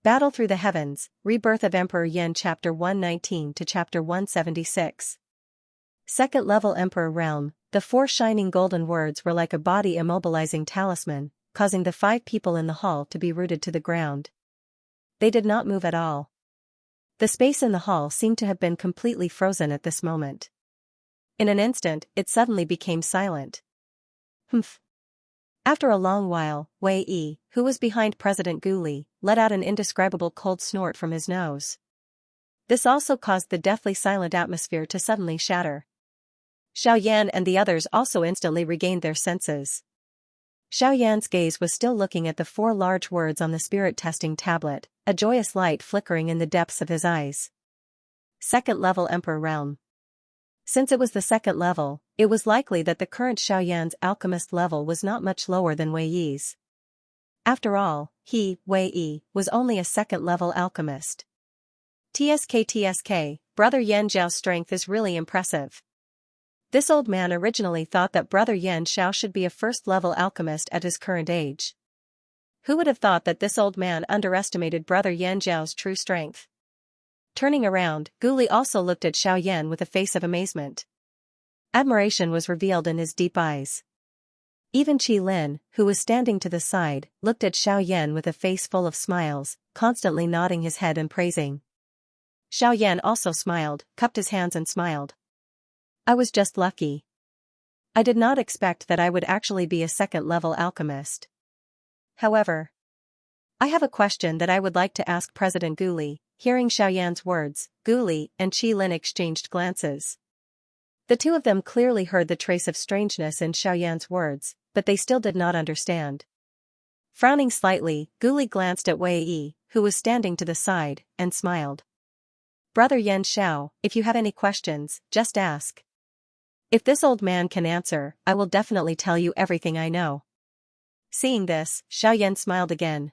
Battle Through the Heavens, Rebirth of Emperor Yin Chapter 119 to Chapter 176. Second Level Emperor Realm. The four shining golden words were like a body immobilizing talisman, causing the 5 people in the hall to be rooted to the ground. They did not move at all. The space in the hall seemed to have been completely frozen at this moment. In an instant, it suddenly became silent. Humph. After a long while, Wei Yi, who was behind President Guli, let out an indescribable cold snort from his nose. This also caused the deathly silent atmosphere to suddenly shatter. Xiaoyan and the others also instantly regained their senses. Xiaoyan's gaze was still looking at the 4 large words on the spirit testing tablet, a joyous light flickering in the depths of his eyes. Second Level Emperor Realm. Since it was the second level, it was likely that the current Xiaoyan's alchemist level was not much lower than Wei Yi's. After all, he, Wei Yi, was only a second-level alchemist. TSK, Brother Yan Zhao's strength is really impressive. This old man originally thought that Brother Yan Zhao should be a first-level alchemist at his current age. Who would have thought that this old man underestimated Brother Yan Zhao's true strength? Turning around, Guli also looked at Xiaoyan with a face of amazement. Admiration was revealed in his deep eyes. Even Qi Lin, who was standing to the side, looked at Xiaoyan with a face full of smiles, constantly nodding his head and praising. Xiaoyan also smiled, cupped his hands and smiled. I was just lucky. I did not expect that I would actually be a second-level alchemist. However, I have a question that I would like to ask President Guli. Hearing Xiaoyan's words, Guli and Qi Lin exchanged glances. The two of them clearly heard the trace of strangeness in Xiaoyan's words, but they still did not understand. Frowning slightly, Guli glanced at Wei Yi, who was standing to the side, and smiled. Brother Yan Zhao, if you have any questions, just ask. If this old man can answer, I will definitely tell you everything I know. Seeing this, Xiaoyan smiled again.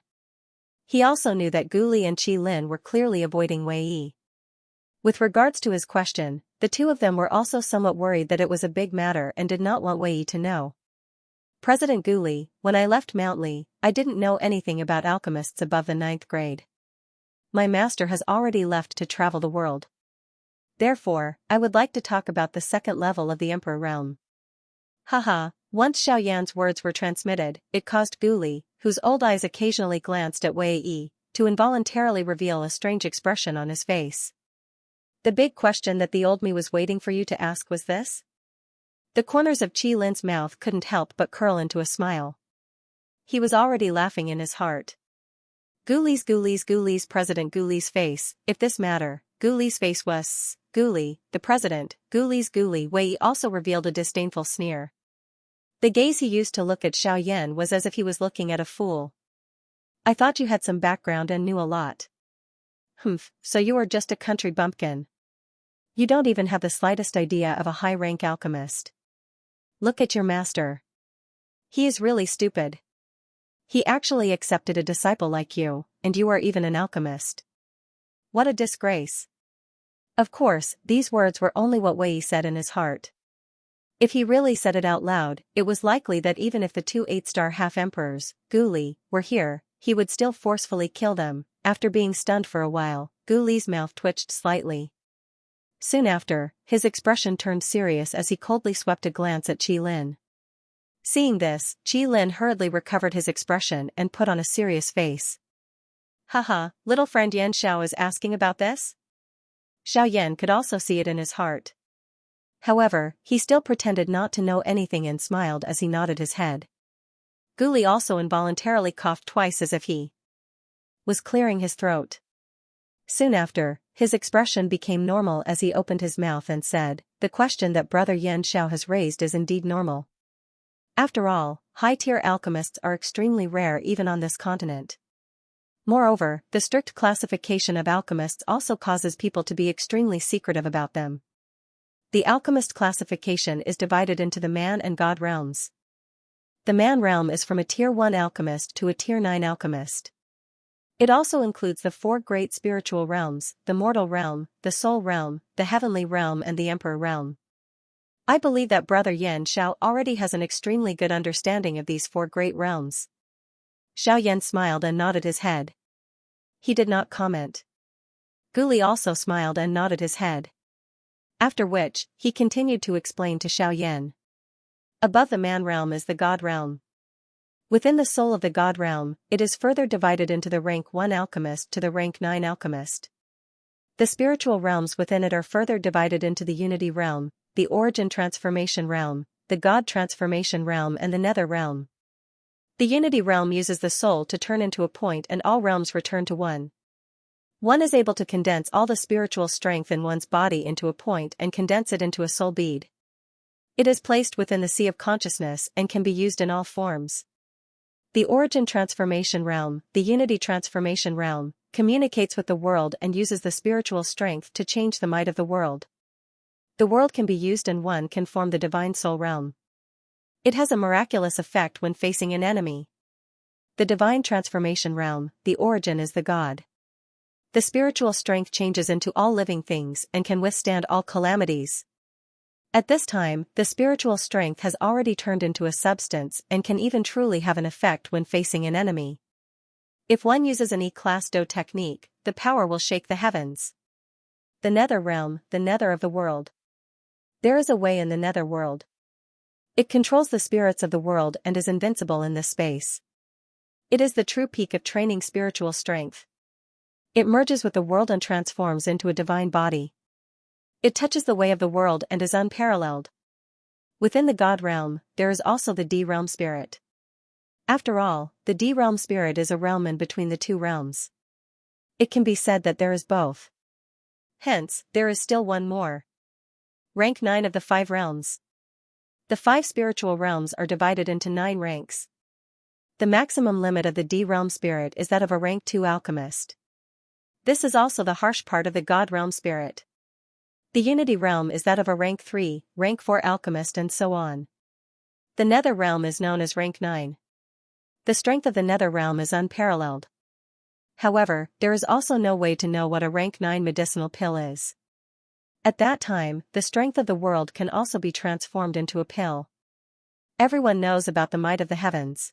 He also knew that Guli and Qi Lin were clearly avoiding Wei Yi. With regards to his question, the two of them were also somewhat worried that it was a big matter and did not want Wei Yi to know. President Guli, when I left Mount Li, I didn't know anything about alchemists above the 9th grade. My master has already left to travel the world. Therefore, I would like to talk about the second level of the Emperor Realm. Haha, once Xiaoyan's words were transmitted, it caused Guli, whose old eyes occasionally glanced at Wei Yi, to involuntarily reveal a strange expression on his face. The big question that the old me was waiting for you to ask was this? The corners of Qi Lin's mouth couldn't help but curl into a smile. He was already laughing in his heart. Guli's President Guli's face, if this matter, Guli's face was, Guli, the president, Guli. Wei Yi also revealed a disdainful sneer. The gaze he used to look at Xiaoyan was as if he was looking at a fool. I thought you had some background and knew a lot. Humph, so you are just a country bumpkin. You don't even have the slightest idea of a high-rank alchemist. Look at your master. He is really stupid. He actually accepted a disciple like you, and you are even an alchemist. What a disgrace. Of course, these words were only what Wei Yi said in his heart. If he really said it out loud, it was likely that even if the 2 8-star half-emperors, Guli, were here, he would still forcefully kill them. After being stunned for a while, Guli's mouth twitched slightly. Soon after, his expression turned serious as he coldly swept a glance at Qi Lin. Seeing this, Qi Lin hurriedly recovered his expression and put on a serious face. Haha, little friend Yan Zhao is asking about this? Xiaoyan could also see it in his heart. However, he still pretended not to know anything and smiled as he nodded his head. Guli also involuntarily coughed twice as if he was clearing his throat. Soon after, his expression became normal as he opened his mouth and said, the question that Brother Yan Zhao has raised is indeed normal. After all, high-tier alchemists are extremely rare even on this continent. Moreover, the strict classification of alchemists also causes people to be extremely secretive about them. The alchemist classification is divided into the man and god realms. The man realm is from a tier 1 alchemist to a tier 9 alchemist. It also includes the 4 great spiritual realms, the mortal realm, the soul realm, the heavenly realm and the emperor realm. I believe that Brother Yan Zhao already has an extremely good understanding of these 4 great realms. Xiaoyan smiled and nodded his head. He did not comment. Guli also smiled and nodded his head. After which, he continued to explain to Xiaoyan. Above the man realm is the God realm. Within the soul of the God realm, it is further divided into the rank 1 alchemist to the rank 9 alchemist. The spiritual realms within it are further divided into the unity realm, the origin transformation realm, the God transformation realm and the nether realm. The unity realm uses the soul to turn into a point and all realms return to one. One is able to condense all the spiritual strength in one's body into a point and condense it into a soul bead. It is placed within the sea of consciousness and can be used in all forms. The origin transformation realm, the unity transformation realm, communicates with the world and uses the spiritual strength to change the might of the world. The world can be used and one can form the divine soul realm. It has a miraculous effect when facing an enemy. The divine transformation realm, the origin is the God. The spiritual strength changes into all living things and can withstand all calamities. At this time, the spiritual strength has already turned into a substance and can even truly have an effect when facing an enemy. If one uses an E-class Do technique, the power will shake the heavens. The nether realm, the nether of the world. There is a way in the nether world. It controls the spirits of the world and is invincible in this space. It is the true peak of training spiritual strength. It merges with the world and transforms into a divine body. It touches the way of the world and is unparalleled. Within the God realm, there is also the D realm spirit. After all, the D realm spirit is a realm in between the two realms. It can be said that there is both. Hence, there is still one more. Rank 9 of the 5 realms. The 5 spiritual realms are divided into 9 ranks. The maximum limit of the D realm spirit is that of a rank 2 alchemist. This is also the harsh part of the God realm spirit. The unity realm is that of a rank 3, rank 4 alchemist and so on. The nether realm is known as rank 9. The strength of the nether realm is unparalleled. However, there is also no way to know what a rank 9 medicinal pill is. At that time, the strength of the world can also be transformed into a pill. Everyone knows about the might of the heavens.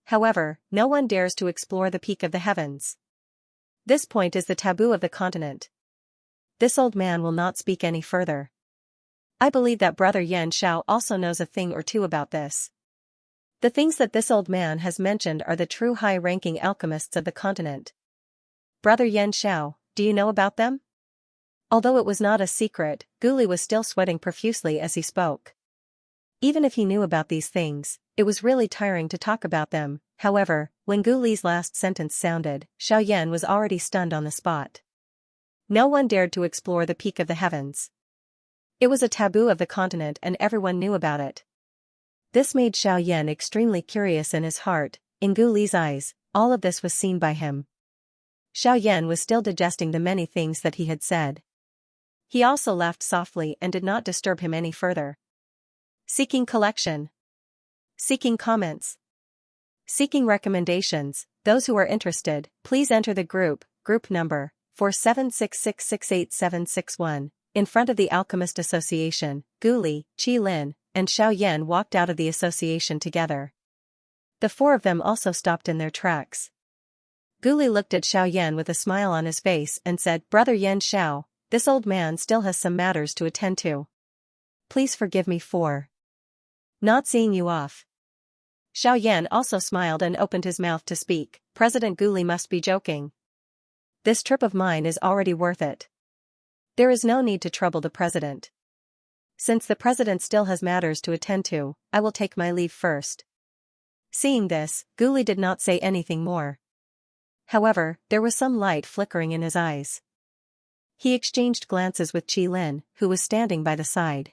However, no one dares to explore the peak of the heavens. This point is the taboo of the continent. This old man will not speak any further. I believe that Brother Yan Xiao also knows a thing or two about this. The things that this old man has mentioned are the true high-ranking alchemists of the continent. Brother Yan Xiao, do you know about them? Although it was not a secret, Guli was still sweating profusely as he spoke. Even if he knew about these things, it was really tiring to talk about them. However, when Guli's last sentence sounded, Xiaoyan was already stunned on the spot. No one dared to explore the peak of the heavens. It was a taboo of the continent and everyone knew about it. This made Xiaoyan extremely curious in his heart. In Guli's eyes, all of this was seen by him. Xiaoyan was still digesting the many things that he had said. He also laughed softly and did not disturb him any further. Seeking collection. Seeking comments. Seeking recommendations. Those who are interested, please enter the group number 4766687761. In front of the Alchemist Association, Guli, Qilin, and Xiaoyan walked out of the association together. The 4 of them also stopped in their tracks. Guli looked at Xiaoyan with a smile on his face and said, "Brother Yan Xiao, this old man still has some matters to attend to. Please forgive me for not seeing you off." Xiaoyan also smiled and opened his mouth to speak. President Guli must be joking. This trip of mine is already worth it. There is no need to trouble the president. Since the president still has matters to attend to, I will take my leave first. Seeing this, Guli did not say anything more. However, there was some light flickering in his eyes. He exchanged glances with Qilin, who was standing by the side.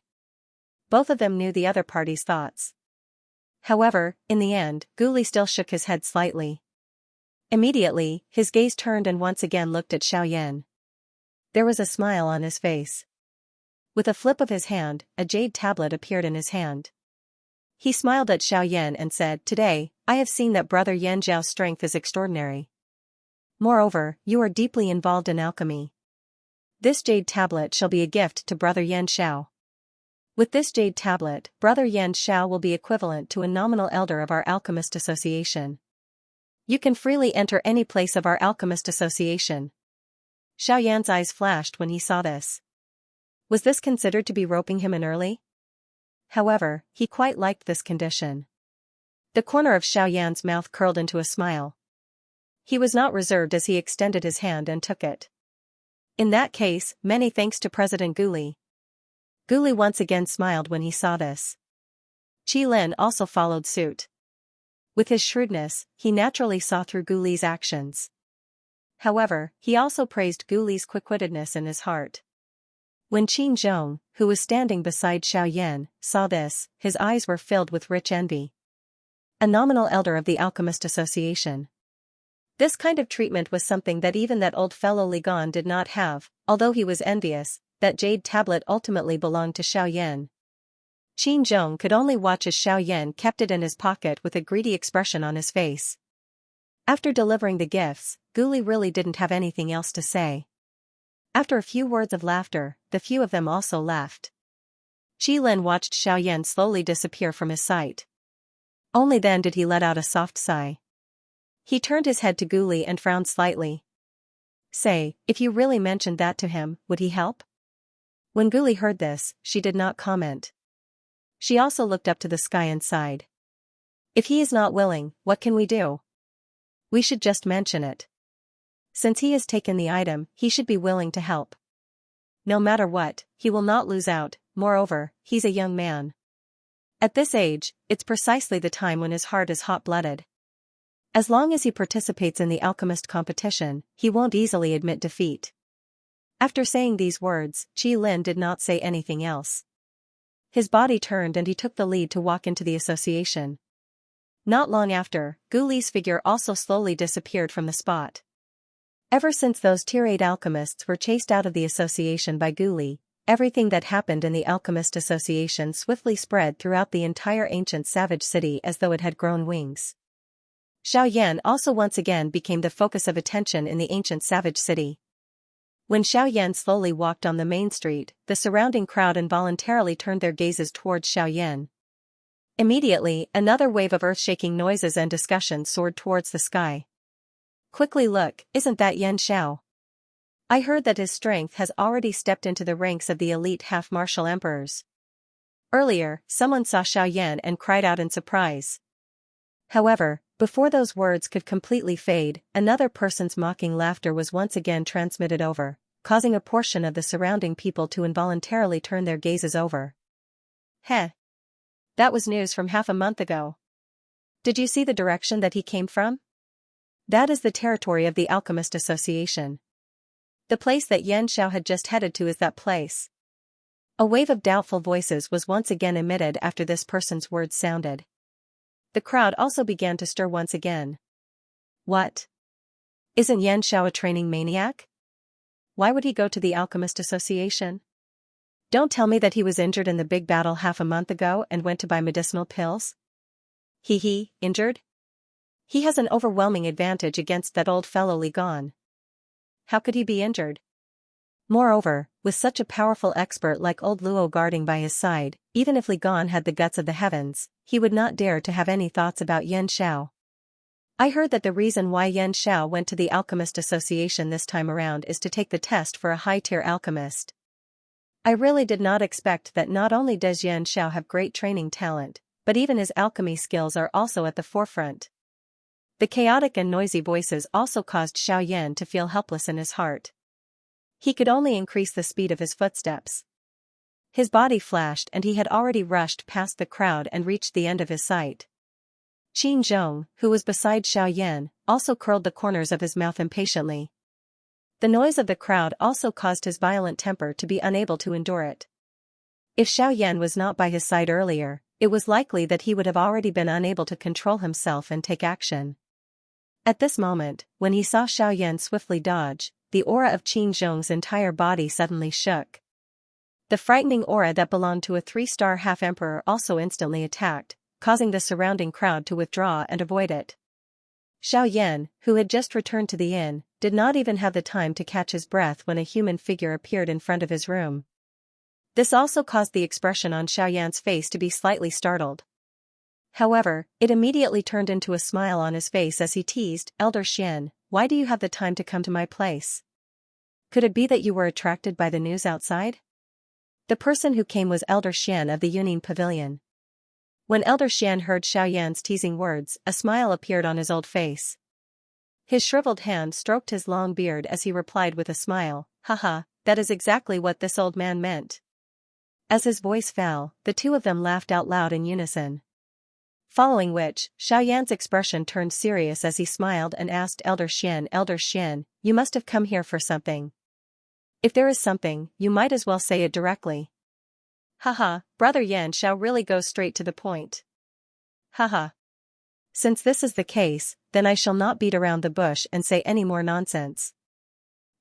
Both of them knew the other party's thoughts. However, in the end, Guli still shook his head slightly. Immediately, his gaze turned and once again looked at Xiaoyan. There was a smile on his face. With a flip of his hand, a jade tablet appeared in his hand. He smiled at Xiaoyan and said, "Today, I have seen that Brother Yan Zhao's strength is extraordinary. Moreover, you are deeply involved in alchemy. This jade tablet shall be a gift to Brother Yan Xiao. With this jade tablet, Brother Yan Xiao will be equivalent to a nominal elder of our Alchemist Association. You can freely enter any place of our alchemist association. Xiaoyan's eyes flashed when he saw this. Was this considered to be roping him in early? However, he quite liked this condition. The corner of Xiaoyan's mouth curled into a smile. He was not reserved as he extended his hand and took it. In that case, many thanks to President Guli. Guli once again smiled when he saw this. Qi Lin also followed suit. With his shrewdness, he naturally saw through Guli's actions. However, he also praised Guli's quick-wittedness in his heart. When Qin Zhong, who was standing beside Xiaoyan, saw this, his eyes were filled with rich envy. A nominal elder of the Alchemist Association. This kind of treatment was something that even that old fellow Li Gan did not have, although he was envious. That jade tablet ultimately belonged to Xiaoyan. Qin Zhong could only watch as Xiaoyan kept it in his pocket with a greedy expression on his face. After delivering the gifts, Guli really didn't have anything else to say. After a few words of laughter, the few of them also left. Qi Lin watched Xiaoyan slowly disappear from his sight. Only then did he let out a soft sigh. He turned his head to Guli and frowned slightly. Say, if you really mentioned that to him, would he help? When Guli heard this, she did not comment. She also looked up to the sky and sighed. If he is not willing, what can we do? We should just mention it. Since he has taken the item, he should be willing to help. No matter what, he will not lose out, moreover, he's a young man. At this age, it's precisely the time when his heart is hot-blooded. As long as he participates in the alchemist competition, he won't easily admit defeat. After saying these words, Qi Lin did not say anything else. His body turned and he took the lead to walk into the association. Not long after, Guli's figure also slowly disappeared from the spot. Ever since those Tier 8 alchemists were chased out of the association by Guli, everything that happened in the Alchemist Association swiftly spread throughout the entire ancient savage city as though it had grown wings. Xiaoyan also once again became the focus of attention in the ancient savage city. When Xiaoyan slowly walked on the main street, the surrounding crowd involuntarily turned their gazes towards Xiaoyan. Immediately, another wave of earth-shaking noises and discussion soared towards the sky. Quickly look, isn't that Yan Xiao? I heard that his strength has already stepped into the ranks of the elite half-martial emperors. Earlier, someone saw Xiaoyan and cried out in surprise. However, before those words could completely fade, another person's mocking laughter was once again transmitted over, causing a portion of the surrounding people to involuntarily turn their gazes over. Heh. That was news from half a month ago. Did you see the direction that he came from? That is the territory of the Alchemist Association. The place that Yan Xiao had just headed to is that place. A wave of doubtful voices was once again emitted after this person's words sounded. The crowd also began to stir once again. What? Isn't Yan Xiao a training maniac? Why would he go to the Alchemist Association? Don't tell me that he was injured in the big battle half a month ago and went to buy medicinal pills? Injured? He has an overwhelming advantage against that old fellow Li Gan. How could he be injured? Moreover, with such a powerful expert like old Luo guarding by his side, even if Li Gan had the guts of the heavens, he would not dare to have any thoughts about Yan Xiao. I heard that the reason why Yan Xiao went to the Alchemist Association this time around is to take the test for a high-tier alchemist. I really did not expect that not only does Yan Xiao have great training talent, but even his alchemy skills are also at the forefront. The chaotic and noisy voices also caused Xiaoyan to feel helpless in his heart. He could only increase the speed of his footsteps. His body flashed and he had already rushed past the crowd and reached the end of his sight. Qin Zhong, who was beside Xiaoyan, also curled the corners of his mouth impatiently. The noise of the crowd also caused his violent temper to be unable to endure it. If Xiaoyan was not by his side earlier, it was likely that he would have already been unable to control himself and take action. At this moment, when he saw Xiaoyan swiftly dodge, the aura of Qin Zhong's entire body suddenly shook. The frightening aura that belonged to a 3-star half-emperor also instantly attacked, causing the surrounding crowd to withdraw and avoid it. Xiaoyan, who had just returned to the inn, did not even have the time to catch his breath when a human figure appeared in front of his room. This also caused the expression on Xiaoyan's face to be slightly startled. However, it immediately turned into a smile on his face as he teased, "Elder Xian, why do you have the time to come to my place? Could it be that you were attracted by the news outside?" The person who came was Elder Xian of the Yunin Pavilion. When Elder Xian heard Xiaoyan's teasing words, a smile appeared on his old face. His shriveled hand stroked his long beard as he replied with a smile, "Haha, that is exactly what this old man meant." As his voice fell, the two of them laughed out loud in unison. Following which, Xiaoyan's expression turned serious as he smiled and asked Elder Xian, you must have come here for something. If there is something, you might as well say it directly." "Haha, Brother Yan shall really go straight to the point." "Haha. Since this is the case, then I shall not beat around the bush and say any more nonsense.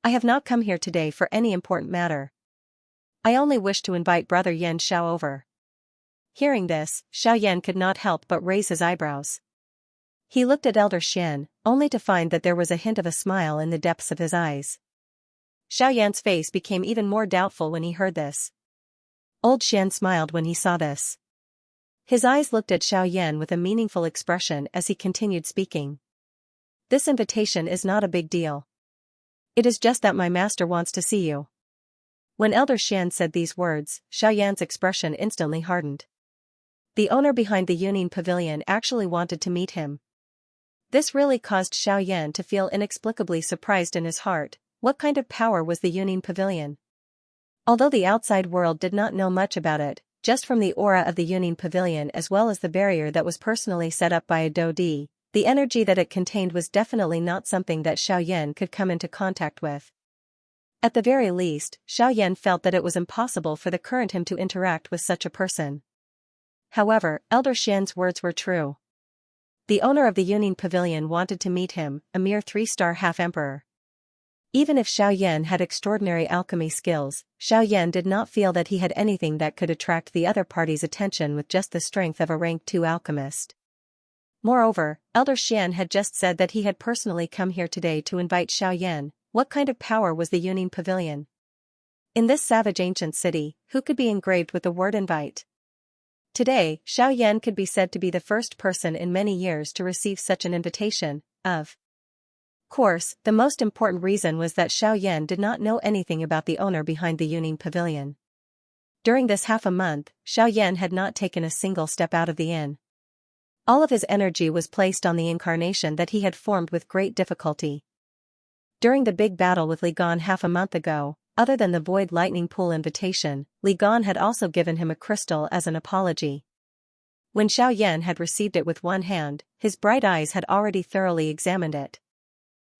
I have not come here today for any important matter. I only wish to invite Brother Yan Shao over." Hearing this, Xiaoyan could not help but raise his eyebrows. He looked at Elder Xian, only to find that there was a hint of a smile in the depths of his eyes. Xiaoyan's face became even more doubtful when he heard this. Old Xian smiled when he saw this. His eyes looked at Xiaoyan with a meaningful expression as he continued speaking. "This invitation is not a big deal. It is just that my master wants to see you." When Elder Xian said these words, Xiaoyan's expression instantly hardened. The owner behind the Yunin Pavilion actually wanted to meet him. This really caused Xiaoyan to feel inexplicably surprised in his heart. What kind of power was the Yunin Pavilion? Although the outside world did not know much about it, just from the aura of the Yunin Pavilion as well as the barrier that was personally set up by a Dodi, the energy that it contained was definitely not something that Xiaoyan could come into contact with. At the very least, Xiaoyan felt that it was impossible for the current him to interact with such a person. However, Elder Xian's words were true. The owner of the Yunin Pavilion wanted to meet him, a mere 3-star half-emperor. Even if Xiaoyan had extraordinary alchemy skills, Xiaoyan did not feel that he had anything that could attract the other party's attention with just the strength of a rank 2 alchemist. Moreover, Elder Xian had just said that he had personally come here today to invite Xiaoyan. What kind of power was the Yunin Pavilion? In this savage ancient city, who could be engraved with the word invite? Today, Xiaoyan could be said to be the first person in many years to receive such an invitation. Of course, the most important reason was that Xiaoyan did not know anything about the owner behind the Yunin Pavilion. During this half a month, Xiaoyan had not taken a single step out of the inn. All of his energy was placed on the incarnation that he had formed with great difficulty. During the big battle with Li Gan half a month ago, other than the Void Lightning Pool invitation, Li Gan had also given him a crystal as an apology. When Xiaoyan had received it with one hand, his bright eyes had already thoroughly examined it.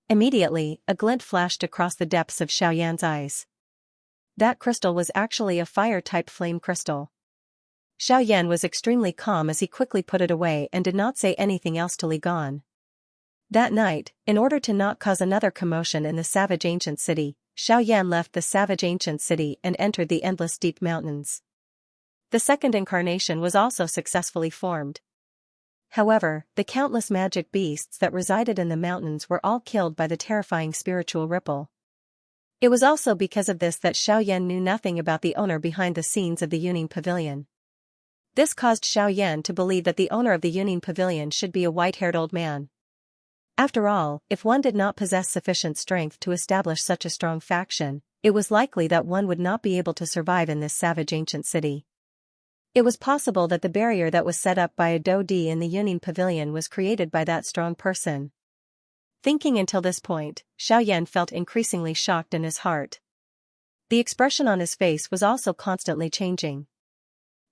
Immediately, a glint flashed across the depths of Xiaoyan's eyes. That crystal was actually a fire-type flame crystal. Xiaoyan was extremely calm as he quickly put it away and did not say anything else to Li Gan. That night, in order to not cause another commotion in the savage ancient city, Xiaoyan left the savage ancient city and entered the endless deep mountains. The second incarnation was also successfully formed. However, the countless magic beasts that resided in the mountains were all killed by the terrifying spiritual ripple. It was also because of this that Xiaoyan knew nothing about the owner behind the scenes of the Yunin Pavilion. This caused Xiaoyan to believe that the owner of the Yunin Pavilion should be a white-haired old man. After all, if one did not possess sufficient strength to establish such a strong faction, it was likely that one would not be able to survive in this savage ancient city. It was possible that the barrier that was set up by a Dodi in the Yunin Pavilion was created by that strong person. Thinking until this point, Xiaoyan felt increasingly shocked in his heart. The expression on his face was also constantly changing.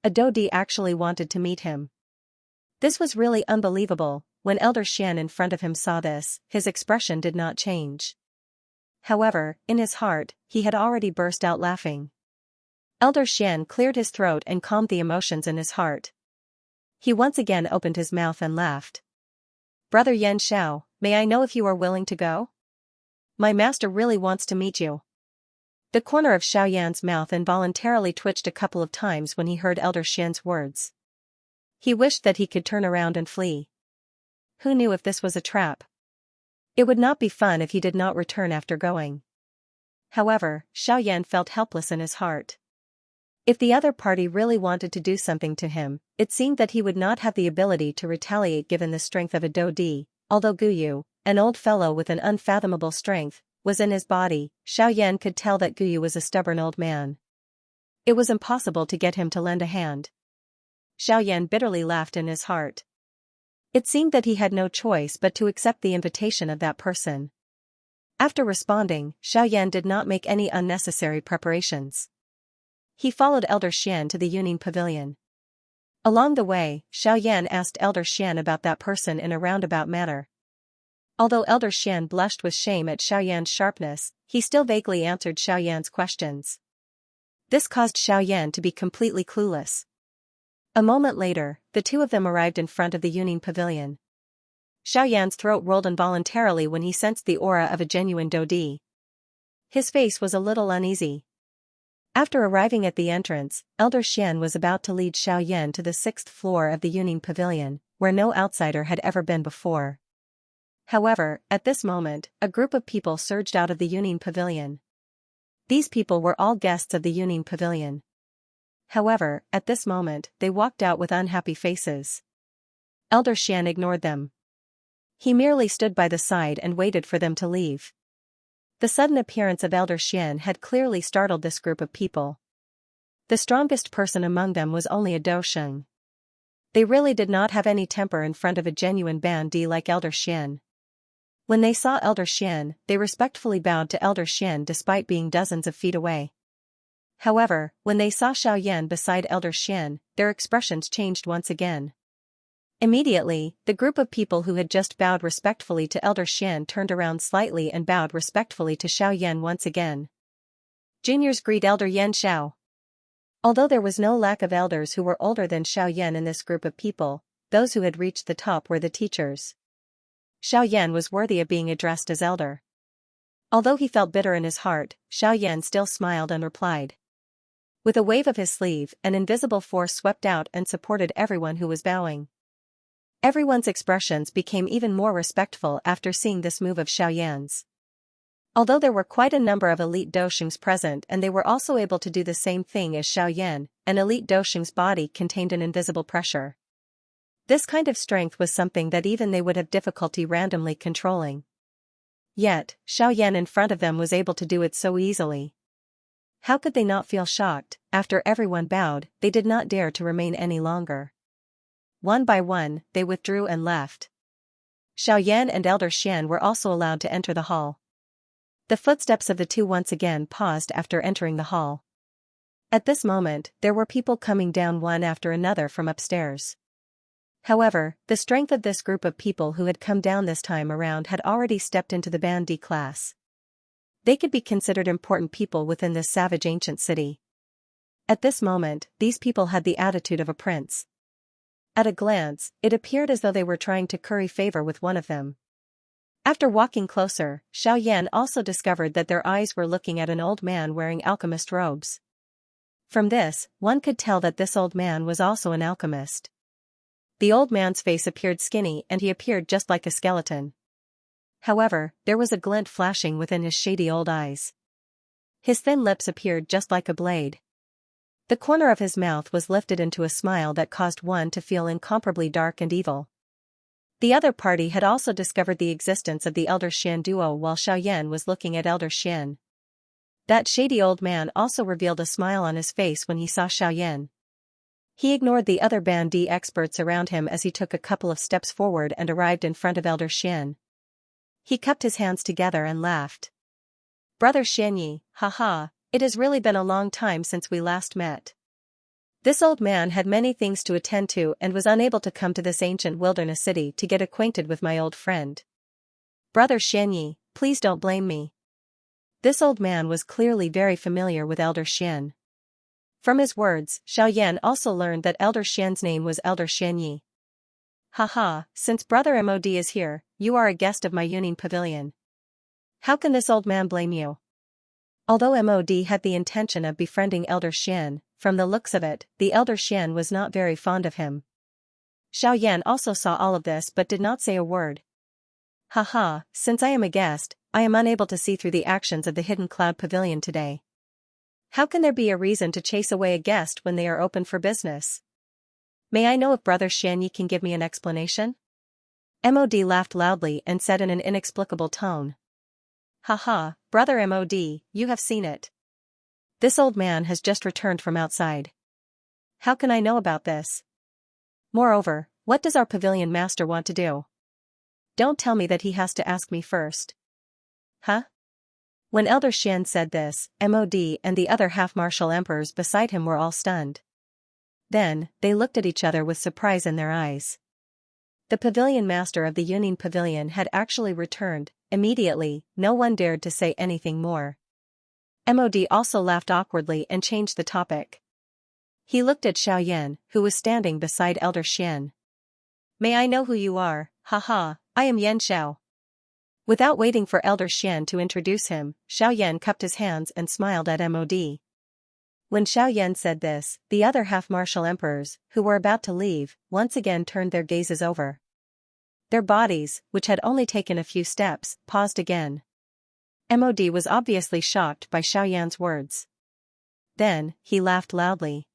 A Dodi actually wanted to meet him. This was really unbelievable. When Elder Xian in front of him saw this, his expression did not change. However, in his heart, he had already burst out laughing. Elder Xian cleared his throat and calmed the emotions in his heart. He once again opened his mouth and laughed. "Brother Yan Shao, may I know if you are willing to go? My master really wants to meet you." The corner of Xiaoyan's mouth involuntarily twitched a couple of times when he heard Elder Xian's words. He wished that he could turn around and flee. Who knew if this was a trap? It would not be fun if he did not return after going. However, Xiaoyan felt helpless in his heart. If the other party really wanted to do something to him, it seemed that he would not have the ability to retaliate given the strength of a Dodi, although Guyu, an old fellow with an unfathomable strength, was in his body. Xiaoyan could tell that Guyu was a stubborn old man. It was impossible to get him to lend a hand. Xiaoyan bitterly laughed in his heart. It seemed that he had no choice but to accept the invitation of that person. After responding, Xiaoyan did not make any unnecessary preparations. He followed Elder Xian to the Yuning Pavilion. Along the way, Xiaoyan asked Elder Xian about that person in a roundabout manner. Although Elder Xian blushed with shame at Xiaoyan's sharpness, he still vaguely answered Xiaoyan's questions. This caused Xiaoyan to be completely clueless. A moment later, the two of them arrived in front of the Yuning Pavilion. Xiaoyan's throat rolled involuntarily when he sensed the aura of a genuine Dodi. His face was a little uneasy. After arriving at the entrance, Elder Xian was about to lead Xiaoyan to the 6th floor of the Yuning Pavilion, where no outsider had ever been before. However, at this moment, a group of people surged out of the Yuning Pavilion. These people were all guests of the Yuning Pavilion. However, at this moment, they walked out with unhappy faces. Elder Xian ignored them. He merely stood by the side and waited for them to leave. The sudden appearance of Elder Xian had clearly startled this group of people. The strongest person among them was only a Dosheng. They really did not have any temper in front of a genuine Bandi like Elder Xian. When they saw Elder Xian, they respectfully bowed to Elder Xian despite being dozens of feet away. However, when they saw Xiaoyan beside Elder Xian, their expressions changed once again. Immediately, the group of people who had just bowed respectfully to Elder Xian turned around slightly and bowed respectfully to Xiaoyan once again. Juniors greet Elder Yan Xiao. Although there was no lack of elders who were older than Xiaoyan in this group of people, those who had reached the top were the teachers. Xiaoyan was worthy of being addressed as elder. Although he felt bitter in his heart, Xiaoyan still smiled and replied. With a wave of his sleeve, an invisible force swept out and supported everyone who was bowing. Everyone's expressions became even more respectful after seeing this move of Xiaoyan's. Although there were quite a number of elite Doshengs present and they were also able to do the same thing as Xiaoyan, an elite Dosheng's body contained an invisible pressure. This kind of strength was something that even they would have difficulty randomly controlling. Yet, Xiaoyan in front of them was able to do it so easily. How could they not feel shocked? After everyone bowed, they did not dare to remain any longer. One by one, they withdrew and left. Xiaoyan and Elder Xian were also allowed to enter the hall. The footsteps of the two once again paused after entering the hall. At this moment, there were people coming down one after another from upstairs. However, the strength of this group of people who had come down this time around had already stepped into the Bandi class. They could be considered important people within this savage ancient city. At this moment, these people had the attitude of a prince. At a glance, it appeared as though they were trying to curry favor with one of them. After walking closer, Xiaoyan also discovered that their eyes were looking at an old man wearing alchemist robes. From this, one could tell that this old man was also an alchemist. The old man's face appeared skinny and he appeared just like a skeleton. However, there was a glint flashing within his shady old eyes. His thin lips appeared just like a blade. The corner of his mouth was lifted into a smile that caused one to feel incomparably dark and evil. The other party had also discovered the existence of the Elder Xian duo while Xiaoyan was looking at Elder Xian. That shady old man also revealed a smile on his face when he saw Xiaoyan. He ignored the other Bandi experts around him as he took a couple of steps forward and arrived in front of Elder Xian. He cupped his hands together and laughed. Brother Xianyi, haha, it has really been a long time since we last met. This old man had many things to attend to and was unable to come to this ancient wilderness city to get acquainted with my old friend. Brother Xianyi, please don't blame me. This old man was clearly very familiar with Elder Xian. From his words, Xiaoyan also learned that Elder Xian's name was Elder Xianyi. Haha, since Brother Mod is here, you are a guest of my Yuning Pavilion. How can this old man blame you? Although Mod had the intention of befriending Elder Xian, from the looks of it, the Elder Xian was not very fond of him. Xiaoyan also saw all of this but did not say a word. Haha, since I am a guest, I am unable to see through the actions of the Hidden Cloud Pavilion today. How can there be a reason to chase away a guest when they are open for business? May I know if Brother Xianxia can give me an explanation? Mod laughed loudly and said in an inexplicable tone. Haha, Brother Mod, you have seen it. This old man has just returned from outside. How can I know about this? Moreover, what does our pavilion master want to do? Don't tell me that he has to ask me first. Huh? When Elder Xian said this, Mod and the other half-martial emperors beside him were all stunned. Then, they looked at each other with surprise in their eyes. The pavilion master of the Yunin Pavilion had actually returned. Immediately, no one dared to say anything more. Mod also laughed awkwardly and changed the topic. He looked at Xiaoyan, who was standing beside Elder Xian. May I know who you are? Haha, I am Yan Xiao. Without waiting for Elder Xian to introduce him, Xiaoyan cupped his hands and smiled at Mod. When Xiaoyan said this, the other half-martial emperors, who were about to leave, once again turned their gazes over. Their bodies, which had only taken a few steps, paused again. Mod was obviously shocked by Xiaoyan's words. Then, he laughed loudly.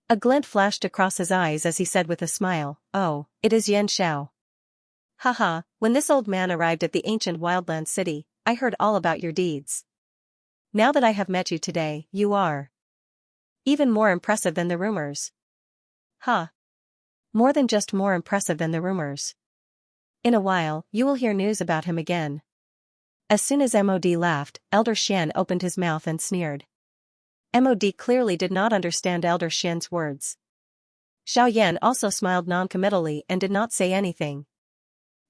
A glint flashed across his eyes as he said with a smile, "Oh, it is Yan Xiao. Haha, when this old man arrived at the ancient wildland city, I heard all about your deeds. Now that I have met you today, you are even more impressive than the rumors." Huh? More than just more impressive than the rumors. In a while, you will hear news about him again. As soon as Mod laughed, Elder Xian opened his mouth and sneered. Mod clearly did not understand Elder Xian's words. Xiaoyan also smiled non-committally and did not say anything.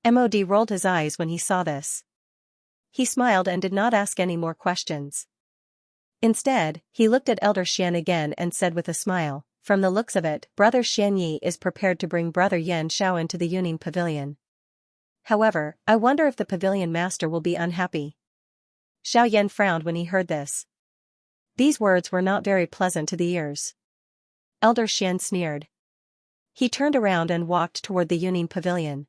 Mod rolled his eyes when he saw this. He smiled and did not ask any more questions. Instead, he looked at Elder Xian again and said with a smile, "From the looks of it, Brother Xianxia is prepared to bring Brother Yan Xiao into the Yunin Pavilion. However, I wonder if the pavilion master will be unhappy." Xiaoyan frowned when he heard this. These words were not very pleasant to the ears. Elder Xian sneered. He turned around and walked toward the Yunin Pavilion.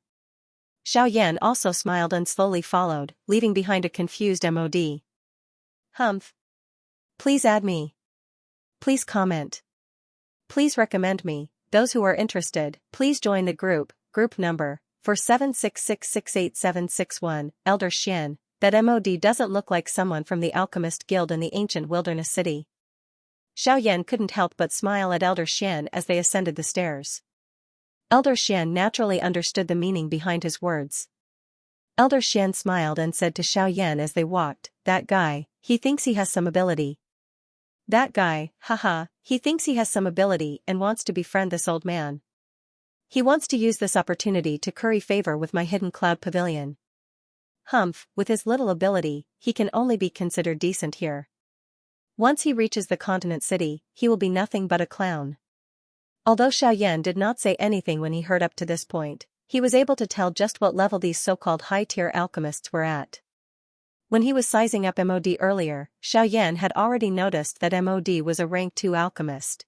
Xiaoyan also smiled and slowly followed, leaving behind a confused Mod. Humph. Please add me. Please comment. Please recommend me. Those who are interested, please join the group number 4666686761. Elder Xian, that Mod doesn't look like someone from the Alchemist Guild in the ancient wilderness city. Xiaoyan couldn't help but smile at Elder Xian as they ascended the stairs. Elder Xian naturally understood the meaning behind his words. Elder Xian smiled and said to Xiaoyan as they walked, "That guy, he thinks he has some ability. That guy, haha, he thinks he has some ability and wants to befriend this old man. He wants to use this opportunity to curry favor with my hidden cloud pavilion. Humph, with his little ability, he can only be considered decent here. Once he reaches the continent city, he will be nothing but a clown." Although Xiaoyan did not say anything when he heard up to this point, he was able to tell just what level these so-called high-tier alchemists were at. When he was sizing up Mod earlier, Xiaoyan had already noticed that Mod was a rank 2 alchemist.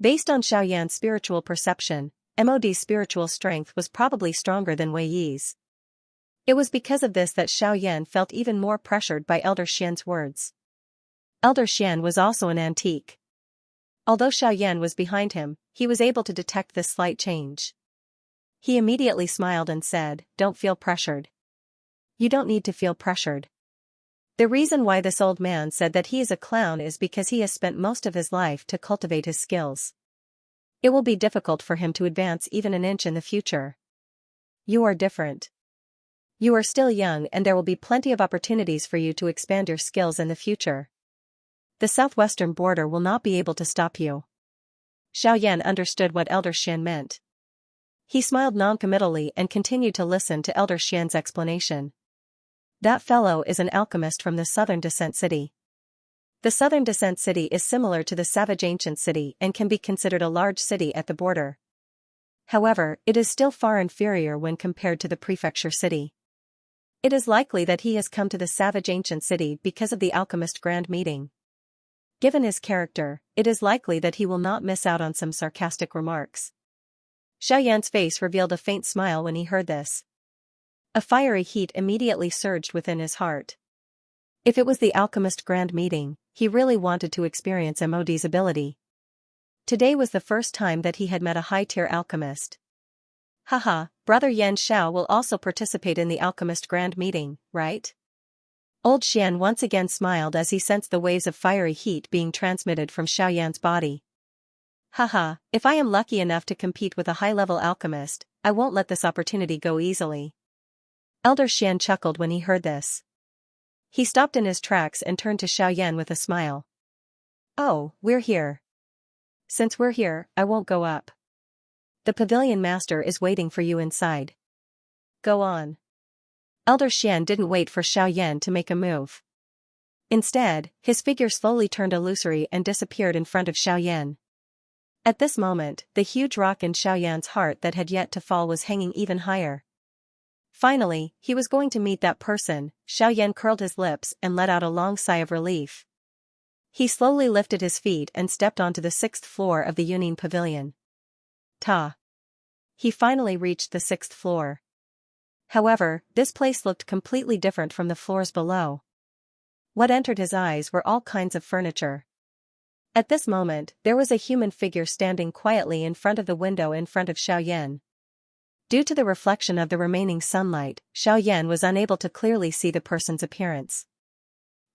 Based on Xiaoyan's spiritual perception, Mod's spiritual strength was probably stronger than Wei Yi's. It was because of this that Xiaoyan felt even more pressured by Elder Xian's words. Elder Xian was also an antique. Although Xiaoyan was behind him, he was able to detect this slight change. He immediately smiled and said, "Don't feel pressured. You don't need to feel pressured. The reason why this old man said that he is a clown is because he has spent most of his life to cultivate his skills. It will be difficult for him to advance even an inch in the future. You are different. You are still young and there will be plenty of opportunities for you to expand your skills in the future. The southwestern border will not be able to stop you." Xiaoyan understood what Elder Xian meant. He smiled non-committally and continued to listen to Elder Xian's explanation. That fellow is an alchemist from the Southern Descent City. The Southern Descent City is similar to the Savage Ancient City and can be considered a large city at the border. However, it is still far inferior when compared to the Prefecture City. It is likely that he has come to the Savage Ancient City because of the Alchemist Grand Meeting. Given his character, it is likely that he will not miss out on some sarcastic remarks. Xiaoyan's face revealed a faint smile when he heard this. A fiery heat immediately surged within his heart. If it was the alchemist grand meeting, he really wanted to experience MOD's ability. Today was the first time that he had met a high-tier alchemist. Haha, Brother Xianxia will also participate in the alchemist grand meeting, right? Old Xian once again smiled as he sensed the waves of fiery heat being transmitted from Xiaoyan's body. Haha, if I am lucky enough to compete with a high-level alchemist, I won't let this opportunity go easily. Elder Xian chuckled when he heard this. He stopped in his tracks and turned to Xiaoyan with a smile. Oh, we're here. Since we're here, I won't go up. The pavilion master is waiting for you inside. Go on. Elder Xian didn't wait for Xiaoyan to make a move. Instead, his figure slowly turned illusory and disappeared in front of Xiaoyan. At this moment, the huge rock in Xiaoyan's heart that had yet to fall was hanging even higher. Finally, he was going to meet that person. Xiaoyan curled his lips and let out a long sigh of relief. He slowly lifted his feet and stepped onto the 6th floor of the Yunin Pavilion. Ta! He finally reached the 6th floor. However, this place looked completely different from the floors below. What entered his eyes were all kinds of furniture. At this moment, there was a human figure standing quietly in front of the window in front of Xiaoyan. Due to the reflection of the remaining sunlight, Xiaoyan was unable to clearly see the person's appearance.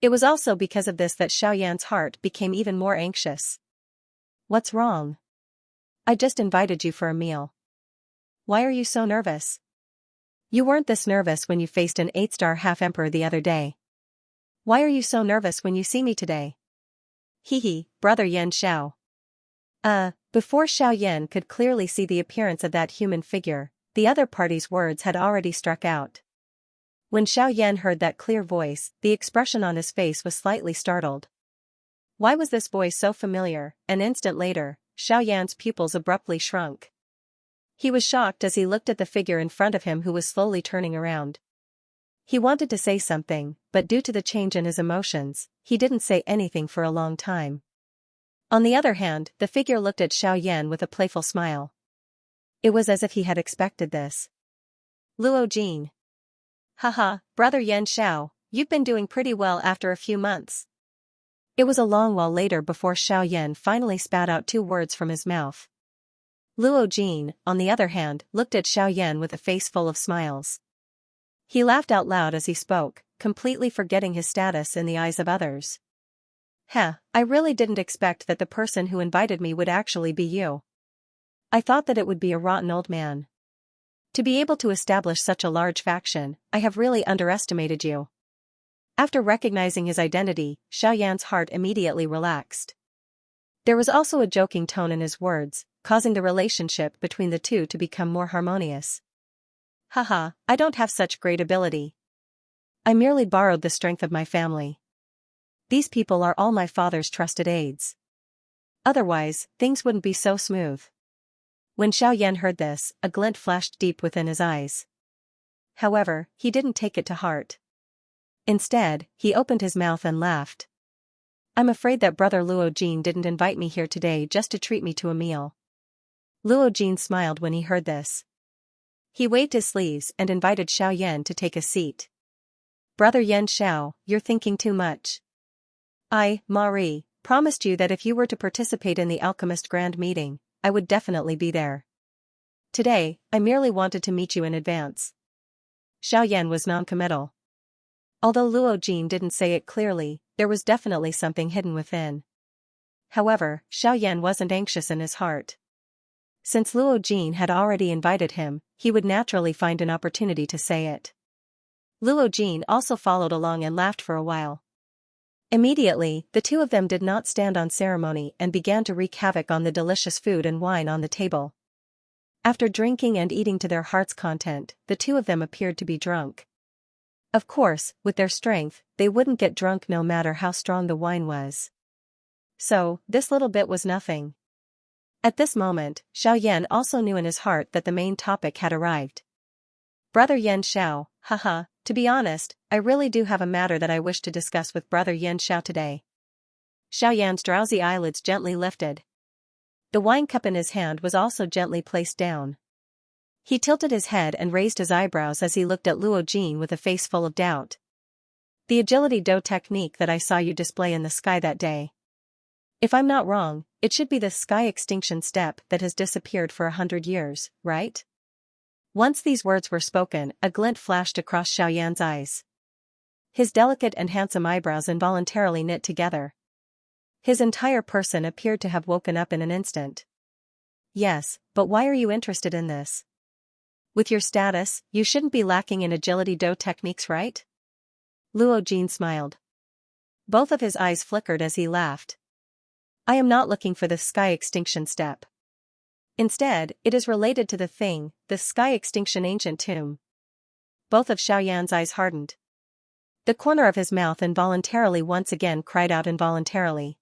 It was also because of this that Xiaoyan's heart became even more anxious. What's wrong? I just invited you for a meal. Why are you so nervous? You weren't this nervous when you faced an 8-star half-emperor the other day. Why are you so nervous when you see me today? Hehe, Brother Xianxia. Before Xiaoyan could clearly see the appearance of that human figure, the other party's words had already struck out. When Xiaoyan heard that clear voice, the expression on his face was slightly startled. Why was this voice so familiar? An instant later, Xiaoyan's pupils abruptly shrunk. He was shocked as he looked at the figure in front of him who was slowly turning around. He wanted to say something, but due to the change in his emotions, he didn't say anything for a long time. On the other hand, the figure looked at Xiaoyan with a playful smile. It was as if he had expected this. Luo Jin. Haha, Brother Xianxia, you've been doing pretty well after a few months. It was a long while later before Xiaoyan finally spat out 2 words from his mouth. Luo Jin, on the other hand, looked at Xiaoyan with a face full of smiles. He laughed out loud as he spoke, completely forgetting his status in the eyes of others. I really didn't expect that the person who invited me would actually be you. I thought that it would be a rotten old man. To be able to establish such a large faction, I have really underestimated you. After recognizing his identity, Xiaoyan's heart immediately relaxed. There was also a joking tone in his words, causing the relationship between the two to become more harmonious. Haha, I don't have such great ability. I merely borrowed the strength of my family. These people are all my father's trusted aides. Otherwise, things wouldn't be so smooth. When Xiaoyan heard this, a glint flashed deep within his eyes. However, he didn't take it to heart. Instead, he opened his mouth and laughed. I'm afraid that Brother Luo Jin didn't invite me here today just to treat me to a meal. Luo Jin smiled when he heard this. He waved his sleeves and invited Xiaoyan to take a seat. Brother Xianxia, you're thinking too much. I, Marie, promised you that if you were to participate in the alchemist grand meeting, I would definitely be there. Today, I merely wanted to meet you in advance. Xiaoyan was non-committal. Although Luo Jin didn't say it clearly, there was definitely something hidden within. However, Xiaoyan wasn't anxious in his heart. Since Luo Jin had already invited him, he would naturally find an opportunity to say it. Luo Jin also followed along and laughed for a while. Immediately, the two of them did not stand on ceremony and began to wreak havoc on the delicious food and wine on the table. After drinking and eating to their heart's content, the two of them appeared to be drunk. Of course, with their strength, they wouldn't get drunk no matter how strong the wine was. So, this little bit was nothing. At this moment, Xiaoyan also knew in his heart that the main topic had arrived. Brother Xianxia, haha, to be honest, I really do have a matter that I wish to discuss with Brother Xianxia today. Xiaoyan's drowsy eyelids gently lifted. The wine cup in his hand was also gently placed down. He tilted his head and raised his eyebrows as he looked at Luo Jin with a face full of doubt. The agility do technique that I saw you display in the sky that day. If I'm not wrong, it should be the sky extinction step that has disappeared for 100 years, right? Once these words were spoken, a glint flashed across Xiaoyan's eyes. His delicate and handsome eyebrows involuntarily knit together. His entire person appeared to have woken up in an instant. Yes, but why are you interested in this? With your status, you shouldn't be lacking in agility do techniques, right? Luo Jin smiled. Both of his eyes flickered as he laughed. I am not looking for the sky extinction step. Instead, it is related to the sky extinction ancient tomb. Both of Xiaoyan's eyes hardened. The corner of his mouth involuntarily once again cried out involuntarily.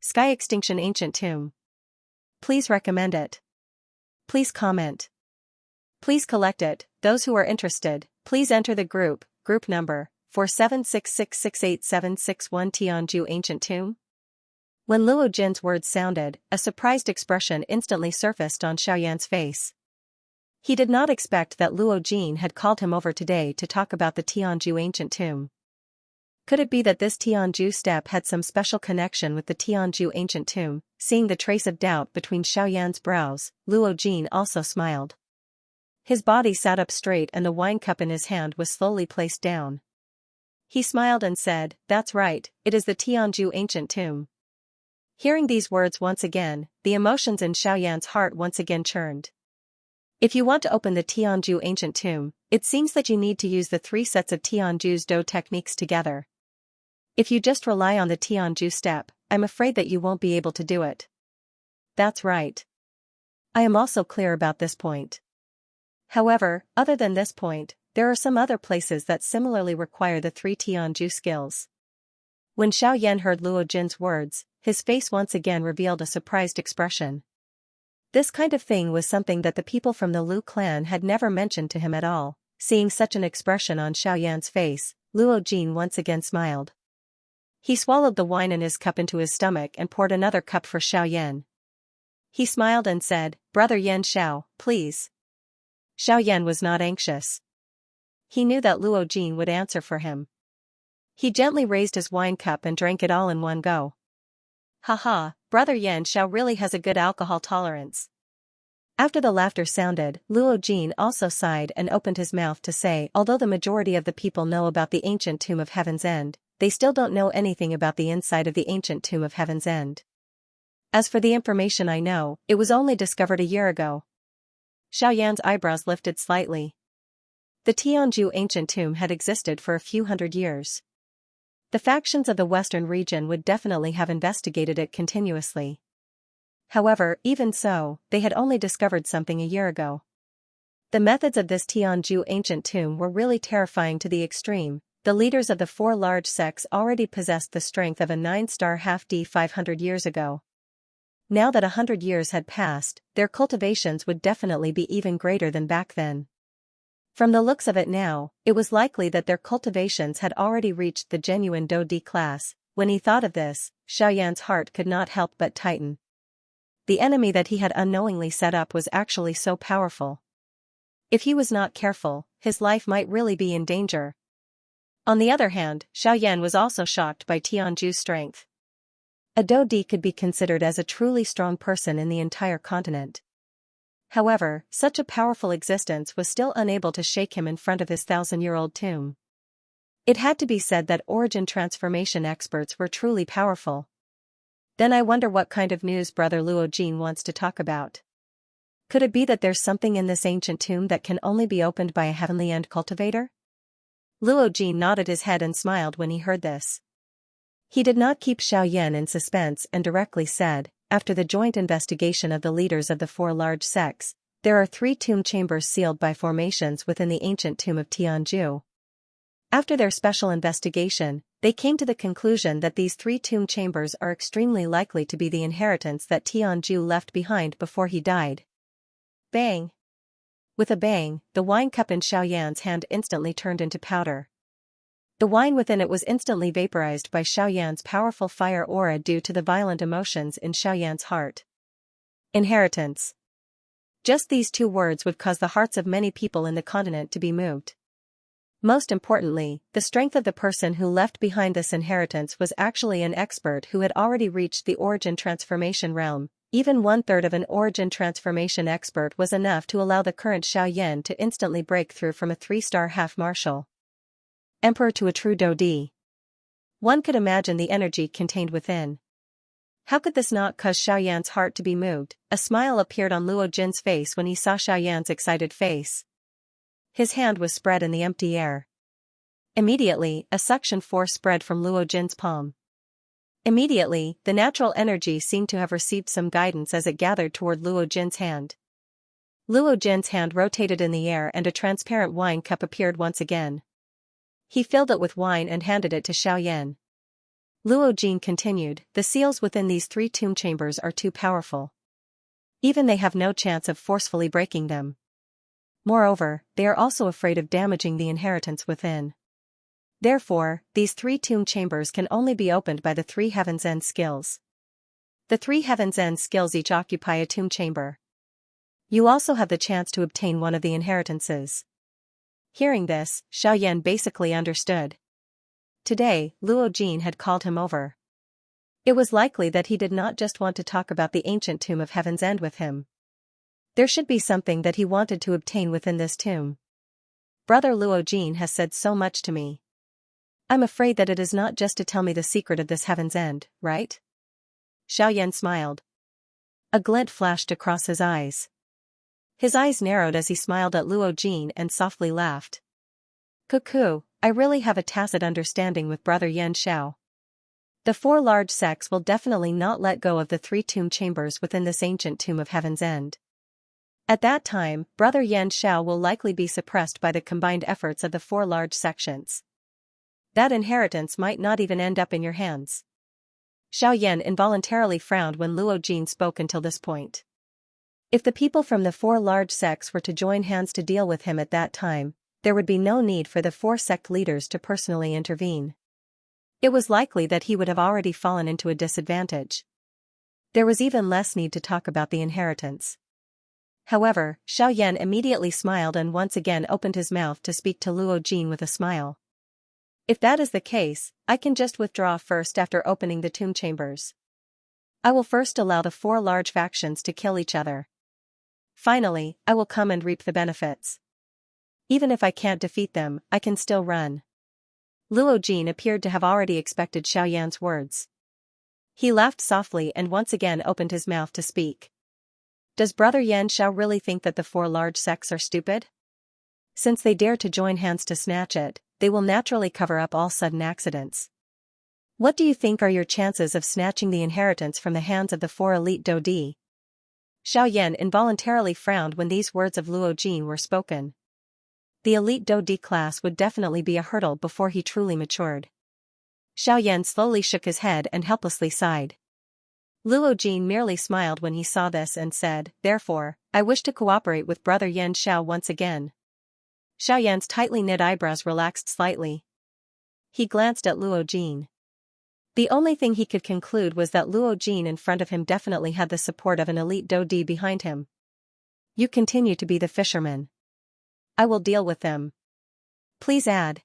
Sky extinction ancient tomb. Please recommend it. Please comment. Please collect it. Those who are interested, please enter the group number 4766687761 Tianju Ancient Tomb. When Luo Jin's words sounded, a surprised expression instantly surfaced on Xiaoyan's face. He did not expect that Luo Jin had called him over today to talk about the Tianju Ancient Tomb. Could it be that this Tianju step had some special connection with the Tianju Ancient Tomb? Seeing the trace of doubt between Xiaoyan's brows, Luo Jin also smiled. His body sat up straight and the wine cup in his hand was slowly placed down. He smiled and said, "That's right, it is the Tianju Ancient Tomb." Hearing these words once again, the emotions in Xiaoyan's heart once again churned. If you want to open the Tianju Ancient Tomb, it seems that you need to use the 3 sets of Tianju's do techniques together. If you just rely on the Tianju step, I'm afraid that you won't be able to do it. That's right. I am also clear about this point. However, other than this point, there are some other places that similarly require the 3 Tianju skills. When Xiaoyan heard Luo Jin's words, his face once again revealed a surprised expression. This kind of thing was something that the people from the Lu clan had never mentioned to him at all. Seeing such an expression on Xiaoyan's face, Luo Jin once again smiled. He swallowed the wine in his cup into his stomach and poured another cup for Xiaoyan. He smiled and said, "Brother Yan Xiao, please." Xiaoyan was not anxious. He knew that Luo Jin would answer for him. He gently raised his wine cup and drank it all in one go. Haha, Brother Yan Xiao really has a good alcohol tolerance. After the laughter sounded, Luo Jin also sighed and opened his mouth to say, although the majority of the people know about the ancient tomb of Heaven's End, they still don't know anything about the inside of the ancient tomb of Heaven's End. As for the information I know, it was only discovered a year ago. Xiaoyan's eyebrows lifted slightly. The Tianju ancient tomb had existed for a few hundred years. The factions of the western region would definitely have investigated it continuously. However, even so, they had only discovered something a year ago. The methods of this Tianju ancient tomb were really terrifying to the extreme. The leaders of the 4 large sects already possessed the strength of a 9-star half-D 500 years ago. Now that 100 years had passed, their cultivations would definitely be even greater than back then. From the looks of it now, it was likely that their cultivations had already reached the genuine Do D class. When he thought of this, Xiaoyan's heart could not help but tighten. The enemy that he had unknowingly set up was actually so powerful. If he was not careful, his life might really be in danger. On the other hand, Xiaoyan was also shocked by Tianju's strength. A Do D could be considered as a truly strong person in the entire continent. However, such a powerful existence was still unable to shake him in front of his 1,000-year-old tomb. It had to be said that origin transformation experts were truly powerful. Then I wonder what kind of news Brother Luo Jin wants to talk about. Could it be that there's something in this ancient tomb that can only be opened by a heavenly end cultivator? Luo Jin nodded his head and smiled when he heard this. He did not keep Xiaoyan in suspense and directly said, after the joint investigation of the leaders of the 4 large sects, there are 3 tomb chambers sealed by formations within the ancient tomb of Tianju. After their special investigation, they came to the conclusion that these 3 tomb chambers are extremely likely to be the inheritance that Tianju left behind before he died. Bang! With a bang, the wine cup in Xiaoyan's hand instantly turned into powder. The wine within it was instantly vaporized by Xiaoyan's powerful fire aura due to the violent emotions in Xiaoyan's heart. Inheritance. Just these 2 words would cause the hearts of many people in the continent to be moved. Most importantly, the strength of the person who left behind this inheritance was actually an expert who had already reached the origin transformation realm. Even 1/3 of an origin transformation expert was enough to allow the current Xiaoyan to instantly break through from a 3-star half-martial emperor to a true Dodi. One could imagine the energy contained within. How could this not cause Xiaoyan's heart to be moved? A smile appeared on Luo Jin's face when he saw Xiaoyan's excited face. His hand was spread in the empty air. Immediately, a suction force spread from Luo Jin's palm. Immediately, the natural energy seemed to have received some guidance as it gathered toward Luo Jin's hand. Luo Jin's hand rotated in the air and a transparent wine cup appeared once again. He filled it with wine and handed it to Xiaoyan. Luo Jin continued, the seals within these 3 tomb chambers are too powerful. Even they have no chance of forcefully breaking them. Moreover, they are also afraid of damaging the inheritance within. Therefore, these 3 tomb chambers can only be opened by the 3 Heaven's End skills. The 3 Heaven's End skills each occupy a tomb chamber. You also have the chance to obtain one of the inheritances. Hearing this, Xiaoyan basically understood. Today, Luo Jin had called him over. It was likely that he did not just want to talk about the ancient tomb of Heaven's End with him. There should be something that he wanted to obtain within this tomb. Brother Luo Jin has said so much to me. I'm afraid that it is not just to tell me the secret of this Heaven's End, right? Xiaoyan smiled. A glint flashed across his eyes. His eyes narrowed as he smiled at Luo Jin and softly laughed. Cuckoo, I really have a tacit understanding with Brother Yan Xiao. The 4 large sects will definitely not let go of the 3 tomb chambers within this ancient tomb of Heaven's End. At that time, Brother Yan Xiao will likely be suppressed by the combined efforts of the 4 large sections. That inheritance might not even end up in your hands. Xiaoyan involuntarily frowned when Luo Jin spoke until this point. If the people from the 4 large sects were to join hands to deal with him at that time, there would be no need for the 4 sect leaders to personally intervene. It was likely that he would have already fallen into a disadvantage. There was even less need to talk about the inheritance. However, Xiaoyan immediately smiled and once again opened his mouth to speak to Luo Jin with a smile. If that is the case, I can just withdraw first after opening the tomb chambers. I will first allow the 4 large factions to kill each other. Finally, I will come and reap the benefits. Even if I can't defeat them, I can still run. Luo Jin appeared to have already expected Xiaoyan's words. He laughed softly and once again opened his mouth to speak. Does Brother Yan Xiao really think that the 4 large sects are stupid? Since they dare to join hands to snatch it, they will naturally cover up all sudden accidents. What do you think are your chances of snatching the inheritance from the hands of the 4 elite Dodi? Xiaoyan involuntarily frowned when these words of Luo Jin were spoken. The elite Dodi class would definitely be a hurdle before he truly matured. Xiaoyan slowly shook his head and helplessly sighed. Luo Jin merely smiled when he saw this and said, therefore, I wish to cooperate with Brother Yan Xiao once again. Xiaoyan's tightly knit eyebrows relaxed slightly. He glanced at Luo Jin. The only thing he could conclude was that Luo Jin in front of him definitely had the support of an elite Dodi behind him. You continue to be the fisherman. I will deal with them. Please add.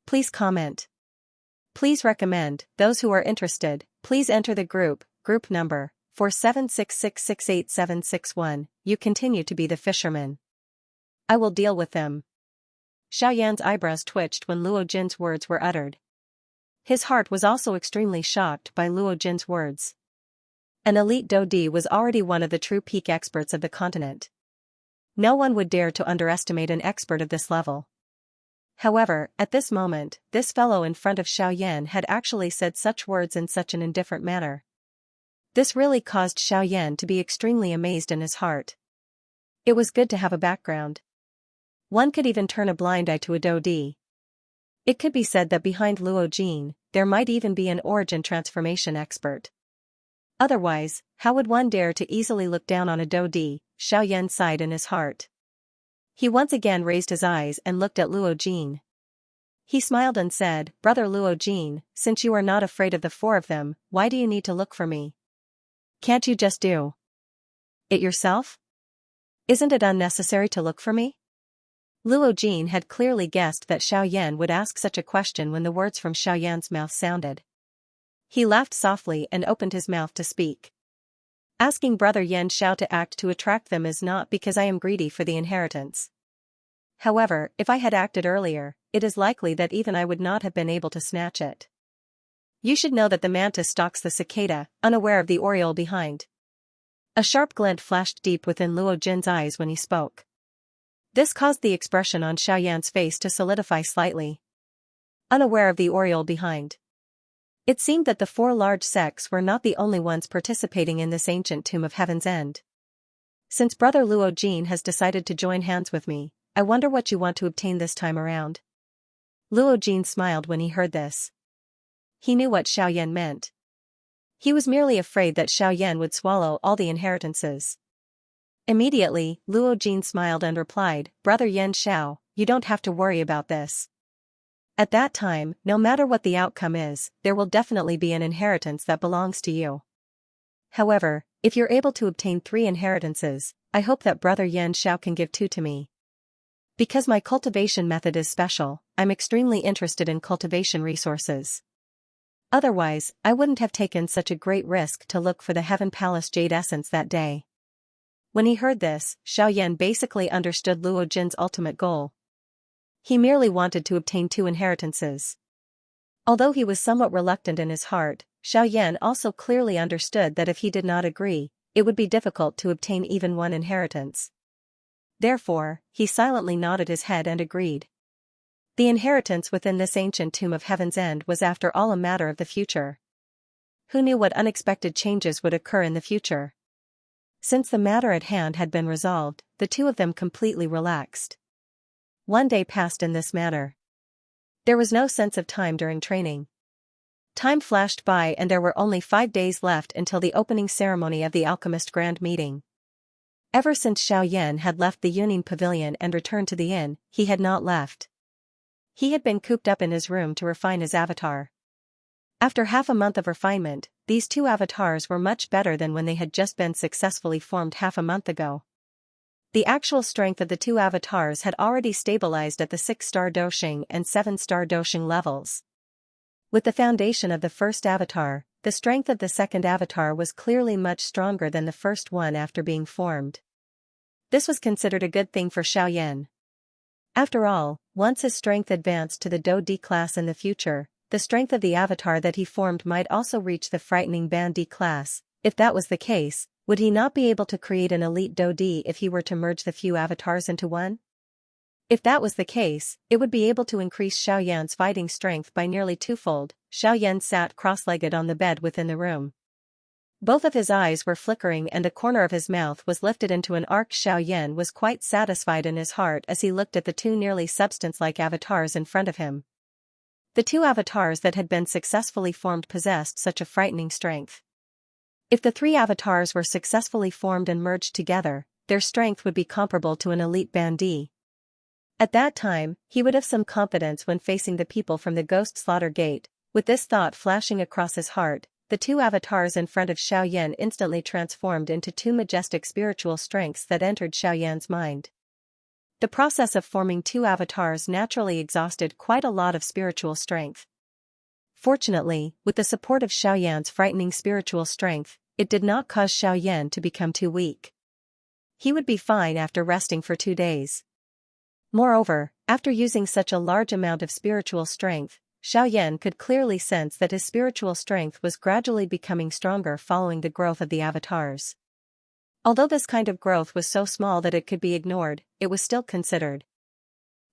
Please comment. Please recommend. Those who are interested, please enter the group number 4766686761. You continue to be the fisherman. I will deal with them. Xiaoyan's eyebrows twitched when Luo Jin's words were uttered. His heart was also extremely shocked by Luo Jin's words. An elite Dodi was already one of the true peak experts of the continent. No one would dare to underestimate an expert of this level. However, at this moment, this fellow in front of Xiaoyan had actually said such words in such an indifferent manner. This really caused Xiaoyan to be extremely amazed in his heart. It was good to have a background. One could even turn a blind eye to a Dodi. It could be said that behind Luo Jin, there might even be an origin transformation expert. Otherwise, how would one dare to easily look down on a Dodi? Xiaoyan sighed in his heart. He once again raised his eyes and looked at Luo Jin. He smiled and said, Brother Luo Jin, since you are not afraid of the 4 of them, why do you need to look for me? Can't you just do it yourself? Isn't it unnecessary to look for me? Luo Jin had clearly guessed that Xiaoyan would ask such a question when the words from Xiaoyan's mouth sounded. He laughed softly and opened his mouth to speak. Asking Brother Yan Xiao to act to attract them is not because I am greedy for the inheritance. However, if I had acted earlier, it is likely that even I would not have been able to snatch it. You should know that the mantis stalks the cicada, unaware of the oriole behind. A sharp glint flashed deep within Luo Jin's eyes when he spoke. This caused the expression on Xiaoyan's face to solidify slightly. Unaware of the oriole behind. It seemed that the 4 large sects were not the only ones participating in this ancient tomb of Heaven's End. Since Brother Luo Jin has decided to join hands with me, I wonder what you want to obtain this time around. Luo Jin smiled when he heard this. He knew what Xiaoyan meant. He was merely afraid that Xiaoyan would swallow all the inheritances. Immediately, Luo Jin smiled and replied, Brother Yan Xiao, you don't have to worry about this. At that time, no matter what the outcome is, there will definitely be an inheritance that belongs to you. However, if you're able to obtain 3 inheritances, I hope that Brother Yan Xiao can give 2 to me. Because my cultivation method is special, I'm extremely interested in cultivation resources. Otherwise, I wouldn't have taken such a great risk to look for the Heaven Palace Jade Essence that day. When he heard this, Xiaoyan basically understood Luo Jin's ultimate goal. He merely wanted to obtain 2 inheritances. Although he was somewhat reluctant in his heart, Xiaoyan also clearly understood that if he did not agree, it would be difficult to obtain even 1 inheritance. Therefore, he silently nodded his head and agreed. The inheritance within this ancient tomb of Heaven's End was after all a matter of the future. Who knew what unexpected changes would occur in the future? Since the matter at hand had been resolved, the 2 of them completely relaxed. 1 day passed in this manner. There was no sense of time during training. Time flashed by and there were only 5 days left until the opening ceremony of the Alchemist Grand Meeting. Ever since Xiaoyan had left the Yuning Pavilion and returned to the inn, he had not left. He had been cooped up in his room to refine his avatar. After half a month of refinement, these 2 avatars were much better than when they had just been successfully formed half a month ago. The actual strength of the 2 avatars had already stabilized at the 6-star Doshing and 7-star Doshing levels. With the foundation of the first avatar, the strength of the second avatar was clearly much stronger than the first one after being formed. This was considered a good thing for Xiaoyan. After all, once his strength advanced to the Do D class in the future, the strength of the avatar that he formed might also reach the frightening Ban D class. If that was the case, would he not be able to create an elite Do D if he were to merge the few avatars into one? If that was the case, it would be able to increase Xiaoyan's fighting strength by nearly 2-fold. Xiaoyan sat cross-legged on the bed within the room. Both of his eyes were flickering and a corner of his mouth was lifted into an arc. Xiaoyan was quite satisfied in his heart as he looked at the 2 nearly substance-like avatars in front of him. The 2 avatars that had been successfully formed possessed such a frightening strength. If the 3 avatars were successfully formed and merged together, their strength would be comparable to an elite bandit. At that time, he would have some confidence when facing the people from the Ghost Slaughter Gate. With this thought flashing across his heart, the 2 avatars in front of Xiaoyan instantly transformed into 2 majestic spiritual strengths that entered Xiaoyan's mind. The process of forming 2 avatars naturally exhausted quite a lot of spiritual strength. Fortunately, with the support of Xiaoyan's frightening spiritual strength, it did not cause Xiaoyan to become too weak. He would be fine after resting for 2 days. Moreover, after using such a large amount of spiritual strength, Xiaoyan could clearly sense that his spiritual strength was gradually becoming stronger following the growth of the avatars. Although this kind of growth was so small that it could be ignored, it was still considered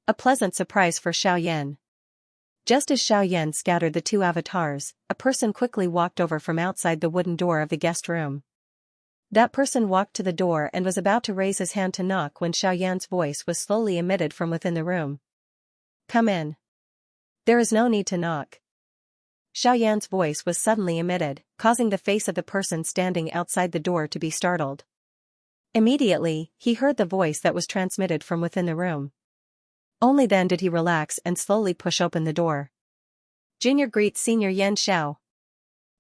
a pleasant surprise for Xiaoyan. Just as Xiaoyan scattered the 2 avatars, a person quickly walked over from outside the wooden door of the guest room. That person walked to the door and was about to raise his hand to knock when Xiaoyan's voice was slowly emitted from within the room. "Come in. There is no need to knock." Xiaoyan's voice was suddenly emitted, causing the face of the person standing outside the door to be startled. Immediately, he heard the voice that was transmitted from within the room. Only then did he relax and slowly push open the door. "Junior greets Senior Yan Xiao."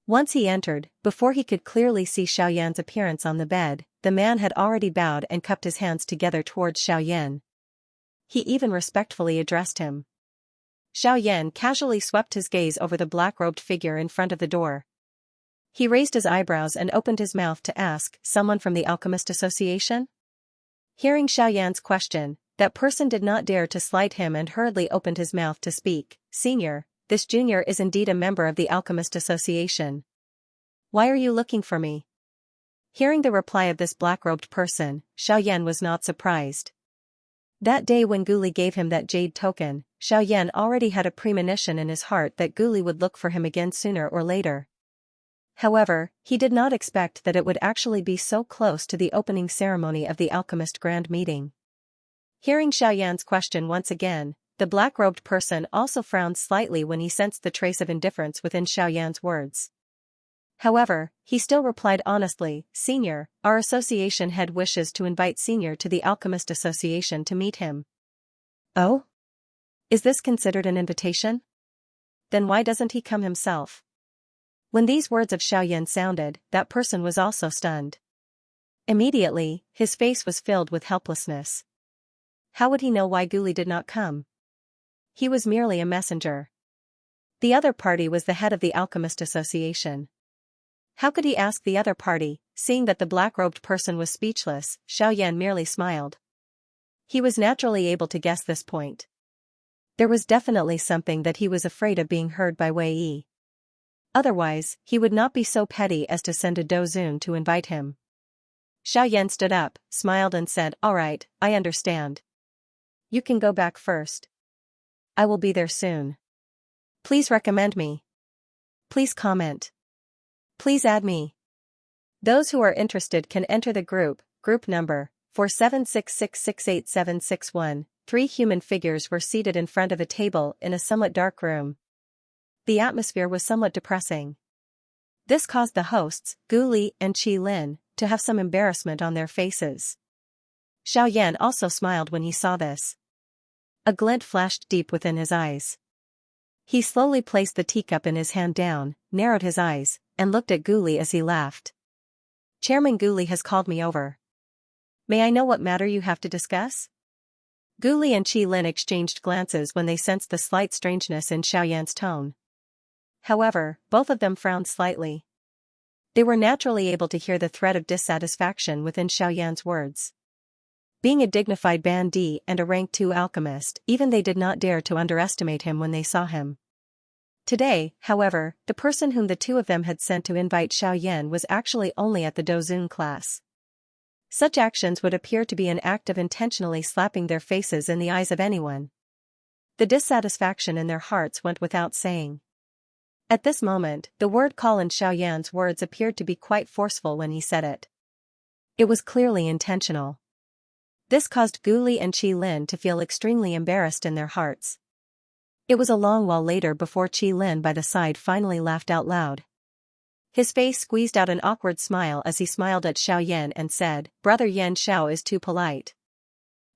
Once he entered, before he could clearly see Xiaoyan's appearance on the bed, the man had already bowed and cupped his hands together towards Xiaoyan. He even respectfully addressed him. Xiaoyan casually swept his gaze over the black-robed figure in front of the door. He raised his eyebrows and opened his mouth to ask, "Someone from the Alchemist Association?" Hearing Xiaoyan's question, that person did not dare to slight him and hurriedly opened his mouth to speak. "Senior, this junior is indeed a member of the Alchemist Association. Why are you looking for me?" Hearing the reply of this black-robed person, Xiaoyan was not surprised. That day when Guli gave him that jade token, Xiaoyan already had a premonition in his heart that Guli would look for him again sooner or later. However, he did not expect that it would actually be so close to the opening ceremony of the Alchemist Grand Meeting. Hearing Xiaoyan's question once again, the black-robed person also frowned slightly when he sensed the trace of indifference within Xiaoyan's words. However, he still replied honestly, "Senior, our association head wishes to invite Senior to the Alchemist Association to meet him." "Oh? Is this considered an invitation? Then why doesn't he come himself?" When these words of Xiaoyan sounded, that person was also stunned. Immediately, his face was filled with helplessness. How would he know why Guli did not come? He was merely a messenger. The other party was the head of the Alchemist Association. How could he ask the other party? Seeing that the black-robed person was speechless, Xiaoyan merely smiled. He was naturally able to guess this point. There was definitely something that he was afraid of being heard by Wei Yi. Otherwise, he would not be so petty as to send a dozun to invite him. Xiaoyan stood up, smiled and said, "All right, I understand. You can go back first. I will be there soon. Please recommend me. Please comment. Please add me." Those who are interested can enter the group number 4766686761. 3 human figures were seated in front of a table in a somewhat dark room. The atmosphere was somewhat depressing. This caused the hosts, Guli and Qi Lin, to have some embarrassment on their faces. Xiaoyan also smiled when he saw this. A glint flashed deep within his eyes. He slowly placed the teacup in his hand down, narrowed his eyes, and looked at Guli as he laughed. "Chairman Guli has called me over. May I know what matter you have to discuss?" Guli and Qi Lin exchanged glances when they sensed the slight strangeness in Xiaoyan's tone. However, both of them frowned slightly. They were naturally able to hear the thread of dissatisfaction within Xiaoyan's words. Being a dignified bandit and a rank 2 alchemist, even they did not dare to underestimate him when they saw him. Today, however, the person whom the two of them had sent to invite Xiaoyan was actually only at the dozun class. Such actions would appear to be an act of intentionally slapping their faces in the eyes of anyone. The dissatisfaction in their hearts went without saying. At this moment, the word call in Xiaoyan's words appeared to be quite forceful when he said it. It was clearly intentional. This caused Guli and Qi Lin to feel extremely embarrassed in their hearts. It was a long while later before Qi Lin by the side finally laughed out loud. His face squeezed out an awkward smile as he smiled at Xiaoyan and said, "Brother Yan Xiao is too polite.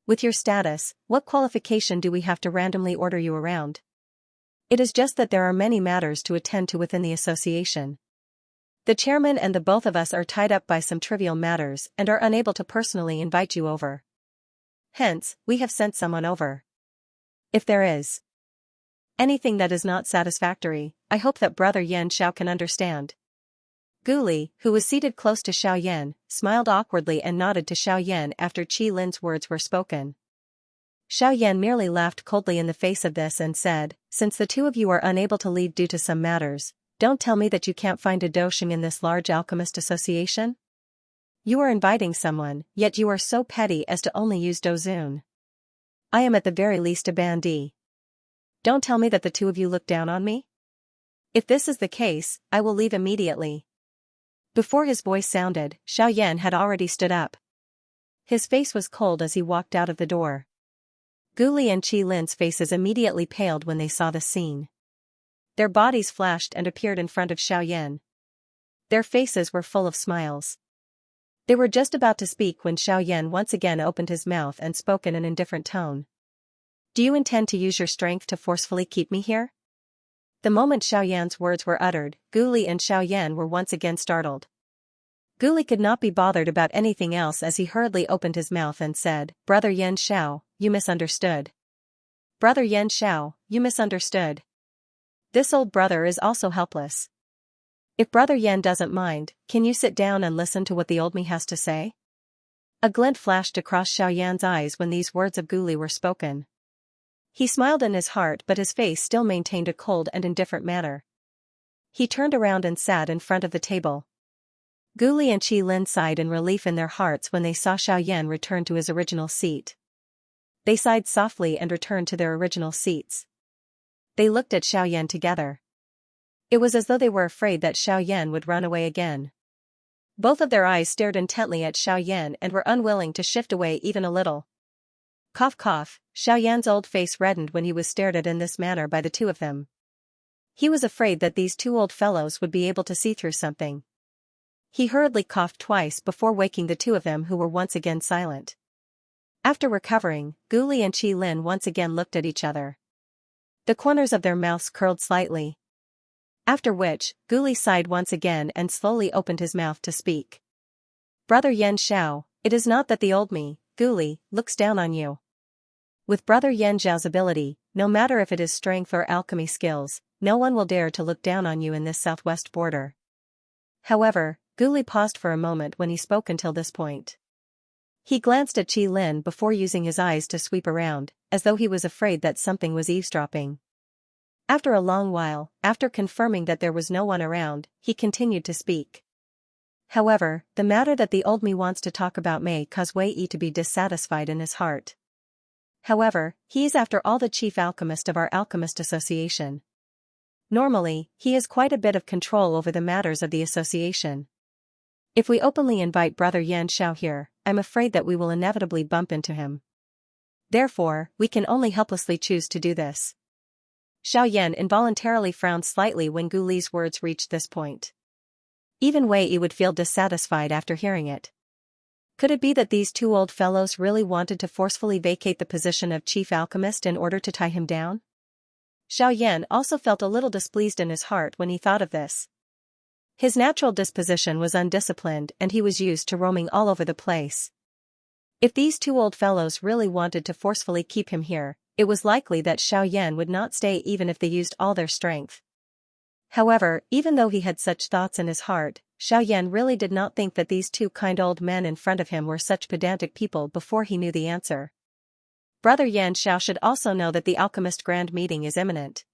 With your status, what qualification do we have to randomly order you around? It is just that there are many matters to attend to within the association. The chairman and the both of us are tied up by some trivial matters and are unable to personally invite you over. Hence, we have sent someone over. If there is anything that is not satisfactory, I hope that Brother Yan Xiao can understand." Guli, who was seated close to Xiaoyan, smiled awkwardly and nodded to Xiaoyan after Qi Lin's words were spoken. Xiaoyan merely laughed coldly in the face of this and said, "Since the two of you are unable to leave due to some matters, don't tell me that you can't find a dosheng in this large alchemist association? You are inviting someone, yet you are so petty as to only use dozun. I am at the very least a bandit. Don't tell me that the two of you look down on me? If this is the case, I will leave immediately." Before his voice sounded, Xiaoyan had already stood up. His face was cold as he walked out of the door. Guli and Qi Lin's faces immediately paled when they saw the scene. Their bodies flashed and appeared in front of Xiaoyan. Their faces were full of smiles. They were just about to speak when Xiaoyan once again opened his mouth and spoke in an indifferent tone. "Do you intend to use your strength to forcefully keep me here?" The moment Xiaoyan's words were uttered, Guli and Xiaoyan were once again startled. Guli could not be bothered about anything else as he hurriedly opened his mouth and said, "Brother Yan Xiao, you misunderstood. Brother Xianxia, you misunderstood. This old brother is also helpless. If Brother Yan doesn't mind, can you sit down and listen to what the old me has to say? A glint flashed across Xiaoyan's eyes when these words of Guli were spoken. He smiled in his heart, but his face still maintained a cold and indifferent manner. He turned around and sat in front of the table. Guli and Qi Lin sighed in relief in their hearts when they saw Xiaoyan return to his original seat. They sighed softly and returned to their original seats. They looked at Xiaoyan together. It was as though they were afraid that Xiaoyan would run away again. Both of their eyes stared intently at Xiaoyan and were unwilling to shift away even a little. Cough cough, Xiaoyan's old face reddened when he was stared at in this manner by the two of them. He was afraid that these two old fellows would be able to see through something. He hurriedly coughed twice before waking the two of them, who were once again silent. After recovering, Guli and Qi Lin once again looked at each other. The corners of their mouths curled slightly. After which, Guli sighed once again and slowly opened his mouth to speak. Brother Xianxia, it is not that the old me, Guli, looks down on you. With Brother Xianxia's ability, no matter if it is strength or alchemy skills, no one will dare to look down on you in this southwest border. However, Guli paused for a moment when he spoke until this point. He glanced at Qi Lin before using his eyes to sweep around, as though he was afraid that something was eavesdropping. After a long while, after confirming that there was no one around, he continued to speak. However, the matter that the old me wants to talk about may cause Wei Yi to be dissatisfied in his heart. However, he is after all the chief alchemist of our alchemist association. Normally, he has quite a bit of control over the matters of the association. If we openly invite Brother Xianxia here, I'm afraid that we will inevitably bump into him. Therefore, we can only helplessly choose to do this. Xiaoyan involuntarily frowned slightly when Guli's words reached this point. Even Wei Yi would feel dissatisfied after hearing it. Could it be that these two old fellows really wanted to forcefully vacate the position of chief alchemist in order to tie him down? Xiaoyan also felt a little displeased in his heart when he thought of this. His natural disposition was undisciplined and he was used to roaming all over the place. If these two old fellows really wanted to forcefully keep him here, it was likely that Xiaoyan would not stay even if they used all their strength. However, even though he had such thoughts in his heart, Xiaoyan really did not think that these two kind old men in front of him were such pedantic people before he knew the answer. Brother Xianxia should also know that the Alchemist Grand Meeting is imminent.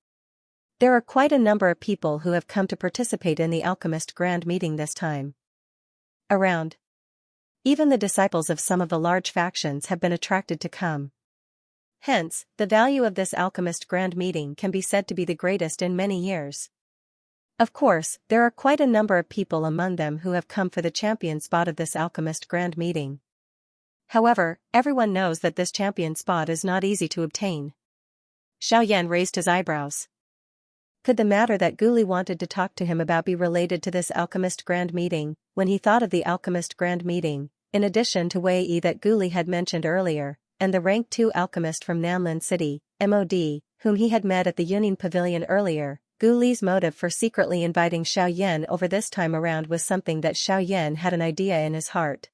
There are quite a number of people who have come to participate in the Alchemist Grand Meeting this time. Around. Even the disciples of some of the large factions have been attracted to come. Hence, the value of this Alchemist Grand Meeting can be said to be the greatest in many years. Of course, there are quite a number of people among them who have come for the champion spot of this Alchemist Grand Meeting. However, everyone knows that this champion spot is not easy to obtain. Xiaoyan raised his eyebrows. Could the matter that Guli wanted to talk to him about be related to this Alchemist Grand Meeting? When he thought of the Alchemist Grand Meeting, in addition to Wei Yi that Guli had mentioned earlier, and the rank 2 alchemist from Nanlin City, MOD, whom he had met at the Union Pavilion earlier, Guli's motive for secretly inviting Xiaoyan over this time around was something that Xiaoyan had an idea in his heart.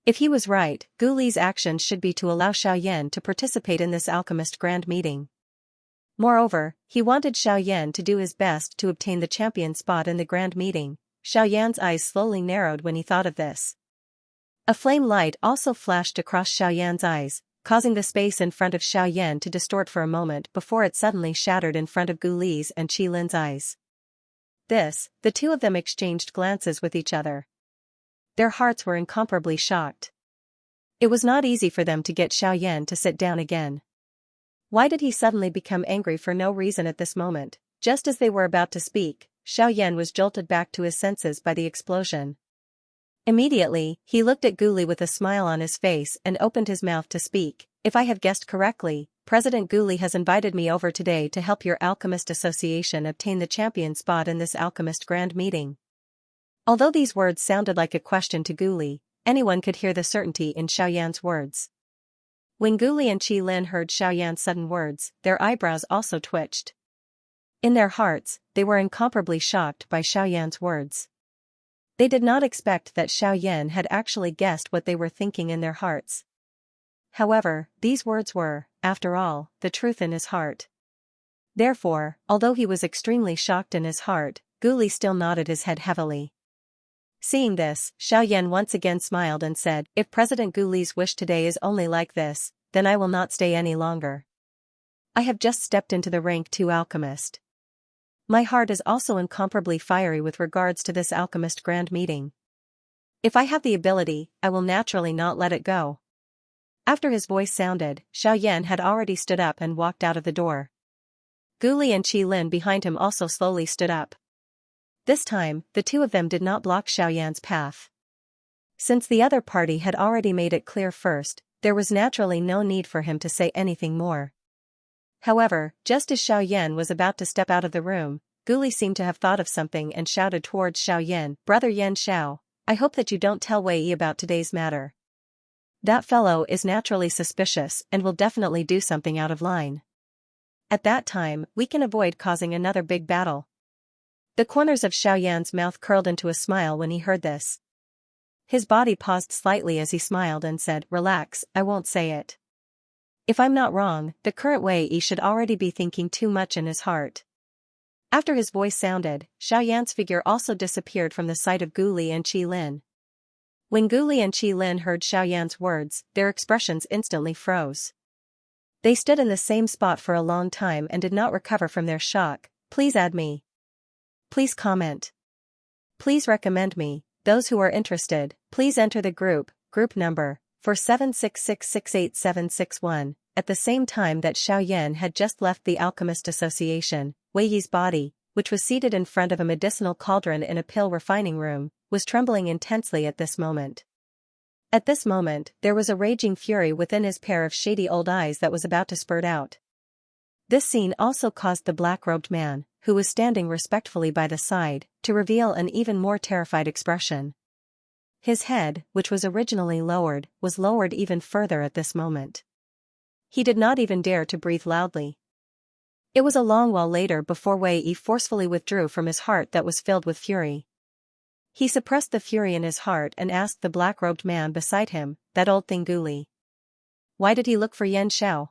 If he was right, Guli's actions should be to allow Xiaoyan to participate in this Alchemist Grand Meeting. Moreover, he wanted Xiaoyan to do his best to obtain the champion spot in the Grand Meeting. Xiaoyan's eyes slowly narrowed when he thought of this. A flame light also flashed across Xiaoyan's eyes, causing the space in front of Xiaoyan to distort for a moment before it suddenly shattered in front of Guli's and Qi Lin's eyes. The two of them exchanged glances with each other. Their hearts were incomparably shocked. It was not easy for them to get Xiaoyan to sit down again. Why did he suddenly become angry for no reason at this moment? Just as they were about to speak, Xiaoyan was jolted back to his senses by the explosion. Immediately, he looked at Guli with a smile on his face and opened his mouth to speak. If I have guessed correctly, President Guli has invited me over today to help your Alchemist Association obtain the champion spot in this Alchemist Grand Meeting. Although these words sounded like a question to Guli, anyone could hear the certainty in Xiaoyan's words. When Guli and Qi Lin heard Xiaoyan's sudden words, their eyebrows also twitched. In their hearts, they were incomparably shocked by Xiaoyan's words. They did not expect that Xiaoyan had actually guessed what they were thinking in their hearts. However, these words were, after all, the truth in his heart. Therefore, although he was extremely shocked in his heart, Guli still nodded his head heavily. Seeing this, Xiaoyan once again smiled and said, "If President Guli's wish today is only like this, then I will not stay any longer. I have just stepped into the rank 2 alchemist. My heart is also incomparably fiery with regards to this alchemist grand meeting. If I have the ability, I will naturally not let it go." After his voice sounded, Xiaoyan had already stood up and walked out of the door. Guli and Qi Lin behind him also slowly stood up. This time, the two of them did not block Xiaoyan's path. Since the other party had already made it clear first, there was naturally no need for him to say anything more. However, just as Xiaoyan was about to step out of the room, Guli seemed to have thought of something and shouted towards Xiaoyan, "Brother Yan Xiao, I hope that you don't tell Wei Yi about today's matter. That fellow is naturally suspicious and will definitely do something out of line. At that time, we can avoid causing another big battle." The corners of Xiaoyan's mouth curled into a smile when he heard this. His body paused slightly as he smiled and said, "Relax, I won't say it. If I'm not wrong, the current Wei Yi should already be thinking too much in his heart." After his voice sounded, Xiaoyan's figure also disappeared from the sight of Guli and Qi Lin. When Guli and Qi Lin heard Xiaoyan's words, their expressions instantly froze. They stood in the same spot for a long time and did not recover from their shock. "Please add me. Please comment. Please recommend me. Those who are interested, please enter the group number, 4766686761. At the same time that Xiaoyan had just left the Alchemist Association, Wei Yi's body, which was seated in front of a medicinal cauldron in a pill refining room, was trembling intensely at this moment. At this moment, there was a raging fury within his pair of shady old eyes that was about to spurt out. This scene also caused the black-robed man, who was standing respectfully by the side, to reveal an even more terrified expression. His head, which was originally lowered, was lowered even further at this moment. He did not even dare to breathe loudly. It was a long while later before Wei Yi forcefully withdrew from his heart that was filled with fury. He suppressed the fury in his heart and asked the black-robed man beside him, "That old thing Guli. Why did he look for Yan Xiao?"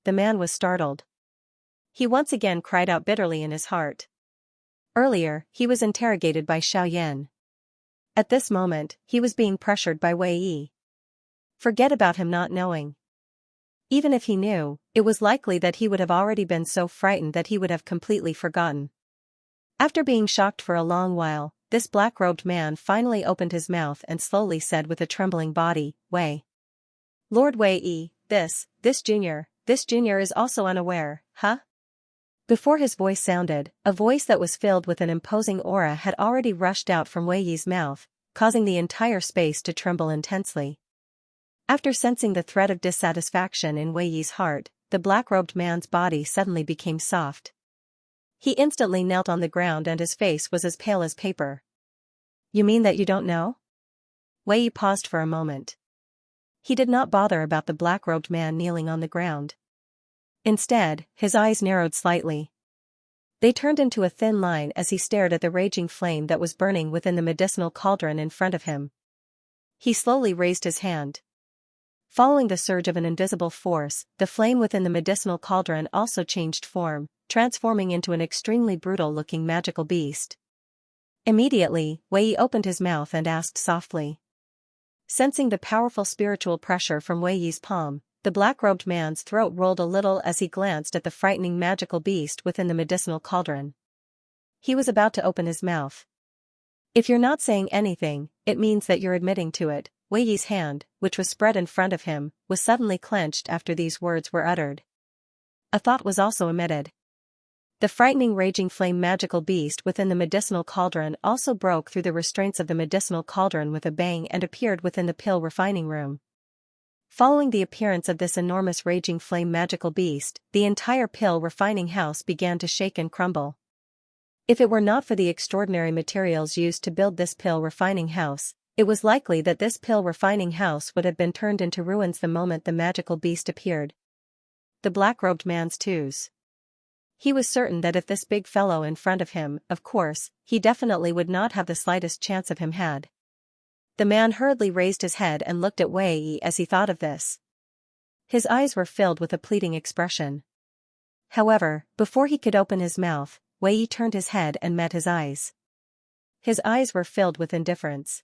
The man was startled. He once again cried out bitterly in his heart. Earlier, he was interrogated by Xiaoyan. At this moment, he was being pressured by Wei Yi. Forget about him not knowing. Even if he knew, it was likely that he would have already been so frightened that he would have completely forgotten. After being shocked for a long while, this black-robed man finally opened his mouth and slowly said with a trembling body, "Wei. Lord Wei Yi, this junior is also unaware, huh?" Before his voice sounded, a voice that was filled with an imposing aura had already rushed out from Wei Yi's mouth, causing the entire space to tremble intensely. After sensing the threat of dissatisfaction in Wei Yi's heart, the black-robed man's body suddenly became soft. He instantly knelt on the ground and his face was as pale as paper. "You mean that you don't know?" Wei Yi paused for a moment. He did not bother about the black-robed man kneeling on the ground. Instead, his eyes narrowed slightly. They turned into a thin line as he stared at the raging flame that was burning within the medicinal cauldron in front of him. He slowly raised his hand. Following the surge of an invisible force, the flame within the medicinal cauldron also changed form, transforming into an extremely brutal-looking magical beast. Immediately, Wei Yi opened his mouth and asked softly. Sensing the powerful spiritual pressure from Wei Yi's palm, the black-robed man's throat rolled a little as he glanced at the frightening magical beast within the medicinal cauldron. He was about to open his mouth. "If you're not saying anything, it means that you're admitting to it." Wei Yi's hand, which was spread in front of him, was suddenly clenched after these words were uttered. A thought was also emitted. The frightening raging flame magical beast within the medicinal cauldron also broke through the restraints of the medicinal cauldron with a bang and appeared within the pill refining room. Following the appearance of this enormous raging flame magical beast, the entire pill refining house began to shake and crumble. If it were not for the extraordinary materials used to build this pill refining house, it was likely that this pill refining house would have been turned into ruins the moment the magical beast appeared. The black-robed man's twos. He was certain that if this big fellow in front of him, of course, he definitely would not have the slightest chance of him had. The man hurriedly raised his head and looked at Wei Yi as he thought of this. His eyes were filled with a pleading expression. However, before he could open his mouth, Wei Yi turned his head and met his eyes. His eyes were filled with indifference.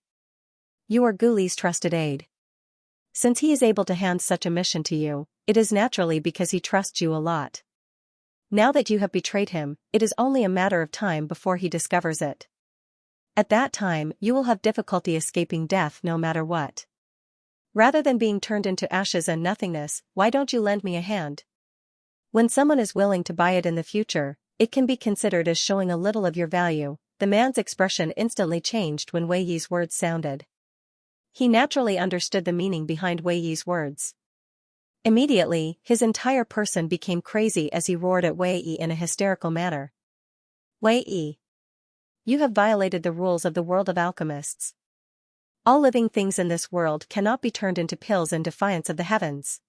You are Gu Li's trusted aide. Since he is able to hand such a mission to you, it is naturally because he trusts you a lot. Now that you have betrayed him, it is only a matter of time before he discovers it. At that time, you will have difficulty escaping death no matter what. Rather than being turned into ashes and nothingness, why don't you lend me a hand? When someone is willing to buy it in the future, it can be considered as showing a little of your value. The man's expression instantly changed when Wei Yi's words sounded. He naturally understood the meaning behind Wei Yi's words. Immediately, his entire person became crazy as he roared at Wei Yi in a hysterical manner. Wei Yi, you have violated the rules of the world of alchemists. All living things in this world cannot be turned into pills in defiance of the heavens.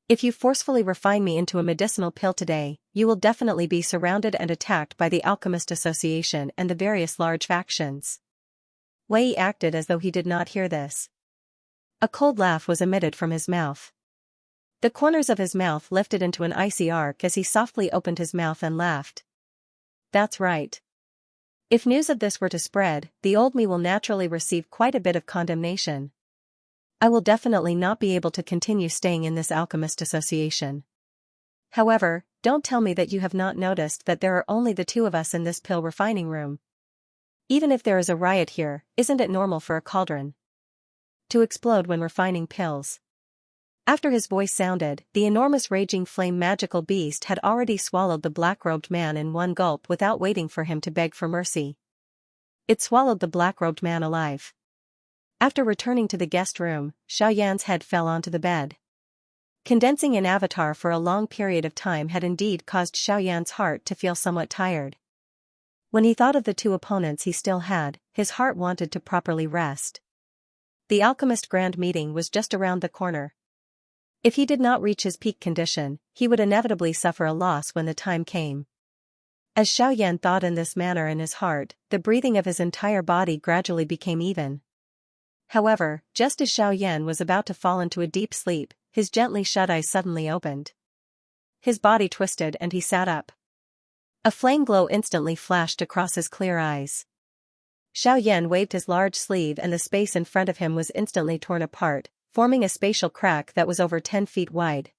If you forcefully refine me into a medicinal pill today, you will definitely be surrounded and attacked by the Alchemist Association and the various large factions. Wei Yi acted as though he did not hear this. A cold laugh was emitted from his mouth. The corners of his mouth lifted into an icy arc as he softly opened his mouth and laughed. That's right. If news of this were to spread, the old me will naturally receive quite a bit of condemnation. I will definitely not be able to continue staying in this Alchemist Association. However, don't tell me that you have not noticed that there are only the two of us in this pill refining room. Even if there is a riot here, isn't it normal for a cauldron to explode when refining pills? After his voice sounded, the enormous raging flame magical beast had already swallowed the black-robed man in one gulp without waiting for him to beg for mercy. It swallowed the black-robed man alive. After returning to the guest room, Xiaoyan's head fell onto the bed. Condensing an avatar for a long period of time had indeed caused Xiaoyan's heart to feel somewhat tired. When he thought of the two opponents he still had, his heart wanted to properly rest. The alchemist grand meeting was just around the corner. If he did not reach his peak condition, he would inevitably suffer a loss when the time came. As Xiaoyan thought in this manner in his heart, the breathing of his entire body gradually became even. However, just as Xiaoyan was about to fall into a deep sleep, his gently shut eyes suddenly opened. His body twisted and he sat up. A flame glow instantly flashed across his clear eyes. Xiaoyan waved his large sleeve and the space in front of him was instantly torn apart, forming a spatial crack that was over 10 feet wide.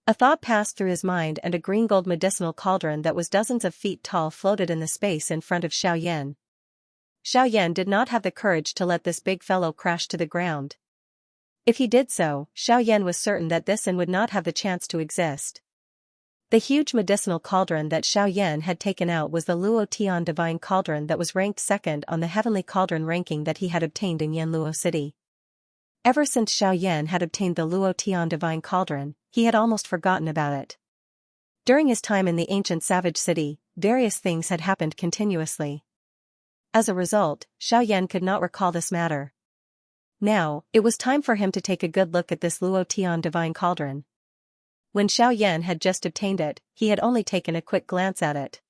A thought passed through his mind and a green-gold medicinal cauldron that was dozens of feet tall floated in the space in front of Xiaoyan. Xiaoyan did not have the courage to let this big fellow crash to the ground. If he did so, Xiaoyan was certain that this inn would not have the chance to exist. The huge medicinal cauldron that Xiaoyan had taken out was the Luo Tian Divine Cauldron that was ranked second on the Heavenly Cauldron ranking that he had obtained in Yanluo City. Ever since Xiaoyan had obtained the Luo Tian Divine Cauldron, he had almost forgotten about it. During his time in the ancient savage city, various things had happened continuously. As a result, Xiaoyan could not recall this matter. Now, it was time for him to take a good look at this Luo Tian Divine Cauldron. When Xiaoyan had just obtained it, he had only taken a quick glance at it.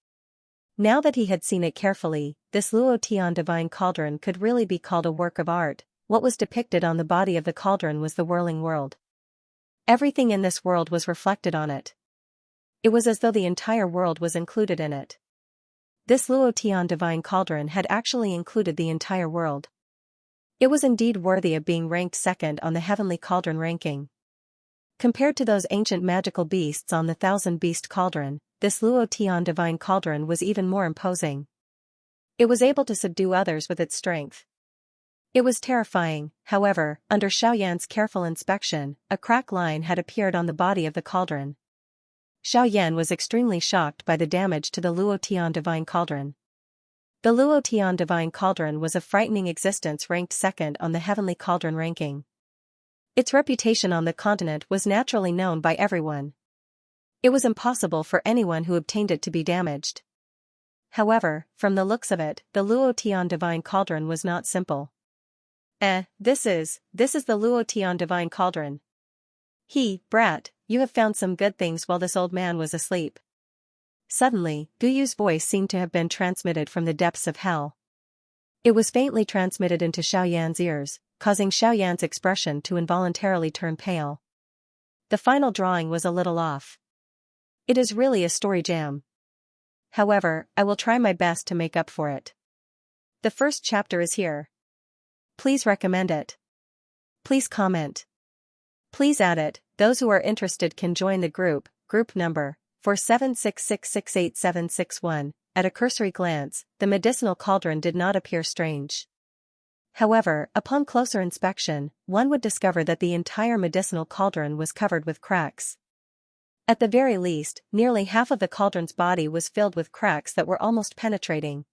Now that he had seen it carefully, this Luo Tian Divine Cauldron could really be called a work of art. What was depicted on the body of the cauldron was the whirling world. Everything in this world was reflected on it. It was as though the entire world was included in it. This Luo Tian Divine Cauldron had actually included the entire world. It was indeed worthy of being ranked second on the Heavenly Cauldron ranking. Compared to those ancient magical beasts on the Thousand Beast Cauldron, this Luo Tian Divine Cauldron was even more imposing. It was able to subdue others with its strength. It was terrifying. However, under Xiaoyan's careful inspection, a crack line had appeared on the body of the cauldron. Xiaoyan was extremely shocked by the damage to the Luo Tian Divine Cauldron. The Luo Tian Divine Cauldron was a frightening existence ranked second on the Heavenly Cauldron ranking. Its reputation on the continent was naturally known by everyone. It was impossible for anyone who obtained it to be damaged. However, from the looks of it, the Luo Tian Divine Cauldron was not simple. This is the Luo Tian Divine Cauldron. Brat, you have found some good things while this old man was asleep. Suddenly, Guyu's voice seemed to have been transmitted from the depths of hell. It was faintly transmitted into Xiaoyan's ears, causing Xiaoyan's expression to involuntarily turn pale. The final drawing was a little off. It is really a story jam. However, I will try my best to make up for it. The first chapter is here. Please recommend it. Please comment. Please add it. Those who are interested can join the group number 4766686761. At a cursory glance, the medicinal cauldron did not appear strange. However, upon closer inspection, one would discover that the entire medicinal cauldron was covered with cracks. At the very least, nearly half of the cauldron's body was filled with cracks that were almost penetrating.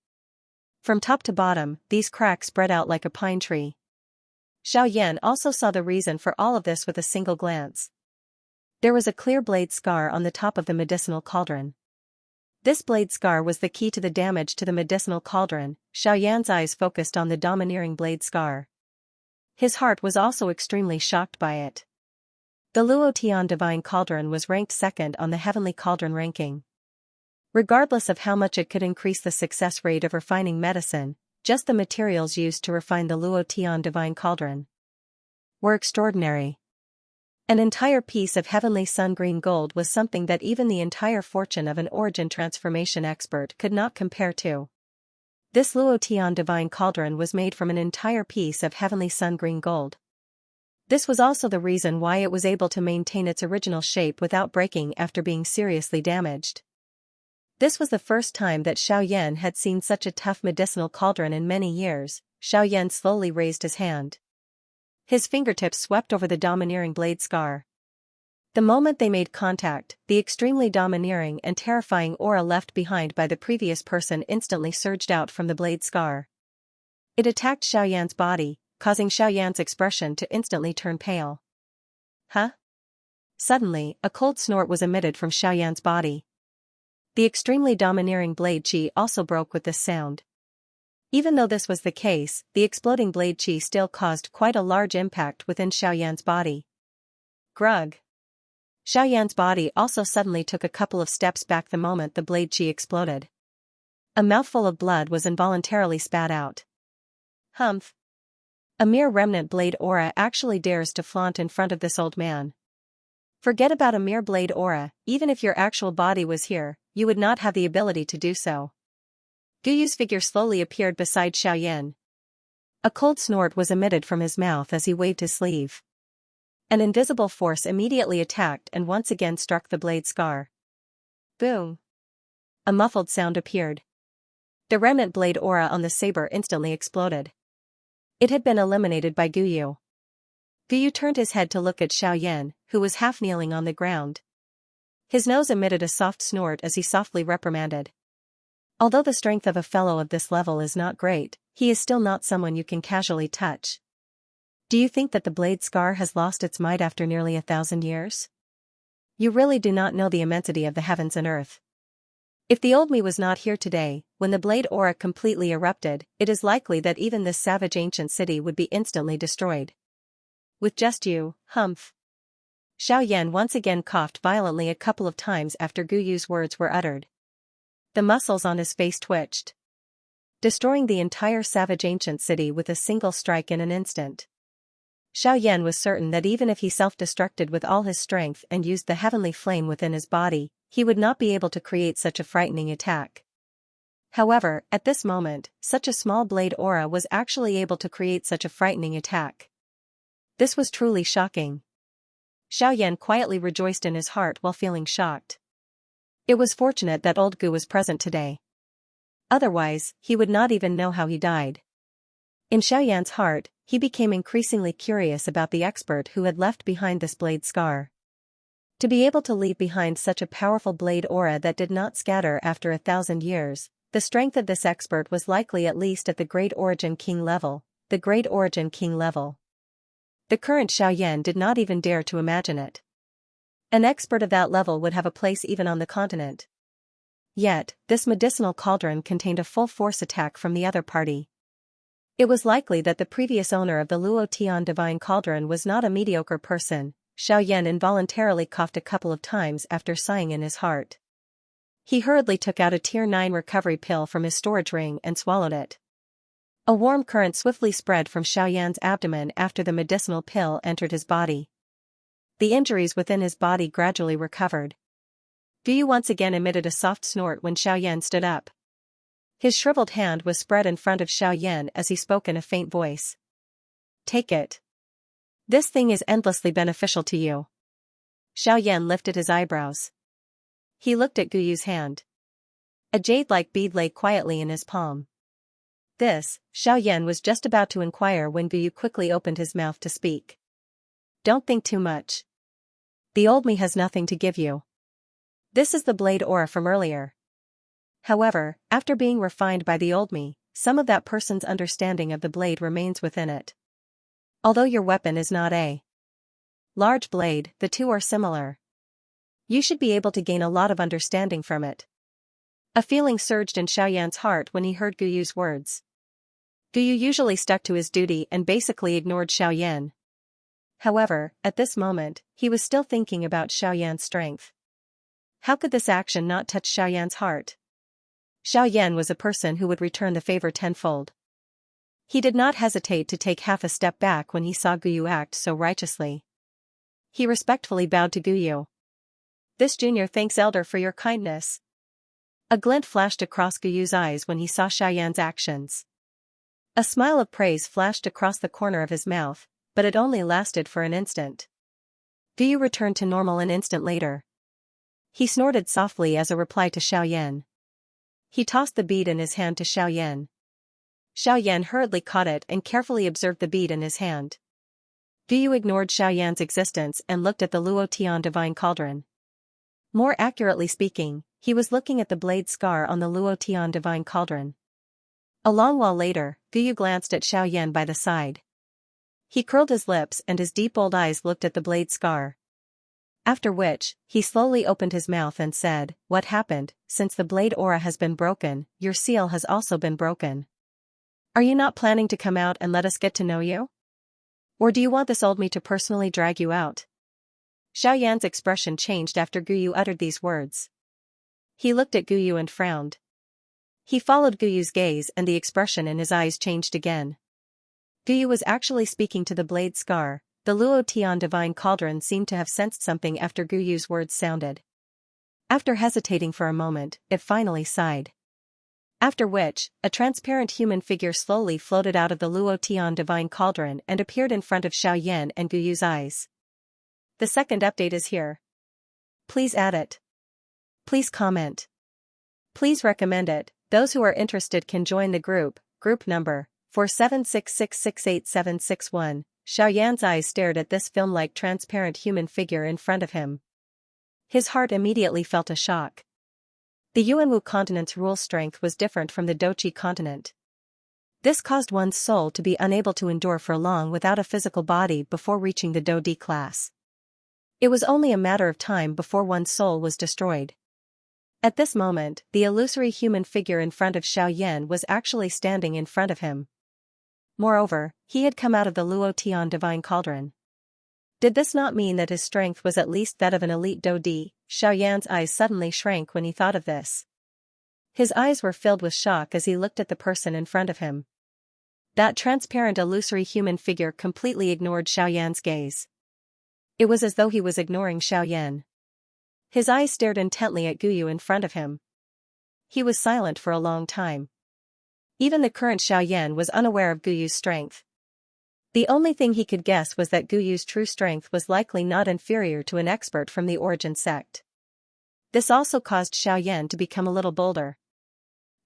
From top to bottom, these cracks spread out like a pine tree. Xiaoyan also saw the reason for all of this with a single glance. There was a clear blade scar on the top of the medicinal cauldron. This blade scar was the key to the damage to the medicinal cauldron. Xiaoyan's eyes focused on the domineering blade scar. His heart was also extremely shocked by it. The Luotian Divine Cauldron was ranked second on the Heavenly Cauldron ranking. Regardless of how much it could increase the success rate of refining medicine, just the materials used to refine the Luotian Divine Cauldron were extraordinary. An entire piece of heavenly sun-green gold was something that even the entire fortune of an origin transformation expert could not compare to. This Luotian Divine Cauldron was made from an entire piece of heavenly sun-green gold. This was also the reason why it was able to maintain its original shape without breaking after being seriously damaged. This was the first time that Xiaoyan had seen such a tough medicinal cauldron in many years. Xiaoyan slowly raised his hand. His fingertips swept over the domineering blade scar. The moment they made contact, the extremely domineering and terrifying aura left behind by the previous person instantly surged out from the blade scar. It attacked Xiaoyan's body, causing Xiaoyan's expression to instantly turn pale. Huh? Suddenly, a cold snort was emitted from Xiaoyan's body. The extremely domineering blade qi also broke with this sound. Even though this was the case, the exploding blade qi still caused quite a large impact within Xiaoyan's body. Grug. Xiaoyan's body also suddenly took a couple of steps back the moment the blade qi exploded. A mouthful of blood was involuntarily spat out. Humph. A mere remnant blade aura actually dares to flaunt in front of this old man. Forget about a mere blade aura, even if your actual body was here, you would not have the ability to do so. Guyu's figure slowly appeared beside Xiaoyan. A cold snort was emitted from his mouth as he waved his sleeve. An invisible force immediately attacked and once again struck the blade scar. Boom. A muffled sound appeared. The remnant blade aura on the saber instantly exploded. It had been eliminated by Guyu. Guyu turned his head to look at Xiaoyan, who was half kneeling on the ground. His nose emitted a soft snort as he softly reprimanded. Although the strength of a fellow of this level is not great, he is still not someone you can casually touch. Do you think that the blade scar has lost its might after nearly 1,000 years? You really do not know the immensity of the heavens and earth. If the old me was not here today, when the blade aura completely erupted, it is likely that even this savage ancient city would be instantly destroyed. With just you, humph. Xiaoyan once again coughed violently a couple of times after Guyu's words were uttered. The muscles on his face twitched. Destroying the entire savage ancient city with a single strike in an instant. Xiaoyan was certain that even if he self-destructed with all his strength and used the heavenly flame within his body, he would not be able to create such a frightening attack. However, at this moment, such a small blade aura was actually able to create such a frightening attack. This was truly shocking. Xiaoyan quietly rejoiced in his heart while feeling shocked. It was fortunate that old Gu was present today. Otherwise, he would not even know how he died. In Xiaoyan's heart, he became increasingly curious about the expert who had left behind this blade scar. To be able to leave behind such a powerful blade aura that did not scatter after 1,000 years, the strength of this expert was likely at least at the Great Origin King level. The Great Origin King level. The current Xiaoyan did not even dare to imagine it. An expert of that level would have a place even on the continent. Yet, this medicinal cauldron contained a full force attack from the other party. It was likely that the previous owner of the Luotian Divine Cauldron was not a mediocre person. Xiaoyan involuntarily coughed a couple of times after sighing in his heart. He hurriedly took out a Tier 9 recovery pill from his storage ring and swallowed it. A warm current swiftly spread from Xiaoyan's abdomen after the medicinal pill entered his body. The injuries within his body gradually recovered. Guyu once again emitted a soft snort when Xiaoyan stood up. His shriveled hand was spread in front of Xiaoyan as he spoke in a faint voice. Take it. This thing is endlessly beneficial to you. Xiaoyan lifted his eyebrows. He looked at Guyu's hand. A jade-like bead lay quietly in his palm. This, Xiaoyan was just about to inquire when Guyu quickly opened his mouth to speak. Don't think too much. The old me has nothing to give you. This is the blade aura from earlier. However, after being refined by the old me, some of that person's understanding of the blade remains within it. Although your weapon is not a large blade, the two are similar. You should be able to gain a lot of understanding from it. A feeling surged in Xiaoyan's heart when he heard Guyu's words. Guyu usually stuck to his duty and basically ignored Xiaoyan. However, at this moment, he was still thinking about Xiaoyan's strength. How could this action not touch Xiaoyan's heart? Xiaoyan was a person who would return the favor tenfold. He did not hesitate to take half a step back when he saw Guyu act so righteously. He respectfully bowed to Guyu. This junior thanks elder for your kindness. A glint flashed across Guyu's eyes when he saw Xiaoyan's actions. A smile of praise flashed across the corner of his mouth, but it only lasted for an instant. Guyu returned to normal an instant later. He snorted softly as a reply to Xiaoyan. He tossed the bead in his hand to Xiaoyan. Xiaoyan hurriedly caught it and carefully observed the bead in his hand. Guyu ignored Xiaoyan's existence and looked at the Luo Tian divine cauldron. More accurately speaking, he was looking at the blade scar on the Luo Tian divine cauldron. A long while later, Guyu glanced at Xiaoyan by the side. He curled his lips and his deep old eyes looked at the blade scar. After which, he slowly opened his mouth and said, "What happened? Since the blade aura has been broken, your seal has also been broken. Are you not planning to come out and let us get to know you? Or do you want this old me to personally drag you out?" Xiaoyan's expression changed after Guyu uttered these words. He looked at Guyu and frowned. He followed Guyu's gaze and the expression in his eyes changed again. Guyu was actually speaking to the blade scar. The Luo Tian divine cauldron seemed to have sensed something after Guyu's words sounded. After hesitating for a moment, it finally sighed. After which, a transparent human figure slowly floated out of the Luo Tian divine cauldron and appeared in front of Xiaoyan and Guyu's eyes. The second update is here. Please add it. Please comment. Please recommend it. Those who are interested can join the group number 4766686761. Xiaoyan's eyes stared at this film-like transparent human figure in front of him. His heart immediately felt a shock. The Yuanwu continent's rule strength was different from the Doqi continent. This caused one's soul to be unable to endure for long without a physical body before reaching the Do-Di class. It was only a matter of time before one's soul was destroyed. At this moment, the illusory human figure in front of Xiaoyan was actually standing in front of him. Moreover, he had come out of the Luo Tian divine cauldron. Did this not mean that his strength was at least that of an elite Do-Di? Xiaoyan's eyes suddenly shrank when he thought of this. His eyes were filled with shock as he looked at the person in front of him. That transparent illusory human figure completely ignored Xiaoyan's gaze. It was as though he was ignoring Xiaoyan. His eyes stared intently at Guyu in front of him. He was silent for a long time. Even the current Xiaoyan was unaware of Guyu's strength. The only thing he could guess was that Guyu's true strength was likely not inferior to an expert from the Origin sect. This also caused Xiaoyan to become a little bolder.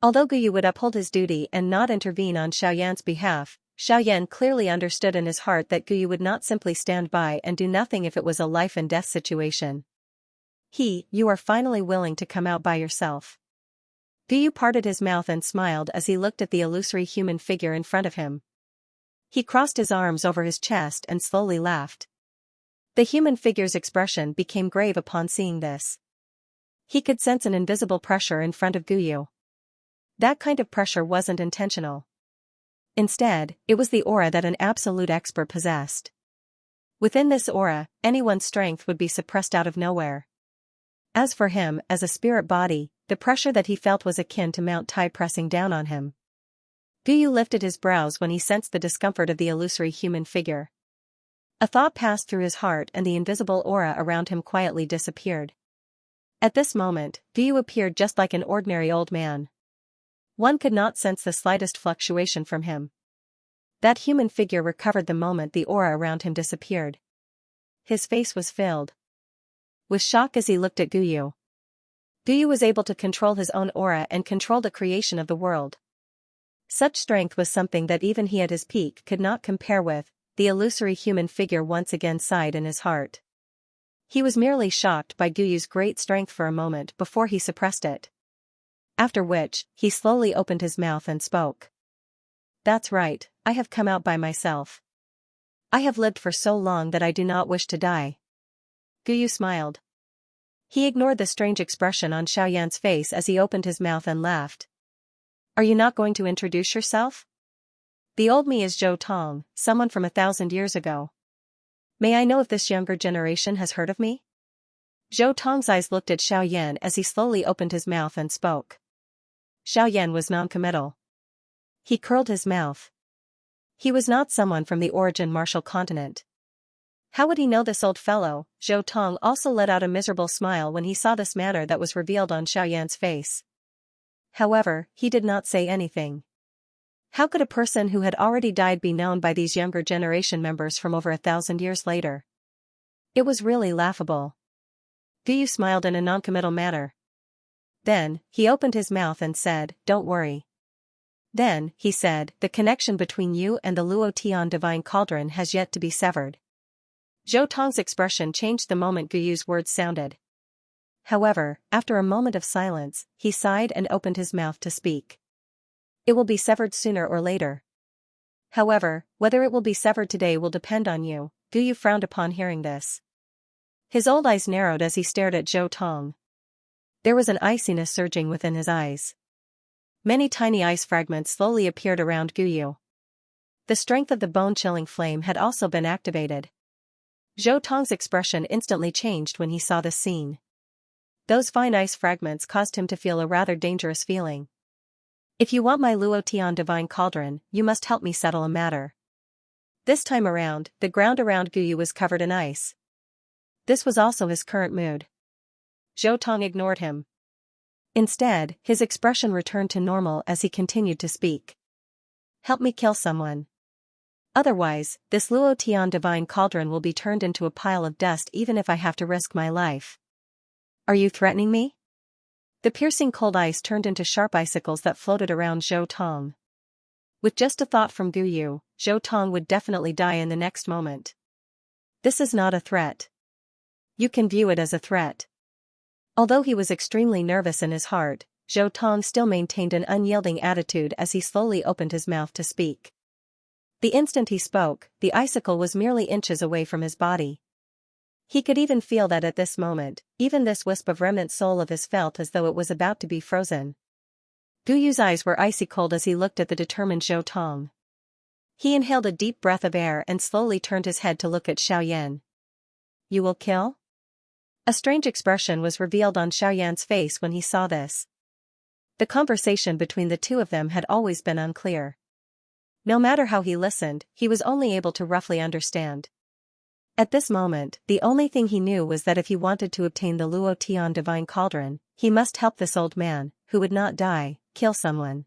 Although Guyu would uphold his duty and not intervene on Xiaoyan's behalf, Xiaoyan clearly understood in his heart that Guyu would not simply stand by and do nothing if it was a life and death situation. You are finally willing to come out by yourself. Guyu parted his mouth and smiled as he looked at the illusory human figure in front of him. He crossed his arms over his chest and slowly laughed. The human figure's expression became grave upon seeing this. He could sense an invisible pressure in front of Guyu. That kind of pressure wasn't intentional. Instead, it was the aura that an absolute expert possessed. Within this aura, anyone's strength would be suppressed out of nowhere. As for him, as a spirit body, the pressure that he felt was akin to Mount Tai pressing down on him. Guyu lifted his brows when he sensed the discomfort of the illusory human figure. A thought passed through his heart and the invisible aura around him quietly disappeared. At this moment, Guyu appeared just like an ordinary old man. One could not sense the slightest fluctuation from him. That human figure recovered the moment the aura around him disappeared. His face was filled with shock as he looked at Guyu. Guyu was able to control his own aura and control the creation of the world. Such strength was something that even he at his peak could not compare with. The illusory human figure once again sighed in his heart. He was merely shocked by Guyu's great strength for a moment before he suppressed it. After which, he slowly opened his mouth and spoke. That's right, I have come out by myself. I have lived for so long that I do not wish to die. Guyu smiled. He ignored the strange expression on Xiaoyan's face as he opened his mouth and laughed. Are you not going to introduce yourself? The old me is Zhou Tong, someone from 1,000 years ago. May I know if this younger generation has heard of me? Zhou Tong's eyes looked at Xiaoyan as he slowly opened his mouth and spoke. Xiaoyan was non-committal. He curled his mouth. He was not someone from the origin martial continent. How would he know this old fellow? Zhou Tong also let out a miserable smile when he saw this manner that was revealed on Xiaoyan's face. However, he did not say anything. How could a person who had already died be known by these younger generation members from over 1,000 years later? It was really laughable. Guyu smiled in a non-committal manner. Then, he opened his mouth and said, Don't worry. Then, he said, the connection between you and the Luo Tian divine cauldron has yet to be severed. Zhou Tong's expression changed the moment Guyu's words sounded. However, after a moment of silence, he sighed and opened his mouth to speak. It will be severed sooner or later. However, whether it will be severed today will depend on you. Guyu frowned upon hearing this. His old eyes narrowed as he stared at Zhou Tong. There was an iciness surging within his eyes. Many tiny ice fragments slowly appeared around Guyu. The strength of the bone-chilling flame had also been activated. Zhou Tong's expression instantly changed when he saw this scene. Those fine ice fragments caused him to feel a rather dangerous feeling. If you want my Luo Tian divine cauldron, you must help me settle a matter. This time around, the ground around Guyu was covered in ice. This was also his current mood. Zhou Tong ignored him. Instead, his expression returned to normal as he continued to speak. Help me kill someone. Otherwise, this Luo Tian divine cauldron will be turned into a pile of dust even if I have to risk my life. Are you threatening me? The piercing cold ice turned into sharp icicles that floated around Zhou Tong. With just a thought from Guyu, Zhou Tong would definitely die in the next moment. This is not a threat. You can view it as a threat. Although he was extremely nervous in his heart, Zhou Tong still maintained an unyielding attitude as he slowly opened his mouth to speak. The instant he spoke, the icicle was merely inches away from his body. He could even feel that at this moment, even this wisp of remnant soul of his felt as though it was about to be frozen. Guyu's eyes were icy cold as he looked at the determined Zhou Tong. He inhaled a deep breath of air and slowly turned his head to look at Xiaoyan. You will kill? A strange expression was revealed on Xiaoyan's face when he saw this. The conversation between the two of them had always been unclear. No matter how he listened, he was only able to roughly understand. At this moment, the only thing he knew was that if he wanted to obtain the Luo Tian divine cauldron, he must help this old man, who would not die, kill someone.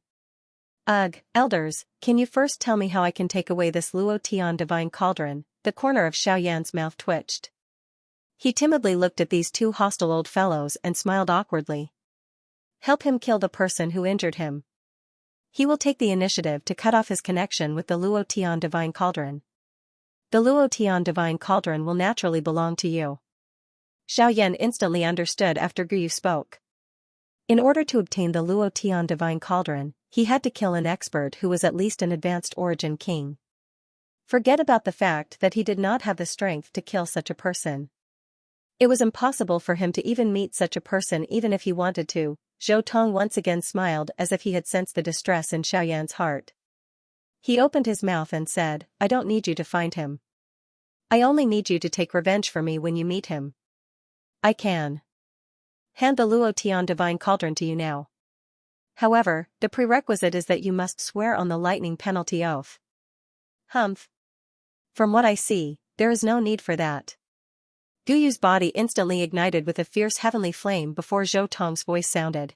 Ugh, elders, can you first tell me how I can take away this Luo Tian divine cauldron? The corner of Xiaoyan's mouth twitched. He timidly looked at these two hostile old fellows and smiled awkwardly. Help him kill the person who injured him. He will take the initiative to cut off his connection with the Luo Tian divine cauldron. The Luo Tian divine cauldron will naturally belong to you. Xiaoyan instantly understood after Guyu spoke. In order to obtain the Luo Tian divine cauldron, he had to kill an expert who was at least an advanced origin king. Forget about the fact that he did not have the strength to kill such a person. It was impossible for him to even meet such a person even if he wanted to. Zhou Tong once again smiled as if he had sensed the distress in Xiaoyan's heart. He opened his mouth and said, I don't need you to find him. I only need you to take revenge for me when you meet him. I can hand the Luo Tian divine cauldron to you now. However, the prerequisite is that you must swear on the lightning penalty oath. Humph. From what I see, there is no need for that. Guyu's body instantly ignited with a fierce heavenly flame before Zhou Tong's voice sounded.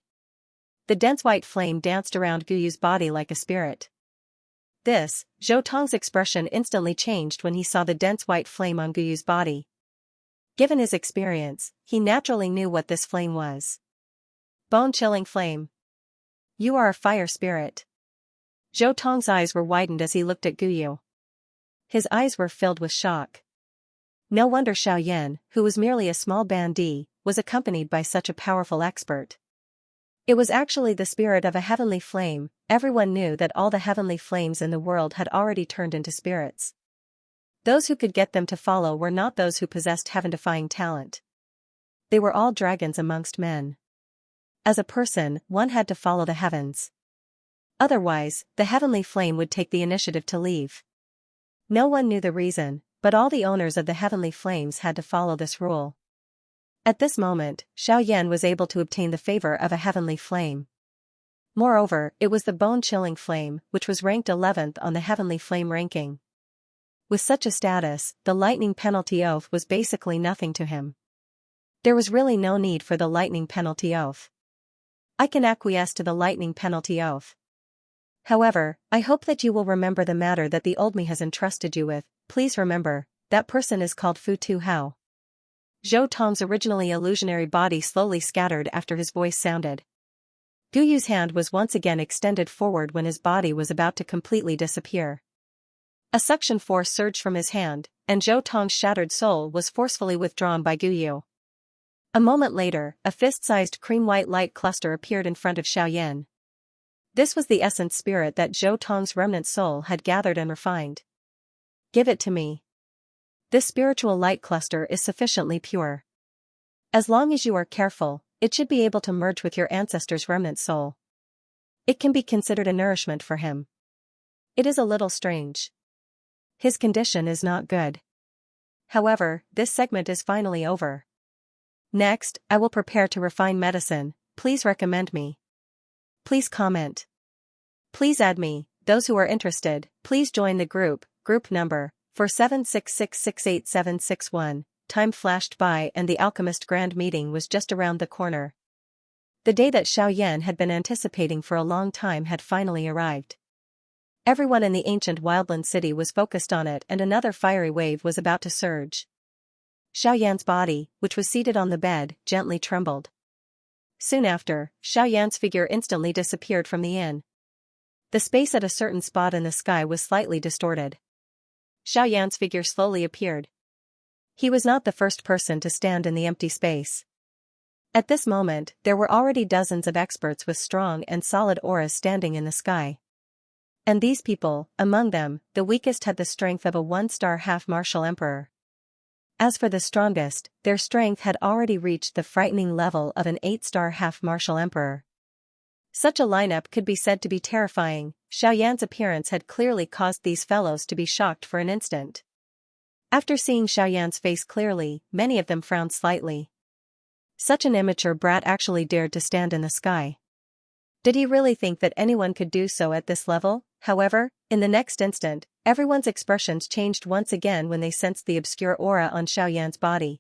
The dense white flame danced around Guyu's body like a spirit. Zhou Tong's expression instantly changed when he saw the dense white flame on Guyu's body. Given his experience, he naturally knew what this flame was. Bone-chilling flame. You are a fire spirit. Zhou Tong's eyes were widened as he looked at Guyu. His eyes were filled with shock. No wonder Xiaoyan, who was merely a small bandit, was accompanied by such a powerful expert. It was actually the spirit of a heavenly flame. Everyone knew that all the heavenly flames in the world had already turned into spirits. Those who could get them to follow were not those who possessed heaven-defying talent. They were all dragons amongst men. As a person, one had to follow the heavens. Otherwise, the heavenly flame would take the initiative to leave. No one knew the reason, but all the owners of the heavenly flames had to follow this rule. At this moment, Xiaoyan was able to obtain the favor of a heavenly flame. Moreover, it was the bone-chilling flame, which was ranked 11th on the heavenly flame ranking. With such a status, the lightning penalty oath was basically nothing to him. There was really no need for the lightning penalty oath. I can acquiesce to the lightning penalty oath. However, I hope that you will remember the matter that the old me has entrusted you with. Please remember, that person is called Fu Tu Hao. Zhou Tong's originally illusionary body slowly scattered after his voice sounded. Guyu's hand was once again extended forward when his body was about to completely disappear. A suction force surged from his hand, and Zhou Tong's shattered soul was forcefully withdrawn by Guyu. A moment later, a fist-sized cream-white light cluster appeared in front of Xiaoyan. This was the essence spirit that Zhou Tong's remnant soul had gathered and refined. Give it to me. This spiritual light cluster is sufficiently pure. As long as you are careful, it should be able to merge with your ancestor's remnant soul. It can be considered a nourishment for him. It is a little strange. His condition is not good. However, this segment is finally over. Next, I will prepare to refine medicine. Please recommend me. Please comment. Please add me. Those who are interested, please join the group number 4766687761. Time flashed by and the alchemist grand meeting was just around the corner. The day that Xiaoyan had been anticipating for a long time had finally arrived. Everyone in the ancient wildland city was focused on it, and another fiery wave was about to surge. Xiaoyan's body, which was seated on the bed, gently trembled. Soon after, Xiaoyan's figure instantly disappeared from the inn. The space at a certain spot in the sky was slightly distorted. Xiaoyan's figure slowly appeared. He was not the first person to stand in the empty space. At this moment, there were already dozens of experts with strong and solid auras standing in the sky. And these people, among them, the weakest had the strength of a one-star half-martial emperor. As for the strongest, their strength had already reached the frightening level of an 8-star half-martial emperor. Such a lineup could be said to be terrifying. Xiaoyan's appearance had clearly caused these fellows to be shocked for an instant. After seeing Xiaoyan's face clearly, many of them frowned slightly. Such an immature brat actually dared to stand in the sky. Did he really think that anyone could do so at this level? However, in the next instant, everyone's expressions changed once again when they sensed the obscure aura on Xiaoyan's body.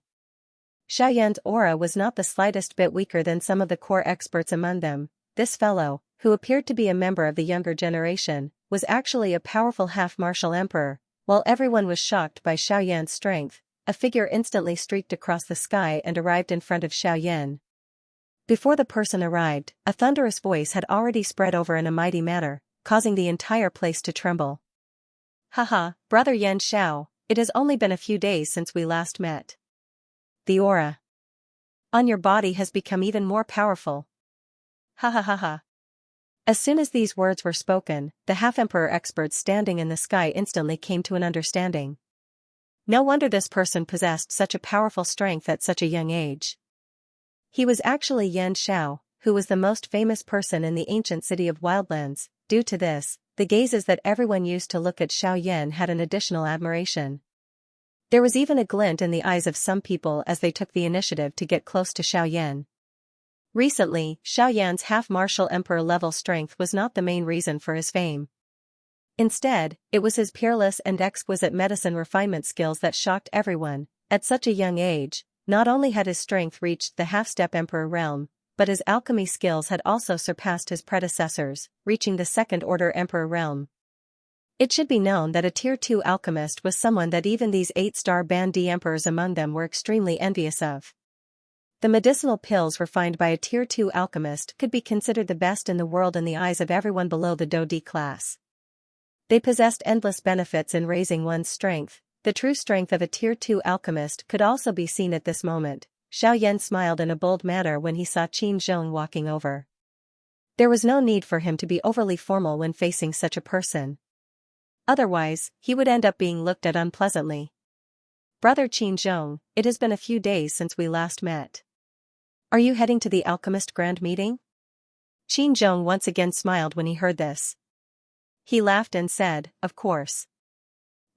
Xiaoyan's aura was not the slightest bit weaker than some of the core experts among them. This fellow, who appeared to be a member of the younger generation, was actually a powerful half-martial emperor. While everyone was shocked by Xiaoyan's strength, a figure instantly streaked across the sky and arrived in front of Xiaoyan. Before the person arrived, a thunderous voice had already spread over in a mighty manner, causing the entire place to tremble. Haha, brother Yan Xiao, it has only been a few days since we last met. The aura on your body has become even more powerful. Ha ha ha ha. As soon as these words were spoken, the half-emperor experts standing in the sky instantly came to an understanding. No wonder this person possessed such a powerful strength at such a young age. He was actually Yan Xiao, who was the most famous person in the ancient city of Wildlands. Due to this, the gazes that everyone used to look at Xiaoyan had an additional admiration. There was even a glint in the eyes of some people as they took the initiative to get close to Xiaoyan. Recently, Xiaoyan's half-martial emperor level strength was not the main reason for his fame. Instead, it was his peerless and exquisite medicine refinement skills that shocked everyone. At such a young age, not only had his strength reached the half-step emperor realm, but his alchemy skills had also surpassed his predecessors, reaching the second-order emperor realm. It should be known that a Tier 2 alchemist was someone that even these 8-star Band D emperors among them were extremely envious of. The medicinal pills refined by a Tier 2 alchemist could be considered the best in the world in the eyes of everyone below the Do D class. They possessed endless benefits in raising one's strength. The true strength of a Tier 2 alchemist could also be seen at this moment. Xiaoyan smiled in a bold manner when he saw Qin Zhong walking over. There was no need for him to be overly formal when facing such a person. Otherwise, he would end up being looked at unpleasantly. Brother Qin Zhong, it has been a few days since we last met. Are you heading to the alchemist grand meeting? Qin Zhong once again smiled when he heard this. He laughed and said, of course.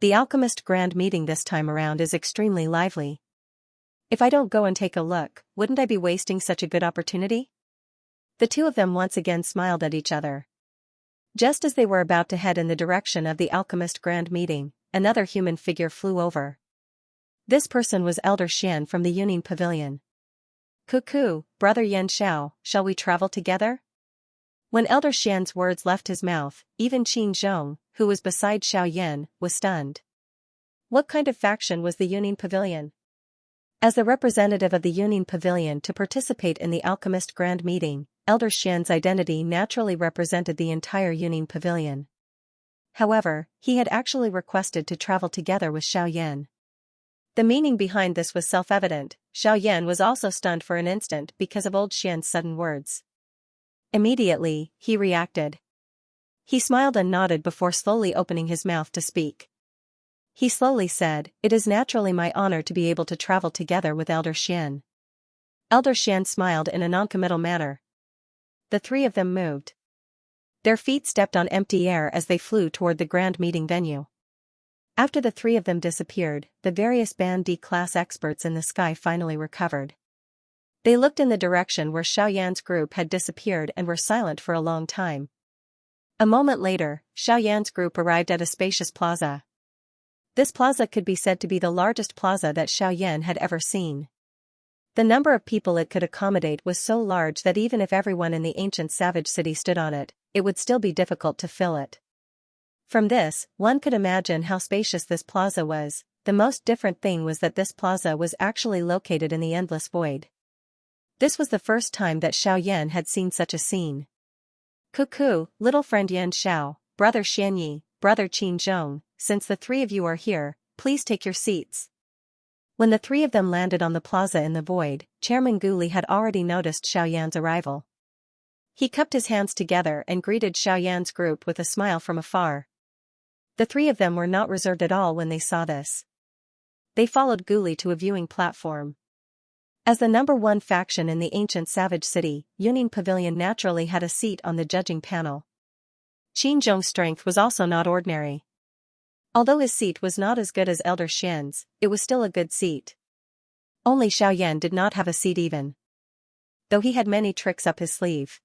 The alchemist grand meeting this time around is extremely lively. If I don't go and take a look, wouldn't I be wasting such a good opportunity? The two of them once again smiled at each other. Just as they were about to head in the direction of the alchemist grand meeting, another human figure flew over. This person was Elder Xian from the Yunin Pavilion. Cuckoo, Brother Yan Xiao, shall we travel together? When Elder Xian's words left his mouth, even Qin Zhong, who was beside Xiaoyan, was stunned. What kind of faction was the Yunin Pavilion? As the representative of the Yunin Pavilion to participate in the alchemist grand meeting, Elder Xian's identity naturally represented the entire Yunin Pavilion. However, he had actually requested to travel together with Xiaoyan. The meaning behind this was self-evident. Xiaoyan was also stunned for an instant because of old Xian's sudden words. Immediately, he reacted. He smiled and nodded before slowly opening his mouth to speak. He slowly said, "It is naturally my honor to be able to travel together with Elder Xian." Elder Xian smiled in a noncommittal manner. The three of them moved. Their feet stepped on empty air as they flew toward the grand meeting venue. After the three of them disappeared, the various Band D class experts in the sky finally recovered. They looked in the direction where Xiaoyan's group had disappeared and were silent for a long time. A moment later, Xiaoyan's group arrived at a spacious plaza. This plaza could be said to be the largest plaza that Xiaoyan had ever seen. The number of people it could accommodate was so large that even if everyone in the ancient savage city stood on it, it would still be difficult to fill it. From this, one could imagine how spacious this plaza was. The most different thing was that this plaza was actually located in the endless void. This was the first time that Xiaoyan had seen such a scene. Cuckoo, little friend Yan Xiao, brother Xianyi, brother Qin Zhong, since the three of you are here, please take your seats. When the three of them landed on the plaza in the void, Chairman Guli had already noticed Xiaoyan's arrival. He cupped his hands together and greeted Xiaoyan's group with a smile from afar. The three of them were not reserved at all when they saw this. They followed Guli to a viewing platform. As the number one faction in the ancient savage city, Yunin Pavilion naturally had a seat on the judging panel. Qin Zhong's strength was also not ordinary. Although his seat was not as good as Elder Xian's, it was still a good seat. Only Xiaoyan did not have a seat even. Though he had many tricks up his sleeve.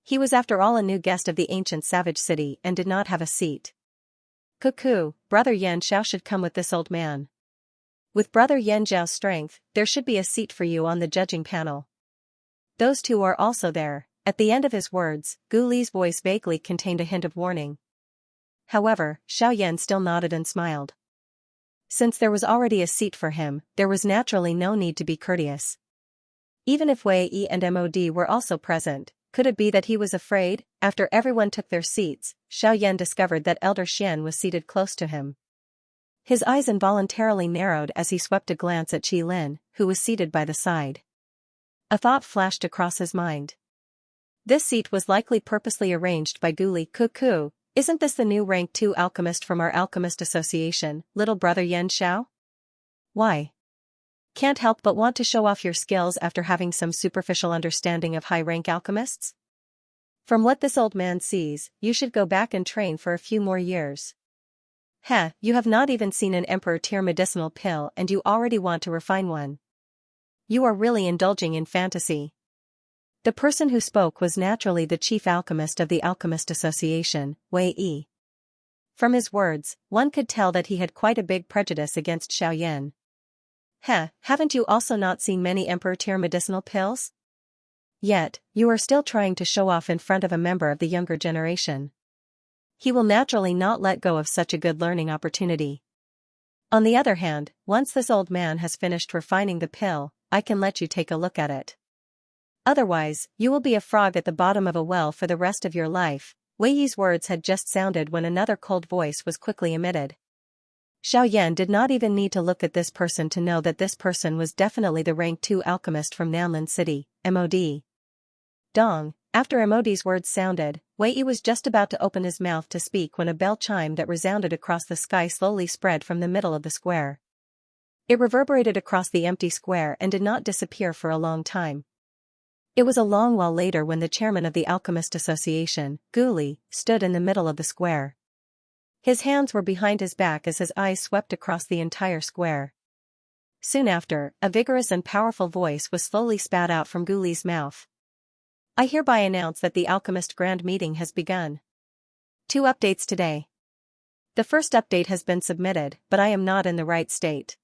He was after all a new guest of the ancient savage city and did not have a seat. Cuckoo, Brother Yan Xiao should come with this old man. With Brother Yan Zhao's strength, there should be a seat for you on the judging panel. Those two are also there. At the end of his words, Gu Li's voice vaguely contained a hint of warning. However, Xiaoyan still nodded and smiled. Since there was already a seat for him, there was naturally no need to be courteous. Even if Wei Yi and Mod were also present, could it be that he was afraid? After everyone took their seats, Xiaoyan discovered that Elder Xian was seated close to him. His eyes involuntarily narrowed as he swept a glance at Qi Lin, who was seated by the side. A thought flashed across his mind. This seat was likely purposely arranged by Guli. Cuckoo, isn't this the new rank 2 alchemist from our alchemist association, little brother Yan Xiao? Why? Can't help but want to show off your skills after having some superficial understanding of high-rank alchemists? From what this old man sees, you should go back and train for a few more years. Heh, you have not even seen an emperor-tier medicinal pill and you already want to refine one. You are really indulging in fantasy. The person who spoke was naturally the chief alchemist of the Alchemist Association, Wei Yi. From his words, one could tell that he had quite a big prejudice against Xiaoyan. Haven't you also not seen many Emperor-tier medicinal pills? Yet, you are still trying to show off in front of a member of the younger generation. He will naturally not let go of such a good learning opportunity. On the other hand, once this old man has finished refining the pill, I can let you take a look at it. Otherwise, you will be a frog at the bottom of a well for the rest of your life. Wei Yi's words had just sounded when another cold voice was quickly emitted. Xiaoyan did not even need to look at this person to know that this person was definitely the rank 2 alchemist from Nanlin City, MOD. Dong. After MOD's words sounded, Wei Yi was just about to open his mouth to speak when a bell chime that resounded across the sky slowly spread from the middle of the square. It reverberated across the empty square and did not disappear for a long time. It was a long while later when the chairman of the Alchemist Association, Gu Li, stood in the middle of the square. His hands were behind his back as his eyes swept across the entire square. Soon after, a vigorous and powerful voice was slowly spat out from Gu Li's mouth. I hereby announce that the Alchemist Grand Meeting has begun. 2 updates today. The first update has been submitted, but I am not in the right state.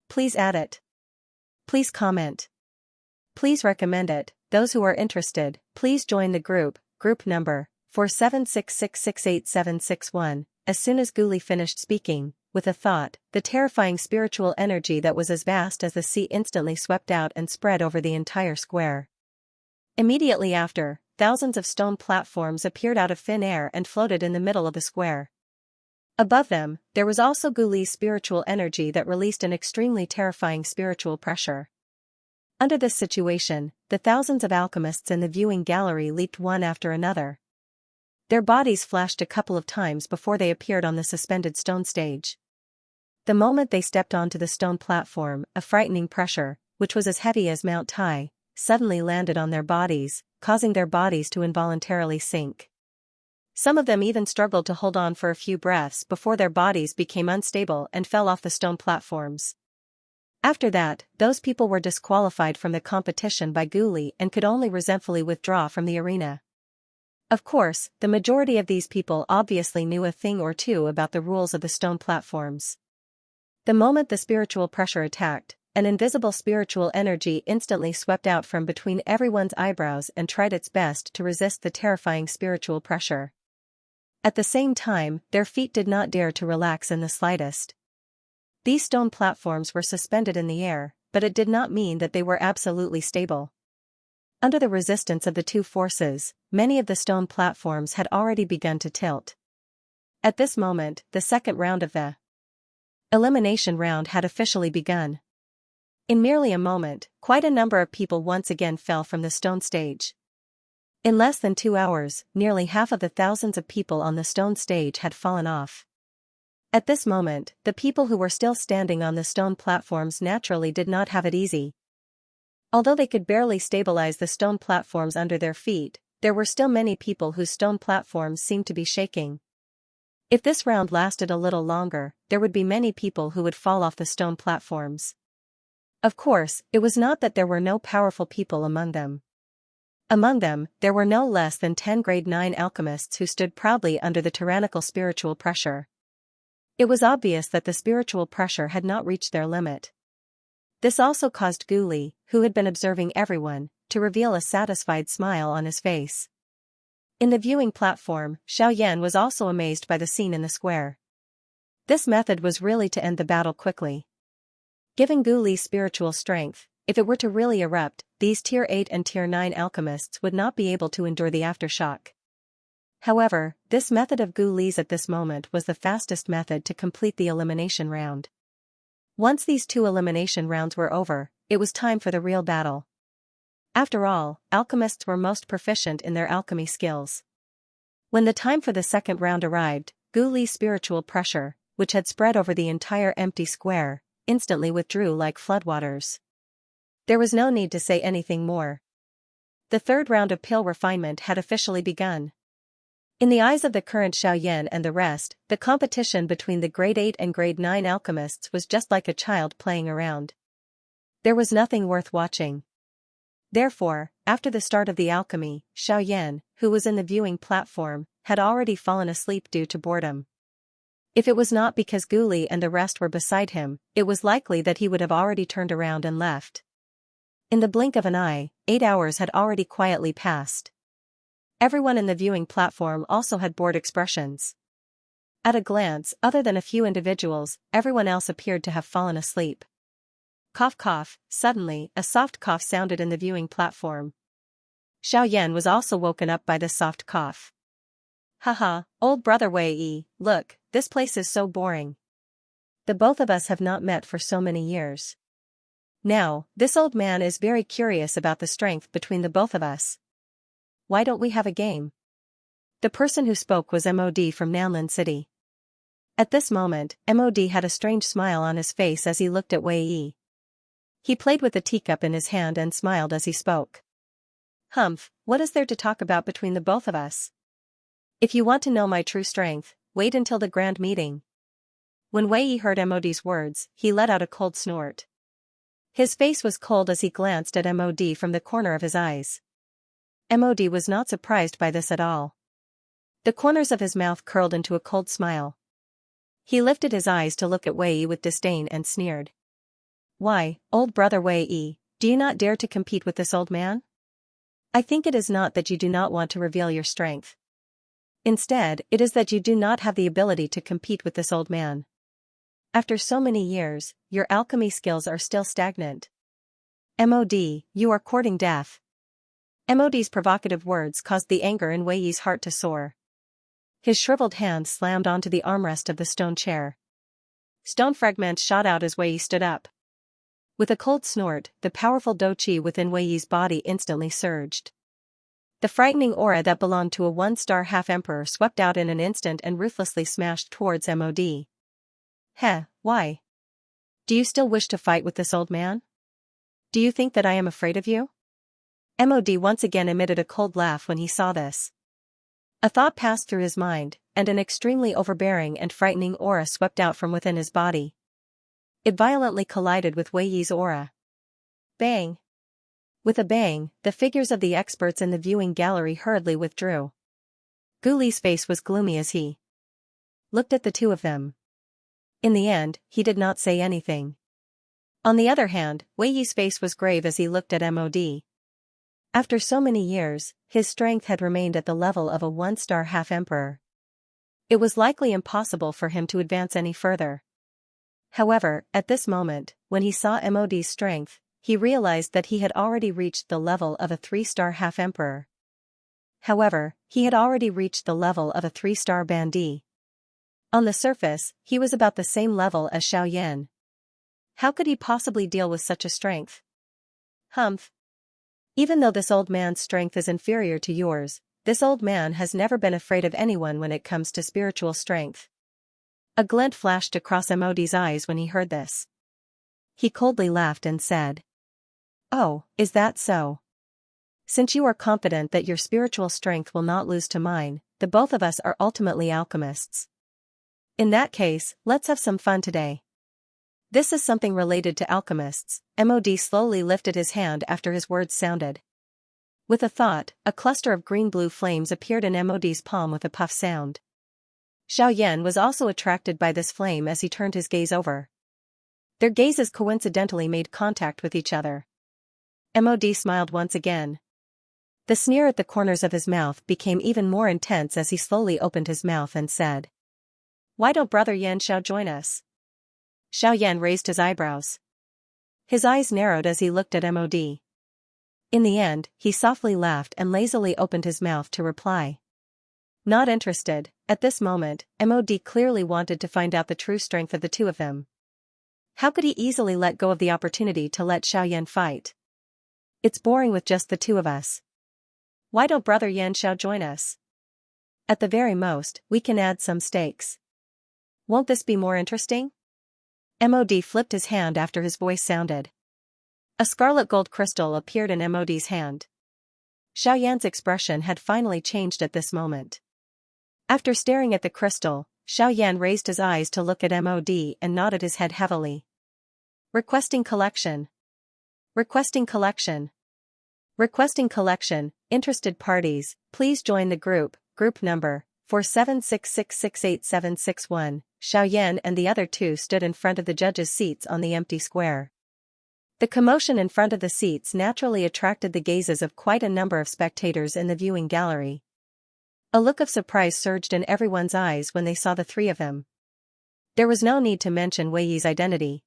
Please add it. Please comment. Please recommend it. Those who are interested, please join the group number 4766687761. As soon as Gu Li finished speaking, with a thought, the terrifying spiritual energy that was as vast as the sea instantly swept out and spread over the entire square. Immediately after, thousands of stone platforms appeared out of thin air and floated in the middle of the square. Above them, there was also Gu Li's spiritual energy that released an extremely terrifying spiritual pressure. Under this situation, the thousands of alchemists in the viewing gallery leaped one after another. Their bodies flashed a couple of times before they appeared on the suspended stone stage. The moment they stepped onto the stone platform, a frightening pressure, which was as heavy as Mount Tai, suddenly landed on their bodies, causing their bodies to involuntarily sink. Some of them even struggled to hold on for a few breaths before their bodies became unstable and fell off the stone platforms. After that, those people were disqualified from the competition by Gu Li and could only resentfully withdraw from the arena. Of course, the majority of these people obviously knew a thing or two about the rules of the stone platforms. The moment the spiritual pressure attacked, an invisible spiritual energy instantly swept out from between everyone's eyebrows and tried its best to resist the terrifying spiritual pressure. At the same time, their feet did not dare to relax in the slightest. These stone platforms were suspended in the air, but it did not mean that they were absolutely stable. Under the resistance of the two forces, many of the stone platforms had already begun to tilt. At this moment, the second round of the elimination round had officially begun. In merely a moment, quite a number of people once again fell from the stone stage. In less than 2 hours, nearly half of the thousands of people on the stone stage had fallen off. At this moment, the people who were still standing on the stone platforms naturally did not have it easy. Although they could barely stabilize the stone platforms under their feet, there were still many people whose stone platforms seemed to be shaking. If this round lasted a little longer, there would be many people who would fall off the stone platforms. Of course, it was not that there were no powerful people among them. Among them, there were no less than 10 grade 9 alchemists who stood proudly under the tyrannical spiritual pressure. It was obvious that the spiritual pressure had not reached their limit. This also caused Gu Li, who had been observing everyone, to reveal a satisfied smile on his face. In the viewing platform, Xiaoyan was also amazed by the scene in the square. This method was really to end the battle quickly. Given Gu Li's spiritual strength, if it were to really erupt, these Tier 8 and Tier 9 alchemists would not be able to endure the aftershock. However, this method of Gu Li's at this moment was the fastest method to complete the elimination round. Once these 2 elimination rounds were over, it was time for the real battle. After all, alchemists were most proficient in their alchemy skills. When the time for the second round arrived, Gu Li's spiritual pressure, which had spread over the entire empty square, instantly withdrew like floodwaters. There was no need to say anything more. The third round of pill refinement had officially begun. In the eyes of the current Xiaoyan and the rest, the competition between the grade 8 and grade 9 alchemists was just like a child playing around. There was nothing worth watching. Therefore, after the start of the alchemy, Xiaoyan, who was in the viewing platform, had already fallen asleep due to boredom. If it was not because Guli and the rest were beside him, it was likely that he would have already turned around and left. In the blink of an eye, 8 hours had already quietly passed. Everyone in the viewing platform also had bored expressions. At a glance, other than a few individuals, everyone else appeared to have fallen asleep. Cough cough, suddenly, a soft cough sounded in the viewing platform. Xiaoyan was also woken up by this soft cough. Haha, old brother Wei Yi, look, this place is so boring. The both of us have not met for so many years. Now, this old man is very curious about the strength between the both of us. Why don't we have a game? The person who spoke was MOD from Nanlin City. At this moment, MOD had a strange smile on his face as he looked at Wei Yi. He played with the teacup in his hand and smiled as he spoke. Humph, what is there to talk about between the both of us? If you want to know my true strength, wait until the grand meeting. When Wei Yi heard MOD's words, he let out a cold snort. His face was cold as he glanced at MOD from the corner of his eyes. MOD was not surprised by this at all. The corners of his mouth curled into a cold smile. He lifted his eyes to look at Wei Yi with disdain and sneered. Why, old brother Wei Yi, do you not dare to compete with this old man? I think it is not that you do not want to reveal your strength. Instead, it is that you do not have the ability to compete with this old man. After so many years, your alchemy skills are still stagnant. MOD, you are courting death. MOD's provocative words caused the anger in Wei Yi's heart to soar. His shriveled hand slammed onto the armrest of the stone chair. Stone fragments shot out as Wei Yi stood up. With a cold snort, the powerful do qi within Wei Yi's body instantly surged. The frightening aura that belonged to a one-star half-emperor swept out in an instant and ruthlessly smashed towards MOD. Heh, why? Do you still wish to fight with this old man? Do you think that I am afraid of you? MOD once again emitted a cold laugh when he saw this. A thought passed through his mind, and an extremely overbearing and frightening aura swept out from within his body. It violently collided with Wei Yi's aura. Bang! With a bang, the figures of the experts in the viewing gallery hurriedly withdrew. Guli's face was gloomy as he looked at the two of them. In the end, he did not say anything. On the other hand, Wei Yi's face was grave as he looked at MOD. After so many years, his strength had remained at the level of a one-star half-emperor. It was likely impossible for him to advance any further. However, at this moment, when he saw MOD's strength, he realized that he had already reached the level of a 3-star half-emperor. However, he had already reached the level of a 3-star bandit. On the surface, he was about the same level as Xiaoyan. How could he possibly deal with such a strength? Humph. Even though this old man's strength is inferior to yours, this old man has never been afraid of anyone when it comes to spiritual strength. A glint flashed across MOD's eyes when he heard this. He coldly laughed and said, "Oh, is that so? Since you are confident that your spiritual strength will not lose to mine, the both of us are ultimately alchemists. In that case, let's have some fun today." This is something related to alchemists. MOD slowly lifted his hand after his words sounded. With a thought, a cluster of green-blue flames appeared in MOD's palm with a puff sound. Xiaoyan was also attracted by this flame as he turned his gaze over. Their gazes coincidentally made contact with each other. MOD smiled once again. The sneer at the corners of his mouth became even more intense as he slowly opened his mouth and said, "Why don't Brother Yan Xiao join us?" Xiaoyan raised his eyebrows. His eyes narrowed as he looked at MOD. In the end, he softly laughed and lazily opened his mouth to reply. Not interested. At this moment, MOD clearly wanted to find out the true strength of the two of them. How could he easily let go of the opportunity to let Xiaoyan fight? It's boring with just the two of us. Why don't Brother Yan Xiao join us? At the very most, we can add some stakes. Won't this be more interesting? MOD flipped his hand after his voice sounded. A scarlet gold crystal appeared in MOD's hand. Xiaoyan's expression had finally changed at this moment. After staring at the crystal, Xiaoyan raised his eyes to look at MOD and nodded his head heavily. Requesting collection. Requesting collection. Requesting collection. Interested parties, please join the group number 4766686761, Xiaoyan and the other two stood in front of the judges' seats on the empty square. The commotion in front of the seats naturally attracted the gazes of quite a number of spectators in the viewing gallery. A look of surprise surged in everyone's eyes when they saw the three of them. There was no need to mention Wei Yi's identity.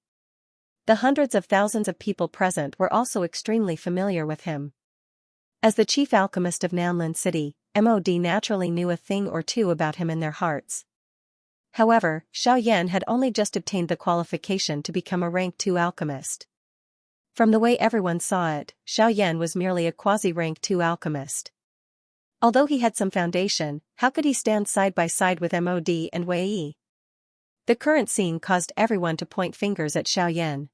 The hundreds of thousands of people present were also extremely familiar with him. As the chief alchemist of Nanlin City, MOD naturally knew a thing or two about him in their hearts. However, Xiaoyan had only just obtained the qualification to become a rank 2 alchemist. From the way everyone saw it, Xiaoyan was merely a quasi-rank 2 alchemist. Although he had some foundation, how could he stand side by side with MOD and Wei Yi? The current scene caused everyone to point fingers at Xiaoyan.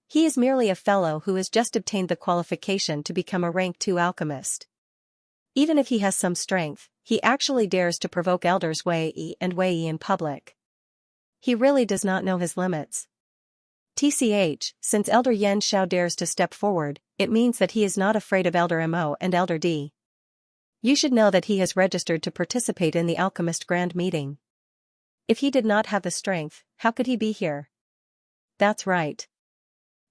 He is merely a fellow who has just obtained the qualification to become a rank 2 alchemist. Even if he has some strength, he actually dares to provoke elders Wei Yi and Wei Yi in public. He really does not know his limits. TCH, since Elder Yan Xiao dares to step forward, it means that he is not afraid of Elder Mo and Elder D. You should know that he has registered to participate in the Alchemist Grand Meeting. If he did not have the strength, how could he be here? That's right.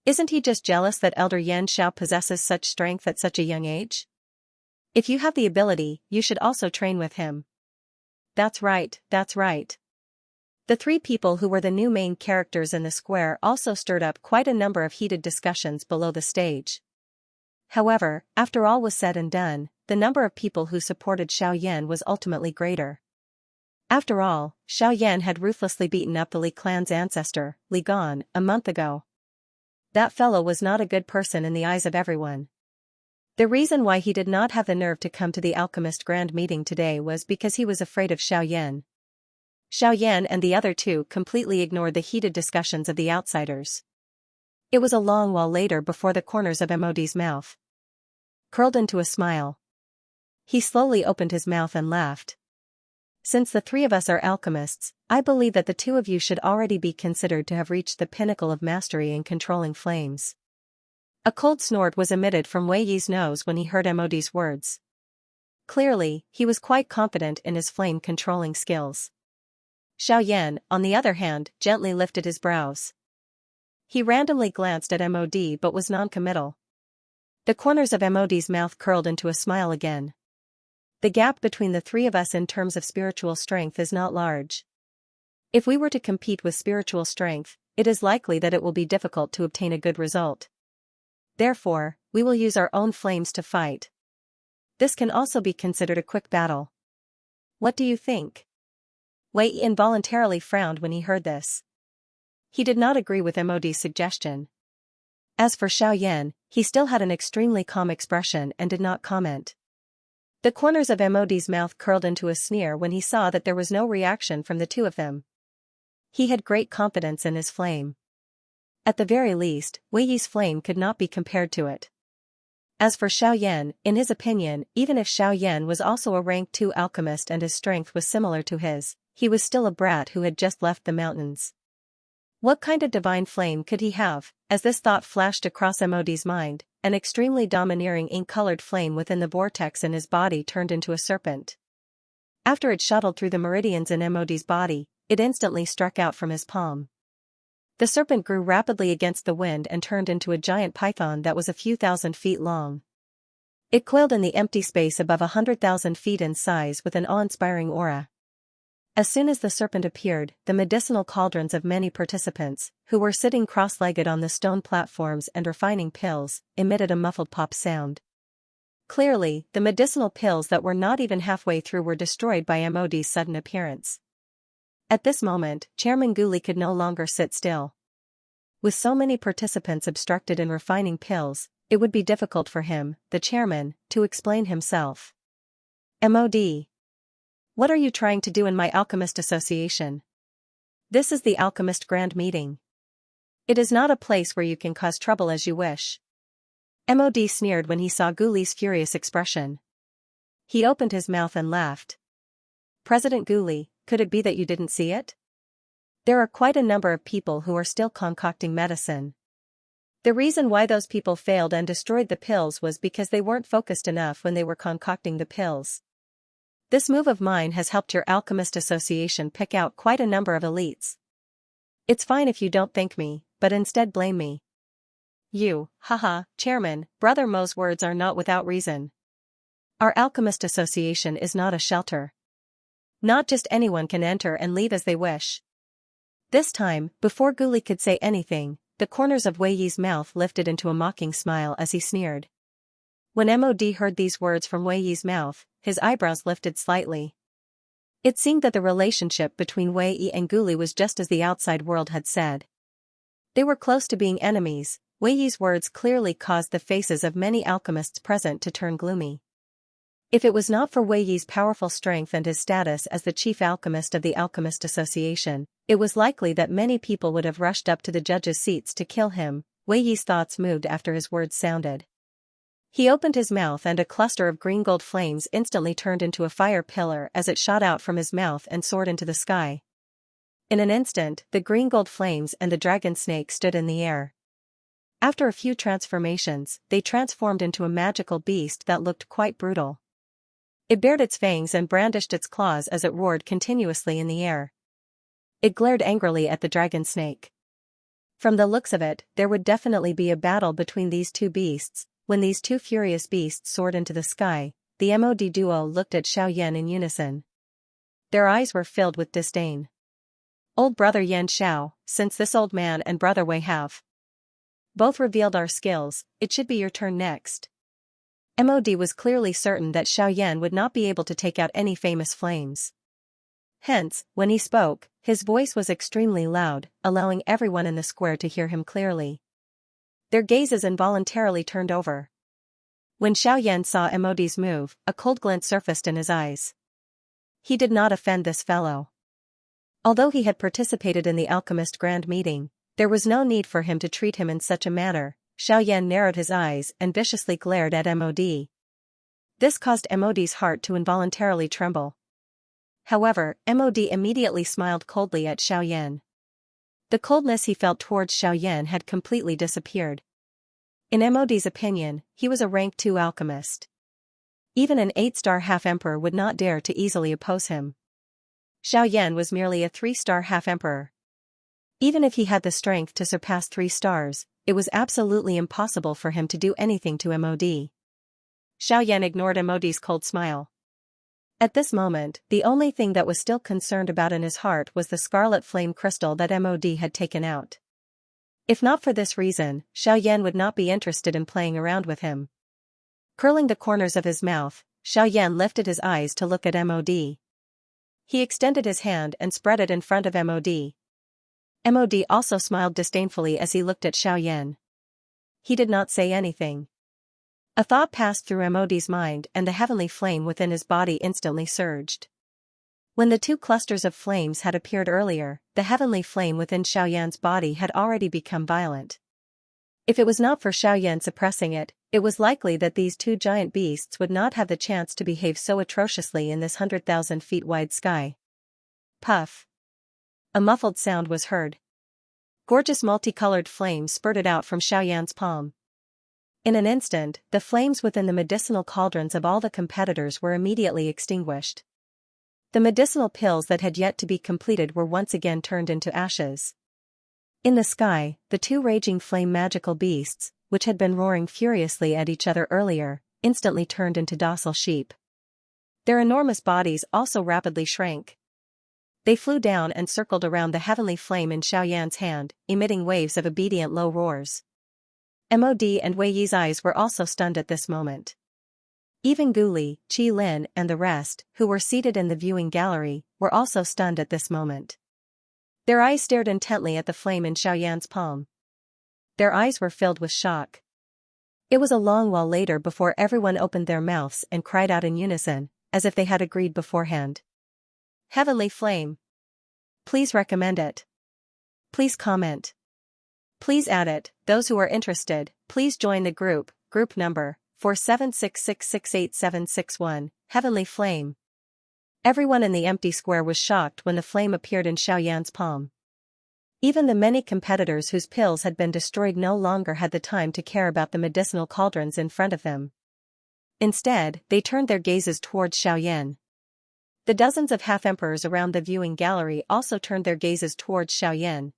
Isn't he just jealous that Elder Yan Xiao possesses such strength at such a young age? If you have the ability, you should also train with him. That's right, that's right. The three people who were the new main characters in the square also stirred up quite a number of heated discussions below the stage. However, after all was said and done, the number of people who supported Xiaoyan was ultimately greater. After all, Xiaoyan had ruthlessly beaten up the Li clan's ancestor, Li Gan, a month ago. That fellow was not a good person in the eyes of everyone. The reason why he did not have the nerve to come to the Alchemist Grand Meeting today was because he was afraid of Xiaoyan. Xiaoyan and the other two completely ignored the heated discussions of the outsiders. It was a long while later before the corners of MOD's mouth curled into a smile. He slowly opened his mouth and laughed. Since the three of us are alchemists, I believe that the two of you should already be considered to have reached the pinnacle of mastery in controlling flames. A cold snort was emitted from Wei Yi's nose when he heard MOD's words. Clearly, he was quite confident in his flame-controlling skills. Xiaoyan, on the other hand, gently lifted his brows. He randomly glanced at MOD but was non-committal. The corners of MOD's mouth curled into a smile again. The gap between the three of us in terms of spiritual strength is not large. If we were to compete with spiritual strength, it is likely that it will be difficult to obtain a good result. Therefore, we will use our own flames to fight. This can also be considered a quick battle. What do you think? Wei Yi involuntarily frowned when he heard this. He did not agree with MOD's suggestion. As for Xiaoyan, he still had an extremely calm expression and did not comment. The corners of MOD's mouth curled into a sneer when he saw that there was no reaction from the two of them. He had great confidence in his flame. At the very least, Wei Yi's flame could not be compared to it. As for Xiaoyan, in his opinion, even if Xiaoyan was also a rank 2 alchemist and his strength was similar to his, he was still a brat who had just left the mountains. What kind of divine flame could he have? As this thought flashed across MOD's mind, an extremely domineering ink-colored flame within the vortex in his body turned into a serpent. After it shuttled through the meridians in MOD's body, it instantly struck out from his palm. The serpent grew rapidly against the wind and turned into a giant python that was a few thousand feet long. It coiled in the empty space above 100,000 feet in size with an awe-inspiring aura. As soon as the serpent appeared, the medicinal cauldrons of many participants, who were sitting cross-legged on the stone platforms and refining pills, emitted a muffled pop sound. Clearly, the medicinal pills that were not even halfway through were destroyed by MOD's sudden appearance. At this moment, Chairman Guli could no longer sit still. With so many participants obstructed in refining pills, it would be difficult for him, the chairman, to explain himself. MOD. What are you trying to do in my Alchemist Association? This is the Alchemist Grand Meeting. It is not a place where you can cause trouble as you wish. MOD sneered when he saw Guli's furious expression. He opened his mouth and laughed. President Guli, could it be that you didn't see it? There are quite a number of people who are still concocting medicine. The reason why those people failed and destroyed the pills was because they weren't focused enough when they were concocting the pills. This move of mine has helped your alchemist association pick out quite a number of elites. It's fine if you don't thank me, but instead blame me. You, haha, Chairman, Brother Mo's words are not without reason. Our alchemist association is not a shelter. Not just anyone can enter and leave as they wish. This time, before Guli could say anything, the corners of Wei Yi's mouth lifted into a mocking smile as he sneered. When Mod heard these words from Wei Yi's mouth, his eyebrows lifted slightly. It seemed that the relationship between Wei Yi and Guli was just as the outside world had said. They were close to being enemies. Wei Yi's words clearly caused the faces of many alchemists present to turn gloomy. If it was not for Wei Yi's powerful strength and his status as the chief alchemist of the Alchemist Association, it was likely that many people would have rushed up to the judges' seats to kill him. Wei Yi's thoughts moved after his words sounded. He opened his mouth and a cluster of green-gold flames instantly turned into a fire pillar as it shot out from his mouth and soared into the sky. In an instant, the green-gold flames and the dragon snake stood in the air. After a few transformations, they transformed into a magical beast that looked quite brutal. It bared its fangs and brandished its claws as it roared continuously in the air. It glared angrily at the dragon snake. From the looks of it, there would definitely be a battle between these two beasts. When these two furious beasts soared into the sky, the Mod duo looked at Xiaoyan in unison. Their eyes were filled with disdain. Old brother Yan Xiao, since this old man and brother Wei have both revealed our skills, it should be your turn next. Mod was clearly certain that Xiaoyan would not be able to take out any famous flames. Hence, when he spoke, his voice was extremely loud, allowing everyone in the square to hear him clearly. Their gazes involuntarily turned over. When Xiaoyan saw Mod's move, a cold glint surfaced in his eyes. He did not offend this fellow. Although he had participated in the alchemist grand meeting, there was no need for him to treat him in such a manner. Xiaoyan narrowed his eyes and viciously glared at Mod. This caused Mod's heart to involuntarily tremble. However, Mod immediately smiled coldly at Xiaoyan. The coldness he felt towards Xiaoyan had completely disappeared. In Mod's opinion, he was a rank 2 alchemist. Even an 8-star half-emperor would not dare to easily oppose him. Xiaoyan was merely a 3-star half-emperor. Even if he had the strength to surpass 3 stars, it was absolutely impossible for him to do anything to Mod. Xiaoyan ignored Mod's cold smile. At this moment, the only thing that was still concerned about in his heart was the scarlet flame crystal that Mod had taken out. If not for this reason, Xiaoyan would not be interested in playing around with him. Curling the corners of his mouth, Xiaoyan lifted his eyes to look at Mod. He extended his hand and spread it in front of Mod. Mod also smiled disdainfully as he looked at Xiaoyan. He did not say anything. A thought passed through Mod's mind and the heavenly flame within his body instantly surged. When the 2 clusters of flames had appeared earlier, the heavenly flame within Xiaoyan's body had already become violent. If it was not for Xiaoyan suppressing it, it was likely that these 2 giant beasts would not have the chance to behave so atrociously in this 100,000 feet wide sky. Puff. A muffled sound was heard. Gorgeous multicolored flames spurted out from Xiaoyan's palm. In an instant, the flames within the medicinal cauldrons of all the competitors were immediately extinguished. The medicinal pills that had yet to be completed were once again turned into ashes. In the sky, the 2 raging flame magical beasts, which had been roaring furiously at each other earlier, instantly turned into docile sheep. Their enormous bodies also rapidly shrank. They flew down and circled around the heavenly flame in Xiaoyan's hand, emitting waves of obedient low roars. Mod and Wei Yi's eyes were also stunned at this moment. Even Guli, Qi Lin and the rest, who were seated in the viewing gallery, were also stunned at this moment. Their eyes stared intently at the flame in Xiaoyan's palm. Their eyes were filled with shock. It was a long while later before everyone opened their mouths and cried out in unison, as if they had agreed beforehand. Heavenly flame. Please recommend it. Please comment. Please add it. Those who are interested, please join the group number 4766686761, Heavenly Flame. Everyone in the empty square was shocked when the flame appeared in Xiaoyan's palm. Even the many competitors whose pills had been destroyed no longer had the time to care about the medicinal cauldrons in front of them. Instead, they turned their gazes towards Xiaoyan. The dozens of half-emperors around the viewing gallery also turned their gazes towards Xiaoyan.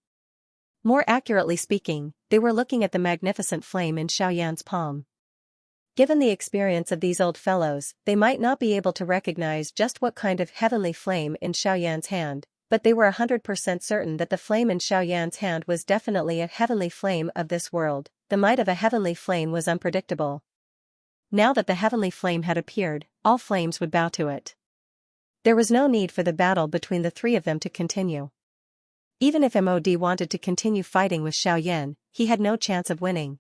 More accurately speaking, they were looking at the magnificent flame in Xiaoyan's palm. Given the experience of these old fellows, they might not be able to recognize just what kind of heavenly flame in Xiaoyan's hand, but they were 100% certain that the flame in Xiaoyan's hand was definitely a heavenly flame of this world. The might of a heavenly flame was unpredictable. Now that the heavenly flame had appeared, all flames would bow to it. There was no need for the battle between the three of them to continue. Even if MOD wanted to continue fighting with Xiaoyan, he had no chance of winning.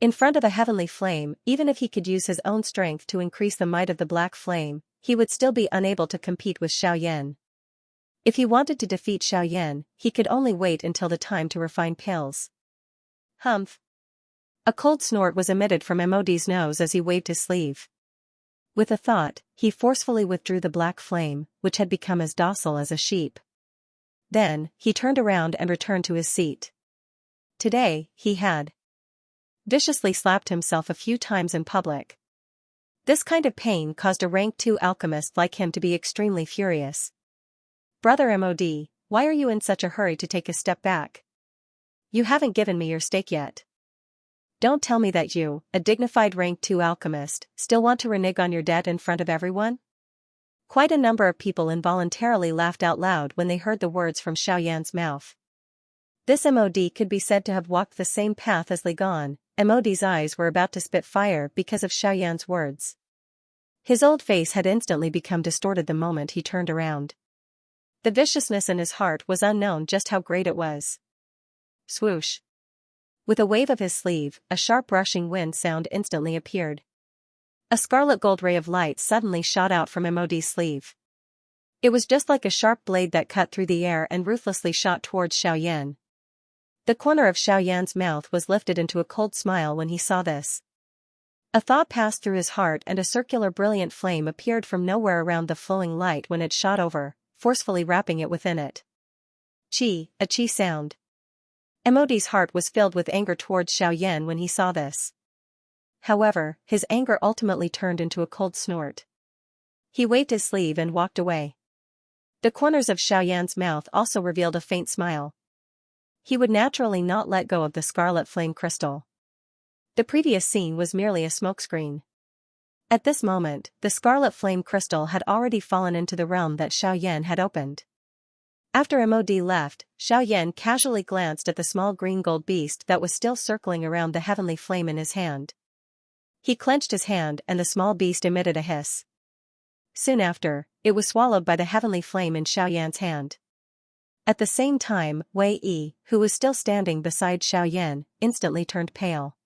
In front of a heavenly flame, even if he could use his own strength to increase the might of the black flame, he would still be unable to compete with Xiaoyan. If he wanted to defeat Xiaoyan, he could only wait until the time to refine pills. Humph. A cold snort was emitted from MOD's nose as he waved his sleeve. With a thought, he forcefully withdrew the black flame, which had become as docile as a sheep. Then, he turned around and returned to his seat. Today, he had viciously slapped himself a few times in public. This kind of pain caused a rank 2 alchemist like him to be extremely furious. Brother MOD, why are you in such a hurry to take a step back? You haven't given me your stake yet. Don't tell me that you, a dignified rank 2 alchemist, still want to renege on your debt in front of everyone? Quite a number of people involuntarily laughed out loud when they heard the words from Xiaoyan's mouth. This MOD could be said to have walked the same path as Li Gan. MOD's eyes were about to spit fire because of Xiaoyan's words. His old face had instantly become distorted the moment he turned around. The viciousness in his heart was unknown just how great it was. Swoosh. With a wave of his sleeve, a sharp rushing wind sound instantly appeared. A scarlet gold ray of light suddenly shot out from MOD's sleeve. It was just like a sharp blade that cut through the air and ruthlessly shot towards Xiaoyan. The corner of Xiaoyan's mouth was lifted into a cold smile when he saw this. A thought passed through his heart and a circular brilliant flame appeared from nowhere around the flowing light when it shot over, forcefully wrapping it within it. Chi, a chi sound. MOD's heart was filled with anger towards Xiaoyan when he saw this. However, his anger ultimately turned into a cold snort. He waved his sleeve and walked away. The corners of Xiaoyan's mouth also revealed a faint smile. He would naturally not let go of the scarlet flame crystal. The previous scene was merely a smokescreen. At this moment, the scarlet flame crystal had already fallen into the realm that Xiaoyan had opened. After MOD left, Xiaoyan casually glanced at the small green gold beast that was still circling around the heavenly flame in his hand. He clenched his hand and the small beast emitted a hiss. Soon after, it was swallowed by the heavenly flame in Xiaoyan's hand. At the same time, Wei Yi, who was still standing beside Xiaoyan, instantly turned pale.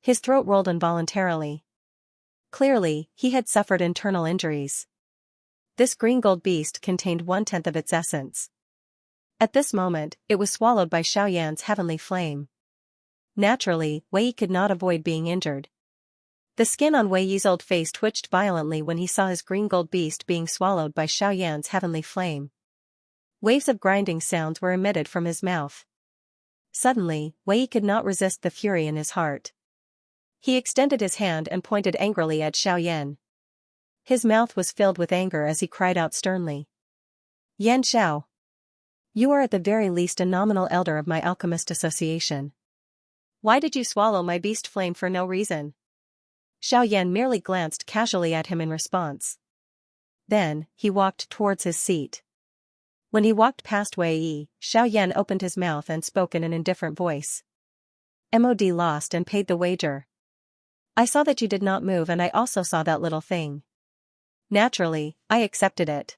His throat rolled involuntarily. Clearly, he had suffered internal injuries. This green gold beast contained 1/10 of its essence. At this moment, it was swallowed by Xiaoyan's heavenly flame. Naturally, Wei Yi could not avoid being injured. The skin on Wei Yi's old face twitched violently when he saw his green gold beast being swallowed by Xiaoyan's heavenly flame. Waves of grinding sounds were emitted from his mouth. Suddenly, Wei Yi could not resist the fury in his heart. He extended his hand and pointed angrily at Xiaoyan. His mouth was filled with anger as he cried out sternly. Yan Xiao. You are at the very least a nominal elder of my alchemist association. Why did you swallow my beast flame for no reason? Xiaoyan merely glanced casually at him in response. Then, he walked towards his seat. When he walked past Wei Yi, Xiaoyan opened his mouth and spoke in an indifferent voice. MOD lost and paid the wager. I saw that you did not move and I also saw that little thing. Naturally, I accepted it.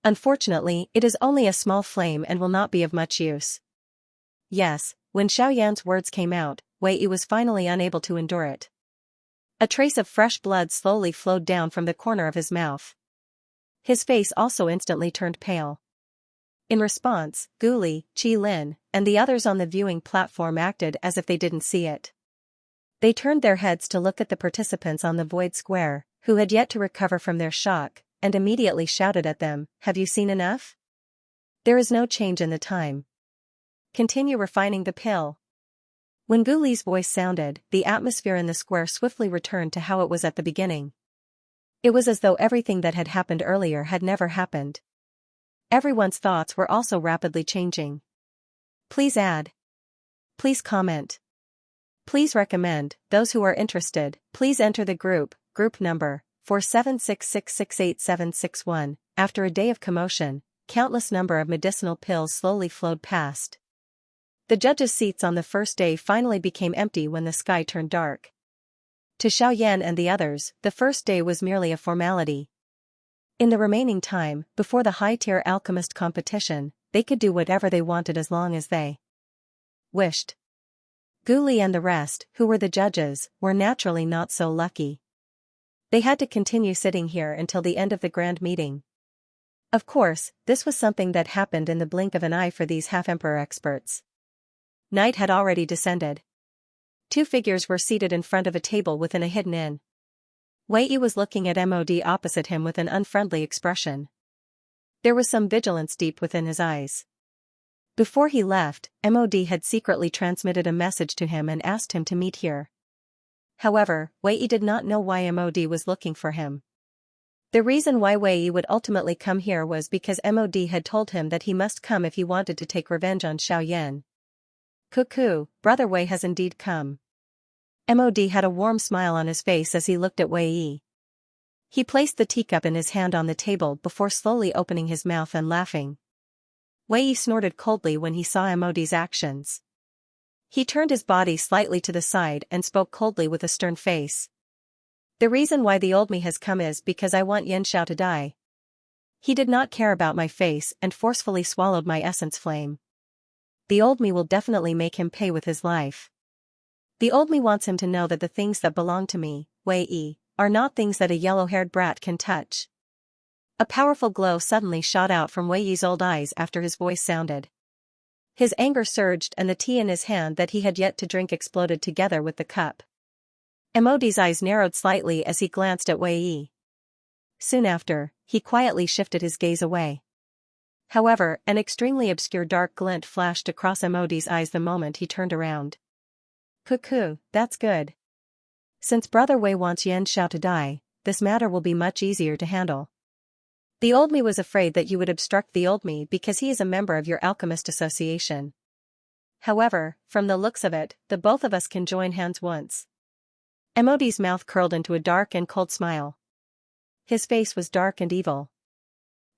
Unfortunately, it is only a small flame and will not be of much use. Yes, when Xiaoyan's words came out, Wei Yi was finally unable to endure it. A trace of fresh blood slowly flowed down from the corner of his mouth. His face also instantly turned pale. In response, Gu Li, Qi Lin, and the others on the viewing platform acted as if they didn't see it. They turned their heads to look at the participants on the void square, who had yet to recover from their shock, and immediately shouted at them, "Have you seen enough? There is no change in the time. Continue refining the pill." When Gu Li's voice sounded, the atmosphere in the square swiftly returned to how it was at the beginning. It was as though everything that had happened earlier had never happened. Everyone's thoughts were also rapidly changing. Please add. Please comment. Please recommend. Those who are interested, please enter the group number 4766686761. After a day of commotion, countless number of medicinal pills slowly flowed past. The judges' seats on the first day finally became empty when the sky turned dark. To Xiaoyan and the others, the first day was merely a formality. In the remaining time, before the high-tier alchemist competition, they could do whatever they wanted as long as they wished. Guli and the rest, who were the judges, were naturally not so lucky. They had to continue sitting here until the end of the grand meeting. Of course, this was something that happened in the blink of an eye for these half-emperor experts. Night had already descended. Two figures were seated in front of a table within a hidden inn. Wei Yi was looking at Mod opposite him with an unfriendly expression. There was some vigilance deep within his eyes. Before he left, Mod had secretly transmitted a message to him and asked him to meet here. However, Wei Yi did not know why Mod was looking for him. The reason why Wei Yi would ultimately come here was because Mod had told him that he must come if he wanted to take revenge on Xiaoyan. Cuckoo, Brother Wei has indeed come. Mod had a warm smile on his face as he looked at Wei Yi. He placed the teacup in his hand on the table before slowly opening his mouth and laughing. Wei Yi snorted coldly when he saw Mod's actions. He turned his body slightly to the side and spoke coldly with a stern face. The reason why the old me has come is because I want Xianxia to die. He did not care about my face and forcefully swallowed my essence flame. The old me will definitely make him pay with his life. The old me wants him to know that the things that belong to me, Wei Yi, are not things that a yellow-haired brat can touch. A powerful glow suddenly shot out from Wei Yi's old eyes after his voice sounded. His anger surged and the tea in his hand that he had yet to drink exploded together with the cup. Mod's eyes narrowed slightly as he glanced at Wei Yi. Soon after, he quietly shifted his gaze away. However, an extremely obscure dark glint flashed across Mod's eyes the moment he turned around. Cuckoo, that's good. Since Brother Wei wants Xianxia to die, this matter will be much easier to handle. The old me was afraid that you would obstruct the old me because he is a member of your alchemist association. However, from the looks of it, the both of us can join hands once. Mod's mouth curled into a dark and cold smile. His face was dark and evil.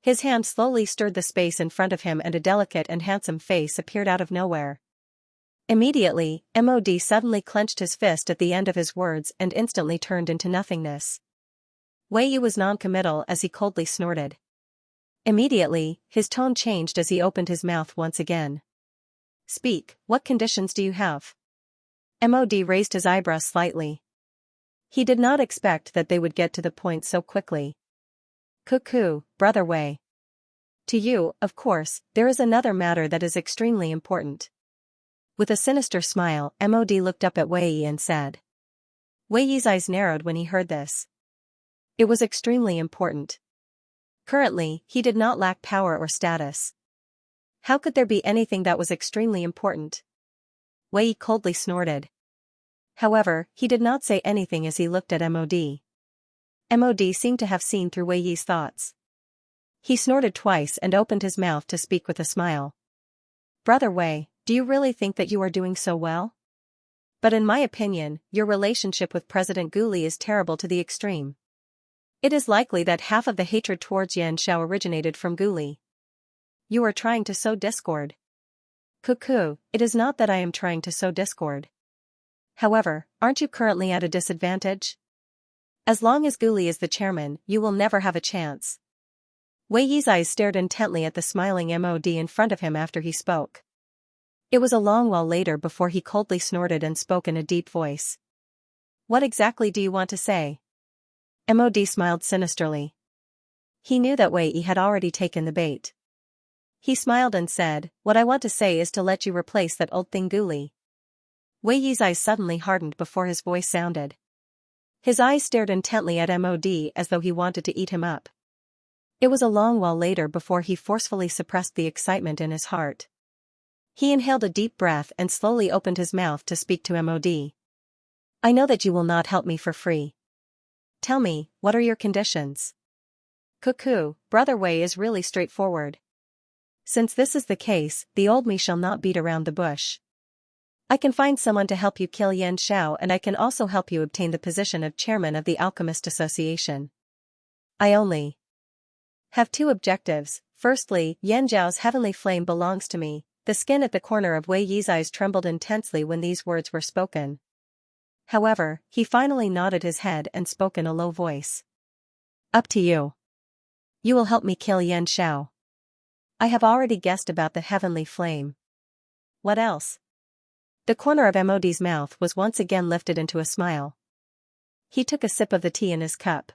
His hand slowly stirred the space in front of him and a delicate and handsome face appeared out of nowhere. Immediately, Mod suddenly clenched his fist at the end of his words and instantly turned into nothingness. Wei Yi was non-committal as he coldly snorted. Immediately, his tone changed as he opened his mouth once again. Speak, what conditions do you have? Mod raised his eyebrows slightly. He did not expect that they would get to the point so quickly. Cuckoo, Brother Wei. To you, of course, there is another matter that is extremely important. With a sinister smile, Mod looked up at Wei Yi and said. Wei Yi's eyes narrowed when he heard this. It was extremely important. Currently, he did not lack power or status. How could there be anything that was extremely important? Wei Yi coldly snorted. However, he did not say anything as he looked at Mod. Mod seemed to have seen through Wei Yi's thoughts. He snorted twice and opened his mouth to speak with a smile. Brother Wei, do you really think that you are doing so well? But in my opinion, your relationship with President Guli is terrible to the extreme. It is likely that half of the hatred towards Xianxia originated from Guli. You are trying to sow discord. Cuckoo, it is not that I am trying to sow discord. However, aren't you currently at a disadvantage? As long as Guli is the chairman, you will never have a chance. Wei Yi's eyes stared intently at the smiling Mod in front of him after he spoke. It was a long while later before he coldly snorted and spoke in a deep voice. What exactly do you want to say? Mod smiled sinisterly. He knew that Wei Yi had already taken the bait. He smiled and said, what I want to say is to let you replace that old thing Guli. Wei Yi's eyes suddenly hardened before his voice sounded. His eyes stared intently at Mod as though he wanted to eat him up. It was a long while later before he forcefully suppressed the excitement in his heart. He inhaled a deep breath and slowly opened his mouth to speak to Mod. I know that you will not help me for free. Tell me, what are your conditions? Cuckoo, Brother Wei is really straightforward. Since this is the case, the old me shall not beat around the bush. I can find someone to help you kill Xianxia, and I can also help you obtain the position of chairman of the Alchemist Association. I only have two objectives. Firstly, Yanzhao's heavenly flame belongs to me. The skin at the corner of Wei Yi's eyes trembled intensely when these words were spoken. However, he finally nodded his head and spoke in a low voice. Up to you. You will help me kill Xianxia. I have already guessed about the heavenly flame. What else? The corner of Mod's mouth was once again lifted into a smile. He took a sip of the tea in his cup.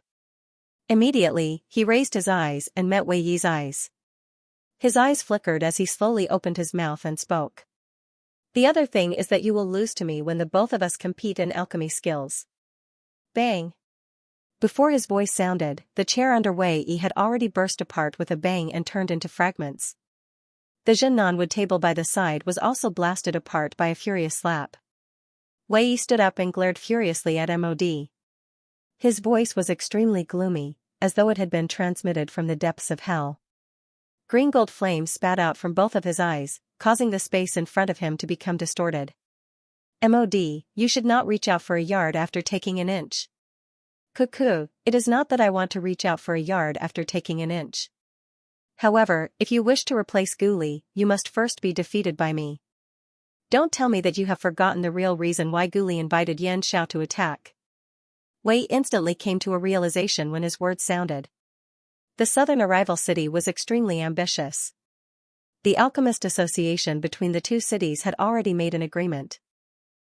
Immediately, he raised his eyes and met Wei Yi's eyes. His eyes flickered as he slowly opened his mouth and spoke. The other thing is that you will lose to me when the both of us compete in alchemy skills. Bang! Before his voice sounded, the chair under Wei Yi had already burst apart with a bang and turned into fragments. The Zhennan wood table by the side was also blasted apart by a furious slap. Wei Yi stood up and glared furiously at Mod. His voice was extremely gloomy, as though it had been transmitted from the depths of hell. Green gold flames spat out from both of his eyes, causing the space in front of him to become distorted. Mod, you should not reach out for a yard after taking an inch. Cuckoo, it is not that I want to reach out for a yard after taking an inch. However, if you wish to replace Guli, you must first be defeated by me. Don't tell me that you have forgotten the real reason why Guli invited Xianxia to attack. Wei instantly came to a realization when his words sounded. The southern arrival city was extremely ambitious. The Alchemist Association between the two cities had already made an agreement.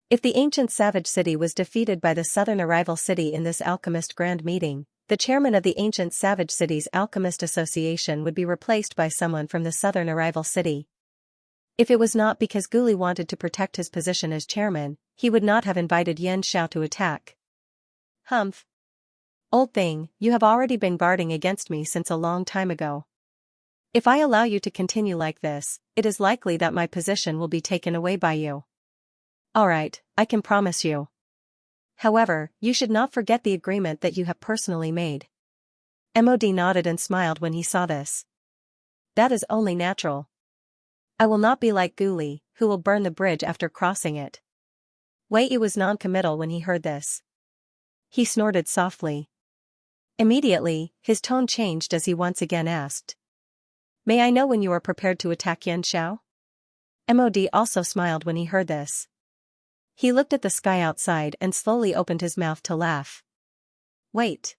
If the ancient savage city was defeated by the southern arrival city in this alchemist grand meeting, the chairman of the ancient savage city's Alchemist Association would be replaced by someone from the southern arrival city. If it was not because Guli wanted to protect his position as chairman, he would not have invited Xianxia to attack. Humph. Old thing, you have already been guarding against me since a long time ago. If I allow you to continue like this, it is likely that my position will be taken away by you. Alright, I can promise you. However, you should not forget the agreement that you have personally made. Mod nodded and smiled when he saw this. That is only natural. I will not be like Guli, who will burn the bridge after crossing it. Wei Yi was non-committal when he heard this. He snorted softly. Immediately, his tone changed as he once again asked. May I know when you are prepared to attack Xianxia? Mod also smiled when he heard this. He looked at the sky outside and slowly opened his mouth to laugh. Wait.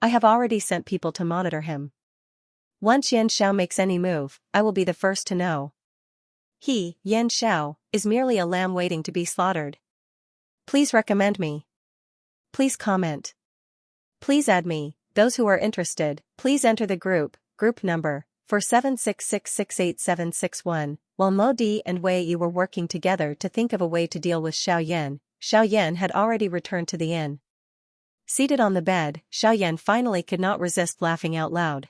I have already sent people to monitor him. Once Xianxia makes any move, I will be the first to know. He, Xianxia, is merely a lamb waiting to be slaughtered. Please recommend me. Please comment. Please add me. Those who are interested, please enter the group number 4666686761. While Modi and Wei Yi were working together to think of a way to deal with Xiao Yan had already returned to the inn. Seated on the bed, Xiao Yan finally could not resist laughing out loud.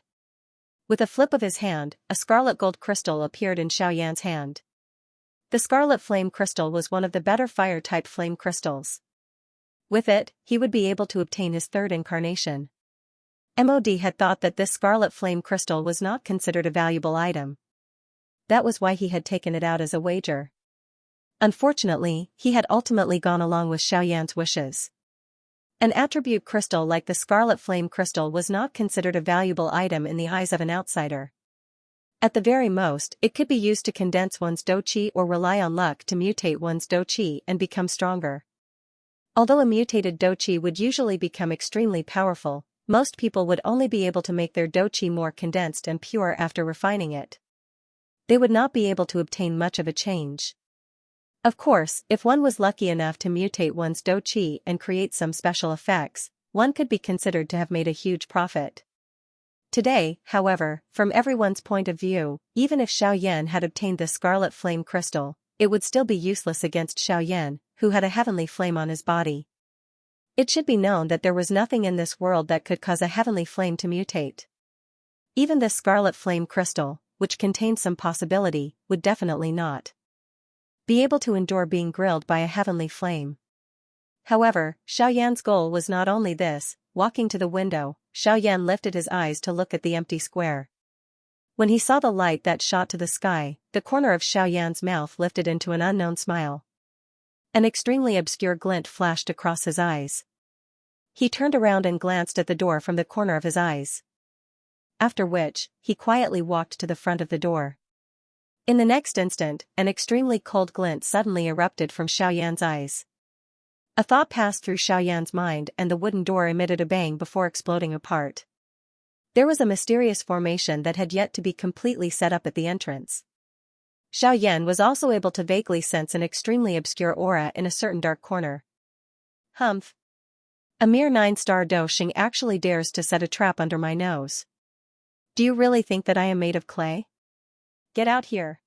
With a flip of his hand, a scarlet gold crystal appeared in Xiao Yan's hand. The scarlet flame crystal was one of the better fire-type flame crystals. With it, he would be able to obtain his third incarnation. Mod had thought that this scarlet flame crystal was not considered a valuable item. That was why he had taken it out as a wager. Unfortunately, he had ultimately gone along with Xiao Yan's wishes. An attribute crystal like the scarlet flame crystal was not considered a valuable item in the eyes of an outsider. At the very most, it could be used to condense one's douqi or rely on luck to mutate one's douqi and become stronger. Although a mutated douqi would usually become extremely powerful, most people would only be able to make their douqi more condensed and pure after refining it. They would not be able to obtain much of a change. Of course, if one was lucky enough to mutate one's douqi and create some special effects, one could be considered to have made a huge profit. Today, however, from everyone's point of view, even if Xiao Yan had obtained the scarlet flame crystal, it would still be useless against Xiao Yan, who had a heavenly flame on his body. It should be known that there was nothing in this world that could cause a heavenly flame to mutate. Even this scarlet flame crystal, which contained some possibility, would definitely not be able to endure being grilled by a heavenly flame. However, Xiaoyan's goal was not only this. Walking to the window, Xiaoyan lifted his eyes to look at the empty square. When he saw the light that shot to the sky, the corner of Xiaoyan's mouth lifted into an unknown smile. An extremely obscure glint flashed across his eyes. He turned around and glanced at the door from the corner of his eyes. After which, he quietly walked to the front of the door. In the next instant, an extremely cold glint suddenly erupted from Xiaoyan's eyes. A thought passed through Xiaoyan's mind and the wooden door emitted a bang before exploding apart. There was a mysterious formation that had yet to be completely set up at the entrance. Xiaoyan was also able to vaguely sense an extremely obscure aura in a certain dark corner. Humph. A mere 9-star Doshing actually dares to set a trap under my nose. Do you really think that I am made of clay? Get out here.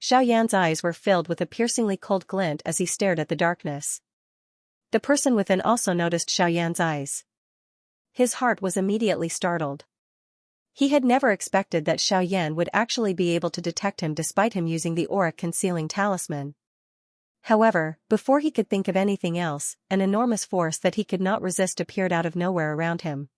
Xiaoyan's eyes were filled with a piercingly cold glint as he stared at the darkness. The person within also noticed Xiaoyan's eyes. His heart was immediately startled. He had never expected that Xiaoyan would actually be able to detect him despite him using the aura-concealing talisman. However, before he could think of anything else, an enormous force that he could not resist appeared out of nowhere around him.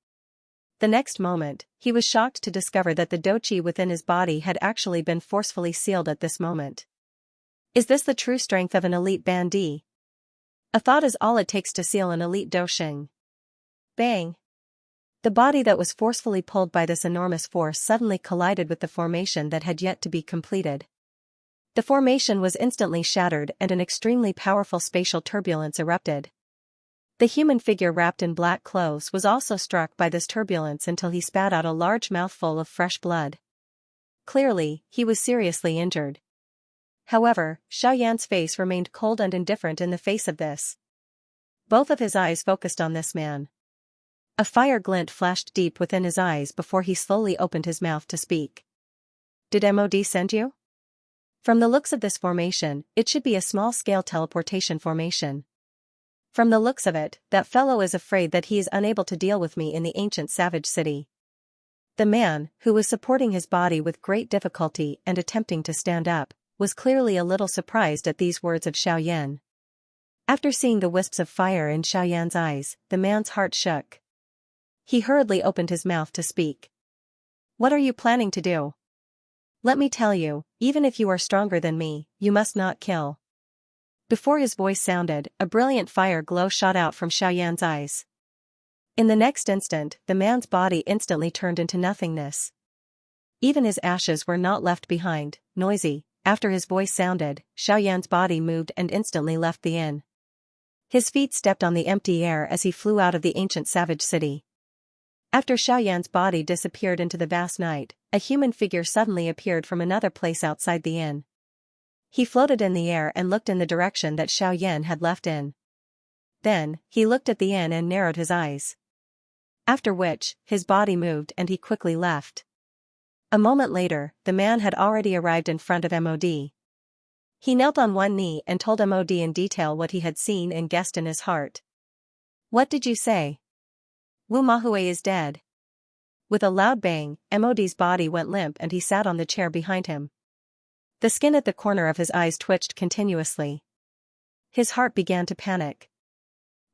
The next moment, he was shocked to discover that the doqi within his body had actually been forcefully sealed at this moment. Is this the true strength of an elite bandit? A thought is all it takes to seal an elite doshing. Bang! The body that was forcefully pulled by this enormous force suddenly collided with the formation that had yet to be completed. The formation was instantly shattered and an extremely powerful spatial turbulence erupted. The human figure wrapped in black clothes was also struck by this turbulence until he spat out a large mouthful of fresh blood. Clearly, he was seriously injured. However, Xiaoyan's face remained cold and indifferent in the face of this. Both of his eyes focused on this man. A fire glint flashed deep within his eyes before he slowly opened his mouth to speak. Did MOD send you? From the looks of this formation, it should be a small-scale teleportation formation. From the looks of it, that fellow is afraid that he is unable to deal with me in the ancient savage city. The man, who was supporting his body with great difficulty and attempting to stand up, was clearly a little surprised at these words of Xiaoyan. After seeing the wisps of fire in Xiaoyan's eyes, the man's heart shook. He hurriedly opened his mouth to speak. What are you planning to do? Let me tell you, even if you are stronger than me, you must not kill. Before his voice sounded, a brilliant fire glow shot out from Xiaoyan's eyes. In the next instant, the man's body instantly turned into nothingness. Even his ashes were not left behind. Noisy, after his voice sounded, Xiaoyan's body moved and instantly left the inn. His feet stepped on the empty air as he flew out of the ancient savage city. After Xiaoyan's body disappeared into the vast night, a human figure suddenly appeared from another place outside the inn. He floated in the air and looked in the direction that Xiaoyan had left in. Then, he looked at the inn and narrowed his eyes. After which, his body moved and he quickly left. A moment later, the man had already arrived in front of MOD. He knelt on one knee and told MOD in detail what he had seen and guessed in his heart. What did you say? Wu Mahui is dead. With a loud bang, MOD's body went limp and he sat on the chair behind him. The skin at the corner of his eyes twitched continuously. His heart began to panic.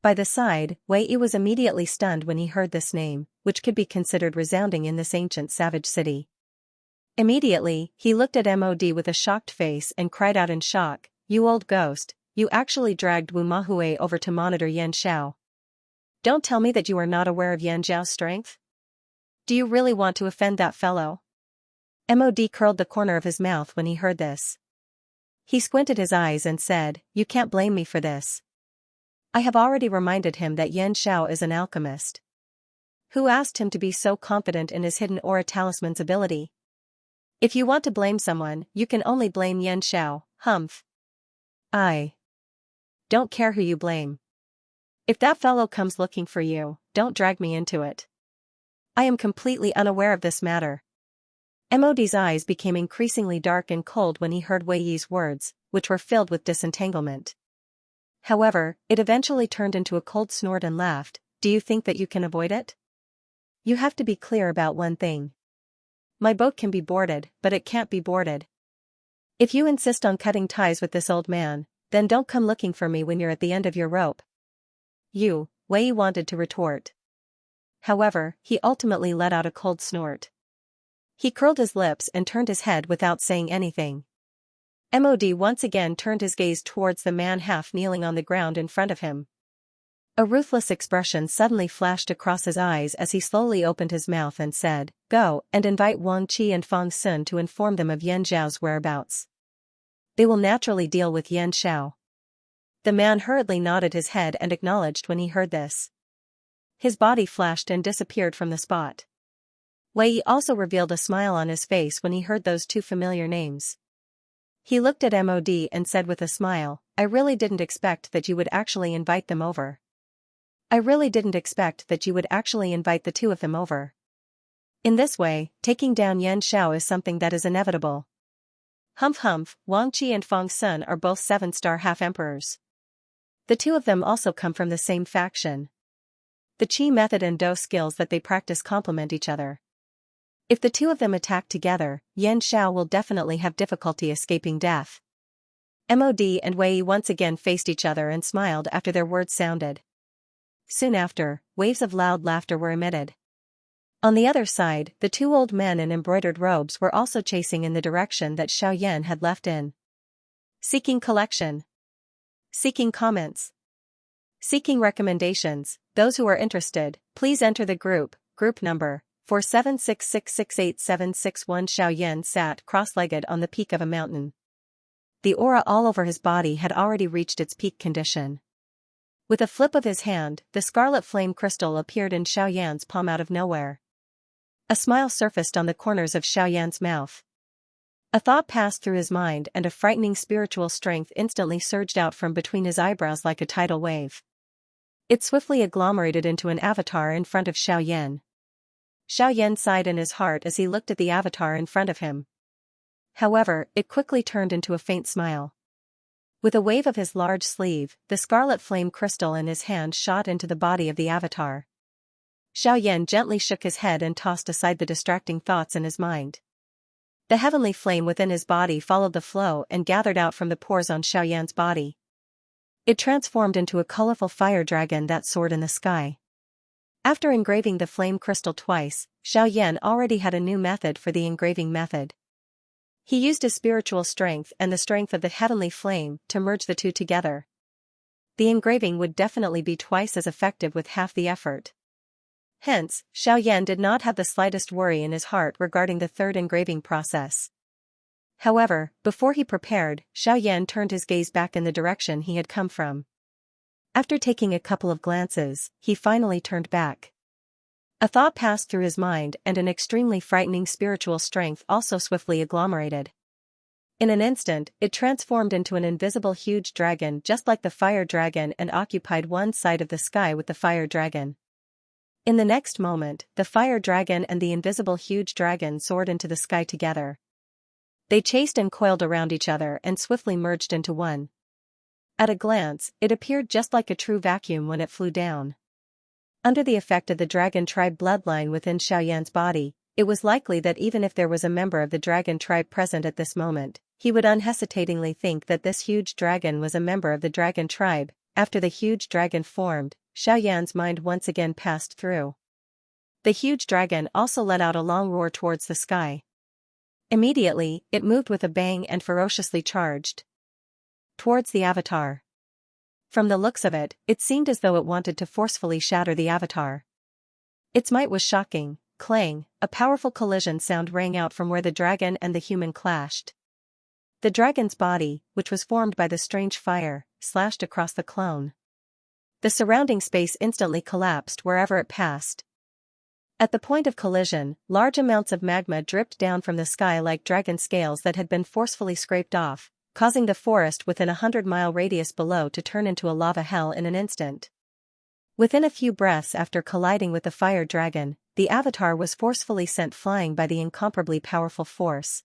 By the side, Wei Yi was immediately stunned when he heard this name, which could be considered resounding in this ancient savage city. Immediately, he looked at MOD with a shocked face and cried out in shock, "You old ghost, you actually dragged Wu Mahui over to monitor Yan Xiao. Don't tell me that you are not aware of Yan Zhao's strength? Do you really want to offend that fellow?" MOD curled the corner of his mouth when he heard this. He squinted his eyes and said, "You can't blame me for this. I have already reminded him that Yan Xiao is an alchemist. Who asked him to be so confident in his hidden aura talisman's ability? If you want to blame someone, you can only blame Yan Xiao, humph. I don't care who you blame. If that fellow comes looking for you, don't drag me into it. I am completely unaware of this matter." MOD's eyes became increasingly dark and cold when he heard Wei Yi's words, which were filled with disentanglement. However, it eventually turned into a cold snort and laughed. "Do you think that you can avoid it? You have to be clear about one thing. My boat can be boarded, but it can't be boarded. If you insist on cutting ties with this old man, then don't come looking for me when you're at the end of your rope. Wei wanted to retort. However, he ultimately let out a cold snort. He curled his lips and turned his head without saying anything. Mod once again turned his gaze towards the man half kneeling on the ground in front of him. A ruthless expression suddenly flashed across his eyes as he slowly opened his mouth and said, "Go and invite Wang Qi and Fang Sun to inform them of Yan Zhao's whereabouts. They will naturally deal with Yan Xiao." The man hurriedly nodded his head and acknowledged when he heard this. His body flashed and disappeared from the spot. Wei also revealed a smile on his face when he heard those two familiar names. He looked at Mod and said with a smile, "I really didn't expect that you would actually invite them over. I really didn't expect that you would actually invite the two of them over. In this way, taking down Yan Xiao is something that is inevitable." Humph humph, Wang Qi and Fang Sun are both 7-star half-emperors. The two of them also come from the same faction. The Qi method and Do skills that they practice complement each other. If the two of them attack together, Yan Xiao will definitely have difficulty escaping death. Mod and Wei once again faced each other and smiled after their words sounded. Soon after, waves of loud laughter were emitted. On the other side, the two old men in embroidered robes were also chasing in the direction that Xiaoyan had left in. Seeking collection. Seeking comments. Seeking recommendations. Those who are interested, please enter the group number 4766687661. Xiaoyan sat cross-legged on the peak of a mountain. The aura all over his body had already reached its peak condition. With a flip of his hand, the scarlet flame crystal appeared in Xiaoyan's palm out of nowhere. A smile surfaced on the corners of Xiaoyan's mouth. A thought passed through his mind and a frightening spiritual strength instantly surged out from between his eyebrows like a tidal wave. It swiftly agglomerated into an avatar in front of Xiaoyan. Xiaoyan sighed in his heart as he looked at the avatar in front of him. However, it quickly turned into a faint smile. With a wave of his large sleeve, the scarlet flame crystal in his hand shot into the body of the avatar. Xiaoyan gently shook his head and tossed aside the distracting thoughts in his mind. The heavenly flame within his body followed the flow and gathered out from the pores on Xiaoyan's body. It transformed into a colorful fire dragon that soared in the sky. After engraving the flame crystal twice, Xiaoyan already had a new method for the engraving method. He used his spiritual strength and the strength of the heavenly flame to merge the two together. The engraving would definitely be twice as effective with half the effort. Hence, Xiaoyan did not have the slightest worry in his heart regarding the third engraving process. However, before he prepared, Xiaoyan turned his gaze back in the direction he had come from. After taking a couple of glances, he finally turned back. A thought passed through his mind and an extremely frightening spiritual strength also swiftly agglomerated. In an instant, it transformed into an invisible huge dragon just like the fire dragon and occupied one side of the sky with the fire dragon. In the next moment, the fire dragon and the invisible huge dragon soared into the sky together. They chased and coiled around each other and swiftly merged into one. At a glance, it appeared just like a true vacuum when it flew down. Under the effect of the dragon tribe bloodline within Xiaoyan's body, it was likely that even if there was a member of the dragon tribe present at this moment, he would unhesitatingly think that this huge dragon was a member of the dragon tribe. After the huge dragon formed, Xiaoyan's mind once again passed through. The huge dragon also let out a long roar towards the sky. Immediately, it moved with a bang and ferociously charged towards the avatar. From the looks of it, it seemed as though it wanted to forcefully shatter the avatar. Its might was shocking. Clang, a powerful collision sound rang out from where the dragon and the human clashed. The dragon's body, which was formed by the strange fire, slashed across the clone. The surrounding space instantly collapsed wherever it passed. At the point of collision, large amounts of magma dripped down from the sky like dragon scales that had been forcefully scraped off, causing the forest within a 100-mile radius below to turn into a lava hell in an instant. Within a few breaths after colliding with the fire dragon, the avatar was forcefully sent flying by the incomparably powerful force.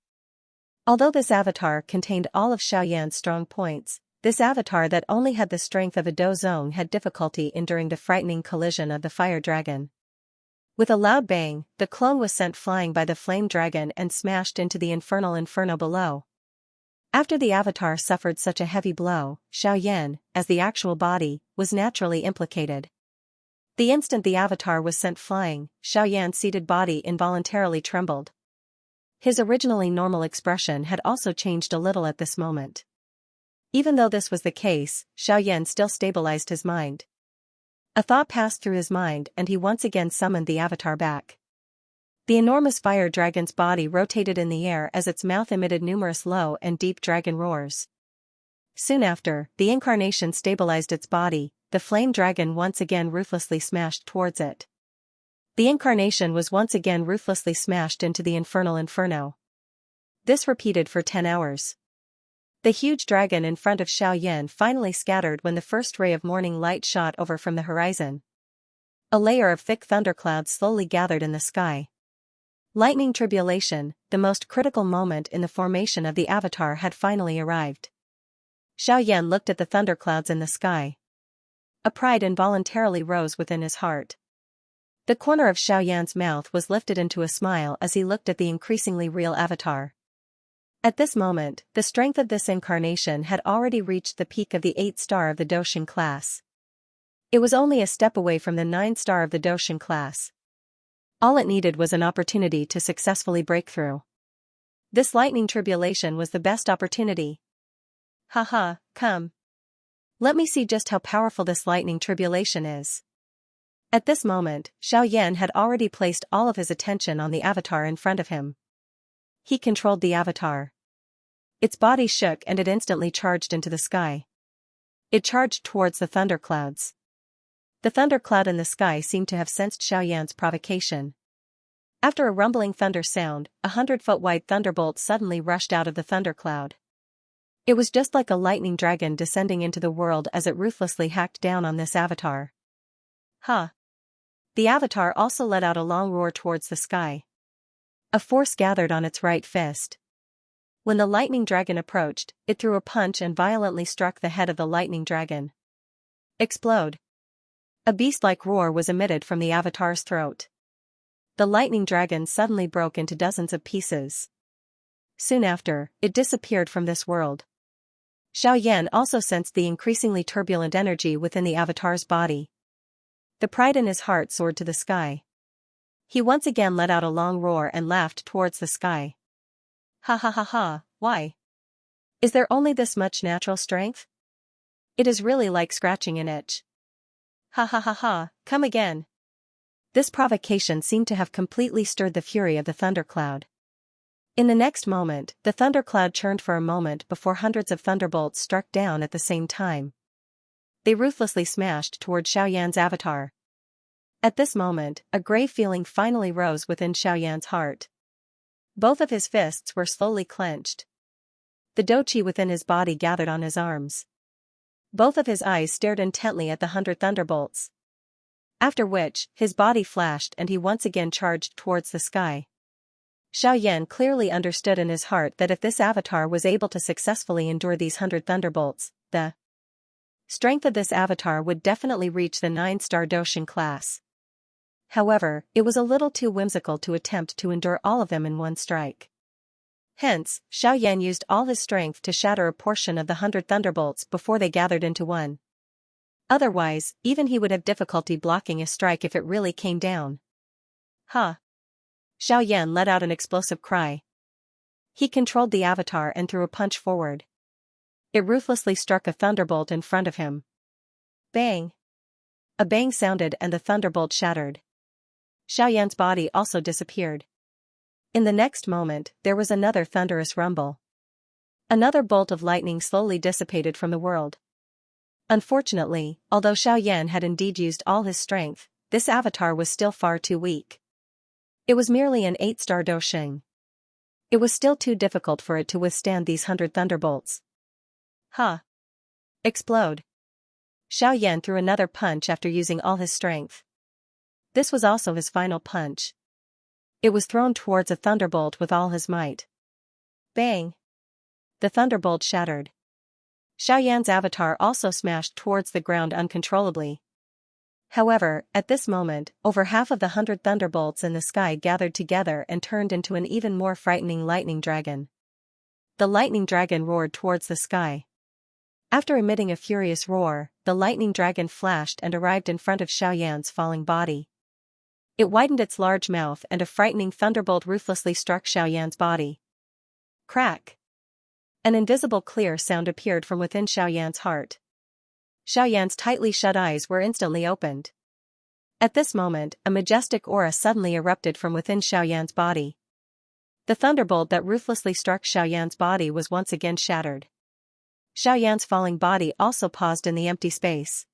Although this avatar contained all of Xiaoyan's strong points, this avatar that only had the strength of a dozong had difficulty enduring the frightening collision of the fire dragon. With a loud bang, the clone was sent flying by the flame dragon and smashed into the infernal inferno below. After the avatar suffered such a heavy blow, Xiaoyan, as the actual body, was naturally implicated. The instant the avatar was sent flying, Xiaoyan's seated body involuntarily trembled. His originally normal expression had also changed a little at this moment. Even though this was the case, Xiaoyan still stabilized his mind. A thought passed through his mind and he once again summoned the avatar back. The enormous fire dragon's body rotated in the air as its mouth emitted numerous low and deep dragon roars. Soon after, the incarnation stabilized its body, the flame dragon once again ruthlessly smashed towards it. The incarnation was once again ruthlessly smashed into the infernal inferno. This repeated for 10 hours. The huge dragon in front of Xiaoyan finally scattered when the first ray of morning light shot over from the horizon. A layer of thick thunderclouds slowly gathered in the sky. Lightning tribulation, the most critical moment in the formation of the avatar, had finally arrived. Xiaoyan looked at the thunderclouds in the sky. A pride involuntarily rose within his heart. The corner of Xiaoyan's mouth was lifted into a smile as he looked at the increasingly real avatar. At this moment, the strength of this incarnation had already reached the peak of the 8th star of the Doshin class. It was only a step away from the 9th star of the Doshin class. All it needed was an opportunity to successfully break through. This lightning tribulation was the best opportunity. Haha, come. Let me see just how powerful this lightning tribulation is. At this moment, Xiaoyan had already placed all of his attention on the avatar in front of him. He controlled the avatar. Its body shook and it instantly charged into the sky. It charged towards the thunderclouds. The thundercloud in the sky seemed to have sensed Xiaoyan's provocation. After a rumbling thunder sound, 100-foot-wide thunderbolt suddenly rushed out of the thundercloud. It was just like a lightning dragon descending into the world as it ruthlessly hacked down on this avatar. Huh. The avatar also let out a long roar towards the sky. A force gathered on its right fist. When the lightning dragon approached, it threw a punch and violently struck the head of the lightning dragon. Explode. A beast-like roar was emitted from the avatar's throat. The lightning dragon suddenly broke into dozens of pieces. Soon after, it disappeared from this world. Xiaoyan also sensed the increasingly turbulent energy within the avatar's body. The pride in his heart soared to the sky. He once again let out a long roar and laughed towards the sky. Ha ha ha ha, why? Is there only this much natural strength? It is really like scratching an itch. Ha ha ha ha, come again. This provocation seemed to have completely stirred the fury of the thundercloud. In the next moment, the thundercloud churned for a moment before hundreds of thunderbolts struck down at the same time. They ruthlessly smashed toward Xiaoyan's avatar. At this moment, a grave feeling finally rose within Xiaoyan's heart. Both of his fists were slowly clenched. The doqi within his body gathered on his arms. Both of his eyes stared intently at the 100 thunderbolts. After which, his body flashed and he once again charged towards the sky. Xiaoyan clearly understood in his heart that if this avatar was able to successfully endure these 100 thunderbolts, the strength of this avatar would definitely reach the 9-star Doshin class. However, it was a little too whimsical to attempt to endure all of them in one strike. Hence, Xiaoyan used all his strength to shatter a portion of the 100 thunderbolts before they gathered into one. Otherwise, even he would have difficulty blocking a strike if it really came down. Ha! Xiaoyan let out an explosive cry. He controlled the avatar and threw a punch forward. It ruthlessly struck a thunderbolt in front of him. Bang! A bang sounded and the thunderbolt shattered. Xiaoyan's body also disappeared. In the next moment, there was another thunderous rumble. Another bolt of lightning slowly dissipated from the world. Unfortunately, although Xiaoyan had indeed used all his strength, this avatar was still far too weak. It was merely an 8-star Doshin. It was still too difficult for it to withstand these 100 thunderbolts. Ha! Explode! Xiaoyan threw another punch after using all his strength. This was also his final punch. It was thrown towards a thunderbolt with all his might. Bang! The thunderbolt shattered. Xiaoyan's avatar also smashed towards the ground uncontrollably. However, at this moment, over half of the 100 thunderbolts in the sky gathered together and turned into an even more frightening lightning dragon. the lightning dragon roared towards the sky. After emitting a furious roar, the lightning dragon flashed and arrived in front of Xiaoyan's falling body. It widened its large mouth and a frightening thunderbolt ruthlessly struck Xiaoyan's body. Crack! An invisible clear sound appeared from within Xiaoyan's heart. Xiaoyan's tightly shut eyes were instantly opened. At this moment, a majestic aura suddenly erupted from within Xiaoyan's body. The thunderbolt that ruthlessly struck Xiaoyan's body was once again shattered. Xiaoyan's falling body also paused in the empty space.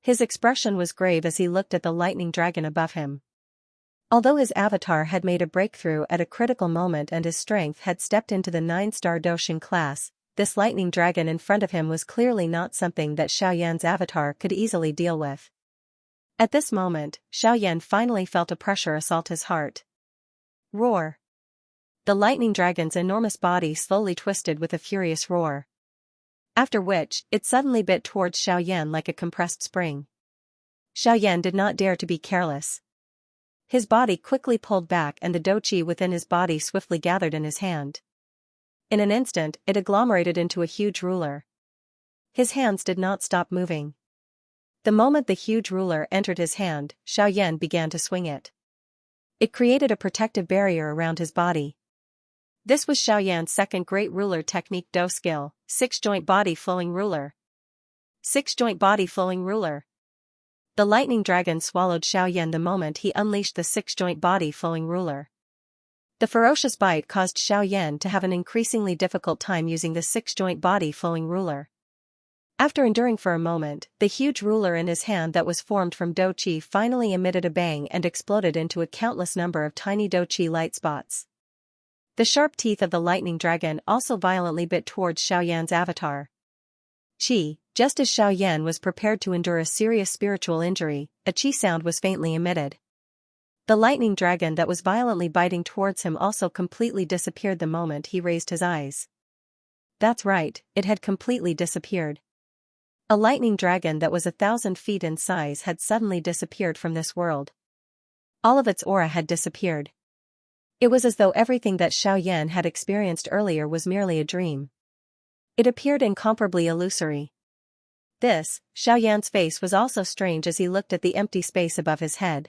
His expression was grave as he looked at the lightning dragon above him. Although his avatar had made a breakthrough at a critical moment and his strength had stepped into the 9-star Doshin class, this lightning dragon in front of him was clearly not something that Xiaoyan's avatar could easily deal with. At this moment, Xiaoyan finally felt a pressure assault his heart. Roar! The lightning dragon's enormous body slowly twisted with a furious roar. After which, it suddenly bit towards Xiaoyan like a compressed spring. Xiaoyan did not dare to be careless. His body quickly pulled back and the doqi within his body swiftly gathered in his hand. In an instant, it agglomerated into a huge ruler. His hands did not stop moving. The moment the huge ruler entered his hand, Xiaoyan began to swing it. It created a protective barrier around his body. This was Xiaoyan's second great ruler technique do skill, 6-joint body flowing ruler. 6-joint body flowing ruler. The lightning dragon swallowed Xiaoyan the moment he unleashed the 6-joint body flowing ruler. The ferocious bite caused Xiaoyan to have an increasingly difficult time using the 6-joint body flowing ruler. After enduring for a moment, the huge ruler in his hand that was formed from doqi finally emitted a bang and exploded into a countless number of tiny doqi light spots. The sharp teeth of the lightning dragon also violently bit towards Xiaoyan's avatar. Just as Xiaoyan was prepared to endure a serious spiritual injury, a qi sound was faintly emitted. The lightning dragon that was violently biting towards him also completely disappeared the moment he raised his eyes. That's right, it had completely disappeared. A lightning dragon that was 1,000 feet in size had suddenly disappeared from this world. All of its aura had disappeared. It was as though everything that Xiaoyan had experienced earlier was merely a dream. It appeared incomparably illusory. Xiaoyan's face was also strange as he looked at the empty space above his head.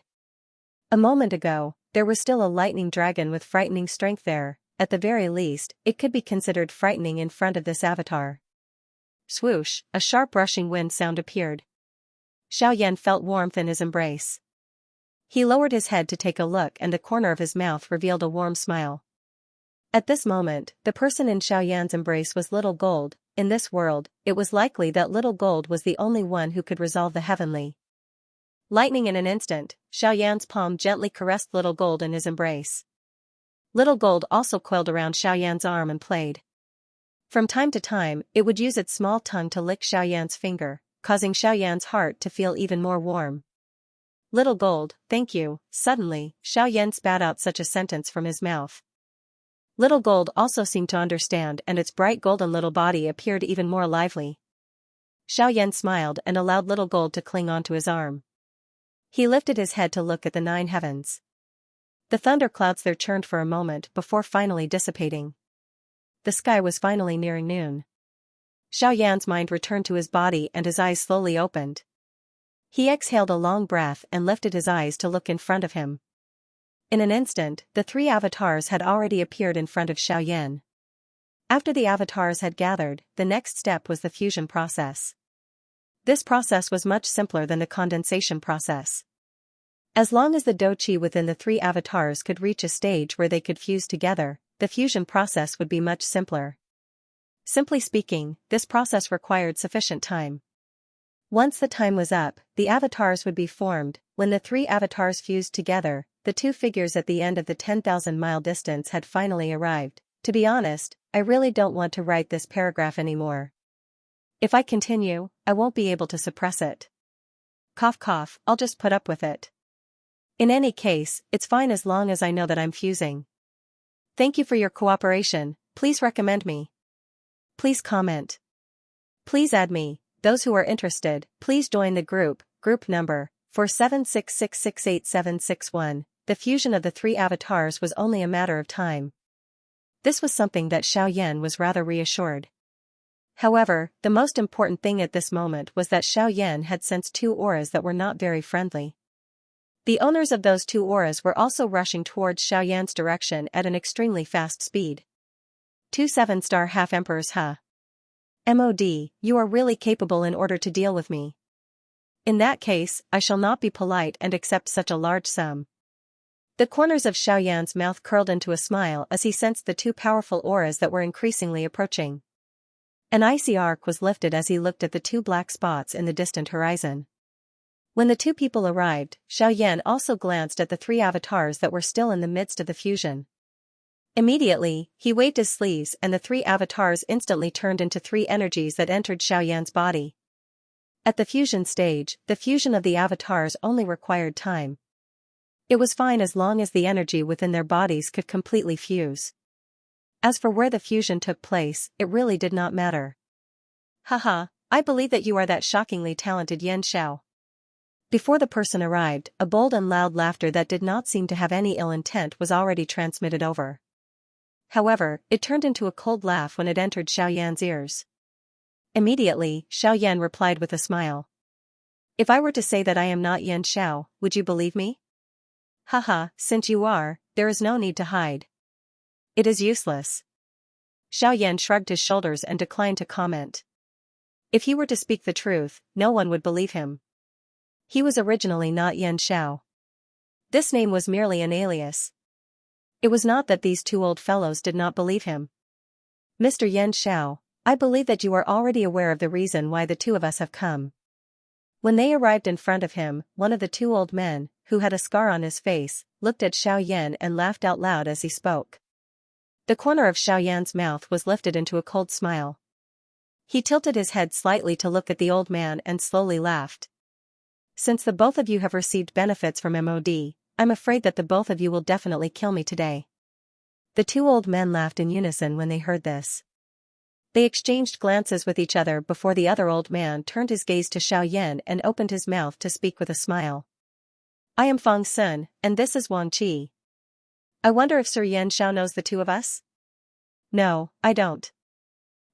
A moment ago, there was still a lightning dragon with frightening strength there. At the very least, it could be considered frightening in front of this avatar. Swoosh, a sharp rushing wind sound appeared. Xiaoyan felt warmth in his embrace. He lowered his head to take a look and the corner of his mouth revealed a warm smile. At this moment, the person in Xiaoyan's embrace was Little Gold. In this world, it was likely that Little Gold was the only one who could resolve the heavenly lightning in an instant. Xiaoyan's palm gently caressed Little Gold in his embrace. Little Gold also coiled around Xiaoyan's arm and played. From time to time, it would use its small tongue to lick Xiaoyan's finger, causing Xiaoyan's heart to feel even more warm. Little Gold, thank you. Suddenly, Xiaoyan spat out such a sentence from his mouth. Little Gold also seemed to understand and its bright golden little body appeared even more lively. Xiaoyan smiled and allowed Little Gold to cling onto his arm. He lifted his head to look at the 9 heavens. The thunderclouds there churned for a moment before finally dissipating. The sky was finally nearing noon. Xiaoyan's mind returned to his body and his eyes slowly opened. He exhaled a long breath and lifted his eyes to look in front of him. In an instant, the 3 avatars had already appeared in front of Xiaoyan. After the avatars had gathered, the next step was the fusion process. This process was much simpler than the condensation process. As long as the doqi within the 3 avatars could reach a stage where they could fuse together, the fusion process would be much simpler. Simply speaking, this process required sufficient time. Once the time was up, the avatars would be formed. When the 3 avatars fused together, the 2 figures at the end of the 10,000-mile distance had finally arrived. To be honest, I really don't want to write this paragraph anymore. If I continue, I won't be able to suppress it. Cough cough, I'll just put up with it. In any case, it's fine as long as I know that I'm fusing. Thank you for your cooperation. Please recommend me. Please comment. Please add me. Those who are interested, please join the group number 4766687761. The fusion of the 3 avatars was only a matter of time. This was something that Xiaoyan was rather reassured. However, the most important thing at this moment was that Xiaoyan had sensed two auras that were not very friendly. The owners of those two auras were also rushing towards Xiaoyan's direction at an extremely fast speed. 2 7-star half-emperors, huh? MOD, you are really capable in order to deal with me. In that case, I shall not be polite and accept such a large sum. The corners of Xiaoyan's mouth curled into a smile as he sensed the two powerful auras that were increasingly approaching. An icy arc was lifted as he looked at the two black spots in the distant horizon. When the two people arrived, Xiaoyan also glanced at the three avatars that were still in the midst of the fusion. Immediately, he waved his sleeves and the three avatars instantly turned into three energies that entered Xiaoyan's body. At the fusion stage, the fusion of the avatars only required time. It was fine as long as the energy within their bodies could completely fuse. As for where the fusion took place, it really did not matter. Haha, I believe that you are that shockingly talented Xianxia. Before the person arrived, a bold and loud laughter that did not seem to have any ill intent was already transmitted over. However, it turned into a cold laugh when it entered Xiaoyan's ears. Immediately, Xiaoyan replied with a smile. If I were to say that I am not Xianxia, would you believe me? Haha, since you are, there is no need to hide. It is useless. Xiaoyan shrugged his shoulders and declined to comment. If he were to speak the truth, no one would believe him. He was originally not Xianxia. This name was merely an alias. It was not that these two old fellows did not believe him. Mr. Xianxia, I believe that you are already aware of the reason why the two of us have come. When they arrived in front of him, one of the two old men, who had a scar on his face, looked at Xiaoyan and laughed out loud as he spoke. The corner of Xiaoyan's mouth was lifted into a cold smile. He tilted his head slightly to look at the old man and slowly laughed. Since the both of you have received benefits from MOD, I'm afraid that the both of you will definitely kill me today. The two old men laughed in unison when they heard this. They exchanged glances with each other before the other old man turned his gaze to Xiaoyan and opened his mouth to speak with a smile. I am Fang Sun, and this is Wang Qi. I wonder if Sir Xianxia knows the two of us? No, I don't.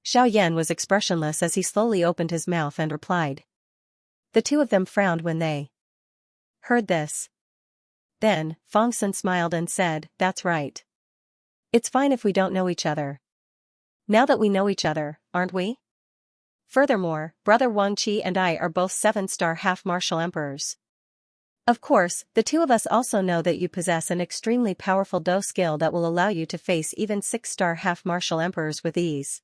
Xiaoyan was expressionless as he slowly opened his mouth and replied. The two of them frowned when they heard this. Then, Fang Sun smiled and said, that's right. It's fine if we don't know each other. Now that we know each other, aren't we? Furthermore, brother Wang Qi and I are both 7-star half-martial emperors. Of course, the two of us also know that you possess an extremely powerful Do skill that will allow you to face even 6-star half-martial emperors with ease.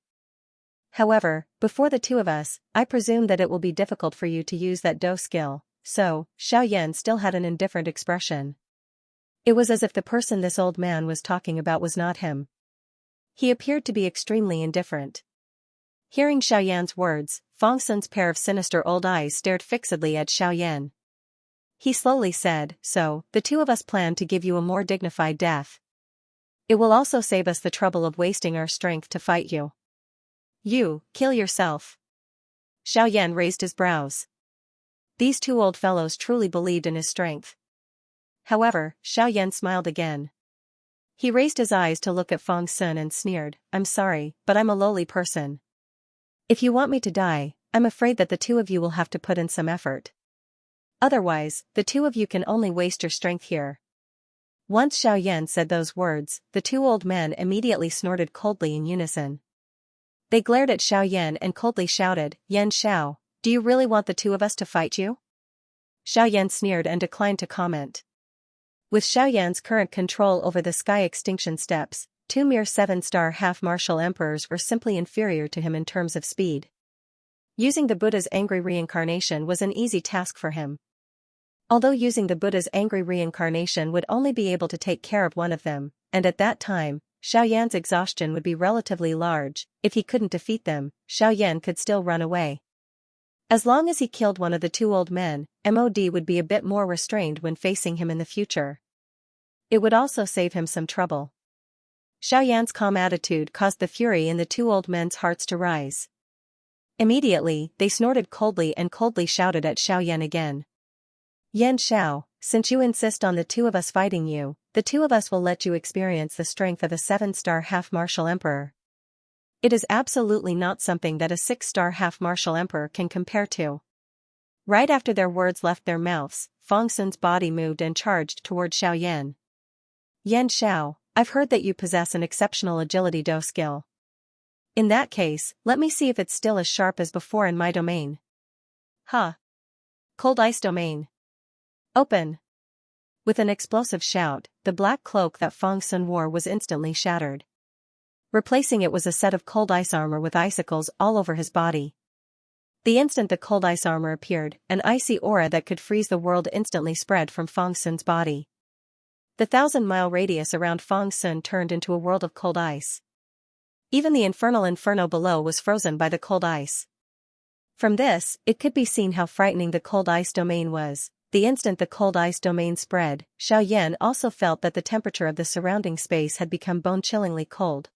However, before the two of us, I presume that it will be difficult for you to use that Do skill, so, Xiaoyan still had an indifferent expression. It was as if the person this old man was talking about was not him. He appeared to be extremely indifferent. Hearing Xiaoyan's words, Fang Sun's pair of sinister old eyes stared fixedly at Xiaoyan. He slowly said, so, the two of us plan to give you a more dignified death. It will also save us the trouble of wasting our strength to fight you. You, kill yourself. Xiaoyan raised his brows. These two old fellows truly believed in his strength. However, Xiaoyan smiled again. He raised his eyes to look at Fang Sun and sneered, I'm sorry, but I'm a lowly person. If you want me to die, I'm afraid that the two of you will have to put in some effort. Otherwise, the two of you can only waste your strength here. Once Xiaoyan said those words, the two old men immediately snorted coldly in unison. They glared at Xiaoyan and coldly shouted, Xianxia, do you really want the two of us to fight you? Xiaoyan sneered and declined to comment. With Xiaoyan's current control over the sky extinction steppes, two mere 7-star half-martial emperors were simply inferior to him in terms of speed. Using the Buddha's angry reincarnation was an easy task for him. Although using the Buddha's angry reincarnation would only be able to take care of one of them, and at that time, Xiaoyan's exhaustion would be relatively large, if he couldn't defeat them, Xiaoyan could still run away. As long as he killed one of the two old men, MOD would be a bit more restrained when facing him in the future. It would also save him some trouble. Xiaoyan's calm attitude caused the fury in the two old men's hearts to rise. Immediately, they snorted coldly and coldly shouted at Xiaoyan again. Xianxia, since you insist on the two of us fighting you, the two of us will let you experience the strength of a 7-star half-martial emperor. It is absolutely not something that a 6-star half-martial emperor can compare to. Right after their words left their mouths, Fong Sun's body moved and charged toward Xiaoyan. Yan Xiao, I've heard that you possess an exceptional agility do skill. In that case, let me see if it's still as sharp as before in my domain. Ha! Cold ice domain. Open! With an explosive shout, the black cloak that Fong Sun wore was instantly shattered. Replacing it was a set of cold ice armor with icicles all over his body. The instant the cold ice armor appeared, an icy aura that could freeze the world instantly spread from Fong Sun's body. The 1,000-mile radius around Fong Sun turned into a world of cold ice. Even the infernal inferno below was frozen by the cold ice. From this, it could be seen how frightening the cold ice domain was. The instant the cold ice domain spread, Xiaoyan also felt that the temperature of the surrounding space had become bone-chillingly cold.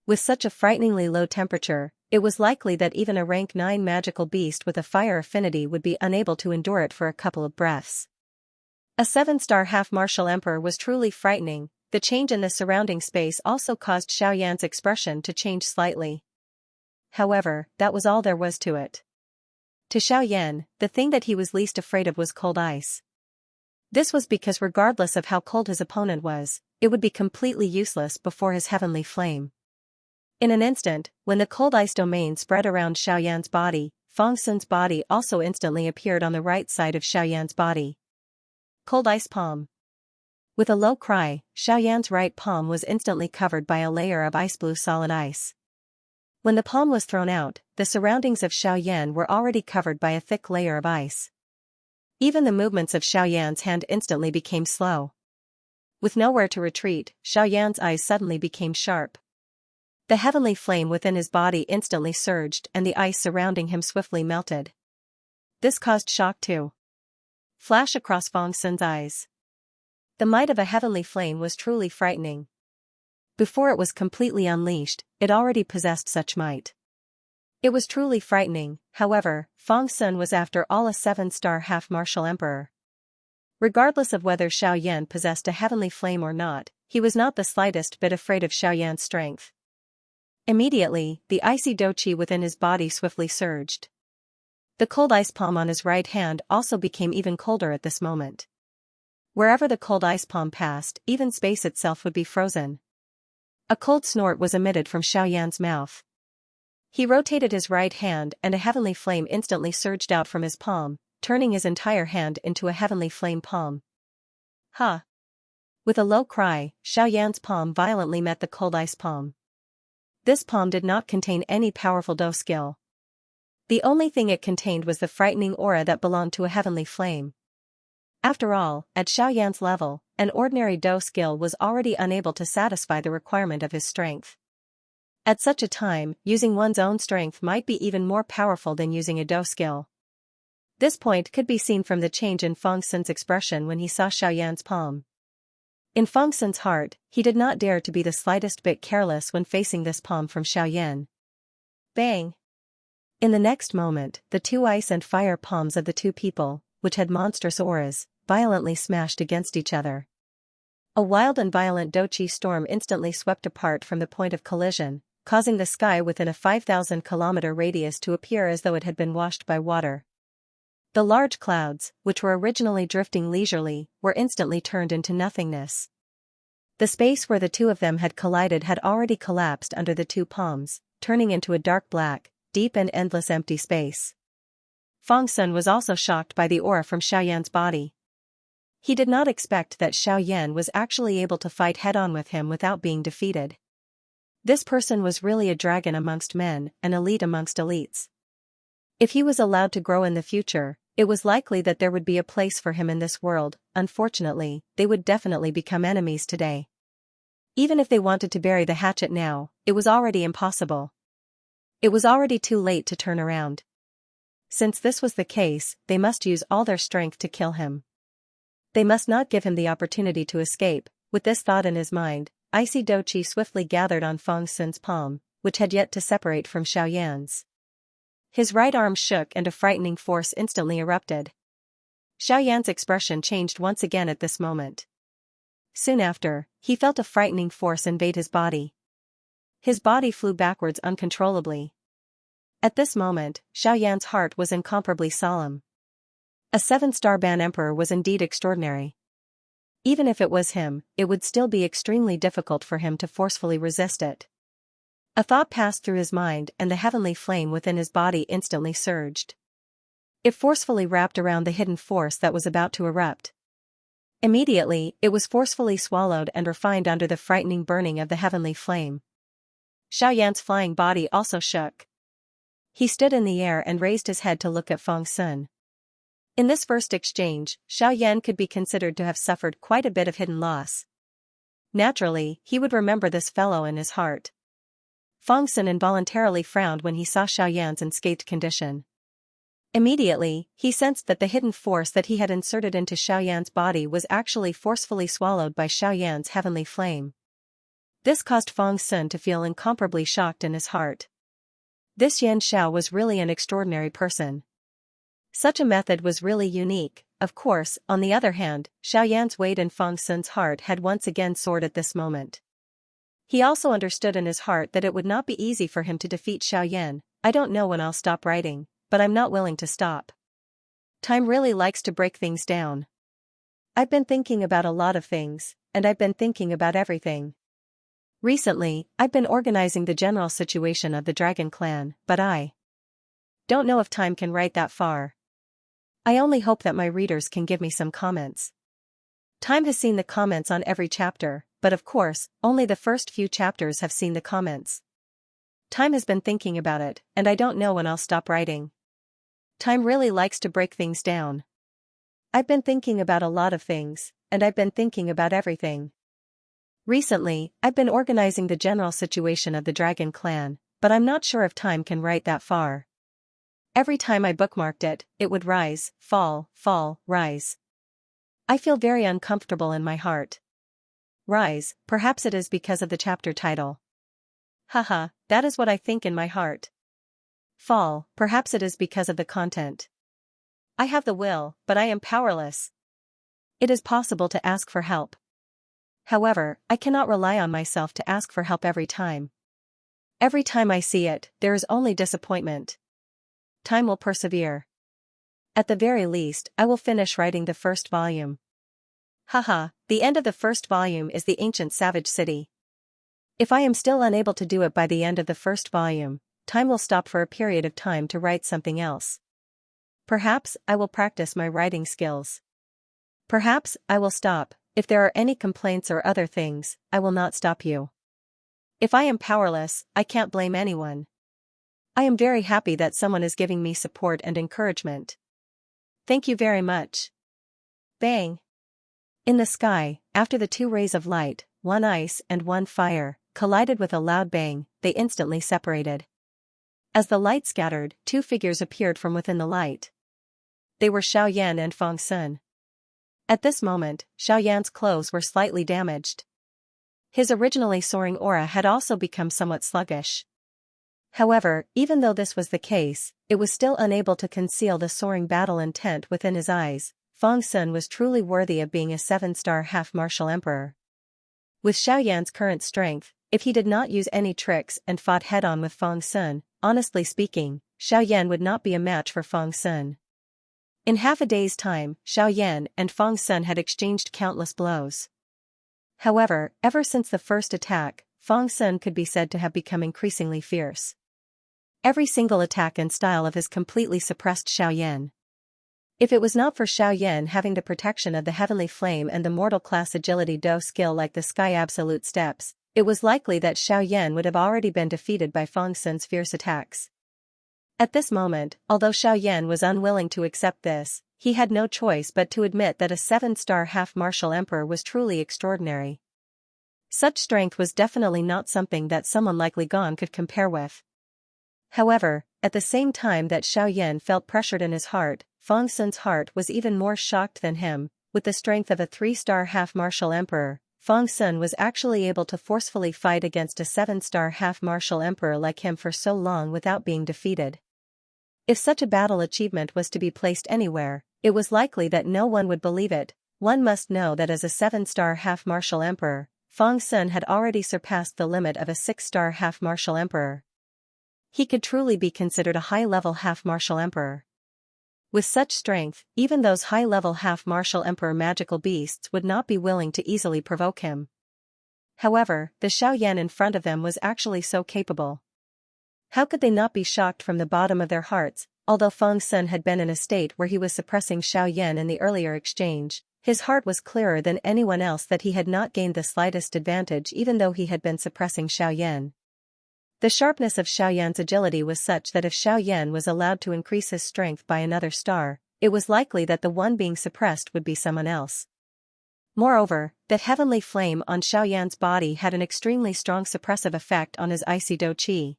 With such a frighteningly low temperature, it was likely that even a rank 9 magical beast with a fire affinity would be unable to endure it for a couple of breaths. A 7-star half-martial emperor was truly frightening. The change in the surrounding space also caused Xiaoyan's expression to change slightly. However, that was all there was to it. To Xiaoyan, the thing that he was least afraid of was cold ice. This was because regardless of how cold his opponent was, it would be completely useless before his heavenly flame. In an instant, when the cold ice domain spread around Xiaoyan's body, Fong Sun's body also instantly appeared on the right side of Xiaoyan's body. Cold ice palm. With a low cry, Xiaoyan's right palm was instantly covered by a layer of ice blue solid ice. When the palm was thrown out, the surroundings of Xiaoyan were already covered by a thick layer of ice. Even the movements of Xiaoyan's hand instantly became slow. With nowhere to retreat, Xiaoyan's eyes suddenly became sharp. The heavenly flame within his body instantly surged and the ice surrounding him swiftly melted. This caused shock to flash across Fong Sun's eyes. The might of a heavenly flame was truly frightening. Before it was completely unleashed, it already possessed such might. It was truly frightening. However, Fong Sun was after all a 7-star half-martial emperor. Regardless of whether Xiaoyan possessed a heavenly flame or not, he was not the slightest bit afraid of Xiaoyan's strength. Immediately, the icy do-chi within his body swiftly surged. The cold ice palm on his right hand also became even colder at this moment. Wherever the cold ice palm passed, even space itself would be frozen. A cold snort was emitted from Xiaoyan's mouth. He rotated his right hand and a heavenly flame instantly surged out from his palm, turning his entire hand into a heavenly flame palm. Ha! With a low cry, Xiaoyan's palm violently met the cold ice palm. This palm did not contain any powerful do skill. The only thing it contained was the frightening aura that belonged to a heavenly flame. After all, at Xiaoyan's level, an ordinary do skill was already unable to satisfy the requirement of his strength. At such a time, using one's own strength might be even more powerful than using a do skill. This point could be seen from the change in Fong Sun's expression when he saw Xiaoyan's palm. In Fong Sun's heart, he did not dare to be the slightest bit careless when facing this palm from Xiaoyan. Bang! In the next moment, the two ice and fire palms of the two people, which had monstrous auras, violently smashed against each other. A wild and violent do-chi storm instantly swept apart from the point of collision, causing the sky within a 5,000-kilometer radius to appear as though it had been washed by water. The large clouds, which were originally drifting leisurely, were instantly turned into nothingness. The space where the two of them had collided had already collapsed under the two palms, turning into a dark black, deep and endless empty space. Fong Sun was also shocked by the aura from Xiaoyan's body. He did not expect that Xiaoyan was actually able to fight head-on with him without being defeated. This person was really a dragon amongst men, an elite amongst elites. If he was allowed to grow in the future, it was likely that there would be a place for him in this world. Unfortunately, they would definitely become enemies today. Even if they wanted to bury the hatchet now, it was already impossible. It was already too late to turn around. Since this was the case, they must use all their strength to kill him. They must not give him the opportunity to escape. With this thought in his mind, icy do-chi swiftly gathered on Fong Sun's palm, which had yet to separate from Xiaoyan's. His right arm shook and a frightening force instantly erupted. Xiaoyan's expression changed once again at this moment. Soon after, he felt a frightening force invade his body. His body flew backwards uncontrollably. At this moment, Xiaoyan's heart was incomparably solemn. A 7-star ban emperor was indeed extraordinary. Even if it was him, it would still be extremely difficult for him to forcefully resist it. A thought passed through his mind and the heavenly flame within his body instantly surged. It forcefully wrapped around the hidden force that was about to erupt. Immediately, it was forcefully swallowed and refined under the frightening burning of the heavenly flame. Xiaoyan's flying body also shook. He stood in the air and raised his head to look at Feng Sun. In this first exchange, Xiaoyan could be considered to have suffered quite a bit of hidden loss. Naturally, he would remember this fellow in his heart. Feng Sun involuntarily frowned when he saw Xiaoyan's unscathed condition. Immediately, he sensed that the hidden force that he had inserted into Xiaoyan's body was actually forcefully swallowed by Xiaoyan's heavenly flame. This caused Feng Sun to feel incomparably shocked in his heart. This Xianxia was really an extraordinary person. Such a method was really unique. Of course, on the other hand, Xiaoyan's weight in Feng Sun's heart had once again soared at this moment. He also understood in his heart that it would not be easy for him to defeat Xiaoyan. I don't know when I'll stop writing, but I'm not willing to stop. Time really likes to break things down. I've been thinking about a lot of things, and I've been thinking about everything. Recently, I've been organizing the general situation of the Dragon Clan, but I don't know if time can write that far. I only hope that my readers can give me some comments. Time has seen the comments on every chapter, but of course, only the first few chapters have seen the comments. Time has been thinking about it, and I don't know when I'll stop writing. Time really likes to break things down. I've been thinking about a lot of things, and I've been thinking about everything. Recently, I've been organizing the general situation of the Dragon Clan, but I'm not sure if time can write that far. Every time I bookmarked it, it would rise, fall, rise. I feel very uncomfortable in my heart. Rise, perhaps it is because of the chapter title. Haha, that is what I think in my heart. Fall, perhaps it is because of the content. I have the will, but I am powerless. It is possible to ask for help. However, I cannot rely on myself to ask for help every time. Every time I see it, there is only disappointment. Time will persevere. At the very least, I will finish writing the first volume. Haha, the end of the first volume is the ancient savage city. If I am still unable to do it by the end of the first volume, time will stop for a period of time to write something else. Perhaps I will practice my writing skills. Perhaps I will stop. If there are any complaints or other things, I will not stop you. If I am powerless, I can't blame anyone. I am very happy that someone is giving me support and encouragement. Thank you very much. Bang! In the sky, after the two rays of light, one ice and one fire, collided with a loud bang, they instantly separated. As the light scattered, two figures appeared from within the light. They were Xiaoyan and Feng Sun. At this moment, Xiaoyan's clothes were slightly damaged. His originally soaring aura had also become somewhat sluggish. However, even though this was the case, it was still unable to conceal the soaring battle intent within his eyes. Feng Sun was truly worthy of being a 7-star half-martial emperor. With Xiaoyan's current strength, if he did not use any tricks and fought head-on with Feng Sun, honestly speaking, Xiaoyan would not be a match for Feng Sun. In half a day's time, Xiaoyan and Feng Sun had exchanged countless blows. However, ever since the first attack, Feng Sun could be said to have become increasingly fierce. Every single attack and style of his completely suppressed Xiaoyan. If it was not for Xiaoyan having the protection of the heavenly flame and the mortal class agility do skill like the sky absolute steps, it was likely that Xiaoyan would have already been defeated by Feng Sun's fierce attacks. At this moment, although Xiaoyan was unwilling to accept this, he had no choice but to admit that a 7-star half-martial emperor was truly extraordinary. Such strength was definitely not something that someone like Li Gan could compare with. However, at the same time that Xiaoyan felt pressured in his heart, Feng Sun's heart was even more shocked than him. With the strength of a 3-star half-martial emperor, Feng Sun was actually able to forcefully fight against a 7-star half-martial emperor like him for so long without being defeated. If such a battle achievement was to be placed anywhere, It was likely that no one would believe it. One must know that as a 7-star half-martial emperor, Feng Sun had already surpassed the limit of a 6-star half-martial emperor. He could truly be considered a high-level half-martial emperor. With such strength, even those high-level half-martial emperor magical beasts would not be willing to easily provoke him. However, the Xiaoyan in front of them was actually so capable. How could they not be shocked from the bottom of their hearts? Although Feng Sun had been in a state where he was suppressing Xiaoyan in the earlier exchange, his heart was clearer than anyone else that he had not gained the slightest advantage even though he had been suppressing Xiaoyan. The sharpness of Xiaoyan's agility was such that if Xiaoyan was allowed to increase his strength by another star, it was likely that the one being suppressed would be someone else. Moreover, that heavenly flame on Xiaoyan's body had an extremely strong suppressive effect on his icy do qi.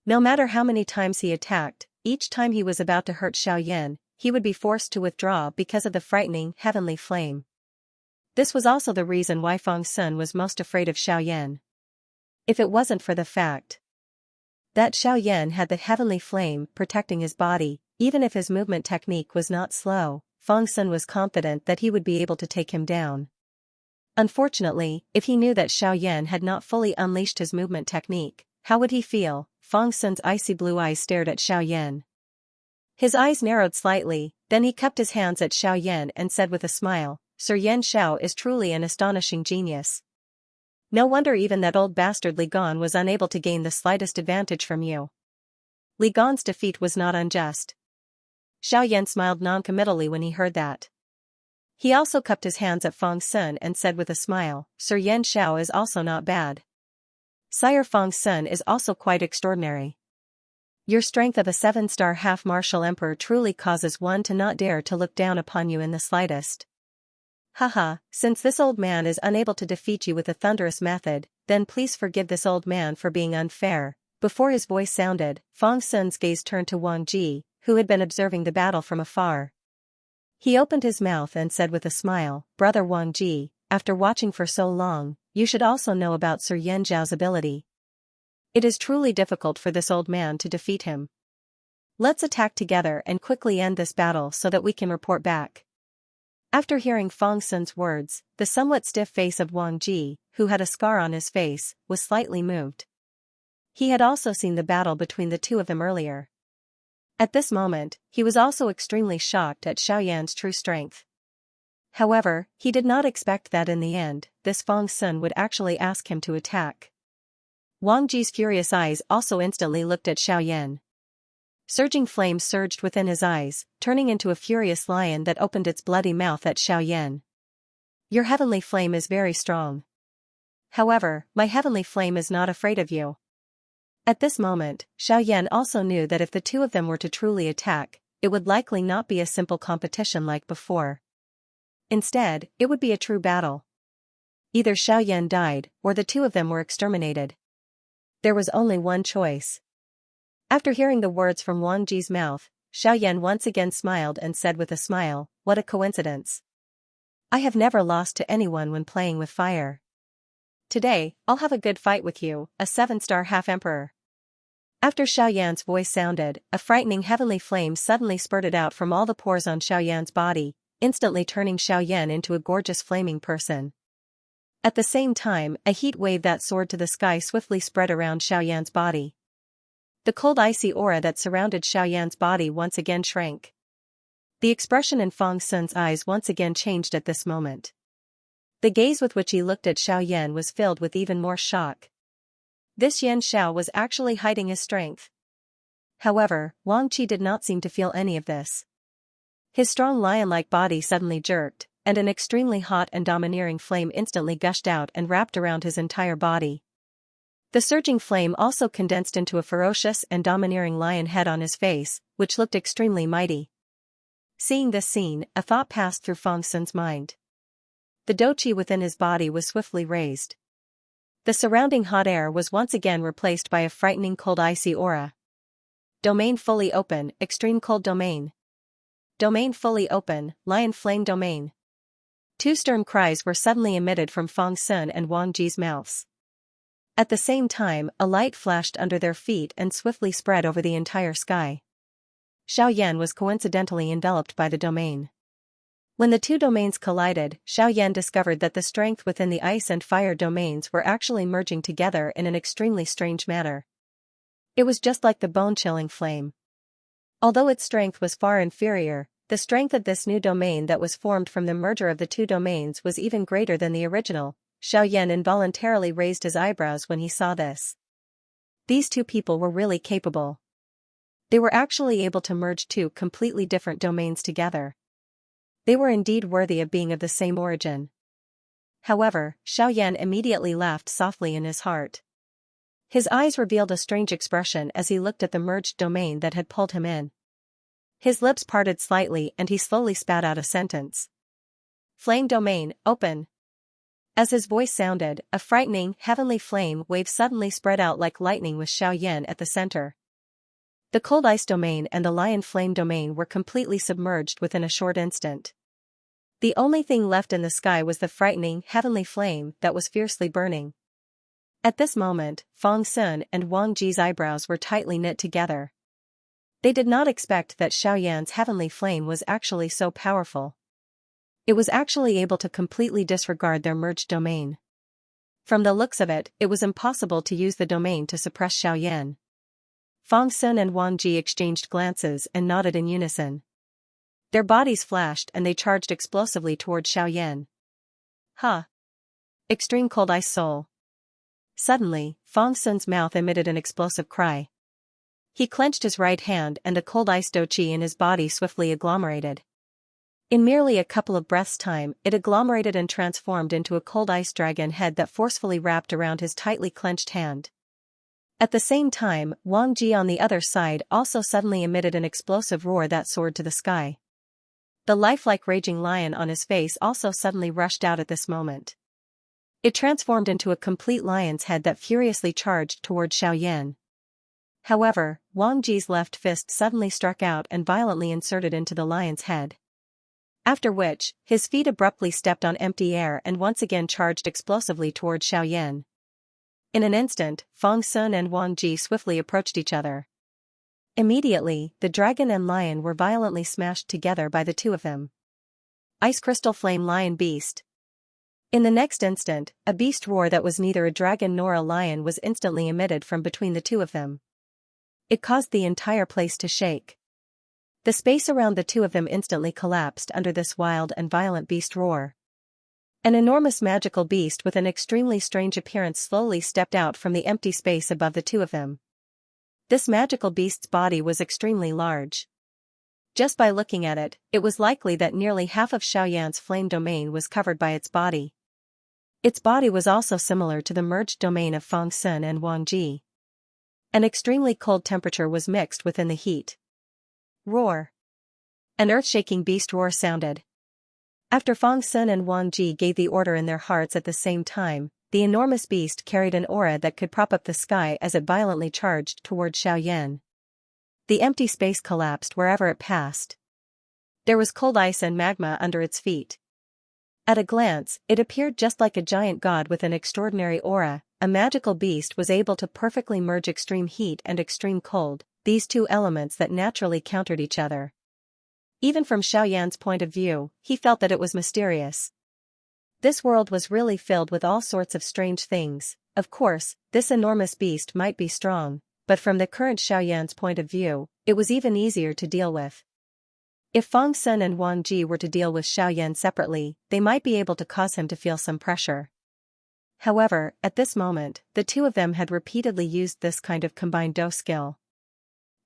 No matter how many times he attacked, each time he was about to hurt Xiaoyan, he would be forced to withdraw because of the frightening heavenly flame. This was also the reason why Feng Sun was most afraid of Xiaoyan. If it wasn't for the fact that Xiaoyan had the heavenly flame protecting his body, even if his movement technique was not slow, Feng Sun was confident that he would be able to take him down. Unfortunately, if he knew that Xiaoyan had not fully unleashed his movement technique, how would he feel? Feng Sun's icy blue eyes stared at Xiaoyan. His eyes narrowed slightly, then he cupped his hands at Xiaoyan and said with a smile, "Sir Yan Xiao is truly an astonishing genius. No wonder even that old bastard Li Gan was unable to gain the slightest advantage from you. Li Gan's defeat was not unjust." Xiaoyan smiled non-committally when he heard that. He also cupped his hands at Feng Sun and said with a smile, "Sir Yan Xiao is also not bad. Sire Feng Sun is also quite extraordinary. Your strength of a 7-star half-martial emperor truly causes one to not dare to look down upon you in the slightest. Haha, since this old man is unable to defeat you with a thunderous method, then please forgive this old man for being unfair." Before his voice sounded, Feng Sun's gaze turned to Wang Ji, who had been observing the battle from afar. He opened his mouth and said with a smile, "Brother Wang Ji, after watching for so long, you should also know about Sir Yan Zhao's ability. It is truly difficult for this old man to defeat him. Let's attack together and quickly end this battle so that we can report back." After hearing Feng Sun's words, the somewhat stiff face of Wang Ji, who had a scar on his face, was slightly moved. He had also seen the battle between the two of them earlier. At this moment, he was also extremely shocked at Xiaoyan's true strength. However, he did not expect that in the end, this Feng Sun would actually ask him to attack. Wang Ji's furious eyes also instantly looked at Xiaoyan. Surging flames surged within his eyes, turning into a furious lion that opened its bloody mouth at Xiaoyan. "Your heavenly flame is very strong. However, my heavenly flame is not afraid of you." At this moment, Xiaoyan also knew that if the two of them were to truly attack, it would likely not be a simple competition like before. Instead, it would be a true battle. Either Xiaoyan died, or the two of them were exterminated. There was only one choice. After hearing the words from Wang Ji's mouth, Xiaoyan once again smiled and said with a smile, "What a coincidence. I have never lost to anyone when playing with fire. Today, I'll have a good fight with you, a 7-star half-emperor." After Xiaoyan's voice sounded, a frightening heavenly flame suddenly spurted out from all the pores on Xiaoyan's body, instantly turning Xiaoyan into a gorgeous flaming person. At the same time, a heat wave that soared to the sky swiftly spread around Xiaoyan's body. The cold icy aura that surrounded Xiaoyan's body once again shrank. The expression in Feng Sun's eyes once again changed at this moment. The gaze with which he looked at Xiaoyan was filled with even more shock. This Yan Xiao was actually hiding his strength. However, Wang Qi did not seem to feel any of this. His strong lion-like body suddenly jerked, and an extremely hot and domineering flame instantly gushed out and wrapped around his entire body. The surging flame also condensed into a ferocious and domineering lion head on his face, which looked extremely mighty. Seeing this scene, a thought passed through Feng Sun's mind. The doqi within his body was swiftly raised. The surrounding hot air was once again replaced by a frightening cold icy aura. Domain fully open, extreme cold domain. Domain fully open, lion flame domain. Two stern cries were suddenly emitted from Feng Sun and Wang Ji's mouths. At the same time, a light flashed under their feet and swiftly spread over the entire sky. Xiao Yan was coincidentally enveloped by the domain. When the two domains collided, Xiao Yan discovered that the strength within the ice and fire domains were actually merging together in an extremely strange manner. It was just like the bone-chilling flame. Although its strength was far inferior, the strength of this new domain that was formed from the merger of the two domains was even greater than the original. Xiao Yan involuntarily raised his eyebrows when he saw this. These two people were really capable. They were actually able to merge two completely different domains together. They were indeed worthy of being of the same origin. However, Xiao Yan immediately laughed softly in his heart. His eyes revealed a strange expression as he looked at the merged domain that had pulled him in. His lips parted slightly and he slowly spat out a sentence. Flame domain, open. As his voice sounded, a frightening, heavenly flame wave suddenly spread out like lightning with Xiao Yan at the center. The cold ice domain and the lion flame domain were completely submerged within a short instant. The only thing left in the sky was the frightening, heavenly flame that was fiercely burning. At this moment, Fong Sun and Wang Ji's eyebrows were tightly knit together. They did not expect that Xiao Yan's heavenly flame was actually so powerful. It was actually able to completely disregard their merged domain. From the looks of it, it was impossible to use the domain to suppress Xiao Yan. Fong Sun and Wang Ji exchanged glances and nodded in unison. Their bodies flashed and they charged explosively toward Xiao Yan. Ha! Extreme cold ice soul. Suddenly, Fong Sun's mouth emitted an explosive cry. He clenched his right hand and the cold ice doqi in his body swiftly agglomerated. In merely a couple of breaths' time, it agglomerated and transformed into a cold ice dragon head that forcefully wrapped around his tightly clenched hand. At the same time, Wang Ji on the other side also suddenly emitted an explosive roar that soared to the sky. The lifelike raging lion on his face also suddenly rushed out at this moment. It transformed into a complete lion's head that furiously charged toward Xiao Yan. However, Wang Ji's left fist suddenly struck out and violently inserted into the lion's head. After which, his feet abruptly stepped on empty air and once again charged explosively toward Xiao Yan. In an instant, Fong Sun and Wang Ji swiftly approached each other. Immediately, the dragon and lion were violently smashed together by the two of them. Ice Crystal Flame Lion Beast. In the next instant, a beast roar that was neither a dragon nor a lion was instantly emitted from between the two of them. It caused the entire place to shake. The space around the two of them instantly collapsed under this wild and violent beast roar. An enormous magical beast with an extremely strange appearance slowly stepped out from the empty space above the two of them. This magical beast's body was extremely large. Just by looking at it, it was likely that nearly half of Xiao Yan's flame domain was covered by its body. Its body was also similar to the merged domain of Fong Sun and Wang Ji. An extremely cold temperature was mixed within the heat. Roar. An earth-shaking beast roar sounded. After Fong Sun and Wang Ji gave the order in their hearts at the same time, the enormous beast carried an aura that could prop up the sky as it violently charged toward Xiao Yan. The empty space collapsed wherever it passed. There was cold ice and magma under its feet. At a glance, it appeared just like a giant god with an extraordinary aura. A magical beast was able to perfectly merge extreme heat and extreme cold, these two elements that naturally countered each other. Even from Xiao Yan's point of view, he felt that it was mysterious. This world was really filled with all sorts of strange things. Of course, this enormous beast might be strong, but from the current Xiao Yan's point of view, it was even easier to deal with. If Fong Sun and Wang Ji were to deal with Xiao Yan separately, they might be able to cause him to feel some pressure. However, at this moment, the two of them had repeatedly used this kind of combined Do skill.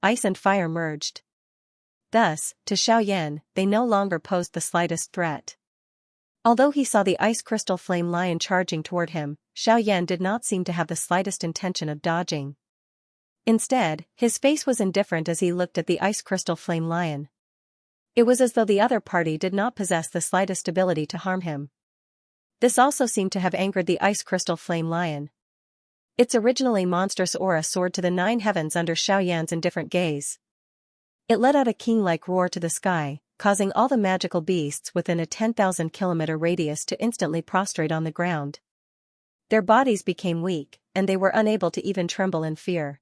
Ice and fire merged. Thus, to Xiao Yan, they no longer posed the slightest threat. Although he saw the ice crystal flame lion charging toward him, Xiao Yan did not seem to have the slightest intention of dodging. Instead, his face was indifferent as he looked at the ice crystal flame lion. It was as though the other party did not possess the slightest ability to harm him. This also seemed to have angered the ice crystal flame lion. Its originally monstrous aura soared to the 9 heavens under Xiao Yan's indifferent gaze. It let out a king-like roar to the sky, causing all the magical beasts within a 10,000-kilometer radius to instantly prostrate on the ground. Their bodies became weak, and they were unable to even tremble in fear.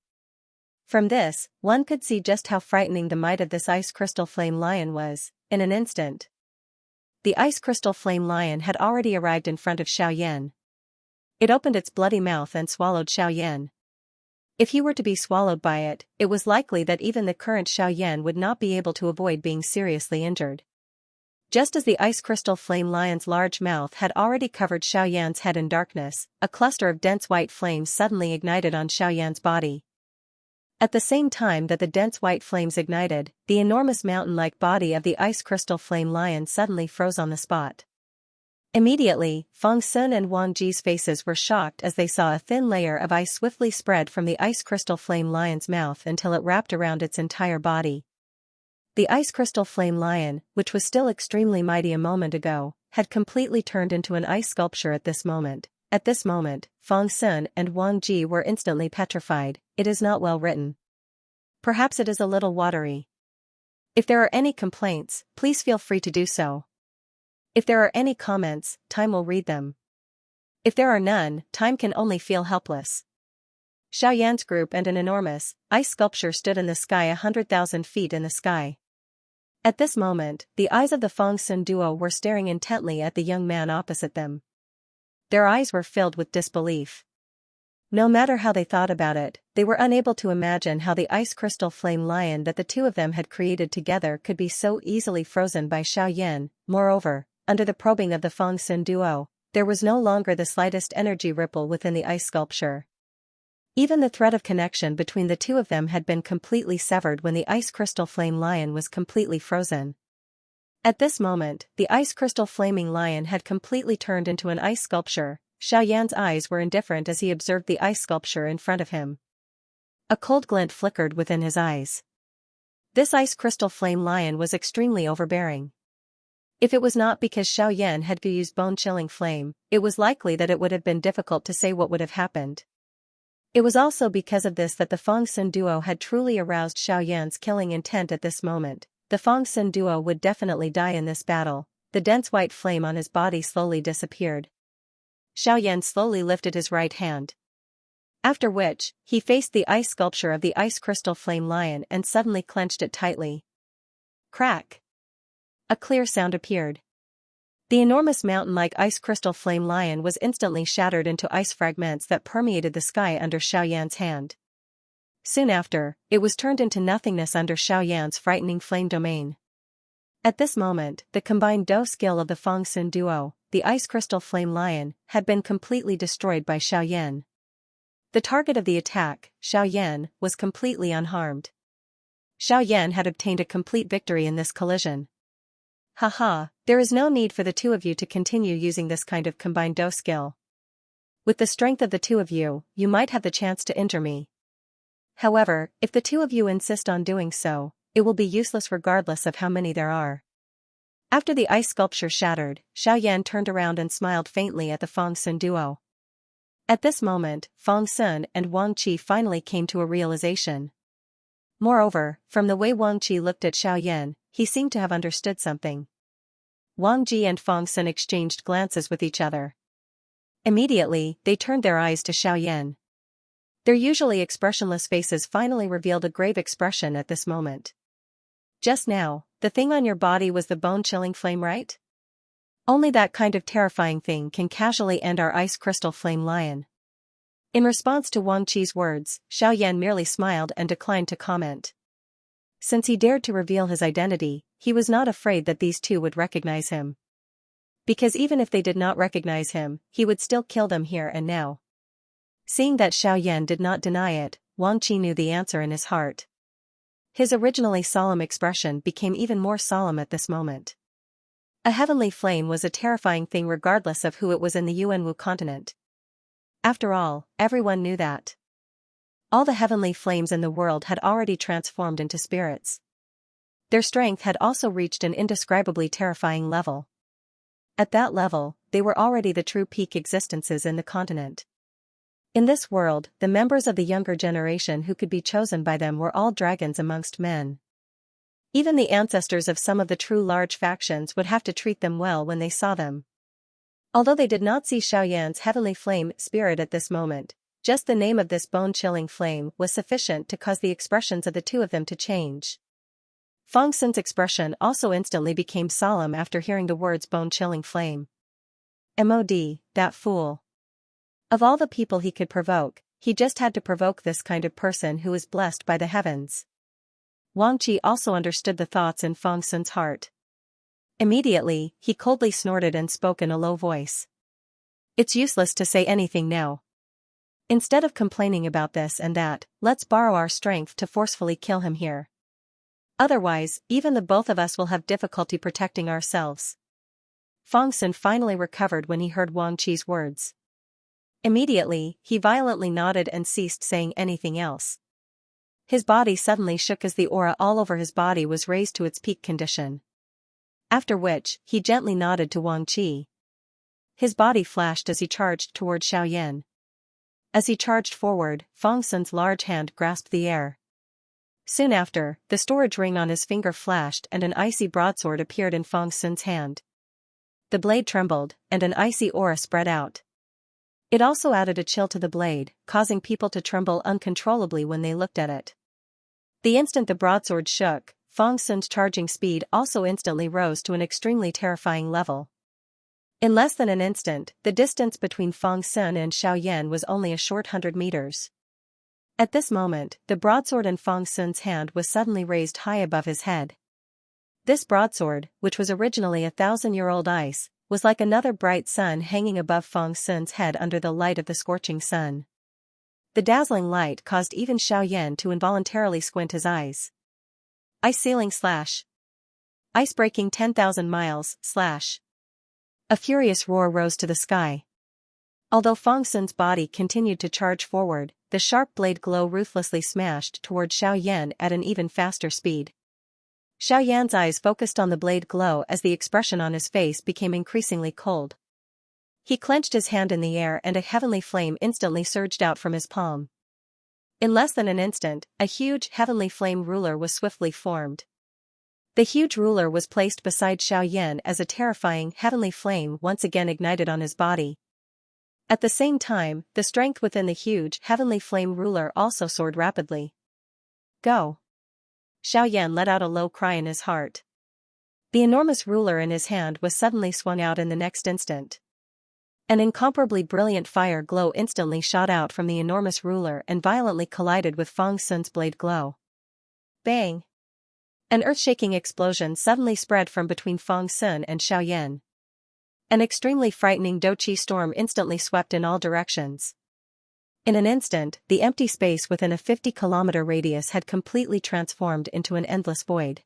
From this, one could see just how frightening the might of this ice crystal flame lion was. In an instant, the ice crystal flame lion had already arrived in front of Xiaoyan. It opened its bloody mouth and swallowed Xiaoyan. If he were to be swallowed by it, it was likely that even the current Xiaoyan would not be able to avoid being seriously injured. Just as the ice crystal flame lion's large mouth had already covered Xiaoyan's head in darkness, a cluster of dense white flames suddenly ignited on Xiaoyan's body. At the same time that the dense white flames ignited, the enormous mountain-like body of the ice crystal flame lion suddenly froze on the spot. Immediately, Feng Sun and Wang Ji's faces were shocked as they saw a thin layer of ice swiftly spread from the ice crystal flame lion's mouth until it wrapped around its entire body. The ice crystal flame lion, which was still extremely mighty a moment ago, had completely turned into an ice sculpture at this moment. At this moment, Feng Sun and Wang Ji were instantly petrified. It is not well written. Perhaps it is a little watery. If there are any complaints, please feel free to do so. If there are any comments, time will read them. If there are none, time can only feel helpless. Xiaoyan's group and an enormous ice sculpture stood in the sky 100,000 feet in the sky. At this moment, the eyes of the Feng Sun duo were staring intently at the young man opposite them. Their eyes were filled with disbelief. No matter how they thought about it, they were unable to imagine how the ice crystal flame lion that the two of them had created together could be so easily frozen by Xiaoyan. Moreover, under the probing of the Feng Sun duo, there was no longer the slightest energy ripple within the ice sculpture. Even the thread of connection between the two of them had been completely severed when the ice crystal flame lion was completely frozen. At this moment, the ice crystal flaming lion had completely turned into an ice sculpture. Xiaoyan's eyes were indifferent as he observed the ice sculpture in front of him. A cold glint flickered within his eyes. This ice crystal flame lion was extremely overbearing. If it was not because Xiaoyan had used bone-chilling flame, it was likely that it would have been difficult to say what would have happened. It was also because of this that the Feng Sun duo had truly aroused Xiaoyan's killing intent at this moment. The Feng Sun duo would definitely die in this battle. The dense white flame on his body slowly disappeared. Xiaoyan slowly lifted his right hand. After which, he faced the ice sculpture of the ice crystal flame lion and suddenly clenched it tightly. Crack! A clear sound appeared. The enormous mountain-like ice crystal flame lion was instantly shattered into ice fragments that permeated the sky under Xiaoyan's hand. Soon after, it was turned into nothingness under Xiaoyan's frightening flame domain. At this moment, the combined Do skill of the Feng Sun duo, the ice crystal flame lion, had been completely destroyed by Xiaoyan. The target of the attack, Xiaoyan, was completely unharmed. Xiaoyan had obtained a complete victory in this collision. Haha, there is no need for the two of you to continue using this kind of combined Do skill. With the strength of the two of you, you might have the chance to injure me. However, if the two of you insist on doing so, it will be useless regardless of how many there are. After the ice sculpture shattered, Xiaoyan turned around and smiled faintly at the Feng Sun duo. At this moment, Feng Sun and Wang Qi finally came to a realization. Moreover, from the way Wang Qi looked at Xiaoyan, he seemed to have understood something. Wang Ji and Feng Sun exchanged glances with each other. Immediately, they turned their eyes to Xiaoyan. Their usually expressionless faces finally revealed a grave expression at this moment. Just now, the thing on your body was the bone-chilling flame, right? Only that kind of terrifying thing can casually end our ice crystal flame lion. In response to Wang Qi's words, Xiaoyan merely smiled and declined to comment. Since he dared to reveal his identity, he was not afraid that these two would recognize him. Because even if they did not recognize him, he would still kill them here and now. Seeing that Xiaoyan did not deny it, Wang Qi knew the answer in his heart. His originally solemn expression became even more solemn at this moment. A heavenly flame was a terrifying thing regardless of who it was in the Yuanwu continent. After all, everyone knew that. All the heavenly flames in the world had already transformed into spirits. Their strength had also reached an indescribably terrifying level. At that level, they were already the true peak existences in the continent. In this world, the members of the younger generation who could be chosen by them were all dragons amongst men. Even the ancestors of some of the true large factions would have to treat them well when they saw them. Although they did not see Xiaoyan's heavenly flame spirit at this moment, Just the name of this bone-chilling flame was sufficient to cause the expressions of the two of them to change. Feng Sun's expression also instantly became solemn after hearing the words bone-chilling flame. "Mod, that fool. Of all the people he could provoke, he just had to provoke this kind of person who is blessed by the heavens." Wang Qi also understood the thoughts in Feng Sun's heart. Immediately, he coldly snorted and spoke in a low voice. "It's useless to say anything now. Instead of complaining about this and that, let's borrow our strength to forcefully kill him here. Otherwise, even the both of us will have difficulty protecting ourselves." Feng Sun finally recovered when he heard Wang Qi's words. Immediately, he violently nodded and ceased saying anything else. His body suddenly shook as the aura all over his body was raised to its peak condition. After which, he gently nodded to Wang Qi. His body flashed as he charged toward Xiaoyan. As he charged forward, Feng Sun's large hand grasped the air. Soon after, the storage ring on his finger flashed and an icy broadsword appeared in Feng Sun's hand. The blade trembled, and an icy aura spread out. It also added a chill to the blade, causing people to tremble uncontrollably when they looked at it. The instant the broadsword shook, Feng Sun's charging speed also instantly rose to an extremely terrifying level. In less than an instant, the distance between Feng Sun and Xiaoyan was only a short 100 meters. At this moment, the broadsword in Feng Sun's hand was suddenly raised high above his head. This broadsword, which was originally 1,000-year-old ice, was like another bright sun hanging above Feng Sun's head under the light of the scorching sun. The dazzling light caused even Xiaoyan to involuntarily squint his eyes. Ice ceiling slash. Ice breaking 10,000 miles slash. A furious roar rose to the sky. Although Feng Sun's body continued to charge forward, the sharp blade glow ruthlessly smashed toward Xiaoyan at an even faster speed. Xiaoyan's eyes focused on the blade glow as the expression on his face became increasingly cold. He clenched his hand in the air and a heavenly flame instantly surged out from his palm. In less than an instant, a huge heavenly flame ruler was swiftly formed. The huge ruler was placed beside Xiaoyan as a terrifying heavenly flame once again ignited on his body. At the same time, the strength within the huge heavenly flame ruler also soared rapidly. "Go!" Xiaoyan let out a low cry in his heart. The enormous ruler in his hand was suddenly swung out in the next instant. An incomparably brilliant fire glow instantly shot out from the enormous ruler and violently collided with Feng Sun's blade glow. Bang! An earth-shaking explosion suddenly spread from between Feng Sun and Xiaoyan. An extremely frightening doqi storm instantly swept in all directions. In an instant, the empty space within a 50-kilometer radius had completely transformed into an endless void.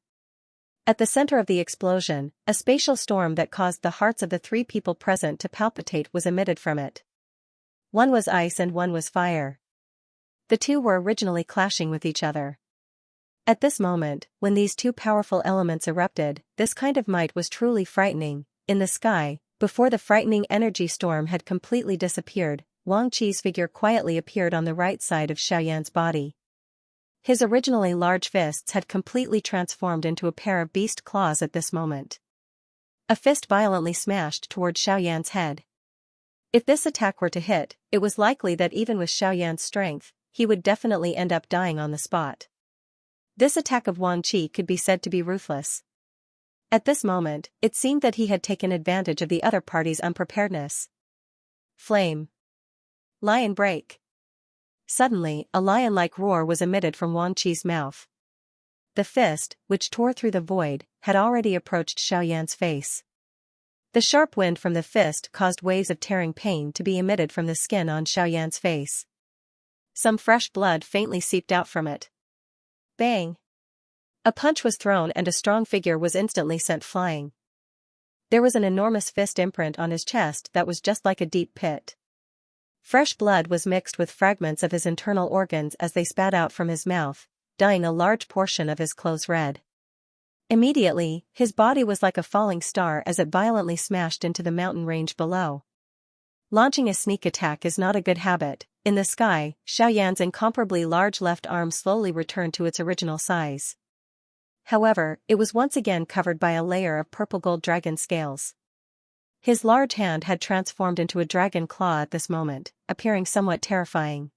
At the center of the explosion, a spatial storm that caused the hearts of the three people present to palpitate was emitted from it. One was ice and one was fire. The two were originally clashing with each other. At this moment, when these two powerful elements erupted, this kind of might was truly frightening. In the sky, before the frightening energy storm had completely disappeared, Wang Qi's figure quietly appeared on the right side of Xiaoyan's body. His originally large fists had completely transformed into a pair of beast claws at this moment. A fist violently smashed toward Xiaoyan's head. If this attack were to hit, it was likely that even with Xiaoyan's strength, he would definitely end up dying on the spot. This attack of Wang Qi could be said to be ruthless. At this moment, it seemed that he had taken advantage of the other party's unpreparedness. Flame. Lion break. Suddenly, a lion-like roar was emitted from Wang Qi's mouth. The fist, which tore through the void, had already approached Xiaoyan's face. The sharp wind from the fist caused waves of tearing pain to be emitted from the skin on Xiaoyan's face. Some fresh blood faintly seeped out from it. Bang! A punch was thrown and a strong figure was instantly sent flying. There was an enormous fist imprint on his chest that was just like a deep pit. Fresh blood was mixed with fragments of his internal organs as they spat out from his mouth, dyeing a large portion of his clothes red. Immediately, his body was like a falling star as it violently smashed into the mountain range below. Launching a sneak attack is not a good habit. In the sky, Xiaoyan's incomparably large left arm slowly returned to its original size. However, it was once again covered by a layer of purple gold dragon scales. His large hand had transformed into a dragon claw at this moment, appearing somewhat terrifying.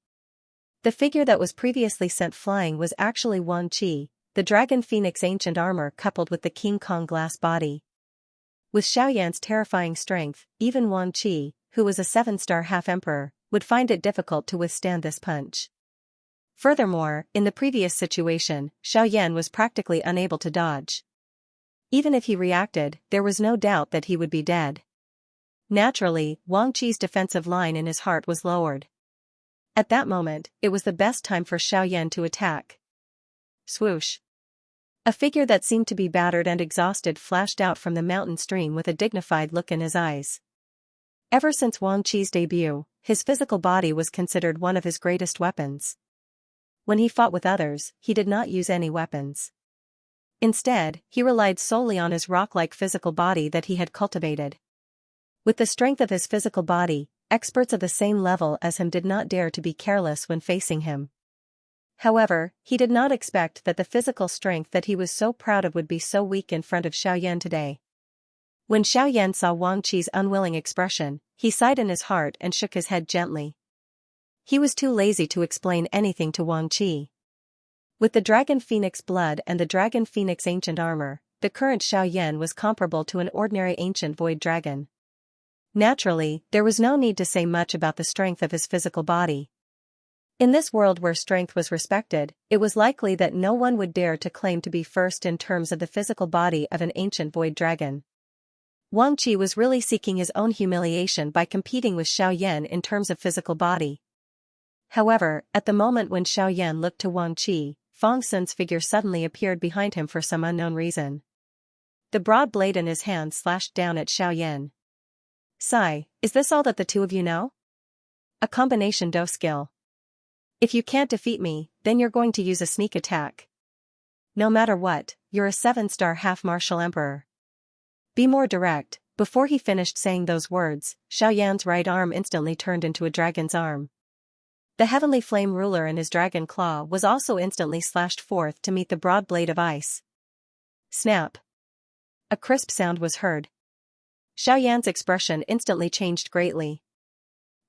The figure that was previously sent flying was actually Wang Qi, the Dragon Phoenix ancient armor coupled with the King Kong glass body. With Xiaoyan's terrifying strength, even Wang Qi, who was a 7-star half-emperor, would find it difficult to withstand this punch. Furthermore, in the previous situation, Xiaoyan was practically unable to dodge. Even if he reacted, there was no doubt that he would be dead. Naturally, Wang Qi's defensive line in his heart was lowered. At that moment, it was the best time for Xiaoyan to attack. Swoosh! A figure that seemed to be battered and exhausted flashed out from the mountain stream with a dignified look in his eyes. Ever since Wang Qi's debut, his physical body was considered one of his greatest weapons. When he fought with others, he did not use any weapons. Instead, he relied solely on his rock-like physical body that he had cultivated. With the strength of his physical body, experts of the same level as him did not dare to be careless when facing him. However, he did not expect that the physical strength that he was so proud of would be so weak in front of Xiaoyan today. When Xiaoyan saw Wang Qi's unwilling expression, he sighed in his heart and shook his head gently. He was too lazy to explain anything to Wang Qi. With the Dragon Phoenix blood and the Dragon Phoenix ancient armor, the current Xiaoyan was comparable to an ordinary ancient void dragon. Naturally, there was no need to say much about the strength of his physical body. In this world where strength was respected, it was likely that no one would dare to claim to be first in terms of the physical body of an ancient void dragon. Wang Qi was really seeking his own humiliation by competing with Xiaoyan in terms of physical body. However, at the moment when Xiaoyan looked to Wang Qi, Fang Sun's figure suddenly appeared behind him for some unknown reason. The broad blade in his hand slashed down at Xiaoyan. Sigh, is this all that the two of you know? A combination do skill. If you can't defeat me, then you're going to use a sneak attack. No matter what, you're a 7-star half-martial emperor. Be more direct. Before he finished saying those words, Xiaoyan's right arm instantly turned into a dragon's arm. The heavenly flame ruler in his dragon claw was also instantly slashed forth to meet the broad blade of ice. Snap! A crisp sound was heard. Xiaoyan's expression instantly changed greatly.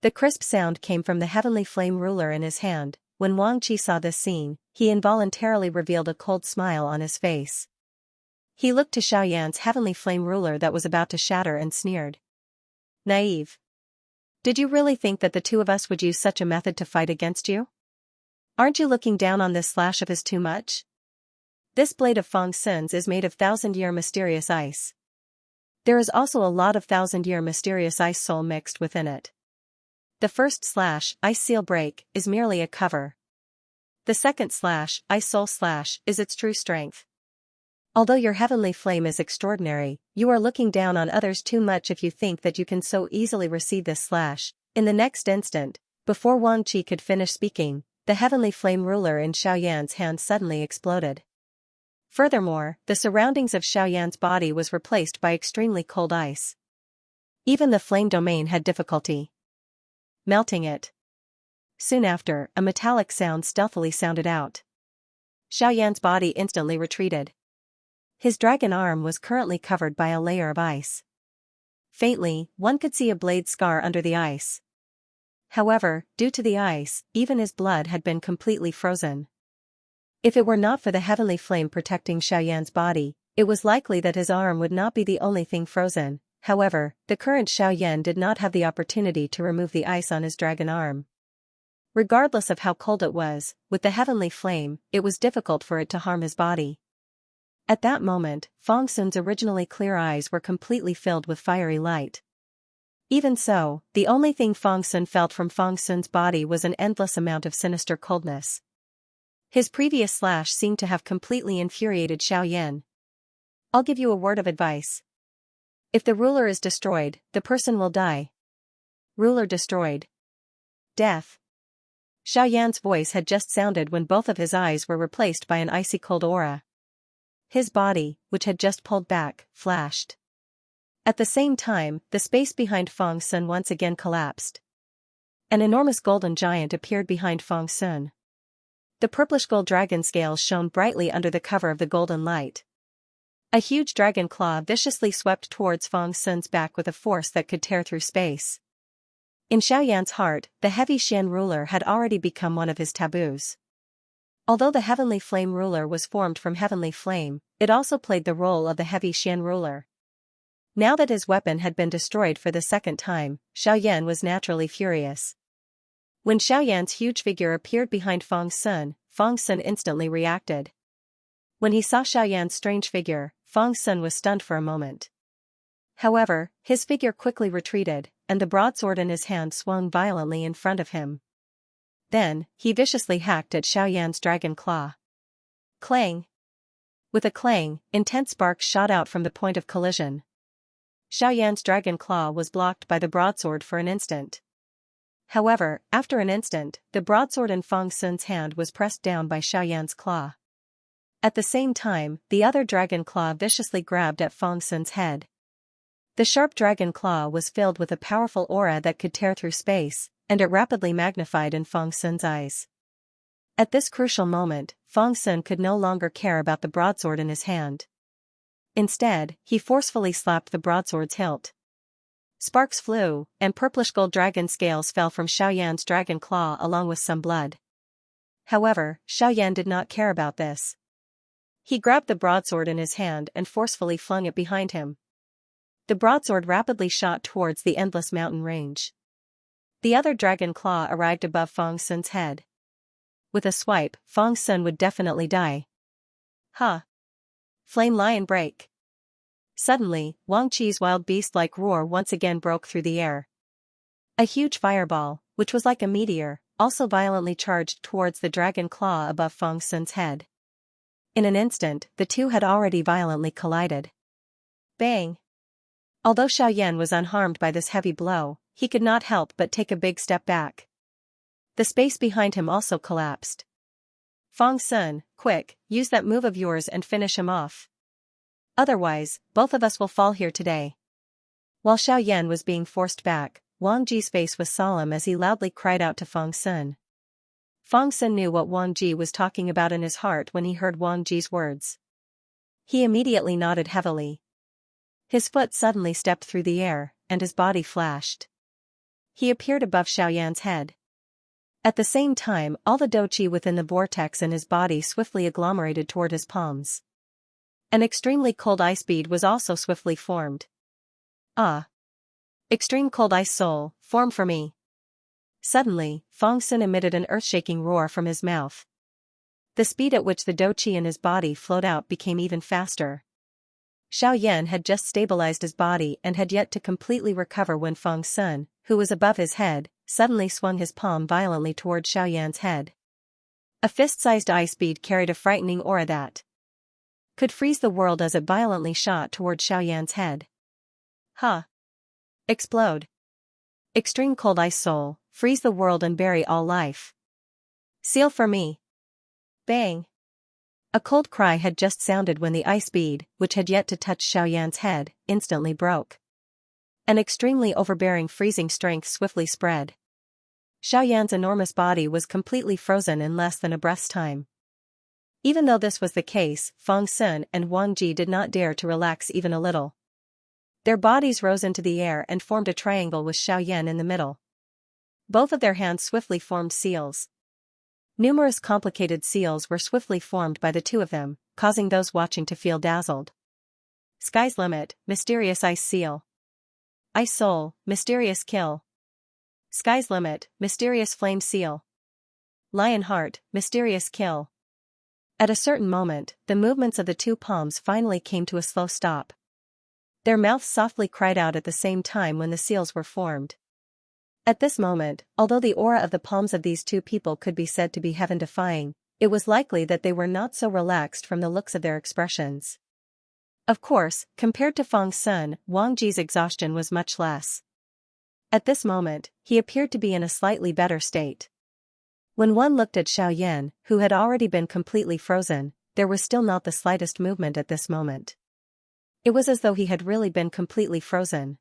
The crisp sound came from the heavenly flame ruler in his hand. When Wang Qi saw this scene, he involuntarily revealed a cold smile on his face. He looked to Xiaoyan's heavenly flame ruler that was about to shatter and sneered. Naive. Did you really think that the two of us would use such a method to fight against you? Aren't you looking down on this slash of his too much? This blade of Fang Sun's is made of 1,000-year mysterious ice. There is also a lot of 1,000-year mysterious ice soul mixed within it. The first slash, Ice Seal Break, is merely a cover. The second slash, Ice Soul Slash, is its true strength. Although your heavenly flame is extraordinary, you are looking down on others too much if you think that you can so easily receive this slash. In the next instant, before Wang Qi could finish speaking, the heavenly flame ruler in Xiaoyan's hand suddenly exploded. Furthermore, the surroundings of Xiaoyan's body was replaced by extremely cold ice. Even the flame domain had difficulty melting it. Soon after, a metallic sound stealthily sounded out. Xiaoyan's body instantly retreated. His dragon arm was currently covered by a layer of ice. Faintly, one could see a blade scar under the ice. However, due to the ice, even his blood had been completely frozen. If it were not for the heavenly flame protecting Xiaoyan's body, it was likely that his arm would not be the only thing frozen. However, the current Xiaoyan did not have the opportunity to remove the ice on his dragon arm. Regardless of how cold it was, with the heavenly flame, it was difficult for it to harm his body. At that moment, Fang Sun's originally clear eyes were completely filled with fiery light. Even so, the only thing Fang Sun felt from Fang Sun's body was an endless amount of sinister coldness. His previous slash seemed to have completely infuriated Xiaoyan. I'll give you a word of advice. If the ruler is destroyed, the person will die. Ruler destroyed. Death. Xiaoyan's voice had just sounded when both of his eyes were replaced by an icy cold aura. His body, which had just pulled back, flashed. At the same time, the space behind Fang Sun once again collapsed. An enormous golden giant appeared behind Fang Sun. The purplish gold dragon scales shone brightly under the cover of the golden light. A huge dragon claw viciously swept towards Feng Sun's back with a force that could tear through space. In Xiaoyan's heart, the heavy Xian ruler had already become one of his taboos. Although the heavenly flame ruler was formed from heavenly flame, it also played the role of the heavy Xian ruler. Now that his weapon had been destroyed for the second time, Xiaoyan was naturally furious. When Xiaoyan's huge figure appeared behind Feng Sun instantly reacted. When he saw Xiaoyan's strange figure, Feng Sun was stunned for a moment. However, his figure quickly retreated, and the broadsword in his hand swung violently in front of him. Then, he viciously hacked at Xiaoyan's dragon claw. Clang! With a clang, intense sparks shot out from the point of collision. Xiaoyan's dragon claw was blocked by the broadsword for an instant. However, after an instant, the broadsword in Feng Sun's hand was pressed down by Xiaoyan's claw. At the same time, the other dragon claw viciously grabbed at Feng Sun's head. The sharp dragon claw was filled with a powerful aura that could tear through space, and it rapidly magnified in Feng Sun's eyes. At this crucial moment, Feng Sun could no longer care about the broadsword in his hand. Instead, he forcefully slapped the broadsword's hilt. Sparks flew, and purplish-gold dragon scales fell from Xiaoyan's dragon claw along with some blood. However, Xiaoyan did not care about this. He grabbed the broadsword in his hand and forcefully flung it behind him. The broadsword rapidly shot towards the endless mountain range. The other dragon claw arrived above Feng Sun's head. With a swipe, Feng Sun would definitely die. Ha! Flame lion break! Suddenly, Wang Qi's wild beast-like roar once again broke through the air. A huge fireball, which was like a meteor, also violently charged towards the dragon claw above Feng Sun's head. In an instant, the two had already violently collided. Bang! Although Xiaoyan was unharmed by this heavy blow, he could not help but take a big step back. The space behind him also collapsed. Feng Sun, quick, use that move of yours and finish him off. Otherwise, both of us will fall here today. While Xiaoyan was being forced back, Wang Ji's face was solemn as he loudly cried out to Feng Sun. Feng Sun knew what Wang Ji was talking about in his heart when he heard Wang Ji's words. He immediately nodded heavily. His foot suddenly stepped through the air, and his body flashed. He appeared above Xiaoyan's head. At the same time, all the douqi within the vortex in his body swiftly agglomerated toward his palms. An extremely cold ice bead was also swiftly formed. Ah! Extreme cold ice soul, form for me. Suddenly, Feng Sun emitted an earth-shaking roar from his mouth. The speed at which the douqi in his body flowed out became even faster. Xiaoyan had just stabilized his body and had yet to completely recover when Feng Sun, who was above his head, suddenly swung his palm violently toward Xiaoyan's head. A fist-sized ice bead carried a frightening aura that could freeze the world as it violently shot toward Xiaoyan's head. Ha! Explode! Extreme cold ice soul, freeze the world and bury all life. Seal for me. Bang! A cold cry had just sounded when the ice bead, which had yet to touch Xiaoyan's head, instantly broke. An extremely overbearing freezing strength swiftly spread. Xiaoyan's enormous body was completely frozen in less than a breath's time. Even though this was the case, Feng Sun and Wang Ji did not dare to relax even a little. Their bodies rose into the air and formed a triangle with Xiaoyan in the middle. Both of their hands swiftly formed seals. Numerous complicated seals were swiftly formed by the two of them, causing those watching to feel dazzled. Sky's limit, mysterious ice seal. Ice soul, mysterious kill. Sky's limit, mysterious flame seal. Lion heart, mysterious kill. At a certain moment, the movements of the two palms finally came to a slow stop. Their mouths softly cried out at the same time when the seals were formed. At this moment, although the aura of the palms of these two people could be said to be heaven-defying, it was likely that they were not so relaxed from the looks of their expressions. Of course, compared to Feng Sun, Wang Ji's exhaustion was much less. At this moment, he appeared to be in a slightly better state. When one looked at Xiaoyan, who had already been completely frozen, there was still not the slightest movement at this moment. It was as though he had really been completely frozen.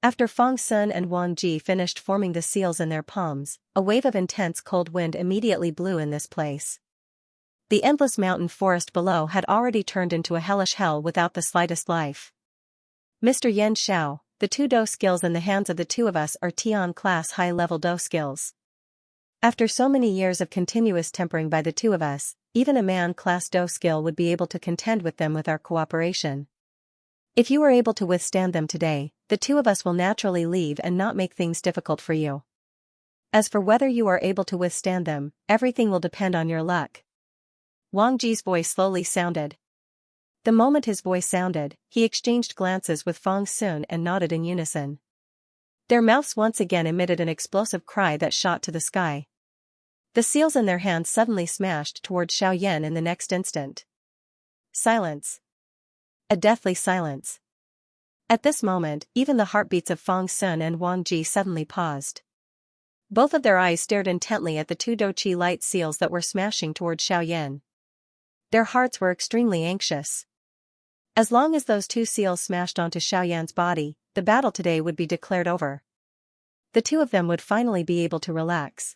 After Feng Sun and Wang Ji finished forming the seals in their palms, a wave of intense cold wind immediately blew in this place. The endless mountain forest below had already turned into a hellish hell without the slightest life. Mr. Xianxia, the 2 Do skills in the hands of the two of us are Tian class high-level Do skills. After so many years of continuous tempering by the two of us, even a man-class Do skill would be able to contend with them with our cooperation. If you are able to withstand them today, the two of us will naturally leave and not make things difficult for you. As for whether you are able to withstand them, everything will depend on your luck. Wang Ji's voice slowly sounded. The moment his voice sounded, he exchanged glances with Fang Sun and nodded in unison. Their mouths once again emitted an explosive cry that shot to the sky. The seals in their hands suddenly smashed toward Xiaoyan in the next instant. Silence. A deathly silence. At this moment, even the heartbeats of Fang Sun and Wang Ji suddenly paused. Both of their eyes stared intently at the 2 Doqi light seals that were smashing toward Xiaoyan. Their hearts were extremely anxious. As long as those 2 seals smashed onto Xiaoyan's body, the battle today would be declared over. The two of them would finally be able to relax.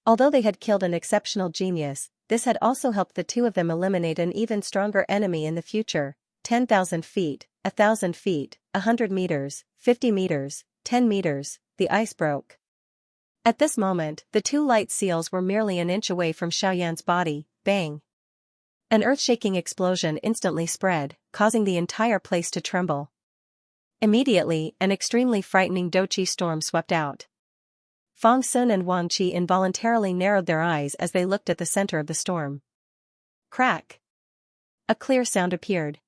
Although they had killed an exceptional genius, this had also helped the two of them eliminate an even stronger enemy in the future. 10,000 feet, 1,000 feet, 100 meters, 50 meters, 10 meters, the ice broke. At this moment, the 2 light seals were merely an inch away from Xiaoyan's body. Bang! An earth-shaking explosion instantly spread, causing the entire place to tremble. Immediately, an extremely frightening Doqi storm swept out. Fang Sun and Wang Qi involuntarily narrowed their eyes as they looked at the center of the storm. Crack! A clear sound appeared.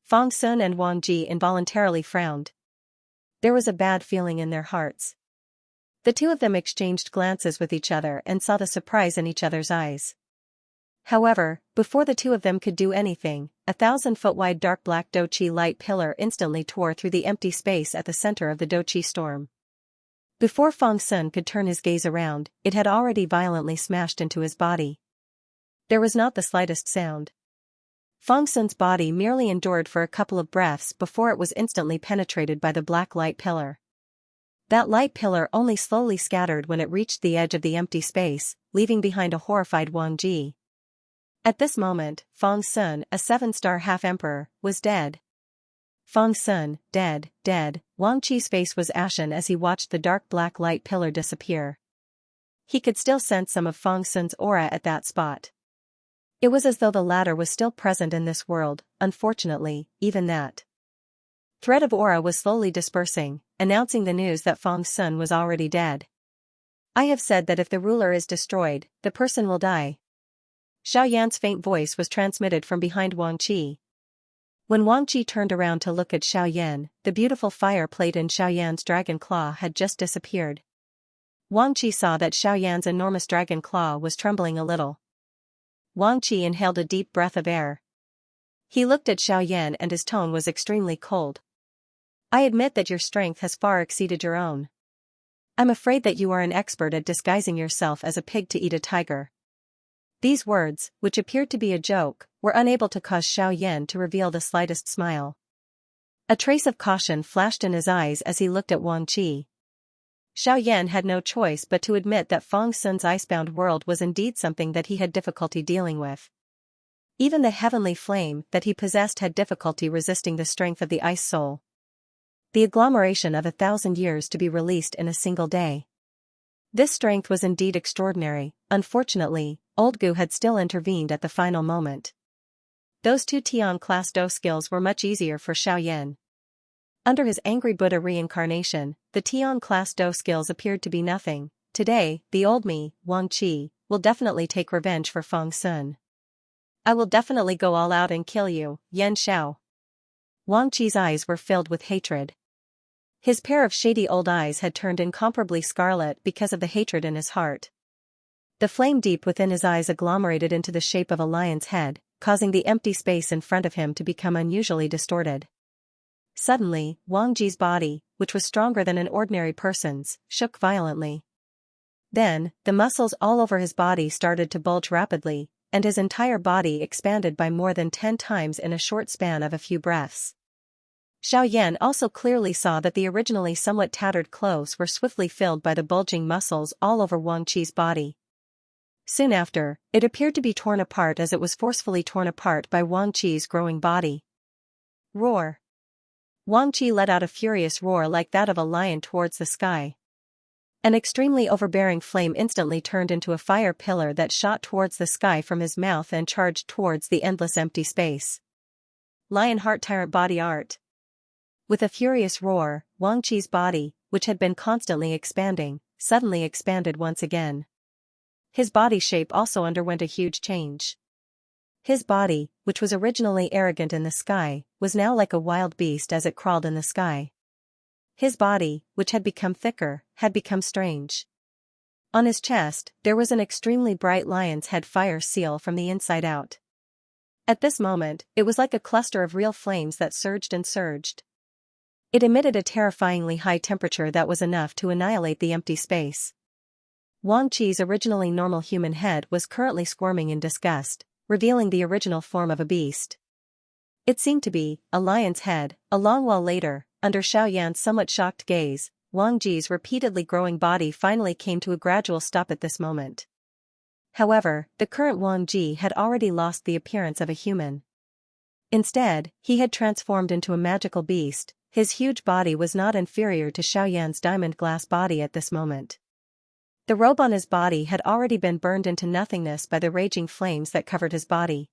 Fang Sun and Wang Ji involuntarily frowned. There was a bad feeling in their hearts. The two of them exchanged glances with each other and saw the surprise in each other's eyes. However, before the two of them could do anything, a 1,000-foot-wide dark black Doqi light pillar instantly tore through the empty space at the center of the Doqi storm. Before Fang Sun could turn his gaze around, it had already violently smashed into his body. There was not the slightest sound. Fang Sun's body merely endured for a couple of breaths before it was instantly penetrated by the black light pillar. That light pillar only slowly scattered when it reached the edge of the empty space, leaving behind a horrified Wang Ji. At this moment, Fang Sun, a 7-star half-emperor, was dead. Fang Sun, dead, dead. Wang Qi's face was ashen as he watched the dark black light pillar disappear. He could still sense some of Fang Sun's aura at that spot. It was as though the latter was still present in this world. Unfortunately, even that thread of aura was slowly dispersing, announcing the news that Fang Sun was already dead. I have said that if the ruler is destroyed, the person will die. Xiaoyan's faint voice was transmitted from behind Wang Qi. When Wang Qi turned around to look at Xiaoyan, the beautiful fire plate in Xiaoyan's dragon claw had just disappeared. Wang Qi saw that Xiaoyan's enormous dragon claw was trembling a little. Wang Qi inhaled a deep breath of air. He looked at Xiaoyan and his tone was extremely cold. I admit that your strength has far exceeded your own. I'm afraid that you are an expert at disguising yourself as a pig to eat a tiger. These words, which appeared to be a joke, were unable to cause Xiaoyan to reveal the slightest smile. A trace of caution flashed in his eyes as he looked at Wang Qi. Xiaoyan had no choice but to admit that Fang Sun's icebound world was indeed something that he had difficulty dealing with. Even the heavenly flame that he possessed had difficulty resisting the strength of the ice soul. The agglomeration of 1,000 years to be released in a single day. This strength was indeed extraordinary. Unfortunately, Old Gu had still intervened at the final moment. Those 2 Tian-class Do skills were much easier for Xiaoyan. Under his angry Buddha reincarnation, the Tian-class Do skills appeared to be nothing. Today, the old me, Wang Qi, will definitely take revenge for Fang Sun. I will definitely go all out and kill you, Yan Xiao. Wang Qi's eyes were filled with hatred. His pair of shady old eyes had turned incomparably scarlet because of the hatred in his heart. The flame deep within his eyes agglomerated into the shape of a lion's head, causing the empty space in front of him to become unusually distorted. Suddenly, Wang Ji's body, which was stronger than an ordinary person's, shook violently. Then, the muscles all over his body started to bulge rapidly, and his entire body expanded by more than 10 times in a short span of a few breaths. Xiaoyan also clearly saw that the originally somewhat tattered clothes were swiftly filled by the bulging muscles all over Wang Qi's body. Soon after, it appeared to be torn apart as it was forcefully torn apart by Wang Qi's growing body. Roar! Wang Qi let out a furious roar like that of a lion towards the sky. An extremely overbearing flame instantly turned into a fire pillar that shot towards the sky from his mouth and charged towards the endless empty space. Lion Heart Tyrant Body Art. With a furious roar, Wang Qi's body, which had been constantly expanding, suddenly expanded once again. His body shape also underwent a huge change. His body, which was originally arrogant in the sky, was now like a wild beast as it crawled in the sky. His body, which had become thicker, had become strange. On his chest, there was an extremely bright lion's head fire seal from the inside out. At this moment, it was like a cluster of real flames that surged and surged. It emitted a terrifyingly high temperature that was enough to annihilate the empty space. Wang Qi's originally normal human head was currently squirming in disgust, revealing the original form of a beast. It seemed to be a lion's head. A long while later, under Xiaoyan's somewhat shocked gaze, Wang Ji's repeatedly growing body finally came to a gradual stop at this moment. However, the current Wang Ji had already lost the appearance of a human. Instead, he had transformed into a magical beast. His huge body was not inferior to Xiaoyan's diamond glass body at this moment. The robe on his body had already been burned into nothingness by the raging flames that covered his body.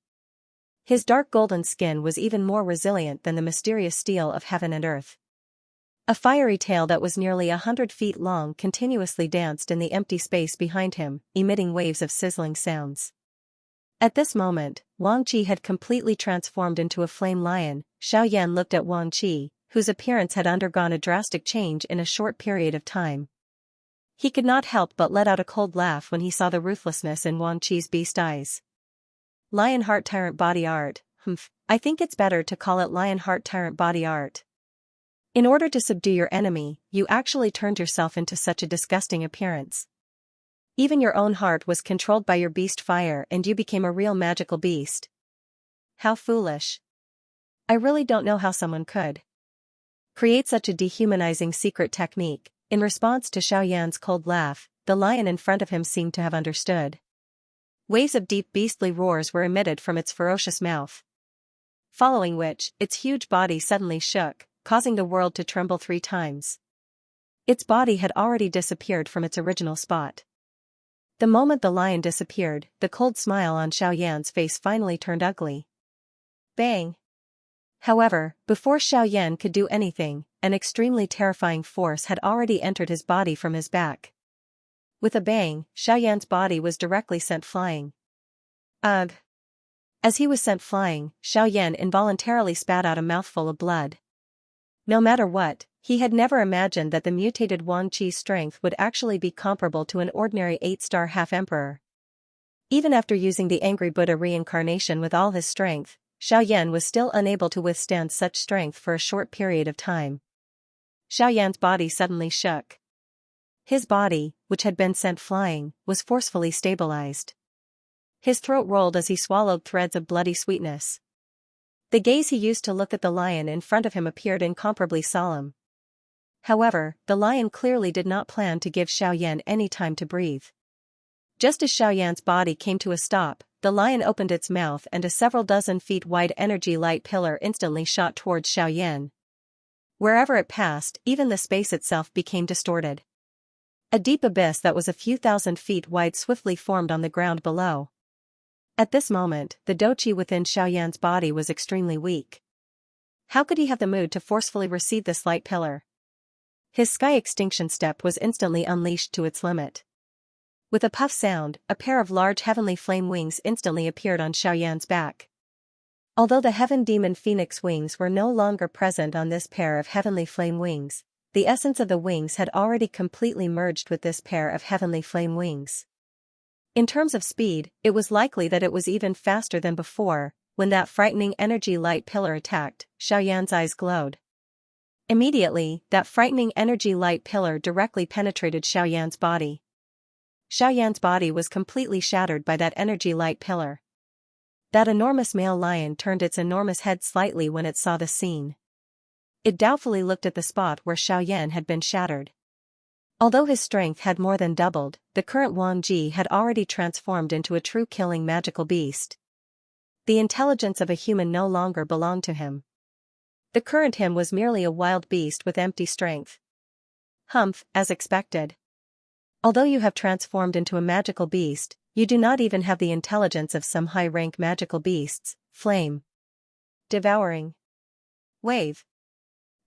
His dark golden skin was even more resilient than the mysterious steel of heaven and earth. A fiery tail that was nearly 100 feet long continuously danced in the empty space behind him, emitting waves of sizzling sounds. At this moment, Wang Qi had completely transformed into a flame lion. Xiaoyan looked at Wang Qi, whose appearance had undergone a drastic change in a short period of time. He could not help but let out a cold laugh when he saw the ruthlessness in Wang Qi's beast eyes. Lion Heart Tyrant Body Art. I think it's better to call it Lion Heart Tyrant Body Art. In order to subdue your enemy, you actually turned yourself into such a disgusting appearance. Even your own heart was controlled by your beast fire and you became a real magical beast. How foolish. I really don't know how someone could create such a dehumanizing secret technique. In response to Xiaoyan's cold laugh, the lion in front of him seemed to have understood. Waves of deep beastly roars were emitted from its ferocious mouth. Following which, its huge body suddenly shook, causing the world to tremble 3 times. Its body had already disappeared from its original spot. The moment the lion disappeared, the cold smile on Xiaoyan's face finally turned ugly. Bang! However, before Xiaoyan could do anything, an extremely terrifying force had already entered his body from his back. With a bang, Xiaoyan's body was directly sent flying. Ugh! As he was sent flying, Xiaoyan involuntarily spat out a mouthful of blood. No matter what, he had never imagined that the mutated Wang Qi's strength would actually be comparable to an ordinary 8-star half-emperor. Even after using the Angry Buddha reincarnation with all his strength, Xiaoyan was still unable to withstand such strength for a short period of time. Xiaoyan's body suddenly shook. His body, which had been sent flying, was forcefully stabilized. His throat rolled as he swallowed threads of bloody sweetness. The gaze he used to look at the lion in front of him appeared incomparably solemn. However, the lion clearly did not plan to give Xiaoyan any time to breathe. Just as Xiaoyan's body came to a stop, the lion opened its mouth and a several dozen feet wide energy light pillar instantly shot towards Xiaoyan. Wherever it passed, even the space itself became distorted. A deep abyss that was a few thousand feet wide swiftly formed on the ground below. At this moment, the doqi within Xiaoyan's body was extremely weak. How could he have the mood to forcefully receive this light pillar? His sky extinction step was instantly unleashed to its limit. With a puff sound, a pair of large heavenly flame wings instantly appeared on Xiaoyan's back. Although the heaven demon phoenix wings were no longer present on this pair of heavenly flame wings, the essence of the wings had already completely merged with this pair of heavenly flame wings. In terms of speed, it was likely that it was even faster than before. When that frightening energy light pillar attacked, Xiaoyan's eyes glowed. Immediately, that frightening energy light pillar directly penetrated Xiaoyan's body. Xiaoyan's body was completely shattered by that energy light pillar. That enormous male lion turned its enormous head slightly when it saw the scene. It doubtfully looked at the spot where Xiaoyan had been shattered. Although his strength had more than doubled, the current Wang Ji had already transformed into a true killing magical beast. The intelligence of a human no longer belonged to him. The current him was merely a wild beast with empty strength. Humph, as expected. Although you have transformed into a magical beast, you do not even have the intelligence of some high-rank magical beasts. Flame. Devouring. Wave.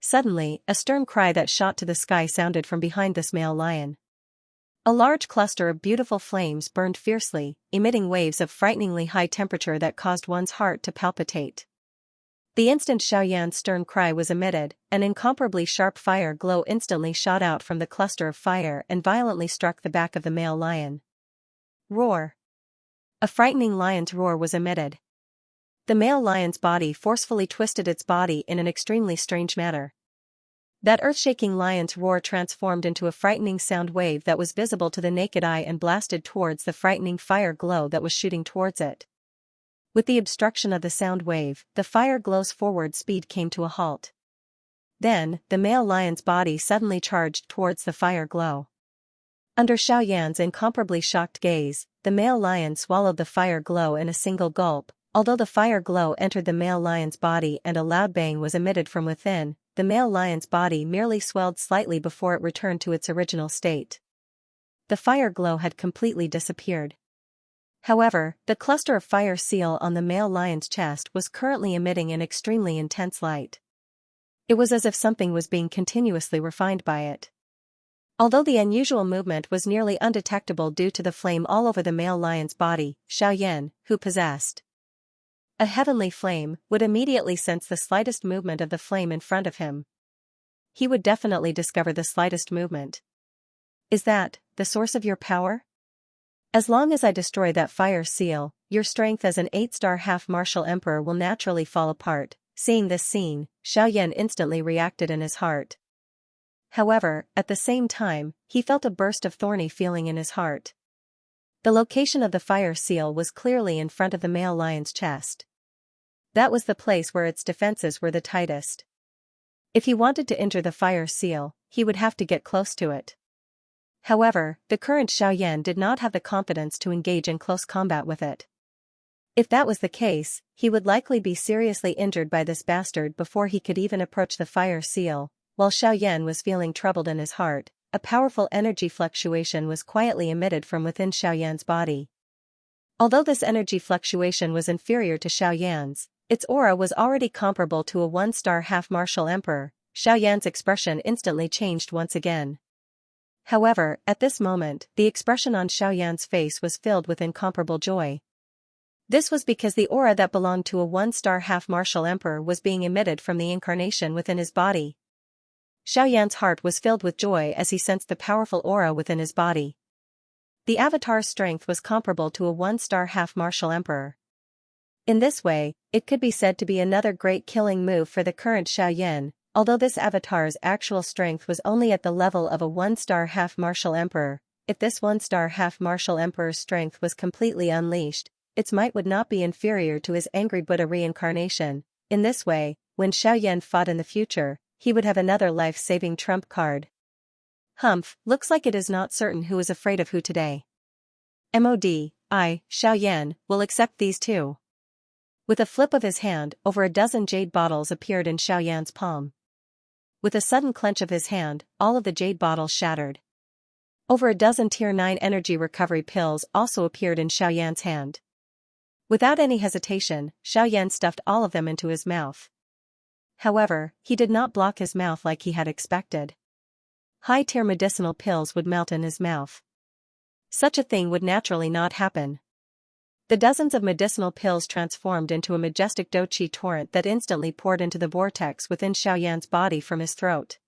Suddenly, a stern cry that shot to the sky sounded from behind this male lion. A large cluster of beautiful flames burned fiercely, emitting waves of frighteningly high temperature that caused one's heart to palpitate. The instant Xiaoyan's stern cry was emitted, an incomparably sharp fire glow instantly shot out from the cluster of fire and violently struck the back of the male lion. Roar. A frightening lion's roar was emitted. The male lion's body forcefully twisted its body in an extremely strange manner. That earth-shaking lion's roar transformed into a frightening sound wave that was visible to the naked eye and blasted towards the frightening fire glow that was shooting towards it. With the obstruction of the sound wave, the fire glow's forward speed came to a halt. Then, the male lion's body suddenly charged towards the fire glow. Under Xiaoyan's incomparably shocked gaze, the male lion swallowed the fire glow in a single gulp. Although the fire glow entered the male lion's body and a loud bang was emitted from within, the male lion's body merely swelled slightly before it returned to its original state. The fire glow had completely disappeared. However, the cluster of fire seal on the male lion's chest was currently emitting an extremely intense light. It was as if something was being continuously refined by it. Although the unusual movement was nearly undetectable due to the flame all over the male lion's body, Xiaoyan, who possessed a heavenly flame, would immediately sense the slightest movement of the flame in front of him. He would definitely discover the slightest movement. Is that the source of your power? As long as I destroy that fire seal, your strength as an 8-star half-martial emperor will naturally fall apart. Seeing this scene, Xiaoyan instantly reacted in his heart. However, at the same time, he felt a burst of thorny feeling in his heart. The location of the fire seal was clearly in front of the male lion's chest. That was the place where its defenses were the tightest. If he wanted to injure the fire seal, he would have to get close to it. However, the current Xiaoyan did not have the confidence to engage in close combat with it. If that was the case, he would likely be seriously injured by this bastard before he could even approach the fire seal. While Xiaoyan was feeling troubled in his heart, a powerful energy fluctuation was quietly emitted from within Xiaoyan's body. Although this energy fluctuation was inferior to Xiaoyan's, its aura was already comparable to a 1-star half-martial emperor. Xiaoyan's expression instantly changed once again. However, at this moment, the expression on Xiaoyan's face was filled with incomparable joy. This was because the aura that belonged to a 1-star half-martial emperor was being emitted from the incarnation within his body. Xiaoyan's heart was filled with joy as he sensed the powerful aura within his body. The avatar's strength was comparable to a 1-star half-martial emperor. In this way, it could be said to be another great killing move for the current Xiaoyan, although this avatar's actual strength was only at the level of a 1-star half-martial emperor. If this 1-star half-martial emperor's strength was completely unleashed, its might would not be inferior to his angry Buddha reincarnation. In this way, when Xiaoyan fought in the future, he would have another life-saving trump card. Humph, looks like it is not certain who is afraid of who today. Xiaoyan, will accept these two. With a flip of his hand, over a dozen jade bottles appeared in Xiaoyan's palm. With a sudden clench of his hand, all of the jade bottles shattered. Over a dozen Tier 9 energy recovery pills also appeared in Xiaoyan's hand. Without any hesitation, Xiaoyan stuffed all of them into his mouth. However, he did not block his mouth like he had expected. High-tier medicinal pills would melt in his mouth. Such a thing would naturally not happen. The dozens of medicinal pills transformed into a majestic doqi torrent that instantly poured into the vortex within Xiaoyan's body from his throat.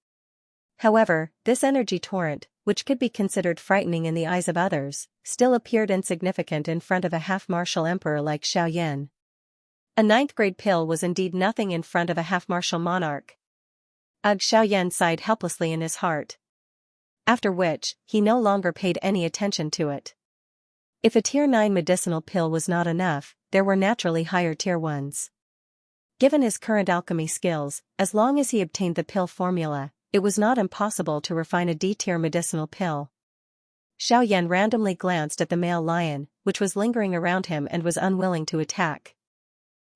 However, this energy torrent, which could be considered frightening in the eyes of others, still appeared insignificant in front of a half-martial emperor like Xiaoyan. A 9th-grade pill was indeed nothing in front of a half-martial monarch. Ugh, Xiaoyan sighed helplessly in his heart. After which, he no longer paid any attention to it. If a Tier 9 medicinal pill was not enough, there were naturally higher Tier 1s. Given his current alchemy skills, as long as he obtained the pill formula, it was not impossible to refine a D-tier medicinal pill. Xiaoyan randomly glanced at the male lion, which was lingering around him and was unwilling to attack.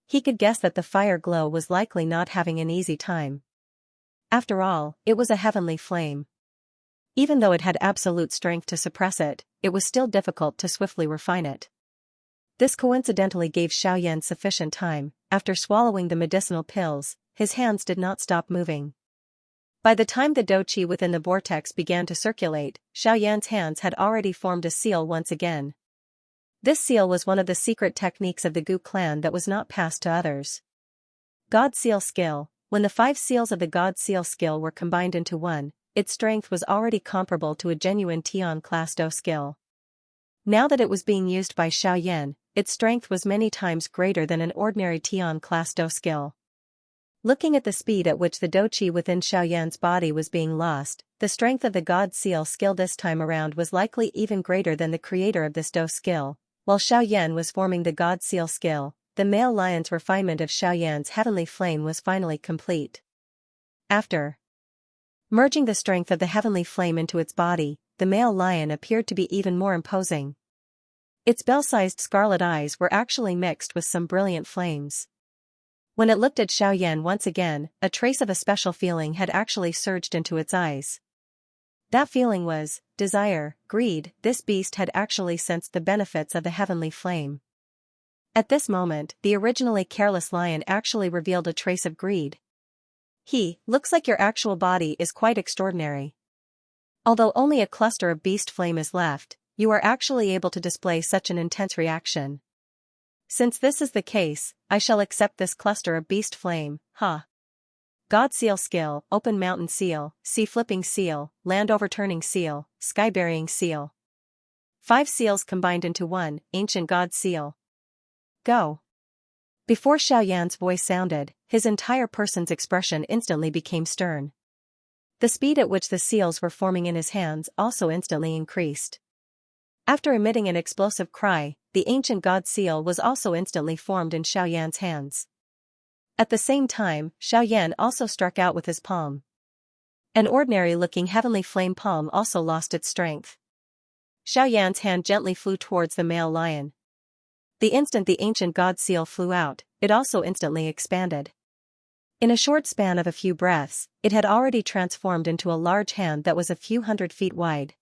He could guess that the fire glow was likely not having an easy time. After all, it was a heavenly flame. Even though it had absolute strength to suppress it, it was still difficult to swiftly refine it. This coincidentally gave Xiaoyan sufficient time. After swallowing the medicinal pills, his hands did not stop moving. By the time the dou-qi within the vortex began to circulate, Xiaoyan's hands had already formed a seal once again. This seal was one of the secret techniques of the Gu clan that was not passed to others. God Seal Skill. When the 5 seals of the God Seal skill were combined into one, its strength was already comparable to a genuine Tian class Do skill. Now that it was being used by Xiaoyan, its strength was many times greater than an ordinary Tian class Do skill. Looking at the speed at which the dou-qi within Xiaoyan's body was being lost, the strength of the God Seal skill this time around was likely even greater than the creator of this Do skill. While Xiaoyan was forming the God Seal skill, the male lion's refinement of Xiaoyan's heavenly flame was finally complete. After merging the strength of the heavenly flame into its body, the male lion appeared to be even more imposing. Its bell-sized scarlet eyes were actually mixed with some brilliant flames. When it looked at Xiaoyan once again, a trace of a special feeling had actually surged into its eyes. That feeling was desire, greed. This beast had actually sensed the benefits of the heavenly flame. At this moment, the originally careless lion actually revealed a trace of greed. Looks like your actual body is quite extraordinary. Although only a cluster of beast flame is left, you are actually able to display such an intense reaction. Since this is the case, I shall accept this cluster of beast flame, God Seal Skill, Open Mountain Seal, Sea Flipping Seal, Land Overturning Seal, Sky Burying Seal. 5 seals combined into one, Ancient God Seal. Go. Before Xiaoyan's voice sounded, his entire person's expression instantly became stern. The speed at which the seals were forming in his hands also instantly increased. After emitting an explosive cry, the Ancient God Seal was also instantly formed in Xiaoyan's hands. At the same time, Xiaoyan also struck out with his palm. An ordinary-looking heavenly flame palm also lost its strength. Xiaoyan's hand gently flew towards the male lion. The instant the Ancient God Seal flew out, it also instantly expanded. In a short span of a few breaths, it had already transformed into a large hand that was a few hundred feet wide.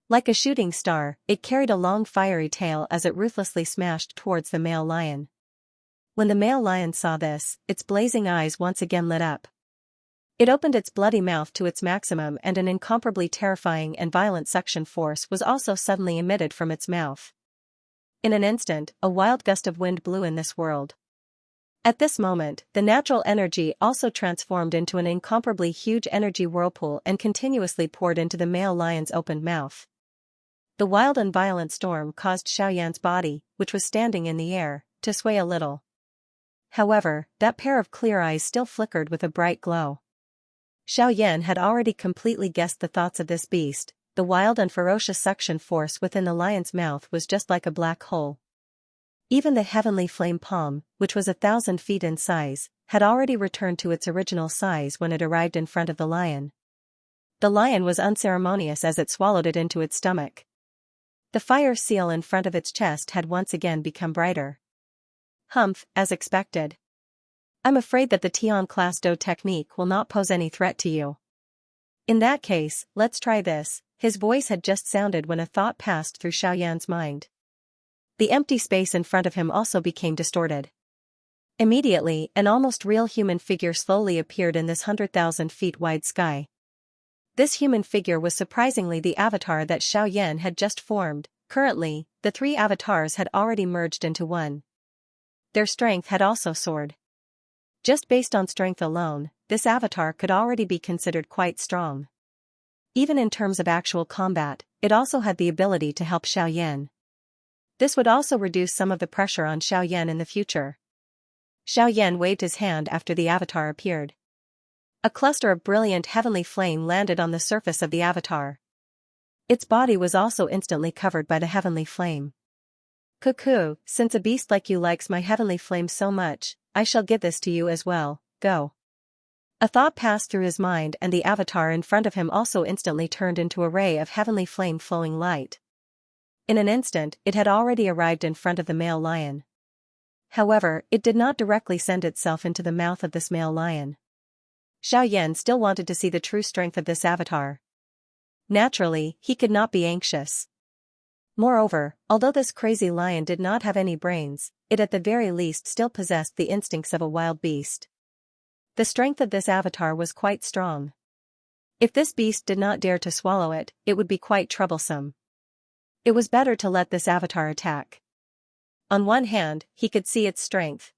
Like a shooting star, it carried a long fiery tail as it ruthlessly smashed towards the male lion. When the male lion saw this, its blazing eyes once again lit up. It opened its bloody mouth to its maximum, and an incomparably terrifying and violent suction force was also suddenly emitted from its mouth. In an instant, a wild gust of wind blew in this world. At this moment, the natural energy also transformed into an incomparably huge energy whirlpool and continuously poured into the male lion's opened mouth. The wild and violent storm caused Xiaoyan's body, which was standing in the air, to sway a little. However, that pair of clear eyes still flickered with a bright glow. Xiaoyan had already completely guessed the thoughts of this beast. The wild and ferocious suction force within the lion's mouth was just like a black hole. Even the heavenly flame palm, which was 1,000 feet in size, had already returned to its original size when it arrived in front of the lion. The lion was unceremonious as it swallowed it into its stomach. The fire seal in front of its chest had once again become brighter. Humph, as expected. I'm afraid that the Tian class Do technique will not pose any threat to you. In that case, let's try this. His voice had just sounded when a thought passed through Xiaoyan's mind. The empty space in front of him also became distorted. Immediately, an almost real human figure slowly appeared in this 100,000 feet wide sky. This human figure was surprisingly the avatar that Xiaoyan had just formed. Currently, the 3 avatars had already merged into one. Their strength had also soared. Just based on strength alone, this avatar could already be considered quite strong. Even in terms of actual combat, it also had the ability to help Xiaoyan. This would also reduce some of the pressure on Xiaoyan in the future. Xiaoyan waved his hand after the avatar appeared. A cluster of brilliant heavenly flame landed on the surface of the avatar. Its body was also instantly covered by the heavenly flame. Cuckoo, since a beast like you likes my heavenly flame so much, I shall give this to you as well. Go. A thought passed through his mind, and the avatar in front of him also instantly turned into a ray of heavenly flame flowing light. In an instant, it had already arrived in front of the male lion. However, it did not directly send itself into the mouth of this male lion. Xiaoyan still wanted to see the true strength of this avatar. Naturally, he could not be anxious. Moreover, although this crazy lion did not have any brains, it at the very least still possessed the instincts of a wild beast. The strength of this avatar was quite strong. If this beast did not dare to swallow it, it would be quite troublesome. It was better to let this avatar attack. On one hand, he could see its strength.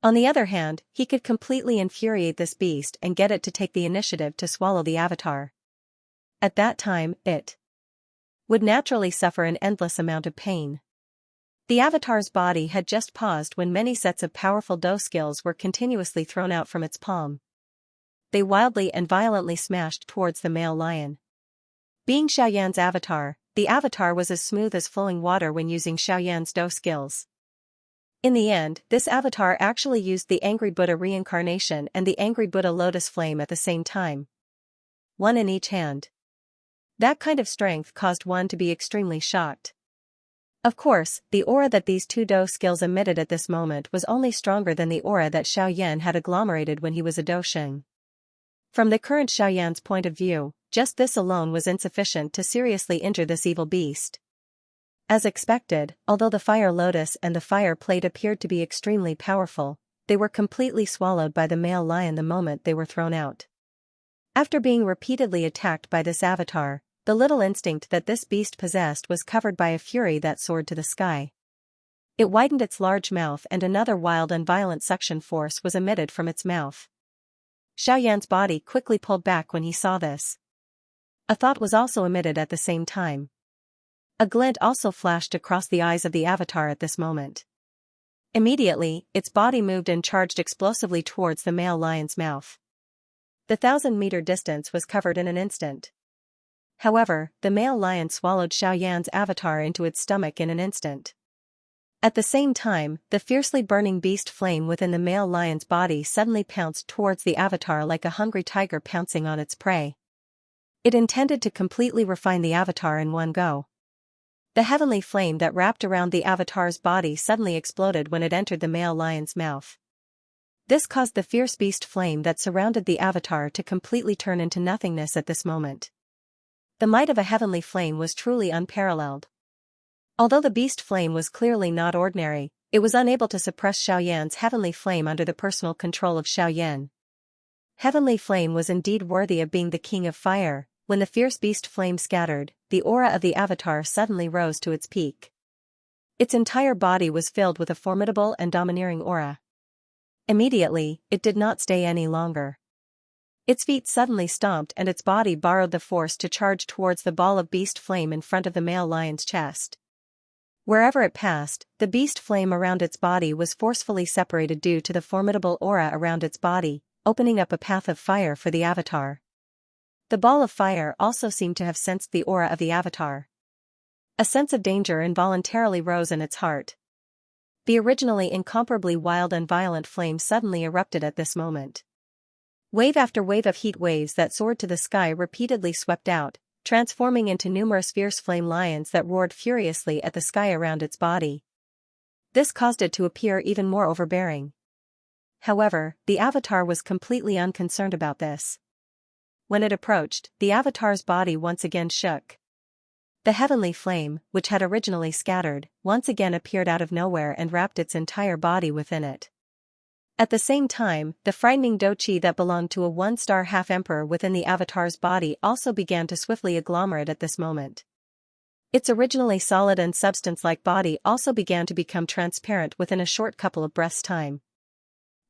On the other hand, he could completely infuriate this beast and get it to take the initiative to swallow the avatar. At that time, it would naturally suffer an endless amount of pain. The avatar's body had just paused when many sets of powerful Do skills were continuously thrown out from its palm. They wildly and violently smashed towards the male lion. Being Xiaoyan's avatar, the avatar was as smooth as flowing water when using Xiaoyan's Do skills. In the end, this avatar actually used the Angry Buddha reincarnation and the Angry Buddha lotus flame at the same time. One in each hand. That kind of strength caused one to be extremely shocked. Of course, the aura that these two Do skills emitted at this moment was only stronger than the aura that Xiaoyan had agglomerated when he was a Do Sheng. From the current Xiaoyan's point of view, just this alone was insufficient to seriously injure this evil beast. As expected, although the fire lotus and the fire plate appeared to be extremely powerful, they were completely swallowed by the male lion the moment they were thrown out. After being repeatedly attacked by this avatar, the little instinct that this beast possessed was covered by a fury that soared to the sky. It widened its large mouth and another wild and violent suction force was emitted from its mouth. Xiaoyan's body quickly pulled back when he saw this. A thought was also emitted at the same time. A glint also flashed across the eyes of the avatar at this moment. Immediately, its body moved and charged explosively towards the male lion's mouth. The 1,000-meter distance was covered in an instant. However, the male lion swallowed Xiaoyan's avatar into its stomach in an instant. At the same time, the fiercely burning beast flame within the male lion's body suddenly pounced towards the avatar like a hungry tiger pouncing on its prey. It intended to completely refine the avatar in one go. The heavenly flame that wrapped around the avatar's body suddenly exploded when it entered the male lion's mouth. This caused the fierce beast flame that surrounded the avatar to completely turn into nothingness at this moment. The might of a heavenly flame was truly unparalleled. Although the beast flame was clearly not ordinary, it was unable to suppress Xiaoyan's heavenly flame under the personal control of Xiaoyan. Heavenly flame was indeed worthy of being the king of fire. When the fierce beast flame scattered, the aura of the avatar suddenly rose to its peak. Its entire body was filled with a formidable and domineering aura. Immediately, it did not stay any longer. Its feet suddenly stomped and its body borrowed the force to charge towards the ball of beast flame in front of the male lion's chest. Wherever it passed, the beast flame around its body was forcefully separated due to the formidable aura around its body, opening up a path of fire for the avatar. The ball of fire also seemed to have sensed the aura of the avatar. A sense of danger involuntarily rose in its heart. The originally incomparably wild and violent flame suddenly erupted at this moment. Wave after wave of heat waves that soared to the sky repeatedly swept out, transforming into numerous fierce flame lions that roared furiously at the sky around its body. This caused it to appear even more overbearing. However, the avatar was completely unconcerned about this. When it approached, the avatar's body once again shook. The heavenly flame, which had originally scattered, once again appeared out of nowhere and wrapped its entire body within it. At the same time, the frightening Do-Chi that belonged to a one-star half-emperor within the avatar's body also began to swiftly agglomerate at this moment. Its originally solid and substance-like body also began to become transparent within a short couple of breaths' time.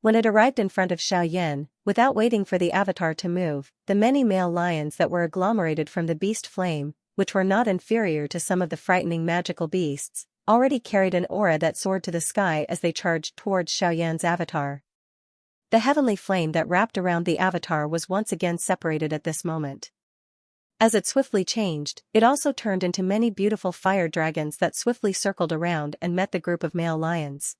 When it arrived in front of Xiaoyan, without waiting for the avatar to move, the many male lions that were agglomerated from the beast flame, which were not inferior to some of the frightening magical beasts, already carried an aura that soared to the sky as they charged towards Xiaoyan's avatar. The heavenly flame that wrapped around the avatar was once again separated at this moment. As it swiftly changed, it also turned into many beautiful fire dragons that swiftly circled around and met the group of male lions.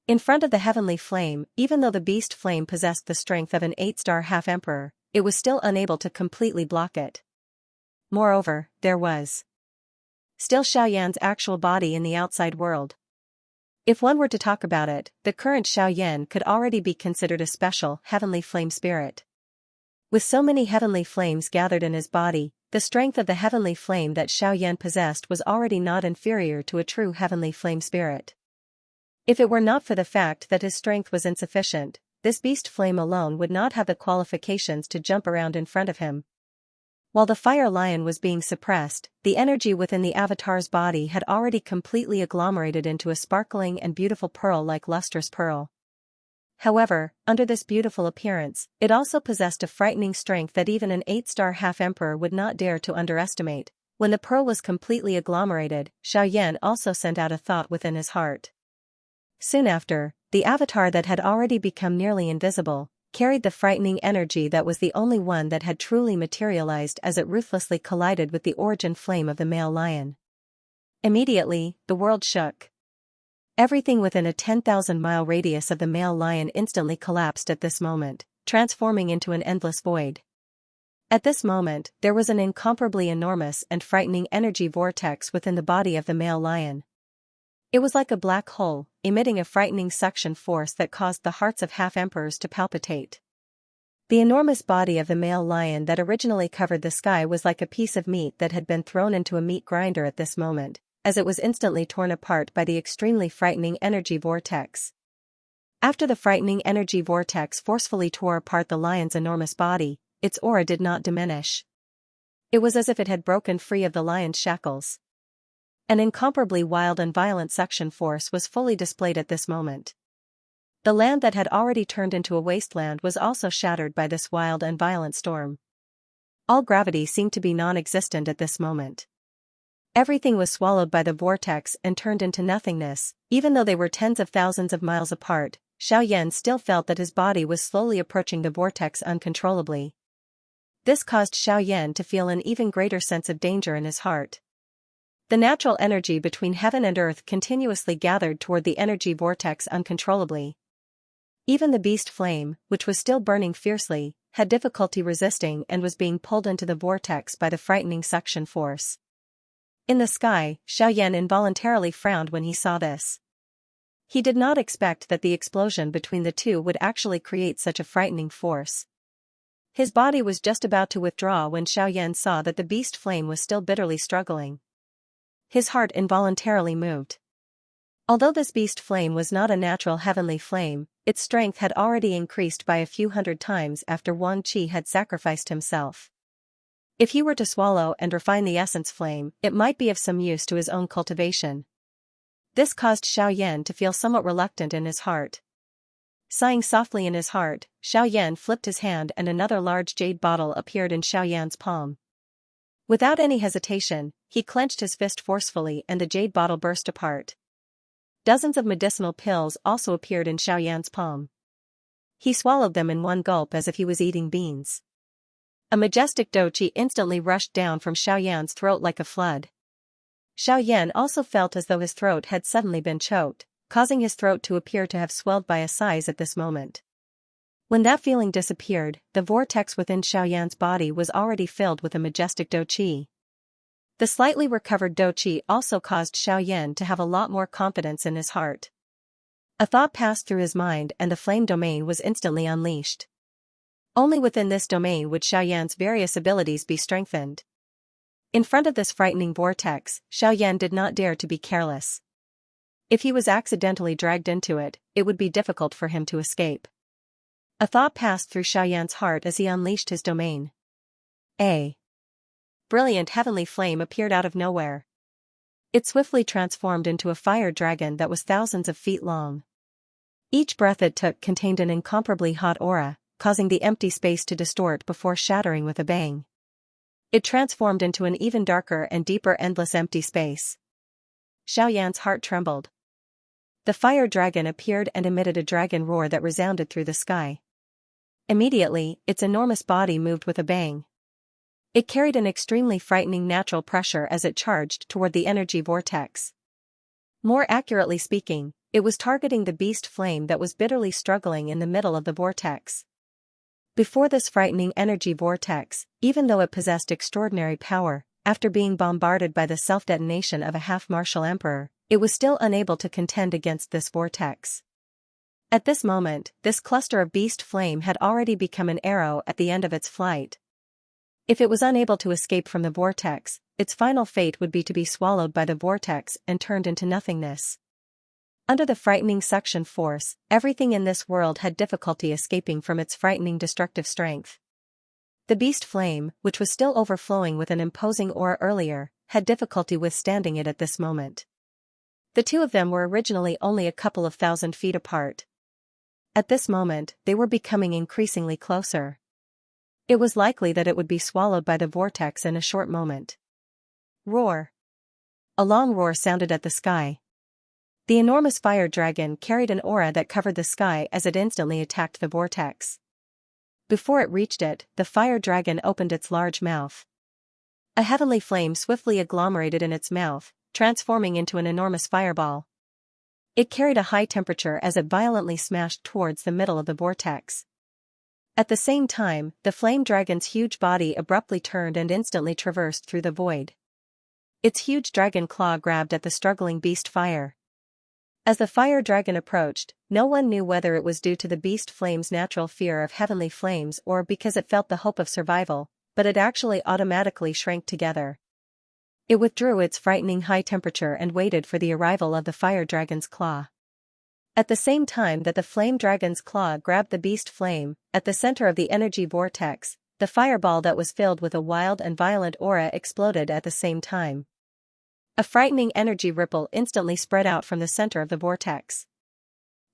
In front of the heavenly flame, even though the beast flame possessed the strength of an 8-star half-emperor, it was still unable to completely block it. Moreover, there was still Xiaoyan's actual body in the outside world. If one were to talk about it, the current Xiaoyan could already be considered a special, heavenly flame spirit. With so many heavenly flames gathered in his body, the strength of the heavenly flame that Xiaoyan possessed was already not inferior to a true heavenly flame spirit. If it were not for the fact that his strength was insufficient, this beast flame alone would not have the qualifications to jump around in front of him. While the fire lion was being suppressed, the energy within the avatar's body had already completely agglomerated into a sparkling and beautiful pearl-like lustrous pearl. However, under this beautiful appearance, it also possessed a frightening strength that even an 8-star half-emperor would not dare to underestimate. When the pearl was completely agglomerated, Xiaoyan also sent out a thought within his heart. Soon after, the avatar that had already become nearly invisible, carried the frightening energy that was the only one that had truly materialized as it ruthlessly collided with the origin flame of the male lion. Immediately, the world shook. Everything within a 10,000-mile radius of the male lion instantly collapsed at this moment, transforming into an endless void. At this moment, there was an incomparably enormous and frightening energy vortex within the body of the male lion. It was like a black hole, emitting a frightening suction force that caused the hearts of half-emperors to palpitate. The enormous body of the male lion that originally covered the sky was like a piece of meat that had been thrown into a meat grinder at this moment, as it was instantly torn apart by the extremely frightening energy vortex. After the frightening energy vortex forcefully tore apart the lion's enormous body, its aura did not diminish. It was as if it had broken free of the lion's shackles. An incomparably wild and violent suction force was fully displayed at this moment. The land that had already turned into a wasteland was also shattered by this wild and violent storm. All gravity seemed to be non-existent at this moment. Everything was swallowed by the vortex and turned into nothingness. Even though they were tens of thousands of miles apart, Xiaoyan still felt that his body was slowly approaching the vortex uncontrollably. This caused Xiaoyan to feel an even greater sense of danger in his heart. The natural energy between heaven and earth continuously gathered toward the energy vortex uncontrollably. Even the beast flame, which was still burning fiercely, had difficulty resisting and was being pulled into the vortex by the frightening suction force. In the sky, Xiaoyan involuntarily frowned when he saw this. He did not expect that the explosion between the two would actually create such a frightening force. His body was just about to withdraw when Xiaoyan saw that the beast flame was still bitterly struggling. His heart involuntarily moved. Although this beast flame was not a natural heavenly flame, its strength had already increased by a few hundred times after Wang Qi had sacrificed himself. If he were to swallow and refine the essence flame, it might be of some use to his own cultivation. This caused Xiaoyan to feel somewhat reluctant in his heart. Sighing softly in his heart, Xiaoyan flipped his hand and another large jade bottle appeared in Xiaoyan's palm. Without any hesitation, he clenched his fist forcefully and the jade bottle burst apart. Dozens of medicinal pills also appeared in Xiaoyan's palm. He swallowed them in one gulp as if he was eating beans. A majestic doqi instantly rushed down from Xiaoyan's throat like a flood. Xiaoyan also felt as though his throat had suddenly been choked, causing his throat to appear to have swelled by a size at this moment. When that feeling disappeared, the vortex within Xiaoyan's body was already filled with a majestic doqi. The slightly recovered doqi also caused Xiaoyan to have a lot more confidence in his heart. A thought passed through his mind and the flame domain was instantly unleashed. Only within this domain would Xiaoyan's various abilities be strengthened. In front of this frightening vortex, Xiaoyan did not dare to be careless. If he was accidentally dragged into it, it would be difficult for him to escape. A thought passed through Xiaoyan's heart as he unleashed his domain. A brilliant heavenly flame appeared out of nowhere. It swiftly transformed into a fire dragon that was thousands of feet long. Each breath it took contained an incomparably hot aura, causing the empty space to distort before shattering with a bang. It transformed into an even darker and deeper endless empty space. Xiaoyan's heart trembled. The fire dragon appeared and emitted a dragon roar that resounded through the sky. Immediately, its enormous body moved with a bang. It carried an extremely frightening natural pressure as it charged toward the energy vortex. More accurately speaking, It was targeting the beast flame that was bitterly struggling in the middle of the vortex. Before this frightening energy vortex, even though it possessed extraordinary power, after being bombarded by the self-detonation of a half-martial emperor, it was still unable to contend against this vortex. At this moment, this cluster of beast flame had already become an arrow at the end of its flight. If it was unable to escape from the vortex, its final fate would be to be swallowed by the vortex and turned into nothingness. Under the frightening suction force, everything in this world had difficulty escaping from its frightening destructive strength. The beast flame, which was still overflowing with an imposing aura earlier, had difficulty withstanding it at this moment. The two of them were originally only a couple of thousand feet apart. At this moment, they were becoming increasingly closer. It was likely that it would be swallowed by the vortex in a short moment. Roar! A long roar sounded at the sky. The enormous fire dragon carried an aura that covered the sky as it instantly attacked the vortex. Before it reached it, the fire dragon opened its large mouth. A heavenly flame swiftly agglomerated in its mouth, transforming into an enormous fireball. It carried a high temperature as it violently smashed towards the middle of the vortex. At the same time, the flame dragon's huge body abruptly turned and instantly traversed through the void. Its huge dragon claw grabbed at the struggling beast fire. As the fire dragon approached, no one knew whether it was due to the beast flame's natural fear of heavenly flames or because it felt the hope of survival, but it actually automatically shrank together. It withdrew its frightening high temperature and waited for the arrival of the fire dragon's claw. At the same time that the flame dragon's claw grabbed the beast flame, at the center of the energy vortex, the fireball that was filled with a wild and violent aura exploded at the same time. A frightening energy ripple instantly spread out from the center of the vortex.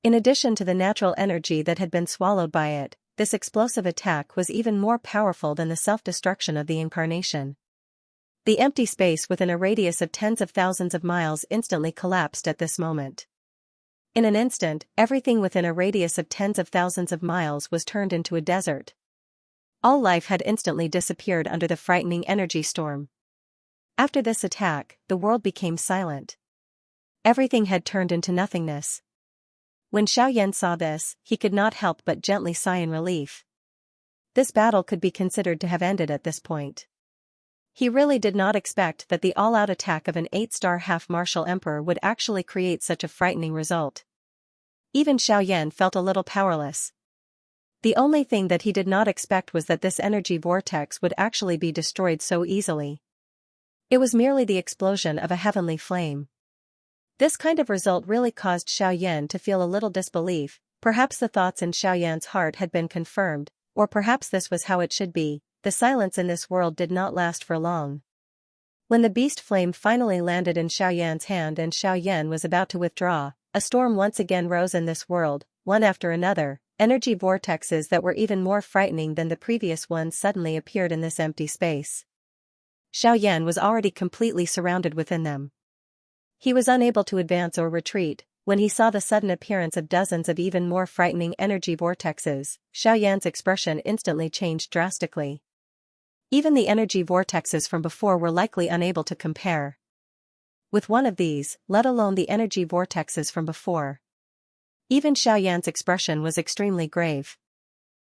In addition to the natural energy that had been swallowed by it, this explosive attack was even more powerful than the self-destruction of the incarnation. The empty space within a radius of tens of thousands of miles instantly collapsed at this moment. In an instant, everything within a radius of tens of thousands of miles was turned into a desert. All life had instantly disappeared under the frightening energy storm. After this attack, the world became silent. Everything had turned into nothingness. When Xiaoyan saw this, he could not help but gently sigh in relief. This battle could be considered to have ended at this point. He really did not expect that the all-out attack of an 8-star half-martial emperor would actually create such a frightening result. Even Xiaoyan felt a little powerless. The only thing that he did not expect was that this energy vortex would actually be destroyed so easily. It was merely the explosion of a heavenly flame. This kind of result really caused Xiaoyan to feel a little disbelief. Perhaps the thoughts in Xiaoyan's heart had been confirmed, or perhaps this was how it should be. The silence in this world did not last for long. When the beast flame finally landed in Xiaoyan's hand and Xiaoyan was about to withdraw, a storm once again rose in this world, one after another. Energy vortexes that were even more frightening than the previous ones suddenly appeared in this empty space. Xiaoyan was already completely surrounded within them. He was unable to advance or retreat. When he saw the sudden appearance of dozens of even more frightening energy vortexes, Xiaoyan's expression instantly changed drastically. Even the energy vortexes from before were likely unable to compare with one of these, let alone the energy vortexes from before. Even Xiaoyan's expression was extremely grave.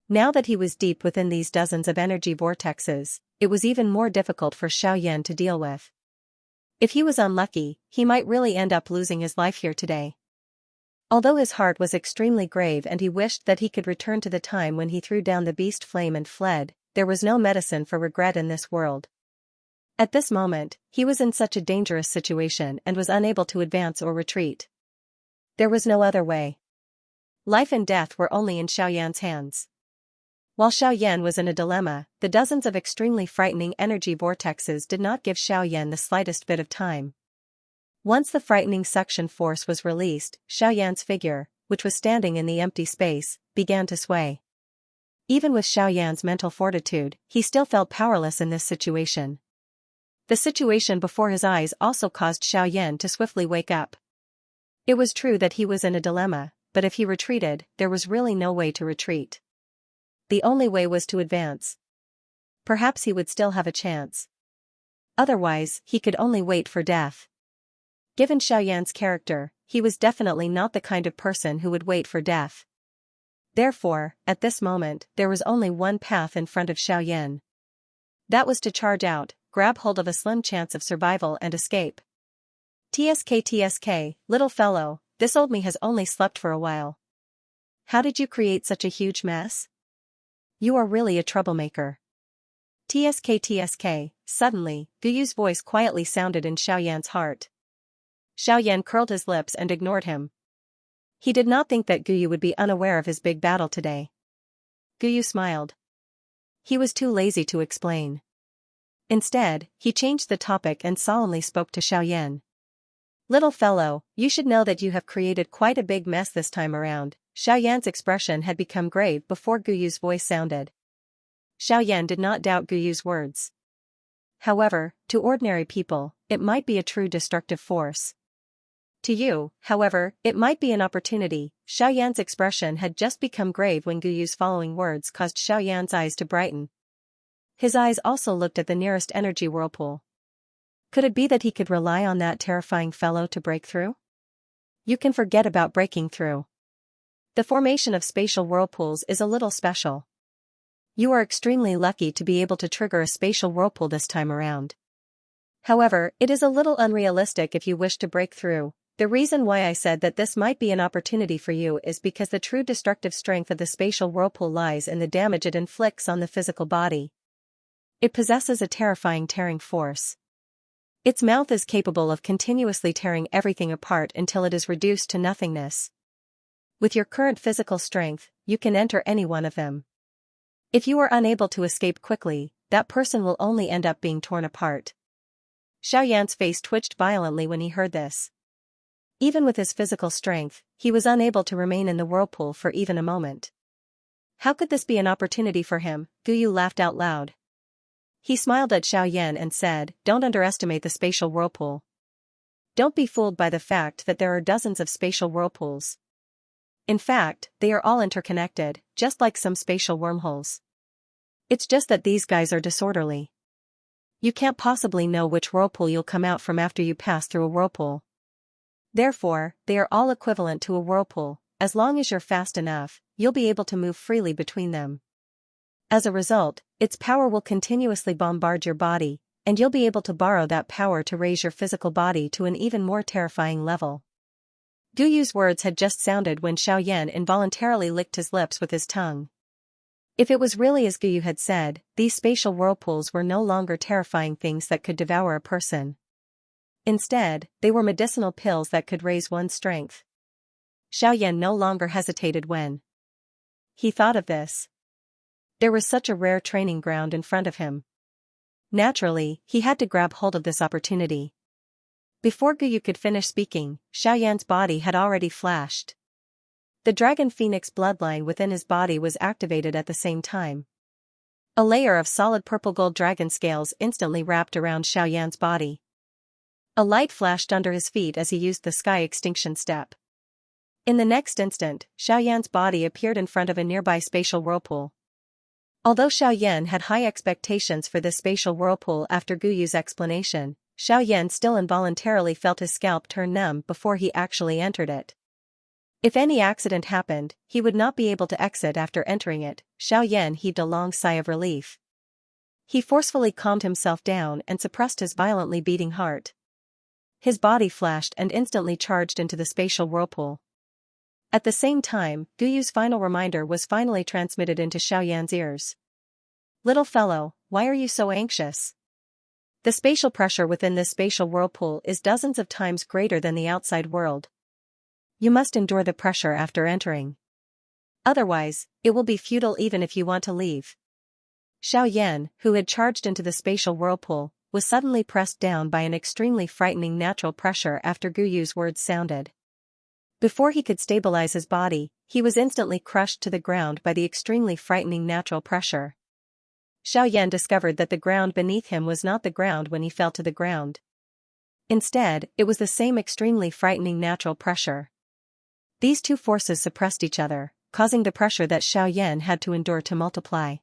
Now that he was deep within these dozens of energy vortexes, it was even more difficult for Xiaoyan to deal with. If he was unlucky, he might really end up losing his life here today. Although his heart was extremely grave and he wished that he could return to the time when he threw down the beast flame and fled, there was no medicine for regret in this world. At this moment, he was in such a dangerous situation and was unable to advance or retreat. There was no other way. Life and death were only in Xiaoyan's hands. While Xiaoyan was in a dilemma, the dozens of extremely frightening energy vortexes did not give Xiaoyan the slightest bit of time. Once the frightening suction force was released, Xiaoyan's figure, which was standing in the empty space, began to sway. Even with Xiaoyan's mental fortitude, he still felt powerless in this situation. The situation before his eyes also caused Xiaoyan to swiftly wake up. It was true that he was in a dilemma, but if he retreated, there was really no way to retreat. The only way was to advance. Perhaps he would still have a chance. Otherwise, he could only wait for death. Given Xiaoyan's character, he was definitely not the kind of person who would wait for death. Therefore, at this moment, there was only one path in front of Xiaoyan. That was to charge out, grab hold of a slim chance of survival and escape. TSK, little fellow, this old me has only slept for a while. How did you create such a huge mess? You are really a troublemaker. TSK, suddenly, Guyu's voice quietly sounded in Xiaoyan's heart. Xiaoyan curled his lips and ignored him. He did not think that Guyu would be unaware of his big battle today. Guyu smiled. He was too lazy to explain. Instead, he changed the topic and solemnly spoke to Xiaoyan. Little fellow, you should know that you have created quite a big mess this time around. Xiaoyan's expression had become grave before Guyu's voice sounded. Xiaoyan did not doubt Guyu's words. However, to ordinary people, it might be a true destructive force. To you, however, it might be an opportunity. Xiaoyan's expression had just become grave when Guyu's following words caused Xiaoyan's eyes to brighten. His eyes also looked at the nearest energy whirlpool. Could it be that he could rely on that terrifying fellow to break through? You can forget about breaking through. The formation of spatial whirlpools is a little special. You are extremely lucky to be able to trigger a spatial whirlpool this time around. However, it is a little unrealistic if you wish to break through. The reason why I said that this might be an opportunity for you is because the true destructive strength of the spatial whirlpool lies in the damage it inflicts on the physical body. It possesses a terrifying tearing force. Its mouth is capable of continuously tearing everything apart until it is reduced to nothingness. With your current physical strength, you can enter any one of them. If you are unable to escape quickly, that person will only end up being torn apart. Xiaoyan's face twitched violently when he heard this. Even with his physical strength, he was unable to remain in the whirlpool for even a moment. How could this be an opportunity for him? Guyu laughed out loud. He smiled at Xiaoyan and said, don't underestimate the spatial whirlpool. Don't be fooled by the fact that there are dozens of spatial whirlpools. In fact, they are all interconnected, just like some spatial wormholes. It's just that these guys are disorderly. You can't possibly know which whirlpool you'll come out from after you pass through a whirlpool. Therefore, they are all equivalent to a whirlpool. As long as you're fast enough, you'll be able to move freely between them. As a result, its power will continuously bombard your body, and you'll be able to borrow that power to raise your physical body to an even more terrifying level. Guyu's words had just sounded when Xiaoyan involuntarily licked his lips with his tongue. If it was really as Guyu had said, these spatial whirlpools were no longer terrifying things that could devour a person. Instead, they were medicinal pills that could raise one's strength. Xiaoyan no longer hesitated when he thought of this. There was such a rare training ground in front of him. Naturally, he had to grab hold of this opportunity. Before Guyu could finish speaking, Xiaoyan's body had already flashed. The dragon phoenix bloodline within his body was activated at the same time. A layer of solid purple gold dragon scales instantly wrapped around Xiaoyan's body. A light flashed under his feet as he used the sky extinction step. In the next instant, Xiaoyan's body appeared in front of a nearby spatial whirlpool. Although Xiaoyan had high expectations for this spatial whirlpool after Guyu's explanation, Xiaoyan still involuntarily felt his scalp turn numb before he actually entered it. If any accident happened, he would not be able to exit after entering it. Xiaoyan heaved a long sigh of relief. He forcefully calmed himself down and suppressed his violently beating heart. His body flashed and instantly charged into the spatial whirlpool. At the same time, Guyu's final reminder was finally transmitted into Xiaoyan's ears. Little fellow, why are you so anxious? The spatial pressure within this spatial whirlpool is dozens of times greater than the outside world. You must endure the pressure after entering. Otherwise, it will be futile even if you want to leave. Xiaoyan, who had charged into the spatial whirlpool, was suddenly pressed down by an extremely frightening natural pressure after Guyu's words sounded. Before he could stabilize his body, he was instantly crushed to the ground by the extremely frightening natural pressure. Xiaoyan discovered that the ground beneath him was not the ground when he fell to the ground. Instead, it was the same extremely frightening natural pressure. These two forces suppressed each other, causing the pressure that Xiaoyan had to endure to multiply.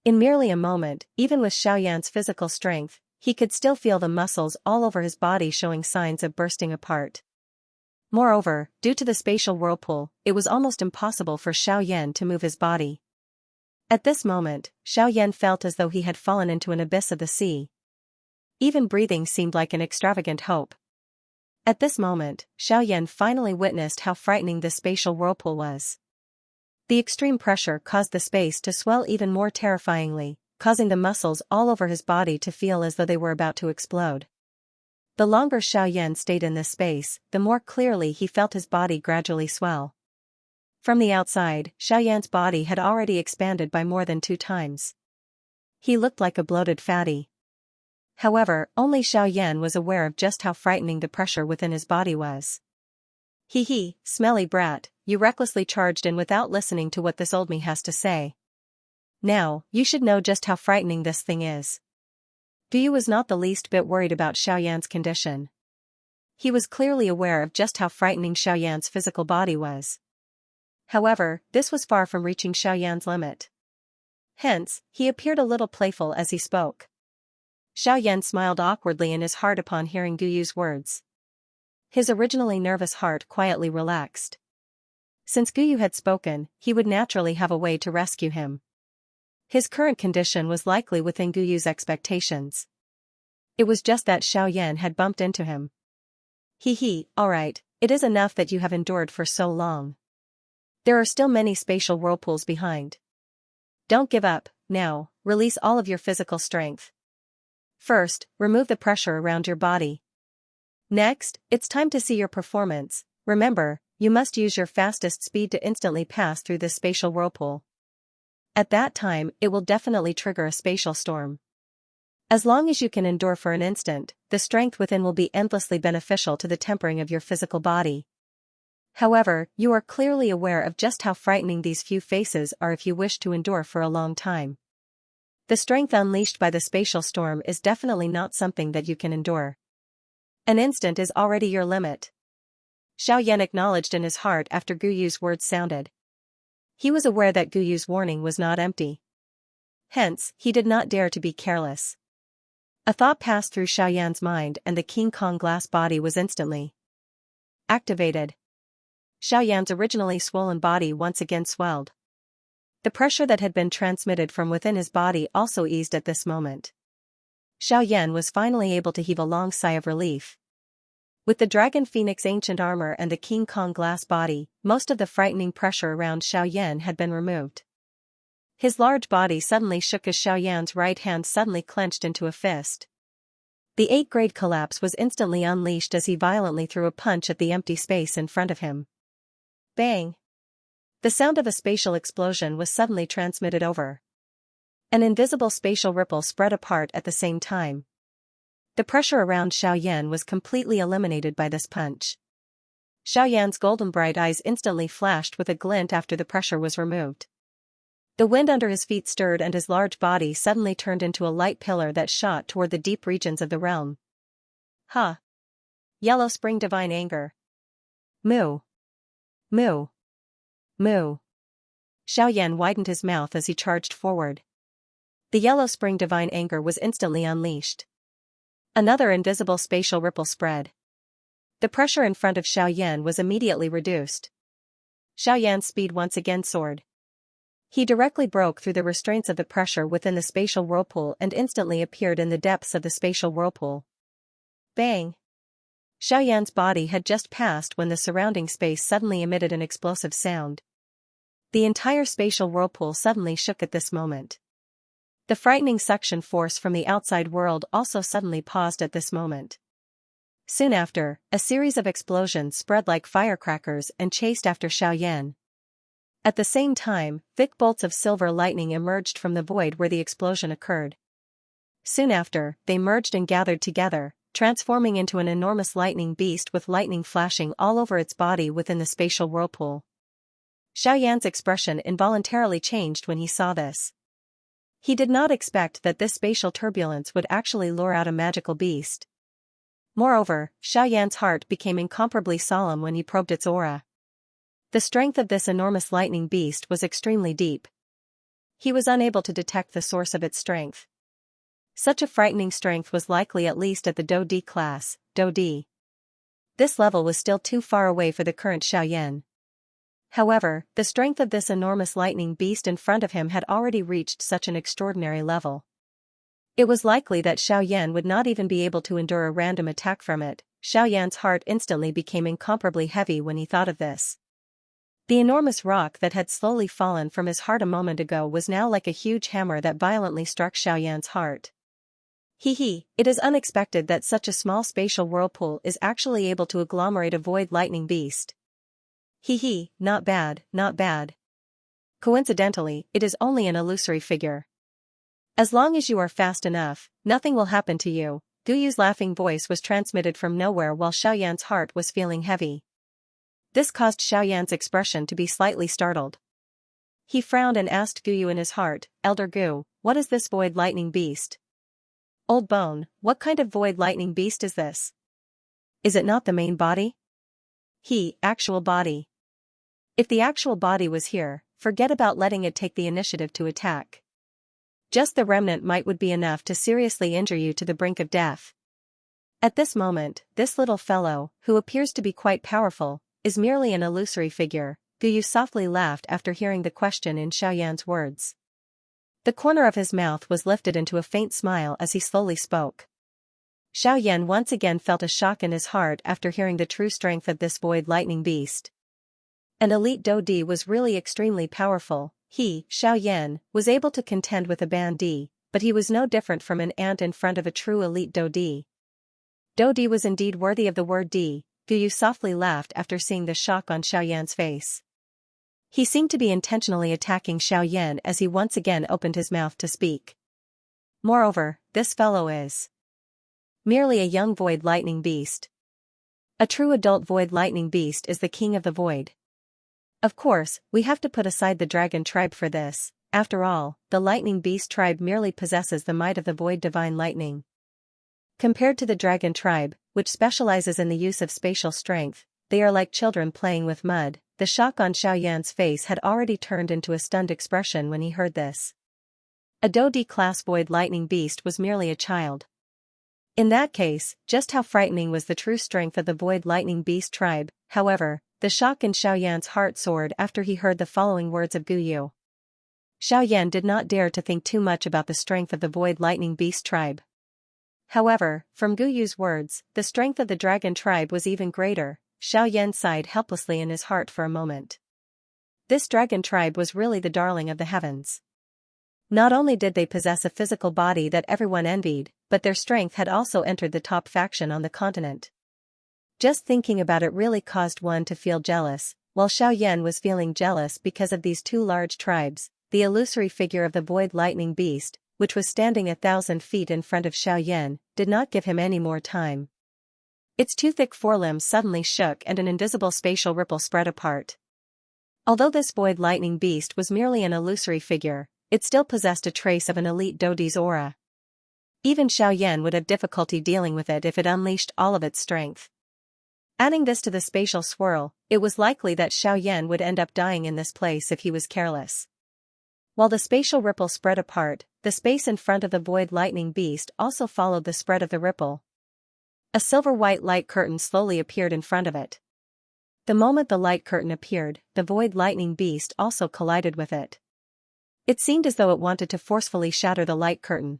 In merely a moment, even with Xiaoyan's physical strength, he could still feel the muscles all over his body showing signs of bursting apart. Moreover, due to the spatial whirlpool, it was almost impossible for Xiaoyan to move his body. At this moment, Xiaoyan felt as though he had fallen into an abyss of the sea. Even breathing seemed like an extravagant hope. At this moment, Xiaoyan finally witnessed how frightening this spatial whirlpool was. The extreme pressure caused the space to swell even more terrifyingly, causing the muscles all over his body to feel as though they were about to explode. The longer Xiaoyan stayed in this space, the more clearly he felt his body gradually swell. From the outside, Xiaoyan's body had already expanded by more than 2 times. He looked like a bloated fatty. However, only Xiaoyan was aware of just how frightening the pressure within his body was. Hee, smelly brat, you recklessly charged in without listening to what this old me has to say. Now, you should know just how frightening this thing is. Guyu was not the least bit worried about Xiaoyan's condition. He was clearly aware of just how frightening Xiaoyan's physical body was. However, this was far from reaching Xiaoyan's limit. Hence, he appeared a little playful as he spoke. Xiaoyan smiled awkwardly in his heart upon hearing Guyu's words. His originally nervous heart quietly relaxed. Since Guyu had spoken, he would naturally have a way to rescue him. His current condition was likely within Guyu's expectations. It was just that Xiaoyan had bumped into him. Alright, it is enough that you have endured for so long. There are still many spatial whirlpools behind. Don't give up, now, release all of your physical strength. First, remove the pressure around your body. Next, it's time to see your performance. Remember, you must use your fastest speed to instantly pass through this spatial whirlpool. At that time, it will definitely trigger a spatial storm. As long as you can endure for an instant, the strength within will be endlessly beneficial to the tempering of your physical body. However, you are clearly aware of just how frightening these few phases are if you wish to endure for a long time. The strength unleashed by the spatial storm is definitely not something that you can endure. An instant is already your limit. Xiaoyan acknowledged in his heart after Guyu's words sounded. He was aware that Guyu's warning was not empty. Hence, he did not dare to be careless. A thought passed through Xiaoyan's mind and the King Kong glass body was instantly activated. Xiaoyan's originally swollen body once again swelled. The pressure that had been transmitted from within his body also eased at this moment. Xiaoyan was finally able to heave a long sigh of relief. With the Dragon Phoenix ancient armor and the King Kong glass body, most of the frightening pressure around Xiaoyan had been removed. His large body suddenly shook as Xiaoyan's right hand suddenly clenched into a fist. The 8th-grade collapse was instantly unleashed as he violently threw a punch at the empty space in front of him. Bang! The sound of a spatial explosion was suddenly transmitted over. An invisible spatial ripple spread apart at the same time. The pressure around Xiaoyan was completely eliminated by this punch. Xiaoyan's golden bright eyes instantly flashed with a glint after the pressure was removed. The wind under his feet stirred and his large body suddenly turned into a light pillar that shot toward the deep regions of the realm. Ha! Yellow Spring Divine Anger. Moo! Moo! Moo! Xiaoyan widened his mouth as he charged forward. The Yellow Spring Divine Anger was instantly unleashed. Another invisible spatial ripple spread. The pressure in front of Xiaoyan was immediately reduced. Xiaoyan's speed once again soared. He directly broke through the restraints of the pressure within the spatial whirlpool and instantly appeared in the depths of the spatial whirlpool. Bang! Xiaoyan's body had just passed when the surrounding space suddenly emitted an explosive sound. The entire spatial whirlpool suddenly shook at this moment. The frightening suction force from the outside world also suddenly paused at this moment. Soon after, a series of explosions spread like firecrackers and chased after Xiaoyan. At the same time, thick bolts of silver lightning emerged from the void where the explosion occurred. Soon after, they merged and gathered together, transforming into an enormous lightning beast with lightning flashing all over its body within the spatial whirlpool. Xiaoyan's expression involuntarily changed when he saw this. He did not expect that this spatial turbulence would actually lure out a magical beast. Moreover, Xiaoyan's heart became incomparably solemn when he probed its aura. The strength of this enormous lightning beast was extremely deep. He was unable to detect the source of its strength. Such a frightening strength was likely at least at the Do D class, Do D. this level was still too far away for the current Xiaoyan. However, the strength of this enormous lightning beast in front of him had already reached such an extraordinary level. It was likely that Xiaoyan would not even be able to endure a random attack from it. Xiaoyan's heart instantly became incomparably heavy when he thought of this. The enormous rock that had slowly fallen from his heart a moment ago was now like a huge hammer that violently struck Xiaoyan's heart. It is unexpected that such a small spatial whirlpool is actually able to agglomerate a void lightning beast. Not bad, not bad. Coincidentally, it is only an illusory figure. As long as you are fast enough, nothing will happen to you. Guyu's laughing voice was transmitted from nowhere while Xiaoyan's heart was feeling heavy. This caused Xiaoyan's expression to be slightly startled. He frowned and asked Guyu in his heart, "Elder Gu, what is this void lightning beast?" "Old bone, what kind of void lightning beast is this? Is it not the main body?" Actual body. If the actual body was here, forget about letting it take the initiative to attack. Just the remnant might would be enough to seriously injure you to the brink of death. At this moment, this little fellow, who appears to be quite powerful, is merely an illusory figure. Guyu softly laughed after hearing the question in Xiaoyan's words. The corner of his mouth was lifted into a faint smile as he slowly spoke. Xiaoyan once again felt a shock in his heart after hearing the true strength of this void lightning beast. An elite Dodi was really extremely powerful. Xiaoyan, was able to contend with a Bandi, but he was no different from an ant in front of a true elite Dodi. Dodi was indeed worthy of the word D. Guyu softly laughed after seeing the shock on Xiaoyan's face. He seemed to be intentionally attacking Xiaoyan as he once again opened his mouth to speak. Moreover, this fellow is merely a young void lightning beast. A true adult void lightning beast is the king of the void. Of course, we have to put aside the dragon tribe for this. After all, the lightning beast tribe merely possesses the might of the void divine lightning. Compared to the dragon tribe, which specializes in the use of spatial strength, they are like children playing with mud. The shock on Xiaoyan's face had already turned into a stunned expression when he heard this. A Dodi-class void lightning beast was merely a child. In that case, just how frightening was the true strength of the void lightning beast tribe. However, the shock in Xiaoyan's heart soared after he heard the following words of Guyu. Xiaoyan did not dare to think too much about the strength of the void lightning beast tribe. However, from Guyu's words, the strength of the dragon tribe was even greater. Xiaoyan sighed helplessly in his heart for a moment. This dragon tribe was really the darling of the heavens. Not only did they possess a physical body that everyone envied, but their strength had also entered the top faction on the continent. Just thinking about it really caused one to feel jealous. While Xiaoyan was feeling jealous because of these two large tribes, the illusory figure of the void lightning beast, which was standing 1,000 feet in front of Xiaoyan, did not give him any more time. Its two thick forelimbs suddenly shook and an invisible spatial ripple spread apart. Although this void lightning beast was merely an illusory figure, it still possessed a trace of an elite Dodi's aura. Even Xiaoyan would have difficulty dealing with it if it unleashed all of its strength. Adding this to the spatial swirl, it was likely that Xiaoyan would end up dying in this place if he was careless. While the spatial ripple spread apart, the space in front of the void lightning beast also followed the spread of the ripple. A silver-white light curtain slowly appeared in front of it. The moment the light curtain appeared, the void lightning beast also collided with it. It seemed as though it wanted to forcefully shatter the light curtain.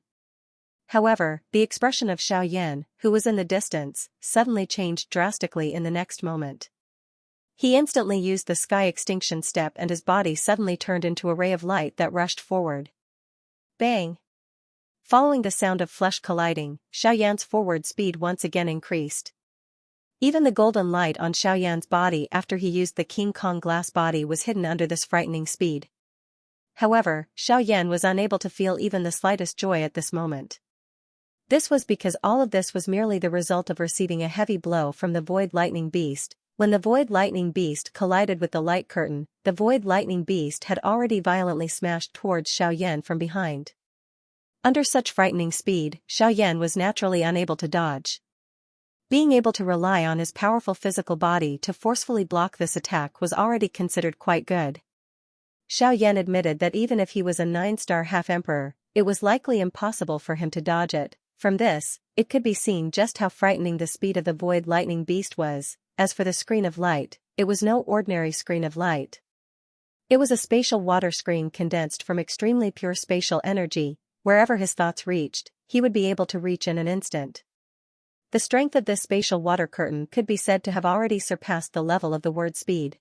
However, the expression of Xiaoyan, who was in the distance, suddenly changed drastically in the next moment. He instantly used the sky extinction step and his body suddenly turned into a ray of light that rushed forward. Bang! Following the sound of flesh colliding, Xiaoyan's forward speed once again increased. Even the golden light on Xiaoyan's body after he used the King Kong glass body was hidden under this frightening speed. However, Xiaoyan was unable to feel even the slightest joy at this moment. This was because all of this was merely the result of receiving a heavy blow from the void lightning beast. When the void lightning beast collided with the light curtain, the void lightning beast had already violently smashed towards Xiaoyan from behind. Under such frightening speed, Xiaoyan was naturally unable to dodge. Being able to rely on his powerful physical body to forcefully block this attack was already considered quite good. Xiaoyan admitted that even if he was a 9-star half-emperor, it was likely impossible for him to dodge it. From this, it could be seen just how frightening the speed of the void lightning beast was. As for the screen of light, it was no ordinary screen of light. It was a spatial water screen condensed from extremely pure spatial energy. Wherever his thoughts reached, he would be able to reach in an instant. The strength of this spatial water curtain could be said to have already surpassed the level of the word speed.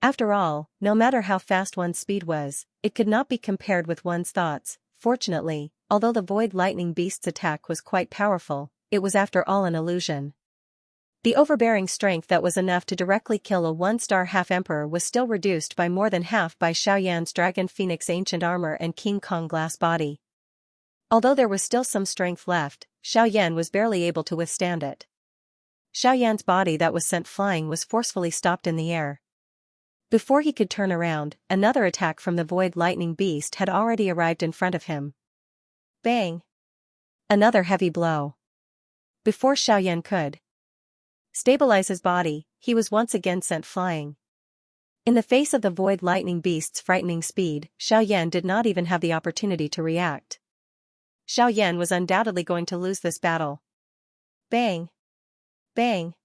After all, no matter how fast one's speed was, it could not be compared with one's thoughts. Fortunately, although the void lightning beast's attack was quite powerful, it was after all an illusion. The overbearing strength that was enough to directly kill a one-star half-emperor was still reduced by more than half by Xiaoyan's Dragon Phoenix ancient armor and King Kong glass body. Although there was still some strength left, Xiaoyan was barely able to withstand it. Xiaoyan's body that was sent flying was forcefully stopped in the air. Before he could turn around, another attack from the void lightning beast had already arrived in front of him. Bang! Another heavy blow. Before Xiaoyan could stabilize his body, he was once again sent flying. In the face of the void lightning beast's frightening speed, Xiaoyan did not even have the opportunity to react. Xiaoyan was undoubtedly going to lose this battle. Bang! Bang!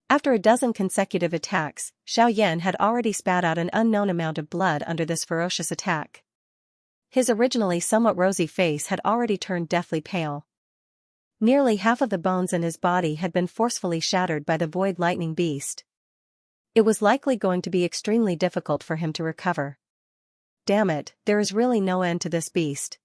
After a dozen consecutive attacks, Xiaoyan had already spat out an unknown amount of blood under this ferocious attack. His originally somewhat rosy face had already turned deathly pale. Nearly half of the bones in his body had been forcefully shattered by the void lightning beast. It was likely going to be extremely difficult for him to recover. Damn it, there is really no end to this beast.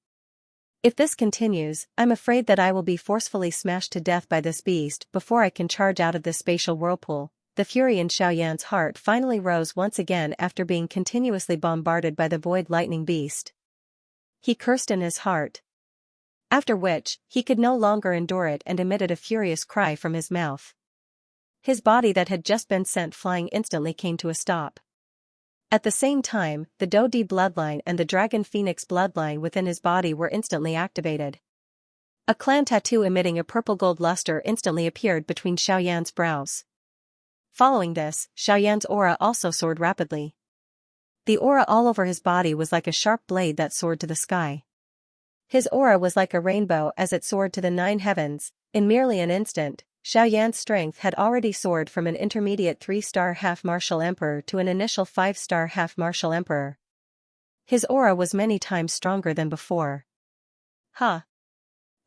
If this continues, I'm afraid that I will be forcefully smashed to death by this beast before I can charge out of this spatial whirlpool. The fury in Xiaoyan's heart finally rose once again after being continuously bombarded by the void lightning beast. He cursed in his heart. After which, he could no longer endure it and emitted a furious cry from his mouth. His body that had just been sent flying instantly came to a stop. At the same time, the Dodi bloodline and the Dragon Phoenix bloodline within his body were instantly activated. A clan tattoo emitting a purple-gold luster instantly appeared between Xiaoyan's brows. Following this, Xiaoyan's aura also soared rapidly. The aura all over his body was like a sharp blade that soared to the sky. His aura was like a rainbow as it soared to the 9 heavens. In merely an instant, Xiaoyan's strength had already soared from an intermediate 3-star half-martial emperor to an initial 5-star half-martial emperor. His aura was many times stronger than before. The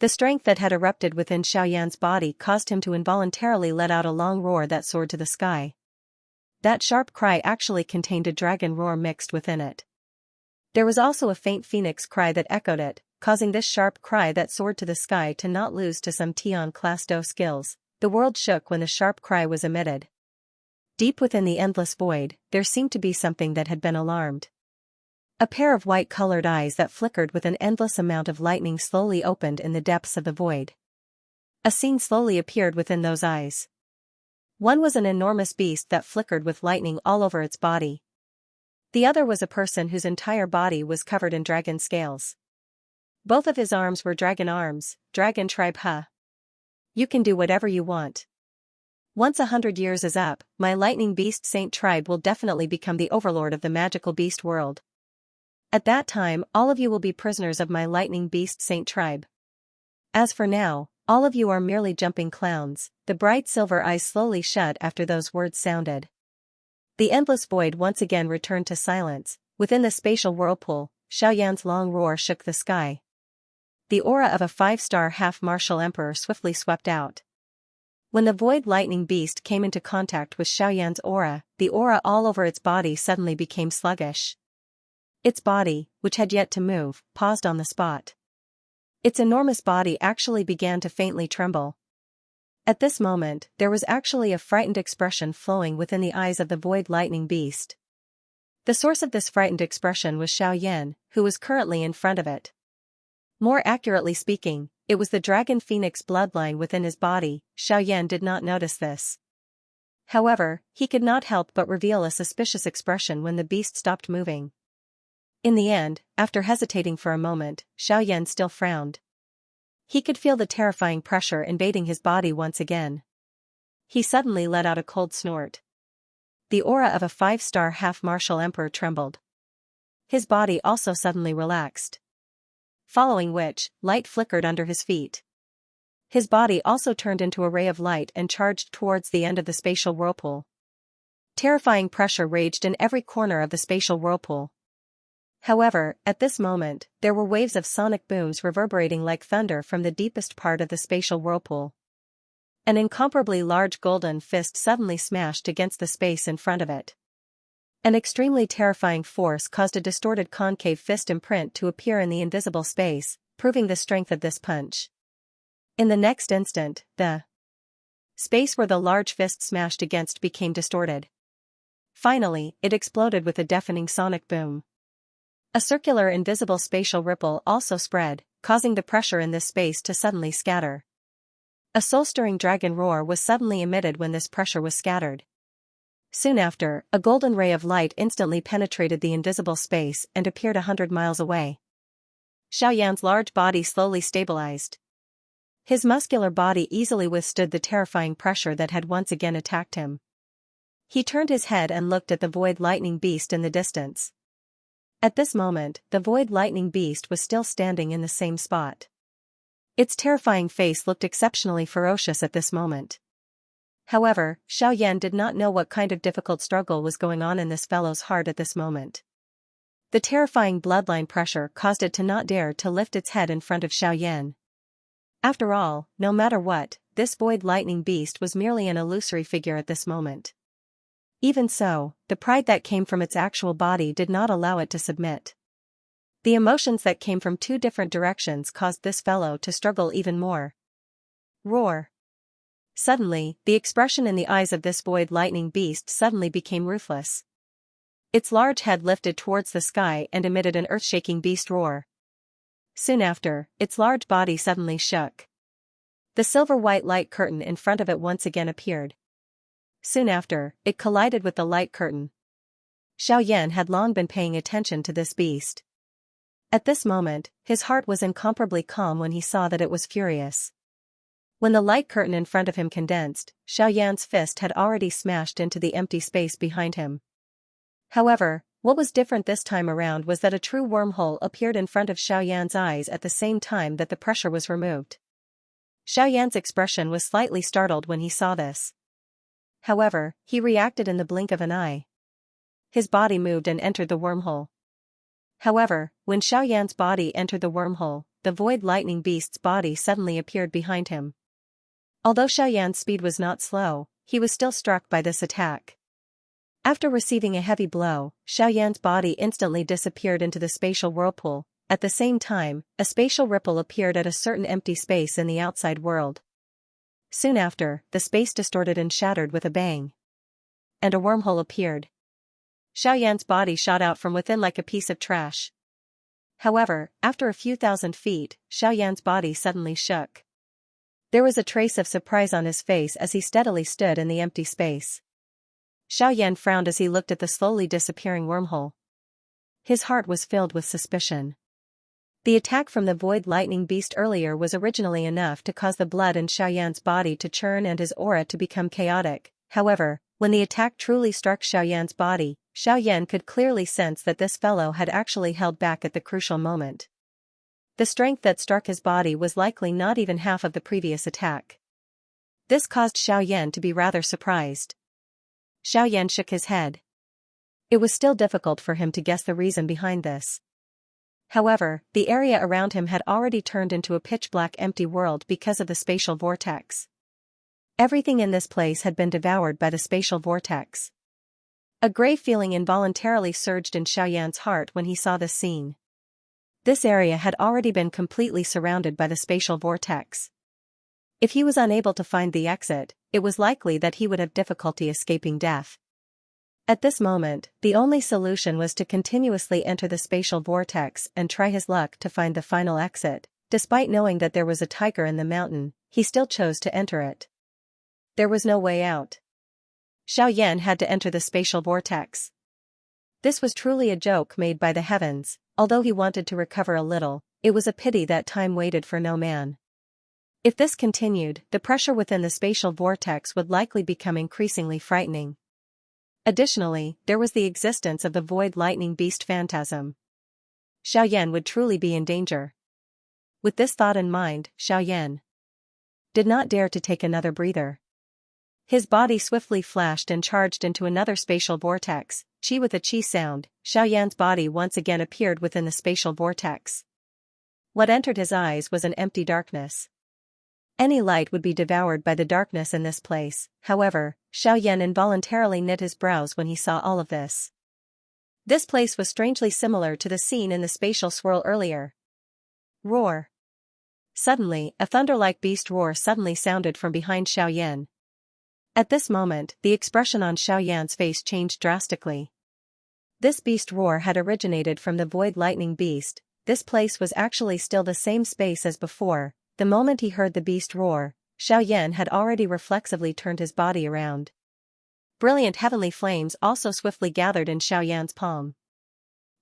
strength that had erupted within Xiaoyan's body caused him to involuntarily let out a long roar that soared to the sky. That sharp cry actually contained a dragon roar mixed within it. There was also a faint phoenix cry that echoed it, causing this sharp cry that soared to the sky to not lose to some Tian-class Do skills. The world shook when the sharp cry was emitted. Deep within the endless void, there seemed to be something that had been alarmed. A pair of white-colored eyes that flickered with an endless amount of lightning slowly opened in the depths of the void. A scene slowly appeared within those eyes. One was an enormous beast that flickered with lightning all over its body. The other was a person whose entire body was covered in dragon scales. Both of his arms were dragon arms, dragon tribe. You can do whatever you want. Once 100 years is up, my lightning beast saint tribe will definitely become the overlord of the magical beast world. At that time, all of you will be prisoners of my lightning beast saint tribe. As for now, all of you are merely jumping clowns. The bright silver eyes slowly shut after those words sounded. The endless void once again returned to silence. Within the spatial whirlpool, Xiaoyan's long roar shook the sky. The aura of a 5-star half-martial emperor swiftly swept out. When the void lightning beast came into contact with Xiaoyan's aura, the aura all over its body suddenly became sluggish. Its body, which had yet to move, paused on the spot. Its enormous body actually began to faintly tremble. At this moment, there was actually a frightened expression flowing within the eyes of the void lightning beast. The source of this frightened expression was Xiaoyan, who was currently in front of it. More accurately speaking, it was the Dragon Phoenix bloodline within his body. Xiaoyan did not notice this. However, he could not help but reveal a suspicious expression when the beast stopped moving. In the end, after hesitating for a moment, Xiaoyan still frowned. He could feel the terrifying pressure invading his body once again. He suddenly let out a cold snort. The aura of a 5-star half-martial emperor trembled. His body also suddenly relaxed. Following which, light flickered under his feet. His body also turned into a ray of light and charged towards the end of the spatial whirlpool. Terrifying pressure raged in every corner of the spatial whirlpool. However, at this moment, there were waves of sonic booms reverberating like thunder from the deepest part of the spatial whirlpool. An incomparably large golden fist suddenly smashed against the space in front of it. An extremely terrifying force caused a distorted concave fist imprint to appear in the invisible space, proving the strength of this punch. In the next instant, the space where the large fist smashed against became distorted. Finally, it exploded with a deafening sonic boom. A circular invisible spatial ripple also spread, causing the pressure in this space to suddenly scatter. A soul-stirring dragon roar was suddenly emitted when this pressure was scattered. Soon after, a golden ray of light instantly penetrated the invisible space and appeared 100 miles away. Xiaoyan's large body slowly stabilized. His muscular body easily withstood the terrifying pressure that had once again attacked him. He turned his head and looked at the void lightning beast in the distance. At this moment, the void lightning beast was still standing in the same spot. Its terrifying face looked exceptionally ferocious at this moment. However, Xiaoyan did not know what kind of difficult struggle was going on in this fellow's heart at this moment. The terrifying bloodline pressure caused it to not dare to lift its head in front of Xiaoyan. After all, no matter what, this void lightning beast was merely an illusory figure at this moment. Even so, the pride that came from its actual body did not allow it to submit. The emotions that came from two different directions caused this fellow to struggle even more. Roar! Suddenly, the expression in the eyes of this void lightning beast suddenly became ruthless. Its large head lifted towards the sky and emitted an earth-shaking beast roar. Soon after, its large body suddenly shook. The silver-white light curtain in front of it once again appeared. Soon after, it collided with the light curtain. Xiaoyan had long been paying attention to this beast. At this moment, his heart was incomparably calm when he saw that it was furious. When the light curtain in front of him condensed, Xiaoyan's fist had already smashed into the empty space behind him. However, what was different this time around was that a true wormhole appeared in front of Xiaoyan's eyes at the same time that the pressure was removed. Xiaoyan's expression was slightly startled when he saw this. However, he reacted in the blink of an eye. His body moved and entered the wormhole. However, when Xiaoyan's body entered the wormhole, the void lightning beast's body suddenly appeared behind him. Although Xiaoyan's speed was not slow, he was still struck by this attack. After receiving a heavy blow, Xiaoyan's body instantly disappeared into the spatial whirlpool. At the same time, a spatial ripple appeared at a certain empty space in the outside world. Soon after, the space distorted and shattered with a bang. And a wormhole appeared. Xiaoyan's body shot out from within like a piece of trash. However, after a few thousand feet, Xiaoyan's body suddenly shook. There was a trace of surprise on his face as he steadily stood in the empty space. Xiaoyan frowned as he looked at the slowly disappearing wormhole. His heart was filled with suspicion. The attack from the void lightning beast earlier was originally enough to cause the blood in Xiaoyan's body to churn and his aura to become chaotic. However, when the attack truly struck Xiaoyan's body, Xiaoyan could clearly sense that this fellow had actually held back at the crucial moment. The strength that struck his body was likely not even half of the previous attack. This caused Xiaoyan to be rather surprised. Xiaoyan shook his head. It was still difficult for him to guess the reason behind this. However, the area around him had already turned into a pitch-black empty world because of the spatial vortex. Everything in this place had been devoured by the spatial vortex. A grave feeling involuntarily surged in Xiaoyan's heart when he saw this scene. This area had already been completely surrounded by the spatial vortex. If he was unable to find the exit, it was likely that he would have difficulty escaping death. At this moment, the only solution was to continuously enter the spatial vortex and try his luck to find the final exit. Despite knowing that there was a tiger in the mountain, he still chose to enter it. There was no way out. Xiaoyan had to enter the spatial vortex. This was truly a joke made by the heavens. Although he wanted to recover a little, it was a pity that time waited for no man. If this continued, the pressure within the spatial vortex would likely become increasingly frightening. Additionally, there was the existence of the void lightning beast phantasm. Xiaoyan would truly be in danger. With this thought in mind, Xiaoyan did not dare to take another breather. His body swiftly flashed and charged into another spatial vortex. Chi with a chi sound, Xiaoyan's body once again appeared within the spatial vortex. What entered his eyes was an empty darkness. Any light would be devoured by the darkness in this place. However, Xiaoyan involuntarily knit his brows when he saw all of this. This place was strangely similar to the scene in the spatial swirl earlier. Roar. Suddenly, a thunder-like beast roar suddenly sounded from behind Xiaoyan. At this moment, the expression on Xiaoyan's face changed drastically. This beast roar had originated from the void lightning beast. This place was actually still the same space as before. The moment he heard the beast roar, Xiaoyan had already reflexively turned his body around. Brilliant heavenly flames also swiftly gathered in Xiaoyan's palm.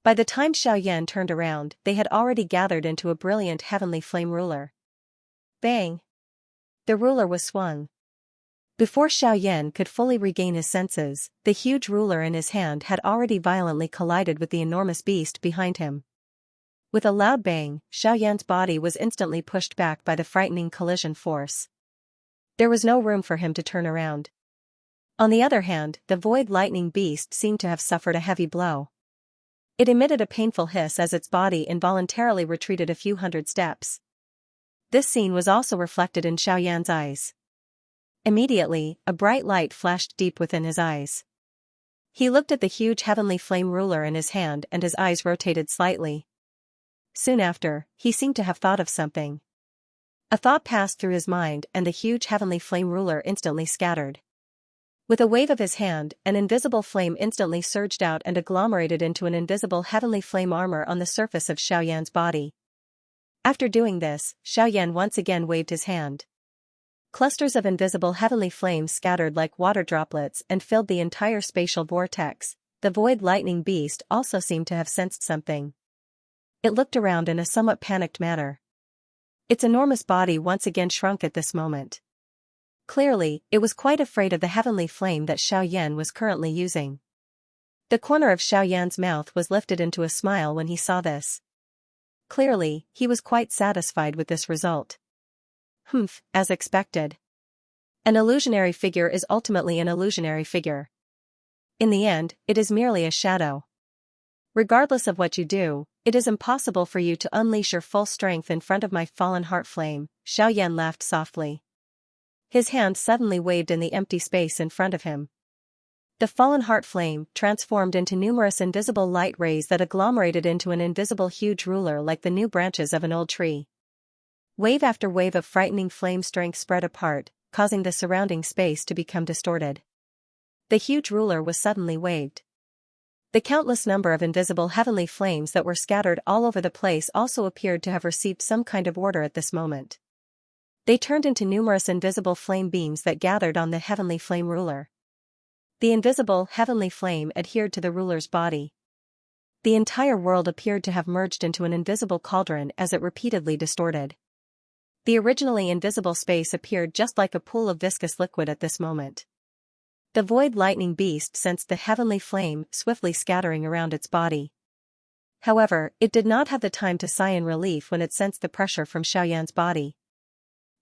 By the time Xiaoyan turned around, they had already gathered into a brilliant heavenly flame ruler. Bang! The ruler was swung. Before Xiaoyan could fully regain his senses, the huge ruler in his hand had already violently collided with the enormous beast behind him. With a loud bang, Xiaoyan's body was instantly pushed back by the frightening collision force. There was no room for him to turn around. On the other hand, the void lightning beast seemed to have suffered a heavy blow. It emitted a painful hiss as its body involuntarily retreated a few hundred steps. This scene was also reflected in Xiaoyan's eyes. Immediately, a bright light flashed deep within his eyes. He looked at the huge heavenly flame ruler in his hand and his eyes rotated slightly. Soon after, he seemed to have thought of something. A thought passed through his mind and the huge heavenly flame ruler instantly scattered. With a wave of his hand, an invisible flame instantly surged out and agglomerated into an invisible heavenly flame armor on the surface of Xiaoyan's body. After doing this, Xiaoyan once again waved his hand. Clusters of invisible heavenly flames scattered like water droplets and filled the entire spatial vortex. The void lightning beast also seemed to have sensed something. It looked around in a somewhat panicked manner. Its enormous body once again shrunk at this moment. Clearly, it was quite afraid of the heavenly flame that Xiaoyan was currently using. The corner of Xiaoyan's mouth was lifted into a smile when he saw this. Clearly, he was quite satisfied with this result. As expected. An illusionary figure is ultimately an illusionary figure. In the end, it is merely a shadow. Regardless of what you do, it is impossible for you to unleash your full strength in front of my fallen heart flame. Xiaoyan laughed softly. His hand suddenly waved in the empty space in front of him. The fallen heart flame transformed into numerous invisible light rays that agglomerated into an invisible huge ruler like the new branches of an old tree. Wave after wave of frightening flame strength spread apart, causing the surrounding space to become distorted. The huge ruler was suddenly waved. The countless number of invisible heavenly flames that were scattered all over the place also appeared to have received some kind of order at this moment. They turned into numerous invisible flame beams that gathered on the heavenly flame ruler. The invisible heavenly flame adhered to the ruler's body. The entire world appeared to have merged into an invisible cauldron as it repeatedly distorted. The originally invisible space appeared just like a pool of viscous liquid at this moment. The void lightning beast sensed the heavenly flame swiftly scattering around its body. However, it did not have the time to sigh in relief when it sensed the pressure from Xiaoyan's body.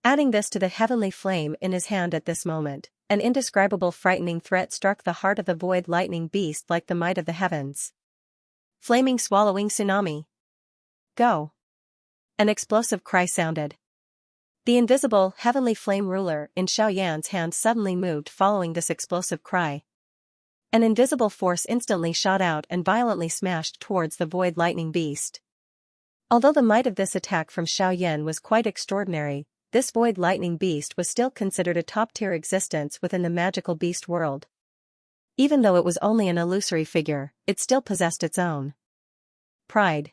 Adding this to the heavenly flame in his hand at this moment, an indescribable frightening threat struck the heart of the void lightning beast like the might of the heavens. Flaming swallowing tsunami. Go! An explosive cry sounded. The invisible, heavenly flame ruler in Xiaoyan's hand suddenly moved following this explosive cry. An invisible force instantly shot out and violently smashed towards the void lightning beast. Although the might of this attack from Xiaoyan was quite extraordinary, this void lightning beast was still considered a top-tier existence within the magical beast world. Even though it was only an illusory figure, it still possessed its own pride.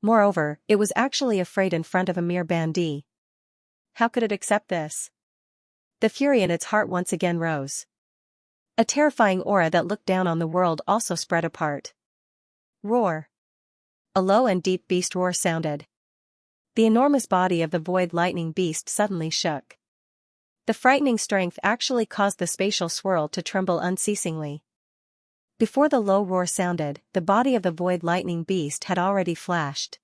Moreover, it was actually afraid in front of a mere bandit. How could it accept this? The fury in its heart once again rose. A terrifying aura that looked down on the world also spread apart. Roar. A low and deep beast roar sounded. The enormous body of the void lightning beast suddenly shook. The frightening strength actually caused the spatial swirl to tremble unceasingly. Before the low roar sounded, the body of the void lightning beast had already flashed.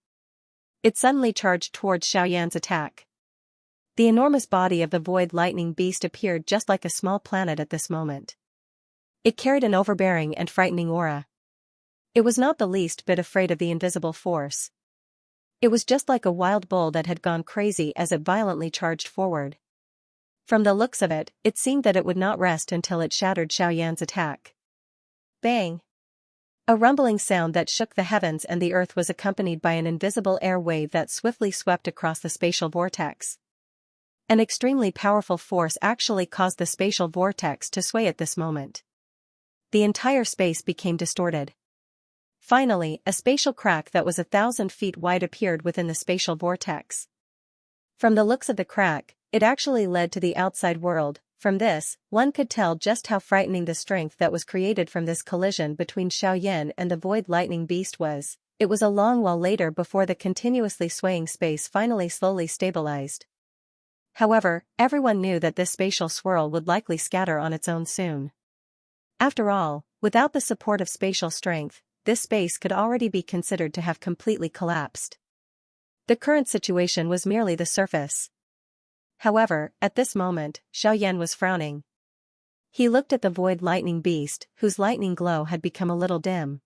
It suddenly charged towards Xiaoyan's attack. The enormous body of the void lightning beast appeared just like a small planet at this moment. It carried an overbearing and frightening aura. It was not the least bit afraid of the invisible force. It was just like a wild bull that had gone crazy as it violently charged forward. From the looks of it, it seemed that it would not rest until it shattered Xiaoyan's attack. Bang! A rumbling sound that shook the heavens and the earth was accompanied by an invisible air wave that swiftly swept across the spatial vortex. An extremely powerful force actually caused the spatial vortex to sway at this moment. The entire space became distorted. Finally, a spatial crack that was 1,000 feet wide appeared within the spatial vortex. From the looks of the crack, it actually led to the outside world. From this, one could tell just how frightening the strength that was created from this collision between Xiaoyan and the void lightning beast was. It was a long while later before the continuously swaying space finally slowly stabilized. However, everyone knew that this spatial swirl would likely scatter on its own soon. After all, without the support of spatial strength, this space could already be considered to have completely collapsed. The current situation was merely the surface. However, at this moment, Xiaoyan was frowning. He looked at the void lightning beast, whose lightning glow had become a little dim.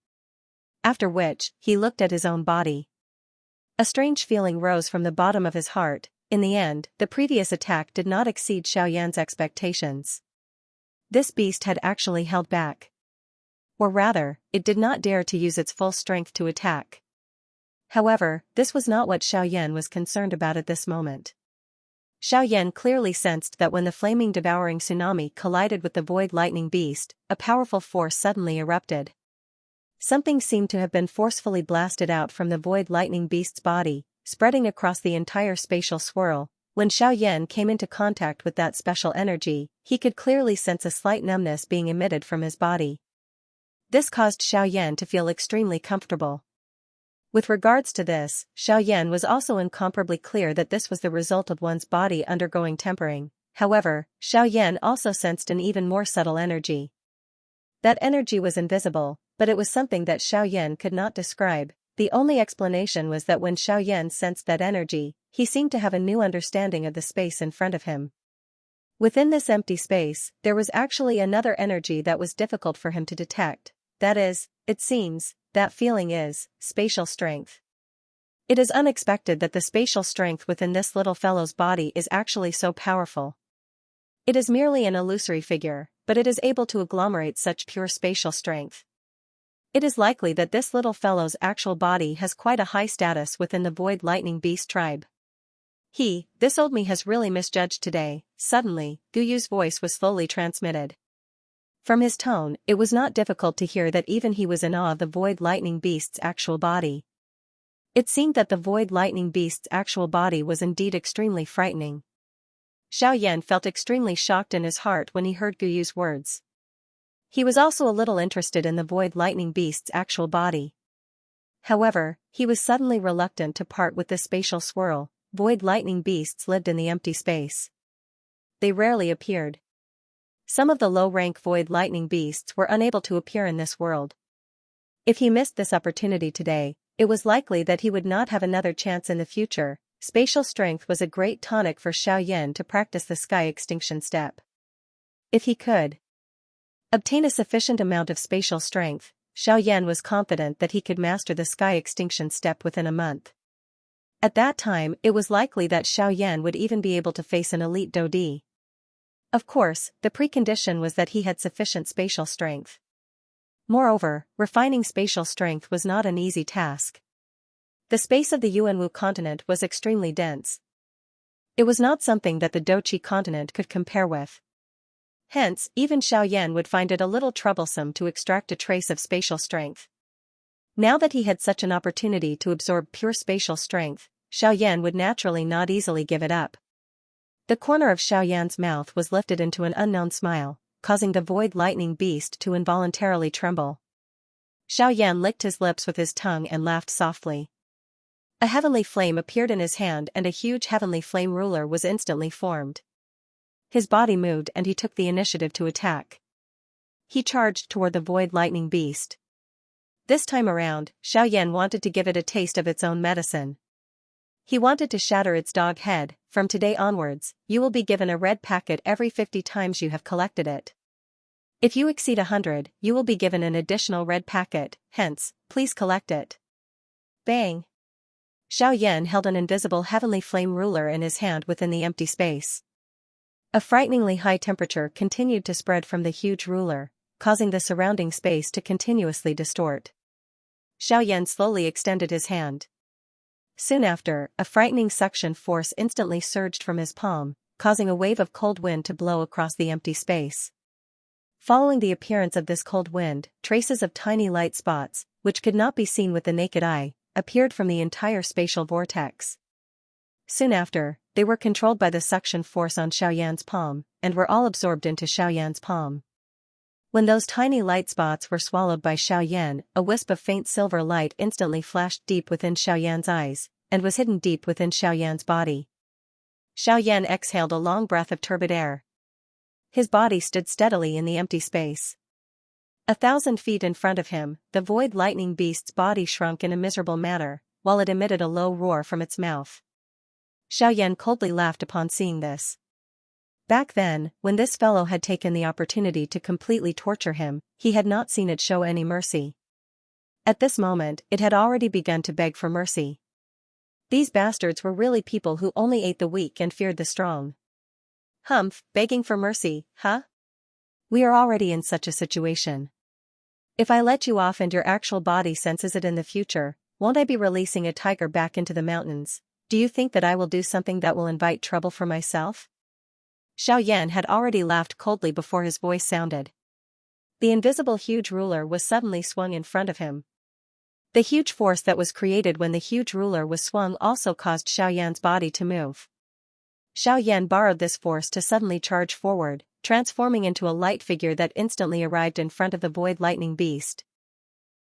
After which, he looked at his own body. A strange feeling rose from the bottom of his heart. In the end, the previous attack did not exceed Xiaoyan's expectations. This beast had actually held back. Or rather, it did not dare to use its full strength to attack. However, this was not what Xiaoyan was concerned about at this moment. Xiaoyan clearly sensed that when the flaming devouring tsunami collided with the void lightning beast, a powerful force suddenly erupted. Something seemed to have been forcefully blasted out from the void lightning beast's body, spreading across the entire spatial swirl. When Xiaoyan came into contact with that special energy, he could clearly sense a slight numbness being emitted from his body. This caused Xiaoyan to feel extremely comfortable. With regards to this, Xiaoyan was also incomparably clear that this was the result of one's body undergoing tempering. However, Xiaoyan also sensed an even more subtle energy. That energy was invisible, but it was something that Xiaoyan could not describe. The only explanation was that when Xiaoyan sensed that energy, he seemed to have a new understanding of the space in front of him. Within this empty space, there was actually another energy that was difficult for him to detect. That is, it seems, that feeling is spatial strength. It is unexpected that the spatial strength within this little fellow's body is actually so powerful. It is merely an illusory figure, but it is able to agglomerate such pure spatial strength. It is likely that this little fellow's actual body has quite a high status within the void lightning beast tribe. This old me has really misjudged today. Suddenly, Guyu's voice was slowly transmitted. From his tone, it was not difficult to hear that even he was in awe of the void lightning beast's actual body. It seemed that the void lightning beast's actual body was indeed extremely frightening. Xiaoyan felt extremely shocked in his heart when he heard Guyu's words. He was also a little interested in the void lightning beast's actual body. However, he was suddenly reluctant to part with this spatial swirl. Void lightning beasts lived in the empty space. They rarely appeared. Some of the low-rank void lightning beasts were unable to appear in this world. If he missed this opportunity today, it was likely that he would not have another chance in the future. Spatial strength was a great tonic for Xiaoyan to practice the sky extinction step. If he could obtain a sufficient amount of spatial strength, Xiaoyan was confident that he could master the sky extinction step within a month. At that time, it was likely that Xiaoyan would even be able to face an elite Dodi. Of course, the precondition was that he had sufficient spatial strength. Moreover, refining spatial strength was not an easy task. The space of the Yuanwu continent was extremely dense. It was not something that the Doqi continent could compare with. Hence, even Xiaoyan would find it a little troublesome to extract a trace of spatial strength. Now that he had such an opportunity to absorb pure spatial strength, Xiaoyan would naturally not easily give it up. The corner of Xiaoyan's mouth was lifted into an unknown smile, causing the void lightning beast to involuntarily tremble. Xiaoyan licked his lips with his tongue and laughed softly. A heavenly flame appeared in his hand and a huge heavenly flame ruler was instantly formed. His body moved and he took the initiative to attack. He charged toward the void lightning beast. This time around, Xiaoyan wanted to give it a taste of its own medicine. He wanted to shatter its dog head. From today onwards, you will be given a red packet every 50 times you have collected it. If you exceed 100, you will be given an additional red packet, hence, please collect it. Bang! Xiaoyan held an invisible heavenly flame ruler in his hand within the empty space. A frighteningly high temperature continued to spread from the huge ruler, causing the surrounding space to continuously distort. Xiaoyan slowly extended his hand. Soon after, a frightening suction force instantly surged from his palm, causing a wave of cold wind to blow across the empty space. Following the appearance of this cold wind, traces of tiny light spots, which could not be seen with the naked eye, appeared from the entire spatial vortex. Soon after, they were controlled by the suction force on Xiaoyan's palm, and were all absorbed into Xiaoyan's palm. When those tiny light spots were swallowed by Xiaoyan, a wisp of faint silver light instantly flashed deep within Xiaoyan's eyes, and was hidden deep within Xiaoyan's body. Xiaoyan exhaled a long breath of turbid air. His body stood steadily in the empty space. 1,000 feet in front of him, the void lightning beast's body shrunk in a miserable manner, while it emitted a low roar from its mouth. Xiaoyan coldly laughed upon seeing this. Back then, when this fellow had taken the opportunity to completely torture him, he had not seen it show any mercy. At this moment, it had already begun to beg for mercy. These bastards were really people who only ate the weak and feared the strong. Humph, begging for mercy, huh? We are already in such a situation. If I let you off and your actual body senses it in the future, won't I be releasing a tiger back into the mountains? Do you think that I will do something that will invite trouble for myself? Xiaoyan had already laughed coldly before his voice sounded. The invisible huge ruler was suddenly swung in front of him. The huge force that was created when the huge ruler was swung also caused Xiaoyan's body to move. Xiaoyan borrowed this force to suddenly charge forward, transforming into a light figure that instantly arrived in front of the void lightning beast.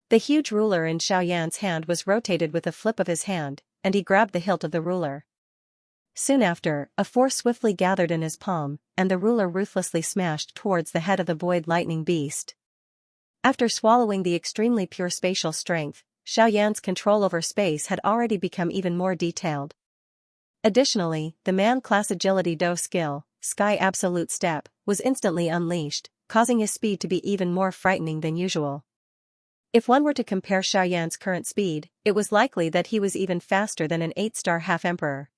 The huge ruler in Xiaoyan's hand was rotated with a flip of his hand, and he grabbed the hilt of the ruler. Soon after, a force swiftly gathered in his palm, and the ruler ruthlessly smashed towards the head of the void lightning beast. After swallowing the extremely pure spatial strength, Xiaoyan's control over space had already become even more detailed. Additionally, the man-class agility Do skill, Sky Absolute Step, was instantly unleashed, causing his speed to be even more frightening than usual. If one were to compare Xiaoyan's current speed, it was likely that he was even faster than an 8-star half-emperor.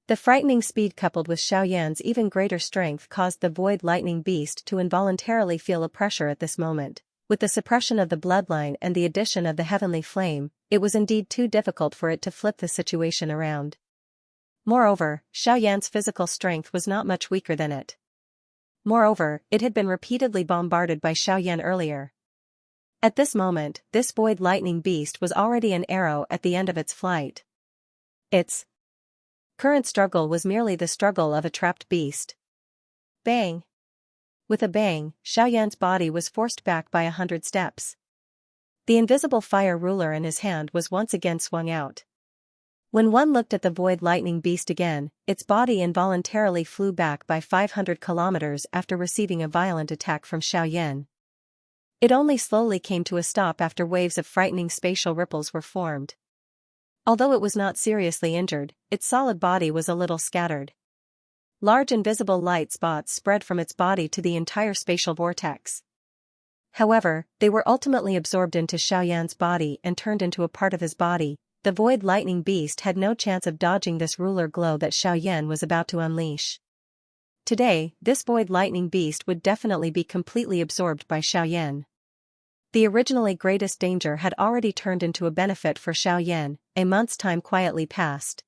The frightening speed coupled with Xiaoyan's even greater strength caused the void lightning beast to involuntarily feel a pressure at this moment. With the suppression of the bloodline and the addition of the heavenly flame, it was indeed too difficult for it to flip the situation around. Moreover, Xiaoyan's physical strength was not much weaker than it. Moreover, it had been repeatedly bombarded by Xiaoyan earlier. At this moment, this void lightning beast was already an arrow at the end of its flight. Its current struggle was merely the struggle of a trapped beast. Bang! With a bang, Xiaoyan's body was forced back by 100 steps. The invisible fire ruler in his hand was once again swung out. When one looked at the void lightning beast again, its body involuntarily flew back by 500 kilometers after receiving a violent attack from Xiaoyan. It only slowly came to a stop after waves of frightening spatial ripples were formed. Although it was not seriously injured, its solid body was a little scattered. Large invisible light spots spread from its body to the entire spatial vortex. However, they were ultimately absorbed into Xiaoyan's body and turned into a part of his body. The void lightning beast had no chance of dodging this ruler glow that Xiaoyan was about to unleash. Today, this void lightning beast would definitely be completely absorbed by Xiaoyan. The originally greatest danger had already turned into a benefit for Xiaoyan. A month's time quietly passed.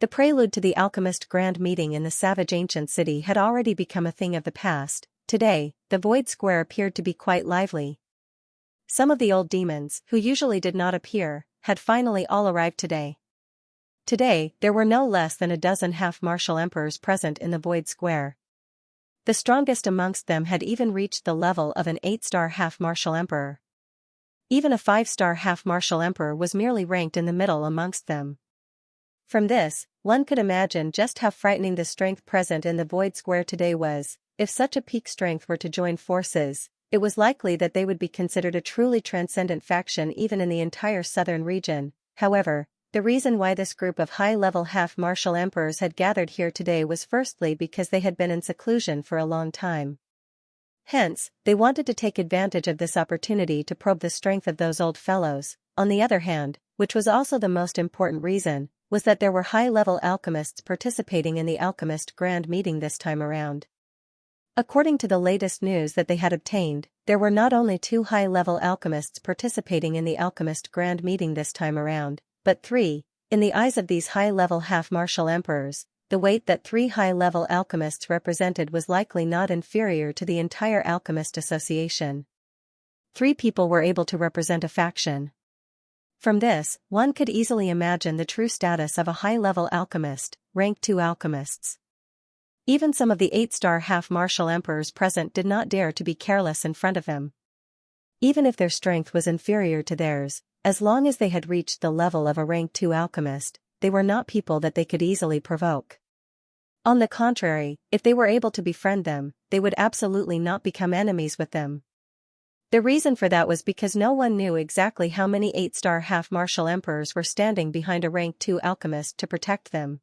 The prelude to the alchemist grand meeting in the savage ancient city had already become a thing of the past. Today, the void square appeared to be quite lively. Some of the old demons, who usually did not appear, had finally all arrived today. Today, there were no less than a dozen half-martial emperors present in the void square. The strongest amongst them had even reached the level of an 8-star half-martial emperor. Even a 5-star half-martial emperor was merely ranked in the middle amongst them. From this, one could imagine just how frightening the strength present in the void square today was. If such a peak strength were to join forces, it was likely that they would be considered a truly transcendent faction even in the entire southern region. However, The reason why this group of high-level half-martial emperors had gathered here today was firstly because they had been in seclusion for a long time. Hence, they wanted to take advantage of this opportunity to probe the strength of those old fellows. On the other hand, which was also the most important reason, was that there were high-level alchemists participating in the Alchemist Grand Meeting this time around. According to the latest news that they had obtained, there were not only 2 high-level alchemists participating in the Alchemist Grand Meeting this time around, but 3. In the eyes of these high-level half-martial emperors, the weight that 3 high-level alchemists represented was likely not inferior to the entire Alchemist Association. 3 people were able to represent a faction. From this, one could easily imagine the true status of a high-level alchemist, rank 2 alchemists. Even some of the 8-star half-martial emperors present did not dare to be careless in front of him. Even if their strength was inferior to theirs, as long as they had reached the level of a rank 2 alchemist, they were not people that they could easily provoke. On the contrary, if they were able to befriend them, they would absolutely not become enemies with them. The reason for that was because no one knew exactly how many 8-star half-martial emperors were standing behind a rank 2 alchemist to protect them.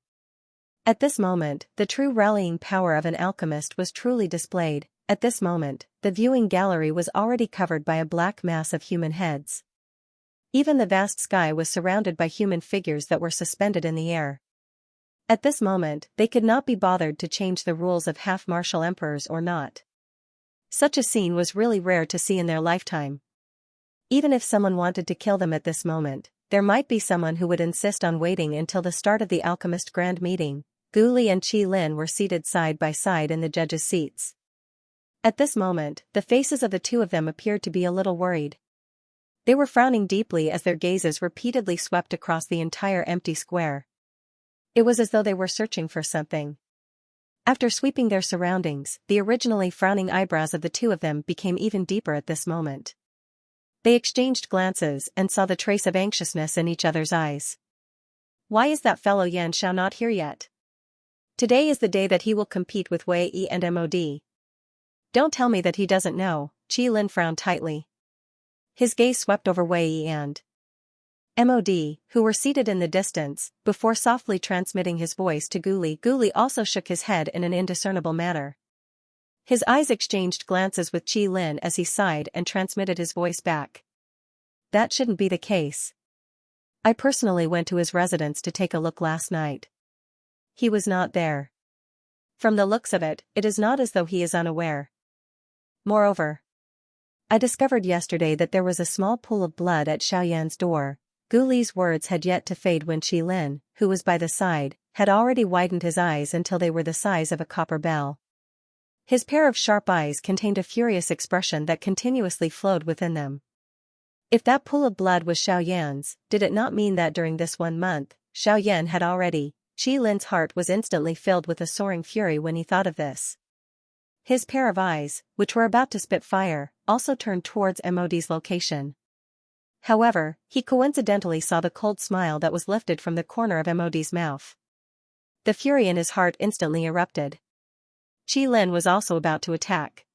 At this moment, the true rallying power of an alchemist was truly displayed. At this moment, the viewing gallery was already covered by a black mass of human heads. Even the vast sky was surrounded by human figures that were suspended in the air. At this moment, they could not be bothered to change the rules of half-martial emperors or not. Such a scene was really rare to see in their lifetime. Even if someone wanted to kill them at this moment, there might be someone who would insist on waiting until the start of the Alchemist Grand Meeting. Gu Li and Qi Lin were seated side by side in the judges' seats. At this moment, the faces of the 2 of them appeared to be a little worried. They were frowning deeply as their gazes repeatedly swept across the entire empty square. It was as though they were searching for something. After sweeping their surroundings, the originally frowning eyebrows of the 2 of them became even deeper at this moment. They exchanged glances and saw the trace of anxiousness in each other's eyes. Why is that fellow Xianxia not here yet? Today is the day that he will compete with Wei Yi and Mod. Don't tell me that he doesn't know. Qi Lin frowned tightly. His gaze swept over Wei Yi and Mod, who were seated in the distance, before softly transmitting his voice to Gu Li. Gu Li also shook his head in an indiscernible manner. His eyes exchanged glances with Qi Lin as he sighed and transmitted his voice back. That shouldn't be the case. I personally went to his residence to take a look last night. He was not there. From the looks of it, it is not as though he is unaware. Moreover, I discovered yesterday that there was a small pool of blood at Xiaoyan's door. Gu Li's words had yet to fade when Qi Lin, who was by the side, had already widened his eyes until they were the size of a copper bell. His pair of sharp eyes contained a furious expression that continuously flowed within them. If that pool of blood was Xiaoyan's, did it not mean that during this 1 month, Xiaoyan had already... Qi Lin's heart was instantly filled with a soaring fury when he thought of this. His pair of eyes, which were about to spit fire, also turned towards Mod's location. However, he coincidentally saw the cold smile that was lifted from the corner of Mod's mouth. The fury in his heart instantly erupted. Qi Lin was also about to attack.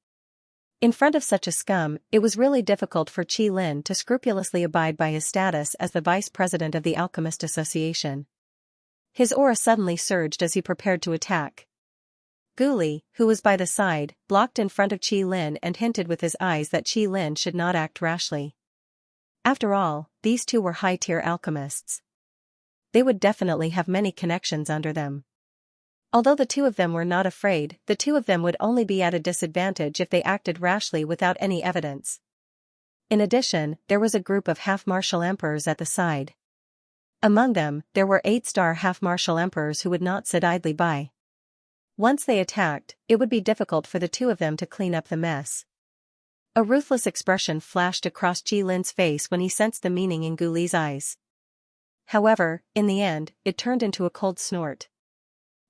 In front of such a scum, it was really difficult for Qi Lin to scrupulously abide by his status as the vice president of the Alchemist Association. His aura suddenly surged as he prepared to attack. Gu Li, who was by the side, blocked in front of Qi Lin and hinted with his eyes that Qi Lin should not act rashly. After all, these 2 were high-tier alchemists. They would definitely have many connections under them. Although the 2 of them were not afraid, the 2 of them would only be at a disadvantage if they acted rashly without any evidence. In addition, there was a group of half-martial emperors at the side. Among them, there were 8-star half-martial emperors who would not sit idly by. Once they attacked, it would be difficult for the 2 of them to clean up the mess. A ruthless expression flashed across Qi Lin's face when he sensed the meaning in Gu Li's eyes. However, in the end, it turned into a cold snort.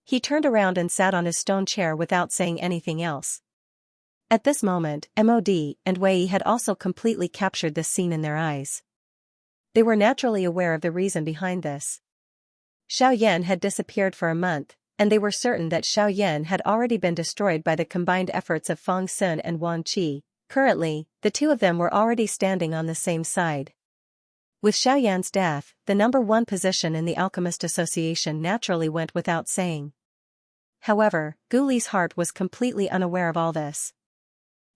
He turned around and sat on his stone chair without saying anything else. At this moment, Mod and Wei Yi had also completely captured this scene in their eyes. They were naturally aware of the reason behind this. Xiaoyan had disappeared for a month, and they were certain that Xiaoyan had already been destroyed by the combined efforts of Feng Sun and Wang Qi. Currently, the 2 of them were already standing on the same side. With Xiaoyan's death, the #1 position in the Alchemist Association naturally went without saying. However, Gu Li's heart was completely unaware of all this.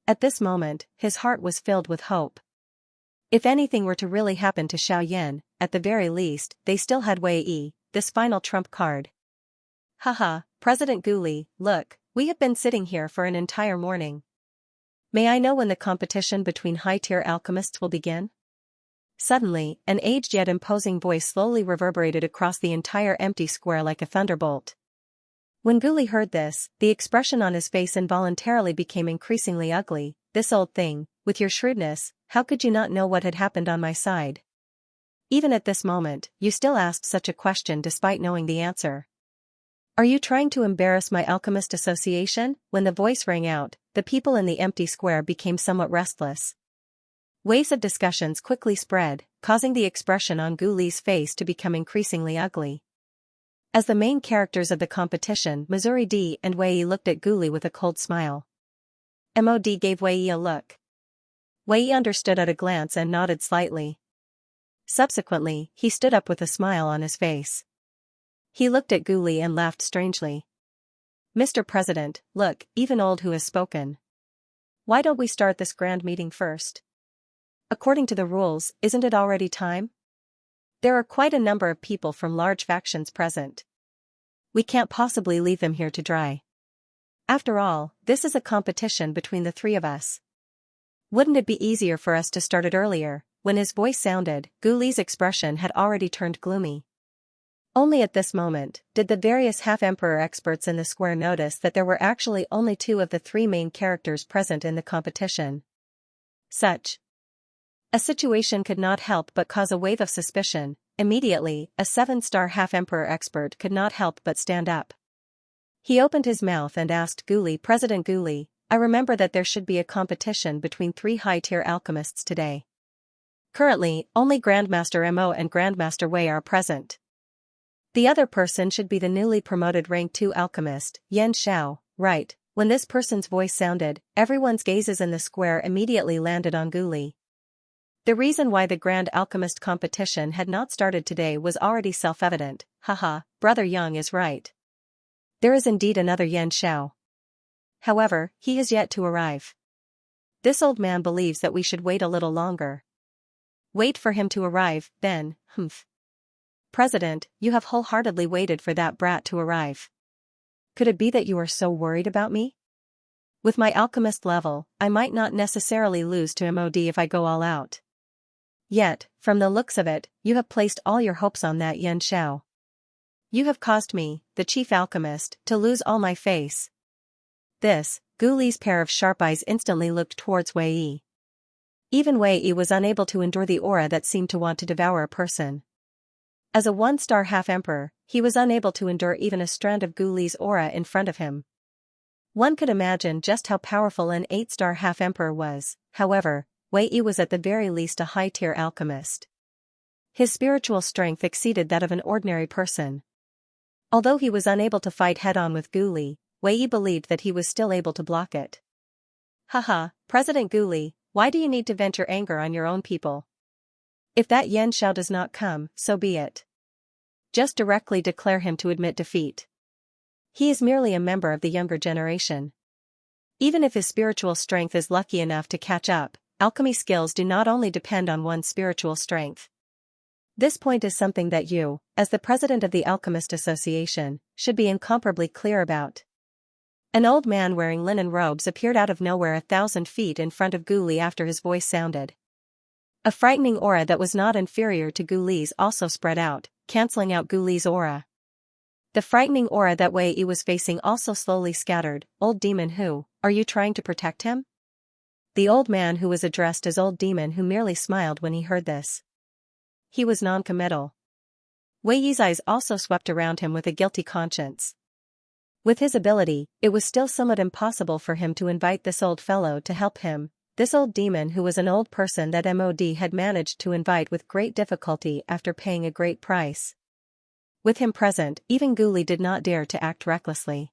At this moment, his heart was filled with hope. If anything were to really happen to Xiaoyan, at the very least, they still had Wei Yi, this final trump card. Haha, President Gu Li, look, we have been sitting here for an entire morning. May I know when the competition between high-tier alchemists will begin? Suddenly, an aged yet imposing voice slowly reverberated across the entire empty square like a thunderbolt. When Gu Li heard this, the expression on his face involuntarily became increasingly ugly. This old thing, with your shrewdness, how could you not know what had happened on my side? Even at this moment, you still asked such a question despite knowing the answer. Are you trying to embarrass my Alchemist Association? When the voice rang out, the people in the empty square became somewhat restless. Waves of discussions quickly spread, causing the expression on Gu Li's face to become increasingly ugly. As the main characters of the competition, Missouri D and Wei Yi looked at Gu Li with a cold smile. MOD gave Wei Yi a look. Wei Yi understood at a glance and nodded slightly. Subsequently, he stood up with a smile on his face. He looked at Gu Li and laughed strangely. Mr. President, look, even old who has spoken. Why don't we start this grand meeting first? According to the rules, isn't it already time? There are quite a number of people from large factions present. We can't possibly leave them here to dry. After all, this is a competition between the three of us. Wouldn't it be easier for us to start it earlier? When his voice sounded, Gu Li's expression had already turned gloomy. Only at this moment, did the various half-emperor experts in the square notice that there were actually only 2 of the 3 main characters present in the competition. Such a situation could not help but cause a wave of suspicion. Immediately, a 7-star half-emperor expert could not help but stand up. He opened his mouth and asked Gu Li, President Gu Li, I remember that there should be a competition between 3 high-tier alchemists today. Currently, only Grandmaster Mo and Grandmaster Wei are present. The other person should be the newly promoted rank 2 alchemist, Xianxia, right? When this person's voice sounded, everyone's gazes in the square immediately landed on Gu Li. The reason why the Grand Alchemist competition had not started today was already self-evident. Haha, Brother Yang is right. There is indeed another Xianxia. However, he has yet to arrive. This old man believes that we should wait a little longer. Wait for him to arrive, then, President, you have wholeheartedly waited for that brat to arrive. Could it be that you are so worried about me? With my alchemist level, I might not necessarily lose to MOD if I go all out. Yet, from the looks of it, you have placed all your hopes on that Xianxia. You have caused me, the chief alchemist, to lose all my face. This, Gu Li's pair of sharp eyes instantly looked towards Wei Yi. Even Wei Yi was unable to endure the aura that seemed to want to devour a person. As a 1-star half-emperor, he was unable to endure even a strand of Gu Li's aura in front of him. One could imagine just how powerful an 8-star half-emperor was. However, Wei Yi was at the very least a high-tier alchemist. His spiritual strength exceeded that of an ordinary person. Although he was unable to fight head-on with Gu Li, Wei Yi believed that he was still able to block it. Haha, President Gu Li, why do you need to vent your anger on your own people? If that Xianxia does not come, so be it. Just directly declare him to admit defeat. He is merely a member of the younger generation. Even if his spiritual strength is lucky enough to catch up, alchemy skills do not only depend on one's spiritual strength. This point is something that you, as the president of the Alchemist Association, should be incomparably clear about. An old man wearing linen robes appeared out of nowhere 1,000 feet in front of Gu Li after his voice sounded. A frightening aura that was not inferior to Gu Li's also spread out, cancelling out Gu Li's aura. The frightening aura that Wei Yi was facing also slowly scattered. Old demon who, are you trying to protect him? The old man who was addressed as Old Demon who merely smiled when he heard this. He was non-committal. Wei Yi's eyes also swept around him with a guilty conscience. With his ability, it was still somewhat impossible for him to invite this old fellow to help him. This old demon who was an old person that MOD had managed to invite with great difficulty after paying a great price. With him present, even Gu Li did not dare to act recklessly.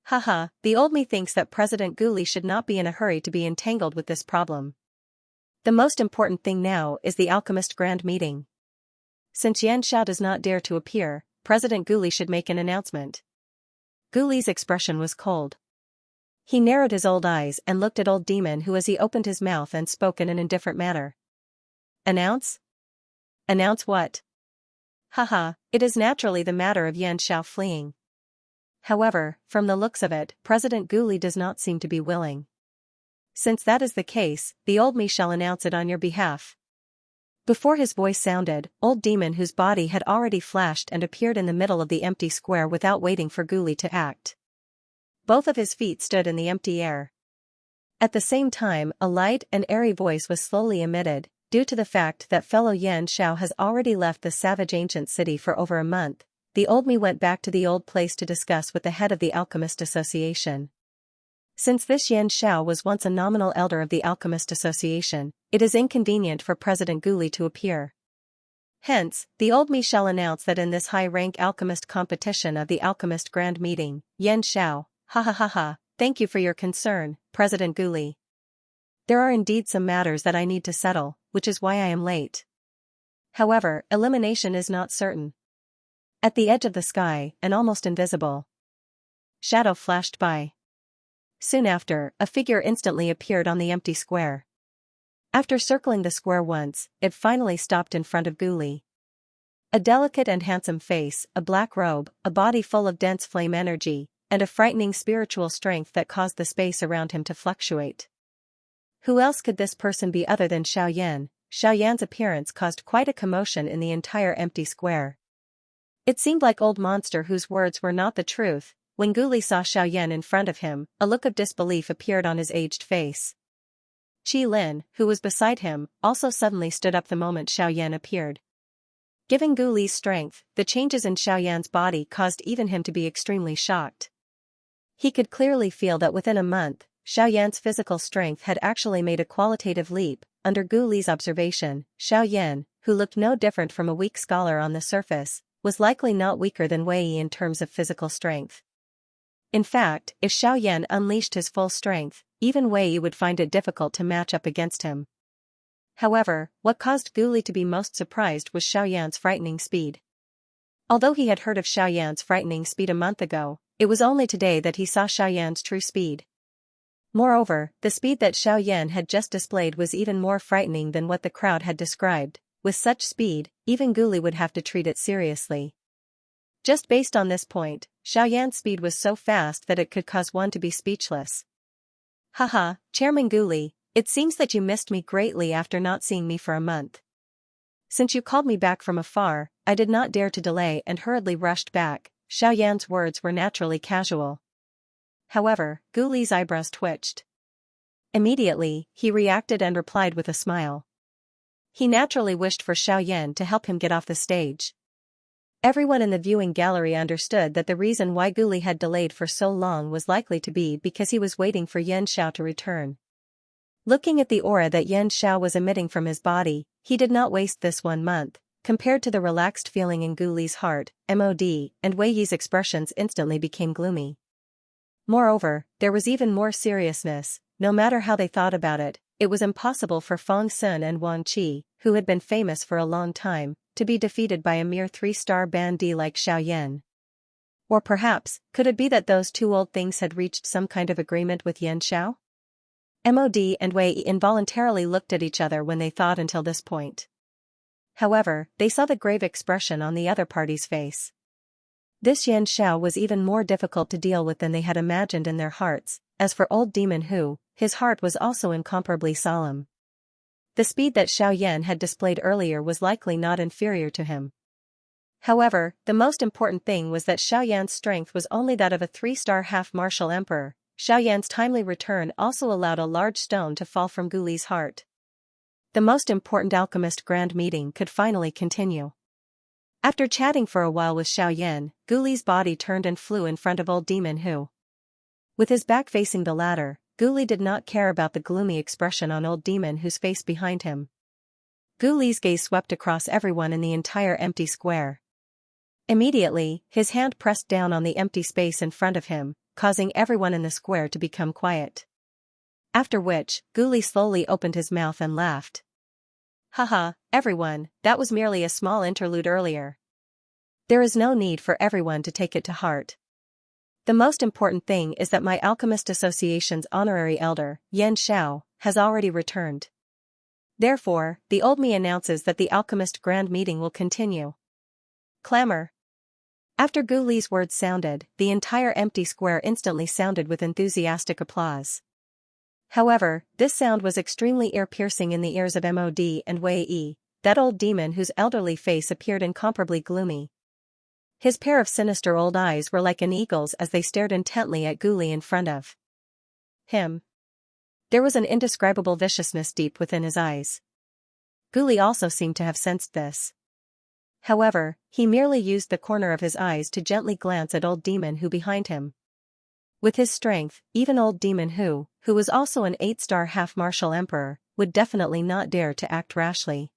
Haha, the old me thinks that President Gu Li should not be in a hurry to be entangled with this problem. The most important thing now is the alchemist grand meeting. Since Xianxia does not dare to appear, President Guli should make an announcement. Guli's expression was cold. He narrowed his old eyes and looked at old demon who as he opened his mouth and spoke in an indifferent manner. Announce? Announce what? Haha, it is naturally the matter of Xianxia fleeing. However, from the looks of it, President Guli does not seem to be willing. Since that is the case, the old me shall announce it on your behalf. Before his voice sounded, old demon whose body had already flashed and appeared in the middle of the empty square without waiting for Guli to act. Both of his feet stood in the empty air. At the same time, a light and airy voice was slowly emitted, due to the fact that fellow Xianxia has already left the savage ancient city for over a month. The old me went back to the old place to discuss with the head of the Alchemist Association. Since this Xianxia was once a nominal elder of the Alchemist Association, it is inconvenient for President Guli to appear. Hence, the old me shall announce that in this high-rank alchemist competition of the Alchemist Grand Meeting, Xianxia, ha ha ha ha, thank you for your concern, President Guli. There are indeed some matters that I need to settle, which is why I am late. However, elimination is not certain. At the edge of the sky, an almost invisible shadow flashed by. Soon after, a figure instantly appeared on the empty square. After circling the square once, it finally stopped in front of Guli. A delicate and handsome face, a black robe, a body full of dense flame energy, and a frightening spiritual strength that caused the space around him to fluctuate. Who else could this person be other than Xiaoyan? Xiaoyan's appearance caused quite a commotion in the entire empty square. It seemed like old monster whose words were not the truth. When Guli saw Xiaoyan in front of him, a look of disbelief appeared on his aged face. Qi Lin, who was beside him, also suddenly stood up the moment Xiaoyan appeared. Given Guli's strength, the changes in Xiaoyan's body caused even him to be extremely shocked. He could clearly feel that within a month, Xiaoyan's physical strength had actually made a qualitative leap. Under Guli's observation, Xiaoyan, who looked no different from a weak scholar on the surface, was likely not weaker than Wei Yi in terms of physical strength. In fact, if Xiaoyan unleashed his full strength, even Wei Yi would find it difficult to match up against him. However, what caused Guli to be most surprised was Xiaoyan's frightening speed. Although he had heard of Xiaoyan's frightening speed a month ago, it was only today that he saw Xiaoyan's true speed. Moreover, the speed that Xiaoyan had just displayed was even more frightening than what the crowd had described. With such speed, even Guli would have to treat it seriously. Just based on this point, Xiaoyan's speed was so fast that it could cause one to be speechless. Haha, Chairman Guli, it seems that you missed me greatly after not seeing me for a month. Since you called me back from afar, I did not dare to delay and hurriedly rushed back. Xiaoyan's words were naturally casual. However, Guli's eyebrows twitched. Immediately, he reacted and replied with a smile. He naturally wished for Xiaoyan to help him get off the stage. Everyone in the viewing gallery understood that the reason why Guli had delayed for so long was likely to be because he was waiting for Xianxia to return. Looking at the aura that Xianxia was emitting from his body, he did not waste this 1 month. Compared to the relaxed feeling in Guli's heart, MOD, and Wei Yi's expressions instantly became gloomy. Moreover, there was even more seriousness. No matter how they thought about it, it was impossible for Feng Sun and Wang Qi, who had been famous for a long time, to be defeated by a mere 3-star bandit like Xiaoyan. Or perhaps, could it be that those two old things had reached some kind of agreement with Xianxia? MOD and Wei Yi involuntarily looked at each other when they thought until this point. However, they saw the grave expression on the other party's face. This Xianxia was even more difficult to deal with than they had imagined in their hearts. As for old demon Hu, his heart was also incomparably solemn. The speed that Xiaoyan had displayed earlier was likely not inferior to him. However, the most important thing was that Xiaoyan's strength was only that of a 3-star half-martial emperor. Xiaoyan's timely return also allowed a large stone to fall from Guli's heart. The most important alchemist grand meeting could finally continue. After chatting for a while with Xiaoyan, Guli's body turned and flew in front of old demon Hu. With his back facing the latter, Guli did not care about the gloomy expression on old demon Hu's face behind him. Guli's gaze swept across everyone in the entire empty square. Immediately, his hand pressed down on the empty space in front of him, causing everyone in the square to become quiet. After which, Guli slowly opened his mouth and laughed. Haha, everyone, that was merely a small interlude earlier. There is no need for everyone to take it to heart. The most important thing is that my Alchemist Association's honorary elder, Xianxia, has already returned. Therefore, the old me announces that the Alchemist Grand Meeting will continue. Clamor. After Gu Li's words sounded, the entire empty square instantly sounded with enthusiastic applause. However, this sound was extremely ear-piercing in the ears of Mod and Wei Yi, that old demon whose elderly face appeared incomparably gloomy. His pair of sinister old eyes were like an eagle's as they stared intently at Gu Li in front of him. There was an indescribable viciousness deep within his eyes. Gu Li also seemed to have sensed this. However, he merely used the corner of his eyes to gently glance at old demon Hu behind him. With his strength, even old demon Hu was also an 8-star half-martial emperor, would definitely not dare to act rashly.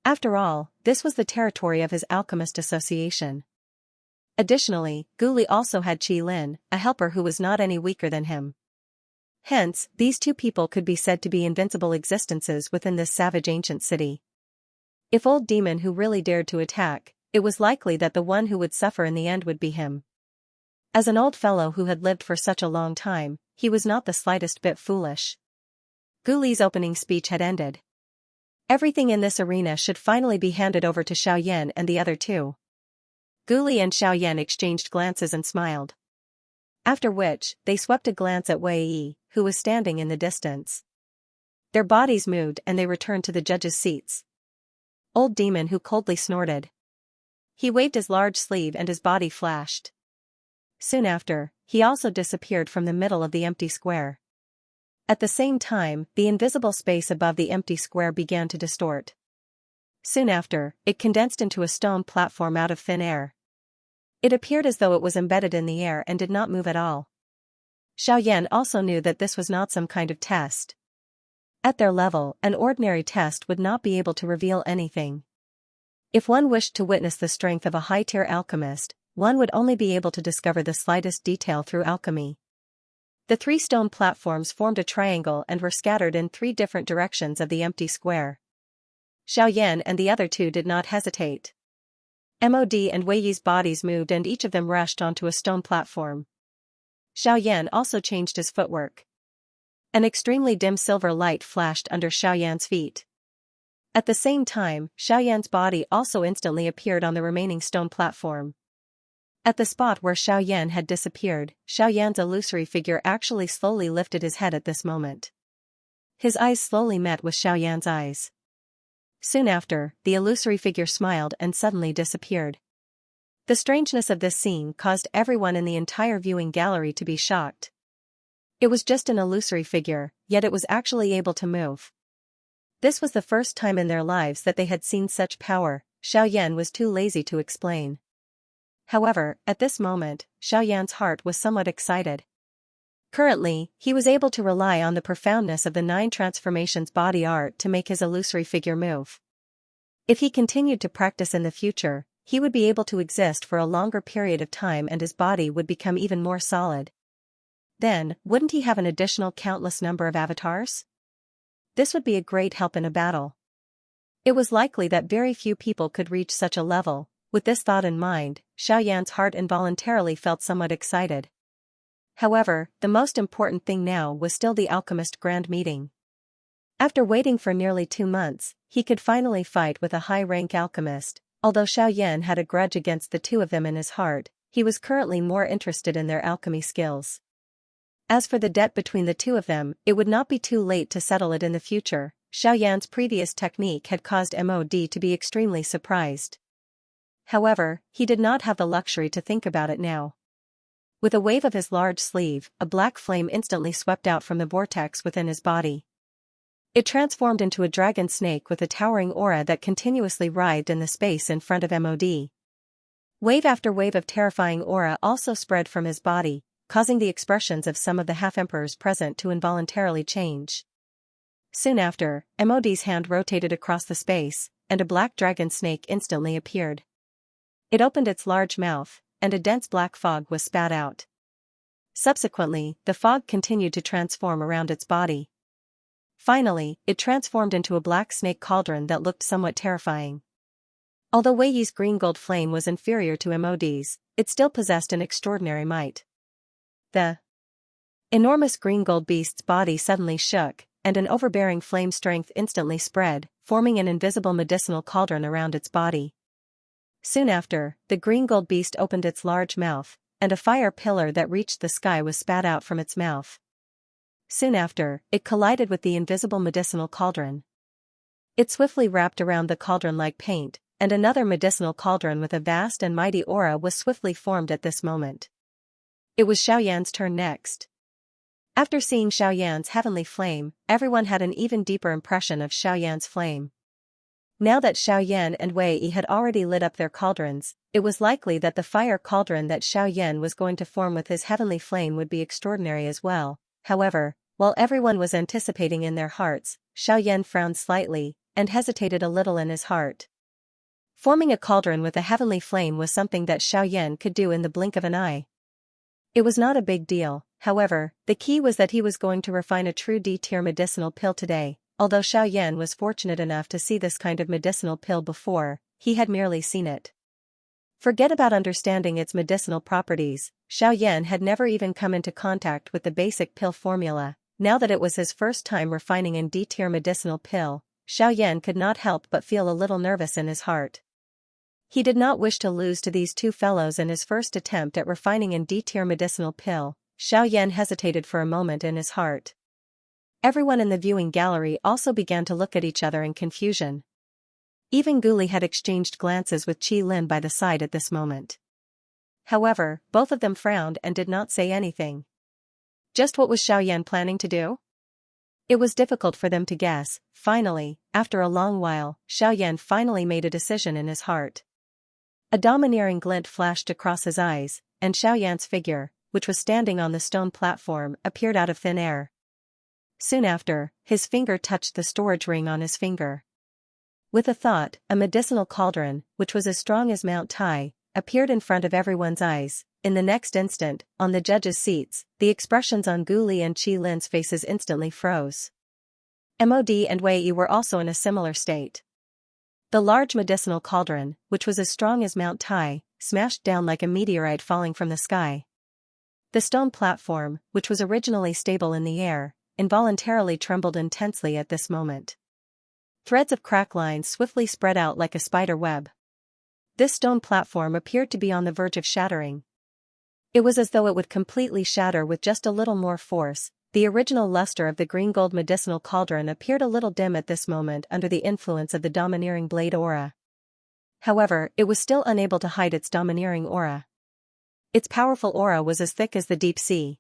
After all, this was the territory of his Alchemist Association. Additionally, Gu Li also had Qi Lin, a helper who was not any weaker than him. Hence, these two people could be said to be invincible existences within this savage ancient city. If old demon Hu really dared to attack, it was likely that the one who would suffer in the end would be him. As an old fellow who had lived for such a long time, he was not the slightest bit foolish. Gu Li's opening speech had ended. Everything in this arena should finally be handed over to Xiaoyan and the other two. Gu Li and Xiaoyan exchanged glances and smiled. After which, they swept a glance at Wei Yi, who was standing in the distance. Their bodies moved and they returned to the judges' seats. Old demon Hu coldly snorted. He waved his large sleeve and his body flashed. Soon after, he also disappeared from the middle of the empty square. At the same time, the invisible space above the empty square began to distort. Soon after, it condensed into a stone platform out of thin air. It appeared as though it was embedded in the air and did not move at all. Xiaoyan also knew that this was not some kind of test. At their level, an ordinary test would not be able to reveal anything. If one wished to witness the strength of a high-tier alchemist, one would only be able to discover the slightest detail through alchemy. The 3 stone platforms formed a triangle and were scattered in 3 different directions of the empty square. Xiaoyan and the other two did not hesitate. Mod and Wei Yi's bodies moved and each of them rushed onto a stone platform. Xiaoyan also changed his footwork. An extremely dim silver light flashed under Xiaoyan's feet. At the same time, Xiaoyan's body also instantly appeared on the remaining stone platform. At the spot where Xiaoyan had disappeared, Xiaoyan's illusory figure actually slowly lifted his head at this moment. His eyes slowly met with Xiaoyan's eyes. Soon after, the illusory figure smiled and suddenly disappeared. The strangeness of this scene caused everyone in the entire viewing gallery to be shocked. It was just an illusory figure, yet it was actually able to move. This was the first time in their lives that they had seen such power. Xiaoyan was too lazy to explain. However, at this moment, Xiaoyan's heart was somewhat excited. Currently, he was able to rely on the profoundness of the 9 transformations body art to make his illusory figure move. If he continued to practice in the future, he would be able to exist for a longer period of time and his body would become even more solid. Then, wouldn't he have an additional countless number of avatars? This would be a great help in a battle. It was likely that very few people could reach such a level. With this thought in mind, Xiaoyan's heart involuntarily felt somewhat excited. However, the most important thing now was still the Alchemist Grand Meeting. After waiting for nearly 2 months, he could finally fight with a high-rank alchemist. Although Xiaoyan had a grudge against the 2 of them in his heart, he was currently more interested in their alchemy skills. As for the debt between the 2 of them, it would not be too late to settle it in the future. Xiaoyan's previous technique had caused Mod to be extremely surprised. However, he did not have the luxury to think about it now. With a wave of his large sleeve, a black flame instantly swept out from the vortex within his body. It transformed into a dragon snake with a towering aura that continuously writhed in the space in front of Mod. Wave after wave of terrifying aura also spread from his body, causing the expressions of some of the half-emperors present to involuntarily change. Soon after, Mod's hand rotated across the space, and a black dragon snake instantly appeared. It opened its large mouth, and a dense black fog was spat out. Subsequently, the fog continued to transform around its body. Finally, it transformed into a black snake cauldron that looked somewhat terrifying. Although Wei Yi's green gold flame was inferior to Mod's, it still possessed an extraordinary might. The enormous green gold beast's body suddenly shook, and an overbearing flame strength instantly spread, forming an invisible medicinal cauldron around its body. Soon after, the green gold beast opened its large mouth, and a fire pillar that reached the sky was spat out from its mouth. Soon after, it collided with the invisible medicinal cauldron. It swiftly wrapped around the cauldron like paint, and another medicinal cauldron with a vast and mighty aura was swiftly formed at this moment. It was Xiaoyan's turn next. After seeing Xiaoyan's heavenly flame, everyone had an even deeper impression of Xiaoyan's flame. Now that Xiaoyan and Wei Yi had already lit up their cauldrons, it was likely that the fire cauldron that Xiaoyan was going to form with his heavenly flame would be extraordinary as well. However, while everyone was anticipating in their hearts, Xiaoyan frowned slightly, and hesitated a little in his heart. Forming a cauldron with a heavenly flame was something that Xiaoyan could do in the blink of an eye. It was not a big deal, however, the key was that he was going to refine a true D-tier medicinal pill today. Although Xiaoyan was fortunate enough to see this kind of medicinal pill before, he had merely seen it. Forget about understanding its medicinal properties, Xiaoyan had never even come into contact with the basic pill formula. Now that it was his first time refining a D-tier medicinal pill, Xiaoyan could not help but feel a little nervous in his heart. He did not wish to lose to these two fellows in his first attempt at refining a D-tier medicinal pill. Xiaoyan hesitated for a moment in his heart. Everyone in the viewing gallery also began to look at each other in confusion. Even Guli had exchanged glances with Qi Lin by the side at this moment. However, both of them frowned and did not say anything. Just what was Xiaoyan planning to do? It was difficult for them to guess. Finally, after a long while, Xiaoyan finally made a decision in his heart. A domineering glint flashed across his eyes, and Xiaoyan's figure, which was standing on the stone platform, appeared out of thin air. Soon after, his finger touched the storage ring on his finger. With a thought, a medicinal cauldron, which was as strong as Mount Tai, appeared in front of everyone's eyes. In the next instant, on the judges' seats, the expressions on Guli and Qi Lin's faces instantly froze. Mod and Wei Yi were also in a similar state. The large medicinal cauldron, which was as strong as Mount Tai, smashed down like a meteorite falling from the sky. The stone platform, which was originally stable in the air, involuntarily trembled intensely at this moment. Threads of crack lines swiftly spread out like a spider web. This stone platform appeared to be on the verge of shattering. It was as though it would completely shatter with just a little more force. The original luster of the green gold medicinal cauldron appeared a little dim at this moment under the influence of the domineering blade aura. However, it was still unable to hide its domineering aura. Its powerful aura was as thick as the deep sea.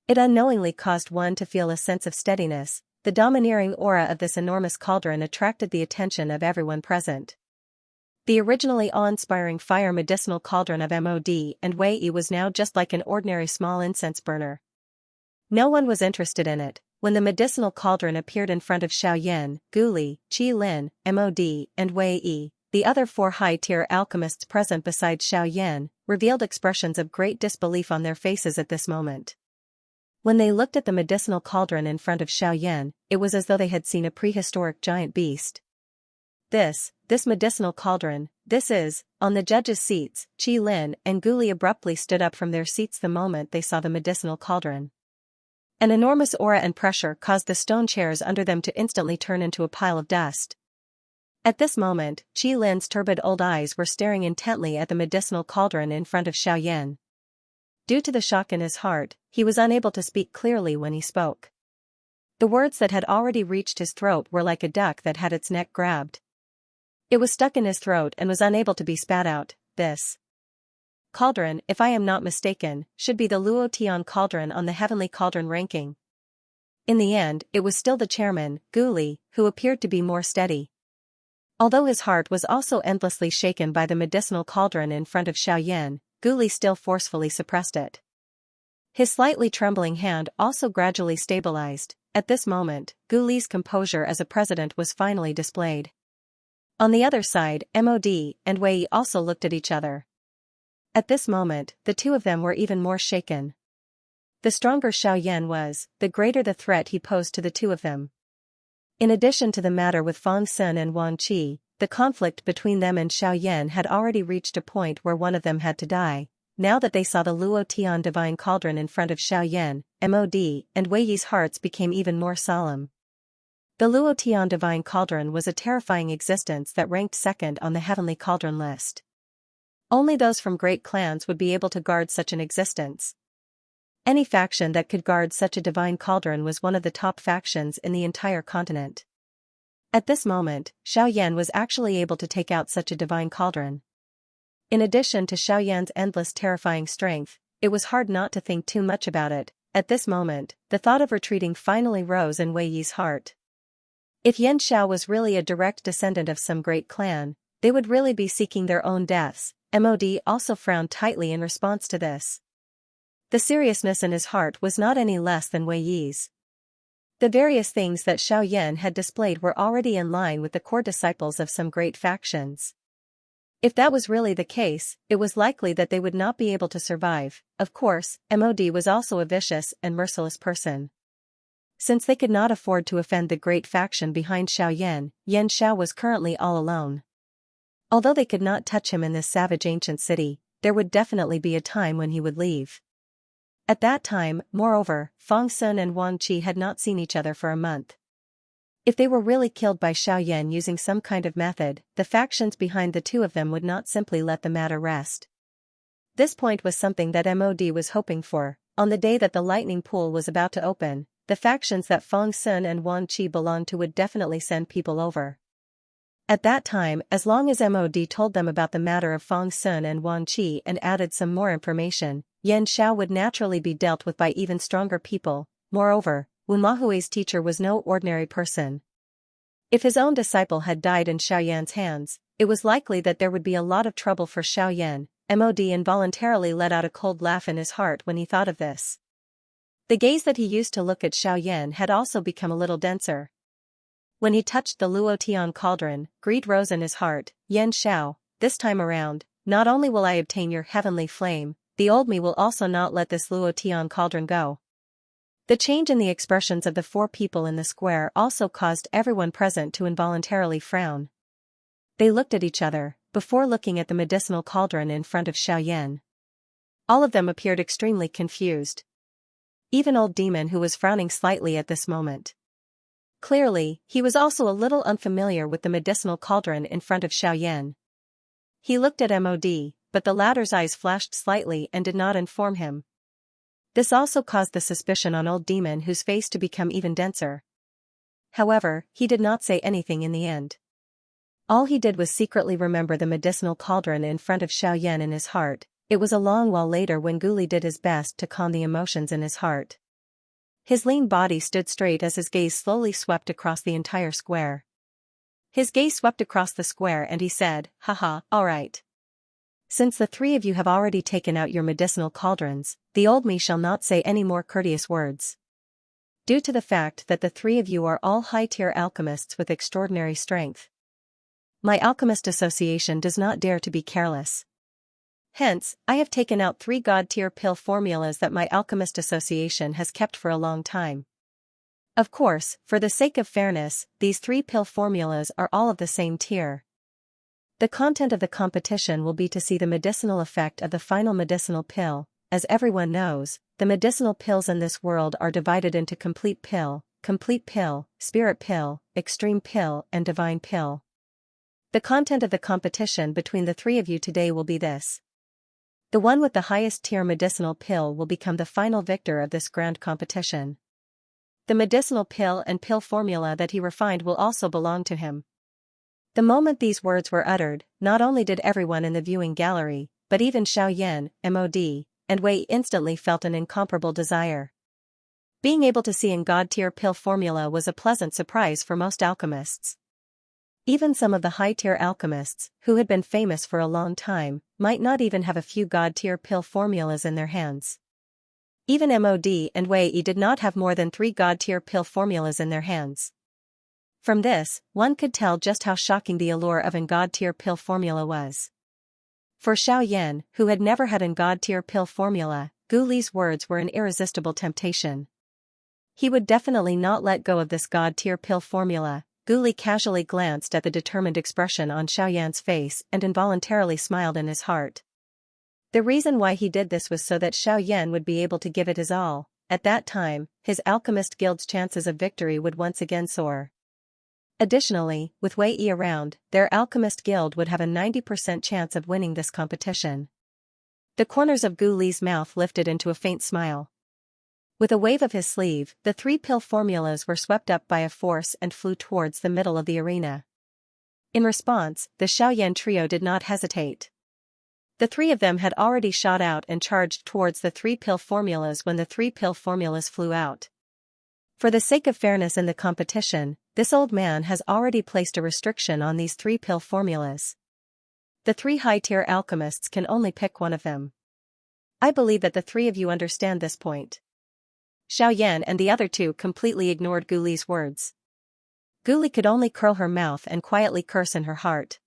It unknowingly caused one to feel a sense of steadiness. The domineering aura of this enormous cauldron attracted the attention of everyone present. The originally awe-inspiring fire medicinal cauldron of Mod and Wei Yi was now just like an ordinary small incense burner. No one was interested in it. When the medicinal cauldron appeared in front of Xiaoyan, Guli, Qi Lin, Mod, and Wei Yi, the other four high-tier alchemists present besides Xiaoyan, revealed expressions of great disbelief on their faces at this moment. When they looked at the medicinal cauldron in front of Xiaoyan, it was as though they had seen a prehistoric giant beast. This medicinal cauldron, this is, on the judges' seats, Qi Lin and Guli abruptly stood up from their seats the moment they saw the medicinal cauldron. An enormous aura and pressure caused the stone chairs under them to instantly turn into a pile of dust. At this moment, Qi Lin's turbid old eyes were staring intently at the medicinal cauldron in front of Xiaoyan. Due to the shock in his heart, he was unable to speak clearly when he spoke. The words that had already reached his throat were like a duck that had its neck grabbed. It was stuck in his throat and was unable to be spat out. This cauldron, if I am not mistaken, should be the Luo Tian cauldron on the heavenly cauldron ranking. In the end, it was still the chairman, Guli, who appeared to be more steady. Although his heart was also endlessly shaken by the medicinal cauldron in front of Xiaoyan, Guli still forcefully suppressed it. His slightly trembling hand also gradually stabilized. At this moment, Guli's composure as a president was finally displayed. On the other side, Mod and Wei Yi also looked at each other. At this moment, the two of them were even more shaken. The stronger Xiaoyan was, the greater the threat he posed to the two of them. In addition to the matter with Fang Sun and Wan Qi, the conflict between them and Xiaoyan had already reached a point where one of them had to die. Now that they saw the Luo Tian divine cauldron in front of Xiaoyan, Mod, and Wei Yi's hearts became even more solemn. The Luo Tian divine cauldron was a terrifying existence that ranked second on the heavenly cauldron list. Only those from great clans would be able to guard such an existence. Any faction that could guard such a divine cauldron was one of the top factions in the entire continent. At this moment, Xiaoyan was actually able to take out such a divine cauldron. In addition to Xiaoyan's endless terrifying strength, it was hard not to think too much about it. At this moment, the thought of retreating finally rose in Wei Yi's heart. If Yan Xiao was really a direct descendant of some great clan, they would really be seeking their own deaths. Mod also frowned tightly in response to this. The seriousness in his heart was not any less than Wei Yi's. The various things that Xiaoyan had displayed were already in line with the core disciples of some great factions. If that was really the case, it was likely that they would not be able to survive. Of course, Mod was also a vicious and merciless person. Since they could not afford to offend the great faction behind Xiaoyan, Yan Xiao was currently all alone. Although they could not touch him in this savage ancient city, there would definitely be a time when he would leave. At that time, moreover, Fang Sun and Wan Qi had not seen each other for a month. If they were really killed by Xiaoyan using some kind of method, the factions behind the two of them would not simply let the matter rest. This point was something that Mod was hoping for. On the day that the lightning pool was about to open, the factions that Fang Sun and Wan Qi belonged to would definitely send people over. At that time, as long as Mod told them about the matter of Fang Sun and Wan Qi and added some more information, Yan Xiao would naturally be dealt with by even stronger people. Moreover, Wu Mahui's teacher was no ordinary person. If his own disciple had died in Xiaoyan's hands, it was likely that there would be a lot of trouble for Xiaoyan. Mod involuntarily let out a cold laugh in his heart when he thought of this. The gaze that he used to look at Xiaoyan had also become a little denser. When he touched the Luo Tian cauldron, greed rose in his heart. Yan Xiao, this time around, not only will I obtain your heavenly flame, the old me will also not let this Luo Tian cauldron go. The change in the expressions of the four people in the square also caused everyone present to involuntarily frown. They looked at each other, before looking at the medicinal cauldron in front of Xiaoyan. All of them appeared extremely confused. Even old demon, who was frowning slightly at this moment. Clearly, he was also a little unfamiliar with the medicinal cauldron in front of Xiaoyan. He looked at Mod, but the latter's eyes flashed slightly and did not inform him. This also caused the suspicion on old demon, whose face to become even denser. However, he did not say anything in the end. All he did was secretly remember the medicinal cauldron in front of Xiaoyan in his heart. It was a long while later when Guli did his best to calm the emotions in his heart. His lean body stood straight as his gaze slowly swept across the entire square. His gaze swept across the square and he said, "Haha, all right. Since the three of you have already taken out your medicinal cauldrons, the old me shall not say any more courteous words. Due to the fact that the three of you are all high-tier alchemists with extraordinary strength. My alchemist association does not dare to be careless. Hence, I have taken out 3 god-tier pill formulas that my alchemist association has kept for a long time. Of course, for the sake of fairness, these 3 pill formulas are all of the same tier. The content of the competition will be to see the medicinal effect of the final medicinal pill. As everyone knows, the medicinal pills in this world are divided into complete pill, spirit pill, extreme pill, and divine pill. The content of the competition between the 3 of you today will be this. The one with the highest tier medicinal pill will become the final victor of this grand competition. The medicinal pill and pill formula that he refined will also belong to him. The moment these words were uttered, not only did everyone in the viewing gallery, but even Xiaoyan, Mod, and Wei instantly felt an incomparable desire. Being able to see in god-tier pill formula was a pleasant surprise for most alchemists. Even some of the high-tier alchemists, who had been famous for a long time, might not even have a few god-tier pill formulas in their hands. Even Mod and Wei did not have more than 3 god-tier pill formulas in their hands. From this, one could tell just how shocking the allure of an god-tier pill formula was. For Xiaoyan, who had never had an god-tier pill formula, Gu Li's words were an irresistible temptation. He would definitely not let go of this god-tier pill formula. Gu Li casually glanced at the determined expression on Xiaoyan's face and involuntarily smiled in his heart. The reason why he did this was so that Xiaoyan would be able to give it his all. At that time, his Alchemist Guild's chances of victory would once again soar. Additionally, with Wei Yi around, their Alchemist Guild would have a 90% chance of winning this competition. The corners of Gu Li's mouth lifted into a faint smile. With a wave of his sleeve, the 3 pill formulas were swept up by a force and flew towards the middle of the arena. In response, the Xiaoyan trio did not hesitate. The 3 of them had already shot out and charged towards the 3 pill formulas when the 3 pill formulas flew out. For the sake of fairness in the competition, this old man has already placed a restriction on these 3 pill formulas. The 3 high-tier alchemists can only pick one of them. I believe that the 3 of you understand this point. Xiaoyan and the other 2 completely ignored Gu Li's words. Gu Li could only curl her mouth and quietly curse in her heart.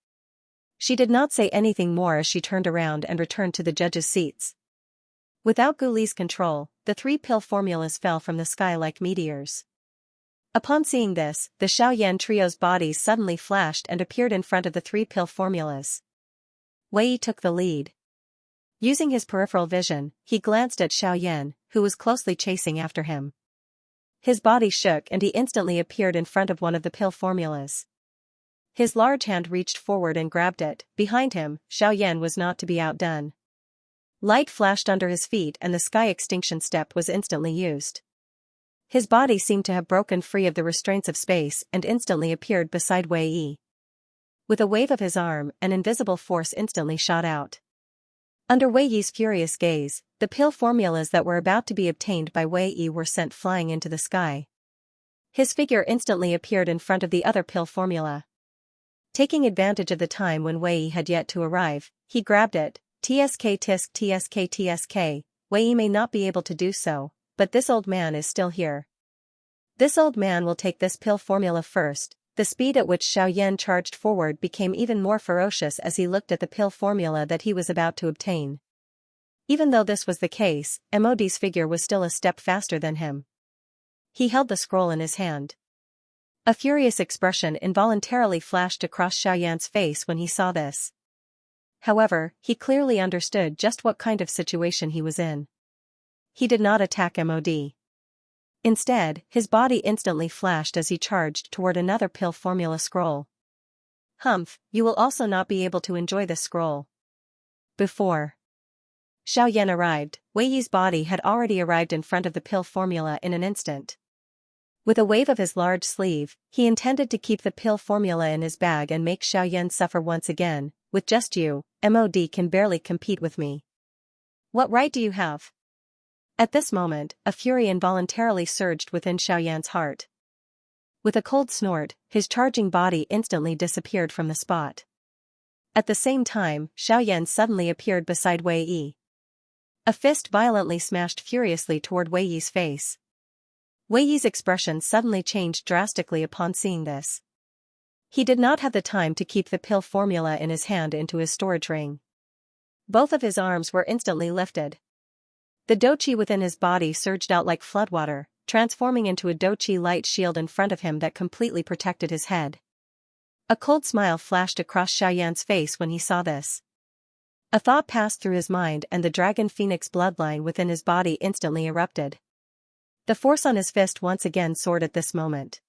She did not say anything more as she turned around and returned to the judges' seats. Without Gu Li's control, the 3 pill formulas fell from the sky like meteors. Upon seeing this, the Xiaoyan trio's bodies suddenly flashed and appeared in front of the 3 pill formulas. Wei Yi took the lead. Using his peripheral vision, he glanced at Xiaoyan, who was closely chasing after him. His body shook and he instantly appeared in front of one of the pill formulas. His large hand reached forward and grabbed it. Behind him, Xiaoyan was not to be outdone. Light flashed under his feet and the sky extinction step was instantly used. His body seemed to have broken free of the restraints of space and instantly appeared beside Wei Yi. With a wave of his arm, an invisible force instantly shot out. Under Wei Yi's furious gaze, the pill formulas that were about to be obtained by Wei Yi were sent flying into the sky. His figure instantly appeared in front of the other pill formula. Taking advantage of the time when Wei Yi had yet to arrive, he grabbed it. TSK tisk TSK TSK, Wei Yi may not be able to do so, but this old man is still here. This old man will take this pill formula first. The speed at which Xiaoyan charged forward became even more ferocious as he looked at the pill formula that he was about to obtain. Even though this was the case, MOD's figure was still a step faster than him. He held the scroll in his hand. A furious expression involuntarily flashed across Xiaoyan's face when he saw this. However, he clearly understood just what kind of situation he was in. He did not attack MOD. Instead, his body instantly flashed as he charged toward another pill formula scroll. Humph, you will also not be able to enjoy this scroll. Before Xiaoyan arrived, Wei Yi's body had already arrived in front of the pill formula in an instant. With a wave of his large sleeve, he intended to keep the pill formula in his bag and make Xiaoyan suffer once again. With just you, MOD can barely compete with me. What right do you have? At this moment, a fury involuntarily surged within Xiaoyan's heart. With a cold snort, his charging body instantly disappeared from the spot. At the same time, Xiaoyan suddenly appeared beside Wei Yi. A fist violently smashed furiously toward Wei Yi's face. Wei Yi's expression suddenly changed drastically upon seeing this. He did not have the time to keep the pill formula in his hand into his storage ring. Both of his arms were instantly lifted. The doqi within his body surged out like floodwater, transforming into a doqi light shield in front of him that completely protected his head. A cold smile flashed across Xiaoyan's face when he saw this. A thought passed through his mind and the dragon phoenix bloodline within his body instantly erupted. The force on his fist once again soared at this moment.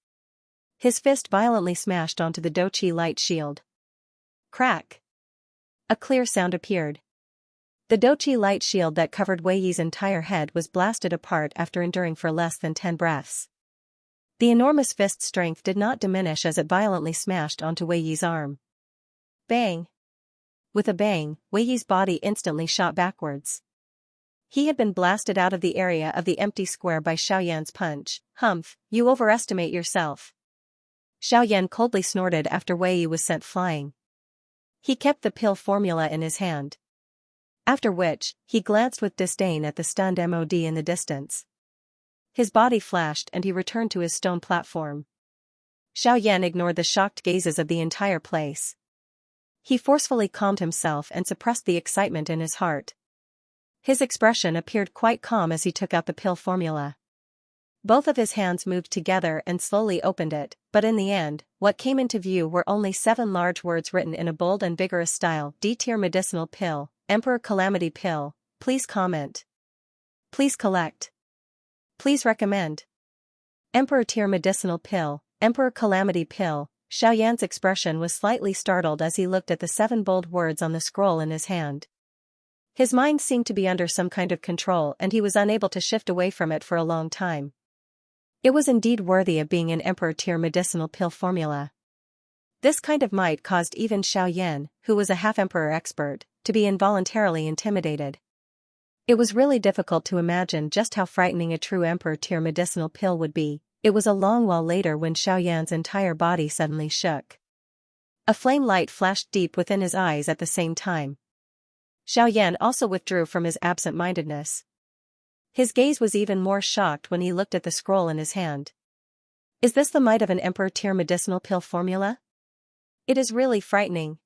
His fist violently smashed onto the doqi light shield. Crack! A clear sound appeared. The doqi light shield that covered Wei Yi's entire head was blasted apart after enduring for less than 10 breaths. The enormous fist strength did not diminish as it violently smashed onto Wei Yi's arm. Bang! With a bang, Wei Yi's body instantly shot backwards. He had been blasted out of the area of the empty square by Xiaoyan's punch. Humph, you overestimate yourself. Xiaoyan coldly snorted after Wei Yi was sent flying. He kept the pill formula in his hand. After which, he glanced with disdain at the stunned MOD in the distance. His body flashed and he returned to his stone platform. Xiaoyan ignored the shocked gazes of the entire place. He forcefully calmed himself and suppressed the excitement in his heart. His expression appeared quite calm as he took out the pill formula. Both of his hands moved together and slowly opened it, but in the end, what came into view were only 7 large words written in a bold and vigorous style: D-tier medicinal pill, Emperor Calamity pill, please comment. Please collect. Please recommend. Emperor tier medicinal pill, Emperor Calamity pill. Xiaoyan's expression was slightly startled as he looked at the 7 bold words on the scroll in his hand. His mind seemed to be under some kind of control and he was unable to shift away from it for a long time. It was indeed worthy of being an Emperor tier medicinal pill formula. This kind of might caused even Xiaoyan, who was a half-emperor expert, to be involuntarily intimidated. It was really difficult to imagine just how frightening a true Emperor tier medicinal pill would be. It was a long while later when Xiaoyan's entire body suddenly shook. A flame light flashed deep within his eyes at the same time. Xiaoyan also withdrew from his absent-mindedness. His gaze was even more shocked when he looked at the scroll in his hand. Is this the might of an Emperor tier medicinal pill formula? It is really frightening.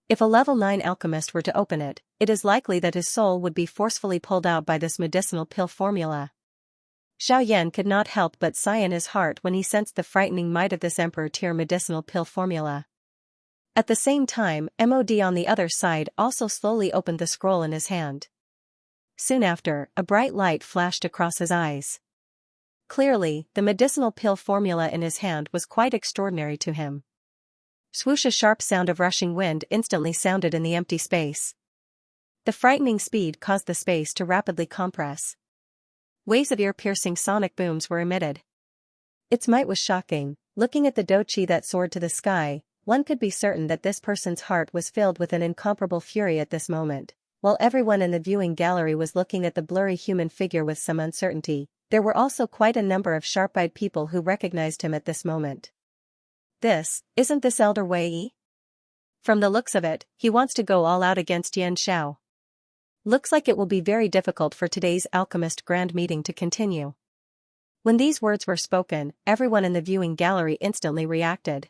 If a level 9 alchemist were to open it, it is likely that his soul would be forcefully pulled out by this medicinal pill formula. Xiaoyan could not help but sigh in his heart when he sensed the frightening might of this Emperor tier medicinal pill formula. At the same time, MOD on the other side also slowly opened the scroll in his hand. Soon after, a bright light flashed across his eyes. Clearly, the medicinal pill formula in his hand was quite extraordinary to him. Swoosh! A sharp sound of rushing wind instantly sounded in the empty space. The frightening speed caused the space to rapidly compress. Waves of ear-piercing sonic booms were emitted. Its might was shocking. Looking at the dochi that soared to the sky, one could be certain that this person's heart was filled with an incomparable fury at this moment. While everyone in the viewing gallery was looking at the blurry human figure with some uncertainty, there were also quite a number of sharp-eyed people who recognized him at this moment. Isn't this Elder Wei Yi? From the looks of it, he wants to go all out against Yan Xiao. Looks like it will be very difficult for today's alchemist grand meeting to continue. When these words were spoken, everyone in the viewing gallery instantly reacted.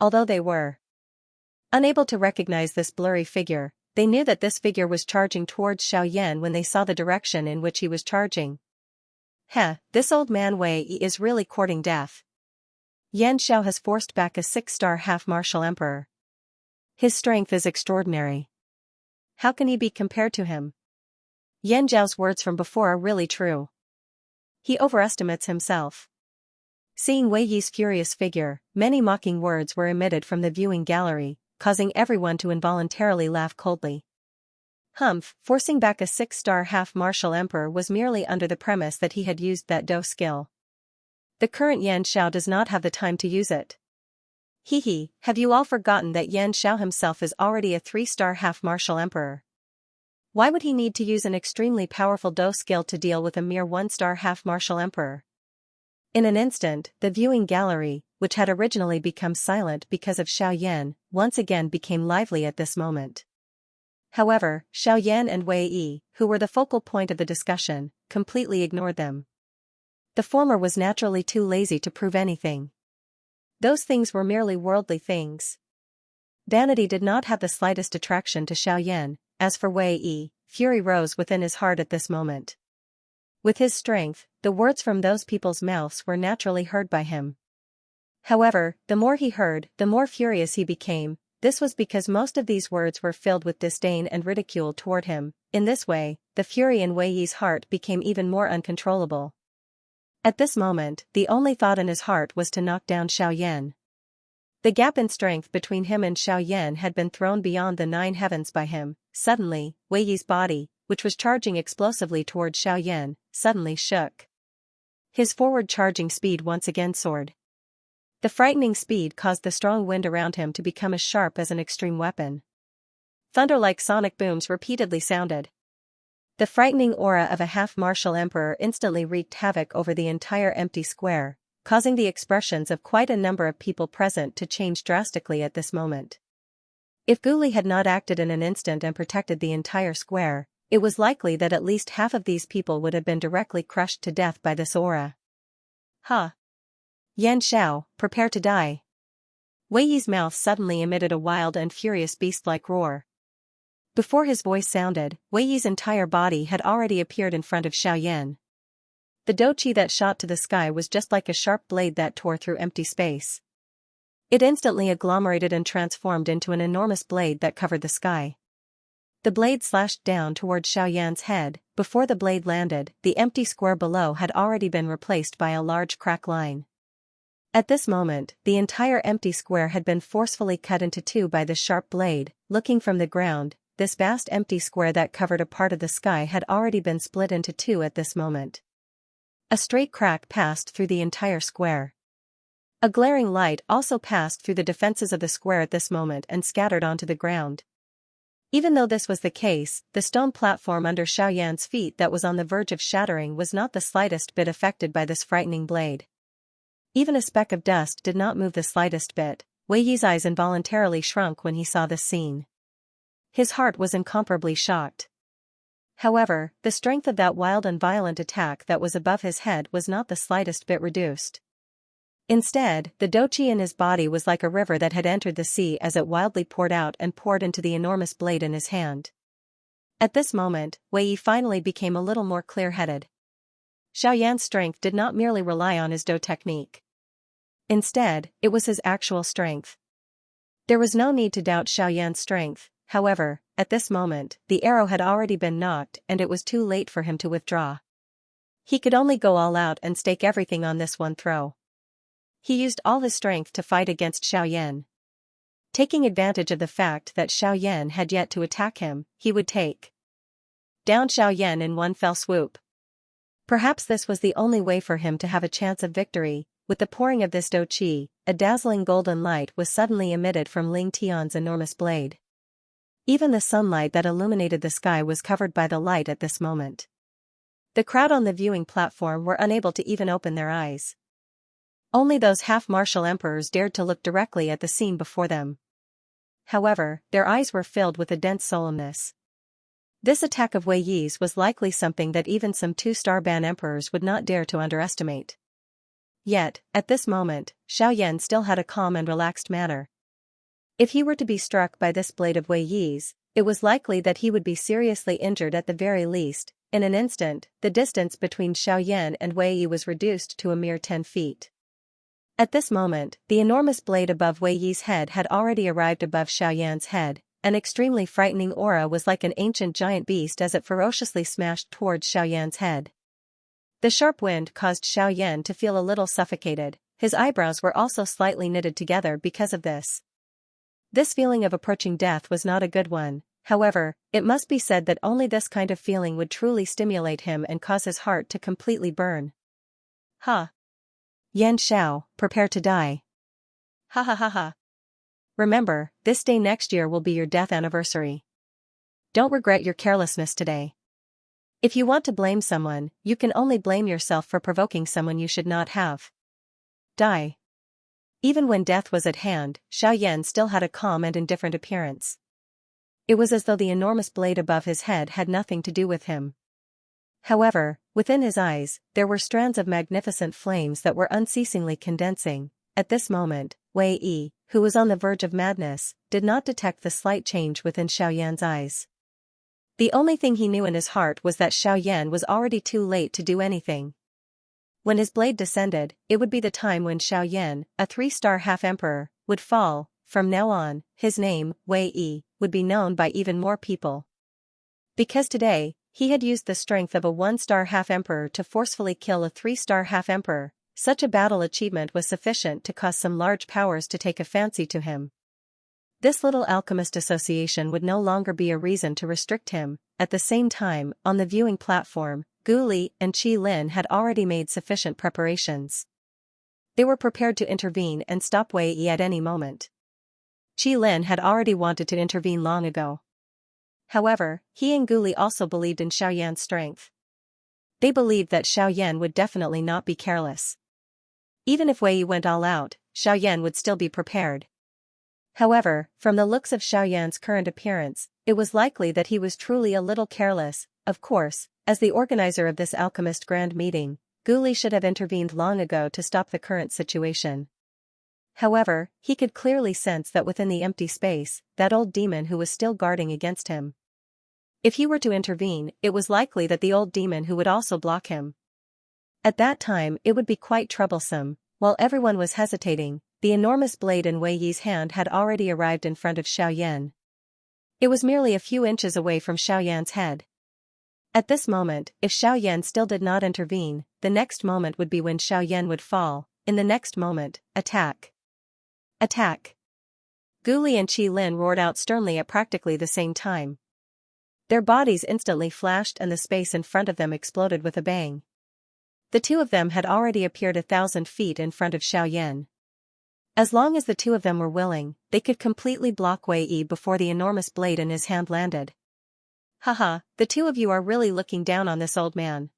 Although they were unable to recognize this blurry figure, they knew that this figure was charging towards Xiaoyan when they saw the direction in which he was charging. This old man Wei Yi is really courting death. Yan Xiao has forced back a 6-star half-martial emperor. His strength is extraordinary. How can he be compared to him? Yan Zhao's words from before are really true. He overestimates himself. Seeing Wei Yi's furious figure, many mocking words were emitted from the viewing gallery, causing everyone to involuntarily laugh coldly. Forcing back a 6-star half-martial emperor was merely under the premise that he had used that Do skill. The current Yan Xiao does not have the time to use it. Have you all forgotten that Yan Xiao himself is already a 3-star half-martial emperor? Why would he need to use an extremely powerful Do skill to deal with a mere 1-star half-martial emperor? In an instant, the viewing gallery, which had originally become silent because of Xiaoyan, once again became lively at this moment. However, Xiaoyan and Wei Yi, who were the focal point of the discussion, completely ignored them. The former was naturally too lazy to prove anything. Those things were merely worldly things. Vanity did not have the slightest attraction to Xiaoyan. As for Wei Yi, fury rose within his heart at this moment. With his strength, the words from those people's mouths were naturally heard by him. However, the more he heard, the more furious he became. This was because most of these words were filled with disdain and ridicule toward him. In this way, the fury in Wei Yi's heart became even more uncontrollable. At this moment, the only thought in his heart was to knock down Xiaoyan. The gap in strength between him and Xiaoyan had been thrown beyond the 9 heavens by him. Suddenly, Wei Yi's body, which was charging explosively toward Xiaoyan, suddenly shook. His forward charging speed once again soared. The frightening speed caused the strong wind around him to become as sharp as an extreme weapon. Thunder-like sonic booms repeatedly sounded. The frightening aura of a half-martial emperor instantly wreaked havoc over the entire empty square, causing the expressions of quite a number of people present to change drastically at this moment. If Guli had not acted in an instant and protected the entire square, it was likely that at least half of these people would have been directly crushed to death by this aura. Yan Xiao, prepare to die. Wei Yi's mouth suddenly emitted a wild and furious beast-like roar. Before his voice sounded, Wei Yi's entire body had already appeared in front of Xiaoyan. The douqi that shot to the sky was just like a sharp blade that tore through empty space. It instantly agglomerated and transformed into an enormous blade that covered the sky. The blade slashed down towards Xiaoyan's head. Before the blade landed, the empty square below had already been replaced by a large crack line. At this moment, the entire empty square had been forcefully cut into two by the sharp blade. Looking from the ground, this vast empty square that covered a part of the sky had already been split into two at this moment. A straight crack passed through the entire square. A glaring light also passed through the defenses of the square at this moment and scattered onto the ground. Even though this was the case, the stone platform under Xiaoyan's feet that was on the verge of shattering was not the slightest bit affected by this frightening blade. Even a speck of dust did not move the slightest bit. Wei Yi's eyes involuntarily shrunk when he saw this scene. His heart was incomparably shocked. However, the strength of that wild and violent attack that was above his head was not the slightest bit reduced. Instead, the douqi in his body was like a river that had entered the sea as it wildly poured out and poured into the enormous blade in his hand. At this moment, Wei Yi finally became a little more clear-headed. Xiaoyan's strength did not merely rely on his dou technique. Instead, it was his actual strength. There was no need to doubt Xiaoyan's strength. However, at this moment, the arrow had already been knocked and it was too late for him to withdraw. He could only go all out and stake everything on this one throw. He used all his strength to fight against Xiaoyan. Taking advantage of the fact that Xiaoyan had yet to attack him, he would take down Xiaoyan in one fell swoop. Perhaps this was the only way for him to have a chance of victory. With the pouring of this douqi, a dazzling golden light was suddenly emitted from Ling Tian's enormous blade. Even the sunlight that illuminated the sky was covered by the light at this moment. The crowd on the viewing platform were unable to even open their eyes. Only those half-martial emperors dared to look directly at the scene before them. However, their eyes were filled with a dense solemnness. This attack of Wei Yi's was likely something that even some two-star ban emperors would not dare to underestimate. Yet, at this moment, Xiaoyan still had a calm and relaxed manner. If he were to be struck by this blade of Wei Yi's, it was likely that he would be seriously injured at the very least. In an instant, the distance between Xiaoyan and Wei Yi was reduced to a mere 10 feet. At this moment, the enormous blade above Wei Yi's head had already arrived above Xiaoyan's head. An extremely frightening aura was like an ancient giant beast as it ferociously smashed towards Xiaoyan's head. The sharp wind caused Xiaoyan to feel a little suffocated. His eyebrows were also slightly knitted together because of this. This feeling of approaching death was not a good one. However, it must be said that only this kind of feeling would truly stimulate him and cause his heart to completely burn. Ha! Yan Xiao, prepare to die. Ha ha ha ha. Remember, this day next year will be your death anniversary. Don't regret your carelessness today. If you want to blame someone, you can only blame yourself for provoking someone you should not have. Die. Even when death was at hand, Xiaoyan still had a calm and indifferent appearance. It was as though the enormous blade above his head had nothing to do with him. However, within his eyes, there were strands of magnificent flames that were unceasingly condensing. At this moment, Wei Yi, who was on the verge of madness, did not detect the slight change within Xiaoyan's eyes. The only thing he knew in his heart was that Xiaoyan was already too late to do anything. When his blade descended, it would be the time when Xiaoyan, a 3-star half-emperor, would fall. From now on, his name, Wei Yi, would be known by even more people. Because today, he had used the strength of a 1-star half-emperor to forcefully kill a 3-star half-emperor, such a battle achievement was sufficient to cause some large powers to take a fancy to him. This little alchemist association would no longer be a reason to restrict him. At the same time, on the viewing platform, Gu Li and Qi Lin had already made sufficient preparations. They were prepared to intervene and stop Wei Yi at any moment. Qi Lin had already wanted to intervene long ago. However, he and Gu Li also believed in Xiaoyan's strength. They believed that Xiaoyan would definitely not be careless. Even if Wei Yi went all out, Xiaoyan would still be prepared. However, from the looks of Xiaoyan's current appearance, it was likely that he was truly a little careless. Of course, as the organizer of this alchemist grand meeting, Gu Li should have intervened long ago to stop the current situation. However, he could clearly sense that within the empty space, that old demon who was still guarding against him. If he were to intervene, it was likely that the old demon who would also block him. At that time it would be quite troublesome. While everyone was hesitating, the enormous blade in Wei Yi's hand had already arrived in front of Xiaoyan. It was merely a few inches away from Xiaoyan's head. At this moment, if Xiaoyan still did not intervene, the next moment would be when Xiaoyan would fall. In the next moment, attack. Attack. Gu Li and Qi Lin roared out sternly at practically the same time. Their bodies instantly flashed and the space in front of them exploded with a bang. The two of them had already appeared 1,000 feet in front of Xiaoyan. As long as the two of them were willing, they could completely block Wei Yi before the enormous blade in his hand landed. Haha, the two of you are really looking down on this old man.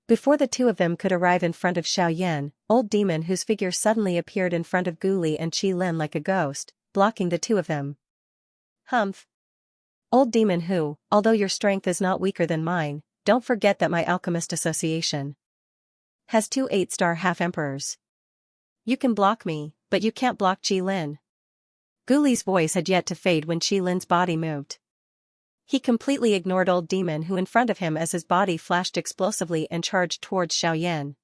Before the two of them could arrive in front of Xiaoyan, old demon whose figure suddenly appeared in front of Gu Li and Qi Lin like a ghost, blocking the two of them. Humph. Old demon who, although your strength is not weaker than mine, don't forget that my alchemist association has 2 8-star half-emperors. You can block me, but you can't block Qi Lin. Gu Li's voice had yet to fade when Qi Lin's body moved. He completely ignored old demon who in front of him as his body flashed explosively and charged towards Xiaoyan.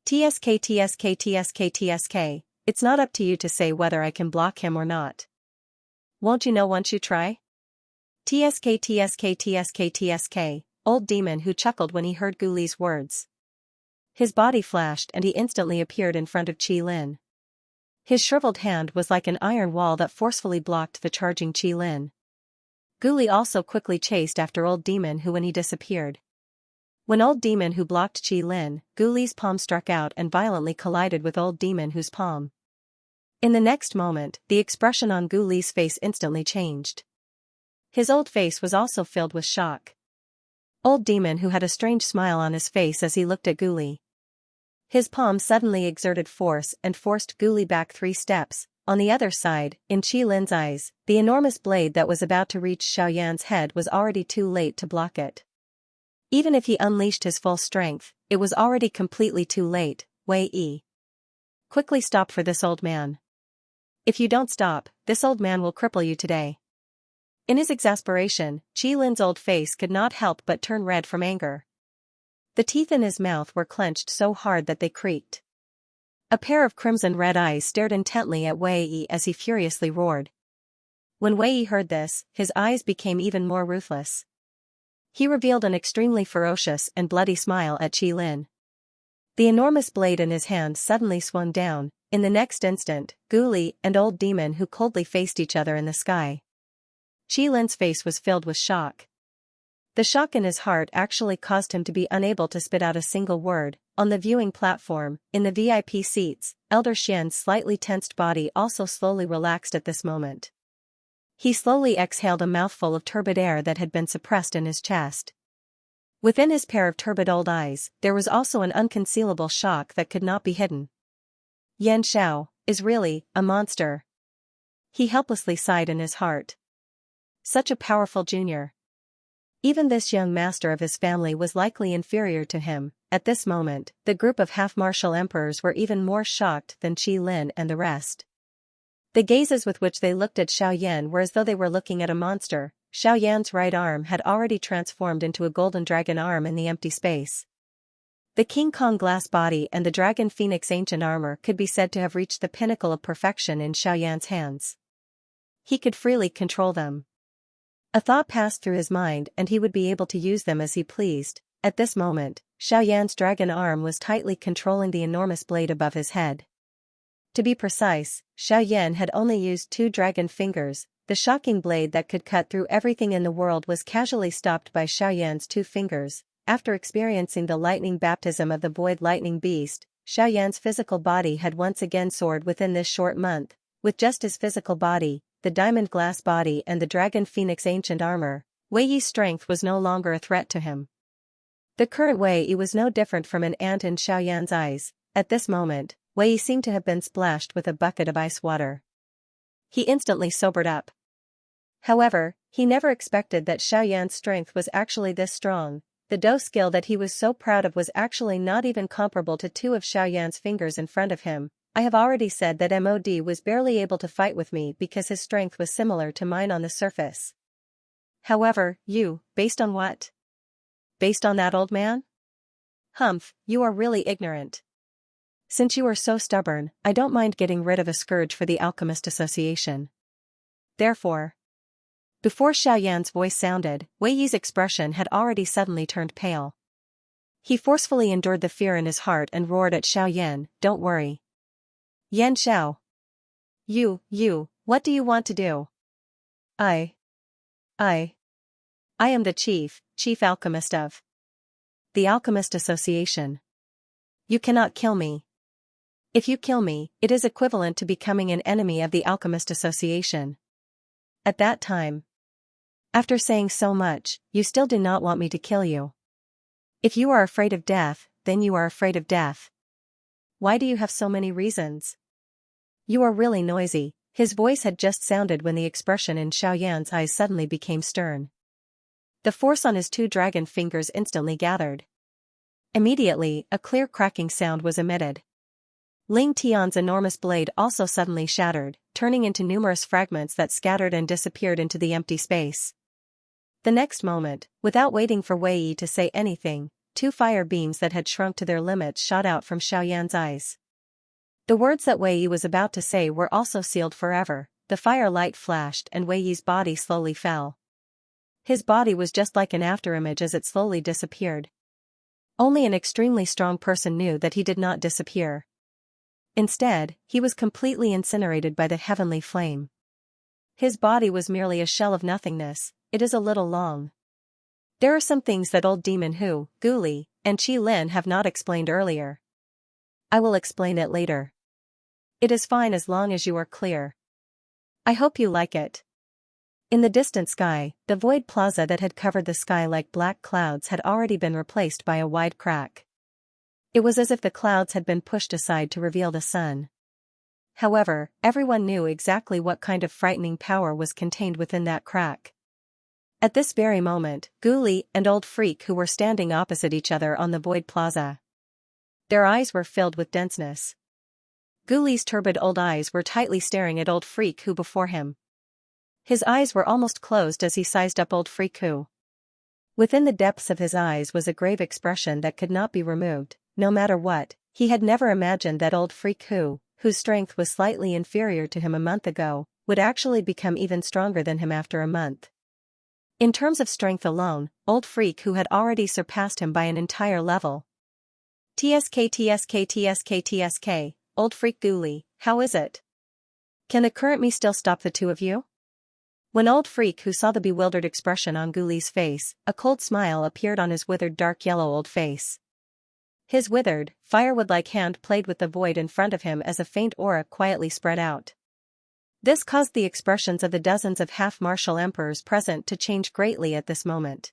TSK TSK TSK TSK, it's not up to you to say whether I can block him or not. Won't you know once you try? TSK TSK TSK TSK, old demon who chuckled when he heard Gu Li's words. His body flashed and he instantly appeared in front of Qi Lin. His shriveled hand was like an iron wall that forcefully blocked the charging Qi Lin. Gu Li also quickly chased after old demon who when he disappeared. When old demon who blocked Qi Lin, Gu Li's palm struck out and violently collided with old demon whose palm. In the next moment, the expression on Gu Li's face instantly changed. His old face was also filled with shock. Old demon who had a strange smile on his face as he looked at Gu Li. His palm suddenly exerted force and forced Gu Li back 3 steps. On the other side, in Qi Lin's eyes, the enormous blade that was about to reach Xiaoyan's head was already too late to block it. Even if he unleashed his full strength, it was already completely too late. Wei Yi, quickly stop for this old man. If you don't stop, this old man will cripple you today. In his exasperation, Qi Lin's old face could not help but turn red from anger. The teeth in his mouth were clenched so hard that they creaked. A pair of crimson-red eyes stared intently at Wei Yi as he furiously roared. When Wei Yi heard this, his eyes became even more ruthless. He revealed an extremely ferocious and bloody smile at Qi Lin. The enormous blade in his hand suddenly swung down. In the next instant, Gu Li and old demon who coldly faced each other in the sky. Qi Lin's face was filled with shock. The shock in his heart actually caused him to be unable to spit out a single word. On the viewing platform, in the VIP seats, Elder Xian's slightly tensed body also slowly relaxed at this moment. He slowly exhaled a mouthful of turbid air that had been suppressed in his chest. Within his pair of turbid old eyes, there was also an unconcealable shock that could not be hidden. Yan Xiao is really a monster. He helplessly sighed in his heart. Such a powerful junior. Even this young master of his family was likely inferior to him. At this moment, the group of half-martial emperors were even more shocked than Qi Lin and the rest. The gazes with which they looked at Xiaoyan were as though they were looking at a monster. Xiaoyan's right arm had already transformed into a golden dragon arm in the empty space. The King Kong glass body and the dragon phoenix ancient armor could be said to have reached the pinnacle of perfection in Xiaoyan's hands. He could freely control them. A thought passed through his mind and he would be able to use them as he pleased. At this moment, Xiaoyan's dragon arm was tightly controlling the enormous blade above his head. To be precise, Xiaoyan had only used 2 dragon fingers. The shocking blade that could cut through everything in the world was casually stopped by Xiaoyan's 2 fingers. After experiencing the lightning baptism of the void lightning beast, Xiaoyan's physical body had once again soared within this short month. With just his physical body, the diamond glass body and the dragon phoenix ancient armor, Wei Yi's strength was no longer a threat to him. The current Wei Yi was no different from an ant in Xiaoyan's eyes. At this moment, Wei Yi seemed to have been splashed with a bucket of ice water. He instantly sobered up. However, he never expected that Xiaoyan's strength was actually this strong. The Do skill that he was so proud of was actually not even comparable to 2 of Xiaoyan's fingers in front of him. I have already said that MOD was barely able to fight with me because his strength was similar to mine on the surface. However, based on what? Based on that old man? Humph, you are really ignorant. Since you are so stubborn, I don't mind getting rid of a scourge for the Alchemist Association. Therefore. Before Xiaoyan's voice sounded, Wei Yi's expression had already suddenly turned pale. He forcefully endured the fear in his heart and roared at Xiaoyan, "Don't worry. Yan Xiao. What do you want to do?" I am the chief alchemist of the Alchemist Association. You cannot kill me. If you kill me, it is equivalent to becoming an enemy of the Alchemist Association. At that time. After saying so much, you still do not want me to kill you. If you are afraid of death, then you are afraid of death. Why do you have so many reasons? You are really noisy. His voice had just sounded when the expression in Xiaoyan's eyes suddenly became stern. The force on his two dragon fingers instantly gathered. Immediately, a clear cracking sound was emitted. Ling Tian's enormous blade also suddenly shattered, turning into numerous fragments that scattered and disappeared into the empty space. The next moment, without waiting for Wei Yi to say anything, two fire beams that had shrunk to their limits shot out from Xiaoyan's eyes. The words that Wei Yi was about to say were also sealed forever. The fire light flashed and Wei Yi's body slowly fell. His body was just like an afterimage as it slowly disappeared. Only an extremely strong person knew that he did not disappear. Instead, he was completely incinerated by the heavenly flame. His body was merely a shell of nothingness. It is a little long. There are some things that old demon Hu, Guli, and Qi Lin have not explained earlier. I will explain it later. It is fine as long as you are clear. I hope you like it. In the distant sky, the void plaza that had covered the sky like black clouds had already been replaced by a wide crack. It was as if the clouds had been pushed aside to reveal the sun. However, everyone knew exactly what kind of frightening power was contained within that crack. At this very moment, Guli and Old Freak who were standing opposite each other on the void plaza. Their eyes were filled with denseness. Guli's turbid old eyes were tightly staring at Old Freak who before him. His eyes were almost closed as he sized up Old Freak who. Within the depths of his eyes was a grave expression that could not be removed, no matter what. He had never imagined that Old Freak who, whose strength was slightly inferior to him a month ago, would actually become even stronger than him after a month. In terms of strength alone, Old Freak who had already surpassed him by an entire level. TSK, Old Freak Guli, how is it? Can the current me still stop the two of you? When Old Freak who saw the bewildered expression on Guli's face, a cold smile appeared on his withered dark yellow old face. His withered, firewood-like hand played with the void in front of him as a faint aura quietly spread out. This caused the expressions of the dozens of half-martial emperors present to change greatly at this moment.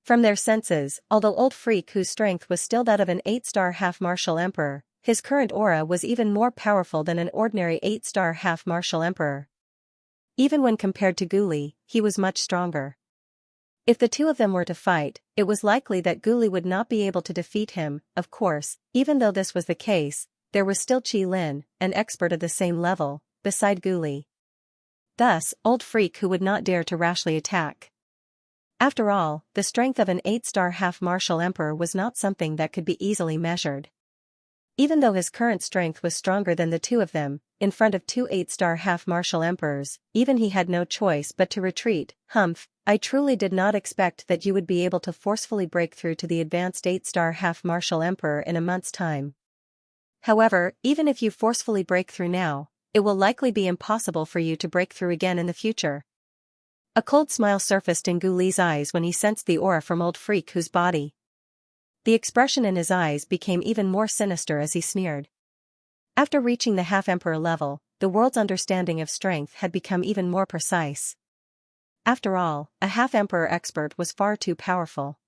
From their senses, although Old Freak whose strength was still that of an 8-star half-martial emperor, his current aura was even more powerful than an ordinary 8-star half-martial emperor. Even when compared to Guli, he was much stronger. If the two of them were to fight, it was likely that Guli would not be able to defeat him. Of course, even though this was the case, there was still Qi Lin, an expert of the same level, beside Guli. Thus, Old Freak who would not dare to rashly attack. After all, the strength of an 8-star half-martial emperor was not something that could be easily measured. Even though his current strength was stronger than the two of them, in front of two 8-star half-martial emperors, even he had no choice but to retreat. Humph, I truly did not expect that you would be able to forcefully break through to the advanced 8-star half-martial emperor in a month's time. However, even if you forcefully break through now, it will likely be impossible for you to break through again in the future. A cold smile surfaced in Guli's eyes when he sensed the aura from Old Freak whose body. The expression in his eyes became even more sinister as he sneered. After reaching the half-emperor level, the world's understanding of strength had become even more precise. After all, a half-emperor expert was far too powerful.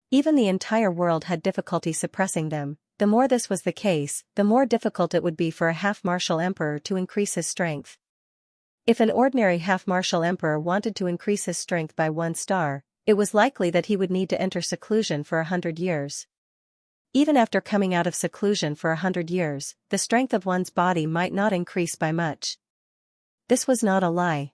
Even the entire world had difficulty suppressing them. The more this was the case, the more difficult it would be for a half-martial emperor to increase his strength. If an ordinary half-martial emperor wanted to increase his strength by 1 star, it was likely that he would need to enter seclusion for 100 years. Even after coming out of seclusion for 100 years, the strength of one's body might not increase by much. This was not a lie.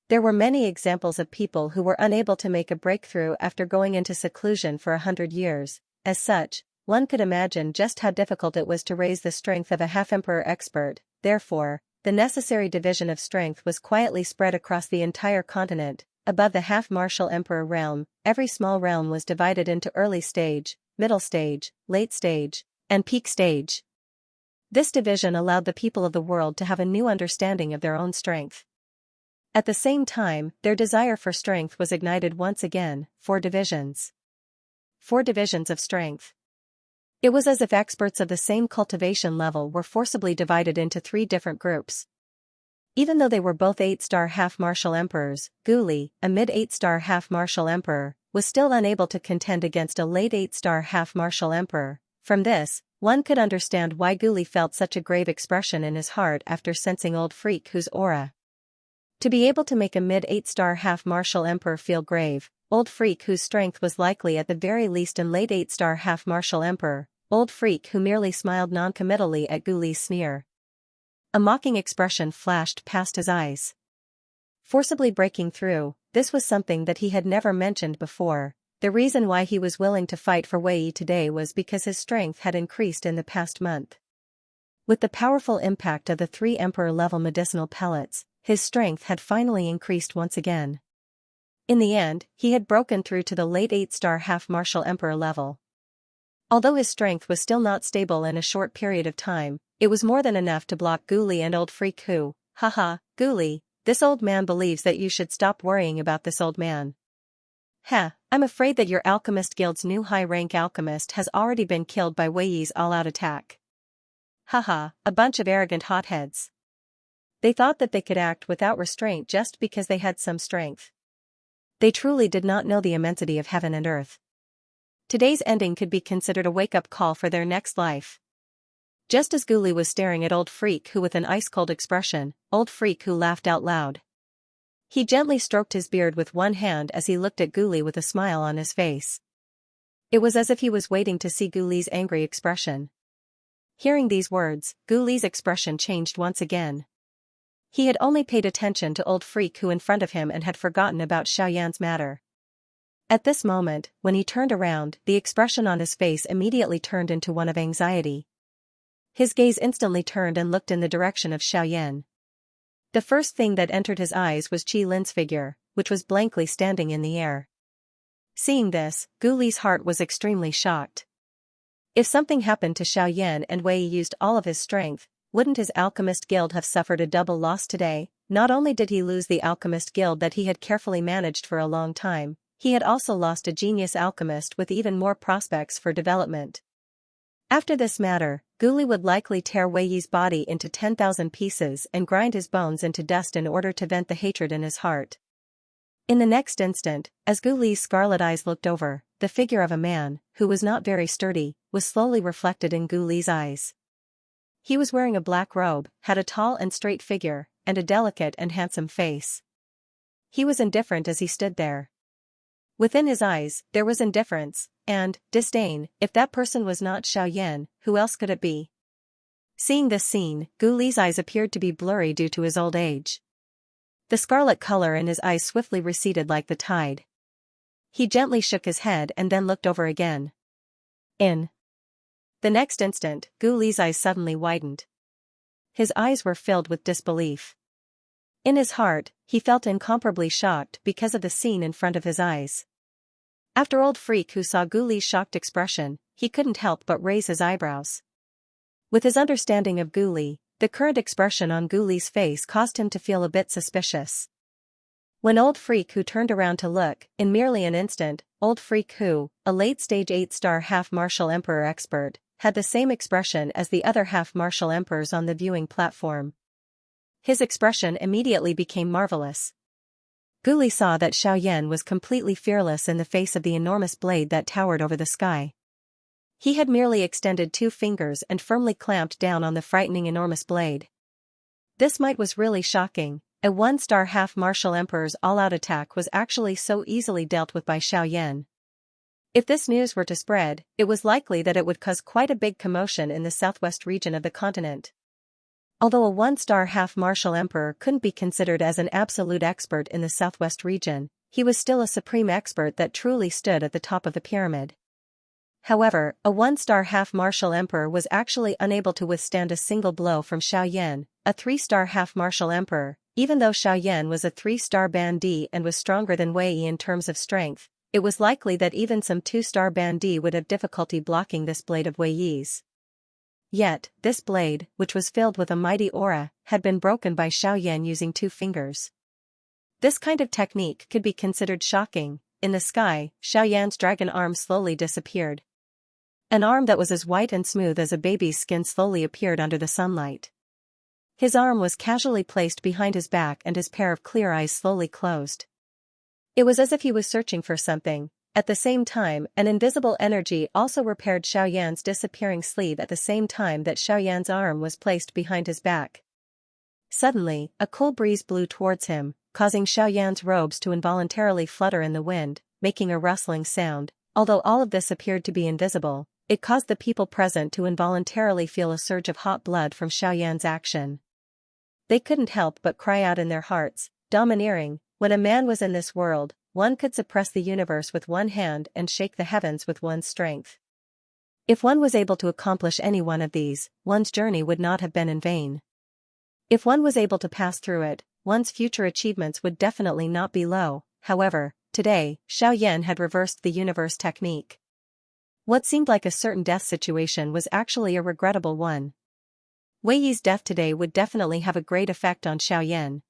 There were many examples of people who were unable to make a breakthrough after going into seclusion for 100 years. As such, one could imagine just how difficult it was to raise the strength of a half-emperor expert. Therefore, the necessary division of strength was quietly spread across the entire continent. Above the half-martial emperor realm, every small realm was divided into early stage, middle stage, late stage, and peak stage. This division allowed the people of the world to have a new understanding of their own strength. At the same time, their desire for strength was ignited once again. 4 divisions. 4 divisions of strength. It was as if experts of the same cultivation level were forcibly divided into 3 different groups. Even though they were both 8-star half-martial emperors, Guli, a mid-8-star half-martial emperor, was still unable to contend against a late 8-star half-martial emperor. From this, one could understand why Guli felt such a grave expression in his heart after sensing Old Freak Who's aura. To be able to make a mid-8-star half-martial emperor feel grave, Old Freak Whose strength was likely at the very least an late 8-star half-martial emperor, Old Freak Who merely smiled non-committally at Guli's sneer. A mocking expression flashed past his eyes. Forcibly breaking through, this was something that he had never mentioned before. The reason why he was willing to fight for Wei Yi today was because his strength had increased in the past month. With the powerful impact of the 3 emperor-level medicinal pellets, his strength had finally increased once again. In the end, he had broken through to the late 8-star half-martial emperor level. Although his strength was still not stable in a short period of time, it was more than enough to block Guli and Old Freak Who. Haha, Guli, this old man believes that you should stop worrying about this old man. Heh, I'm afraid that your Alchemist Guild's new high-rank alchemist has already been killed by Wei Yi's all-out attack. Haha, a bunch of arrogant hotheads. They thought that they could act without restraint just because they had some strength. They truly did not know the immensity of heaven and earth. Today's ending could be considered a wake-up call for their next life. Just as Guli was staring at Old Freak Who with an ice-cold expression, Old Freak Who laughed out loud. He gently stroked his beard with one hand as he looked at Guli with a smile on his face. It was as if he was waiting to see Guli's angry expression. Hearing these words, Guli's expression changed once again. He had only paid attention to Old Freak Who in front of him and had forgotten about Xiaoyan's matter. At this moment, when he turned around, the expression on his face immediately turned into one of anxiety. His gaze instantly turned and looked in the direction of Xiaoyan. The first thing that entered his eyes was Qi Lin's figure, which was blankly standing in the air. Seeing this, Guli's heart was extremely shocked. If something happened to Xiaoyan and Wei Yi used all of his strength, wouldn't his Alchemist Guild have suffered a double loss today? Not only did he lose the Alchemist Guild that he had carefully managed for a long time, he had also lost a genius alchemist with even more prospects for development. After this matter, Guli would likely tear Wei Yi's body into 10,000 pieces and grind his bones into dust in order to vent the hatred in his heart. In the next instant, as Guli's scarlet eyes looked over, the figure of a man, who was not very sturdy, was slowly reflected in Guli's eyes. He was wearing a black robe, had a tall and straight figure, and a delicate and handsome face. He was indifferent as he stood there. Within his eyes, there was indifference and disdain. If that person was not Xiaoyan, who else could it be? Seeing this scene, Guli's eyes appeared to be blurry due to his old age. The scarlet color in his eyes swiftly receded like the tide. He gently shook his head and then looked over again. In the next instant, Guli's eyes suddenly widened. His eyes were filled with disbelief. In his heart, he felt incomparably shocked because of the scene in front of his eyes. After Old Freak Who saw Guli's shocked expression, he couldn't help but raise his eyebrows. With his understanding of Guli, the current expression on Guli's face caused him to feel a bit suspicious. When Old Freak Who turned around to look, in merely an instant, Old Freak Who, a late-stage 8-star half-martial emperor expert, had the same expression as the other half-martial emperors on the viewing platform. His expression immediately became marvelous. Guli saw that Xiaoyan was completely fearless in the face of the enormous blade that towered over the sky. He had merely extended 2 fingers and firmly clamped down on the frightening enormous blade. This might was really shocking. A 1-star half-martial emperor's all-out attack was actually so easily dealt with by Xiaoyan. If this news were to spread, it was likely that it would cause quite a big commotion in the southwest region of the continent. Although a one-star half-martial emperor couldn't be considered as an absolute expert in the southwest region, he was still a supreme expert that truly stood at the top of the pyramid. However, a one-star half-martial emperor was actually unable to withstand a single blow from Xiaoyan, a three-star half-martial emperor. Even though Xiaoyan was a three-star bandit and was stronger than Wei Yi in terms of strength, it was likely that even some two-star bandit would have difficulty blocking this blade of Wei Yi's. Yet, this blade, which was filled with a mighty aura, had been broken by Xiaoyan using 2 fingers. This kind of technique could be considered shocking. In the sky, Xiaoyan's dragon arm slowly disappeared. An arm that was as white and smooth as a baby's skin slowly appeared under the sunlight. His arm was casually placed behind his back and his pair of clear eyes slowly closed. It was as if he was searching for something. At the same time, an invisible energy also repaired Xiaoyan's disappearing sleeve at the same time that Xiaoyan's arm was placed behind his back. Suddenly, a cool breeze blew towards him, causing Xiaoyan's robes to involuntarily flutter in the wind, making a rustling sound. Although all of this appeared to be invisible, it caused the people present to involuntarily feel a surge of hot blood from Xiaoyan's action. They couldn't help but cry out in their hearts, "Domineering! When a man was in this world, one could suppress the universe with one hand and shake the heavens with one's strength. If one was able to accomplish any one of these, one's journey would not have been in vain. If one was able to pass through it, one's future achievements would definitely not be low." However, today, Xiaoyan had reversed the universe technique. What seemed like a certain death situation was actually a regrettable one. Wei Yi's death today would definitely have a great effect on Xiaoyan.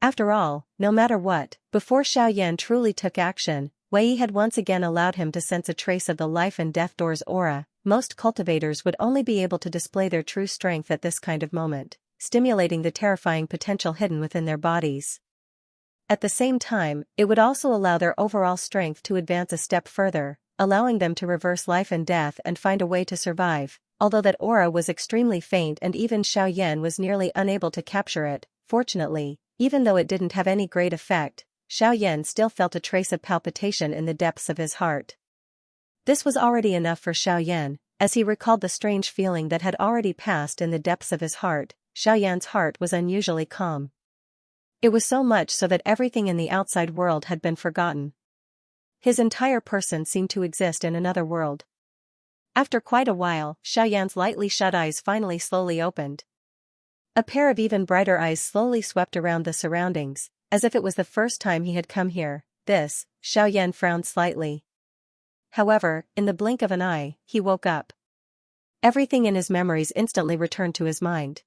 After all, no matter what, before Xiaoyan truly took action, Wei Yi had once again allowed him to sense a trace of the life and death door's aura. Most cultivators would only be able to display their true strength at this kind of moment, stimulating the terrifying potential hidden within their bodies. At the same time, it would also allow their overall strength to advance a step further, allowing them to reverse life and death and find a way to survive. Although that aura was extremely faint and even Xiaoyan was nearly unable to capture it, fortunately, even though it didn't have any great effect, Xiaoyan still felt a trace of palpitation in the depths of his heart. This was already enough for Xiaoyan, as he recalled the strange feeling that had already passed in the depths of his heart. Xiaoyan's heart was unusually calm. It was so much so that everything in the outside world had been forgotten. His entire person seemed to exist in another world. After quite a while, Xiaoyan's lightly shut eyes finally slowly opened. A pair of even brighter eyes slowly swept around the surroundings, as if it was the first time he had come here. Xiaoyan frowned slightly. However, in the blink of an eye, he woke up. Everything in his memories instantly returned to his mind.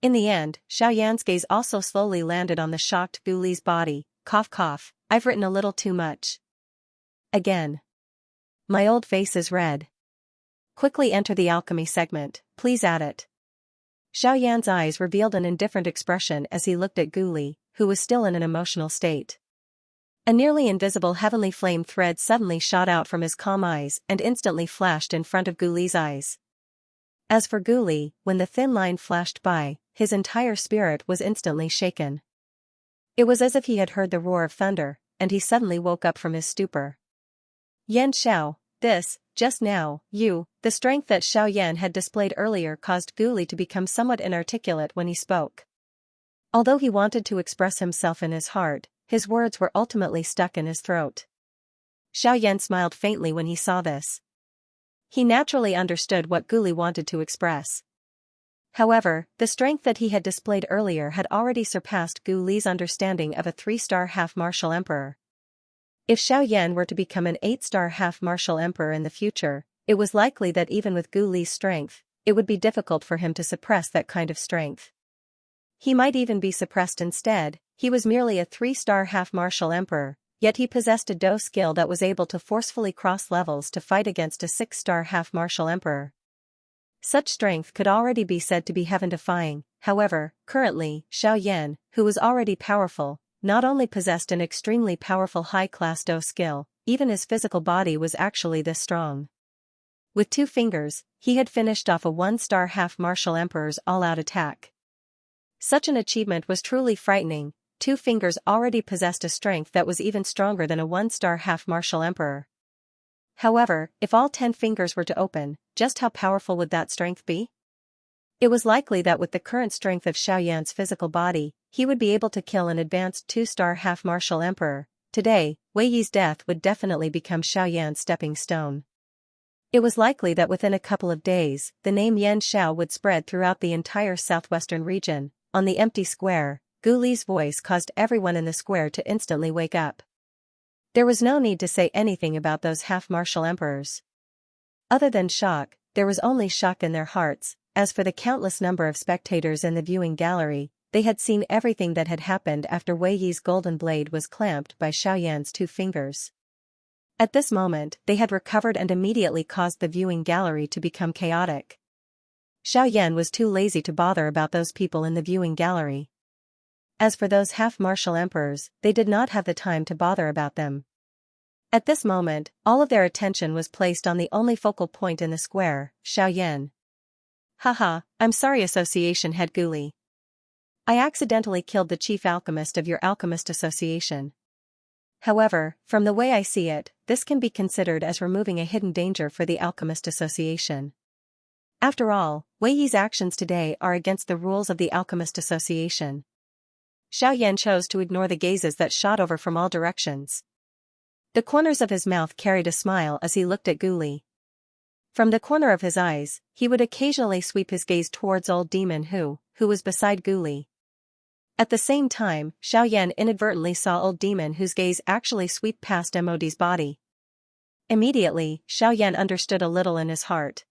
In the end, Xiaoyan's gaze also slowly landed on the shocked Gu Li's body. Cough cough, I've written a little too much. Again. My old face is red. Quickly enter the alchemy segment, please add it. Xiaoyan's eyes revealed an indifferent expression as he looked at Gu Li, who was still in an emotional state. A nearly invisible heavenly flame thread suddenly shot out from his calm eyes and instantly flashed in front of Gu Li's eyes. As for Gu Li, when the thin line flashed by, his entire spirit was instantly shaken. It was as if he had heard the roar of thunder, and he suddenly woke up from his stupor. Yan Xiao, just now, the strength that Xiaoyan had displayed earlier caused Gu Li to become somewhat inarticulate when he spoke. Although he wanted to express himself in his heart, his words were ultimately stuck in his throat. Xiaoyan smiled faintly when he saw this. He naturally understood what Gu Li wanted to express. However, the strength that he had displayed earlier had already surpassed Gu Li's understanding of a 3-star half-martial emperor. If Xiaoyan were to become an 8-star half-martial emperor in the future, it was likely that even with Gu Li's strength, it would be difficult for him to suppress that kind of strength. He might even be suppressed instead. He was merely a 3-star half-martial emperor, yet he possessed a Do skill that was able to forcefully cross levels to fight against a 6-star half-martial emperor. Such strength could already be said to be heaven-defying. However, currently, Xiaoyan, who was already powerful, not only possessed an extremely powerful high-class Do skill, even his physical body was actually this strong. With 2 fingers, he had finished off a 1-star half-martial emperor's all-out attack. Such an achievement was truly frightening. 2 fingers already possessed a strength that was even stronger than a 1-star half-martial emperor. However, if all 10 fingers were to open, just how powerful would that strength be? It was likely that with the current strength of Xiaoyan's physical body, he would be able to kill an advanced 2-star half-martial emperor. Today, Wei Yi's death would definitely become Xiaoyan's stepping stone. It was likely that within a couple of days, the name Yan Xiao would spread throughout the entire southwestern region. On the empty square, Gu Li's voice caused everyone in the square to instantly wake up. There was no need to say anything about those half-martial emperors. Other than shock, there was only shock in their hearts. As for the countless number of spectators in the viewing gallery, they had seen everything that had happened after Wei Yi's golden blade was clamped by Xiaoyan's 2 fingers. At this moment, they had recovered and immediately caused the viewing gallery to become chaotic. Xiaoyan was too lazy to bother about those people in the viewing gallery. As for those half-martial emperors, they did not have the time to bother about them. At this moment, all of their attention was placed on the only focal point in the square, Xiaoyan. Haha, I'm sorry, Association Head Gu Li. I accidentally killed the chief alchemist of your alchemist association. However, from the way I see it, this can be considered as removing a hidden danger for the alchemist association. After all, Wei Yi's actions today are against the rules of the alchemist association. Xiaoyan chose to ignore the gazes that shot over from all directions. The corners of his mouth carried a smile as he looked at Gu Li. From the corner of his eyes, he would occasionally sweep his gaze towards old demon who was beside Gu Li. At the same time, Xiaoyan inadvertently saw old demon whose gaze actually swept past Mod's body. Immediately, Xiaoyan understood a little in his heart.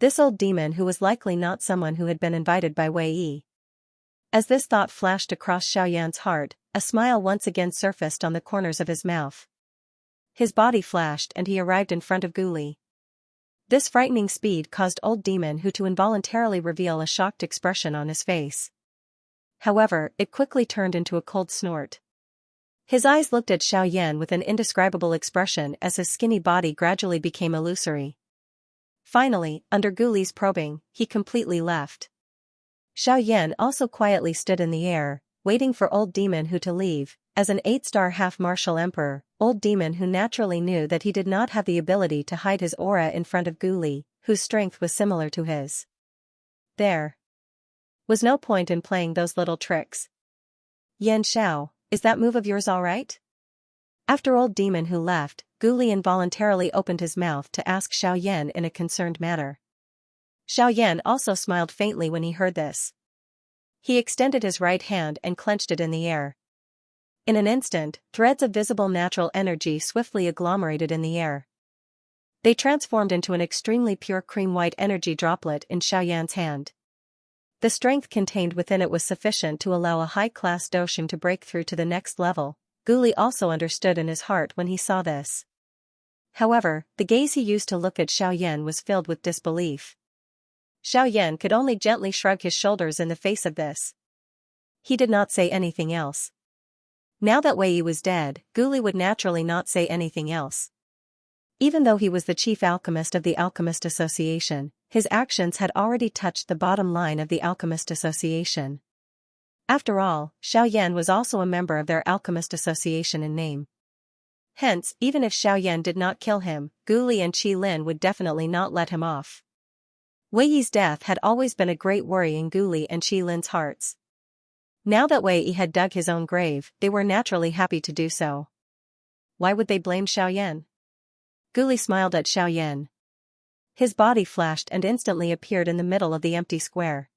This old demon who was likely not someone who had been invited by Wei Yi. As this thought flashed across Xiaoyan's heart, a smile once again surfaced on the corners of his mouth. His body flashed and he arrived in front of Gu Li. This frightening speed caused old demon who to involuntarily reveal a shocked expression on his face. However, it quickly turned into a cold snort. His eyes looked at Xiaoyan with an indescribable expression as his skinny body gradually became illusory. Finally, under Gu Li's probing, he completely left. Xiaoyan also quietly stood in the air, waiting for old demon who to leave. As an 8-star half-martial emperor, old demon who naturally knew that he did not have the ability to hide his aura in front of Gu Li, whose strength was similar to his. There was no point in playing those little tricks. Yan Xiao, is that move of yours alright? After old demon who left, Gu Li involuntarily opened his mouth to ask Xiaoyan in a concerned manner. Xiaoyan also smiled faintly when he heard this. He extended his right hand and clenched it in the air. In an instant, threads of visible natural energy swiftly agglomerated in the air. They transformed into an extremely pure cream-white energy droplet in Xiaoyan's hand. The strength contained within it was sufficient to allow a high-class doshin to break through to the next level. Gu Li also understood in his heart when he saw this. However, the gaze he used to look at Xiaoyan was filled with disbelief. Xiaoyan could only gently shrug his shoulders in the face of this. He did not say anything else. Now that Wei Yi was dead, Gu Li would naturally not say anything else. Even though he was the chief alchemist of the Alchemist Association, his actions had already touched the bottom line of the Alchemist Association. After all, Xiaoyan was also a member of their Alchemist Association in name. Hence, even if Xiaoyan did not kill him, Gu Li and Qi Lin would definitely not let him off. Wei Yi's death had always been a great worry in Gu Li and Qi Lin's hearts. Now that Wei Yi had dug his own grave, they were naturally happy to do so. Why would they blame Xiaoyan? Gu Li smiled at Xiaoyan. His body flashed and instantly appeared in the middle of the empty square.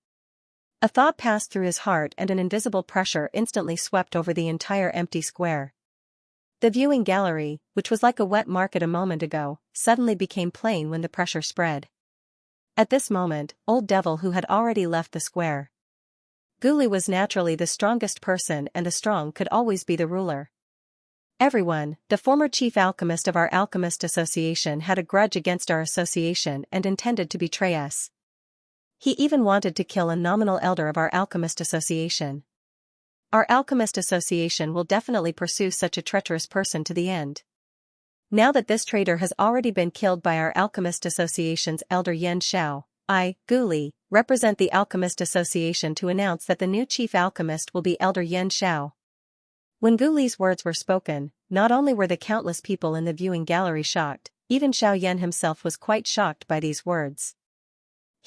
A thought passed through his heart and an invisible pressure instantly swept over the entire empty square. The viewing gallery, which was like a wet market a moment ago, suddenly became plain when the pressure spread. At this moment, Old Devil who had already left the square. Gu Li was naturally the strongest person and the strong could always be the ruler. Everyone, the former chief alchemist of our Alchemist Association had a grudge against our association and intended to betray us. He even wanted to kill a nominal elder of our Alchemist Association. Our Alchemist Association will definitely pursue such a treacherous person to the end. Now that this traitor has already been killed by our Alchemist Association's elder Yan Xiao, I, Gu Li, represent the Alchemist Association to announce that the new chief alchemist will be Elder Yan Xiao. When Gu Li's words were spoken, not only were the countless people in the viewing gallery shocked, even Xiaoyan himself was quite shocked by these words.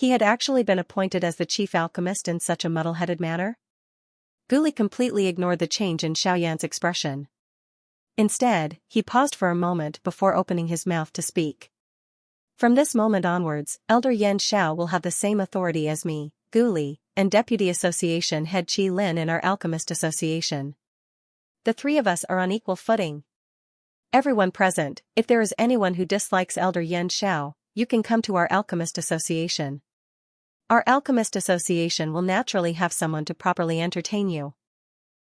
He had actually been appointed as the chief alchemist in such a muddle-headed manner? Guli completely ignored the change in Xiaoyan's expression. Instead, he paused for a moment before opening his mouth to speak. From this moment onwards, Elder Yan Xiao will have the same authority as me, Guli, and Deputy Association Head Qi Lin in our Alchemist Association. The three of us are on equal footing. Everyone present, if there is anyone who dislikes Elder Yan Xiao, you can come to our Alchemist Association. Our Alchemist Association will naturally have someone to properly entertain you.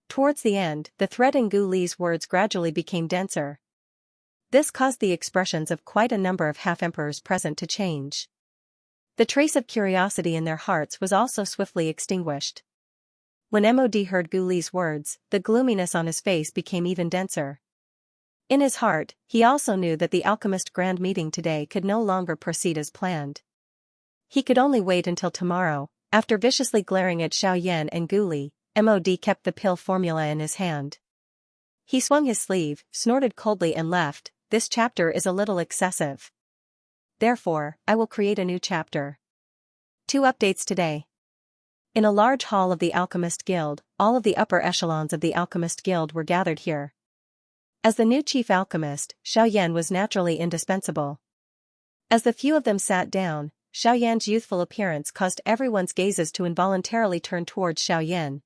Towards the end, the threat in Gu Li's words gradually became denser. This caused the expressions of quite a number of half-emperors present to change. The trace of curiosity in their hearts was also swiftly extinguished. When MOD heard Gu Li's words, the gloominess on his face became even denser. In his heart, he also knew that the Alchemist Grand Meeting today could no longer proceed as planned. He could only wait until tomorrow. After viciously glaring at Xiaoyan and Gu Li, MOD kept the pill formula in his hand. He swung his sleeve, snorted coldly and left. This chapter is a little excessive. Therefore, I will create a new chapter. 2 updates today. In a large hall of the Alchemist Guild, all of the upper echelons of the Alchemist Guild were gathered here. As the new chief alchemist, Xiaoyan was naturally indispensable. As the few of them sat down, Xiaoyan's youthful appearance caused everyone's gazes to involuntarily turn towards Xiaoyan.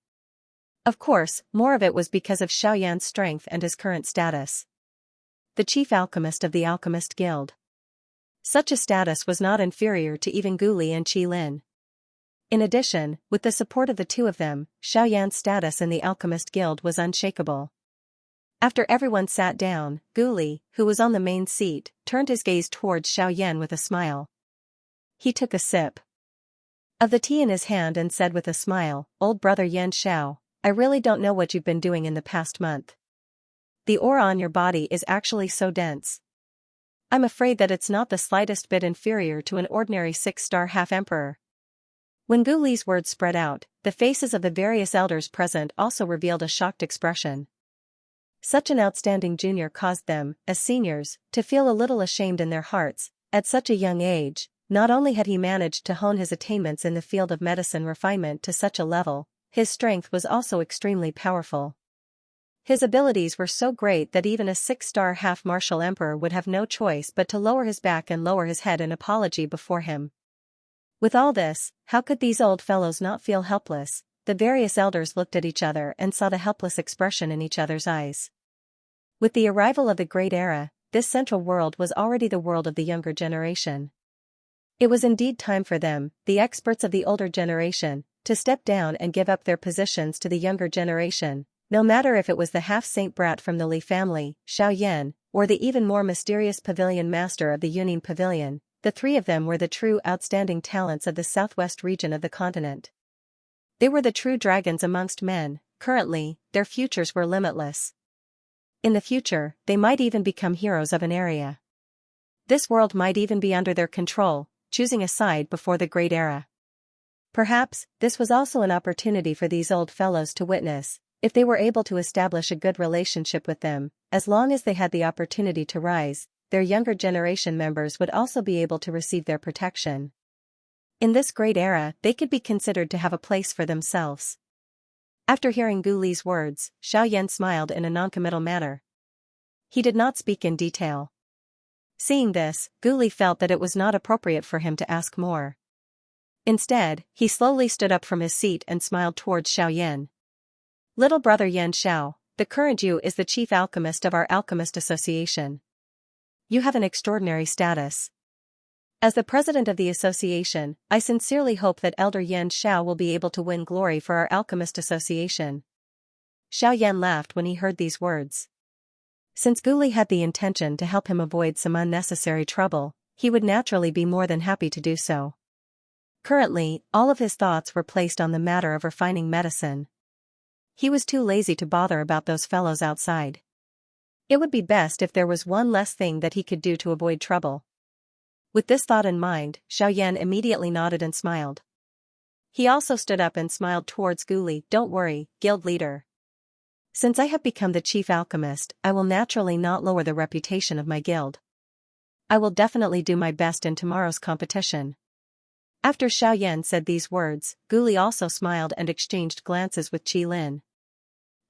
Of course, more of it was because of Xiaoyan's strength and his current status. The chief alchemist of the Alchemist Guild. Such a status was not inferior to even Gu Li and Qi Lin. In addition, with the support of the two of them, Xiaoyan's status in the Alchemist Guild was unshakable. After everyone sat down, Gu Li, who was on the main seat, turned his gaze towards Xiaoyan with a smile. He took a sip of the tea in his hand and said with a smile, "Old brother Yan Xiao, I really don't know what you've been doing in the past month. The aura on your body is actually so dense. I'm afraid that it's not the slightest bit inferior to an ordinary 6-star half-emperor." When Gu Li's words spread out, the faces of the various elders present also revealed a shocked expression. Such an outstanding junior caused them, as seniors, to feel a little ashamed in their hearts. At such a young age, not only had he managed to hone his attainments in the field of medicine refinement to such a level, his strength was also extremely powerful. His abilities were so great that even a 6-star half-martial emperor would have no choice but to lower his back and lower his head in apology before him. With all this, how could these old fellows not feel helpless? The various elders looked at each other and saw the helpless expression in each other's eyes. With the arrival of the Great Era, this central world was already the world of the younger generation. It was indeed time for them, the experts of the older generation, to step down and give up their positions to the younger generation, no matter if it was the half-saint brat from the Li family, Xiaoyan, or the even more mysterious pavilion master of the Yuning Pavilion. The three of them were the true outstanding talents of the southwest region of the continent. They were the true dragons amongst men. Currently, their futures were limitless. In the future, they might even become heroes of an area. This world might even be under their control, choosing a side before the Great Era. Perhaps, this was also an opportunity for these old fellows to witness. If they were able to establish a good relationship with them, as long as they had the opportunity to rise, their younger generation members would also be able to receive their protection. In this great era, they could be considered to have a place for themselves. After hearing Gu Li's words, Xiaoyan smiled in a noncommittal manner. He did not speak in detail. Seeing this, Gu Li felt that it was not appropriate for him to ask more. Instead, he slowly stood up from his seat and smiled towards Xiaoyan. "Little brother Yan Xiao, the current you is the chief alchemist of our Alchemist Association. You have an extraordinary status. As the president of the association, I sincerely hope that Elder Yan Xiao will be able to win glory for our Alchemist Association." Xiaoyan laughed when he heard these words. Since Gu Li had the intention to help him avoid some unnecessary trouble, he would naturally be more than happy to do so. Currently, all of his thoughts were placed on the matter of refining medicine. He was too lazy to bother about those fellows outside. It would be best if there was one less thing that he could do to avoid trouble. With this thought in mind, Xiaoyan immediately nodded and smiled. He also stood up and smiled towards Gu Li. "Don't worry, guild leader. Since I have become the chief alchemist, I will naturally not lower the reputation of my guild. I will definitely do my best in tomorrow's competition. After Xiaoyan said these words, Guli also smiled and exchanged glances with Qilin.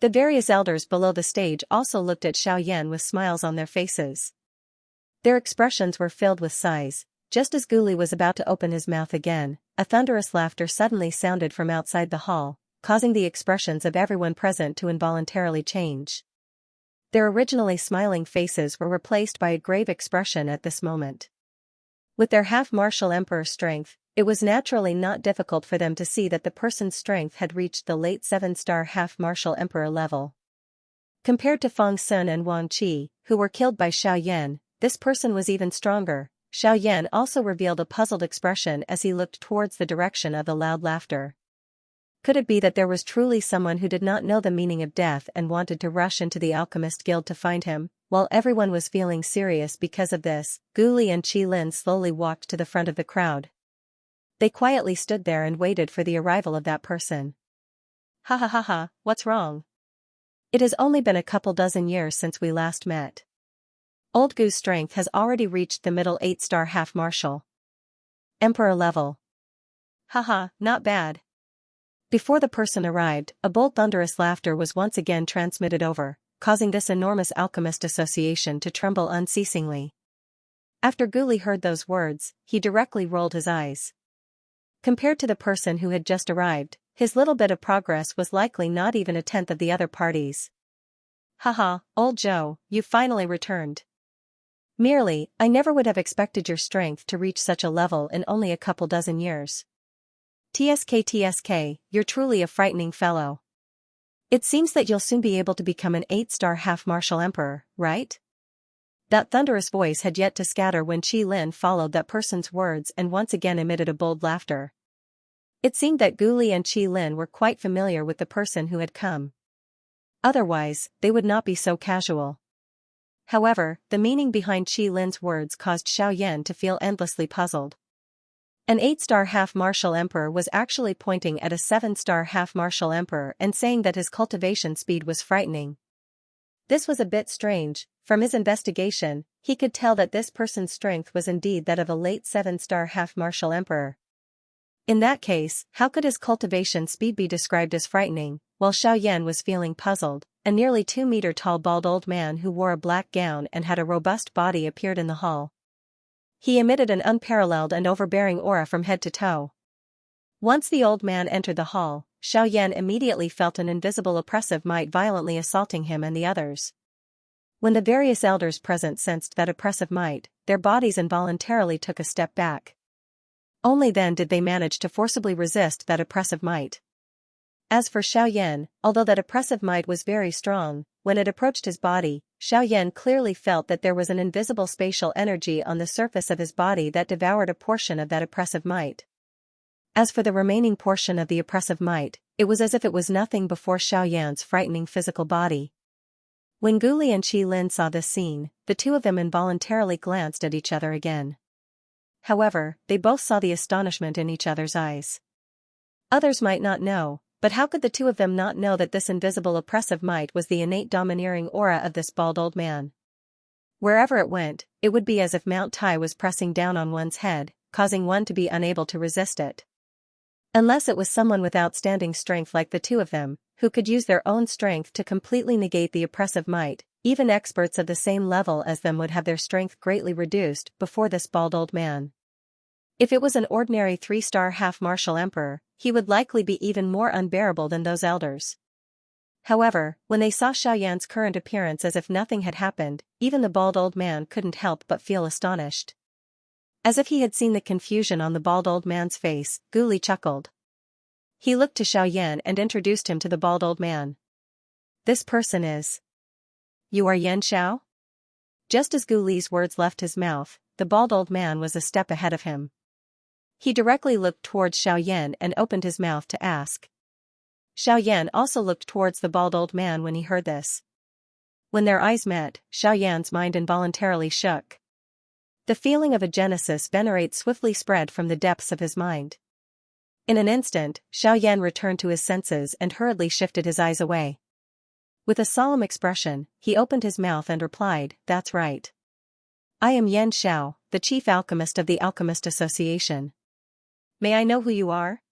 The various elders below the stage also looked at Xiaoyan with smiles on their faces. Their expressions were filled with sighs. Just as Guli was about to open his mouth again, a thunderous laughter suddenly sounded from outside the hall, causing the expressions of everyone present to involuntarily change. Their originally smiling faces were replaced by a grave expression at this moment. With their half-martial emperor strength, it was naturally not difficult for them to see that the person's strength had reached the late 7-star half-martial emperor level. Compared to Feng Sun and Wang Qi, who were killed by Xiaoyan, this person was even stronger. Xiaoyan also revealed a puzzled expression as he looked towards the direction of the loud laughter. Could it be that there was truly someone who did not know the meaning of death and wanted to rush into the Alchemist Guild to find him? While everyone was feeling serious because of this, Guli and Qilin slowly walked to the front of the crowd. They quietly stood there and waited for the arrival of that person. Ha ha ha ha, what's wrong? It has only been a couple dozen years since we last met. Old Gu's strength has already reached the middle 8-star half-martial emperor level. Haha, not bad. Before the person arrived, a bold thunderous laughter was once again transmitted over, causing this enormous alchemist association to tremble unceasingly. After Guli heard those words, he directly rolled his eyes. Compared to the person who had just arrived, his little bit of progress was likely not even a tenth of the other parties. Haha, old Joe, you finally returned. Merely, I never would have expected your strength to reach such a level in only a couple dozen years. TSK, you're truly a frightening fellow. It seems that you'll soon be able to become an 8-star half-martial emperor, right? That thunderous voice had yet to scatter when Qilin followed that person's words and once again emitted a bold laughter. It seemed that Guli and Qilin were quite familiar with the person who had come. Otherwise, they would not be so casual. However, the meaning behind Qilin's words caused Xiaoyan to feel endlessly puzzled. An 8-star half-martial emperor was actually pointing at a 7-star half-martial emperor and saying that his cultivation speed was frightening. This was a bit strange. From his investigation, he could tell that this person's strength was indeed that of a late 7-star half-martial emperor. In that case, how could his cultivation speed be described as frightening? While Xiaoyan was feeling puzzled, a nearly 2-meter-tall bald old man who wore a black gown and had a robust body appeared in the hall. He emitted an unparalleled and overbearing aura from head to toe. Once the old man entered the hall, Xiaoyan immediately felt an invisible oppressive might violently assaulting him and the others. When the various elders present sensed that oppressive might, their bodies involuntarily took a step back. Only then did they manage to forcibly resist that oppressive might. As for Xiaoyan, although that oppressive might was very strong, when it approached his body, Xiaoyan clearly felt that there was an invisible spatial energy on the surface of his body that devoured a portion of that oppressive might. As for the remaining portion of the oppressive might, it was as if it was nothing before Xiaoyan's frightening physical body. When Guli and Qilin saw this scene, the two of them involuntarily glanced at each other again. However, they both saw the astonishment in each other's eyes. Others might not know, but how could the two of them not know that this invisible oppressive might was the innate domineering aura of this bald old man? Wherever it went, it would be as if Mount Tai was pressing down on one's head, causing one to be unable to resist it. Unless it was someone with outstanding strength like the two of them, who could use their own strength to completely negate the oppressive might, even experts of the same level as them would have their strength greatly reduced before this bald old man. If it was an ordinary 3-star half-martial emperor, he would likely be even more unbearable than those elders. However, when they saw Xiaoyan's current appearance as if nothing had happened, even the bald old man couldn't help but feel astonished. As if he had seen the confusion on the bald old man's face, Guli chuckled. He looked to Xiaoyan and introduced him to the bald old man. This person is... You are Yan Xiao? Just as Guli's words left his mouth, the bald old man was a step ahead of him. He directly looked towards Xiaoyan and opened his mouth to ask. Xiaoyan also looked towards the bald old man when he heard this. When their eyes met, Xiaoyan's mind involuntarily shook. The feeling of a Genesis venerate swiftly spread from the depths of his mind. In an instant, Xiaoyan returned to his senses and hurriedly shifted his eyes away. With a solemn expression, he opened his mouth and replied, "That's right. I am Yan Xiao, the chief alchemist of the Alchemist Association." May I know who you are?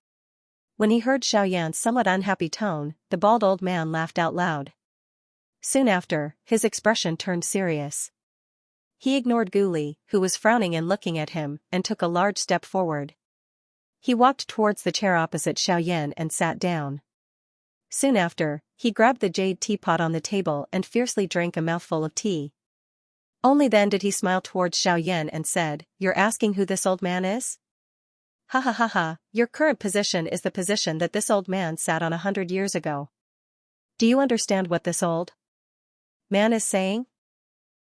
When he heard Xiaoyan's somewhat unhappy tone, the bald old man laughed out loud. Soon after, his expression turned serious. He ignored Gu Li, who was frowning and looking at him, and took a large step forward. He walked towards the chair opposite Xiaoyan and sat down. Soon after, he grabbed the jade teapot on the table and fiercely drank a mouthful of tea. Only then did he smile towards Xiaoyan and said, "You're asking who this old man is? Ha ha ha ha, your current position is the position that this old man sat on 100 years ago. Do you understand what this old man is saying?"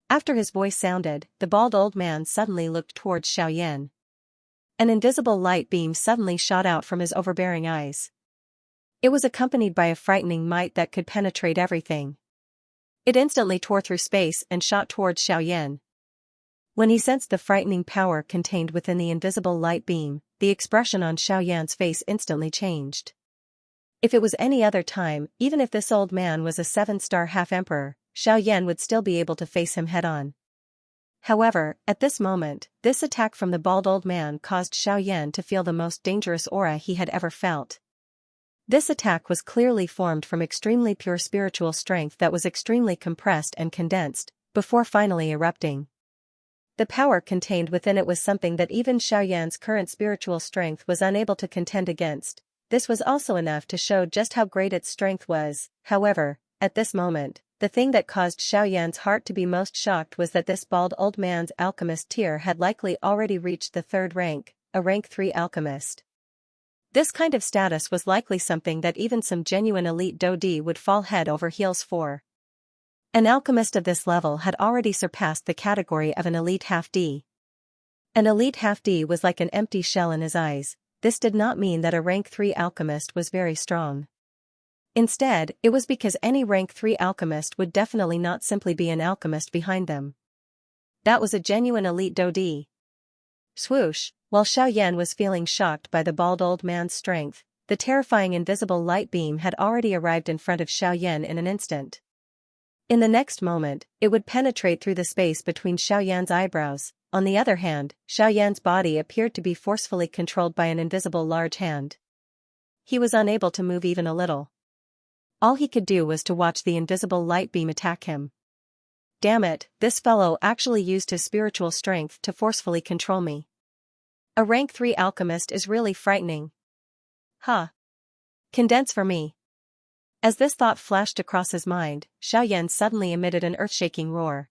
After his voice sounded, the bald old man suddenly looked towards Xiaoyan. An invisible light beam suddenly shot out from his overbearing eyes. It was accompanied by a frightening might that could penetrate everything. It instantly tore through space and shot towards Xiaoyan. When he sensed the frightening power contained within the invisible light beam, the expression on Xiaoyan's face instantly changed. If it was any other time, even if this old man was a 7-star half-emperor, Xiaoyan would still be able to face him head-on. However, at this moment, this attack from the bald old man caused Xiaoyan to feel the most dangerous aura he had ever felt. This attack was clearly formed from extremely pure spiritual strength that was extremely compressed and condensed, before finally erupting. The power contained within it was something that even Xiaoyan's current spiritual strength was unable to contend against. This was also enough to show just how great its strength was. However, at this moment, the thing that caused Xiaoyan's heart to be most shocked was that this bald old man's alchemist tier had likely already reached the 3rd rank, a rank 3 alchemist. This kind of status was likely something that even some genuine elite Dodi would fall head over heels for. An alchemist of this level had already surpassed the category of an elite half-D. An elite half-D was like an empty shell in his eyes. This did not mean that a rank 3 alchemist was very strong. Instead, it was because any rank 3 alchemist would definitely not simply be an alchemist behind them. That was a genuine elite Dodi. Swoosh, while Xiaoyan was feeling shocked by the bald old man's strength, the terrifying invisible light beam had already arrived in front of Xiaoyan in an instant. In the next moment, it would penetrate through the space between Xiaoyan's eyebrows. On the other hand, Xiaoyan's body appeared to be forcefully controlled by an invisible large hand. He was unable to move even a little. All he could do was to watch the invisible light beam attack him. Damn it, this fellow actually used his spiritual strength to forcefully control me. A rank 3 alchemist is really frightening. Huh. Condense for me. As this thought flashed across his mind, Xiaoyan suddenly emitted an earth-shaking roar.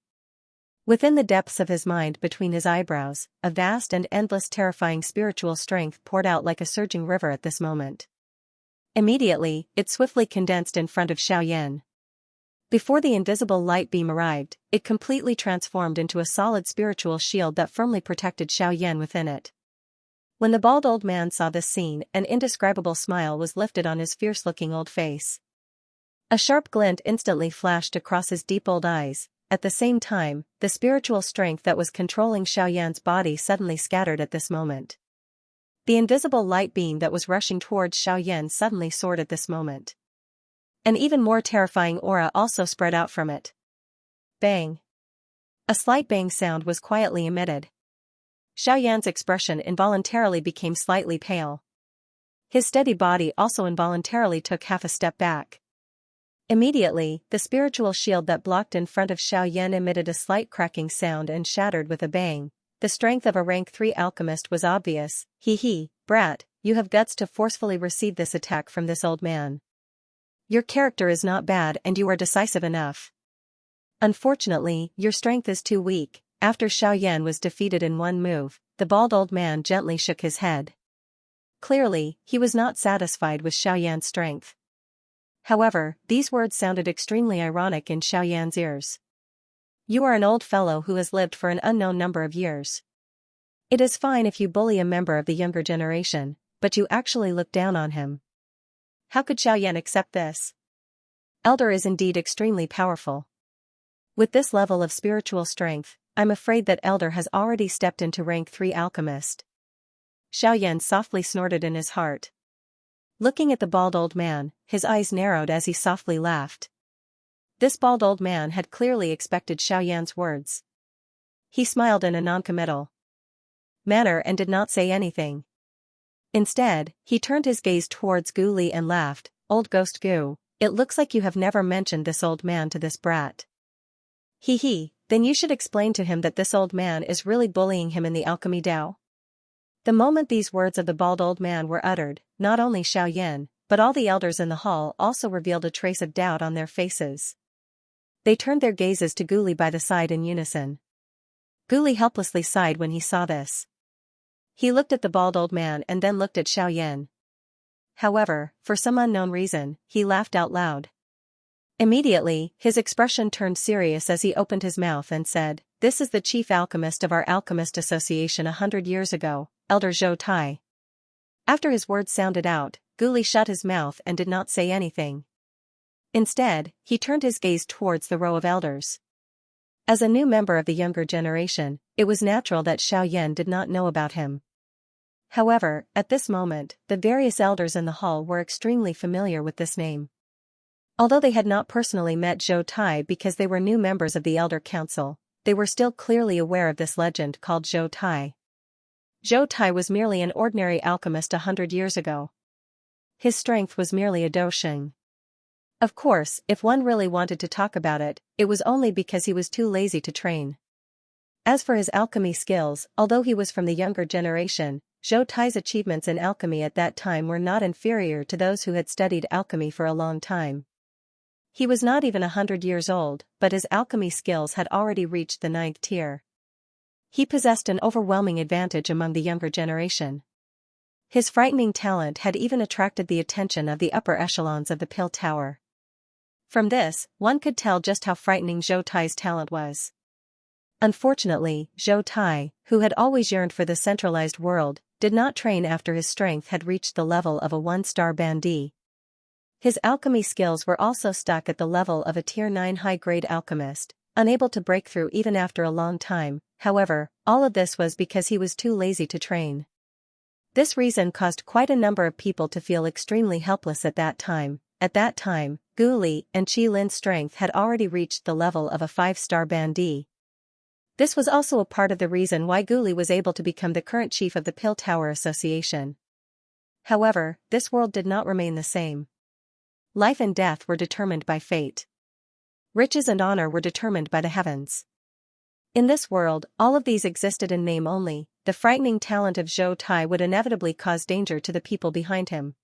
Within the depths of his mind between his eyebrows, a vast and endless terrifying spiritual strength poured out like a surging river at this moment. Immediately, it swiftly condensed in front of Xiaoyan. Before the invisible light beam arrived, it completely transformed into a solid spiritual shield that firmly protected Xiaoyan within it. When the bald old man saw this scene, an indescribable smile was lifted on his fierce-looking old face. A sharp glint instantly flashed across his deep old eyes. At the same time, the spiritual strength that was controlling Xiaoyan's body suddenly scattered at this moment. The invisible light beam that was rushing towards Xiaoyan suddenly soared at this moment. An even more terrifying aura also spread out from it. Bang! A slight bang sound was quietly emitted. Xiaoyan's expression involuntarily became slightly pale. His steady body also involuntarily took half a step back. Immediately, the spiritual shield that blocked in front of Xiaoyan emitted a slight cracking sound and shattered with a bang. The strength of a rank 3 alchemist was obvious. Hee, brat, you have guts to forcefully receive this attack from this old man. Your character is not bad and you are decisive enough. Unfortunately, your strength is too weak. After Xiaoyan was defeated in one move, the bald old man gently shook his head. Clearly, he was not satisfied with Xiaoyan's strength. However, these words sounded extremely ironic in Xiaoyan's ears. You are an old fellow who has lived for an unknown number of years. It is fine if you bully a member of the younger generation, but you actually look down on him. How could Xiaoyan accept this? Elder is indeed extremely powerful. With this level of spiritual strength, I'm afraid that Elder has already stepped into rank 3 alchemist. Xiaoyan softly snorted in his heart. Looking at the bald old man, his eyes narrowed as he softly laughed. This bald old man had clearly expected Xiaoyan's words. He smiled in a non-committal manner and did not say anything. Instead, he turned his gaze towards Gu Li and laughed, "Old ghost Gu, it looks like you have never mentioned this old man to this brat. Hee hee, then you should explain to him that this old man is really bullying him in the alchemy Tao." The moment these words of the bald old man were uttered, not only Xiaoyan, but all the elders in the hall also revealed a trace of doubt on their faces. They turned their gazes to Gu Li by the side in unison. Gu Li helplessly sighed when he saw this. He looked at the bald old man and then looked at Xiaoyan. However, for some unknown reason, he laughed out loud. Immediately, his expression turned serious as he opened his mouth and said, "This is the chief alchemist of our alchemist association 100 years ago, Elder Zhou Tai." After his words sounded out, Gu Li shut his mouth and did not say anything. Instead, he turned his gaze towards the row of elders. As a new member of the younger generation, it was natural that Xiaoyan did not know about him. However, at this moment, the various elders in the hall were extremely familiar with this name. Although they had not personally met Zhou Tai because they were new members of the Elder Council, they were still clearly aware of this legend called Zhou Tai. Zhou Tai was merely an ordinary alchemist 100 years ago. His strength was merely a dosheng. Of course, if one really wanted to talk about it, it was only because he was too lazy to train. As for his alchemy skills, although he was from the younger generation, Zhou Tai's achievements in alchemy at that time were not inferior to those who had studied alchemy for a long time. He was not even 100 years old, but his alchemy skills had already reached the 9th tier. He possessed an overwhelming advantage among the younger generation. His frightening talent had even attracted the attention of the upper echelons of the Pill Tower. From this, one could tell just how frightening Zhou Tai's talent was. Unfortunately, Zhou Tai, who had always yearned for the centralized world, did not train after his strength had reached the level of a 1-star bandit. His alchemy skills were also stuck at the level of a Tier 9 high-grade alchemist, unable to break through even after a long time. However, all of this was because he was too lazy to train. This reason caused quite a number of people to feel extremely helpless at that time. At that time, Gu Li and Qi Lin's strength had already reached the level of a 5-star bandit. This was also a part of the reason why Gu Li was able to become the current chief of the Pill Tower Association. However, this world did not remain the same. Life and death were determined by fate. Riches and honor were determined by the heavens. In this world, all of these existed in name only. The frightening talent of Zhou Tai would inevitably cause danger to the people behind him.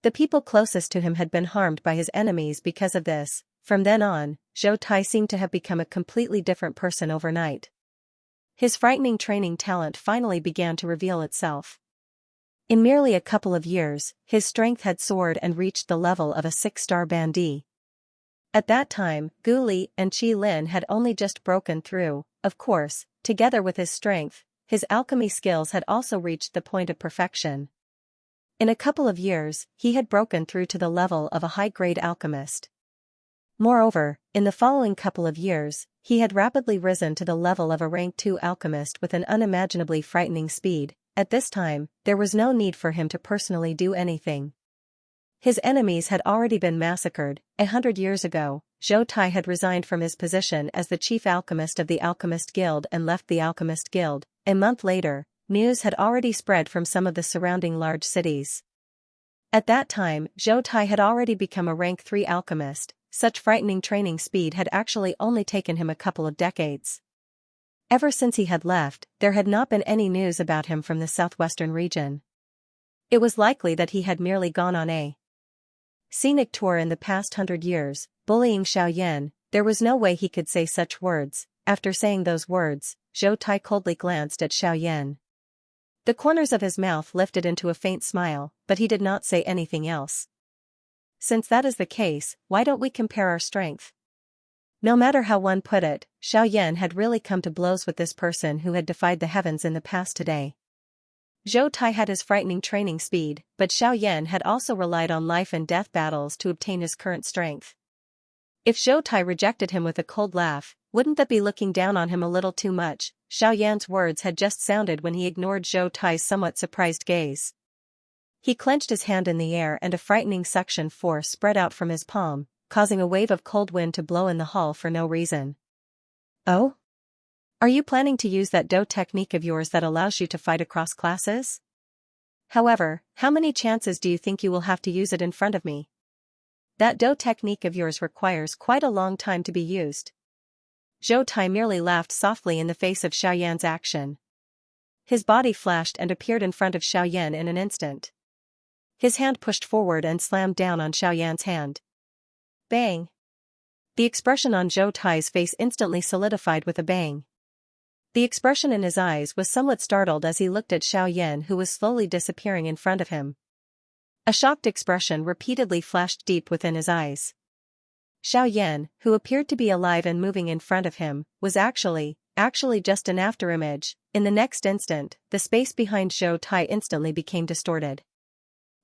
The people closest to him had been harmed by his enemies because of this. From then on, Zhou Tai seemed to have become a completely different person overnight. His frightening training talent finally began to reveal itself. In merely a couple of years, his strength had soared and reached the level of a 6-star bandit. At that time, Gu Li and Qi Lin had only just broken through. Of course, together with his strength, his alchemy skills had also reached the point of perfection. In a couple of years, he had broken through to the level of a high-grade alchemist. Moreover, in the following couple of years, he had rapidly risen to the level of a rank 2 alchemist with an unimaginably frightening speed. At this time, there was no need for him to personally do anything. His enemies had already been massacred. 100 years ago, Zhou Tai had resigned from his position as the chief alchemist of the Alchemist Guild and left the Alchemist Guild. A month later, news had already spread from some of the surrounding large cities. At that time, Zhou Tai had already become a rank 3 alchemist. Such frightening training speed had actually only taken him a couple of decades. Ever since he had left, there had not been any news about him from the southwestern region. It was likely that he had merely gone on a scenic tour in the past 100 years, bullying Xiaoyan. There was no way he could say such words. After saying those words, Zhou Tai coldly glanced at Xiaoyan. The corners of his mouth lifted into a faint smile, but he did not say anything else. Since that is the case, why don't we compare our strength? No matter how one put it, Xiaoyan had really come to blows with this person who had defied the heavens in the past today. Zhou Tai had his frightening training speed, but Xiaoyan had also relied on life and death battles to obtain his current strength. If Zhou Tai rejected him with a cold laugh, wouldn't that be looking down on him a little too much? Xiaoyan's words had just sounded when he ignored Zhou Tai's somewhat surprised gaze. He clenched his hand in the air and a frightening suction force spread out from his palm, causing a wave of cold wind to blow in the hall for no reason. Oh? Are you planning to use that Do technique of yours that allows you to fight across classes? However, how many chances do you think you will have to use it in front of me? That Do technique of yours requires quite a long time to be used. Zhou Tai merely laughed softly in the face of Xiaoyan's action. His body flashed and appeared in front of Xiaoyan in an instant. His hand pushed forward and slammed down on Xiaoyan's hand. Bang! The expression on Zhou Tai's face instantly solidified with a bang. The expression in his eyes was somewhat startled as he looked at Xiaoyan, who was slowly disappearing in front of him. A shocked expression repeatedly flashed deep within his eyes. Xiaoyan, who appeared to be alive and moving in front of him, was actually just an afterimage. In the next instant, the space behind Zhou Tai instantly became distorted.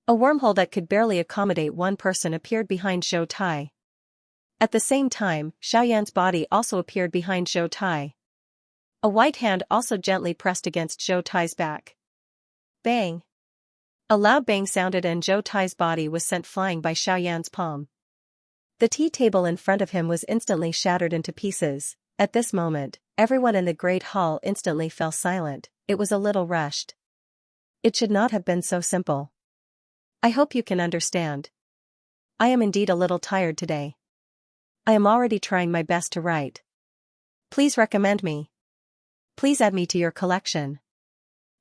A wormhole that could barely accommodate one person appeared behind Zhou Tai. At the same time, Xiaoyan's body also appeared behind Zhou Tai. A white hand also gently pressed against Zhou Tai's back. Bang! A loud bang sounded and Zhou Tai's body was sent flying by Xiaoyan's palm. The tea table in front of him was instantly shattered into pieces. At this moment, everyone in the great hall instantly fell silent. It was a little rushed. It should not have been so simple. I hope you can understand. I am indeed a little tired today. I am already trying my best to write. Please recommend me. Please add me to your collection.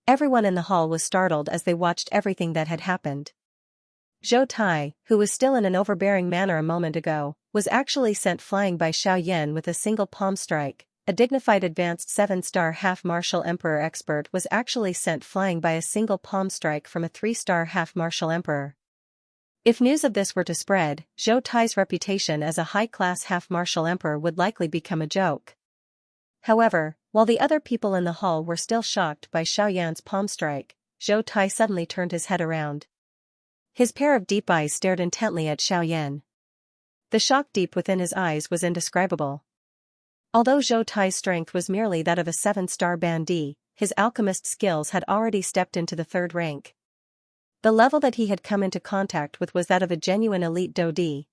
Everyone in the hall was startled as they watched everything that had happened. Zhou Tai, who was still in an overbearing manner a moment ago, was actually sent flying by Xiaoyan with a single palm strike. A dignified advanced 7-star half-martial emperor expert was actually sent flying by a single palm strike from a 3-star half-martial emperor. If news of this were to spread, Zhou Tai's reputation as a high-class half-martial emperor would likely become a joke. However, while the other people in the hall were still shocked by Xiaoyan's palm strike, Zhou Tai suddenly turned his head around. His pair of deep eyes stared intently at Xiaoyan. The shock deep within his eyes was indescribable. Although Zhou Tai's strength was merely that of a 7-star bandit, his alchemist skills had already stepped into the 3rd rank. The level that he had come into contact with was that of a genuine elite Dodi.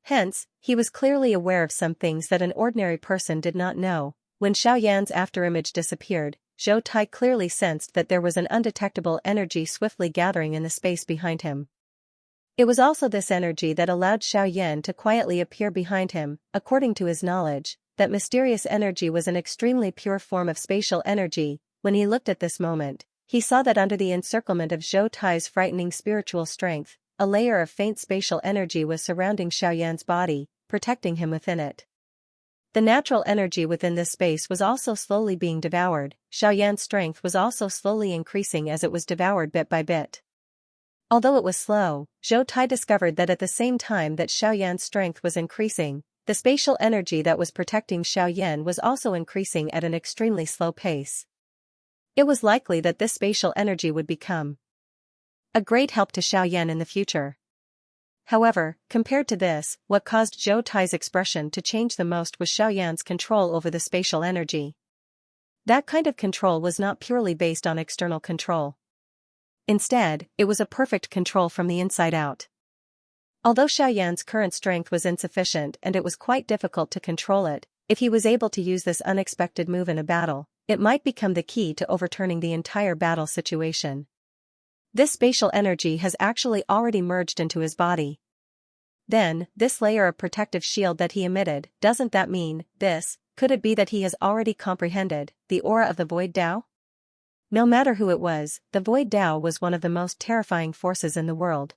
Hence, he was clearly aware of some things that an ordinary person did not know. When Xiaoyan's afterimage disappeared, Zhou Tai clearly sensed that there was an undetectable energy swiftly gathering in the space behind him. It was also this energy that allowed Xiaoyan to quietly appear behind him. According to his knowledge, that mysterious energy was an extremely pure form of spatial energy. When he looked at this moment, he saw that under the encirclement of Zhou Tai's frightening spiritual strength, a layer of faint spatial energy was surrounding Xiaoyan's body, protecting him within it. The natural energy within this space was also slowly being devoured. Xiaoyan's strength was also slowly increasing as it was devoured bit by bit. Although it was slow, Zhou Tai discovered that at the same time that Xiaoyan's strength was increasing, the spatial energy that was protecting Xiaoyan was also increasing at an extremely slow pace. It was likely that this spatial energy would become a great help to Xiaoyan in the future. However, compared to this, what caused Zhou Tai's expression to change the most was Xiaoyan's control over the spatial energy. That kind of control was not purely based on external control. Instead, it was a perfect control from the inside out. Although Xiaoyan's current strength was insufficient and it was quite difficult to control it, if he was able to use this unexpected move in a battle, it might become the key to overturning the entire battle situation. This spatial energy has actually already merged into his body. Then, this layer of protective shield that he emitted, doesn't that mean, could it be that he has already comprehended the aura of the Void Dao? No matter who it was, the Void Dao was one of the most terrifying forces in the world.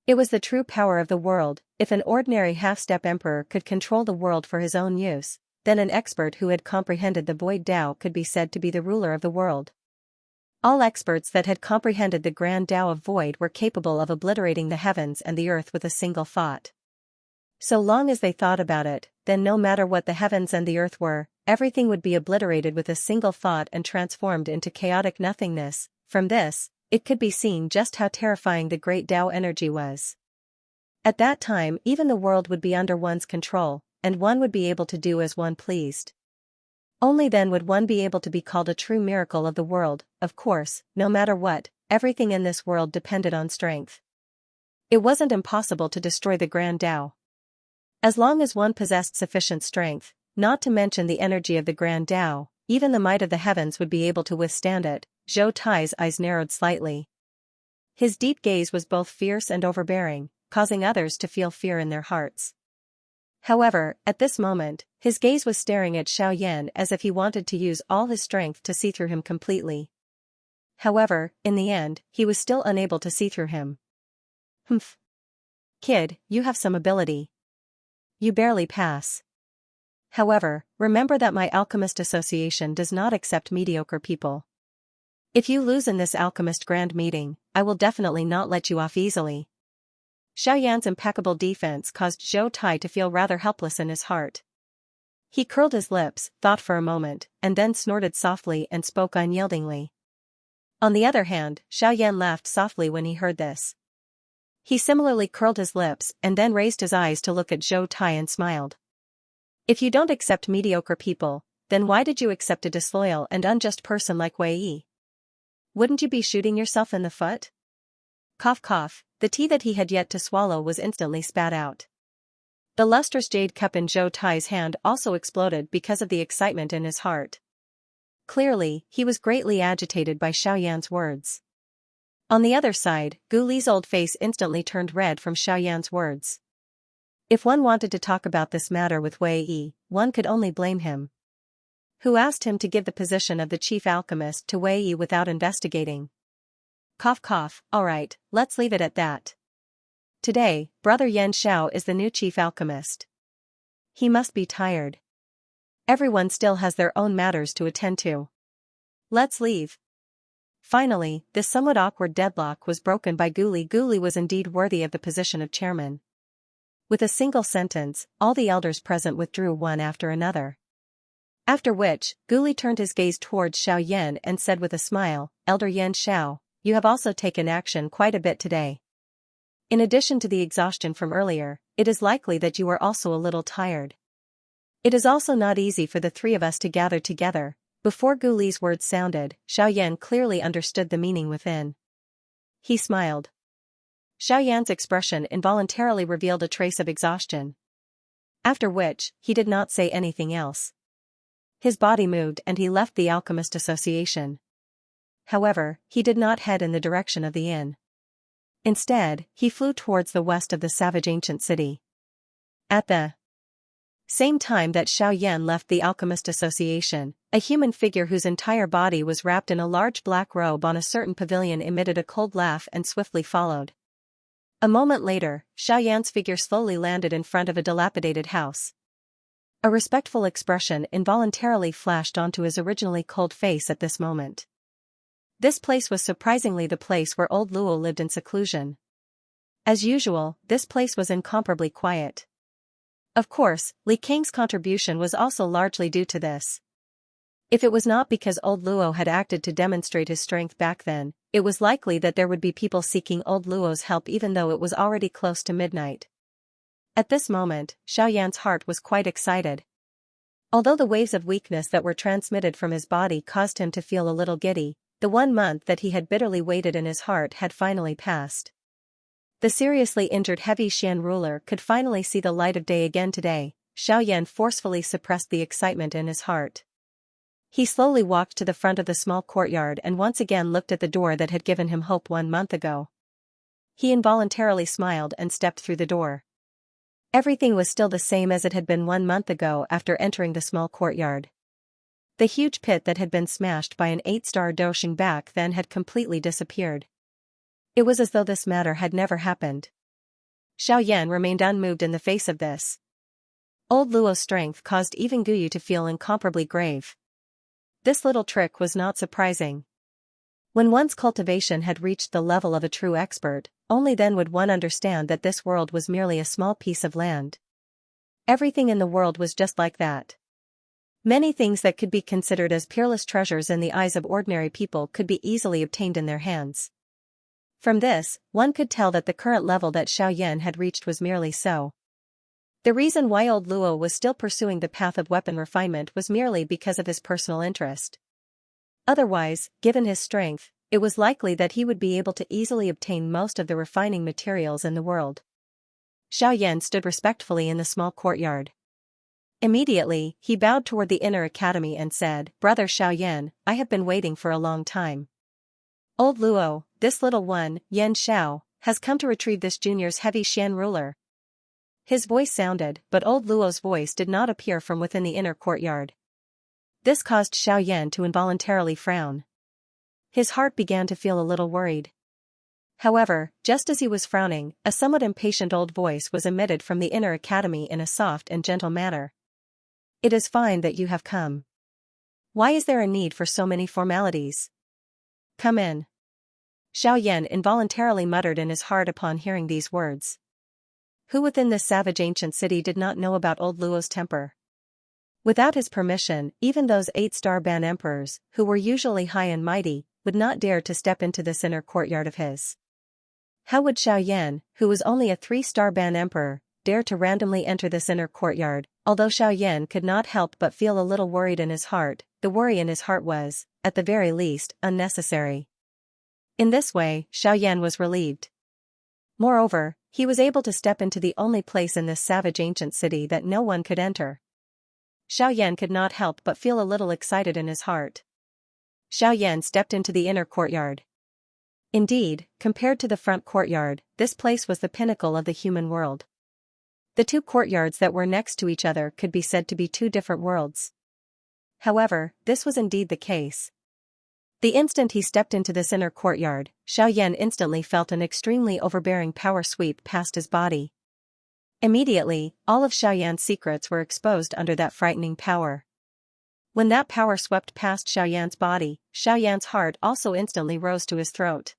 It was the true power of the world. If an ordinary half-step emperor could control the world for his own use, then an expert who had comprehended the Void Dao could be said to be the ruler of the world. All experts that had comprehended the Grand Tao of Void were capable of obliterating the heavens and the earth with a single thought. So long as they thought about it, then no matter what the heavens and the earth were, everything would be obliterated with a single thought and transformed into chaotic nothingness. From this, it could be seen just how terrifying the great Tao energy was. At that time, even the world would be under one's control, and one would be able to do as one pleased. Only then would one be able to be called a true miracle of the world. Of course, no matter what, everything in this world depended on strength. It wasn't impossible to destroy the Grand Tao. As long as one possessed sufficient strength, not to mention the energy of the Grand Tao, even the might of the heavens would be able to withstand it. Zhou Tai's eyes narrowed slightly. His deep gaze was both fierce and overbearing, causing others to feel fear in their hearts. However, at this moment, his gaze was staring at Xiaoyan as if he wanted to use all his strength to see through him completely. However, in the end, he was still unable to see through him. Humph. Kid, you have some ability. You barely pass. However, remember that my alchemist association does not accept mediocre people. If you lose in this alchemist grand meeting, I will definitely not let you off easily. Xiaoyan's impeccable defense caused Zhou Tai to feel rather helpless in his heart. He curled his lips, thought for a moment, and then snorted softly and spoke unyieldingly. On the other hand, Xiaoyan laughed softly when he heard this. He similarly curled his lips and then raised his eyes to look at Zhou Tai and smiled. If you don't accept mediocre people, then why did you accept a disloyal and unjust person like Wei Yi? Wouldn't you be shooting yourself in the foot? Cough cough, the tea that he had yet to swallow was instantly spat out. The lustrous jade cup in Zhou Tai's hand also exploded because of the excitement in his heart. Clearly, he was greatly agitated by Xiaoyan's words. On the other side, Gu Li's old face instantly turned red from Xiaoyan's words. If one wanted to talk about this matter with Wei Yi, one could only blame him. Who asked him to give the position of the chief alchemist to Wei Yi without investigating? Cough cough, alright, let's leave it at that. Today, Brother Yan Xiao is the new chief alchemist. He must be tired. Everyone still has their own matters to attend to. Let's leave. Finally, this somewhat awkward deadlock was broken by Gu Li. Gu Li was indeed worthy of the position of chairman. With a single sentence, all the elders present withdrew one after another. After which, Gu Li turned his gaze towards Xiaoyan and said with a smile, Elder Yan Xiao, you have also taken action quite a bit today. In addition to the exhaustion from earlier, it is likely that you are also a little tired. It is also not easy for the three of us to gather together. Before Gu Li's words sounded, Xiaoyan clearly understood the meaning within. He smiled. Xiaoyan's expression involuntarily revealed a trace of exhaustion. After which, he did not say anything else. His body moved and he left the Alchemist Association. However, he did not head in the direction of the inn. Instead, he flew towards the west of the savage ancient city. At the same time that Xiaoyan left the Alchemist Association, a human figure whose entire body was wrapped in a large black robe on a certain pavilion emitted a cold laugh and swiftly followed. A moment later, Xiaoyan's figure slowly landed in front of a dilapidated house. A respectful expression involuntarily flashed onto his originally cold face at this moment. This place was surprisingly the place where old Luo lived in seclusion. As usual, this place was incomparably quiet. Of course, Li Kang's contribution was also largely due to this. If it was not because old Luo had acted to demonstrate his strength back then, it was likely that there would be people seeking old Luo's help even though it was already close to midnight. At this moment, Xiaoyan's heart was quite excited. Although the waves of weakness that were transmitted from his body caused him to feel a little giddy, the 1 month that he had bitterly waited in his heart had finally passed. The seriously injured Heavy Xian ruler could finally see the light of day again today. Xiaoyan forcefully suppressed the excitement in his heart. He slowly walked to the front of the small courtyard and once again looked at the door that had given him hope 1 month ago. He involuntarily smiled and stepped through the door. Everything was still the same as it had been 1 month ago after entering the small courtyard. The huge pit that had been smashed by an 8-star Doshing back then had completely disappeared. It was as though this matter had never happened. Xiaoyan remained unmoved in the face of this. Old Luo's strength caused even Guyu to feel incomparably grave. This little trick was not surprising. When one's cultivation had reached the level of a true expert, only then would one understand that this world was merely a small piece of land. Everything in the world was just like that. Many things that could be considered as peerless treasures in the eyes of ordinary people could be easily obtained in their hands. From this, one could tell that the current level that Xiaoyan had reached was merely so. The reason why old Luo was still pursuing the path of weapon refinement was merely because of his personal interest. Otherwise, given his strength, it was likely that he would be able to easily obtain most of the refining materials in the world. Xiaoyan stood respectfully in the small courtyard. Immediately, he bowed toward the inner academy and said, Brother Xiaoyan, I have been waiting for a long time. Old Luo, this little one, Yan Xiao, has come to retrieve this junior's heavy Xian ruler. His voice sounded, but old Luo's voice did not appear from within the inner courtyard. This caused Xiao Yan to involuntarily frown. His heart began to feel a little worried. However, just as he was frowning, a somewhat impatient old voice was emitted from the inner academy in a soft and gentle manner. It is fine that you have come. Why is there a need for so many formalities? Come in. Xiao Yan involuntarily muttered in his heart upon hearing these words. Who within this savage ancient city did not know about old Luo's temper? Without his permission, even those 8-star ban emperors, who were usually high and mighty, would not dare to step into this inner courtyard of his. How would Xiao Yan, who was only a 3-star ban emperor, dare to randomly enter this inner courtyard? Although Xiao Yan could not help but feel a little worried in his heart, the worry in his heart was, at the very least, unnecessary. In this way, Xiao Yan was relieved. Moreover, he was able to step into the only place in this savage ancient city that no one could enter. Xiao Yan could not help but feel a little excited in his heart. Xiao Yan stepped into the inner courtyard. Indeed, compared to the front courtyard, this place was the pinnacle of the human world. The two courtyards that were next to each other could be said to be two different worlds. However, this was indeed the case. The instant he stepped into this inner courtyard, Xiao Yan instantly felt an extremely overbearing power sweep past his body. Immediately, all of Xiao Yan's secrets were exposed under that frightening power. When that power swept past Xiao Yan's body, Xiao Yan's heart also instantly rose to his throat.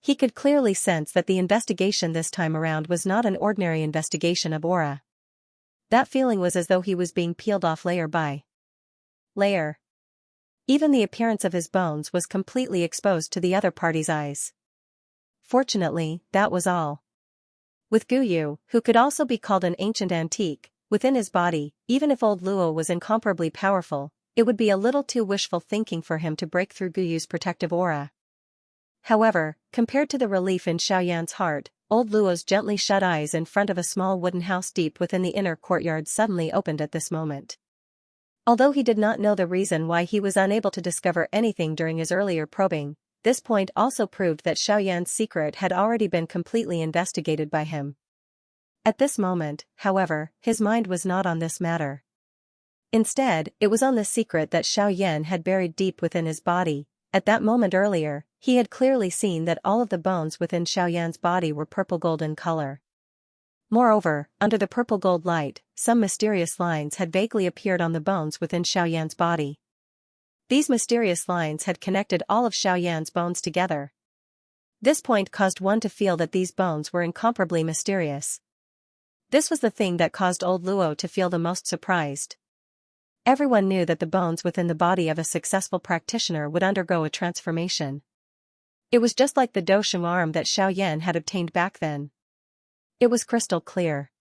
He could clearly sense that the investigation this time around was not an ordinary investigation of aura. That feeling was as though he was being peeled off layer by layer. Even the appearance of his bones was completely exposed to the other party's eyes. Fortunately, that was all. With Guyu, who could also be called an ancient antique, within his body, even if old Luo was incomparably powerful, it would be a little too wishful thinking for him to break through Guyu's protective aura. However, compared to the relief in Xiao Yan's heart, old Luo's gently shut eyes in front of a small wooden house deep within the inner courtyard suddenly opened at this moment. Although he did not know the reason why he was unable to discover anything during his earlier probing, this point also proved that Xiao Yan's secret had already been completely investigated by him. At this moment, however, his mind was not on this matter. Instead, it was on the secret that Xiao Yan had buried deep within his body. At that moment earlier, he had clearly seen that all of the bones within Xiao Yan's body were purple gold in color. Moreover, under the purple gold light, some mysterious lines had vaguely appeared on the bones within Xiao Yan's body. These mysterious lines had connected all of Xiao Yan's bones together. This point caused one to feel that these bones were incomparably mysterious. This was the thing that caused old Luo to feel the most surprised. Everyone knew that the bones within the body of a successful practitioner would undergo a transformation. It was just like the Dosheng arm that Xiao Yan had obtained back then. It was crystal clear.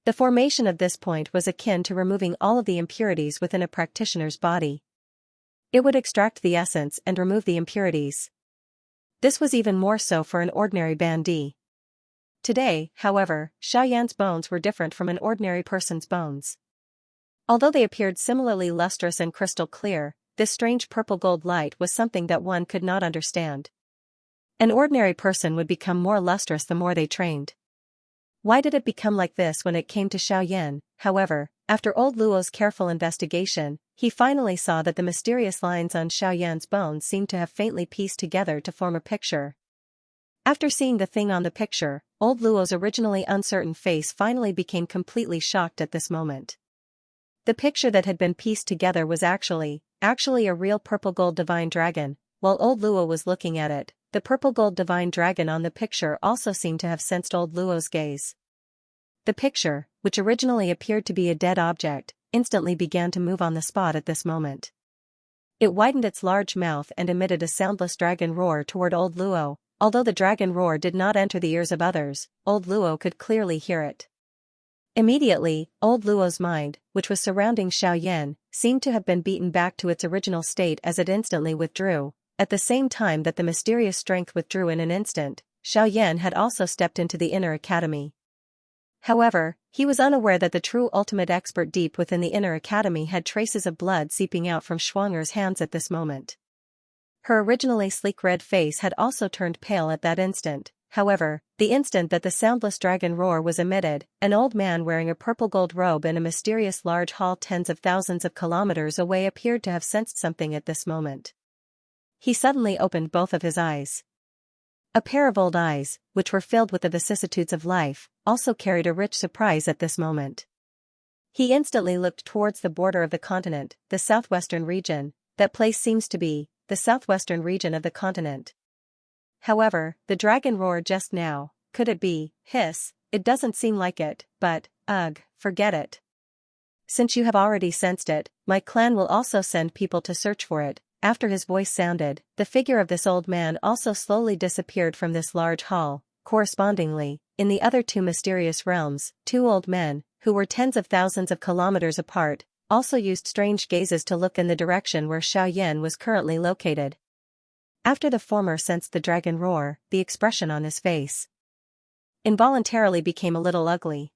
The formation of this point was akin to removing all of the impurities within a practitioner's body. It would extract the essence and remove the impurities. This was even more so for an ordinary bandit. Today, however, Xiao Yan's bones were different from an ordinary person's bones. Although they appeared similarly lustrous and crystal clear, this strange purple gold light was something that one could not understand. An ordinary person would become more lustrous the more they trained. Why did it become like this when it came to Xiao Yan? However, after old Luo's careful investigation, he finally saw that the mysterious lines on Xiao Yan's bones seemed to have faintly pieced together to form a picture. After seeing the thing on the picture, old Luo's originally uncertain face finally became completely shocked at this moment. The picture that had been pieced together was actually a real purple gold divine dragon. While old Luo was looking at it, the purple gold divine dragon on the picture also seemed to have sensed old Luo's gaze. The picture, which originally appeared to be a dead object, instantly began to move on the spot at this moment. It widened its large mouth and emitted a soundless dragon roar toward old Luo. Although the dragon roar did not enter the ears of others, old Luo could clearly hear it. Immediately, old Luo's mind, which was surrounding Xiao Yan, seemed to have been beaten back to its original state as it instantly withdrew. At the same time that the mysterious strength withdrew in an instant, Xiao Yan had also stepped into the inner academy. However, he was unaware that the true ultimate expert deep within the inner academy had traces of blood seeping out from Schwanger's hands at this moment. Her originally sleek red face had also turned pale at that instant. However, the instant that the soundless dragon roar was emitted, an old man wearing a purple-gold robe in a mysterious large hall tens of thousands of kilometers away appeared to have sensed something at this moment. He suddenly opened both of his eyes. A pair of old eyes, which were filled with the vicissitudes of life, also carried a rich surprise at this moment. He instantly looked towards the border of the continent, the southwestern region. That place seems to be the southwestern region of the continent. However, the dragon roar just now, could it be? Hiss, it doesn't seem like it, but, ugh, forget it. Since you have already sensed it, my clan will also send people to search for it. After his voice sounded, the figure of this old man also slowly disappeared from this large hall. Correspondingly, in the other two mysterious realms, two old men, who were tens of thousands of kilometers apart, also used strange gazes to look in the direction where Xianxia was currently located. After the former sensed the dragon roar, the expression on his face involuntarily became a little ugly.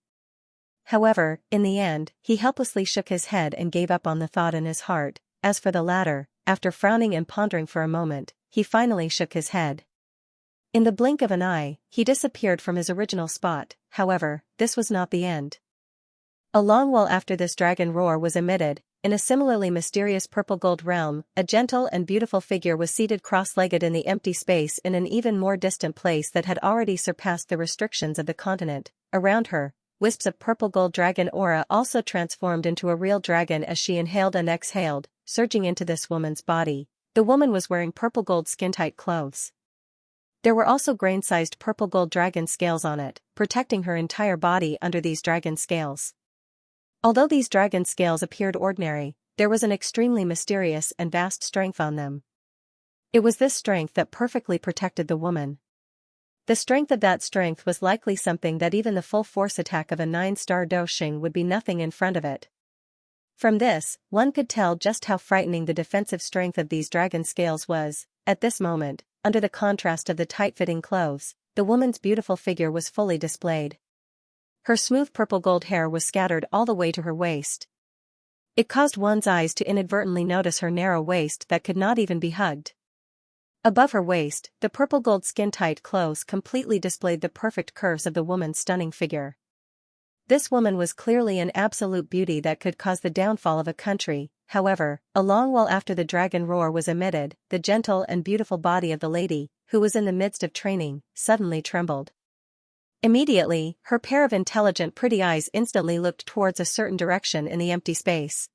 However, in the end, he helplessly shook his head and gave up on the thought in his heart. As for the latter, after frowning and pondering for a moment, he finally shook his head. In the blink of an eye, he disappeared from his original spot. However, this was not the end. A long while after this dragon roar was emitted, in a similarly mysterious purple-gold realm, a gentle and beautiful figure was seated cross-legged in the empty space in an even more distant place that had already surpassed the restrictions of the continent. Around her, wisps of purple-gold dragon aura also transformed into a real dragon as she inhaled and exhaled, surging into this woman's body. The woman was wearing purple-gold skin-tight clothes. There were also grain-sized purple-gold dragon scales on it, protecting her entire body under these dragon scales. Although these dragon scales appeared ordinary, there was an extremely mysterious and vast strength on them. It was this strength that perfectly protected the woman. The strength of that strength was likely something that even the full force attack of a 9-star Doshing would be nothing in front of it. From this, one could tell just how frightening the defensive strength of these dragon scales was. At this moment, under the contrast of the tight-fitting clothes, the woman's beautiful figure was fully displayed. Her smooth purple-gold hair was scattered all the way to her waist. It caused one's eyes to inadvertently notice her narrow waist that could not even be hugged. Above her waist, the purple-gold skin-tight clothes completely displayed the perfect curves of the woman's stunning figure. This woman was clearly an absolute beauty that could cause the downfall of a country. However, a long while after the dragon roar was emitted, the gentle and beautiful body of the lady, who was in the midst of training, suddenly trembled. Immediately, her pair of intelligent pretty eyes instantly looked towards a certain direction in the empty space.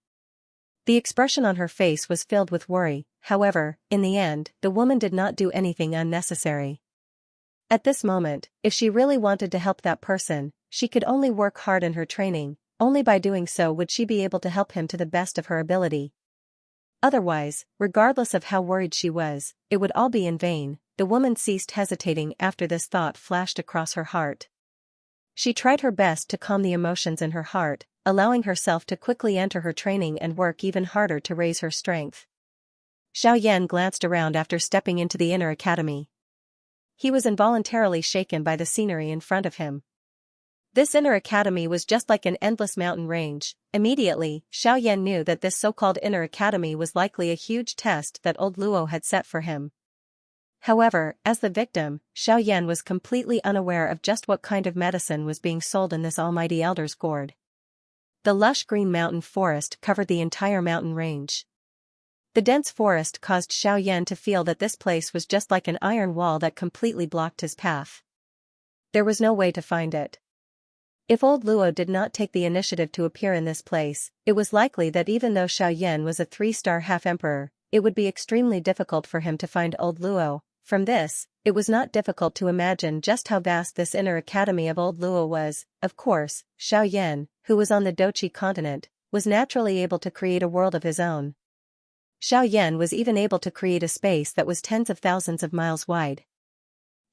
The expression on her face was filled with worry. However, in the end, the woman did not do anything unnecessary. At this moment, if she really wanted to help that person, she could only work hard in her training. Only by doing so would she be able to help him to the best of her ability. Otherwise, regardless of how worried she was, it would all be in vain. The woman ceased hesitating after this thought flashed across her heart. She tried her best to calm the emotions in her heart, allowing herself to quickly enter her training and work even harder to raise her strength. Xiaoyan glanced around after stepping into the inner academy. He was involuntarily shaken by the scenery in front of him. This inner academy was just like an endless mountain range. Immediately, Xiaoyan knew that this so-called inner academy was likely a huge test that old Luo had set for him. However, as the victim, Xiaoyan was completely unaware of just what kind of medicine was being sold in this almighty elder's gourd. The lush green mountain forest covered the entire mountain range. The dense forest caused Xiaoyan to feel that this place was just like an iron wall that completely blocked his path. There was no way to find it. If old Luo did not take the initiative to appear in this place, it was likely that even though Xiaoyan was a 3-star half-emperor, it would be extremely difficult for him to find old Luo. From this, it was not difficult to imagine just how vast this inner academy of old Luo was. Of course, Xiaoyan, who was on the Dochi continent, was naturally able to create a world of his own. Xiaoyan was even able to create a space that was tens of thousands of miles wide.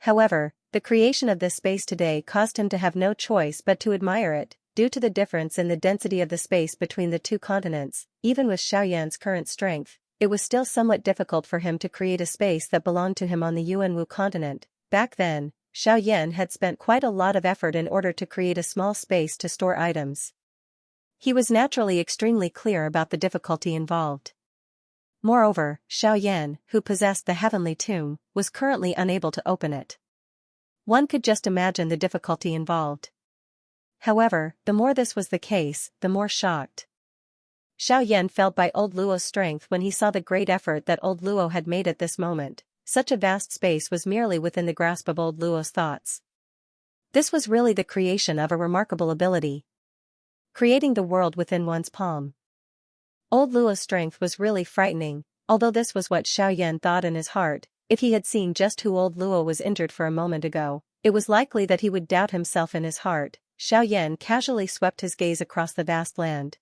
However, the creation of this space today caused him to have no choice but to admire it. Due to the difference in the density of the space between the two continents, even with Xiaoyan's current strength, it was still somewhat difficult for him to create a space that belonged to him on the Yuanwu continent. Back then, Xiaoyan had spent quite a lot of effort in order to create a small space to store items. He was naturally extremely clear about the difficulty involved. Moreover, Xiaoyan, who possessed the heavenly tomb, was currently unable to open it. One could just imagine the difficulty involved. However, the more this was the case, the more shocked Xiaoyan felt by old Luo's strength when he saw the great effort that old Luo had made at this moment. Such a vast space was merely within the grasp of old Luo's thoughts. This was really the creation of a remarkable ability. Creating the world within one's palm. Old Luo's strength was really frightening, although this was what Xiaoyan thought in his heart. If he had seen just who old Luo was injured for a moment ago, it was likely that he would doubt himself in his heart. Xiaoyan casually swept his gaze across the vast land.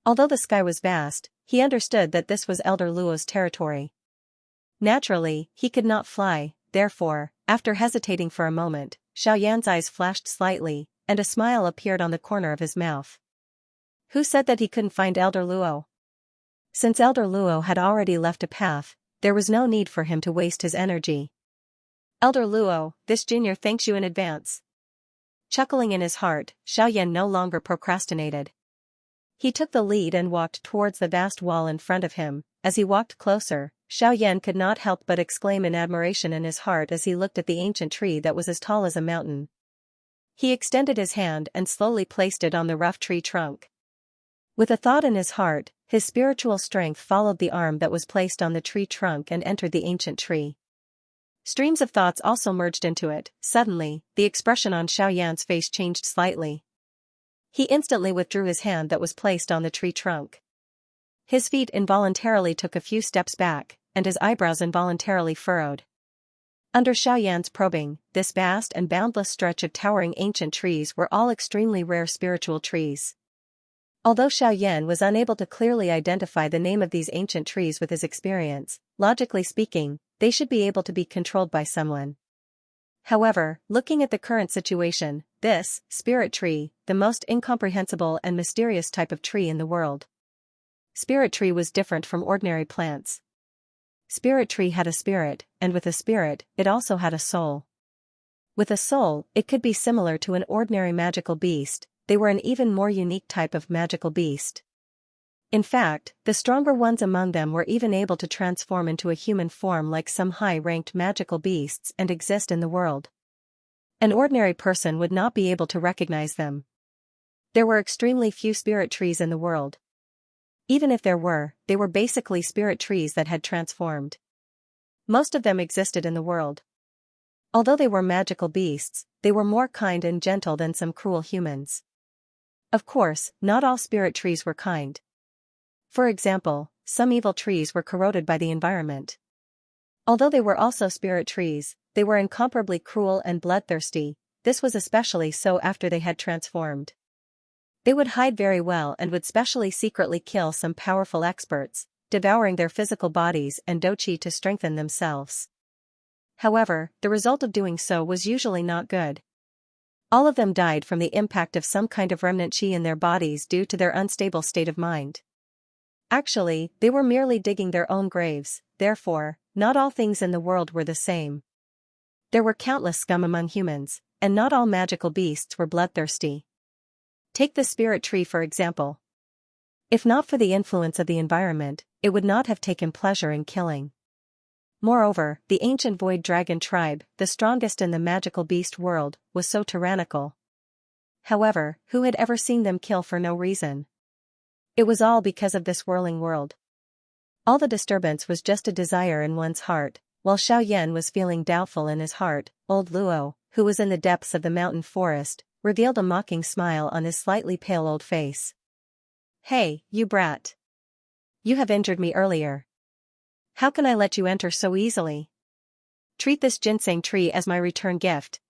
Although the sky was vast, he understood that this was Elder Luo's territory. Naturally, he could not fly, therefore, after hesitating for a moment, Xiaoyan's eyes flashed slightly, and a smile appeared on the corner of his mouth. Who said that he couldn't find Elder Luo? Since Elder Luo had already left a path, there was no need for him to waste his energy. Elder Luo, this junior thanks you in advance. Chuckling in his heart, Xiaoyan no longer procrastinated. He took the lead and walked towards the vast wall in front of him. As he walked closer, Xiaoyan could not help but exclaim in admiration in his heart as he looked at the ancient tree that was as tall as a mountain. He extended his hand and slowly placed it on the rough tree trunk. With a thought in his heart, his spiritual strength followed the arm that was placed on the tree trunk and entered the ancient tree. Streams of thoughts also merged into it. Suddenly, the expression on Xiaoyan's face changed slightly. He instantly withdrew his hand that was placed on the tree trunk. His feet involuntarily took a few steps back, and his eyebrows involuntarily furrowed. Under Xiaoyan's probing, this vast and boundless stretch of towering ancient trees were all extremely rare spiritual trees. Although Xiaoyan was unable to clearly identify the name of these ancient trees with his experience, logically speaking, they should be able to be controlled by someone. However, looking at the current situation, this spirit tree, the most incomprehensible and mysterious type of tree in the world. Spirit tree was different from ordinary plants. Spirit tree had a spirit, and with a spirit, it also had a soul. With a soul, it could be similar to an ordinary magical beast. They were an even more unique type of magical beast. In fact, the stronger ones among them were even able to transform into a human form like some high-ranked magical beasts and exist in the world. An ordinary person would not be able to recognize them. There were extremely few spirit trees in the world. Even if there were, they were basically spirit trees that had transformed. Most of them existed in the world. Although they were magical beasts, they were more kind and gentle than some cruel humans. Of course, not all spirit trees were kind. For example, some evil trees were corroded by the environment. Although they were also spirit trees, they were incomparably cruel and bloodthirsty. This was especially so after they had transformed. They would hide very well and would specially secretly kill some powerful experts, devouring their physical bodies and doqi to strengthen themselves. However, the result of doing so was usually not good. All of them died from the impact of some kind of remnant qi in their bodies due to their unstable state of mind. Actually, they were merely digging their own graves, therefore, not all things in the world were the same. There were countless scum among humans, and not all magical beasts were bloodthirsty. Take the spirit tree for example. If not for the influence of the environment, it would not have taken pleasure in killing. Moreover, the ancient void dragon tribe, the strongest in the magical beast world, was so tyrannical. However, who had ever seen them kill for no reason? It was all because of this whirling world. All the disturbance was just a desire in one's heart. While Xiaoyan was feeling doubtful in his heart, old Luo, who was in the depths of the mountain forest, revealed a mocking smile on his slightly pale old face. Hey, you brat! You have injured me earlier. How can I let you enter so easily? Treat this ginseng tree as my return gift.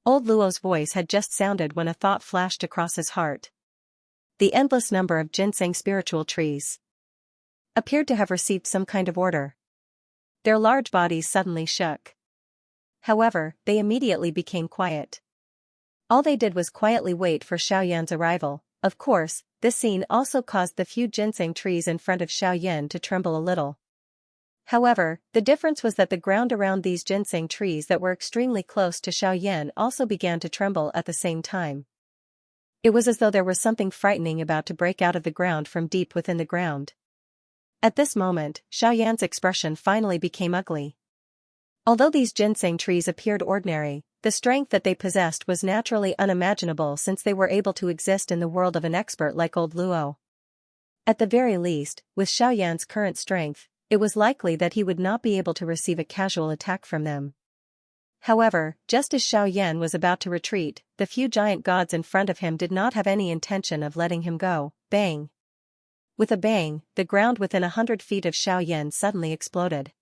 Old Luo's voice had just sounded when a thought flashed across his heart. The endless number of ginseng spiritual trees appeared to have received some kind of order. Their large bodies suddenly shook. However, they immediately became quiet. All they did was quietly wait for Xiaoyan's arrival. Of course, this scene also caused the few ginseng trees in front of Xiaoyan to tremble a little. However, the difference was that the ground around these ginseng trees that were extremely close to Xiaoyan also began to tremble at the same time. It was as though there was something frightening about to break out of the ground from deep within the ground. At this moment, Xiaoyan's expression finally became ugly. Although these ginseng trees appeared ordinary, the strength that they possessed was naturally unimaginable since they were able to exist in the world of an expert like old Luo. At the very least, with Xiaoyan's current strength, it was likely that he would not be able to receive a casual attack from them. However, just as Xiaoyan was about to retreat, the few giant gods in front of him did not have any intention of letting him go. Bang! With a bang, the ground within 100 feet of Xiaoyan suddenly exploded.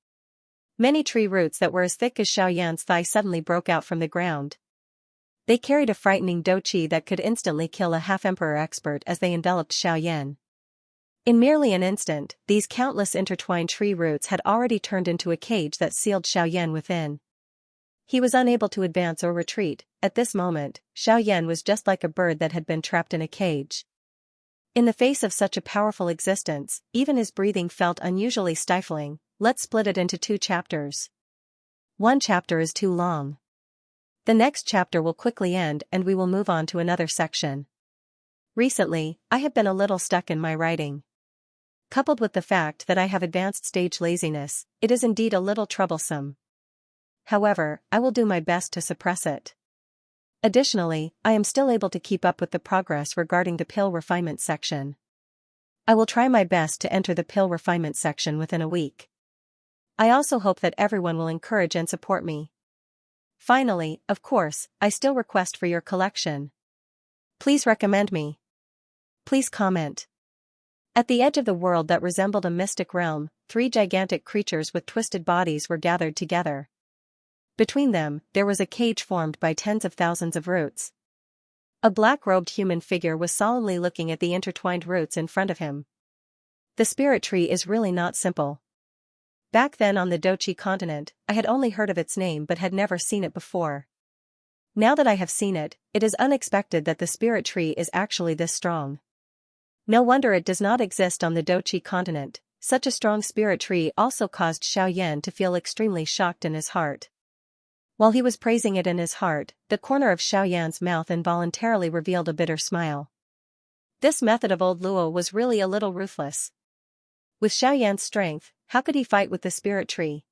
Many tree roots that were as thick as Xiaoyan's thigh suddenly broke out from the ground. They carried a frightening doqi that could instantly kill a half-emperor expert as they enveloped Xiaoyan. In merely an instant, these countless intertwined tree roots had already turned into a cage that sealed Xiaoyan within. He was unable to advance or retreat. At this moment, Xiaoyan was just like a bird that had been trapped in a cage. In the face of such a powerful existence, even his breathing felt unusually stifling. Let's split it into 2 chapters. One chapter is too long. The next chapter will quickly end and we will move on to another section. Recently, I have been a little stuck in my writing. Coupled with the fact that I have advanced stage laziness, it is indeed a little troublesome. However, I will do my best to suppress it. Additionally, I am still able to keep up with the progress regarding the pill refinement section. I will try my best to enter the pill refinement section within a week. I also hope that everyone will encourage and support me. Finally, of course, I still request for your collection. Please recommend me. Please comment. At the edge of the world that resembled a mystic realm, 3 gigantic creatures with twisted bodies were gathered together. Between them, there was a cage formed by tens of thousands of roots. A black-robed human figure was solemnly looking at the intertwined roots in front of him. The spirit tree is really not simple. Back then on the Dochi continent, I had only heard of its name but had never seen it before. Now that I have seen it, it is unexpected that the spirit tree is actually this strong. No wonder it does not exist on the Dochi continent. Such a strong spirit tree also caused Xiaoyan to feel extremely shocked in his heart. While he was praising it in his heart, the corner of Xiaoyan's mouth involuntarily revealed a bitter smile. This method of old Luo was really a little ruthless. With Xiaoyan's strength, how could he fight with the spirit tree?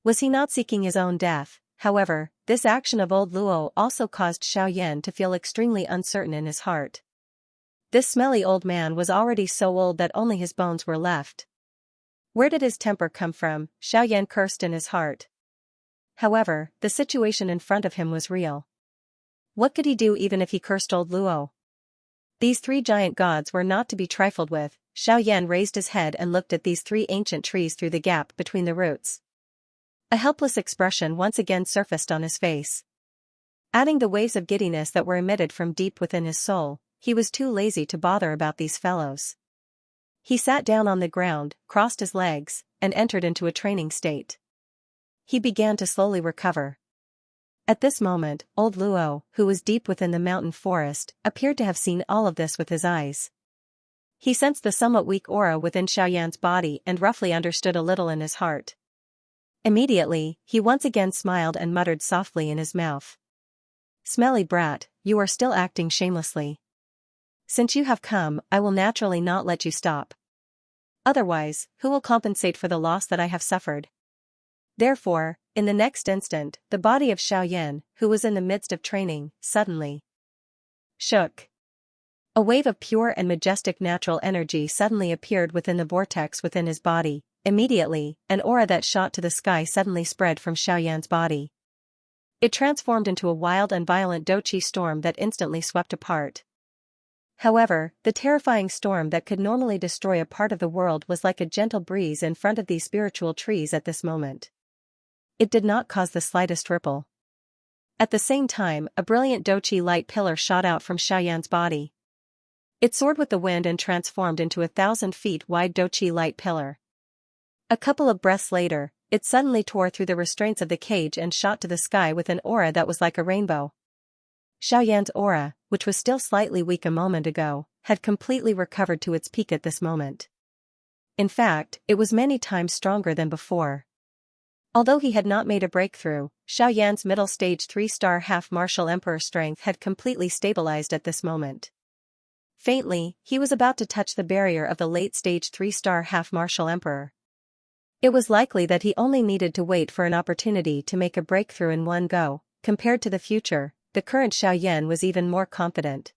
Was he not seeking his own death? However, this action of old Luo also caused Xiaoyan to feel extremely uncertain in his heart. This smelly old man was already so old that only his bones were left. Where did his temper come from? Xiaoyan cursed in his heart. However, the situation in front of him was real. What could he do even if he cursed old Luo? These 3 giant gods were not to be trifled with. Xiaoyan raised his head and looked at these 3 ancient trees through the gap between the roots. A helpless expression once again surfaced on his face. Adding the waves of giddiness that were emitted from deep within his soul, he was too lazy to bother about these fellows. He sat down on the ground, crossed his legs, and entered into a training state. He began to slowly recover. At this moment, old Luo, who was deep within the mountain forest, appeared to have seen all of this with his eyes. He sensed the somewhat weak aura within Xiaoyan's body and roughly understood a little in his heart. Immediately, he once again smiled and muttered softly in his mouth. "Smelly brat, you are still acting shamelessly. Since you have come, I will naturally not let you stop. Otherwise, who will compensate for the loss that I have suffered?" Therefore, in the next instant, the body of Xiaoyan, who was in the midst of training, suddenly shook. A wave of pure and majestic natural energy suddenly appeared within the vortex within his body. Immediately, an aura that shot to the sky suddenly spread from Xiaoyan's body. It transformed into a wild and violent doqi storm that instantly swept apart. However, the terrifying storm that could normally destroy a part of the world was like a gentle breeze in front of these spiritual trees at this moment. It did not cause the slightest ripple. At the same time, a brilliant doqi light pillar shot out from Xiaoyan's body. It soared with the wind and transformed into a 1,000 feet wide doqi light pillar. A couple of breaths later, it suddenly tore through the restraints of the cage and shot to the sky with an aura that was like a rainbow. Xiaoyan's aura, which was still slightly weak a moment ago, had completely recovered to its peak at this moment. In fact, it was many times stronger than before. Although he had not made a breakthrough, Xiaoyan's middle stage 3-star half-martial emperor strength had completely stabilized at this moment. Faintly, he was about to touch the barrier of the late-stage 3-star half-martial emperor. It was likely that he only needed to wait for an opportunity to make a breakthrough in one go. Compared to the future, the current Xiaoyan was even more confident.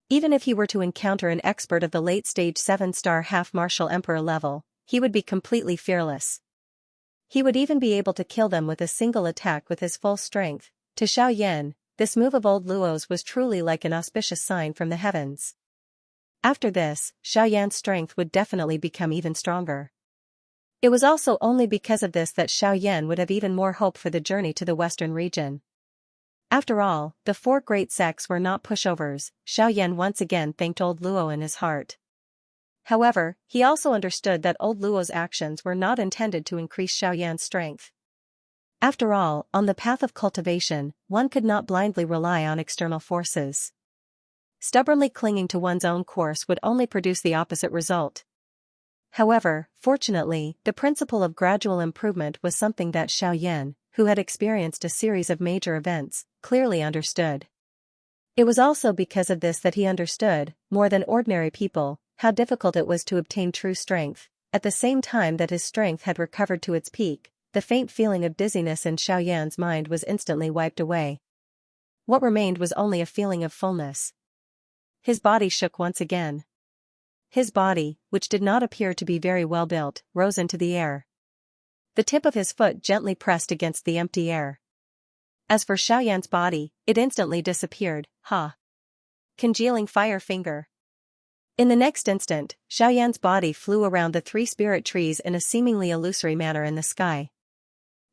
Even if he were to encounter an expert of the late-stage 7-star half-martial emperor level, he would be completely fearless. He would even be able to kill them with a single attack with his full strength. To Xiaoyan, this move of old Luo's was truly like an auspicious sign from the heavens. After this, Xiaoyan's strength would definitely become even stronger. It was also only because of this that Xiaoyan would have even more hope for the journey to the western region. After all, the 4 great sects were not pushovers. Xiaoyan once again thanked old Luo in his heart. However, he also understood that old Luo's actions were not intended to increase Xiaoyan's strength. After all, on the path of cultivation, one could not blindly rely on external forces. Stubbornly clinging to one's own course would only produce the opposite result. However, fortunately, the principle of gradual improvement was something that Xiaoyan, who had experienced a series of major events, clearly understood. It was also because of this that he understood, more than ordinary people, how difficult it was to obtain true strength. At the same time that his strength had recovered to its peak, the faint feeling of dizziness in Xiaoyan's mind was instantly wiped away. What remained was only a feeling of fullness. His body shook once again. His body, which did not appear to be very well built, rose into the air. The tip of his foot gently pressed against the empty air. As for Xiaoyan's body, it instantly disappeared. Congealing fire finger. In the next instant, Xiaoyan's body flew around the 3 spirit trees in a seemingly illusory manner in the sky.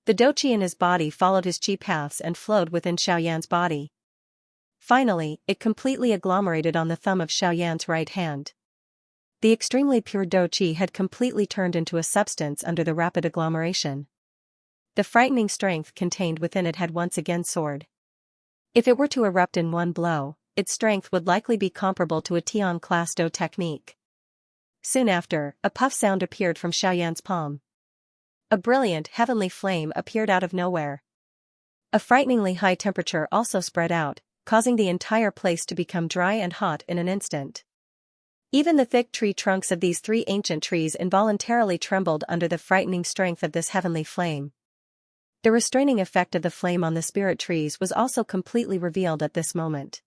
The doqi in his body followed his qi paths and flowed within Xiaoyan's body. Finally, it completely agglomerated on the thumb of Xiaoyan's right hand. The extremely pure doqi had completely turned into a substance under the rapid agglomeration. The frightening strength contained within it had once again soared. If it were to erupt in one blow, its strength would likely be comparable to a Tian-class Do technique. Soon after, a puff sound appeared from Xiaoyan's palm. A brilliant, heavenly flame appeared out of nowhere. A frighteningly high temperature also spread out, causing the entire place to become dry and hot in an instant. Even the thick tree trunks of these 3 ancient trees involuntarily trembled under the frightening strength of this heavenly flame. The restraining effect of the flame on the spirit trees was also completely revealed at this moment.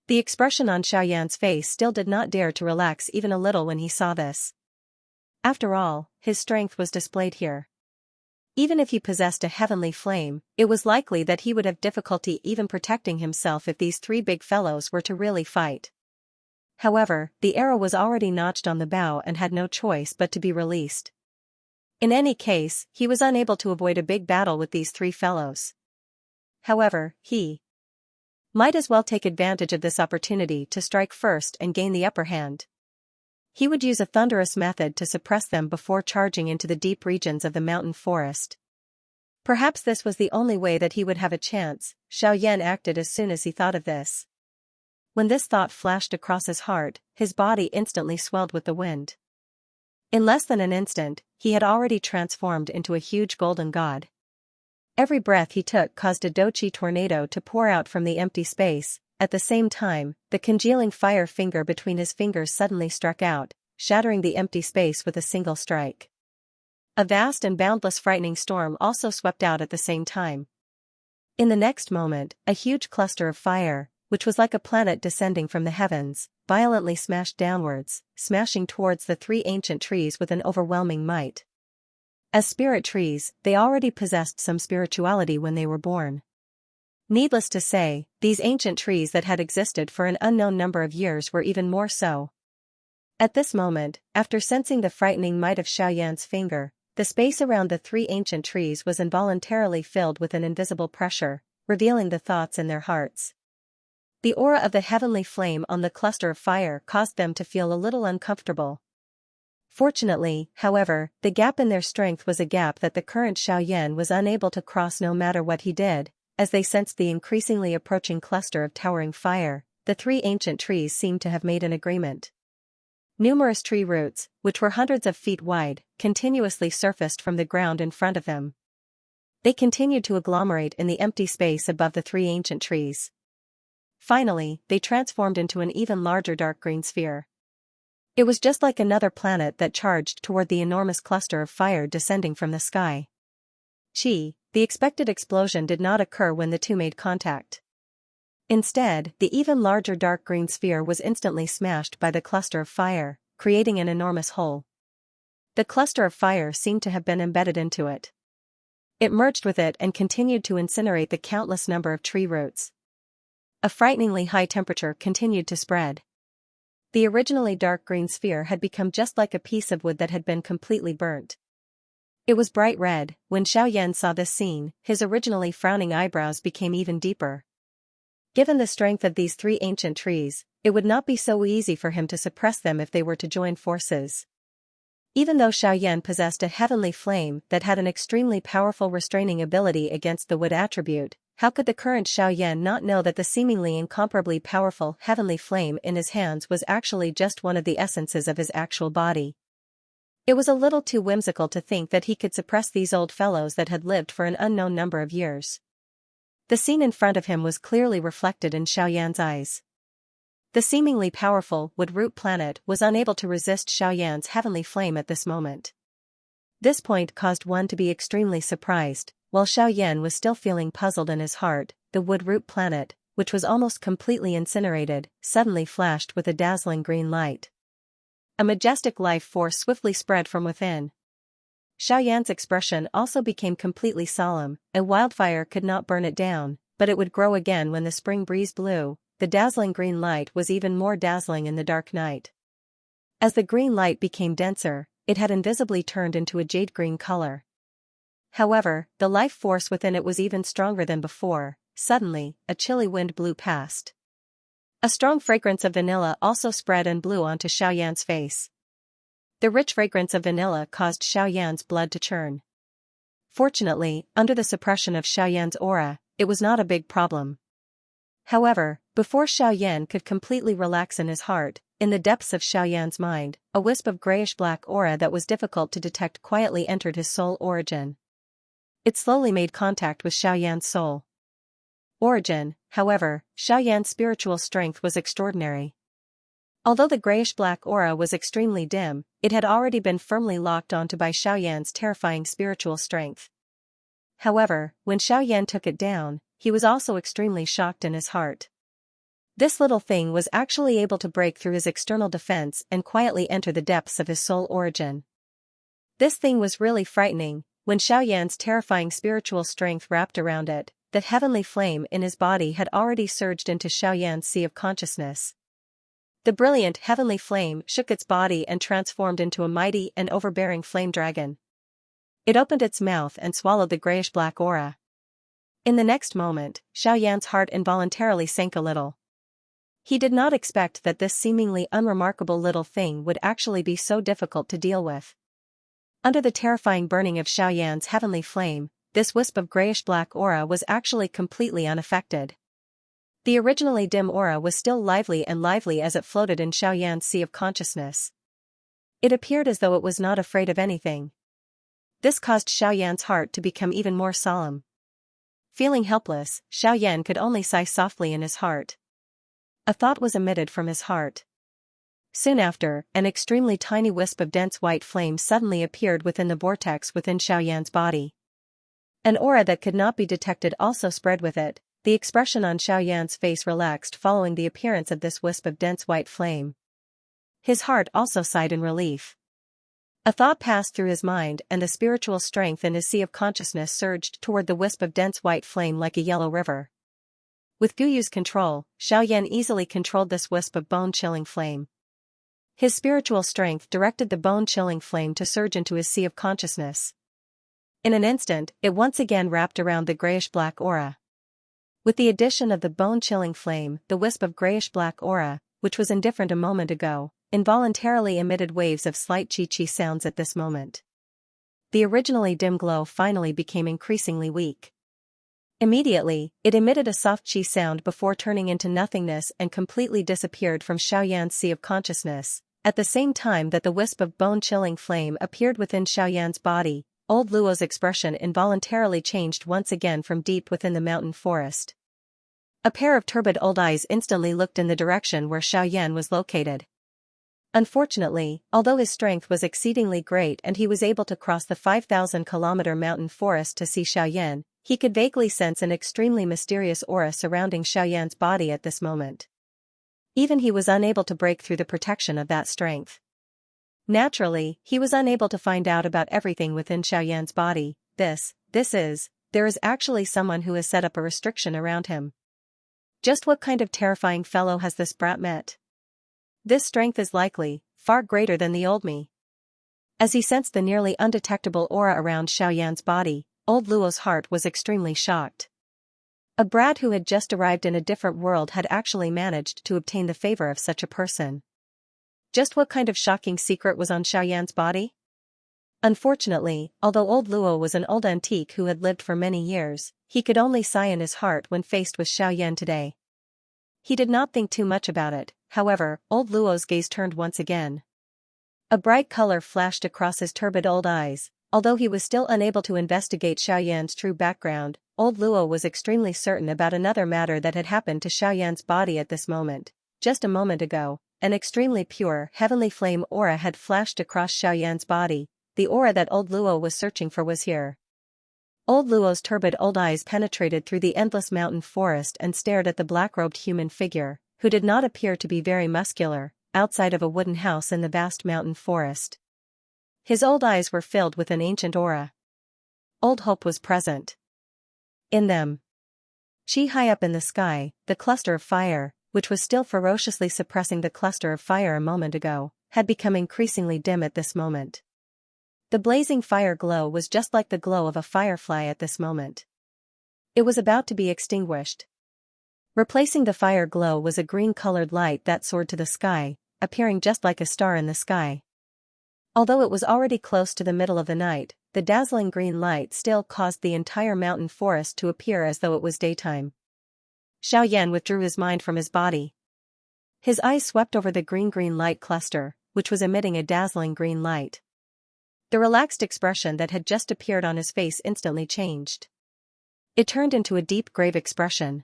The expression on Xiaoyan's face still did not dare to relax even a little when he saw this. After all, his strength was displayed here. Even if he possessed a heavenly flame, it was likely that he would have difficulty even protecting himself if these 3 big fellows were to really fight. However, the arrow was already notched on the bow and had no choice but to be released. In any case, he was unable to avoid a big battle with these 3 fellows. However, he might as well take advantage of this opportunity to strike first and gain the upper hand. He would use a thunderous method to suppress them before charging into the deep regions of the mountain forest. Perhaps this was the only way that he would have a chance. Xiaoyan acted as soon as he thought of this. When this thought flashed across his heart, his body instantly swelled with the wind. In less than an instant, he had already transformed into a huge golden god. Every breath he took caused a doqi tornado to pour out from the empty space. At the same time, the congealing fire finger between his fingers suddenly struck out, shattering the empty space with a single strike. A vast and boundless frightening storm also swept out at the same time. In the next moment, a huge cluster of fire, which was like a planet descending from the heavens, violently smashed downwards, smashing towards the 3 ancient trees with an overwhelming might. As spirit trees, they already possessed some spirituality when they were born. Needless to say, these ancient trees that had existed for an unknown number of years were even more so. At this moment, after sensing the frightening might of Xiaoyan's finger, the space around the 3 ancient trees was involuntarily filled with an invisible pressure, revealing the thoughts in their hearts. The aura of the heavenly flame on the cluster of fire caused them to feel a little uncomfortable. Fortunately, however, the gap in their strength was a gap that the current Xiaoyan was unable to cross no matter what he did. As they sensed the increasingly approaching cluster of towering fire, the 3 ancient trees seemed to have made an agreement. Numerous tree roots, which were hundreds of feet wide, continuously surfaced from the ground in front of them. They continued to agglomerate in the empty space above the 3 ancient trees. Finally, they transformed into an even larger dark green sphere. It was just like another planet that charged toward the enormous cluster of fire descending from the sky. The expected explosion did not occur when the two made contact. Instead, the even larger dark green sphere was instantly smashed by the cluster of fire, creating an enormous hole. The cluster of fire seemed to have been embedded into it. It merged with it and continued to incinerate the countless number of tree roots. A frighteningly high temperature continued to spread. The originally dark green sphere had become just like a piece of wood that had been completely burnt. It was bright red. When Xiaoyan saw this scene, his originally frowning eyebrows became even deeper. Given the strength of these three ancient trees, it would not be so easy for him to suppress them if they were to join forces. Even though Xiaoyan possessed a heavenly flame that had an extremely powerful restraining ability against the wood attribute, how could the current Xiaoyan not know that the seemingly incomparably powerful heavenly flame in his hands was actually just one of the essences of his actual body? It was a little too whimsical to think that he could suppress these old fellows that had lived for an unknown number of years. The scene in front of him was clearly reflected in Xiaoyan's eyes. The seemingly powerful wood-root planet was unable to resist Xiaoyan's heavenly flame at this moment. This point caused one to be extremely surprised. While Xiaoyan was still feeling puzzled in his heart, the wood-root planet, which was almost completely incinerated, suddenly flashed with a dazzling green light. A majestic life force swiftly spread from within. Xiaoyan's expression also became completely solemn. A wildfire could not burn it down, but it would grow again when the spring breeze blew. The dazzling green light was even more dazzling in the dark night. As the green light became denser, it had invisibly turned into a jade green color. However, the life force within it was even stronger than before. Suddenly, a chilly wind blew past. A strong fragrance of vanilla also spread and blew onto Xiaoyan's face. The rich fragrance of vanilla caused Xiaoyan's blood to churn. Fortunately, under the suppression of Xiaoyan's aura, it was not a big problem. However, before Xiaoyan could completely relax in his heart, in the depths of Xiaoyan's mind, a wisp of grayish-black aura that was difficult to detect quietly entered his soul origin. It slowly made contact with Xiaoyan's soul origin. However, Xiaoyan's spiritual strength was extraordinary. Although the grayish-black aura was extremely dim, it had already been firmly locked onto by Xiaoyan's terrifying spiritual strength. However, when Xiaoyan took it down, he was also extremely shocked in his heart. This little thing was actually able to break through his external defense and quietly enter the depths of his soul origin. This thing was really frightening. When Xiaoyan's terrifying spiritual strength wrapped around it, the heavenly flame in his body had already surged into Xiaoyan's sea of consciousness. The brilliant heavenly flame shook its body and transformed into a mighty and overbearing flame dragon. It opened its mouth and swallowed the grayish-black aura. In the next moment, Xiaoyan's heart involuntarily sank a little. He did not expect that this seemingly unremarkable little thing would actually be so difficult to deal with. Under the terrifying burning of Xiaoyan's heavenly flame, this wisp of grayish-black aura was actually completely unaffected. The originally dim aura was still lively as it floated in Xiaoyan's sea of consciousness. It appeared as though it was not afraid of anything. This caused Xiaoyan's heart to become even more solemn. Feeling helpless, Xiaoyan could only sigh softly in his heart. A thought was emitted from his heart. Soon after, an extremely tiny wisp of dense white flame suddenly appeared within the vortex within Xiaoyan's body. An aura that could not be detected also spread with it. The expression on Xiaoyan's face relaxed following the appearance of this wisp of dense white flame. His heart also sighed in relief. A thought passed through his mind and the spiritual strength in his sea of consciousness surged toward the wisp of dense white flame like a yellow river. With Guyu's control, Xiaoyan easily controlled this wisp of bone-chilling flame. His spiritual strength directed the bone-chilling flame to surge into his sea of consciousness. In an instant, it once again wrapped around the grayish-black aura. With the addition of the bone-chilling flame, the wisp of grayish-black aura, which was indifferent a moment ago, involuntarily emitted waves of slight chi-chi sounds at this moment. The originally dim glow finally became increasingly weak. Immediately, it emitted a soft chi sound before turning into nothingness and completely disappeared from Xiaoyan's sea of consciousness. At the same time that the wisp of bone-chilling flame appeared within Xiaoyan's body, old Luo's expression involuntarily changed once again from deep within the mountain forest. A pair of turbid old eyes instantly looked in the direction where Xiaoyan was located. Unfortunately, although his strength was exceedingly great and he was able to cross the 5,000-kilometer mountain forest to see Xiaoyan, he could vaguely sense an extremely mysterious aura surrounding Xiaoyan's body at this moment. Even he was unable to break through the protection of that strength. Naturally, he was unable to find out about everything within Xiaoyan's body. There is actually someone who has set up a restriction around him. Just what kind of terrifying fellow has this brat met? This strength is likely far greater than the old me. As he sensed the nearly undetectable aura around Xiaoyan's body, old Luo's heart was extremely shocked. A brat who had just arrived in a different world had actually managed to obtain the favor of such a person. Just what kind of shocking secret was on Xiaoyan's body? Unfortunately, although old Luo was an old antique who had lived for many years, he could only sigh in his heart when faced with Xiaoyan today. He did not think too much about it. However, old Luo's gaze turned once again. A bright color flashed across his turbid old eyes. Although he was still unable to investigate Xiaoyan's true background, old Luo was extremely certain about another matter that had happened to Xiaoyan's body at this moment. Just a moment ago, an extremely pure, heavenly flame aura had flashed across Xiaoyan's body. The aura that old Luo was searching for was here. Old Luo's turbid old eyes penetrated through the endless mountain forest and stared at the black-robed human figure, who did not appear to be very muscular, outside of a wooden house in the vast mountain forest. His old eyes were filled with an ancient aura. Old hope was present in them. High up in the sky, the cluster of fire, which was still ferociously suppressing the cluster of fire a moment ago, had become increasingly dim at this moment. The blazing fire glow was just like the glow of a firefly at this moment. It was about to be extinguished. Replacing the fire glow was a green-colored light that soared to the sky, appearing just like a star in the sky. Although it was already close to the middle of the night, the dazzling green light still caused the entire mountain forest to appear as though it was daytime. Xiaoyan withdrew his mind from his body. His eyes swept over the green light cluster, which was emitting a dazzling green light. The relaxed expression that had just appeared on his face instantly changed. It turned into a deep grave expression.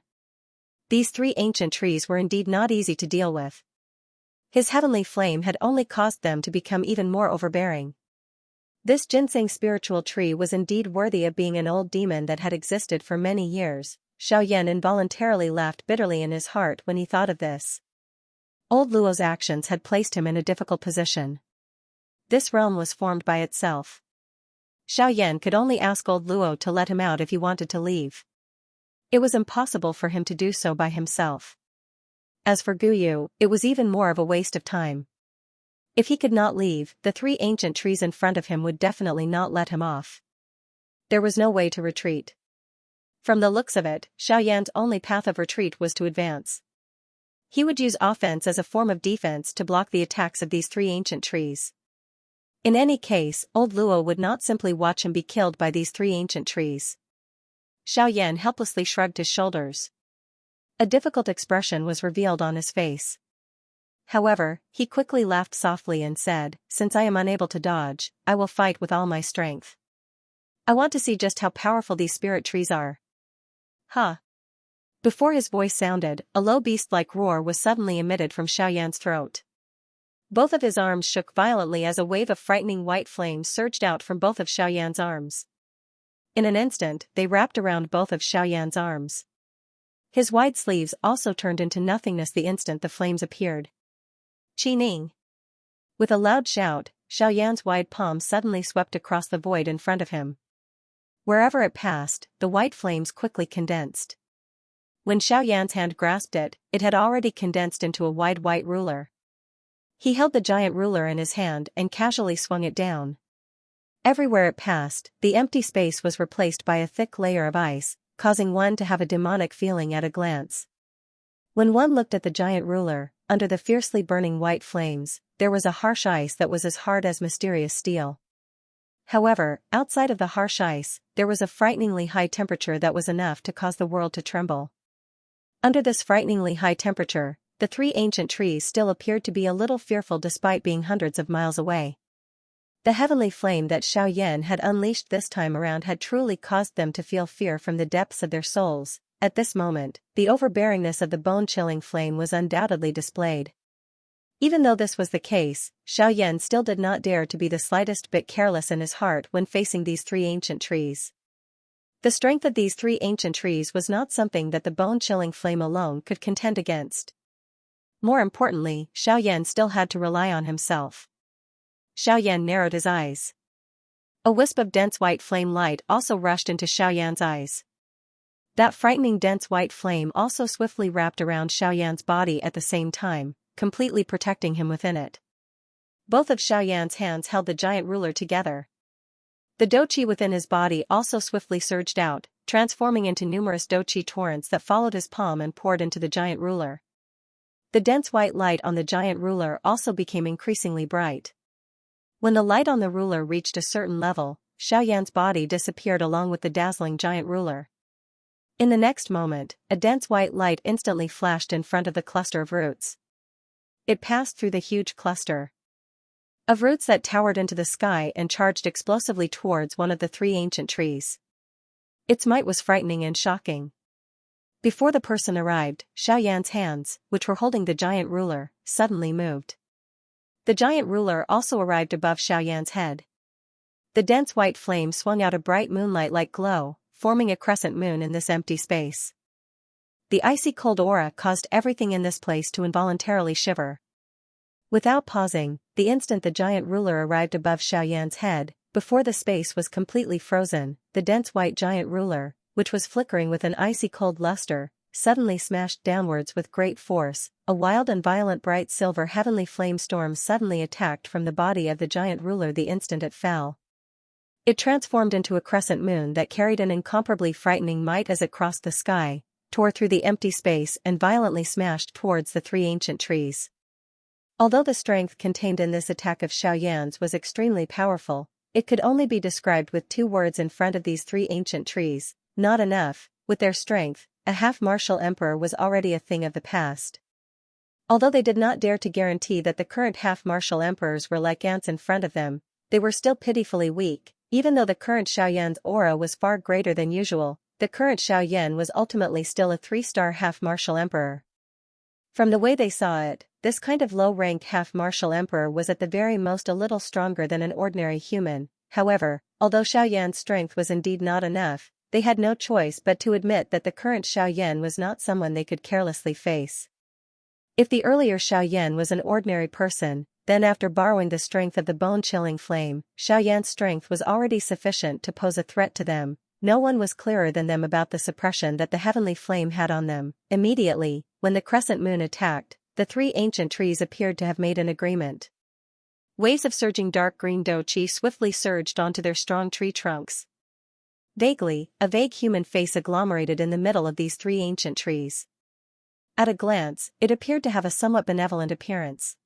These three ancient trees were indeed not easy to deal with. His heavenly flame had only caused them to become even more overbearing. This ginseng spiritual tree was indeed worthy of being an old demon that had existed for many years. Xiaoyan involuntarily laughed bitterly in his heart when he thought of this. Old Luo's actions had placed him in a difficult position. This realm was formed by itself. Xiaoyan could only ask old Luo to let him out if he wanted to leave. It was impossible for him to do so by himself. As for Guyu, it was even more of a waste of time. If he could not leave, the three ancient trees in front of him would definitely not let him off. There was no way to retreat. From the looks of it, Xiaoyan's only path of retreat was to advance. He would use offense as a form of defense to block the attacks of these three ancient trees. In any case, old Luo would not simply watch him be killed by these three ancient trees. Xiaoyan helplessly shrugged his shoulders. A difficult expression was revealed on his face. However, he quickly laughed softly and said, "Since I am unable to dodge, I will fight with all my strength. I want to see just how powerful these spirit trees are." "Huh." Before his voice sounded, a low beast-like roar was suddenly emitted from Xiaoyan's throat. Both of his arms shook violently as a wave of frightening white flames surged out from both of Xiaoyan's arms. In an instant, they wrapped around both of Xiaoyan's arms. His wide sleeves also turned into nothingness the instant the flames appeared. Qi-ning! With a loud shout, Xiaoyan's wide palm suddenly swept across the void in front of him. Wherever it passed, the white flames quickly condensed. When Xiaoyan's hand grasped it, it had already condensed into a wide white ruler. He held the giant ruler in his hand and casually swung it down. Everywhere it passed, the empty space was replaced by a thick layer of ice, causing one to have a demonic feeling at a glance. When one looked at the giant ruler, under the fiercely burning white flames, there was a harsh ice that was as hard as mysterious steel. However, outside of the harsh ice, there was a frighteningly high temperature that was enough to cause the world to tremble. Under this frighteningly high temperature, the three ancient trees still appeared to be a little fearful despite being hundreds of miles away. The heavenly flame that Xiaoyan had unleashed this time around had truly caused them to feel fear from the depths of their souls. At this moment, the overbearingness of the bone-chilling flame was undoubtedly displayed. Even though this was the case, Xiaoyan still did not dare to be the slightest bit careless in his heart when facing these three ancient trees. The strength of these three ancient trees was not something that the bone-chilling flame alone could contend against. More importantly, Xiaoyan still had to rely on himself. Xiaoyan narrowed his eyes. A wisp of dense white flame light also rushed into Xiaoyan's eyes. That frightening dense white flame also swiftly wrapped around Xiaoyan's body at the same time, completely protecting him within it. Both of Xiaoyan's hands held the giant ruler together. The douqi within his body also swiftly surged out, transforming into numerous douqi torrents that followed his palm and poured into the giant ruler. The dense white light on the giant ruler also became increasingly bright. When the light on the ruler reached a certain level, Xiaoyan's body disappeared along with the dazzling giant ruler. In the next moment, a dense white light instantly flashed in front of the cluster of roots. It passed through the huge cluster of roots that towered into the sky and charged explosively towards one of the three ancient trees. Its might was frightening and shocking. Before the person arrived, Xiaoyan's hands, which were holding the giant ruler, suddenly moved. The giant ruler also arrived above Xiaoyan's head. The dense white flame swung out a bright moonlight-like glow, forming a crescent moon in this empty space. The icy cold aura caused everything in this place to involuntarily shiver. Without pausing, the instant the giant ruler arrived above Xiaoyan's head, before the space was completely frozen, the dense white giant ruler, which was flickering with an icy cold luster, suddenly smashed downwards with great force. A wild and violent bright silver heavenly flame storm suddenly attacked from the body of the giant ruler the instant it fell. It transformed into a crescent moon that carried an incomparably frightening might as it crossed the sky, tore through the empty space and violently smashed towards the three ancient trees. Although the strength contained in this attack of Xiaoyan's was extremely powerful, it could only be described with two words in front of these three ancient trees: not enough. With their strength, a half-martial emperor was already a thing of the past. Although they did not dare to guarantee that the current half-martial emperors were like ants in front of them, they were still pitifully weak. Even though the current Xiaoyan's aura was far greater than usual, the current Xiaoyan was ultimately still a 3-star half-martial emperor. From the way they saw it, this kind of low-rank half-martial emperor was at the very most a little stronger than an ordinary human. However, although Xiaoyan's strength was indeed not enough, they had no choice but to admit that the current Xiaoyan was not someone they could carelessly face. If the earlier Xiaoyan was an ordinary person, then after borrowing the strength of the bone-chilling flame, Xiaoyan's strength was already sufficient to pose a threat to them. No one was clearer than them about the suppression that the heavenly flame had on them. Immediately, when the crescent moon attacked, the three ancient trees appeared to have made an agreement. Waves of surging dark green douqi swiftly surged onto their strong tree trunks. Vaguely, a vague human face agglomerated in the middle of these three ancient trees. At a glance, it appeared to have a somewhat benevolent appearance.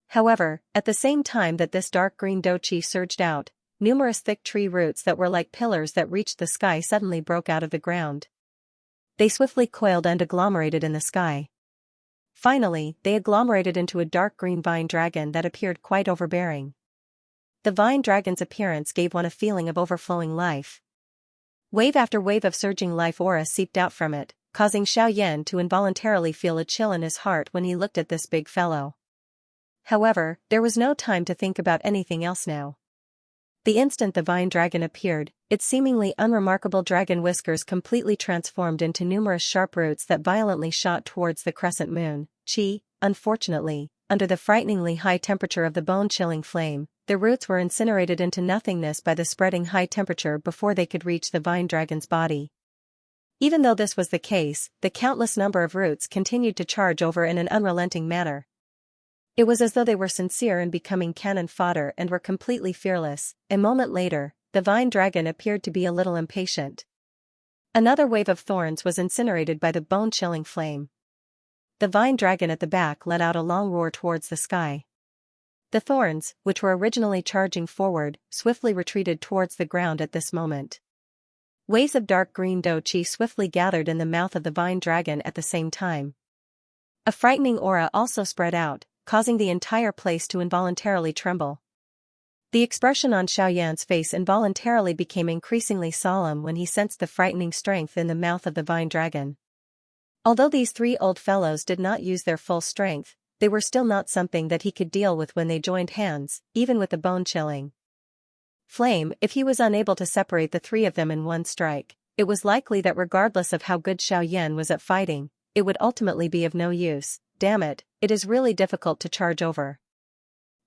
However, at the same time that this dark green douqi surged out, numerous thick tree roots that were like pillars that reached the sky suddenly broke out of the ground. They swiftly coiled and agglomerated in the sky. Finally, they agglomerated into a dark green vine dragon that appeared quite overbearing. The vine dragon's appearance gave one a feeling of overflowing life. Wave after wave of surging life aura seeped out from it, causing Xiaoyan to involuntarily feel a chill in his heart when he looked at this big fellow. However, there was no time to think about anything else now. The instant the vine dragon appeared, its seemingly unremarkable dragon whiskers completely transformed into numerous sharp roots that violently shot towards the crescent moon. Unfortunately, under the frighteningly high temperature of the bone-chilling flame, the roots were incinerated into nothingness by the spreading high temperature before they could reach the vine dragon's body. Even though this was the case, the countless number of roots continued to charge over in an unrelenting manner. It was as though they were sincere in becoming cannon fodder and were completely fearless. A moment later, the vine dragon appeared to be a little impatient. Another wave of thorns was incinerated by the bone-chilling flame. The vine dragon at the back let out a long roar towards the sky. The thorns, which were originally charging forward, swiftly retreated towards the ground at this moment. Waves of dark green douqi swiftly gathered in the mouth of the vine dragon at the same time. A frightening aura also spread out, causing the entire place to involuntarily tremble. The expression on Xiaoyan's face involuntarily became increasingly solemn when he sensed the frightening strength in the mouth of the vine dragon. Although these three old fellows did not use their full strength, they were still not something that he could deal with when they joined hands, even with the bone-chilling flame. If he was unable to separate the three of them in one strike, it was likely that regardless of how good Xiaoyan was at fighting, it would ultimately be of no use. Damn it, it is really difficult to charge over.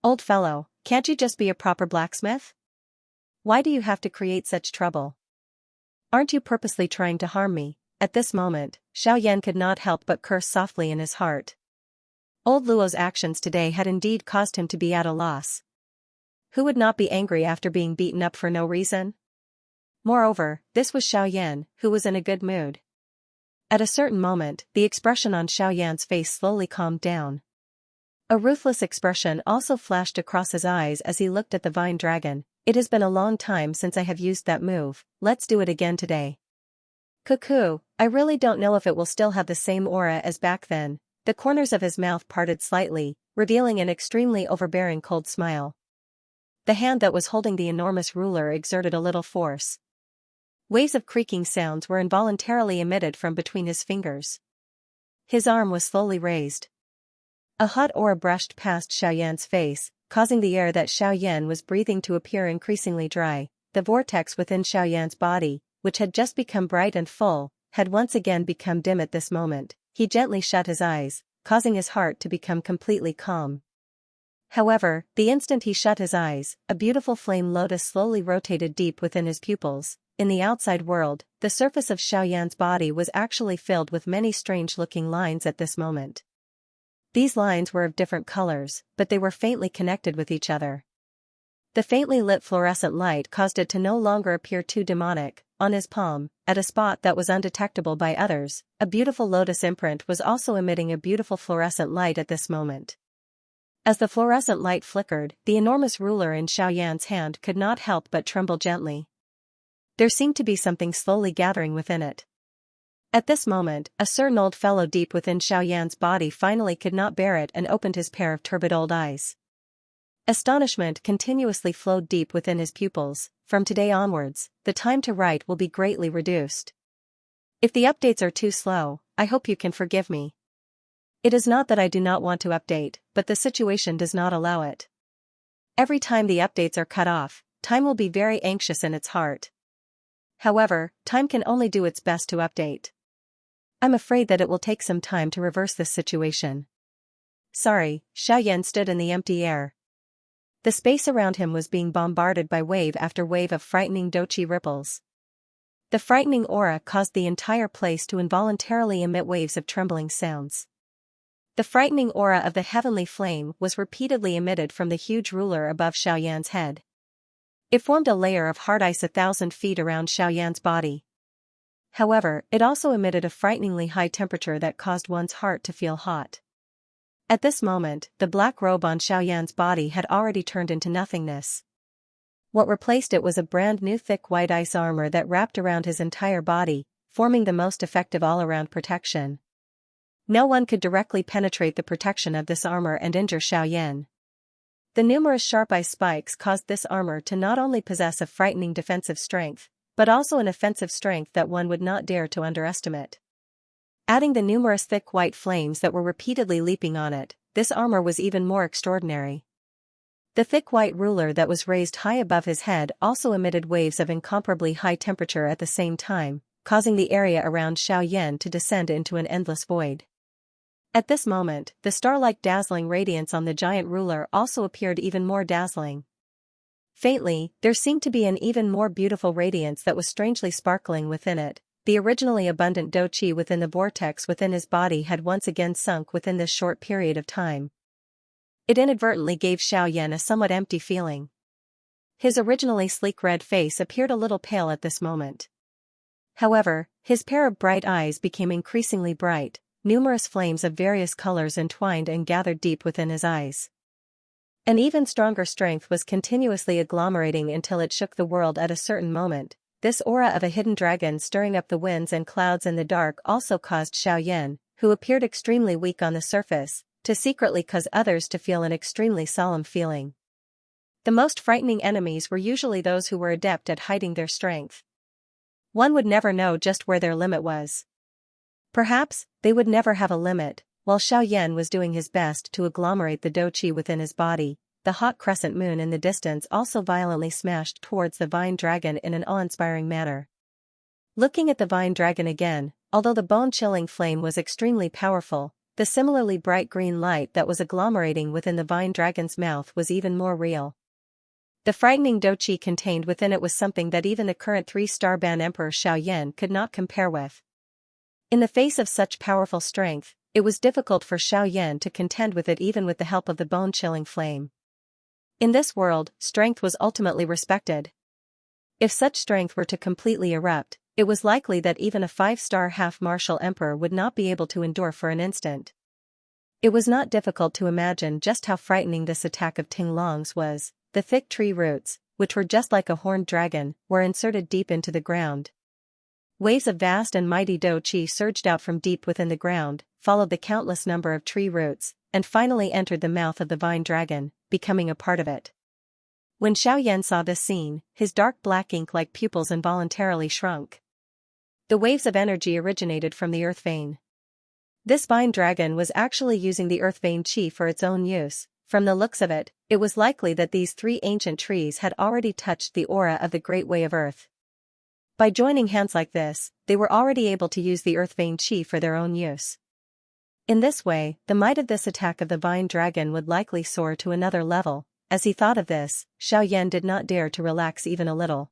Old fellow, can't you just be a proper blacksmith? Why do you have to create such trouble? Aren't you purposely trying to harm me? At this moment, Xiaoyan could not help but curse softly in his heart. Old Luo's actions today had indeed caused him to be at a loss. Who would not be angry after being beaten up for no reason? Moreover, this was Xiaoyan, who was in a good mood. At a certain moment, the expression on Xiaoyan's face slowly calmed down. A ruthless expression also flashed across his eyes as he looked at the vine dragon. It has been a long time since I have used that move, let's do it again today. Cuckoo, I really don't know if it will still have the same aura as back then. The corners of his mouth parted slightly, revealing an extremely overbearing cold smile. The hand that was holding the enormous ruler exerted a little force. Waves of creaking sounds were involuntarily emitted from between his fingers. His arm was slowly raised. A hot aura brushed past Xiaoyan's face, causing the air that Xiaoyan was breathing to appear increasingly dry. The vortex within Xiaoyan's body, which had just become bright and full, had once again become dim at this moment. He gently shut his eyes, causing his heart to become completely calm. However, the instant he shut his eyes, a beautiful flame lotus slowly rotated deep within his pupils. In the outside world, the surface of Xiaoyan's body was actually filled with many strange-looking lines at this moment. These lines were of different colors, but they were faintly connected with each other. The faintly lit fluorescent light caused it to no longer appear too demonic. On his palm, at a spot that was undetectable by others, a beautiful lotus imprint was also emitting a beautiful fluorescent light at this moment. As the fluorescent light flickered, the enormous ruler in Xiaoyan's hand could not help but tremble gently. There seemed to be something slowly gathering within it. At this moment, a certain old fellow deep within Xiaoyan's body finally could not bear it and opened his pair of turbid old eyes. Astonishment continuously flowed deep within his pupils. From today onwards, the time to write will be greatly reduced. If the updates are too slow, I hope you can forgive me. It is not that I do not want to update, but the situation does not allow it. Every time the updates are cut off, time will be very anxious in its heart. However, time can only do its best to update. I'm afraid that it will take some time to reverse this situation. Sorry, Xiaoyan stood in the empty air. The space around him was being bombarded by wave after wave of frightening dochi ripples. The frightening aura caused the entire place to involuntarily emit waves of trembling sounds. The frightening aura of the heavenly flame was repeatedly emitted from the huge ruler above Xiaoyan's head. It formed a layer of hard ice 1,000 feet around Xiaoyan's body. However, it also emitted a frighteningly high temperature that caused one's heart to feel hot. At this moment, the black robe on Xiaoyan's body had already turned into nothingness. What replaced it was a brand new thick white ice armor that wrapped around his entire body, forming the most effective all-around protection. No one could directly penetrate the protection of this armor and injure Xiaoyan. The numerous sharp ice spikes caused this armor to not only possess a frightening defensive strength, but also an offensive strength that one would not dare to underestimate. Adding the numerous thick white flames that were repeatedly leaping on it, this armor was even more extraordinary. The thick white ruler that was raised high above his head also emitted waves of incomparably high temperature at the same time, causing the area around Xiaoyan to descend into an endless void. At this moment, the star-like dazzling radiance on the giant ruler also appeared even more dazzling. Faintly, there seemed to be an even more beautiful radiance that was strangely sparkling within it. The originally abundant do-chi within the vortex within his body had once again sunk within this short period of time. It inadvertently gave Xiaoyan a somewhat empty feeling. His originally sleek red face appeared a little pale at this moment. However, his pair of bright eyes became increasingly bright. Numerous flames of various colors entwined and gathered deep within his eyes. An even stronger strength was continuously agglomerating until it shook the world at a certain moment. This aura of a hidden dragon stirring up the winds and clouds in the dark also caused Xiaoyan, who appeared extremely weak on the surface, to secretly cause others to feel an extremely solemn feeling. The most frightening enemies were usually those who were adept at hiding their strength. One would never know just where their limit was. Perhaps, they would never have a limit. While Xiaoyan was doing his best to agglomerate the Douqi within his body, the hot crescent moon in the distance also violently smashed towards the vine dragon in an awe-inspiring manner. Looking at the vine dragon again, although the bone-chilling flame was extremely powerful, the similarly bright green light that was agglomerating within the vine dragon's mouth was even more real. The frightening Douqi contained within it was something that even the current 3-star ban Emperor Xiaoyan could not compare with. In the face of such powerful strength, it was difficult for Xiaoyan to contend with it even with the help of the bone-chilling flame. In this world, strength was ultimately respected. If such strength were to completely erupt, it was likely that even a 5-star half-martial emperor would not be able to endure for an instant. It was not difficult to imagine just how frightening this attack of Ting Long's was. The thick tree roots, which were just like a horned dragon, were inserted deep into the ground. Waves of vast and mighty Douqi surged out from deep within the ground, followed the countless number of tree roots, and finally entered the mouth of the vine dragon, becoming a part of it. When Xiaoyan saw this scene, his dark black ink-like pupils involuntarily shrunk. The waves of energy originated from the earth vein. This vine dragon was actually using the earth vein chi for its own use. From the looks of it, it was likely that these 3 ancient trees had already touched the aura of the Great Way of Earth. By joining hands like this, they were already able to use the earth vein chi for their own use. In this way, the might of this attack of the vine dragon would likely soar to another level. As he thought of this, Xiaoyan did not dare to relax even a little.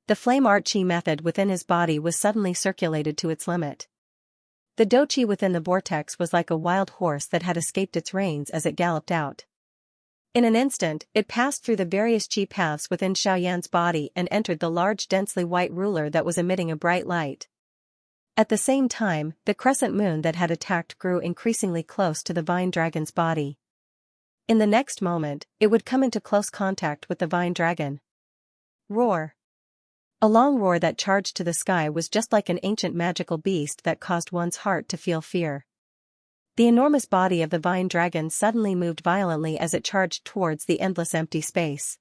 The flame art chi method within his body was suddenly circulated to its limit. The Douqi within the vortex was like a wild horse that had escaped its reins as it galloped out. In an instant, it passed through the various chi paths within Xiaoyan's body and entered the large densely white ruler that was emitting a bright light. At the same time, the crescent moon that had attacked grew increasingly close to the vine dragon's body. In the next moment, it would come into close contact with the vine dragon. Roar! A long roar that charged to the sky was just like an ancient magical beast that caused one's heart to feel fear. The enormous body of the vine dragon suddenly moved violently as it charged towards the endless empty space.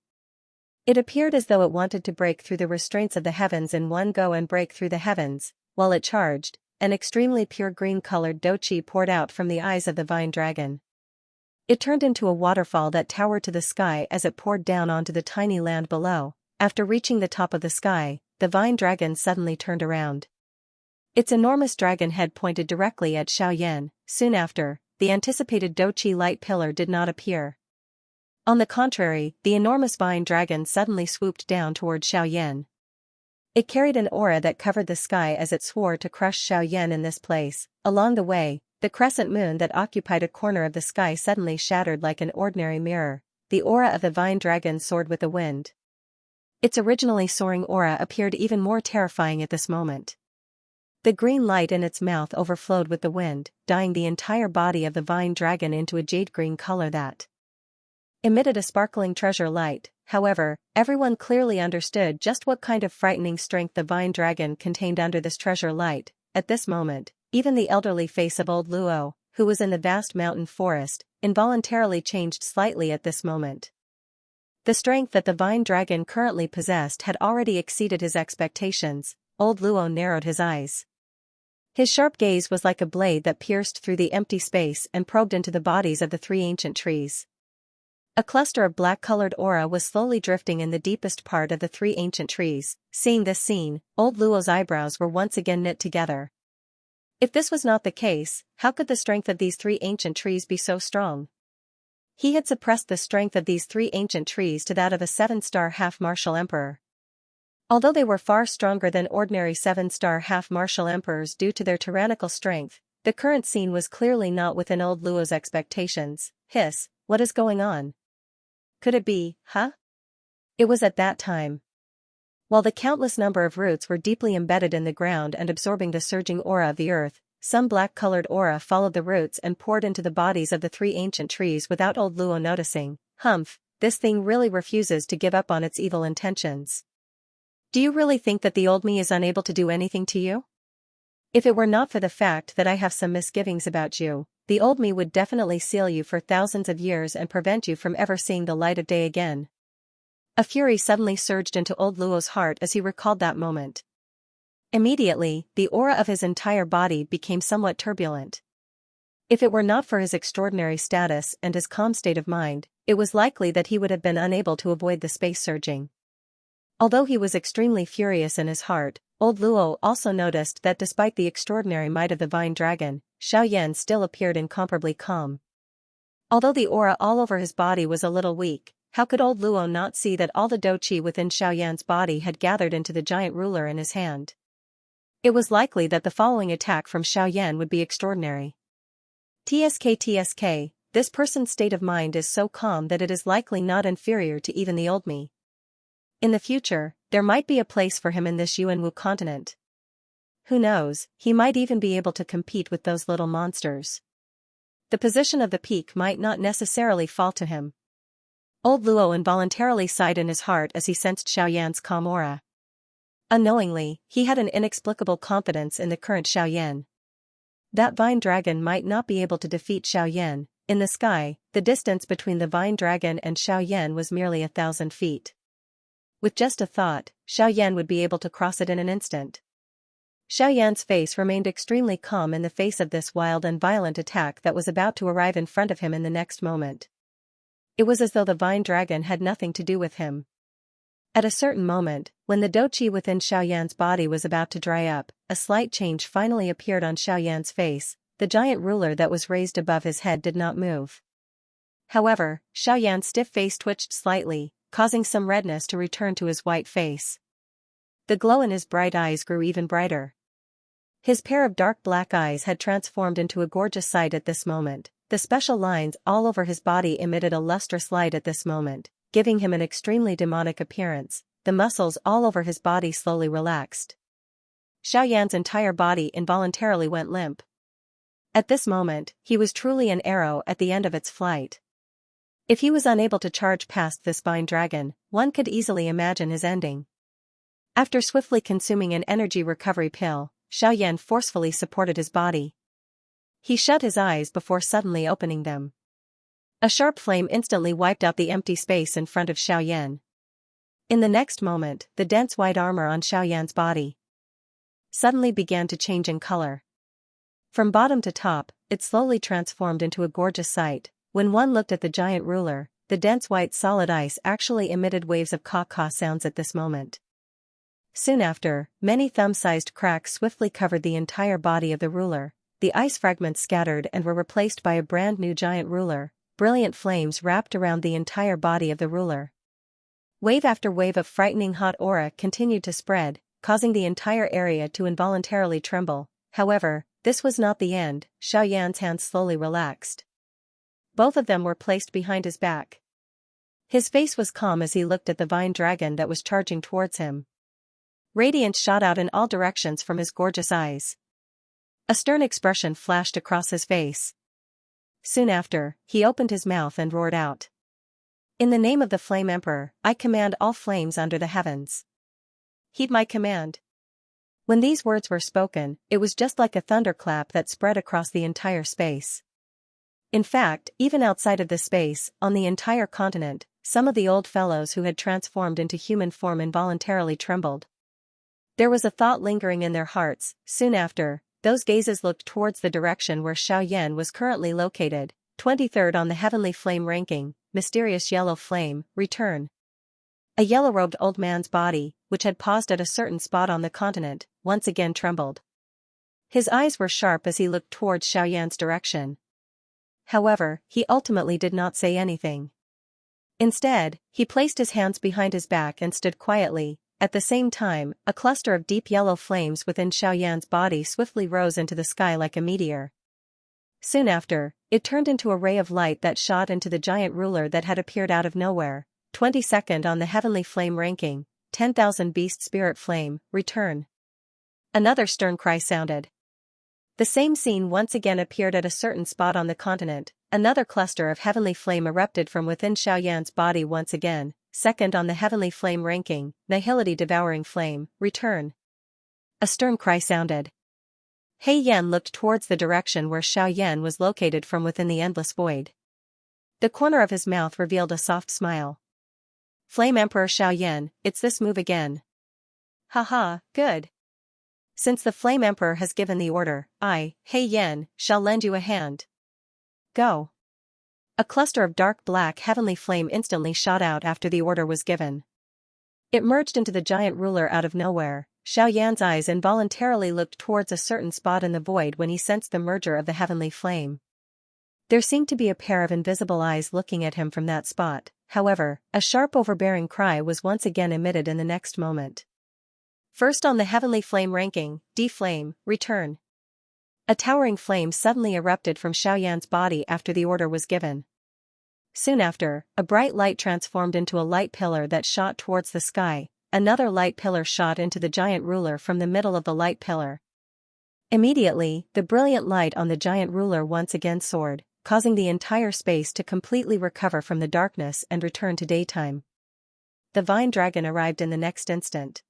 It appeared as though it wanted to break through the restraints of the heavens in one go and break through the heavens. While it charged, an extremely pure green-colored Douqi poured out from the eyes of the vine dragon. It turned into a waterfall that towered to the sky as it poured down onto the tiny land below. After reaching the top of the sky, the vine dragon suddenly turned around. Its enormous dragon head pointed directly at Xiaoyan. Soon after, the anticipated Douqi light pillar did not appear. On the contrary, the enormous vine dragon suddenly swooped down toward Xiaoyan. It carried an aura that covered the sky as it swore to crush Xiaoyan in this place. Along the way, the crescent moon that occupied a corner of the sky suddenly shattered like an ordinary mirror. The aura of the vine dragon soared with the wind. Its originally soaring aura appeared even more terrifying at this moment. The green light in its mouth overflowed with the wind, dyeing the entire body of the vine dragon into a jade-green color that emitted a sparkling treasure light. However, everyone clearly understood just what kind of frightening strength the vine dragon contained under this treasure light. At this moment, even the elderly face of old Luo, who was in the vast mountain forest, involuntarily changed slightly at this moment. The strength that the vine dragon currently possessed had already exceeded his expectations. Old Luo narrowed his eyes. His sharp gaze was like a blade that pierced through the empty space and probed into the bodies of the 3 ancient trees. A cluster of black-colored aura was slowly drifting in the deepest part of the 3 ancient trees. Seeing this scene, old Luo's eyebrows were once again knit together. If this was not the case, how could the strength of these 3 ancient trees be so strong? He had suppressed the strength of these 3 ancient trees to that of a 7-star half-martial emperor. Although they were far stronger than ordinary 7-star half-martial emperors due to their tyrannical strength, the current scene was clearly not within old Luo's expectations. Hiss, what is going on? Could it be, huh? It was at that time. While the countless number of roots were deeply embedded in the ground and absorbing the surging aura of the earth, some black-colored aura followed the roots and poured into the bodies of the 3 ancient trees without old Luo noticing. Humph, this thing really refuses to give up on its evil intentions. Do you really think that the old me is unable to do anything to you? If it were not for the fact that I have some misgivings about you, the old me would definitely seal you for thousands of years and prevent you from ever seeing the light of day again. A fury suddenly surged into old Luo's heart as he recalled that moment. Immediately, the aura of his entire body became somewhat turbulent. If it were not for his extraordinary status and his calm state of mind, it was likely that he would have been unable to avoid the space surging. Although he was extremely furious in his heart, old Luo also noticed that despite the extraordinary might of the vine dragon, Xiaoyan still appeared incomparably calm. Although the aura all over his body was a little weak, how could old Luo not see that all the Doqi within Xiaoyan's body had gathered into the giant ruler in his hand? It was likely that the following attack from Xiaoyan would be extraordinary. TSK, this person's state of mind is so calm that it is likely not inferior to even the old me. In the future, there might be a place for him in this Yuanwu continent. Who knows, he might even be able to compete with those little monsters. The position of the peak might not necessarily fall to him. Old Luo involuntarily sighed in his heart as he sensed Xiaoyan's calm aura. Unknowingly, he had an inexplicable confidence in the current Xiaoyan. That vine dragon might not be able to defeat Xiaoyan. In the sky, the distance between the vine dragon and Xiaoyan was merely 1,000 feet. With just a thought, Xiaoyan would be able to cross it in an instant. Xiaoyan's face remained extremely calm in the face of this wild and violent attack that was about to arrive in front of him in the next moment. It was as though the vine dragon had nothing to do with him. At a certain moment, when the Doqi within Xiaoyan's body was about to dry up, a slight change finally appeared on Xiaoyan's face. The giant ruler that was raised above his head did not move. However, Xiaoyan's stiff face twitched slightly, causing some redness to return to his white face. The glow in his bright eyes grew even brighter. His pair of dark black eyes had transformed into a gorgeous sight at this moment. The special lines all over his body emitted a lustrous light at this moment, giving him an extremely demonic appearance. The muscles all over his body slowly relaxed. Xiaoyan's entire body involuntarily went limp. At this moment, he was truly an arrow at the end of its flight. If he was unable to charge past this vine dragon, one could easily imagine his ending. After swiftly consuming an energy recovery pill, Xiaoyan forcefully supported his body. He shut his eyes before suddenly opening them. A sharp flame instantly wiped out the empty space in front of Xiaoyan. In the next moment, the dense white armor on Xiaoyan's body suddenly began to change in color. From bottom to top, it slowly transformed into a gorgeous sight. When one looked at the giant ruler, the dense white solid ice actually emitted waves of caw-caw sounds at this moment. Soon after, many thumb-sized cracks swiftly covered the entire body of the ruler. The ice fragments scattered and were replaced by a brand new giant ruler. Brilliant flames wrapped around the entire body of the ruler. Wave after wave of frightening hot aura continued to spread, causing the entire area to involuntarily tremble. However, this was not the end. Xiaoyan's hands slowly relaxed. Both of them were placed behind his back. His face was calm as he looked at the vine dragon that was charging towards him. Radiance shot out in all directions from his gorgeous eyes. A stern expression flashed across his face. Soon after, he opened his mouth and roared out. In the name of the Flame Emperor, I command all flames under the heavens. Heed my command. When these words were spoken, it was just like a thunderclap that spread across the entire space. In fact, even outside of this space, on the entire continent, some of the old fellows who had transformed into human form involuntarily trembled. There was a thought lingering in their hearts. Soon after, those gazes looked towards the direction where Xiaoyan was currently located, 23rd on the heavenly flame ranking. Mysterious yellow flame, return. A yellow-robed old man's body, which had paused at a certain spot on the continent, once again trembled. His eyes were sharp as he looked towards Xiaoyan's direction. However, he ultimately did not say anything. Instead, he placed his hands behind his back and stood quietly. At the same time, a cluster of deep yellow flames within Xiaoyan's body swiftly rose into the sky like a meteor. Soon after, it turned into a ray of light that shot into the giant ruler that had appeared out of nowhere. 22nd on the heavenly flame ranking, 10,000 beast spirit flame, return. Another stern cry sounded. The same scene once again appeared at a certain spot on the continent. Another cluster of heavenly flame erupted from within Xiaoyan's body once again. Second on the heavenly flame ranking, nihility devouring flame, return. A stern cry sounded. He Yan looked towards the direction where Xiaoyan was located from within the endless void. The corner of his mouth revealed a soft smile. Flame Emperor Xiaoyan, it's this move again. Haha, good. Since the Flame Emperor has given the order, I, He Yan, shall lend you a hand. Go. A cluster of dark black heavenly flame instantly shot out after the order was given. It merged into the giant ruler out of nowhere. Xiaoyan's eyes involuntarily looked towards a certain spot in the void when he sensed the merger of the heavenly flame. There seemed to be a pair of invisible eyes looking at him from that spot. However, a sharp overbearing cry was once again emitted in the next moment. First on the heavenly flame ranking, D-Flame, return. A towering flame suddenly erupted from Xiaoyan's body after the order was given. Soon after, a bright light transformed into a light pillar that shot towards the sky. Another light pillar shot into the giant ruler from the middle of the light pillar. Immediately, the brilliant light on the giant ruler once again soared, causing the entire space to completely recover from the darkness and return to daytime. The vine dragon arrived in the next instant.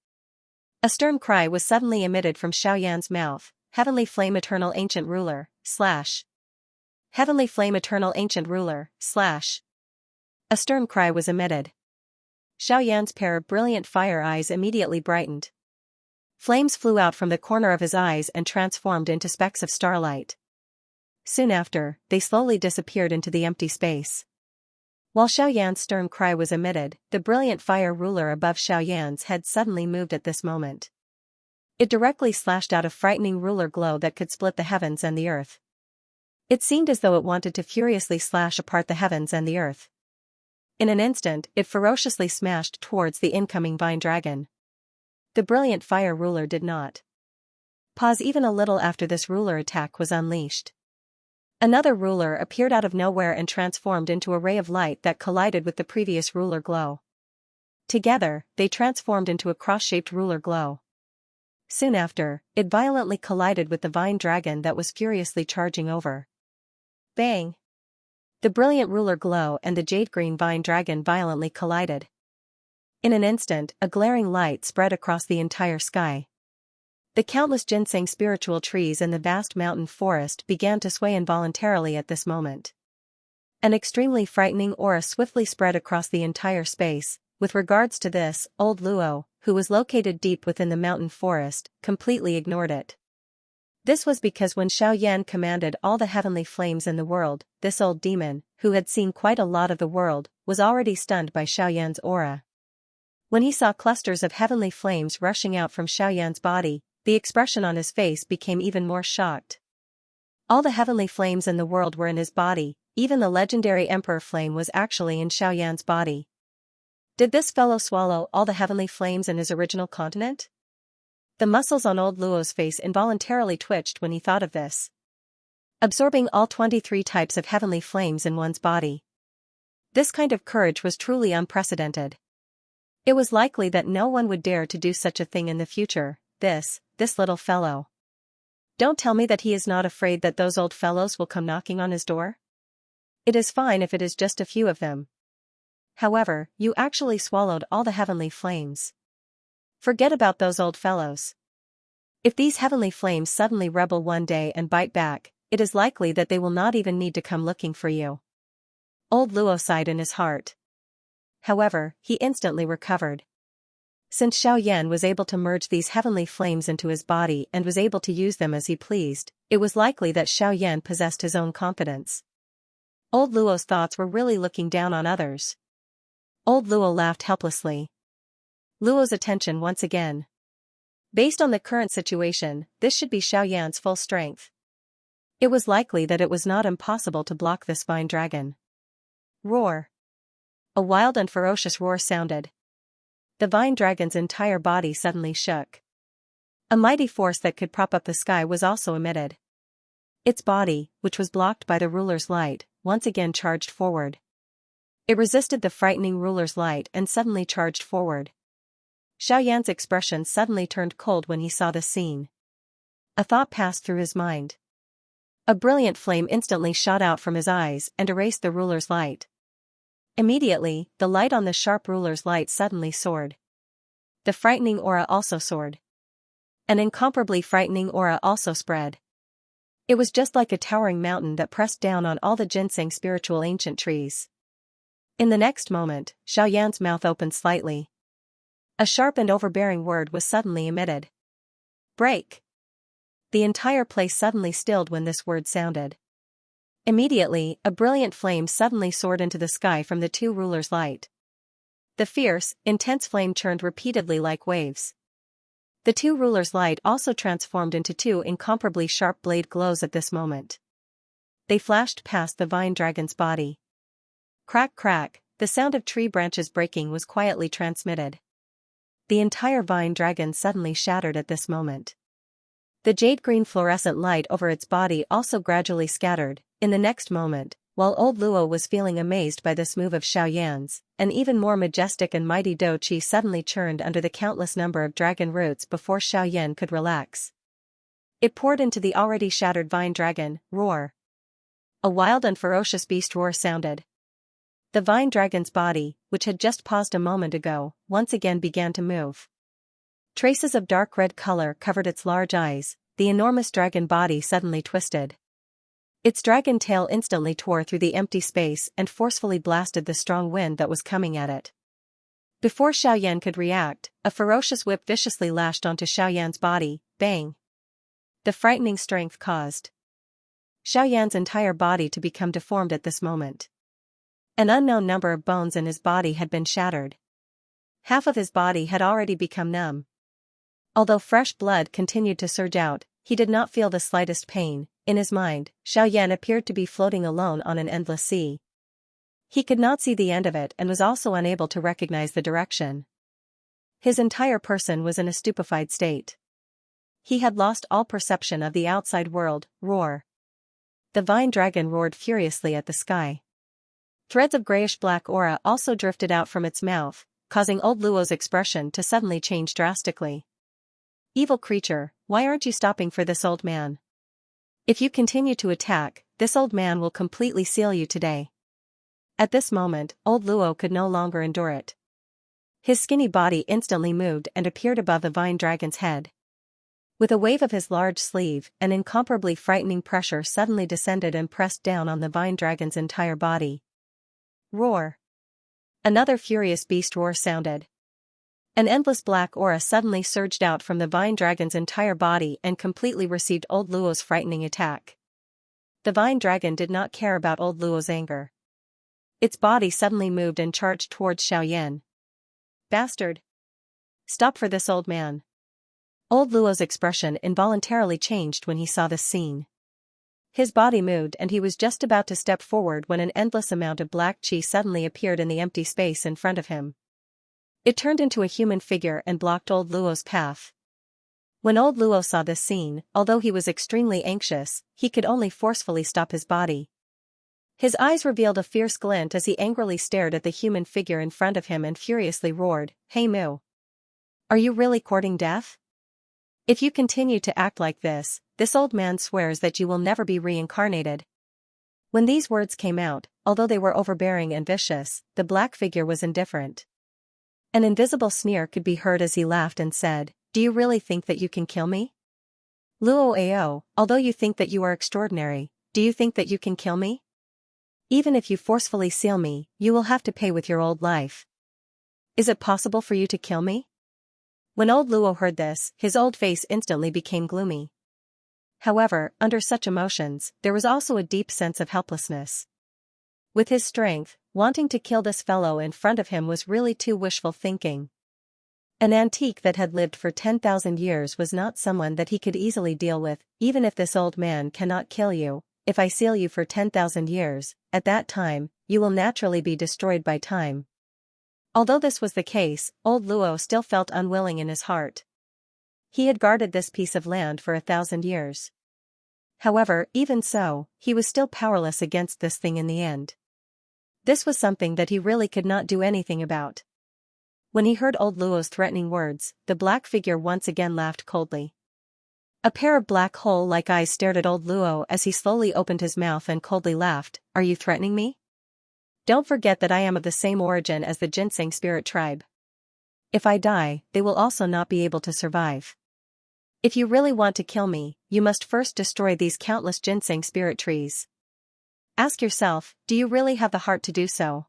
A stern cry was suddenly emitted from Xiaoyan's mouth. Heavenly Flame Eternal Ancient Ruler, / Heavenly Flame Eternal Ancient Ruler, / A stern cry was emitted. Xiaoyan's pair of brilliant fire eyes immediately brightened. Flames flew out from the corner of his eyes and transformed into specks of starlight. Soon after, they slowly disappeared into the empty space. While Xiaoyan's stern cry was emitted, the brilliant fire ruler above Xiaoyan's head suddenly moved at this moment. It directly slashed out a frightening ruler glow that could split the heavens and the earth. It seemed as though it wanted to furiously slash apart the heavens and the earth. In an instant, it ferociously smashed towards the incoming vine dragon. The brilliant fire ruler did not pause even a little after this ruler attack was unleashed. Another ruler appeared out of nowhere and transformed into a ray of light that collided with the previous ruler glow. Together, they transformed into a cross-shaped ruler glow. Soon after, it violently collided with the vine dragon that was furiously charging over. Bang! The brilliant ruler glow and the jade-green vine dragon violently collided. In an instant, a glaring light spread across the entire sky. The countless ginseng spiritual trees in the vast mountain forest began to sway involuntarily at this moment. An extremely frightening aura swiftly spread across the entire space. With regards to this, old Luo, who was located deep within the mountain forest, completely ignored it. This was because when Xiaoyan commanded all the heavenly flames in the world, this old demon, who had seen quite a lot of the world, was already stunned by Xiaoyan's aura. When he saw clusters of heavenly flames rushing out from Xiaoyan's body, the expression on his face became even more shocked. All the heavenly flames in the world were in his body, even the legendary Emperor Flame was actually in Xiaoyan's body. Did this fellow swallow all the heavenly flames in his original continent? The muscles on old Luo's face involuntarily twitched when he thought of this. Absorbing all 23 types of heavenly flames in one's body. This kind of courage was truly unprecedented. It was likely that no one would dare to do such a thing in the future. This little fellow. Don't tell me that he is not afraid that those old fellows will come knocking on his door? It is fine if it is just a few of them. However, you actually swallowed all the heavenly flames. Forget about those old fellows. If these heavenly flames suddenly rebel one day and bite back, it is likely that they will not even need to come looking for you. Old Luo sighed in his heart. However, he instantly recovered. Since Xiaoyan was able to merge these heavenly flames into his body and was able to use them as he pleased, it was likely that Xiaoyan possessed his own confidence. Old Luo's thoughts were really looking down on others. Old Luo laughed helplessly. Luo's attention once again. Based on the current situation, this should be Xiaoyan's full strength. It was likely that it was not impossible to block this vine dragon. Roar. A wild and ferocious roar sounded. The vine dragon's entire body suddenly shook. A mighty force that could prop up the sky was also emitted. Its body, which was blocked by the ruler's light, once again charged forward. It resisted the frightening ruler's light and suddenly charged forward. Xiaoyan's expression suddenly turned cold when he saw this scene. A thought passed through his mind. A brilliant flame instantly shot out from his eyes and erased the ruler's light. Immediately, the light on the sharp ruler's light suddenly soared. The frightening aura also soared. An incomparably frightening aura also spread. It was just like a towering mountain that pressed down on all the ginseng spiritual ancient trees. In the next moment, Xiaoyan's mouth opened slightly. A sharp and overbearing word was suddenly emitted. Break! The entire place suddenly stilled when this word sounded. Immediately, a brilliant flame suddenly soared into the sky from the two rulers' light. The fierce, intense flame churned repeatedly like waves. The two rulers' light also transformed into two incomparably sharp blade glows at this moment. They flashed past the vine dragon's body. Crack crack, the sound of tree branches breaking was quietly transmitted. The entire vine dragon suddenly shattered at this moment. The jade-green fluorescent light over its body also gradually scattered. In the next moment, while old Luo was feeling amazed by this move of Xiaoyan's, an even more majestic and mighty Do Qi suddenly churned under the countless number of dragon roots before Xiaoyan could relax. It poured into the already shattered vine dragon. Roar! A wild and ferocious beast roar sounded. The vine dragon's body, which had just paused a moment ago, once again began to move. Traces of dark red color covered its large eyes. The enormous dragon body suddenly twisted. Its dragon tail instantly tore through the empty space and forcefully blasted the strong wind that was coming at it. Before Xiaoyan could react, a ferocious whip viciously lashed onto Xiaoyan's body. Bang! The frightening strength caused Xiaoyan's entire body to become deformed at this moment. An unknown number of bones in his body had been shattered. Half of his body had already become numb. Although fresh blood continued to surge out, he did not feel the slightest pain. In his mind, Xiaoyan appeared to be floating alone on an endless sea. He could not see the end of it and was also unable to recognize the direction. His entire person was in a stupefied state. He had lost all perception of the outside world. Roar! The vine dragon roared furiously at the sky. Threads of grayish-black aura also drifted out from its mouth, causing old Luo's expression to suddenly change drastically. Evil creature, why aren't you stopping for this old man? If you continue to attack, this old man will completely seal you today. At this moment, old Luo could no longer endure it. His skinny body instantly moved and appeared above the vine dragon's head. With a wave of his large sleeve, an incomparably frightening pressure suddenly descended and pressed down on the vine dragon's entire body. Roar! Another furious beast roar sounded. An endless black aura suddenly surged out from the vine dragon's entire body and completely received old Luo's frightening attack. The vine dragon did not care about old Luo's anger. Its body suddenly moved and charged towards Xiaoyan. Bastard! Stop for this old man. Old Luo's expression involuntarily changed when he saw this scene. His body moved and he was just about to step forward when an endless amount of black qi suddenly appeared in the empty space in front of him. It turned into a human figure and blocked old Luo's path. When old Luo saw this scene, although he was extremely anxious, he could only forcefully stop his body. His eyes revealed a fierce glint as he angrily stared at the human figure in front of him and furiously roared, "Hey Mu! Are you really courting death? If you continue to act like this old man swears that you will never be reincarnated." When these words came out, although they were overbearing and vicious, the black figure was indifferent. An invisible sneer could be heard as he laughed and said, "Do you really think that you can kill me? Luo Ao, although you think that you are extraordinary, do you think that you can kill me? Even if you forcefully seal me, you will have to pay with your old life. Is it possible for you to kill me?" When old Luo heard this, his old face instantly became gloomy. However, under such emotions, there was also a deep sense of helplessness. With his strength, wanting to kill this fellow in front of him was really too wishful thinking. An antique that had lived for 10,000 years was not someone that he could easily deal with. Even if this old man cannot kill you, if I seal you for 10,000 years, at that time, you will naturally be destroyed by time. Although this was the case, old Luo still felt unwilling in his heart. He had guarded this piece of land for 1,000 years. However, even so, he was still powerless against this thing in the end. This was something that he really could not do anything about. When he heard old Luo's threatening words, the black figure once again laughed coldly. A pair of black hole-like eyes stared at old Luo as he slowly opened his mouth and coldly laughed. "Are you threatening me? Don't forget that I am of the same origin as the ginseng spirit tribe. If I die, they will also not be able to survive. If you really want to kill me, you must first destroy these countless ginseng spirit trees. Ask yourself, do you really have the heart to do so?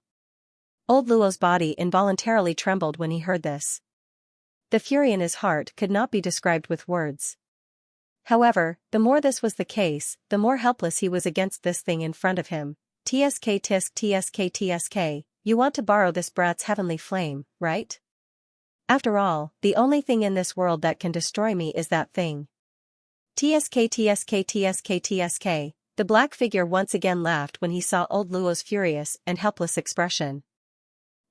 Old Luo's body involuntarily trembled when he heard this. The fury in his heart could not be described with words. However, the more this was the case, the more helpless he was against this thing in front of him. Tsk tisk tsk tsk, you want to borrow this brat's heavenly flame, right? After all, the only thing in this world that can destroy me is that thing. Tsk tsk tsk tsk, the black figure once again laughed when he saw old Luo's furious and helpless expression.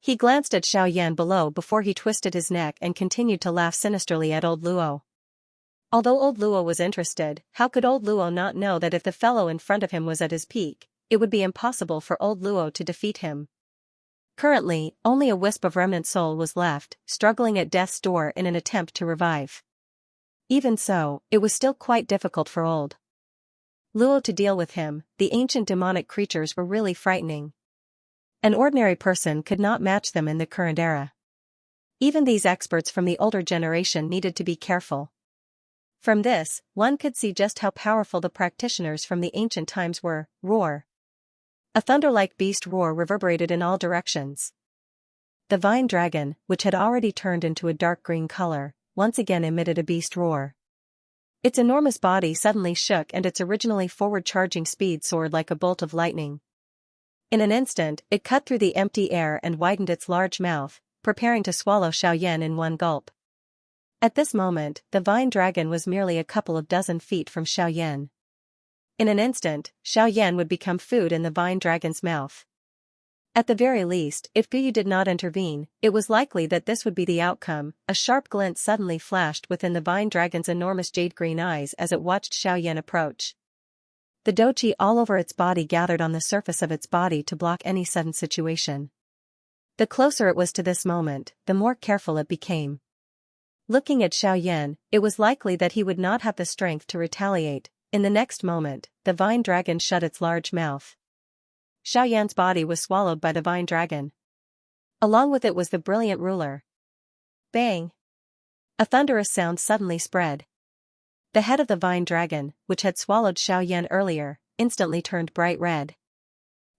He glanced at Xiaoyan below before he twisted his neck and continued to laugh sinisterly at old Luo. Although old Luo was interested, how could old Luo not know that if the fellow in front of him was at his peak, it would be impossible for old Luo to defeat him? Currently, only a wisp of remnant soul was left, struggling at death's door in an attempt to revive. Even so, it was still quite difficult for old Luo to deal with him. The ancient demonic creatures were really frightening. An ordinary person could not match them in the current era. Even these experts from the older generation needed to be careful. From this, one could see just how powerful the practitioners from the ancient times were. Roar. A thunder-like beast roar reverberated in all directions. The vine dragon, which had already turned into a dark green color, once again emitted a beast roar. Its enormous body suddenly shook and its originally forward-charging speed soared like a bolt of lightning. In an instant, it cut through the empty air and widened its large mouth, preparing to swallow Xiaoyan in one gulp. At this moment, the vine dragon was merely a couple of dozen feet from Xiaoyan. In an instant, Xiaoyan would become food in the vine dragon's mouth. At the very least, if Guyu did not intervene, it was likely that this would be the outcome. A sharp glint suddenly flashed within the vine dragon's enormous jade-green eyes as it watched Xiaoyan approach. The doqi all over its body gathered on the surface of its body to block any sudden situation. The closer it was to this moment, the more careful it became. Looking at Xiaoyan, it was likely that he would not have the strength to retaliate. In the next moment, the vine dragon shut its large mouth. Xiaoyan's body was swallowed by the vine dragon. Along with it was the brilliant ruler. Bang! A thunderous sound suddenly spread. The head of the vine dragon, which had swallowed Xiaoyan earlier, instantly turned bright red.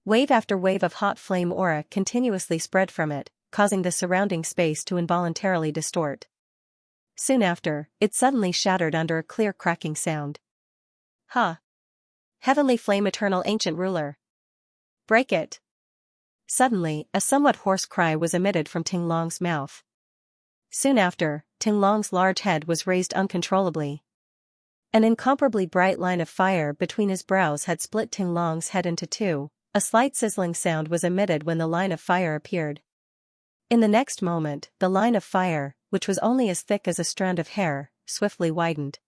Wave after wave of hot flame aura continuously spread from it, causing the surrounding space to involuntarily distort. Soon after, it suddenly shattered under a clear cracking sound. Ha! Heavenly flame eternal ancient ruler! Break it! Suddenly, a somewhat hoarse cry was emitted from Ting Long's mouth. Soon after, Ting Long's large head was raised uncontrollably. An incomparably bright line of fire between his brows had split Ting Long's head into two. A slight sizzling sound was emitted when the line of fire appeared. In the next moment, the line of fire, which was only as thick as a strand of hair, swiftly widened.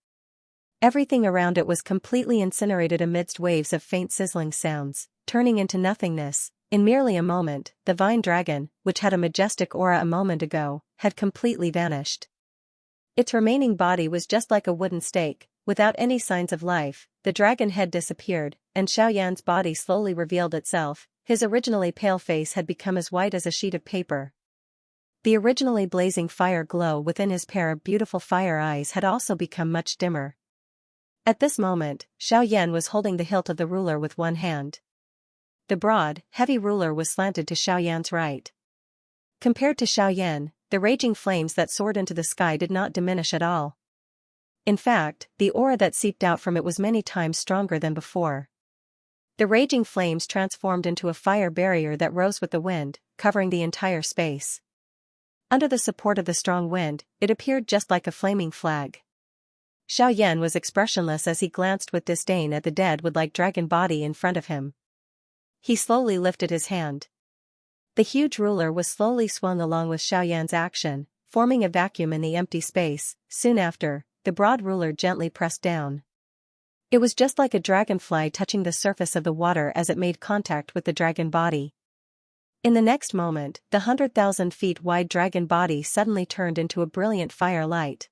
Everything around it was completely incinerated amidst waves of faint sizzling sounds, turning into nothingness. In merely a moment, the vine dragon, which had a majestic aura a moment ago, had completely vanished. Its remaining body was just like a wooden stake, without any signs of life. The dragon head disappeared, and Xiaoyan's body slowly revealed itself. His originally pale face had become as white as a sheet of paper. The originally blazing fire glow within his pair of beautiful fire eyes had also become much dimmer. At this moment, Xiaoyan was holding the hilt of the ruler with one hand. The broad, heavy ruler was slanted to Xiaoyan's right. Compared to Xiaoyan, the raging flames that soared into the sky did not diminish at all. In fact, the aura that seeped out from it was many times stronger than before. The raging flames transformed into a fire barrier that rose with the wind, covering the entire space. Under the support of the strong wind, it appeared just like a flaming flag. Xiaoyan was expressionless as he glanced with disdain at the dead wood-like dragon body in front of him. He slowly lifted his hand. The huge ruler was slowly swung along with Xiaoyan's action, forming a vacuum in the empty space. Soon after, the broad ruler gently pressed down. It was just like a dragonfly touching the surface of the water as it made contact with the dragon body. In the next moment, the 100,000 feet wide dragon body suddenly turned into a brilliant fire light.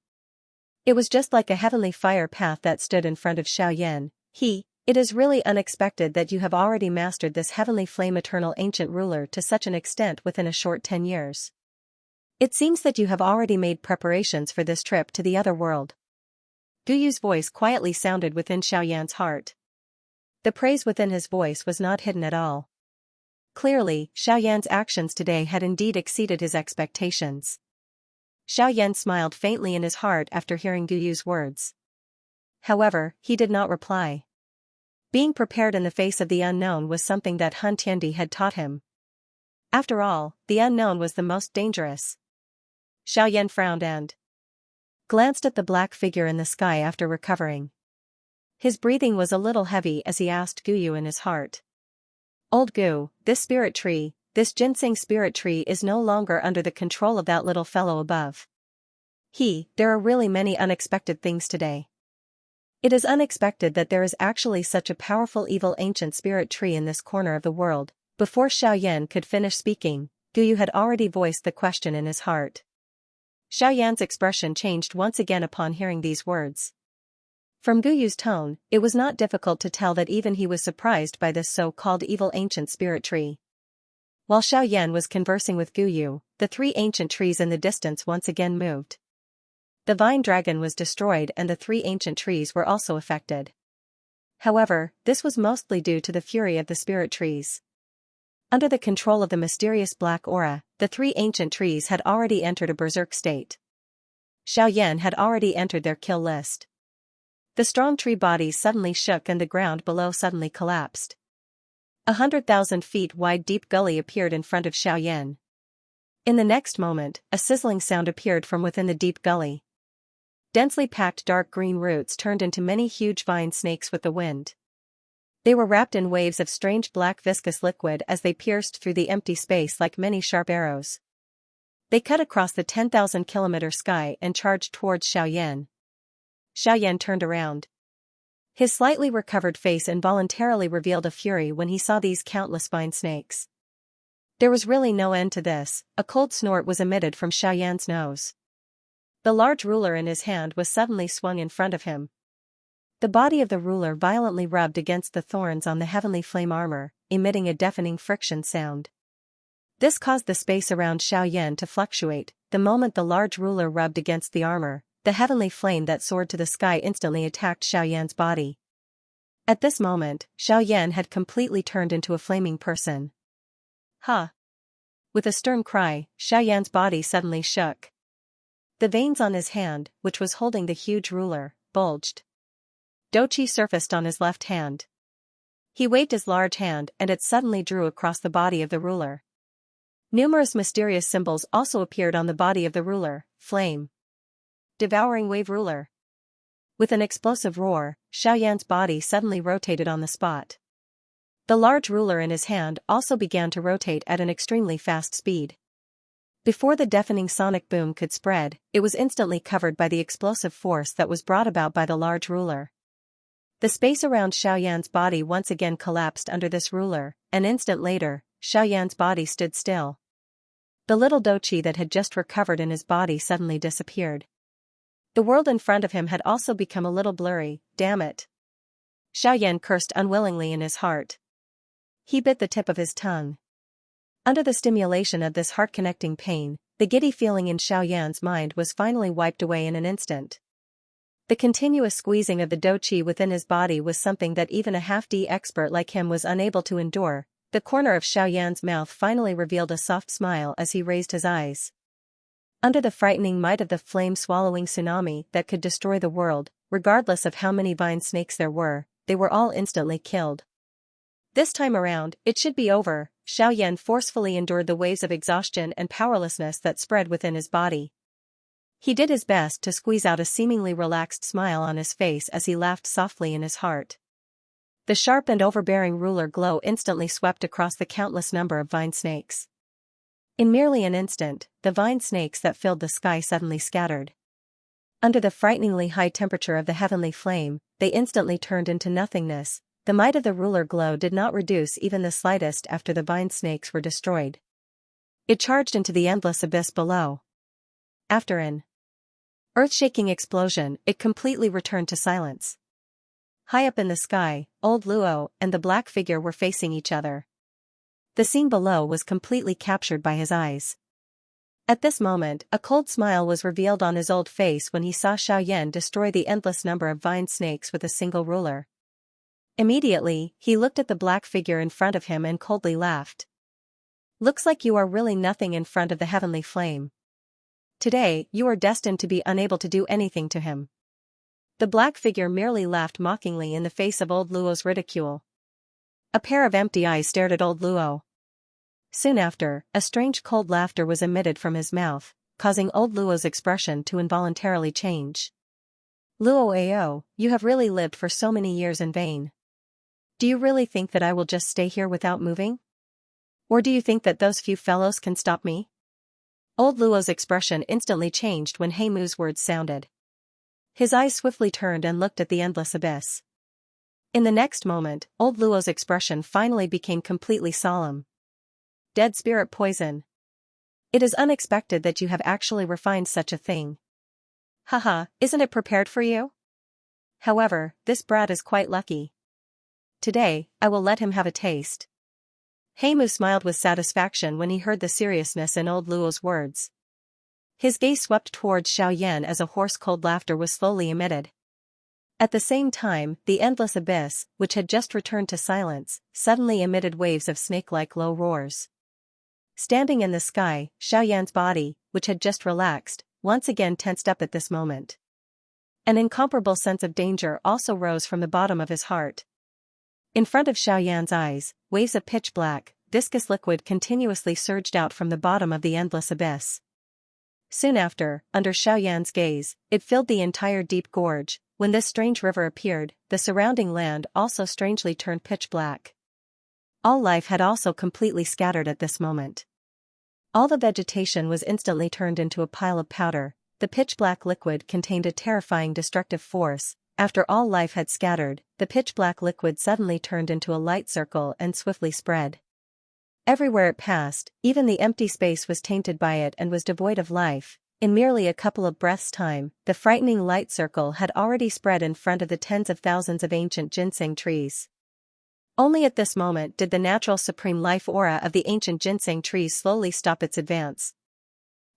It was just like a heavenly fire path that stood in front of Xiaoyan. It is really unexpected that you have already mastered this heavenly flame eternal ancient ruler to such an extent within a short 10 years. It seems that you have already made preparations for this trip to the other world. Guyu's voice quietly sounded within Xiaoyan's heart. The praise within his voice was not hidden at all. Clearly, Xiaoyan's actions today had indeed exceeded his expectations. Xiaoyan smiled faintly in his heart after hearing Guyu's words. However, he did not reply. Being prepared in the face of the unknown was something that Han Tiandi had taught him. After all, the unknown was the most dangerous. Xiaoyan frowned and glanced at the black figure in the sky after recovering. His breathing was a little heavy as he asked Guyu in his heart. Old Gu, this ginseng spirit tree is no longer under the control of that little fellow above. There are really many unexpected things today. It is unexpected that there is actually such a powerful evil ancient spirit tree in this corner of the world. Before Xiaoyan could finish speaking, Guyu had already voiced the question in his heart. Xiaoyan's expression changed once again upon hearing these words. From Guyu's tone, it was not difficult to tell that even he was surprised by this so-called evil ancient spirit tree. While Xiaoyan was conversing with Guyu, the three ancient trees in the distance once again moved. The vine dragon was destroyed and the three ancient trees were also affected. However, this was mostly due to the fury of the spirit trees. Under the control of the mysterious black aura, the three ancient trees had already entered a berserk state. Xiaoyan had already entered their kill list. The strong tree bodies suddenly shook and the ground below suddenly collapsed. 100,000 feet wide deep gully appeared in front of Xiaoyan. In the next moment, a sizzling sound appeared from within the deep gully. Densely packed dark green roots turned into many huge vine snakes with the wind. They were wrapped in waves of strange black viscous liquid as they pierced through the empty space like many sharp arrows. They cut across the 10,000-kilometer sky and charged towards Xiaoyan. Xiaoyan turned around. His slightly recovered face involuntarily revealed a fury when he saw these countless vine snakes. There was really no end to this. A cold snort was emitted from Xiaoyan's nose. The large ruler in his hand was suddenly swung in front of him. The body of the ruler violently rubbed against the thorns on the heavenly flame armor, emitting a deafening friction sound. This caused the space around Xiaoyan to fluctuate. The moment the large ruler rubbed against the armor, the heavenly flame that soared to the sky instantly attacked Xiaoyan's body. At this moment, Xiaoyan had completely turned into a flaming person. Ha! With a stern cry, Xiaoyan's body suddenly shook. The veins on his hand, which was holding the huge ruler, bulged. Doqi surfaced on his left hand. He waved his large hand and it suddenly drew across the body of the ruler. Numerous mysterious symbols also appeared on the body of the ruler: flame, devouring wave ruler. With an explosive roar, Xiaoyan's body suddenly rotated on the spot. The large ruler in his hand also began to rotate at an extremely fast speed. Before the deafening sonic boom could spread, it was instantly covered by the explosive force that was brought about by the large ruler. The space around Xiaoyan's body once again collapsed under this ruler. An instant later, Xiaoyan's body stood still. The little Doqi that had just recovered in his body suddenly disappeared. The world in front of him had also become a little blurry. Damn it! Xiaoyan cursed unwillingly in his heart. He bit the tip of his tongue. Under the stimulation of this heart-connecting pain, the giddy feeling in Xiaoyan's mind was finally wiped away in an instant. The continuous squeezing of the Doqi within his body was something that even a half-D expert like him was unable to endure. The corner of Xiaoyan's mouth finally revealed a soft smile as he raised his eyes. Under the frightening might of the flame-swallowing tsunami that could destroy the world, regardless of how many vine snakes there were, they were all instantly killed. This time around, it should be over. Xiaoyan forcefully endured the waves of exhaustion and powerlessness that spread within his body. He did his best to squeeze out a seemingly relaxed smile on his face as he laughed softly in his heart. The sharp and overbearing ruler glow instantly swept across the countless number of vine snakes. In merely an instant, the vine snakes that filled the sky suddenly scattered. Under the frighteningly high temperature of the heavenly flame, they instantly turned into nothingness. The might of the ruler glow did not reduce even the slightest after the vine snakes were destroyed. It charged into the endless abyss below. After an earth-shaking explosion, it completely returned to silence. High up in the sky, old Luo and the black figure were facing each other. The scene below was completely captured by his eyes. At this moment, a cold smile was revealed on his old face when he saw Xiaoyan destroy the endless number of vine snakes with a single ruler. Immediately, he looked at the black figure in front of him and coldly laughed. Looks like you are really nothing in front of the heavenly flame. Today, you are destined to be unable to do anything to him. The black figure merely laughed mockingly in the face of old Luo's ridicule. A pair of empty eyes stared at old Luo. Soon after, a strange cold laughter was emitted from his mouth, causing old Luo's expression to involuntarily change. Luo Ao, you have really lived for so many years in vain. Do you really think that I will just stay here without moving? Or do you think that those few fellows can stop me? Old Luo's expression instantly changed when Heimu's words sounded. His eyes swiftly turned and looked at the endless abyss. In the next moment, old Luo's expression finally became completely solemn. Dead spirit poison. It is unexpected that you have actually refined such a thing. Haha, isn't it prepared for you? However, this brat is quite lucky. Today, I will let him have a taste. Heimu smiled with satisfaction when he heard the seriousness in old Luo's words. His gaze swept towards Xiaoyan as a hoarse cold laughter was slowly emitted. At the same time, the endless abyss, which had just returned to silence, suddenly emitted waves of snake-like low roars. Standing in the sky, Xiaoyan's body, which had just relaxed, once again tensed up at this moment. An incomparable sense of danger also rose from the bottom of his heart. In front of Xiaoyan's eyes, waves of pitch-black, viscous liquid continuously surged out from the bottom of the endless abyss. Soon after, under Xiaoyan's gaze, it filled the entire deep gorge. When this strange river appeared, the surrounding land also strangely turned pitch-black. All life had also completely scattered at this moment. All the vegetation was instantly turned into a pile of powder. The pitch-black liquid contained a terrifying destructive force. After all life had scattered, the pitch-black liquid suddenly turned into a light circle and swiftly spread. Everywhere it passed, even the empty space was tainted by it and was devoid of life. In merely a couple of breaths' time, the frightening light circle had already spread in front of the tens of thousands of ancient ginseng trees. Only at this moment did the natural supreme life aura of the ancient ginseng trees slowly stop its advance.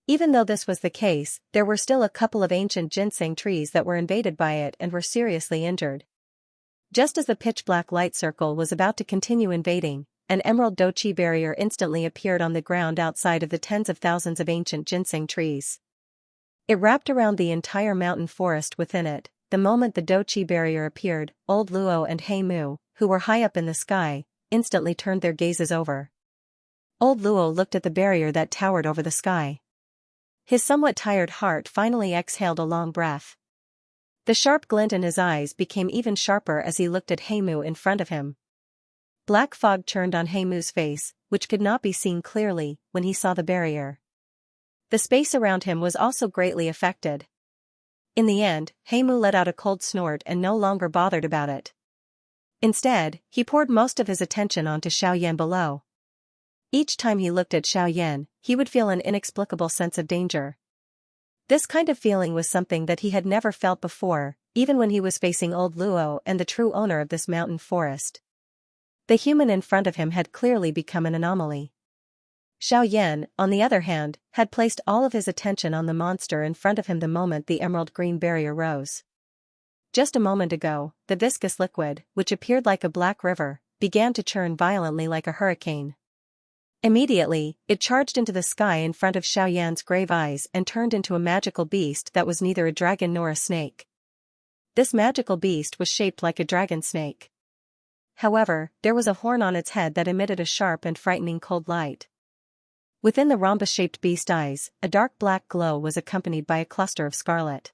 Even though this was the case, there were still a couple of ancient ginseng trees that were invaded by it and were seriously injured. Just as the pitch-black light circle was about to continue invading, an emerald dochi barrier instantly appeared on the ground outside of the tens of thousands of ancient ginseng trees. It wrapped around the entire mountain forest within it. The moment the dochi barrier appeared, old Luo and Heimu, who were high up in the sky, instantly turned their gazes over. Old Luo looked at the barrier that towered over the sky. His somewhat tired heart finally exhaled a long breath. The sharp glint in his eyes became even sharper as he looked at Heimu in front of him. Black fog churned on Heimu's face, which could not be seen clearly, when he saw the barrier. The space around him was also greatly affected. In the end, Heimu let out a cold snort and no longer bothered about it. Instead, he poured most of his attention onto Xiaoyan below. Each time he looked at Xiaoyan, he would feel an inexplicable sense of danger. This kind of feeling was something that he had never felt before, even when he was facing old Luo and the true owner of this mountain forest. The human in front of him had clearly become an anomaly. Xiaoyan, on the other hand, had placed all of his attention on the monster in front of him the moment the emerald green barrier rose. Just a moment ago, the viscous liquid, which appeared like a black river, began to churn violently like a hurricane. Immediately, it charged into the sky in front of Xiaoyan's grave eyes and turned into a magical beast that was neither a dragon nor a snake. This magical beast was shaped like a dragon snake. However, there was a horn on its head that emitted a sharp and frightening cold light. Within the rhombus-shaped beast eyes, a dark black glow was accompanied by a cluster of scarlet.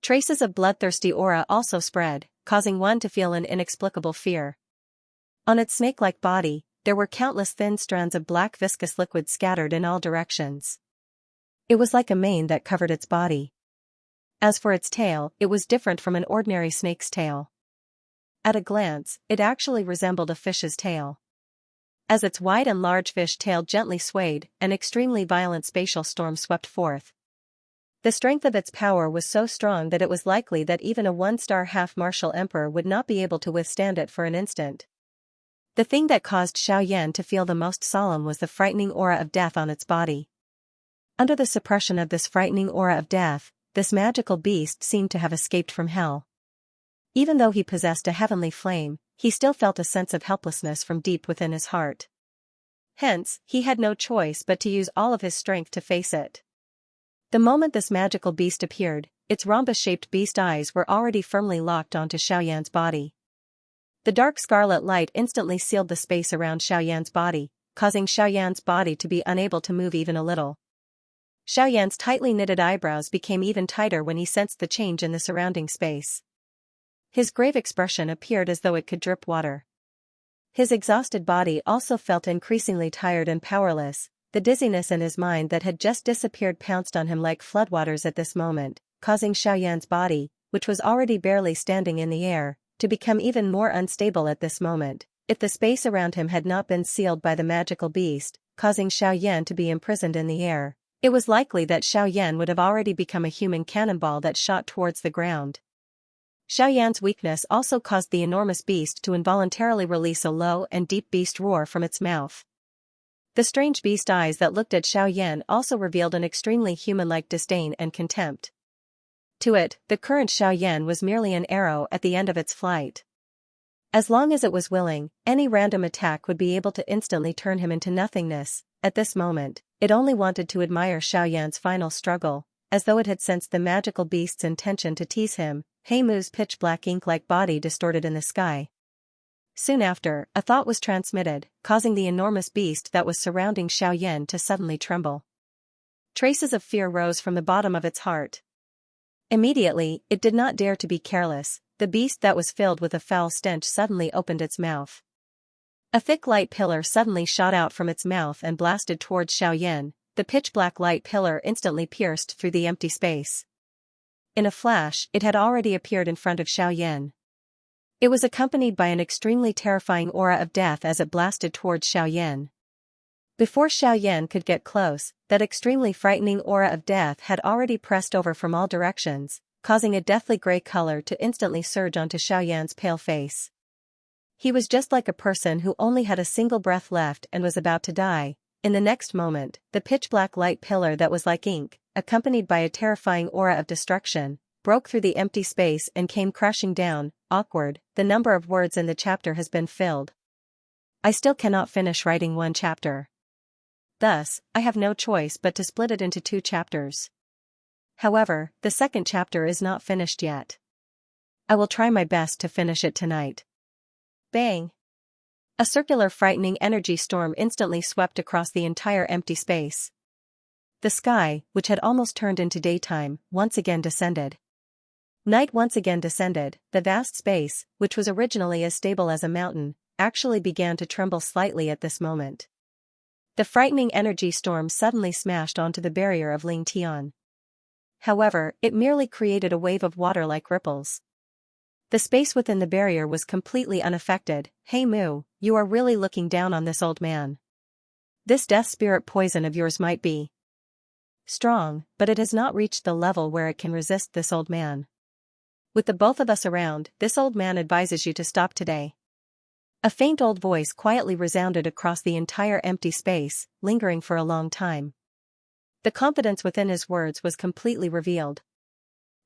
Traces of bloodthirsty aura also spread, causing one to feel an inexplicable fear. On its snake-like body, there were countless thin strands of black viscous liquid scattered in all directions. It was like a mane that covered its body. As for its tail, it was different from an ordinary snake's tail. At a glance, it actually resembled a fish's tail. As its wide and large fish tail gently swayed, an extremely violent spatial storm swept forth. The strength of its power was so strong that it was likely that even a one-star half-martial emperor would not be able to withstand it for an instant. The thing that caused Xiaoyan to feel the most solemn was the frightening aura of death on its body. Under the suppression of this frightening aura of death, this magical beast seemed to have escaped from hell. Even though he possessed a heavenly flame, he still felt a sense of helplessness from deep within his heart. Hence, he had no choice but to use all of his strength to face it. The moment this magical beast appeared, its rhombus-shaped beast eyes were already firmly locked onto Xiaoyan's body. The dark scarlet light instantly sealed the space around Xiaoyan's body, causing Xiaoyan's body to be unable to move even a little. Xiaoyan's tightly knitted eyebrows became even tighter when he sensed the change in the surrounding space. His grave expression appeared as though it could drip water. His exhausted body also felt increasingly tired and powerless. The dizziness in his mind that had just disappeared pounced on him like floodwaters at this moment, causing Xiaoyan's body, which was already barely standing in the air, to become even more unstable at this moment. If the space around him had not been sealed by the magical beast, causing Xiaoyan to be imprisoned in the air, it was likely that Xiaoyan would have already become a human cannonball that shot towards the ground. Xiaoyan's weakness also caused the enormous beast to involuntarily release a low and deep beast roar from its mouth. The strange beast eyes that looked at Xiaoyan also revealed an extremely human-like disdain and contempt. To it, the current Xiaoyan was merely an arrow at the end of its flight. As long as it was willing, any random attack would be able to instantly turn him into nothingness. At this moment, it only wanted to admire Xiaoyan's final struggle, as though it had sensed the magical beast's intention to tease him. Heimu's pitch-black ink-like body distorted in the sky. Soon after, a thought was transmitted, causing the enormous beast that was surrounding Xiaoyan to suddenly tremble. Traces of fear rose from the bottom of its heart. Immediately, it did not dare to be careless. The beast that was filled with a foul stench suddenly opened its mouth. A thick light pillar suddenly shot out from its mouth and blasted towards Xiaoyan. The pitch-black light pillar instantly pierced through the empty space. In a flash, it had already appeared in front of Xiaoyan. It was accompanied by an extremely terrifying aura of death as it blasted towards Xiaoyan. Before Xiaoyan could get close, that extremely frightening aura of death had already pressed over from all directions, causing a deathly gray color to instantly surge onto Xiaoyan's pale face. He was just like a person who only had a single breath left and was about to die. In the next moment, the pitch-black light pillar that was like ink, accompanied by a terrifying aura of destruction, broke through the empty space and came crashing down. Awkward, the number of words in the chapter has been filled. I still cannot finish writing one chapter. Thus, I have no choice but to split it into 2 chapters. However, the second chapter is not finished yet. I will try my best to finish it tonight. Bang! A circular frightening energy storm instantly swept across the entire empty space. The sky, which had almost turned into daytime, once again descended. Night once again descended. The vast space, which was originally as stable as a mountain, actually began to tremble slightly at this moment. The frightening energy storm suddenly smashed onto the barrier of Ling Tian. However, it merely created a wave of water like ripples. The space within the barrier was completely unaffected. Heimu, you are really looking down on this old man. This death spirit poison of yours might be strong, but it has not reached the level where it can resist this old man. With the both of us around, this old man advises you to stop today. A faint old voice quietly resounded across the entire empty space, lingering for a long time. The confidence within his words was completely revealed.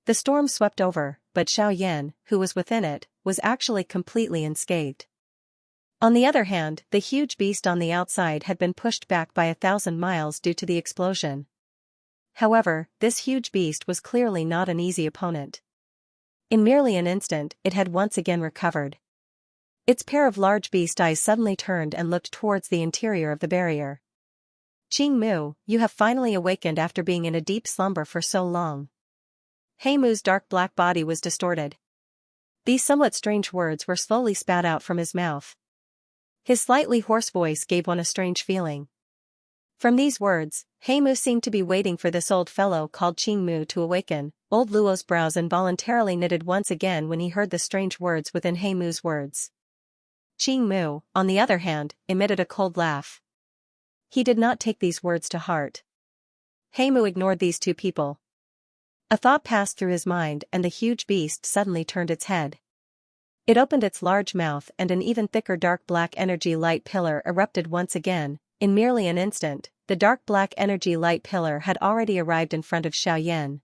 The storm swept over, but Xiaoyan, who was within it, was actually completely unscathed. On the other hand, the huge beast on the outside had been pushed back by 1,000 miles due to the explosion. However, this huge beast was clearly not an easy opponent. In merely an instant, it had once again recovered. Its pair of large beast eyes suddenly turned and looked towards the interior of the barrier. Qingmu, you have finally awakened after being in a deep slumber for so long. Heimu's dark black body was distorted. These somewhat strange words were slowly spat out from his mouth. His slightly hoarse voice gave one a strange feeling. From these words, Heimu seemed to be waiting for this old fellow called Qingmu to awaken. Old Luo's brows involuntarily knitted once again when he heard the strange words within Heimu's words. Qingmu, on the other hand, emitted a cold laugh. He did not take these words to heart. Heimu ignored these 2 people. A thought passed through his mind and the huge beast suddenly turned its head. It opened its large mouth and an even thicker dark black energy light pillar erupted once again. In merely an instant, the dark black energy light pillar had already arrived in front of Xiaoyan.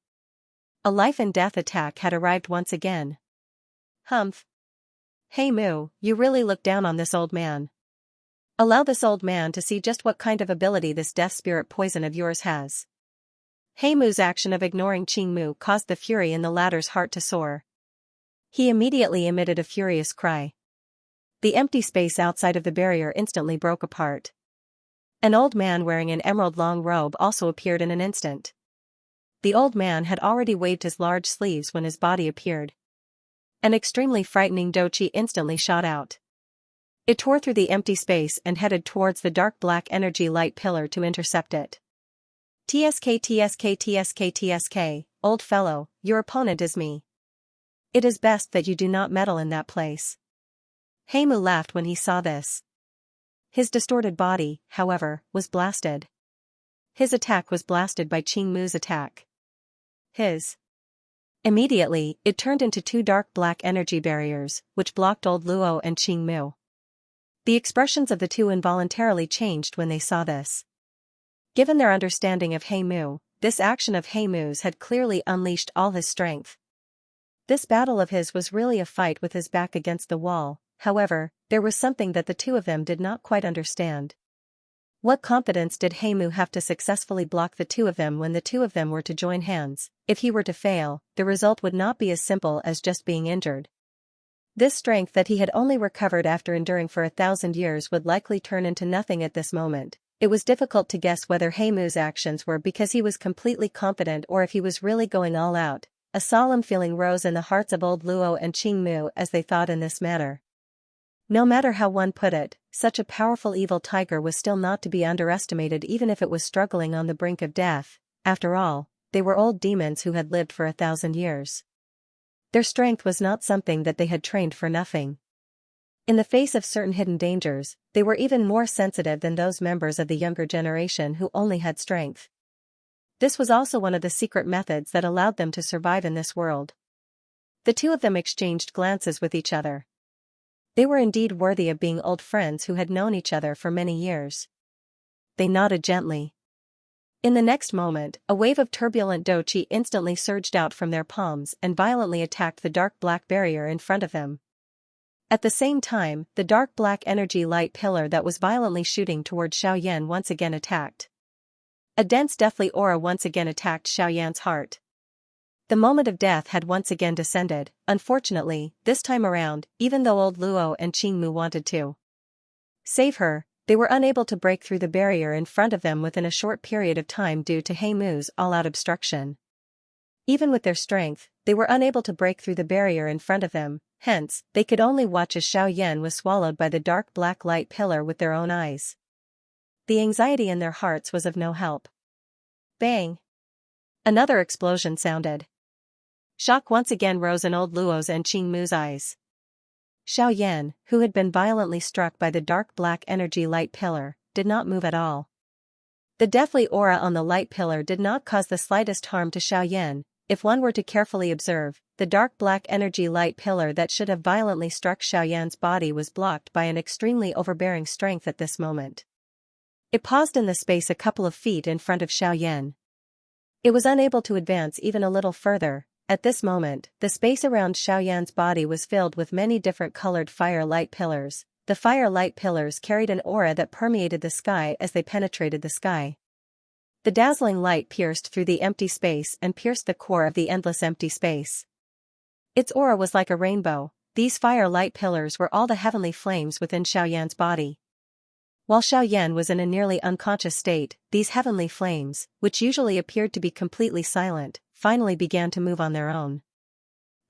A life and death attack had arrived once again. Humph! Heimu, you really look down on this old man. Allow this old man to see just what kind of ability this death spirit poison of yours has. He Mu's action of ignoring Qing Mu caused the fury in the latter's heart to soar. He immediately emitted a furious cry. The empty space outside of the barrier instantly broke apart. An old man wearing an emerald-long robe also appeared in an instant. The old man had already waved his large sleeves when his body appeared. An extremely frightening dochi instantly shot out. It tore through the empty space and headed towards the dark black energy light pillar to intercept it. TSK TSK TSK TSK, old fellow, your opponent is me. It is best that you do not meddle in that place. He Mu laughed when he saw this. His distorted body, however, was blasted. His attack was blasted by Qing Mu's attack. Immediately, it turned into two dark black energy barriers, which blocked old Luo and Qing Mu. The expressions of the two involuntarily changed when they saw this. Given their understanding of He Mu, this action of He Mu's had clearly unleashed all his strength. This battle of his was really a fight with his back against the wall. However, there was something that the two of them did not quite understand. What confidence did He Mu have to successfully block the two of them when the two of them were to join hands? If he were to fail, the result would not be as simple as just being injured. This strength that he had only recovered after enduring for 1,000 years would likely turn into nothing at this moment. It was difficult to guess whether He Mu's actions were because he was completely confident or if he was really going all out. A solemn feeling rose in the hearts of old Luo and Qing Mu as they thought in this manner. No matter how one put it, such a powerful evil tiger was still not to be underestimated even if it was struggling on the brink of death. After all, they were old demons who had lived for 1,000 years. Their strength was not something that they had trained for nothing. In the face of certain hidden dangers, they were even more sensitive than those members of the younger generation who only had strength. This was also one of the secret methods that allowed them to survive in this world. The two of them exchanged glances with each other. They were indeed worthy of being old friends who had known each other for many years. They nodded gently. In the next moment, a wave of turbulent dochi instantly surged out from their palms and violently attacked the dark black barrier in front of them. At the same time, the dark black energy light pillar that was violently shooting toward Xiaoyan once again attacked. A dense deathly aura once again attacked Xiaoyan's heart. The moment of death had once again descended. Unfortunately, this time around, even though old Luo and Qing Mu wanted to save her, they were unable to break through the barrier in front of them within a short period of time due to He Mu's all-out obstruction. Even with their strength, they were unable to break through the barrier in front of them, hence, they could only watch as Xiaoyan was swallowed by the dark black light pillar with their own eyes. The anxiety in their hearts was of no help. Bang! Another explosion sounded. Shock once again rose in old Luo's and Qing Mu's eyes. Xiaoyan, who had been violently struck by the dark black energy light pillar, did not move at all. The deathly aura on the light pillar did not cause the slightest harm to Xiaoyan. If one were to carefully observe, the dark black energy light pillar that should have violently struck Xiaoyan's body was blocked by an extremely overbearing strength at this moment. It paused in the space a couple of feet in front of Xiaoyan. It was unable to advance even a little further. At this moment, the space around Xiaoyan's body was filled with many different colored fire light pillars. The fire light pillars carried an aura that permeated the sky as they penetrated the sky. The dazzling light pierced through the empty space and pierced the core of the endless empty space. Its aura was like a rainbow. These fire light pillars were all the heavenly flames within Xiaoyan's body. While Xiaoyan was in a nearly unconscious state, these heavenly flames, which usually appeared to be completely silent, finally began to move on their own.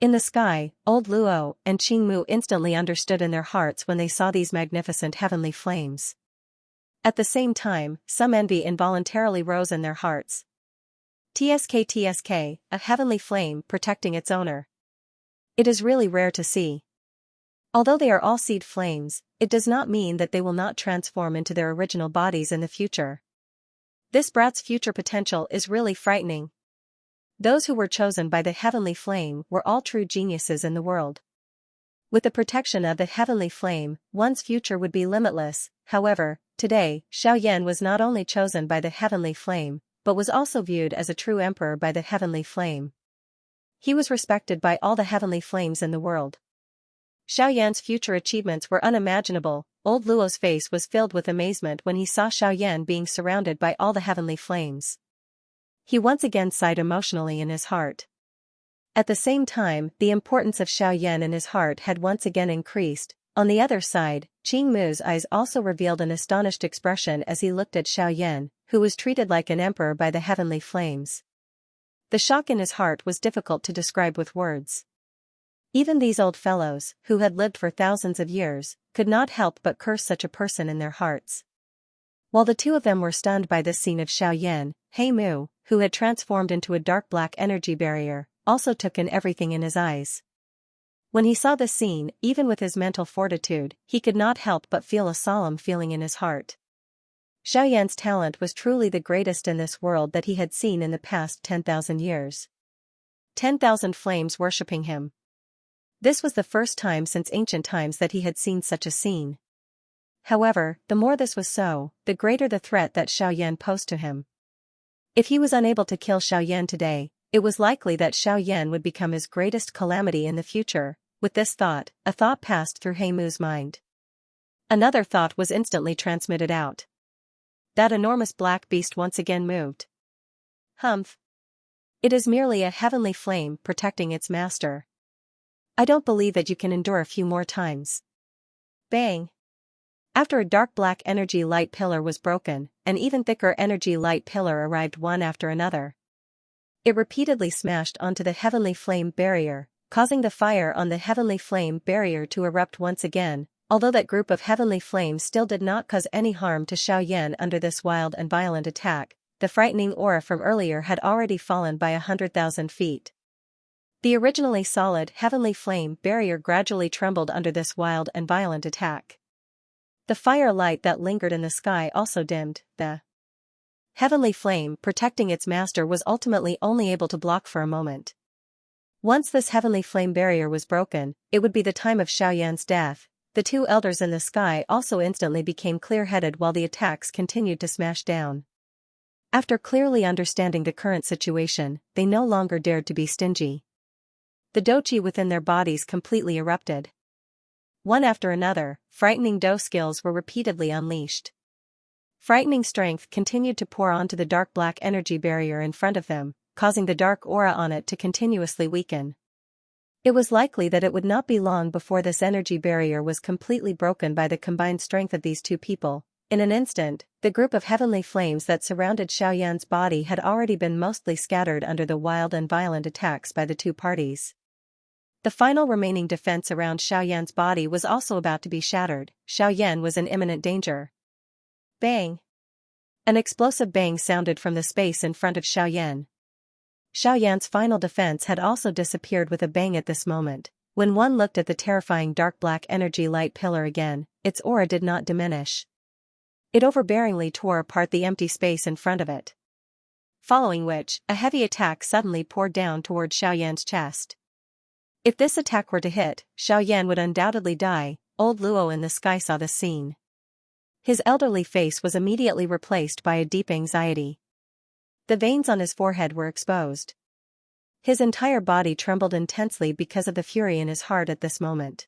In the sky, old Luo and Qing Mu instantly understood in their hearts when they saw these magnificent heavenly flames. At the same time, some envy involuntarily rose in their hearts. TSK, a heavenly flame protecting its owner. It is really rare to see. Although they are all seed flames, it does not mean that they will not transform into their original bodies in the future. This brat's future potential is really frightening. Those who were chosen by the heavenly flame were all true geniuses in the world. With the protection of the heavenly flame, one's future would be limitless. However, today, Xiaoyan was not only chosen by the heavenly flame, but was also viewed as a true emperor by the heavenly flame. He was respected by all the heavenly flames in the world. Xiaoyan's future achievements were unimaginable. old Luo's face was filled with amazement when he saw Xiaoyan being surrounded by all the heavenly flames. He once again sighed emotionally in his heart. At the same time, the importance of Xiaoyan in his heart had once again increased. On the other side, Qing Mu's eyes also revealed an astonished expression as he looked at Xiaoyan, who was treated like an emperor by the heavenly flames. The shock in his heart was difficult to describe with words. Even these old fellows, who had lived for thousands of years, could not help but curse such a person in their hearts. While the two of them were stunned by this scene of Xiaoyan, He Mu, who had transformed into a dark black energy barrier, also took in everything in his eyes. When he saw this scene, even with his mental fortitude, he could not help but feel a solemn feeling in his heart. Xiaoyan's talent was truly the greatest in this world that he had seen in the past 10,000 years. 10,000 flames worshipping him. This was the first time since ancient times that he had seen such a scene. However, the more this was so, the greater the threat that Xiaoyan posed to him. If he was unable to kill Xiaoyan today, it was likely that Xiaoyan would become his greatest calamity in the future. With this thought, a thought passed through He Mu's mind. Another thought was instantly transmitted out. That enormous black beast once again moved. Humph. It is merely a heavenly flame protecting its master. I don't believe that you can endure a few more times. Bang. After a dark black energy light pillar was broken, an even thicker energy light pillar arrived one after another. It repeatedly smashed onto the heavenly flame barrier, causing the fire on the heavenly flame barrier to erupt once again. Although that group of heavenly flames still did not cause any harm to Xiaoyan under this wild and violent attack, the frightening aura from earlier had already fallen by 100,000 feet. The originally solid heavenly flame barrier gradually trembled under this wild and violent attack. The fire light that lingered in the sky also dimmed. The heavenly flame protecting its master was ultimately only able to block for a moment. Once this heavenly flame barrier was broken, it would be the time of Xiaoyan's death. The two elders in the sky also instantly became clear-headed while the attacks continued to smash down. After clearly understanding the current situation, they no longer dared to be stingy. The doqi within their bodies completely erupted. One after another, frightening do skills were repeatedly unleashed. Frightening strength continued to pour onto the dark black energy barrier in front of them, causing the dark aura on it to continuously weaken. It was likely that it would not be long before this energy barrier was completely broken by the combined strength of these two people. In an instant, the group of heavenly flames that surrounded Xiaoyan's body had already been mostly scattered under the wild and violent attacks by the two parties. The final remaining defense around Xiaoyan's body was also about to be shattered. Xiaoyan was in imminent danger. Bang! An explosive bang sounded from the space in front of Xiaoyan. Xiaoyan's final defense had also disappeared with a bang at this moment. When one looked at the terrifying dark black energy light pillar again, its aura did not diminish. It overbearingly tore apart the empty space in front of it. Following which, a heavy attack suddenly poured down toward Xiaoyan's chest. If this attack were to hit, Xiaoyan would undoubtedly die. Old Luo in the sky saw this scene. His elderly face was immediately replaced by a deep anxiety. The veins on his forehead were exposed. His entire body trembled intensely because of the fury in his heart at this moment.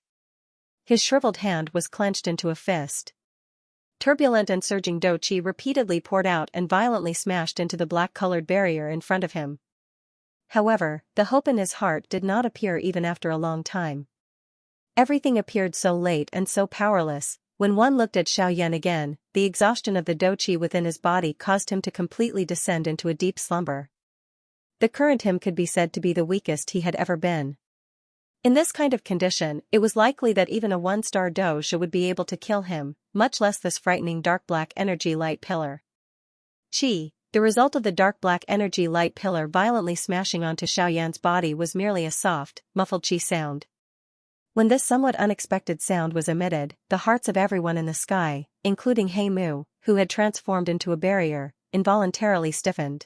His shriveled hand was clenched into a fist. Turbulent and surging doqi repeatedly poured out and violently smashed into the black-colored barrier in front of him. However, the hope in his heart did not appear even after a long time. Everything appeared so late and so powerless. When one looked at Xiaoyan again, the exhaustion of the doqi within his body caused him to completely descend into a deep slumber. The current him could be said to be the weakest he had ever been. In this kind of condition, it was likely that even a one-star doge would be able to kill him, much less this frightening dark black energy light pillar. Qi, the result of the dark black energy light pillar violently smashing onto Xiaoyan's body was merely a soft, muffled qi sound. When this somewhat unexpected sound was emitted, the hearts of everyone in the sky, including He Mu, who had transformed into a barrier, involuntarily stiffened.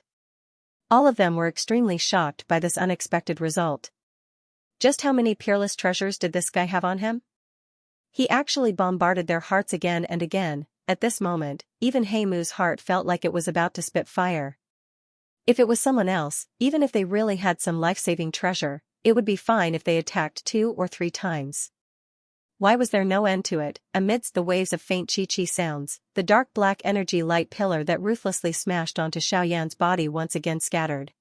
All of them were extremely shocked by this unexpected result. Just how many peerless treasures did this guy have on him? He actually bombarded their hearts again and again. At this moment, even He Mu's heart felt like it was about to spit fire. If it was someone else, even if they really had some life-saving treasure, it would be fine if they attacked 2 or 3 times. Why was there no end to it? Amidst the waves of faint chi-chi sounds, the dark black energy light pillar that ruthlessly smashed onto Xiaoyan's body once again scattered.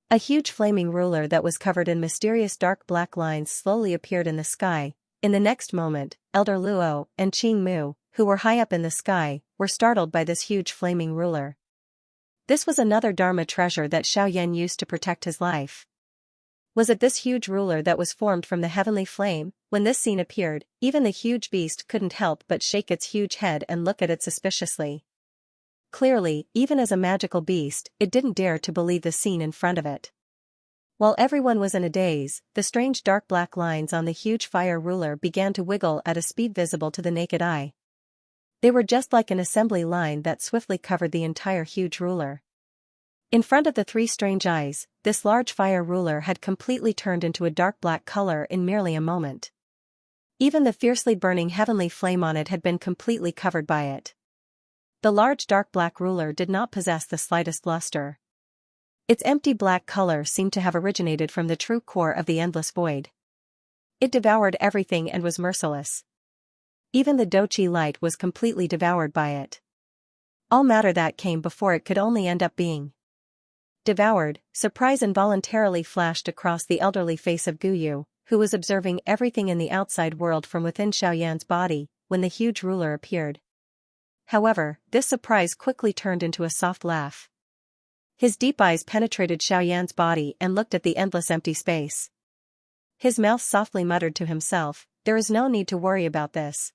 A huge flaming ruler that was covered in mysterious dark black lines slowly appeared in the sky. In the next moment, Elder Luo and Qing Mu, who were high up in the sky, were startled by this huge flaming ruler. This was another Dharma treasure that Xiaoyan used to protect his life. Was it this huge ruler that was formed from the heavenly flame? When this scene appeared, even the huge beast couldn't help but shake its huge head and look at it suspiciously. Clearly, even as a magical beast, it didn't dare to believe the scene in front of it. While everyone was in a daze, the strange dark black lines on the huge fire ruler began to wiggle at a speed visible to the naked eye. They were just like an assembly line that swiftly covered the entire huge ruler. In front of the three strange eyes, this large fire ruler had completely turned into a dark black color in merely a moment. Even the fiercely burning heavenly flame on it had been completely covered by it. The large dark black ruler did not possess the slightest luster. Its empty black color seemed to have originated from the true core of the endless void. It devoured everything and was merciless. Even the Dochi light was completely devoured by it. All matter that came before it could only end up being devoured. Surprise involuntarily flashed across the elderly face of Guyu, who was observing everything in the outside world from within Xiaoyan's body, when the huge ruler appeared. However, this surprise quickly turned into a soft laugh. His deep eyes penetrated Xiaoyan's body and looked at the endless empty space. His mouth softly muttered to himself, "There is no need to worry about this."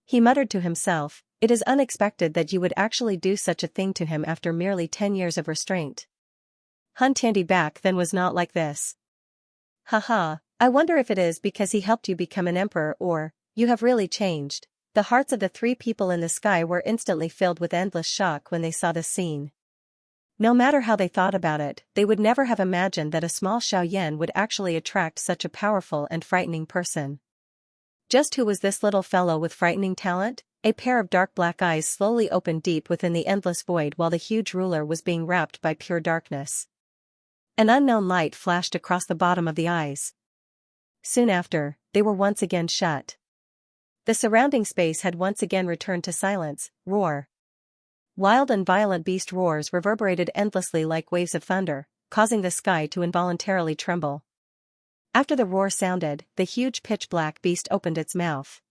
He muttered to himself, "It is unexpected that you would actually do such a thing to him after merely 10 years of restraint. Hun Tiandi back then was not like this. Haha, I wonder if it is because he helped you become an emperor or, you have really changed." The hearts of the three people in the sky were instantly filled with endless shock when they saw this scene. No matter how they thought about it, they would never have imagined that a small Xiaoyan would actually attract such a powerful and frightening person. Just who was this little fellow with frightening talent? A pair of dark black eyes slowly opened deep within the endless void while the huge ruler was being wrapped by pure darkness. An unknown light flashed across the bottom of the eyes. Soon after, they were once again shut. The surrounding space had once again returned to silence. Roar. Wild and violent beast roars reverberated endlessly like waves of thunder, causing the sky to involuntarily tremble. After the roar sounded, the huge pitch-black beast opened its mouth.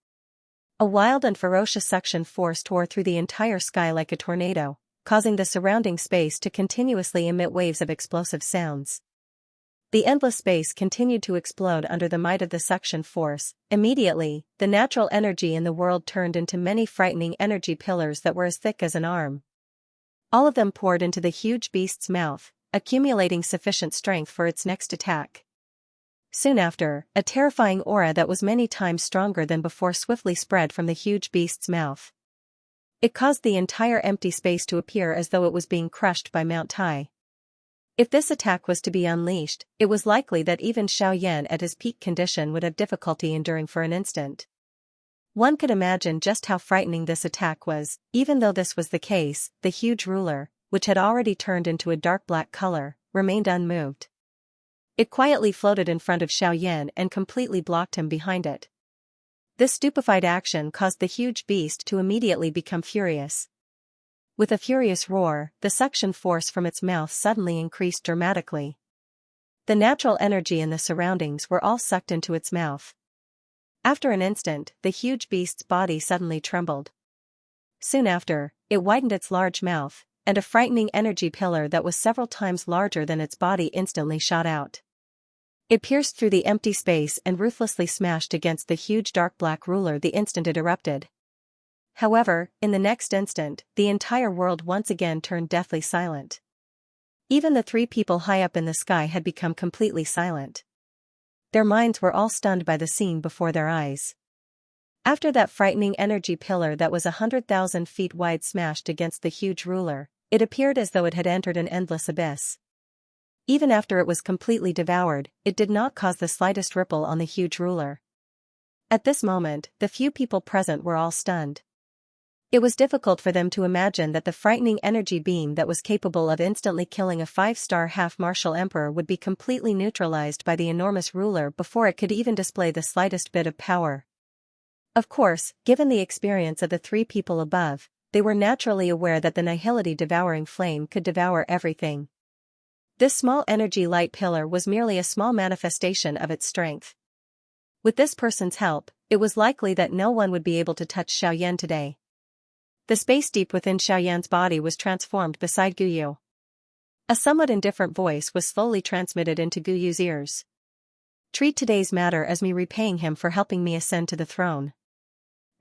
A wild and ferocious suction force tore through the entire sky like a tornado, causing the surrounding space to continuously emit waves of explosive sounds. The endless space continued to explode under the might of the suction force. Immediately, the natural energy in the world turned into many frightening energy pillars that were as thick as an arm. All of them poured into the huge beast's mouth, accumulating sufficient strength for its next attack. Soon after, a terrifying aura that was many times stronger than before swiftly spread from the huge beast's mouth. It caused the entire empty space to appear as though it was being crushed by Mount Tai. If this attack was to be unleashed, it was likely that even Xiaoyan at his peak condition would have difficulty enduring for an instant. One could imagine just how frightening this attack was. Even though this was the case, the huge ruler, which had already turned into a dark black color, remained unmoved. It quietly floated in front of Xiaoyan and completely blocked him behind it. This stupefied action caused the huge beast to immediately become furious. With a furious roar, the suction force from its mouth suddenly increased dramatically. The natural energy in the surroundings were all sucked into its mouth. After an instant, the huge beast's body suddenly trembled. Soon after, it widened its large mouth, and a frightening energy pillar that was several times larger than its body instantly shot out. It pierced through the empty space and ruthlessly smashed against the huge dark black ruler the instant it erupted. However, in the next instant, the entire world once again turned deathly silent. Even the three people high up in the sky had become completely silent. Their minds were all stunned by the scene before their eyes. After that frightening energy pillar that was 100,000 feet wide smashed against the huge ruler, it appeared as though it had entered an endless abyss. Even after it was completely devoured, it did not cause the slightest ripple on the huge ruler. At this moment, the few people present were all stunned. It was difficult for them to imagine that the frightening energy beam that was capable of instantly killing a 5-star half-martial emperor would be completely neutralized by the enormous ruler before it could even display the slightest bit of power. Of course, given the experience of the three people above, they were naturally aware that the nihility devouring flame could devour everything. This small energy light pillar was merely a small manifestation of its strength. With this person's help, it was likely that no one would be able to touch Xiaoyan today. The space deep within Xiaoyan's body was transformed beside Guyu. A somewhat indifferent voice was slowly transmitted into Guyu's ears. Treat today's matter as me repaying him for helping me ascend to the throne.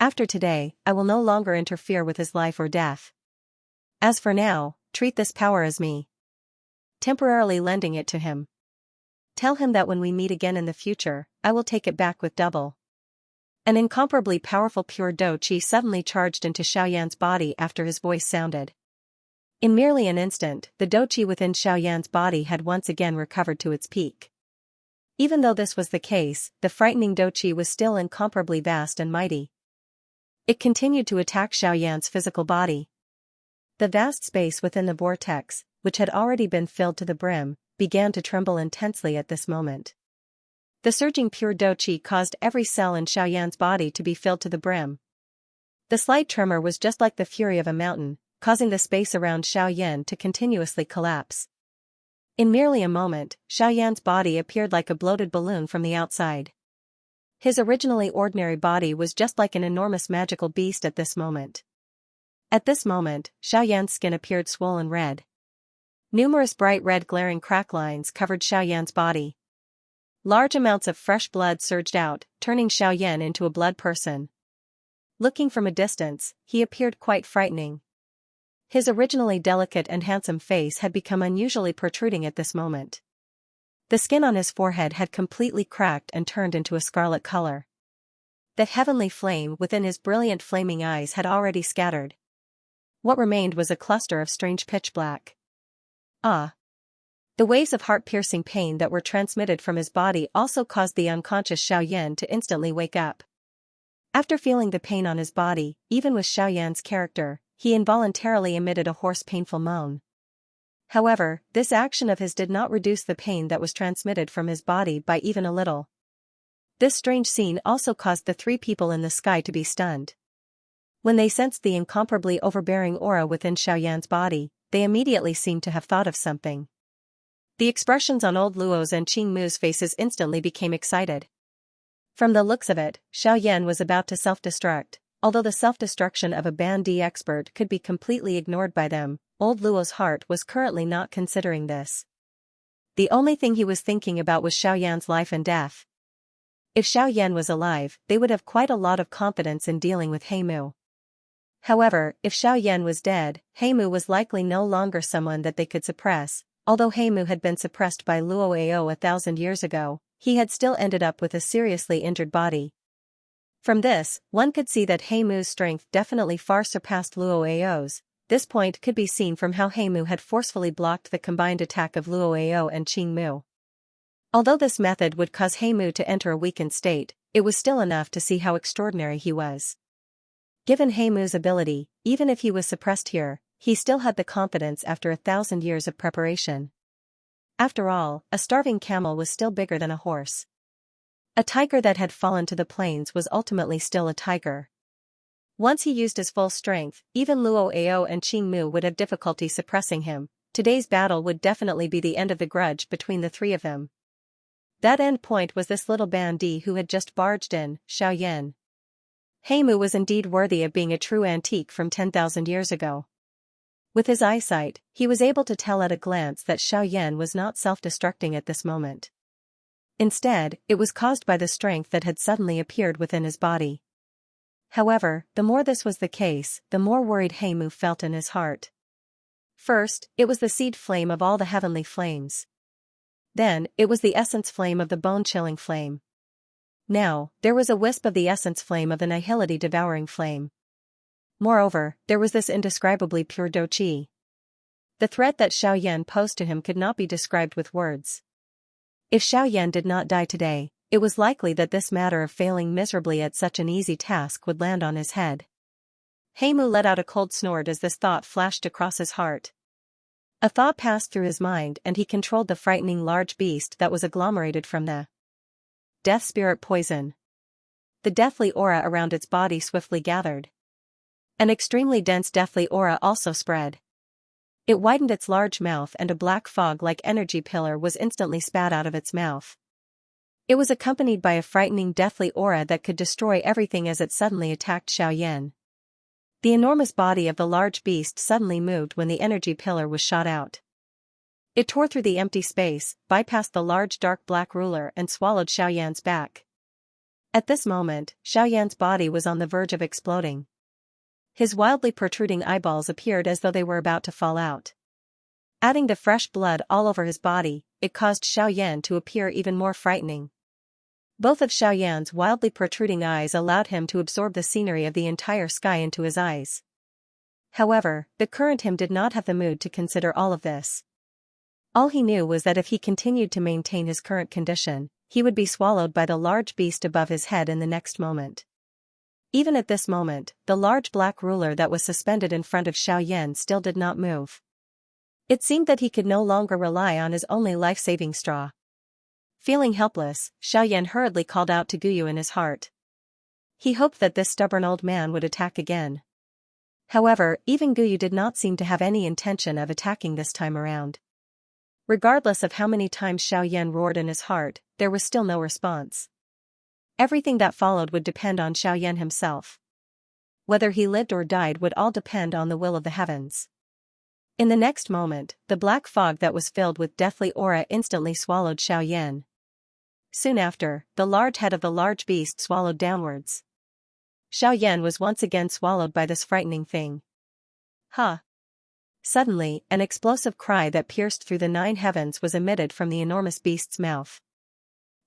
After today, I will no longer interfere with his life or death. As for now, treat this power as me temporarily lending it to him. Tell him that when we meet again in the future, I will take it back with double. An incomparably powerful pure Do Qi suddenly charged into Xiaoyan's body after his voice sounded. In merely an instant, the Do Qi within Xiaoyan's body had once again recovered to its peak. Even though this was the case, the frightening Do Qi was still incomparably vast and mighty. It continued to attack Xiaoyan's physical body. The vast space within the vortex, which had already been filled to the brim, began to tremble intensely at this moment. The surging pure Do Qi caused every cell in Xiaoyan's body to be filled to the brim. The slight tremor was just like the fury of a mountain, causing the space around Xiaoyan to continuously collapse. In merely a moment, Xiaoyan's body appeared like a bloated balloon from the outside. His originally ordinary body was just like an enormous magical beast at this moment. At this moment, Xiaoyan's skin appeared swollen red. Numerous bright red glaring crack lines covered Xiaoyan's body. Large amounts of fresh blood surged out, turning Xiaoyan into a blood person. Looking from a distance, he appeared quite frightening. His originally delicate and handsome face had become unusually protruding at this moment. The skin on his forehead had completely cracked and turned into a scarlet color. The heavenly flame within his brilliant flaming eyes had already scattered. What remained was a cluster of strange pitch black. Ah! The waves of heart-piercing pain that were transmitted from his body also caused the unconscious Xiaoyan to instantly wake up. After feeling the pain on his body, even with Xiaoyan's character, he involuntarily emitted a hoarse painful moan. However, this action of his did not reduce the pain that was transmitted from his body by even a little. This strange scene also caused the three people in the sky to be stunned. When they sensed the incomparably overbearing aura within Xiaoyan's body, they immediately seemed to have thought of something. The expressions on old Luo's and Qing Mu's faces instantly became excited. From the looks of it, Xiaoyan was about to self-destruct. Although the self-destruction of a Bandi expert could be completely ignored by them, old Luo's heart was currently not considering this. The only thing he was thinking about was Xiaoyan's life and death. If Xiaoyan was alive, they would have quite a lot of confidence in dealing with Heimu. However, if Xiaoyan was dead, Heimu was likely no longer someone that they could suppress. Although Heimu had been suppressed by Luo Ao 1,000 years ago, he had still ended up with a seriously injured body. From this, one could see that Heimu's strength definitely far surpassed Luo Ao's. This point could be seen from how Heimu had forcefully blocked the combined attack of Luo Ao and Qing Mu. Although this method would cause Heimu to enter a weakened state, it was still enough to see how extraordinary he was. Given Heimu's ability, even if he was suppressed here, he still had the confidence after 1,000 years of preparation. After all, a starving camel was still bigger than a horse. A tiger that had fallen to the plains was ultimately still a tiger. Once he used his full strength, even Luo Ao and Qing Mu would have difficulty suppressing him. Today's battle would definitely be the end of the grudge between the three of them. That end point was this little Bandi who had just barged in, Xiaoyan. Heimu was indeed worthy of being a true antique from 10,000 years ago. With his eyesight, he was able to tell at a glance that Xiaoyan was not self-destructing at this moment. Instead, it was caused by the strength that had suddenly appeared within his body. However, the more this was the case, the more worried Heimu felt in his heart. First, it was the seed flame of all the heavenly flames. Then, it was the essence flame of the bone-chilling flame. Now, there was a wisp of the essence flame of the nihility devouring flame. Moreover, there was this indescribably pure Do Qi. The threat that Xiaoyan posed to him could not be described with words. If Xiaoyan did not die today, it was likely that this matter of failing miserably at such an easy task would land on his head. Heimu let out a cold snort as this thought flashed across his heart. A thought passed through his mind and he controlled the frightening large beast that was agglomerated from the death spirit poison. The deathly aura around its body swiftly gathered. An extremely dense deathly aura also spread. It widened its large mouth and a black fog-like energy pillar was instantly spat out of its mouth. It was accompanied by a frightening deathly aura that could destroy everything as it suddenly attacked Xiaoyan. The enormous body of the large beast suddenly moved when the energy pillar was shot out. It tore through the empty space, bypassed the large dark black ruler and swallowed Xiaoyan's back. At this moment, Xiaoyan's body was on the verge of exploding. His wildly protruding eyeballs appeared as though they were about to fall out. Adding the fresh blood all over his body, it caused Xiaoyan to appear even more frightening. Both of Xiaoyan's wildly protruding eyes allowed him to absorb the scenery of the entire sky into his eyes. However, the current him did not have the mood to consider all of this. All he knew was that if he continued to maintain his current condition, he would be swallowed by the large beast above his head in the next moment. Even at this moment, the large black ruler that was suspended in front of Xiaoyan still did not move. It seemed that he could no longer rely on his only life-saving straw. Feeling helpless, Xiaoyan hurriedly called out to Guyu in his heart. He hoped that this stubborn old man would attack again. However, even Guyu did not seem to have any intention of attacking this time around. Regardless of how many times Xiaoyan roared in his heart, there was still no response. Everything that followed would depend on Xiaoyan himself. Whether he lived or died would all depend on the will of the heavens. In the next moment, the black fog that was filled with deathly aura instantly swallowed Xiaoyan. Soon after, the large head of the large beast swallowed downwards. Xiaoyan was once again swallowed by this frightening thing. Ha! Suddenly, an explosive cry that pierced through the 9 heavens was emitted from the enormous beast's mouth.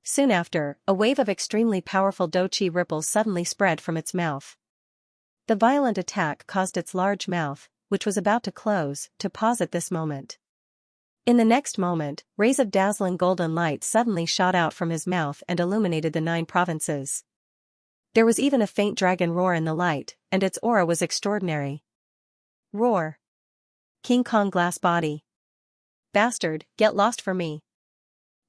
Soon after, a wave of extremely powerful doqi ripples suddenly spread from its mouth. The violent attack caused its large mouth, which was about to close, to pause at this moment. In the next moment, rays of dazzling golden light suddenly shot out from his mouth and illuminated the 9 provinces. There was even a faint dragon roar in the light, and its aura was extraordinary. Roar! King Kong glass body. Bastard, get lost for me.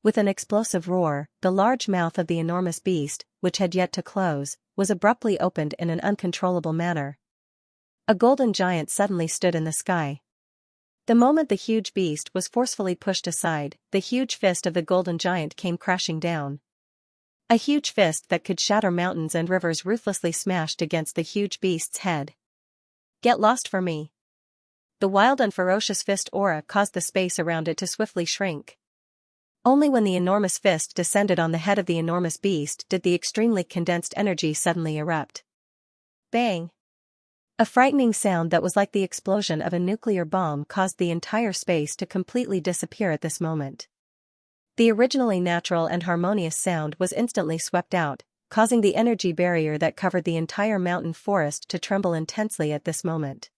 With an explosive roar, the large mouth of the enormous beast, which had yet to close, was abruptly opened in an uncontrollable manner. A golden giant suddenly stood in the sky. The moment the huge beast was forcefully pushed aside, the huge fist of the golden giant came crashing down. A huge fist that could shatter mountains and rivers ruthlessly smashed against the huge beast's head. Get lost for me. The wild and ferocious fist aura caused the space around it to swiftly shrink. Only when the enormous fist descended on the head of the enormous beast did the extremely condensed energy suddenly erupt. Bang! A frightening sound that was like the explosion of a nuclear bomb caused the entire space to completely disappear at this moment. The originally natural and harmonious sound was instantly swept out, causing the energy barrier that covered the entire mountain forest to tremble intensely at this moment.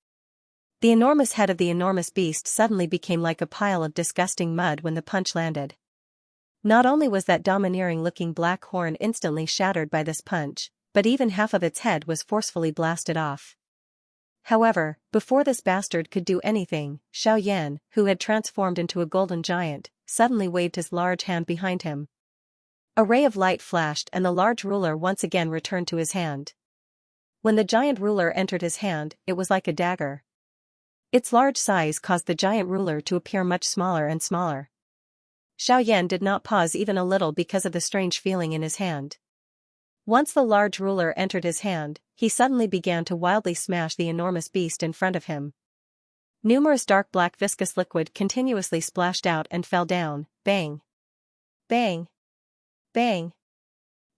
The enormous head of the enormous beast suddenly became like a pile of disgusting mud when the punch landed. Not only was that domineering-looking black horn instantly shattered by this punch, but even half of its head was forcefully blasted off. However, before this bastard could do anything, Xiaoyan, who had transformed into a golden giant, suddenly waved his large hand behind him. A ray of light flashed and the large ruler once again returned to his hand. When the giant ruler entered his hand, it was like a dagger. Its large size caused the giant ruler to appear much smaller and smaller. Xiaoyan did not pause even a little because of the strange feeling in his hand. Once the large ruler entered his hand, he suddenly began to wildly smash the enormous beast in front of him. Numerous dark black viscous liquid continuously splashed out and fell down, bang! Bang! Bang!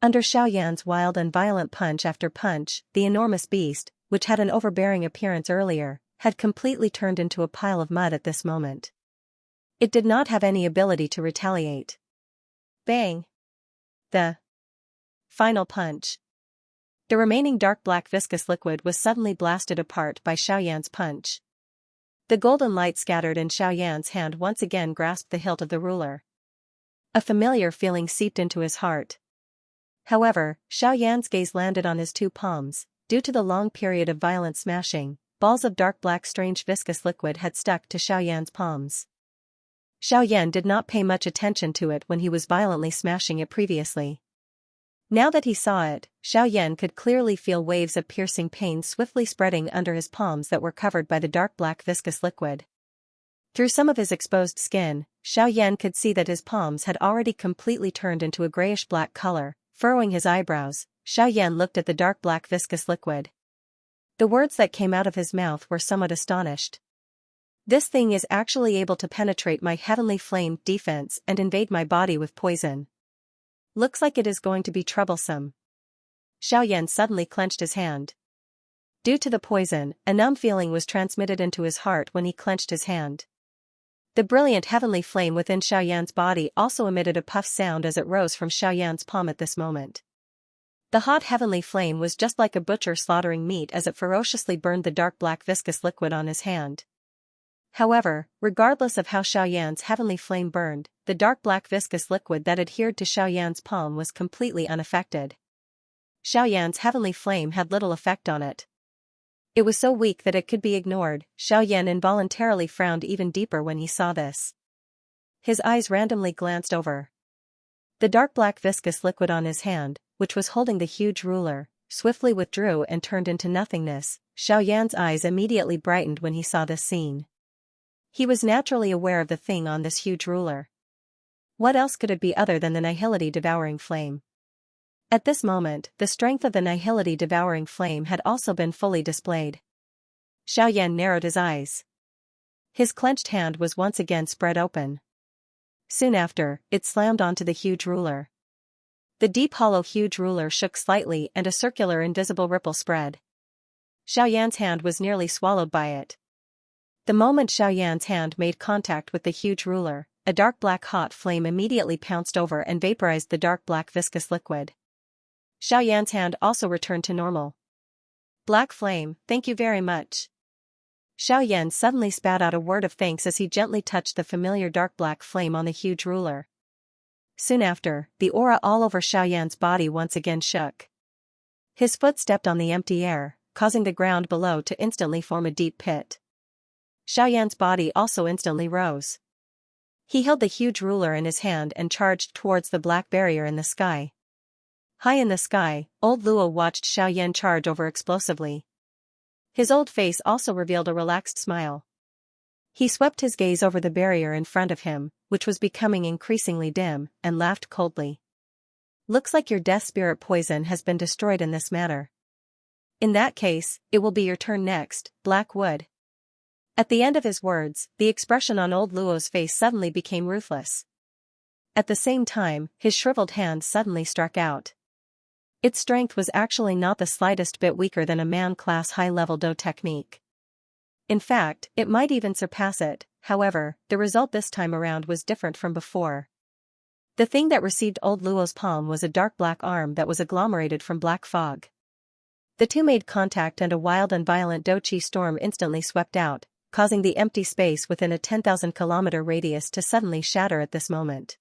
Under Xiaoyan's wild and violent punch after punch, the enormous beast, which had an overbearing appearance earlier, had completely turned into a pile of mud at this moment. It did not have any ability to retaliate. Bang! The final punch. The remaining dark black viscous liquid was suddenly blasted apart by Xiaoyan's punch. The golden light scattered and Xiaoyan's hand once again grasped the hilt of the ruler. A familiar feeling seeped into his heart. However, Xiaoyan's gaze landed on his 2 palms. Due to the long period of violent smashing, balls of dark black strange viscous liquid had stuck to Xiaoyan's palms. Xiaoyan did not pay much attention to it when he was violently smashing it previously. Now that he saw it, Xiaoyan could clearly feel waves of piercing pain swiftly spreading under his palms that were covered by the dark black viscous liquid. Through some of his exposed skin, Xiaoyan could see that his palms had already completely turned into a grayish-black color. Furrowing his eyebrows, Xiaoyan looked at the dark black viscous liquid. The words that came out of his mouth were somewhat astonished. This thing is actually able to penetrate my heavenly flame defense and invade my body with poison. Looks like it is going to be troublesome. Xiaoyan suddenly clenched his hand. Due to the poison, a numb feeling was transmitted into his heart when he clenched his hand. The brilliant heavenly flame within Xiaoyan's body also emitted a puff sound as it rose from Xiaoyan's palm at this moment. The hot heavenly flame was just like a butcher slaughtering meat as it ferociously burned the dark black viscous liquid on his hand. However, regardless of how Xiaoyan's heavenly flame burned, the dark black viscous liquid that adhered to Xiaoyan's palm was completely unaffected. Xiaoyan's heavenly flame had little effect on it. It was so weak that it could be ignored. Xiaoyan involuntarily frowned even deeper when he saw this. His eyes randomly glanced over. The dark black viscous liquid on his hand, which was holding the huge ruler, swiftly withdrew and turned into nothingness. Xiaoyan's eyes immediately brightened when he saw this scene. He was naturally aware of the thing on this huge ruler. What else could it be other than the nihility devouring flame? At this moment, the strength of the nihility devouring flame had also been fully displayed. Xiaoyan narrowed his eyes. His clenched hand was once again spread open. Soon after, it slammed onto the huge ruler. The deep hollow huge ruler shook slightly and a circular invisible ripple spread. Xiaoyan's hand was nearly swallowed by it. The moment Xiaoyan's hand made contact with the huge ruler, a dark black hot flame immediately pounced over and vaporized the dark black viscous liquid. Xiaoyan's hand also returned to normal. Black flame, thank you very much. Xiaoyan suddenly spat out a word of thanks as he gently touched the familiar dark black flame on the huge ruler. Soon after, the aura all over Xiaoyan's body once again shook. His foot stepped on the empty air, causing the ground below to instantly form a deep pit. Xiaoyan's body also instantly rose. He held the huge ruler in his hand and charged towards the black barrier in the sky. High in the sky, old Luo watched Xiaoyan charge over explosively. His old face also revealed a relaxed smile. He swept his gaze over the barrier in front of him, which was becoming increasingly dim, and laughed coldly. Looks like your death spirit poison has been destroyed in this manner. In that case, it will be your turn next, Black Wood. At the end of his words, the expression on old Luo's face suddenly became ruthless. At the same time, his shriveled hand suddenly struck out. Its strength was actually not the slightest bit weaker than a man-class high-level Do technique. In fact, it might even surpass it. However, the result this time around was different from before. The thing that received old Luo's palm was a dark black arm that was agglomerated from black fog. The two made contact and a wild and violent Do-chi storm instantly swept out, causing the empty space within a 10,000-kilometer radius to suddenly shatter at this moment.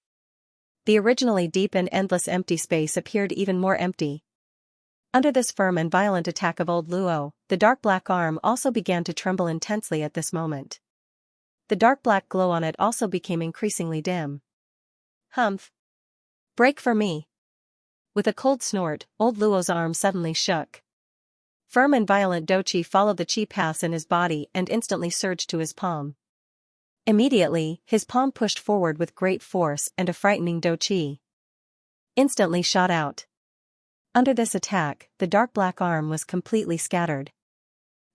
The originally deep and endless empty space appeared even more empty. Under this firm and violent attack of old Luo, the dark black arm also began to tremble intensely at this moment. The dark black glow on it also became increasingly dim. Humph! Break for me! With a cold snort, old Luo's arm suddenly shook. Firm and violent Do-chi followed the chi paths in his body and instantly surged to his palm. Immediately, his palm pushed forward with great force and a frightening Do-chi instantly shot out. Under this attack, the dark black arm was completely scattered.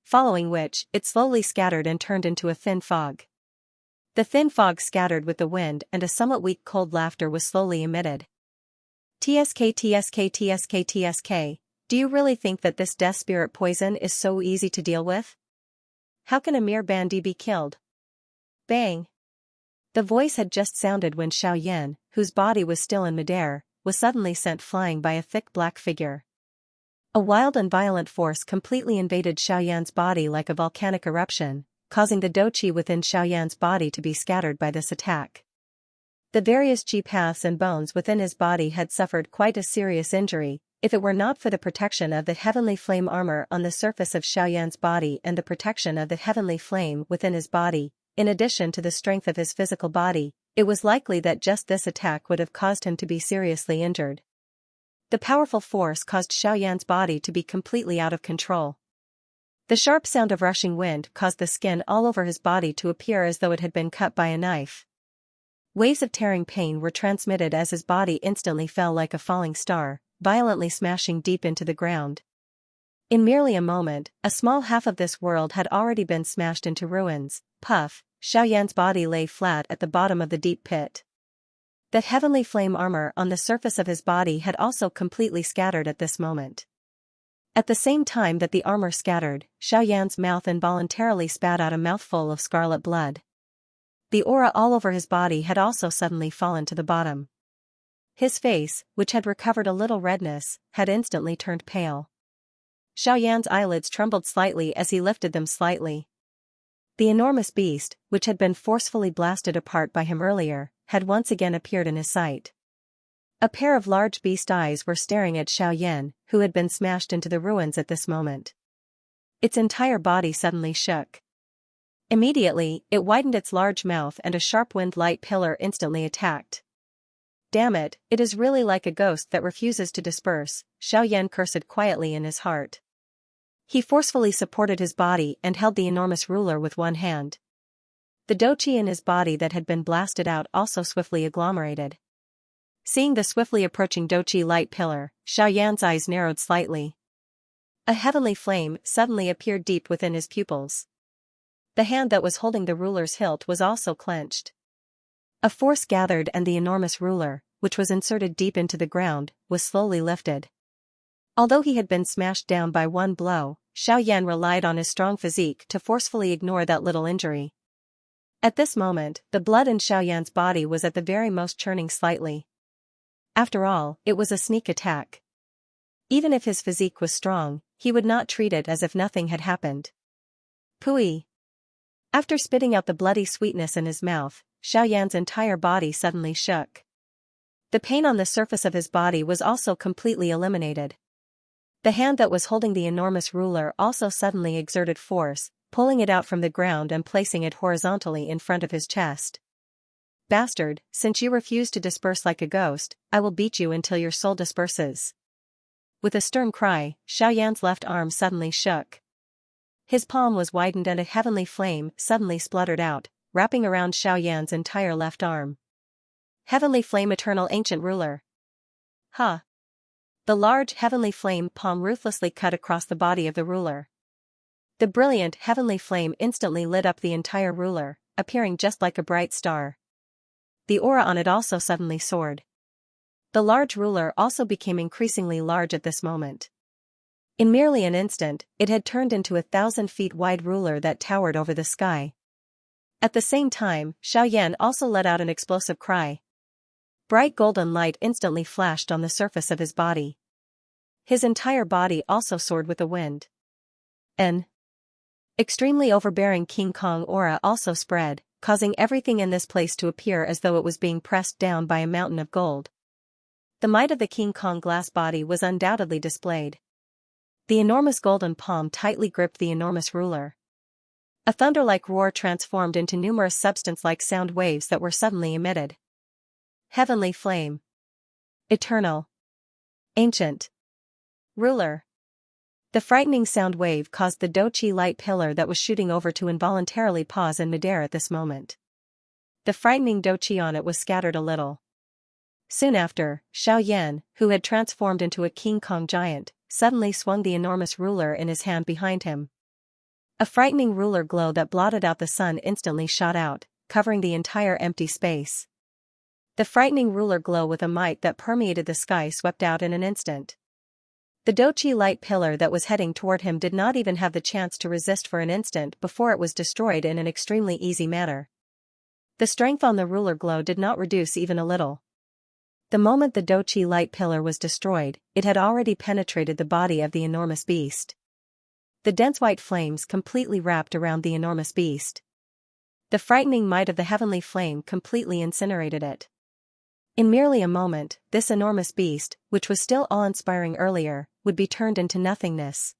Following which, it slowly scattered and turned into a thin fog. The thin fog scattered with the wind and a somewhat weak cold laughter was slowly emitted. TSK TSK TSK TSK, do you really think that this death spirit poison is so easy to deal with? How can a mere bandy be killed? Bang! The voice had just sounded when Xiaoyan, whose body was still in midair, was suddenly sent flying by a thick black figure. A wild and violent force completely invaded Xiaoyan's body like a volcanic eruption, causing the Do-chi within Xiaoyan's body to be scattered by this attack. The various chi paths and bones within his body had suffered quite a serious injury, if it were not for the protection of the heavenly flame armor on the surface of Xiaoyan's body and the protection of the heavenly flame within his body, in addition to the strength of his physical body. It was likely that just this attack would have caused him to be seriously injured. The powerful force caused Xiaoyan's body to be completely out of control. The sharp sound of rushing wind caused the skin all over his body to appear as though it had been cut by a knife. Waves of tearing pain were transmitted as his body instantly fell like a falling star, violently smashing deep into the ground. In merely a moment, a small half of this world had already been smashed into ruins. Puff, Xiaoyan's body lay flat at the bottom of the deep pit. That heavenly flame armor on the surface of his body had also completely scattered at this moment. At the same time that the armor scattered, Xiaoyan's mouth involuntarily spat out a mouthful of scarlet blood. The aura all over his body had also suddenly fallen to the bottom. His face, which had recovered a little redness, had instantly turned pale. Xiaoyan's eyelids trembled slightly as he lifted them slightly. The enormous beast, which had been forcefully blasted apart by him earlier, had once again appeared in his sight. A pair of large beast eyes were staring at Xiaoyan, who had been smashed into the ruins at this moment. Its entire body suddenly shook. Immediately, it widened its large mouth and a sharp wind-light pillar instantly attacked. "Damn it, it is really like a ghost that refuses to disperse," Xiaoyan cursed quietly in his heart. He forcefully supported his body and held the enormous ruler with one hand. The doqi in his body that had been blasted out also swiftly agglomerated. Seeing the swiftly approaching doqi light pillar, Xiaoyan's eyes narrowed slightly. A heavenly flame suddenly appeared deep within his pupils. The hand that was holding the ruler's hilt was also clenched. A force gathered and the enormous ruler, which was inserted deep into the ground, was slowly lifted. Although he had been smashed down by one blow, Xiaoyan relied on his strong physique to forcefully ignore that little injury. At this moment, the blood in Xiaoyan's body was at the very most churning slightly. After all, it was a sneak attack. Even if his physique was strong, he would not treat it as if nothing had happened. Pooey! After spitting out the bloody sweetness in his mouth, Xiaoyan's entire body suddenly shook. The pain on the surface of his body was also completely eliminated. The hand that was holding the enormous ruler also suddenly exerted force, pulling it out from the ground and placing it horizontally in front of his chest. "Bastard, since you refuse to disperse like a ghost, I will beat you until your soul disperses." With a stern cry, Xiaoyan's left arm suddenly shook. His palm was widened and a heavenly flame suddenly spluttered out, wrapping around Xiaoyan's entire left arm. Heavenly Flame Eternal Ancient Ruler. Ha! The large heavenly flame palm ruthlessly cut across the body of the ruler. The brilliant heavenly flame instantly lit up the entire ruler, appearing just like a bright star. The aura on it also suddenly soared. The large ruler also became increasingly large at this moment. In merely an instant, it had turned into 1,000 feet wide ruler that towered over the sky. At the same time, Xiaoyan also let out an explosive cry. Bright golden light instantly flashed on the surface of his body. His entire body also soared with the wind. An extremely overbearing King Kong aura also spread, causing everything in this place to appear as though it was being pressed down by a mountain of gold. The might of the King Kong glass body was undoubtedly displayed. The enormous golden palm tightly gripped the enormous ruler. A thunder-like roar transformed into numerous substance-like sound waves that were suddenly emitted. Heavenly Flame. Eternal. Ancient. Ruler. The frightening sound wave caused the doqi light pillar that was shooting over to involuntarily pause in midair at this moment. The frightening doqi on it was scattered a little. Soon after, Xiaoyan, who had transformed into a King Kong giant, suddenly swung the enormous ruler in his hand behind him. A frightening ruler glow that blotted out the sun instantly shot out, covering the entire empty space. The frightening ruler glow with a might that permeated the sky swept out in an instant. The doqi light pillar that was heading toward him did not even have the chance to resist for an instant before it was destroyed in an extremely easy manner. The strength on the ruler glow did not reduce even a little. The moment the doqi light pillar was destroyed, it had already penetrated the body of the enormous beast. The dense white flames completely wrapped around the enormous beast. The frightening might of the heavenly flame completely incinerated it. In merely a moment, this enormous beast, which was still awe-inspiring earlier, would be turned into nothingness.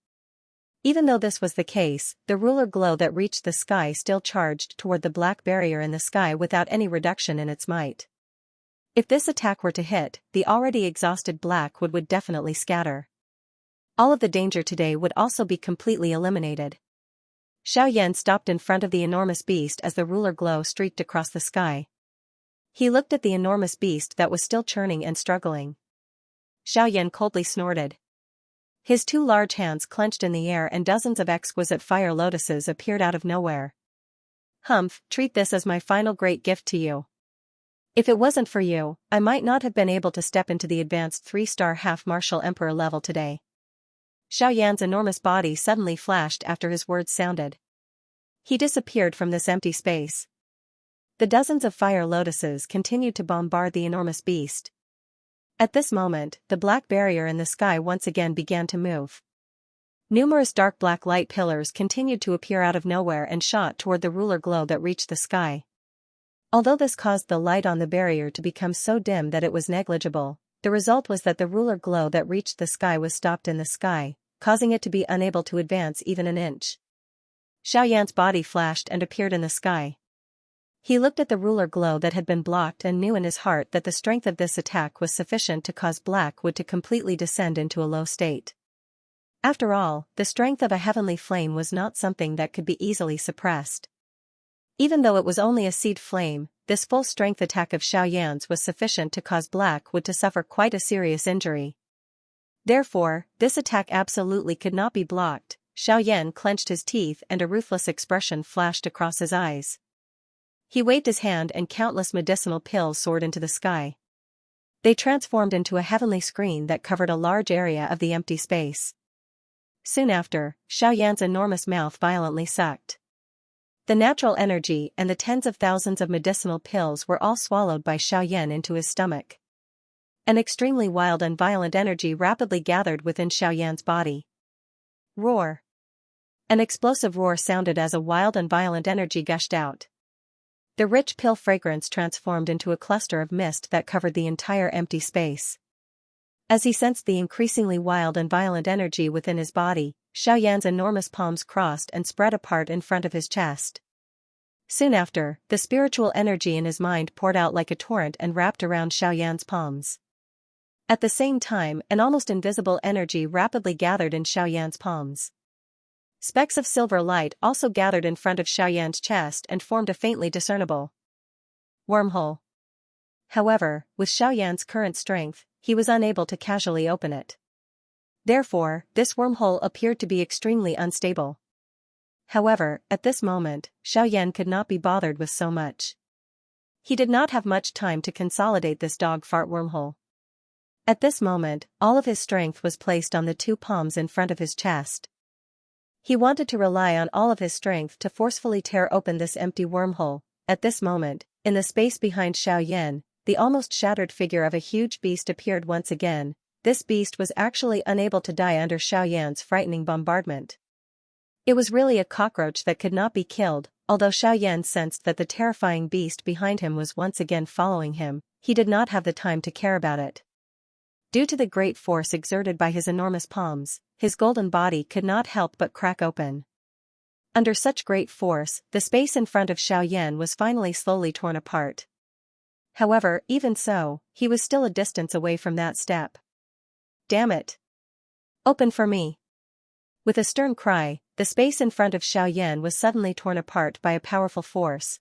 Even though this was the case, the ruler glow that reached the sky still charged toward the black barrier in the sky without any reduction in its might. If this attack were to hit, the already exhausted Blackwood would definitely scatter. All of the danger today would also be completely eliminated. Xiaoyan stopped in front of the enormous beast as the ruler glow streaked across the sky. He looked at the enormous beast that was still churning and struggling. Xiaoyan coldly snorted. His two large hands clenched in the air and dozens of exquisite fire lotuses appeared out of nowhere. Humph, treat this as my final great gift to you. If it wasn't for you, I might not have been able to step into the advanced 3-star half-martial emperor level today. Xiaoyan's enormous body suddenly flashed after his words sounded. He disappeared from this empty space. The dozens of fire lotuses continued to bombard the enormous beast. At this moment, the black barrier in the sky once again began to move. Numerous dark black light pillars continued to appear out of nowhere and shot toward the ruler glow that reached the sky. Although this caused the light on the barrier to become so dim that it was negligible, the result was that the ruler glow that reached the sky was stopped in the sky, causing it to be unable to advance even an inch. Xiaoyan's body flashed and appeared in the sky. He looked at the ruler glow that had been blocked and knew in his heart that the strength of this attack was sufficient to cause Blackwood to completely descend into a low state. After all, the strength of a heavenly flame was not something that could be easily suppressed. Even though it was only a seed flame, this full-strength attack of Xiaoyan's was sufficient to cause Blackwood to suffer quite a serious injury. Therefore, this attack absolutely could not be blocked. Xiaoyan clenched his teeth and a ruthless expression flashed across his eyes. He waved his hand and countless medicinal pills soared into the sky. They transformed into a heavenly screen that covered a large area of the empty space. Soon after, Xiaoyan's enormous mouth violently sucked. The natural energy and the tens of thousands of medicinal pills were all swallowed by Xiaoyan into his stomach. An extremely wild and violent energy rapidly gathered within Xiaoyan's body. Roar! An explosive roar sounded as a wild and violent energy gushed out. The rich pill fragrance transformed into a cluster of mist that covered the entire empty space. As he sensed the increasingly wild and violent energy within his body, Xiaoyan's enormous palms crossed and spread apart in front of his chest. Soon after, the spiritual energy in his mind poured out like a torrent and wrapped around Xiaoyan's palms. At the same time, an almost invisible energy rapidly gathered in Xiaoyan's palms. Specks of silver light also gathered in front of Xiaoyan's chest and formed a faintly discernible wormhole. However, with Xiaoyan's current strength, he was unable to casually open it. Therefore, this wormhole appeared to be extremely unstable. However, at this moment, Xiaoyan could not be bothered with so much. He did not have much time to consolidate this dog fart wormhole. At this moment, all of his strength was placed on the two palms in front of his chest. He wanted to rely on all of his strength to forcefully tear open this empty wormhole. At this moment, in the space behind Xiaoyan, the almost shattered figure of a huge beast appeared once again. This beast was actually unable to die under Xiaoyan's frightening bombardment. It was really a cockroach that could not be killed. Although Xiaoyan sensed that the terrifying beast behind him was once again following him, he did not have the time to care about it. Due to the great force exerted by his enormous palms, his golden body could not help but crack open. Under such great force, the space in front of Xiaoyan was finally slowly torn apart. However, even so, he was still a distance away from that step. Damn it! Open for me! With a stern cry, the space in front of Xiaoyan was suddenly torn apart by a powerful force.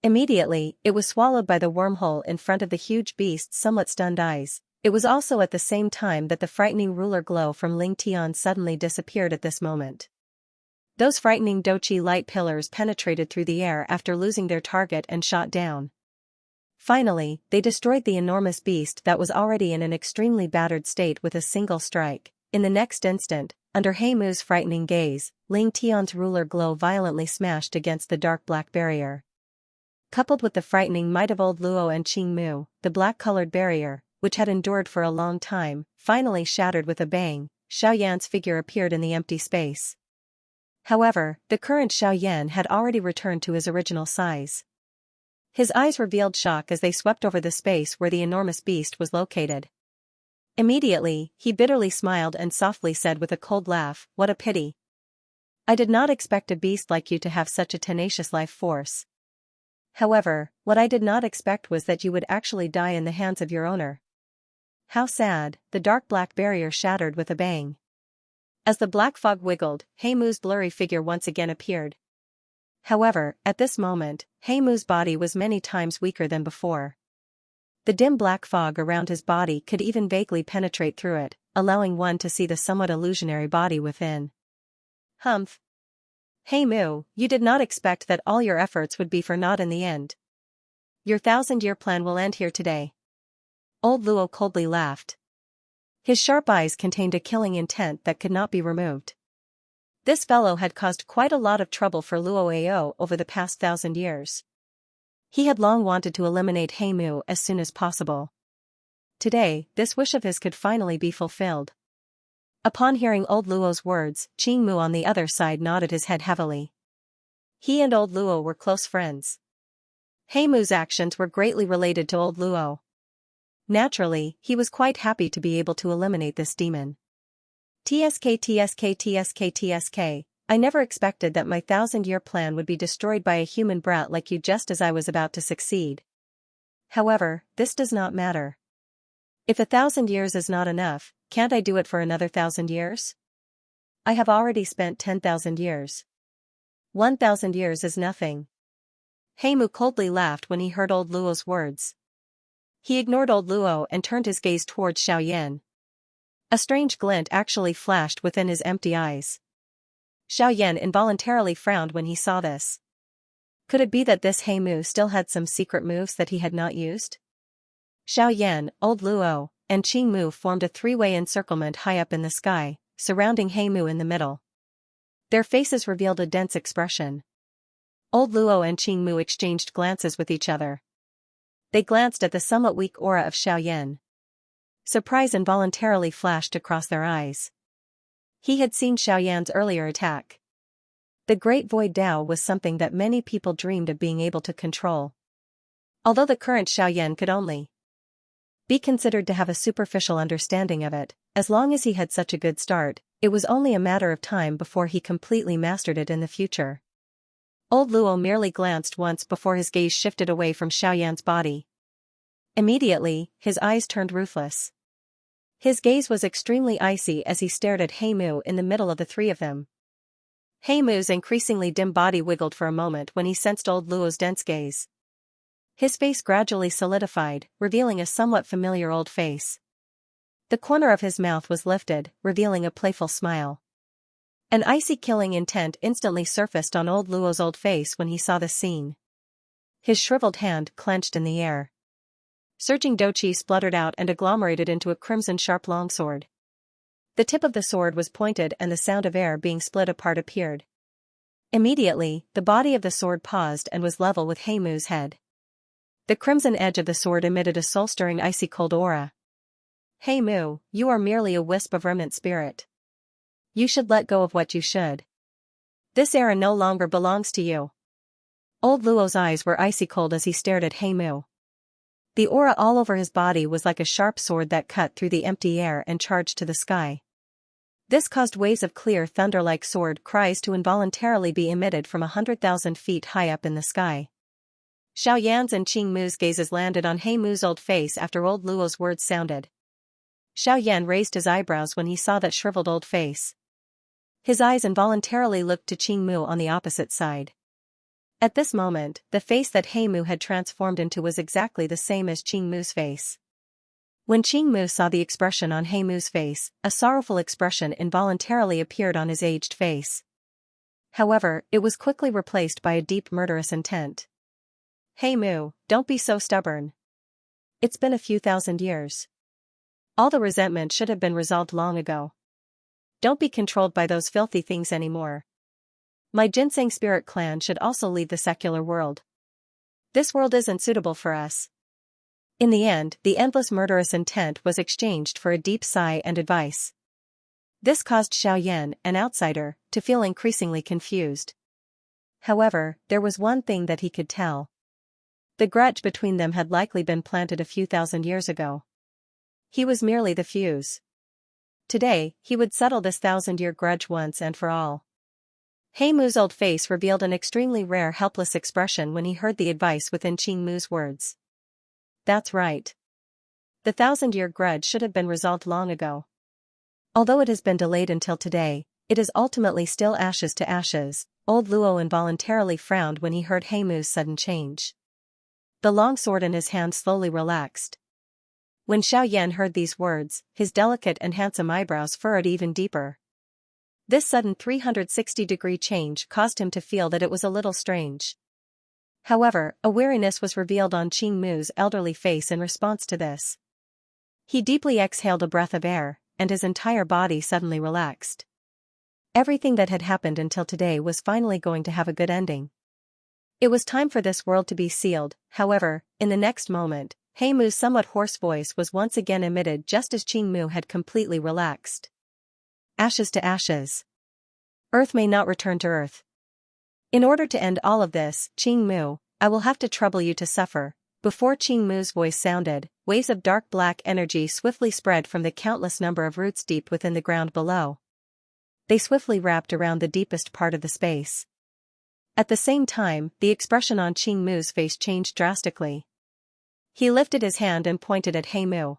Immediately, it was swallowed by the wormhole in front of the huge beast's somewhat stunned eyes. It was also at the same time that the frightening ruler glow from Ling Tian suddenly disappeared at this moment. Those frightening Doqi light pillars penetrated through the air after losing their target and shot down. Finally, they destroyed the enormous beast that was already in an extremely battered state with a single strike. In the next instant, under Heimu's frightening gaze, Ling Tian's ruler glow violently smashed against the dark black barrier. Coupled with the frightening might of old Luo and Qingmu, the black-colored barrier, which had endured for a long time, finally shattered with a bang. Xiaoyan's figure appeared in the empty space. However, the current Xiaoyan had already returned to his original size. His eyes revealed shock as they swept over the space where the enormous beast was located. Immediately, he bitterly smiled and softly said with a cold laugh, "What a pity. I did not expect a beast like you to have such a tenacious life force." However, what I did not expect was that you would actually die in the hands of your owner. How sad, the dark black barrier shattered with a bang. As the black fog wiggled, Heimu's blurry figure once again appeared. However, at this moment, Heimu's body was many times weaker than before. The dim black fog around his body could even vaguely penetrate through it, allowing one to see the somewhat illusionary body within. Humph. Heimu, you did not expect that all your efforts would be for naught in the end. Your 1,000-year plan will end here today. Old Luo coldly laughed. His sharp eyes contained a killing intent that could not be removed. This fellow had caused quite a lot of trouble for Luo Ao over the past 1,000 years. He had long wanted to eliminate Heimu as soon as possible. Today, this wish of his could finally be fulfilled. Upon hearing old Luo's words, Qingmu on the other side nodded his head heavily. He and old Luo were close friends. Heimu's actions were greatly related to old Luo. Naturally, he was quite happy to be able to eliminate this demon. TSK, I never expected that my 1,000-year plan would be destroyed by a human brat like you just as I was about to succeed. However, this does not matter. If 1,000 years is not enough, can't I do it for another 1,000 years? I have already spent 10,000 years. 1,000 years is nothing. Heimu coldly laughed when he heard old Luo's words. He ignored old Luo and turned his gaze towards Xiaoyan. A strange glint actually flashed within his empty eyes. Xiaoyan involuntarily frowned when he saw this. Could it be that this Heimu still had some secret moves that he had not used? Xiaoyan, old Luo, and Qingmu formed a three-way encirclement high up in the sky, surrounding Heimu in the middle. Their faces revealed a dense expression. Old Luo and Qingmu exchanged glances with each other. They glanced at the somewhat weak aura of Xiaoyan. Surprise involuntarily flashed across their eyes. He had seen Xiaoyan's earlier attack. The Great Void Dao was something that many people dreamed of being able to control. Although the current Xiaoyan could only be considered to have a superficial understanding of it, as long as he had such a good start, it was only a matter of time before he completely mastered it in the future. Old Luo merely glanced once before his gaze shifted away from Xiaoyan's body. Immediately, his eyes turned ruthless. His gaze was extremely icy as he stared at Heimu in the middle of the three of them. Heimu's increasingly dim body wiggled for a moment when he sensed old Luo's dense gaze. His face gradually solidified, revealing a somewhat familiar old face. The corner of his mouth was lifted, revealing a playful smile. An icy killing intent instantly surfaced on old Luo's old face when he saw this scene. His shriveled hand clenched in the air. Surging doqi spluttered out and agglomerated into a crimson sharp longsword. The tip of the sword was pointed and the sound of air being split apart appeared. Immediately, the body of the sword paused and was level with Heimu's head. The crimson edge of the sword emitted a soul-stirring icy cold aura. Heimu, you are merely a wisp of remnant spirit. You should let go of what you should. This era no longer belongs to you. Old Luo's eyes were icy cold as he stared at Heimu. The aura all over his body was like a sharp sword that cut through the empty air and charged to the sky. This caused waves of clear thunder-like sword cries to involuntarily be emitted from 100,000 feet high up in the sky. Xiaoyan's and Qingmu's gazes landed on Heimu's old face after old Luo's words sounded. Xiaoyan raised his eyebrows when he saw that shriveled old face. His eyes involuntarily looked to Qingmu on the opposite side. At this moment, the face that Heimu had transformed into was exactly the same as Qingmu's face. When Qingmu saw the expression on Heimu's face, a sorrowful expression involuntarily appeared on his aged face. However, it was quickly replaced by a deep murderous intent. Heimu, don't be so stubborn. It's been a few thousand years. All the resentment should have been resolved long ago. Don't be controlled by those filthy things anymore. My ginseng spirit clan should also leave the secular world. This world isn't suitable for us. In the end, the endless murderous intent was exchanged for a deep sigh and advice. This caused Xiaoyan, an outsider, to feel increasingly confused. However, there was one thing that he could tell. The grudge between them had likely been planted a few thousand years ago. He was merely the fuse. Today, he would settle this 1,000-year grudge once and for all. He Mu's old face revealed an extremely rare helpless expression when he heard the advice within Qing Mu's words. That's right. The 1,000-year grudge should have been resolved long ago. Although it has been delayed until today, it is ultimately still ashes to ashes. Old Luo involuntarily frowned when he heard He Mu's sudden change. The long sword in his hand slowly relaxed. When Xiaoyan heard these words, his delicate and handsome eyebrows furrowed even deeper. This sudden 360-degree change caused him to feel that it was a little strange. However, a weariness was revealed on Qing Mu's elderly face in response to this. He deeply exhaled a breath of air, and his entire body suddenly relaxed. Everything that had happened until today was finally going to have a good ending. It was time for this world to be sealed. However, in the next moment, He Mu's somewhat hoarse voice was once again emitted just as Qing Mu had completely relaxed. Ashes to ashes. Earth may not return to earth. In order to end all of this, Qing Mu, I will have to trouble you to suffer. Before Qing Mu's voice sounded, waves of dark black energy swiftly spread from the countless number of roots deep within the ground below. They swiftly wrapped around the deepest part of the space. At the same time, the expression on Qing Mu's face changed drastically. He lifted his hand and pointed at He Mu.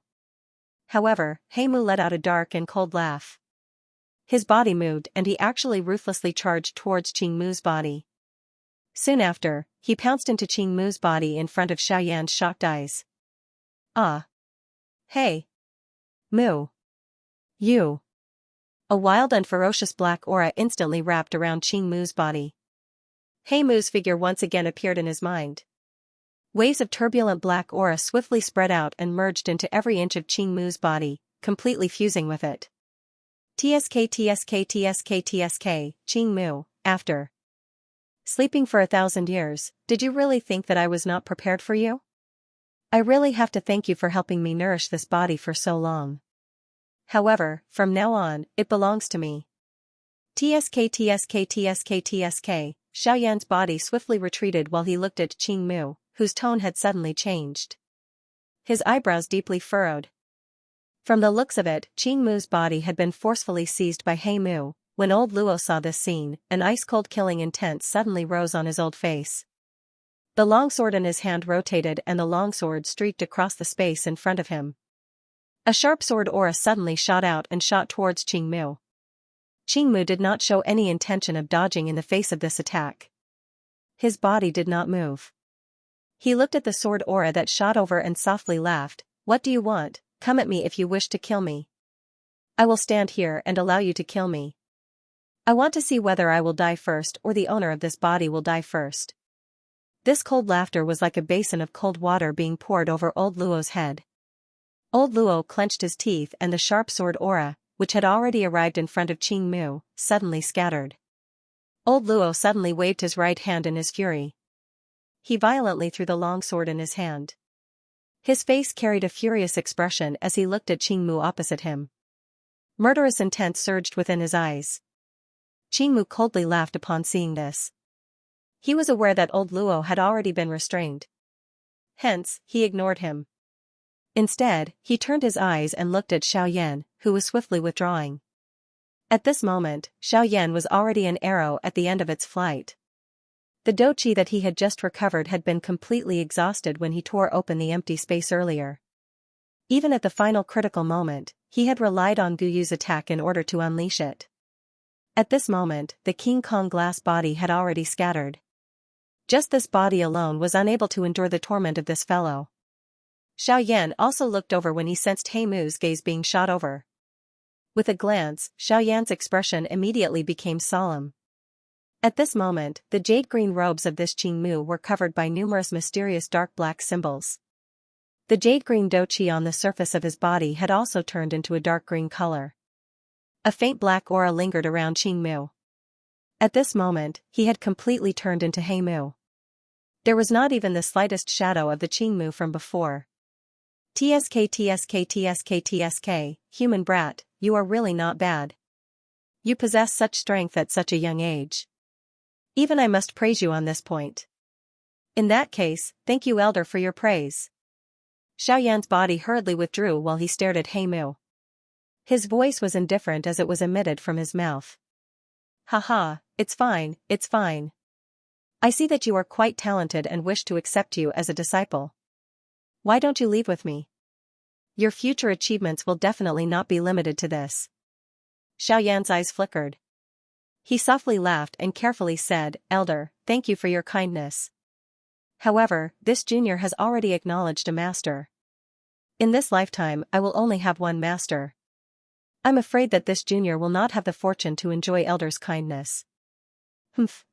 However, He Mu let out a dark and cold laugh. His body moved and he actually ruthlessly charged towards Qing Mu's body. Soon after, he pounced into Qing Mu's body in front of Xiaoyan's shocked eyes. Ah! Hey! Mu! You! A wild and ferocious black aura instantly wrapped around Qing Mu's body. He Mu's figure once again appeared in his mind. Waves of turbulent black aura swiftly spread out and merged into every inch of Qing Mu's body, completely fusing with it. TSK TSK TSK TSK, Qing Mu, after sleeping for 1,000 years, did you really think that I was not prepared for you? I really have to thank you for helping me nourish this body for so long. However, from now on, it belongs to me. TSK TSK TSK TSK, Xiaoyan's body swiftly retreated while he looked at Qing Mu, whose tone had suddenly changed. His eyebrows deeply furrowed. From the looks of it, Qing Mu's body had been forcefully seized by He Mu. When old Luo saw this scene, an ice-cold killing intent suddenly rose on his old face. The longsword in his hand rotated and the longsword streaked across the space in front of him. A sharp sword aura suddenly shot out and shot towards Qing Mu. Qing Mu did not show any intention of dodging in the face of this attack. His body did not move. He looked at the sword aura that shot over and softly laughed. What do you want? Come at me if you wish to kill me. I will stand here and allow you to kill me. I want to see whether I will die first or the owner of this body will die first. This cold laughter was like a basin of cold water being poured over old Luo's head. Old Luo clenched his teeth and the sharp sword aura, which had already arrived in front of Qing Mu, suddenly scattered. Old Luo suddenly waved his right hand in his fury. He violently threw the long sword in his hand. His face carried a furious expression as he looked at Qing Mu opposite him. Murderous intent surged within his eyes. Qing Mu coldly laughed upon seeing this. He was aware that old Luo had already been restrained. Hence, he ignored him. Instead, he turned his eyes and looked at Xiaoyan, who was swiftly withdrawing. At this moment, Xiaoyan was already an arrow at the end of its flight. The doqi that he had just recovered had been completely exhausted when he tore open the empty space earlier. Even at the final critical moment, he had relied on Guyu's attack in order to unleash it. At this moment, the King Kong glass body had already scattered. Just this body alone was unable to endure the torment of this fellow. Xiaoyan also looked over when he sensed He Mu's gaze being shot over. With a glance, Xiaoyan's expression immediately became solemn. At this moment, the jade-green robes of this Qing Mu were covered by numerous mysterious dark black symbols. The jade-green doqi on the surface of his body had also turned into a dark green color. A faint black aura lingered around Qing Mu. At this moment, he had completely turned into He Mu. There was not even the slightest shadow of the Qing Mu from before. TSK TSK TSK TSK, human brat, you are really not bad. You possess such strength at such a young age. Even I must praise you on this point. In that case, thank you elder for your praise. Xiaoyan's body hurriedly withdrew while he stared at He Mu. His voice was indifferent as it was emitted from his mouth. Haha, it's fine, it's fine. I see that you are quite talented and wish to accept you as a disciple. Why don't you leave with me? Your future achievements will definitely not be limited to this. Xiaoyan's eyes flickered. He softly laughed and carefully said, Elder, thank you for your kindness. However, this junior has already acknowledged a master. In this lifetime I will only have one master. I'm afraid that this junior will not have the fortune to enjoy Elder's kindness. Humph.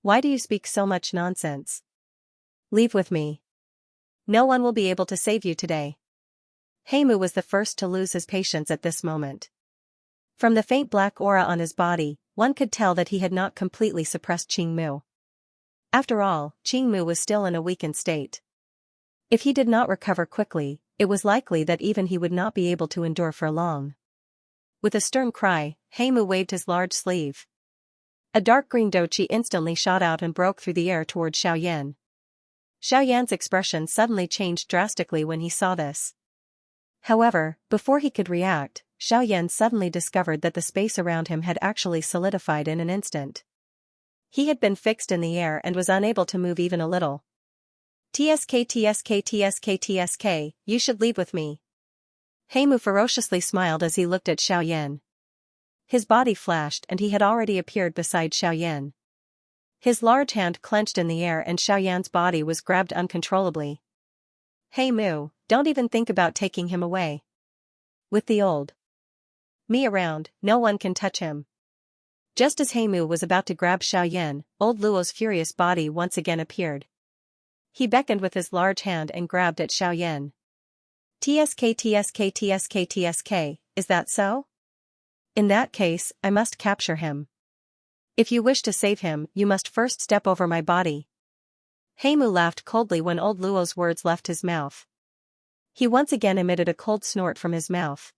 Why do you speak so much nonsense? Leave with me. No one will be able to save you today. Heimu was the first to lose his patience at this moment. From the faint black aura on his body, one could tell that he had not completely suppressed Qingmu. After all, Qingmu was still in a weakened state. If he did not recover quickly, it was likely that even he would not be able to endure for long. With a stern cry, Heimu waved his large sleeve. A dark green dochi instantly shot out and broke through the air toward Xiaoyan. Xiaoyan's expression suddenly changed drastically when he saw this. However, before he could react, Xiaoyan suddenly discovered that the space around him had actually solidified in an instant. He had been fixed in the air and was unable to move even a little. TSK, you should leave with me. Heimu ferociously smiled as he looked at Xiaoyan. His body flashed and he had already appeared beside Xiaoyan. His large hand clenched in the air and Xiaoyan's body was grabbed uncontrollably. Heimu, don't even think about taking him away. With the old me around, no one can touch him. Just as Heimu was about to grab Xiaoyan, old Luo's furious body once again appeared. He beckoned with his large hand and grabbed at Xiaoyan. TSK, is that so? In that case, I must capture him. If you wish to save him, you must first step over my body. Heimu laughed coldly when old Luo's words left his mouth. He once again emitted a cold snort from his mouth.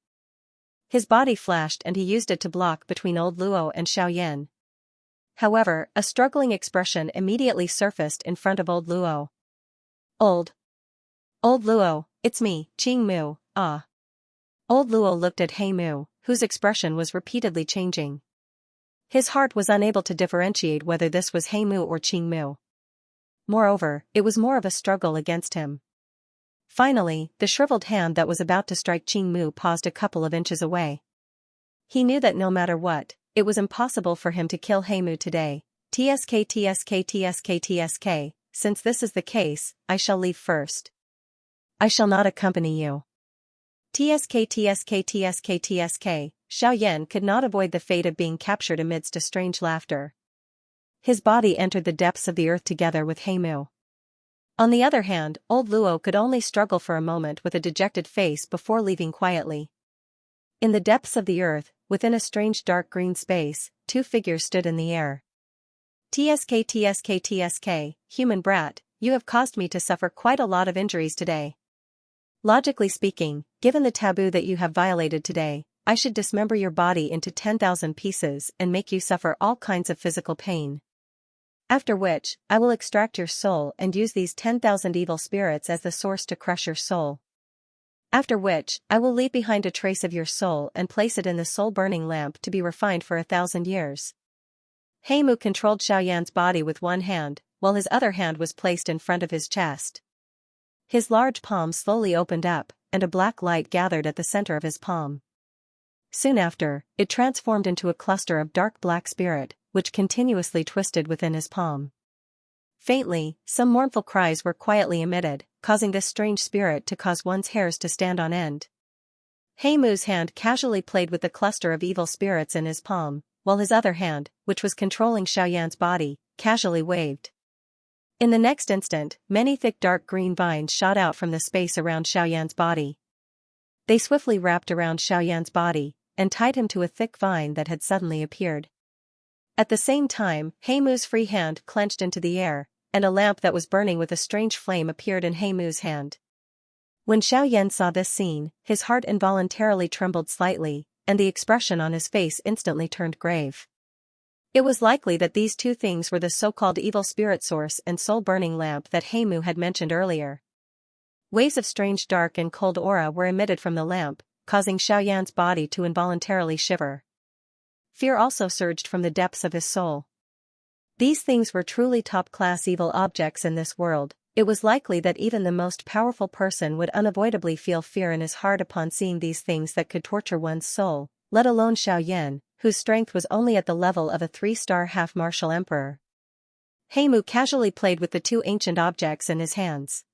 His body flashed and he used it to block between old Luo and Xiaoyan. However, a struggling expression immediately surfaced in front of old Luo. Old Luo, it's me, Qingmu, ah. Old Luo looked at Heimu, whose expression was repeatedly changing. His heart was unable to differentiate whether this was Heimu or Qingmu. Moreover, it was more of a struggle against him. Finally, the shriveled hand that was about to strike Qingmu paused a couple of inches away. He knew that no matter what, it was impossible for him to kill Heimu today. TSK, since this is the case, I shall leave first. I shall not accompany you. TSK, Xiaoyan could not avoid the fate of being captured amidst a strange laughter. His body entered the depths of the earth together with Heimu. On the other hand, old Luo could only struggle for a moment with a dejected face before leaving quietly. In the depths of the earth, within a strange dark green space, two figures stood in the air. TSK, human brat, you have caused me to suffer quite a lot of injuries today. Logically speaking, given the taboo that you have violated today, I should dismember your body into 10,000 pieces and make you suffer all kinds of physical pain. After which, I will extract your soul and use these 10,000 evil spirits as the source to crush your soul. After which, I will leave behind a trace of your soul and place it in the soul-burning lamp to be refined for 1,000 years. Heimu controlled Xiaoyan's body with one hand, while his other hand was placed in front of his chest. His large palm slowly opened up, and a black light gathered at the center of his palm. Soon after, it transformed into a cluster of dark black spirit, which continuously twisted within his palm. Faintly, some mournful cries were quietly emitted, causing this strange spirit to cause one's hairs to stand on end. Heimu's hand casually played with the cluster of evil spirits in his palm, while his other hand, which was controlling Xiaoyan's body, casually waved. In the next instant, many thick dark green vines shot out from the space around Xiaoyan's body. They swiftly wrapped around Xiaoyan's body, and tied him to a thick vine that had suddenly appeared. At the same time, Heimu's free hand clenched into the air, and a lamp that was burning with a strange flame appeared in Heimu's hand. When Xiaoyan saw this scene, his heart involuntarily trembled slightly, and the expression on his face instantly turned grave. It was likely that these two things were the so-called evil spirit source and soul-burning lamp that Heimu had mentioned earlier. Waves of strange dark and cold aura were emitted from the lamp, causing Xiaoyan's body to involuntarily shiver. fear also surged from the depths of his soul. These things were truly top-class evil objects in this world. It was likely that even the most powerful person would unavoidably feel fear in his heart upon seeing these things that could torture one's soul, let alone Xiaoyan, whose strength was only at the level of a 3-star half-martial emperor. Heimu casually played with the two ancient objects in his hands.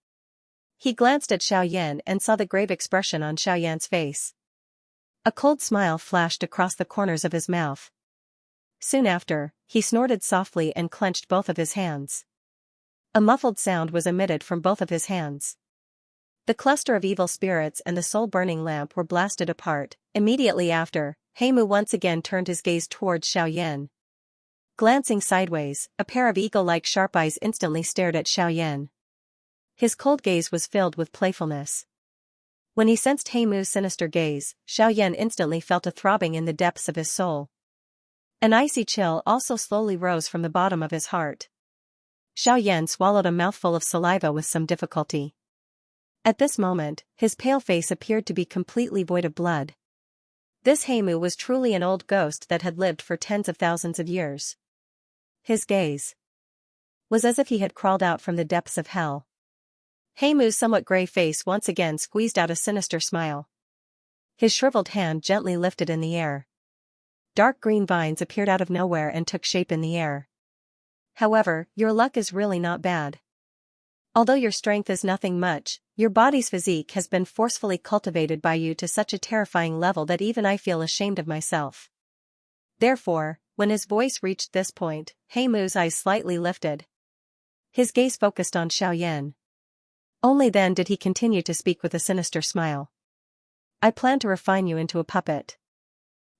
He glanced at Xiaoyan and saw the grave expression on Xiaoyan's face. A cold smile flashed across the corners of his mouth. Soon after, he snorted softly and clenched both of his hands. A muffled sound was emitted from both of his hands. The cluster of evil spirits and the soul-burning lamp were blasted apart. Immediately after, Heimu once again turned his gaze towards Xiaoyan. Glancing sideways, a pair of eagle-like sharp eyes instantly stared at Xiaoyan. His cold gaze was filled with playfulness. When he sensed Heimu's sinister gaze, Xiaoyan instantly felt a throbbing in the depths of his soul. An icy chill also slowly rose from the bottom of his heart. Xiaoyan swallowed a mouthful of saliva with some difficulty. At this moment, his pale face appeared to be completely void of blood. This Heimu was truly an old ghost that had lived for tens of thousands of years. His gaze was as if he had crawled out from the depths of hell. Heimu's somewhat gray face once again squeezed out a sinister smile. His shriveled hand gently lifted in the air. Dark green vines appeared out of nowhere and took shape in the air. However, your luck is really not bad. Although your strength is nothing much, your body's physique has been forcefully cultivated by you to such a terrifying level that even I feel ashamed of myself. Therefore, when his voice reached this point, Heimu's eyes slightly lifted. His gaze focused on Xiaoyan. Only then did he continue to speak with a sinister smile. I plan to refine you into a puppet.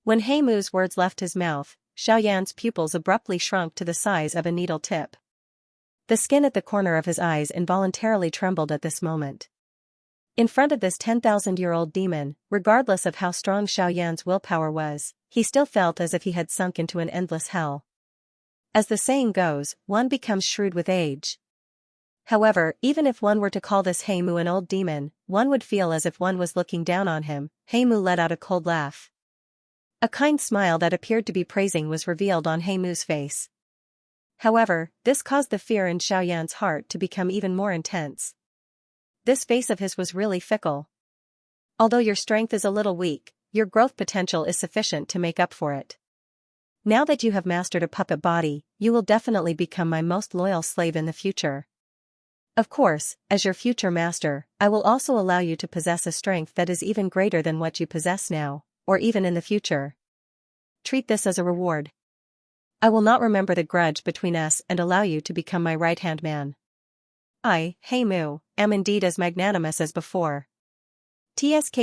When Heimu's words left his mouth, Xiaoyan's pupils abruptly shrunk to the size of a needle tip. The skin at the corner of his eyes involuntarily trembled at this moment. In front of this 10,000-year-old demon, regardless of how strong Xiaoyan's willpower was, he still felt as if he had sunk into an endless hell. As the saying goes, one becomes shrewd with age. However, even if one were to call this Heimu an old demon, one would feel as if one was looking down on him. Heimu let out a cold laugh. A kind smile that appeared to be praising was revealed on Heimu's face. However, this caused the fear in Xiaoyan's heart to become even more intense. This face of his was really fickle. Although your strength is a little weak, your growth potential is sufficient to make up for it. Now that you have mastered a puppet body, you will definitely become my most loyal slave in the future. Of course, as your future master, I will also allow you to possess a strength that is even greater than what you possess now, or even in the future. Treat this as a reward. I will not remember the grudge between us and allow you to become my right-hand man. I, Heimu, am indeed as magnanimous as before. Tsk.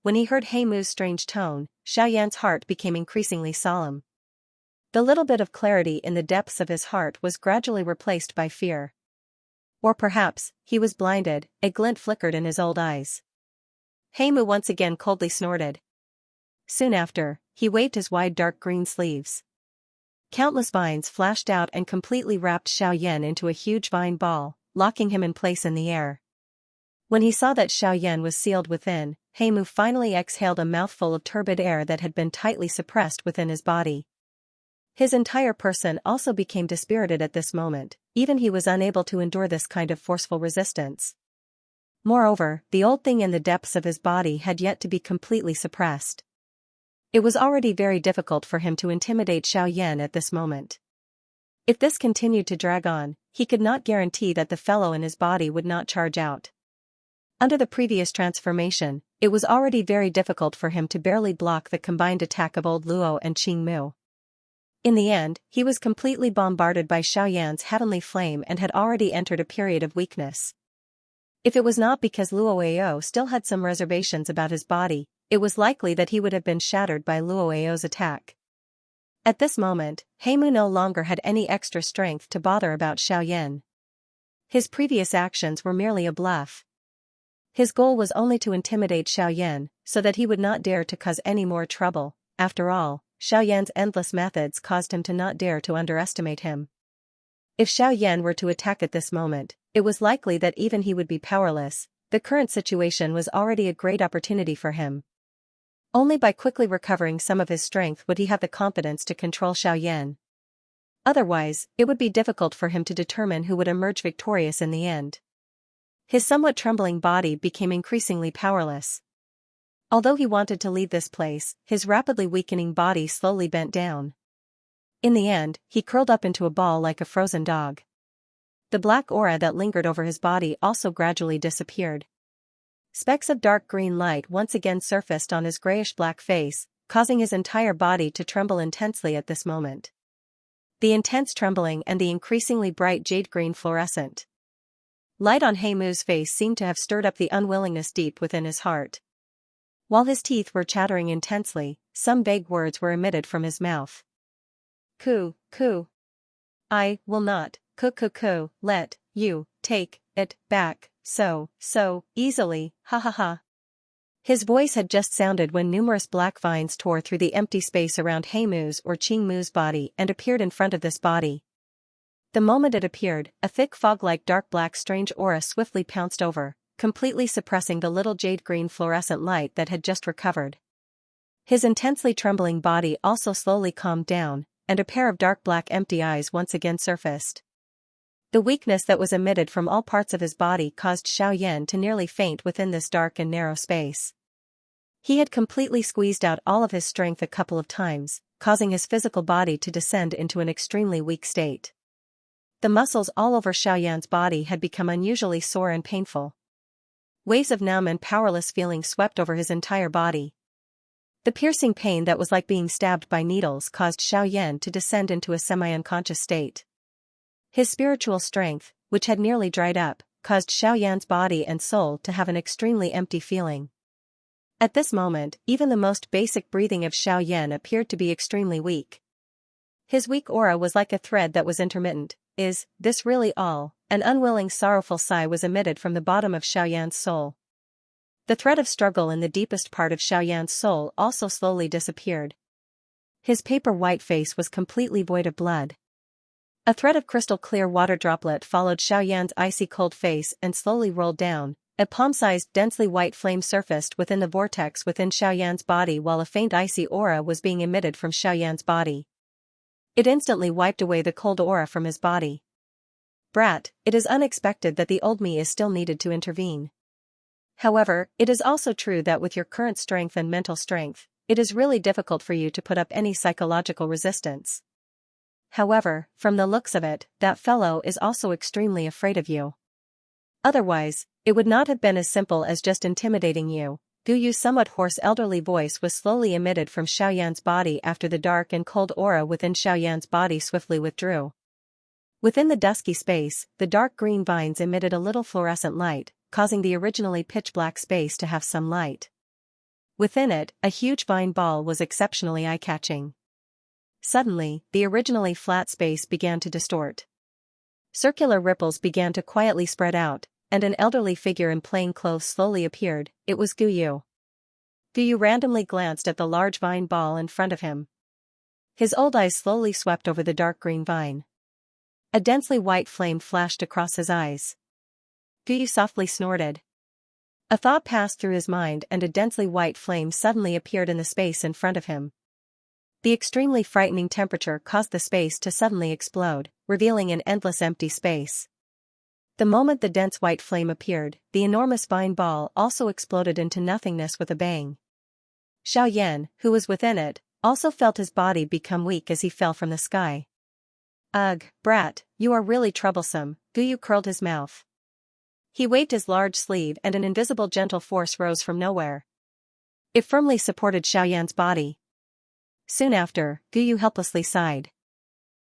When he heard Heimu's strange tone, Xiaoyan's heart became increasingly solemn. The little bit of clarity in the depths of his heart was gradually replaced by fear. Or perhaps, he was blinded, a glint flickered in his old eyes. Heimu once again coldly snorted. Soon after, he waved his wide dark green sleeves. Countless vines flashed out and completely wrapped Xiaoyan into a huge vine ball, locking him in place in the air. When he saw that Xiaoyan was sealed within, Heimu finally exhaled a mouthful of turbid air that had been tightly suppressed within his body. His entire person also became dispirited at this moment, even he was unable to endure this kind of forceful resistance. Moreover, the old thing in the depths of his body had yet to be completely suppressed. It was already very difficult for him to intimidate Xiaoyan at this moment. If this continued to drag on, he could not guarantee that the fellow in his body would not charge out. Under the previous transformation, it was already very difficult for him to barely block the combined attack of old Luo and Qingmu. In the end, he was completely bombarded by Xiaoyan's heavenly flame and had already entered a period of weakness. If it was not because Luoao still had some reservations about his body, it was likely that he would have been shattered by Luoao's attack. At this moment, Heimu no longer had any extra strength to bother about Xiaoyan. His previous actions were merely a bluff. His goal was only to intimidate Xiaoyan, so that he would not dare to cause any more trouble. After all, Xiaoyan's endless methods caused him to not dare to underestimate him. If Xiaoyan were to attack at this moment, it was likely that even he would be powerless. The current situation was already a great opportunity for him. Only by quickly recovering some of his strength would he have the confidence to control Xiaoyan. Otherwise, it would be difficult for him to determine who would emerge victorious in the end. His somewhat trembling body became increasingly powerless. Although he wanted to leave this place, his rapidly weakening body slowly bent down. In the end, he curled up into a ball like a frozen dog. The black aura that lingered over his body also gradually disappeared. Specks of dark green light once again surfaced on his grayish-black face, causing his entire body to tremble intensely at this moment. The intense trembling and the increasingly bright jade-green fluorescent light on Heimu's face seemed to have stirred up the unwillingness deep within his heart. While his teeth were chattering intensely, some vague words were emitted from his mouth. "Ku, ku. I will not, let you take it back so easily, ha ha ha." His voice had just sounded when numerous black vines tore through the empty space around Heimu's or Qingmu's body and appeared in front of this body. The moment it appeared, a thick fog-like dark black strange aura swiftly pounced over, completely suppressing the little jade-green fluorescent light that had just recovered. His intensely trembling body also slowly calmed down, and a pair of dark black empty eyes once again surfaced. The weakness that was emitted from all parts of his body caused Xiaoyan to nearly faint within this dark and narrow space. He had completely squeezed out all of his strength a couple of times, causing his physical body to descend into an extremely weak state. The muscles all over Xiaoyan's body had become unusually sore and painful. Waves of numb and powerless feeling swept over his entire body. The piercing pain that was like being stabbed by needles caused Xiaoyan to descend into a semi-unconscious state. His spiritual strength, which had nearly dried up, caused Xiaoyan's body and soul to have an extremely empty feeling. At this moment, even the most basic breathing of Xiaoyan appeared to be extremely weak. His weak aura was like a thread that was intermittent. "Is this really all?" An unwilling sorrowful sigh was emitted from the bottom of Xiaoyan's soul. The thread of struggle in the deepest part of Xiaoyan's soul also slowly disappeared. His paper-white face was completely void of blood. A thread of crystal-clear water droplet followed Xiaoyan's icy cold face and slowly rolled down. A palm-sized densely white flame surfaced within the vortex within Xiaoyan's body while a faint icy aura was being emitted from Xiaoyan's body. It instantly wiped away the cold aura from his body. "Brat, it is unexpected that the old me is still needed to intervene. However, it is also true that with your current strength and mental strength, it is really difficult for you to put up any psychological resistance. However, from the looks of it, that fellow is also extremely afraid of you. Otherwise, it would not have been as simple as just intimidating you." Guyu's somewhat hoarse elderly voice was slowly emitted from Xiaoyan's body after the dark and cold aura within Xiaoyan's body swiftly withdrew. Within the dusky space, the dark green vines emitted a little fluorescent light, causing the originally pitch-black space to have some light. Within it, a huge vine ball was exceptionally eye-catching. Suddenly, the originally flat space began to distort. Circular ripples began to quietly spread out, and an elderly figure in plain clothes slowly appeared. It was Guyu. Guyu randomly glanced at the large vine ball in front of him. His old eyes slowly swept over the dark green vine. A densely white flame flashed across his eyes. Guyu softly snorted. A thought passed through his mind and a densely white flame suddenly appeared in the space in front of him. The extremely frightening temperature caused the space to suddenly explode, revealing an endless empty space. The moment the dense white flame appeared, the enormous vine ball also exploded into nothingness with a bang. Xiaoyan, who was within it, also felt his body become weak as he fell from the sky. "Ugh, brat, you are really troublesome." Guyu curled his mouth. He waved his large sleeve and an invisible gentle force rose from nowhere. It firmly supported Xiaoyan's body. Soon after, Guyu helplessly sighed.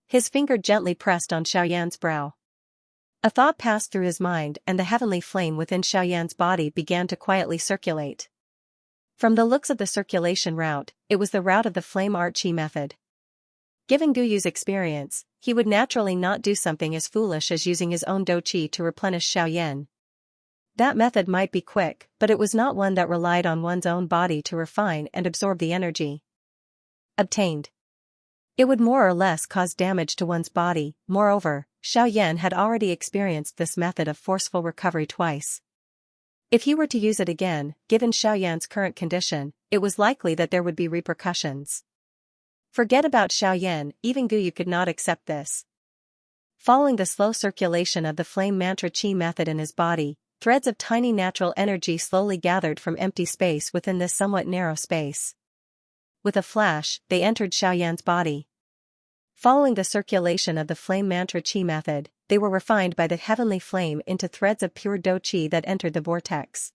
His finger gently pressed on Xiaoyan's brow. A thought passed through his mind and the heavenly flame within Xiaoyan's body began to quietly circulate. From the looks of the circulation route, it was the route of the flame art chi method. Given Guyu's experience, he would naturally not do something as foolish as using his own do chi to replenish Xiaoyan. That method might be quick, but it was not one that relied on one's own body to refine and absorb the energy obtained. It would more or less cause damage to one's body. Moreover, Xiaoyan had already experienced this method of forceful recovery twice. If he were to use it again, given Xiaoyan's current condition, it was likely that there would be repercussions. Forget about Xiaoyan, even Guyu could not accept this. Following the slow circulation of the flame mantra chi method in his body, threads of tiny natural energy slowly gathered from empty space within this somewhat narrow space. With a flash, they entered Xiaoyan's body. Following the circulation of the flame mantra chi method, they were refined by the heavenly flame into threads of pure do chi that entered the vortex.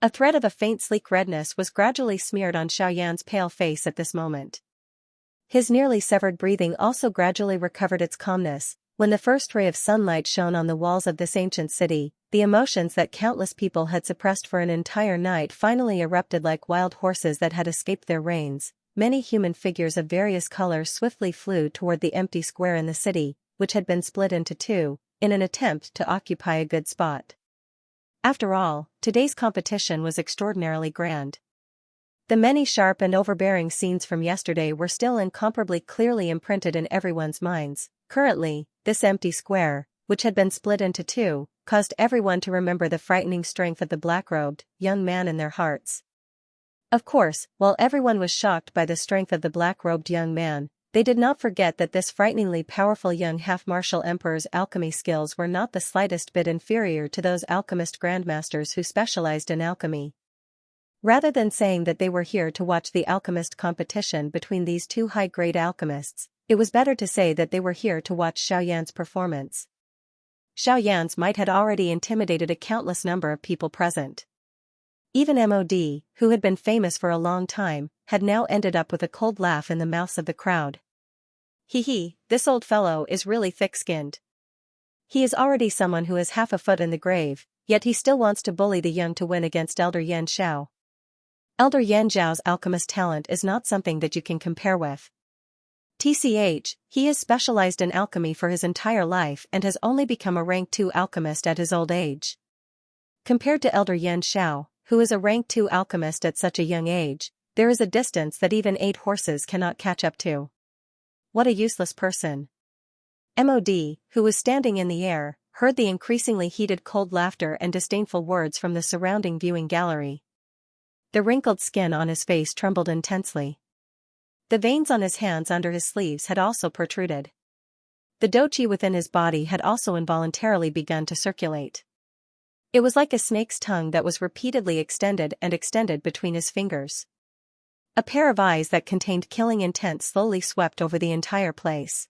A thread of a faint sleek redness was gradually smeared on Xiaoyan's pale face at this moment. His nearly severed breathing also gradually recovered its calmness. When the first ray of sunlight shone on the walls of this ancient city, the emotions that countless people had suppressed for an entire night finally erupted like wild horses that had escaped their reins. Many human figures of various colors swiftly flew toward the empty square in the city, which had been split into two, in an attempt to occupy a good spot. After all, today's competition was extraordinarily grand. The many sharp and overbearing scenes from yesterday were still incomparably clearly imprinted in everyone's minds. Currently, this empty square, which had been split into two, caused everyone to remember the frightening strength of the black-robed young man in their hearts. Of course, while everyone was shocked by the strength of the black-robed young man, they did not forget that this frighteningly powerful young half-martial emperor's alchemy skills were not the slightest bit inferior to those alchemist grandmasters who specialized in alchemy. Rather than saying that they were here to watch the alchemist competition between these two high-grade alchemists, it was better to say that they were here to watch Xiaoyan's performance. Xiaoyan's might had already intimidated a countless number of people present. Even MOD, who had been famous for a long time, had now ended up with a cold laugh in the mouths of the crowd. Hee, this old fellow is really thick-skinned. He is already someone who is half a foot in the grave, yet he still wants to bully the young to win against Elder Yan Xiao. Elder Yan Zhao's alchemist talent is not something that you can compare with. TCH, he has specialized in alchemy for his entire life and has only become a rank 2 alchemist at his old age. Compared to Elder Yan Xiao, who is a rank 2 alchemist at such a young age, there is a distance that even 8 horses cannot catch up to. What a useless person. MOD, who was standing in the air, heard the increasingly heated cold laughter and disdainful words from the surrounding viewing gallery. The wrinkled skin on his face trembled intensely. The veins on his hands under his sleeves had also protruded. The do-chi within his body had also involuntarily begun to circulate. It was like a snake's tongue that was repeatedly extended and extended between his fingers. A pair of eyes that contained killing intent slowly swept over the entire place.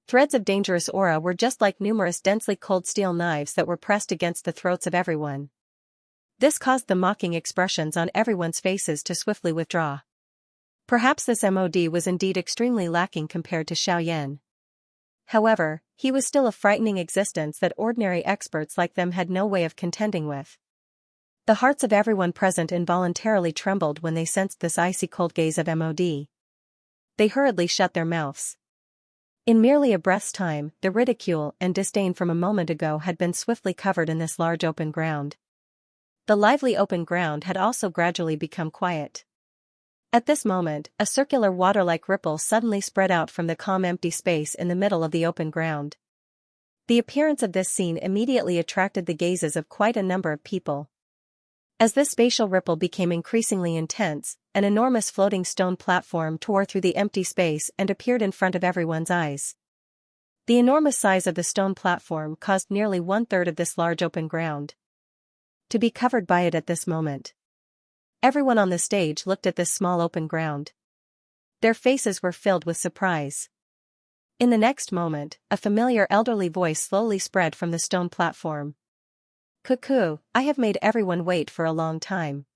Threads of dangerous aura were just like numerous densely cold steel knives that were pressed against the throats of everyone. This caused the mocking expressions on everyone's faces to swiftly withdraw. Perhaps this MOD was indeed extremely lacking compared to Xiaoyan. However, he was still a frightening existence that ordinary experts like them had no way of contending with. The hearts of everyone present involuntarily trembled when they sensed this icy cold gaze of MOD. They hurriedly shut their mouths. In merely a breath's time, the ridicule and disdain from a moment ago had been swiftly covered in this large open ground. The lively open ground had also gradually become quiet. At this moment, a circular water-like ripple suddenly spread out from the calm empty space in the middle of the open ground. The appearance of this scene immediately attracted the gazes of quite a number of people. As this spatial ripple became increasingly intense, an enormous floating stone platform tore through the empty space and appeared in front of everyone's eyes. The enormous size of the stone platform caused nearly 1/3 of this large open ground to be covered by it at this moment. Everyone on the stage looked at this small open ground. Their faces were filled with surprise. In the next moment, a familiar elderly voice slowly spread from the stone platform. "Cuckoo, I have made everyone wait for a long time.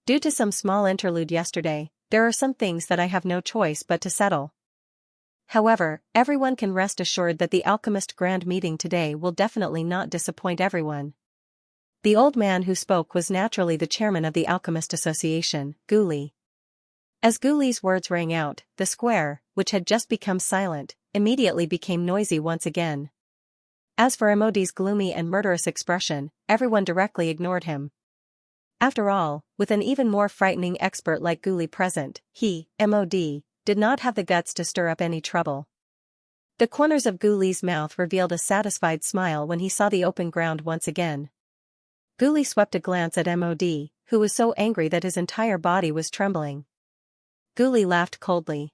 Due to some small interlude yesterday, there are some things that I have no choice but to settle. However, everyone can rest assured that the Alchemist Grand Meeting today will definitely not disappoint everyone." The old man who spoke was naturally the chairman of the Alchemist Association, Guli. As Guli's words rang out, the square, which had just become silent, immediately became noisy once again. As for MOD's gloomy and murderous expression, everyone directly ignored him. After all, with an even more frightening expert like Guli present, he, MOD, did not have the guts to stir up any trouble. The corners of Guli's mouth revealed a satisfied smile when he saw the open ground once again. Guli swept a glance at MOD, who was so angry that his entire body was trembling. Guli laughed coldly.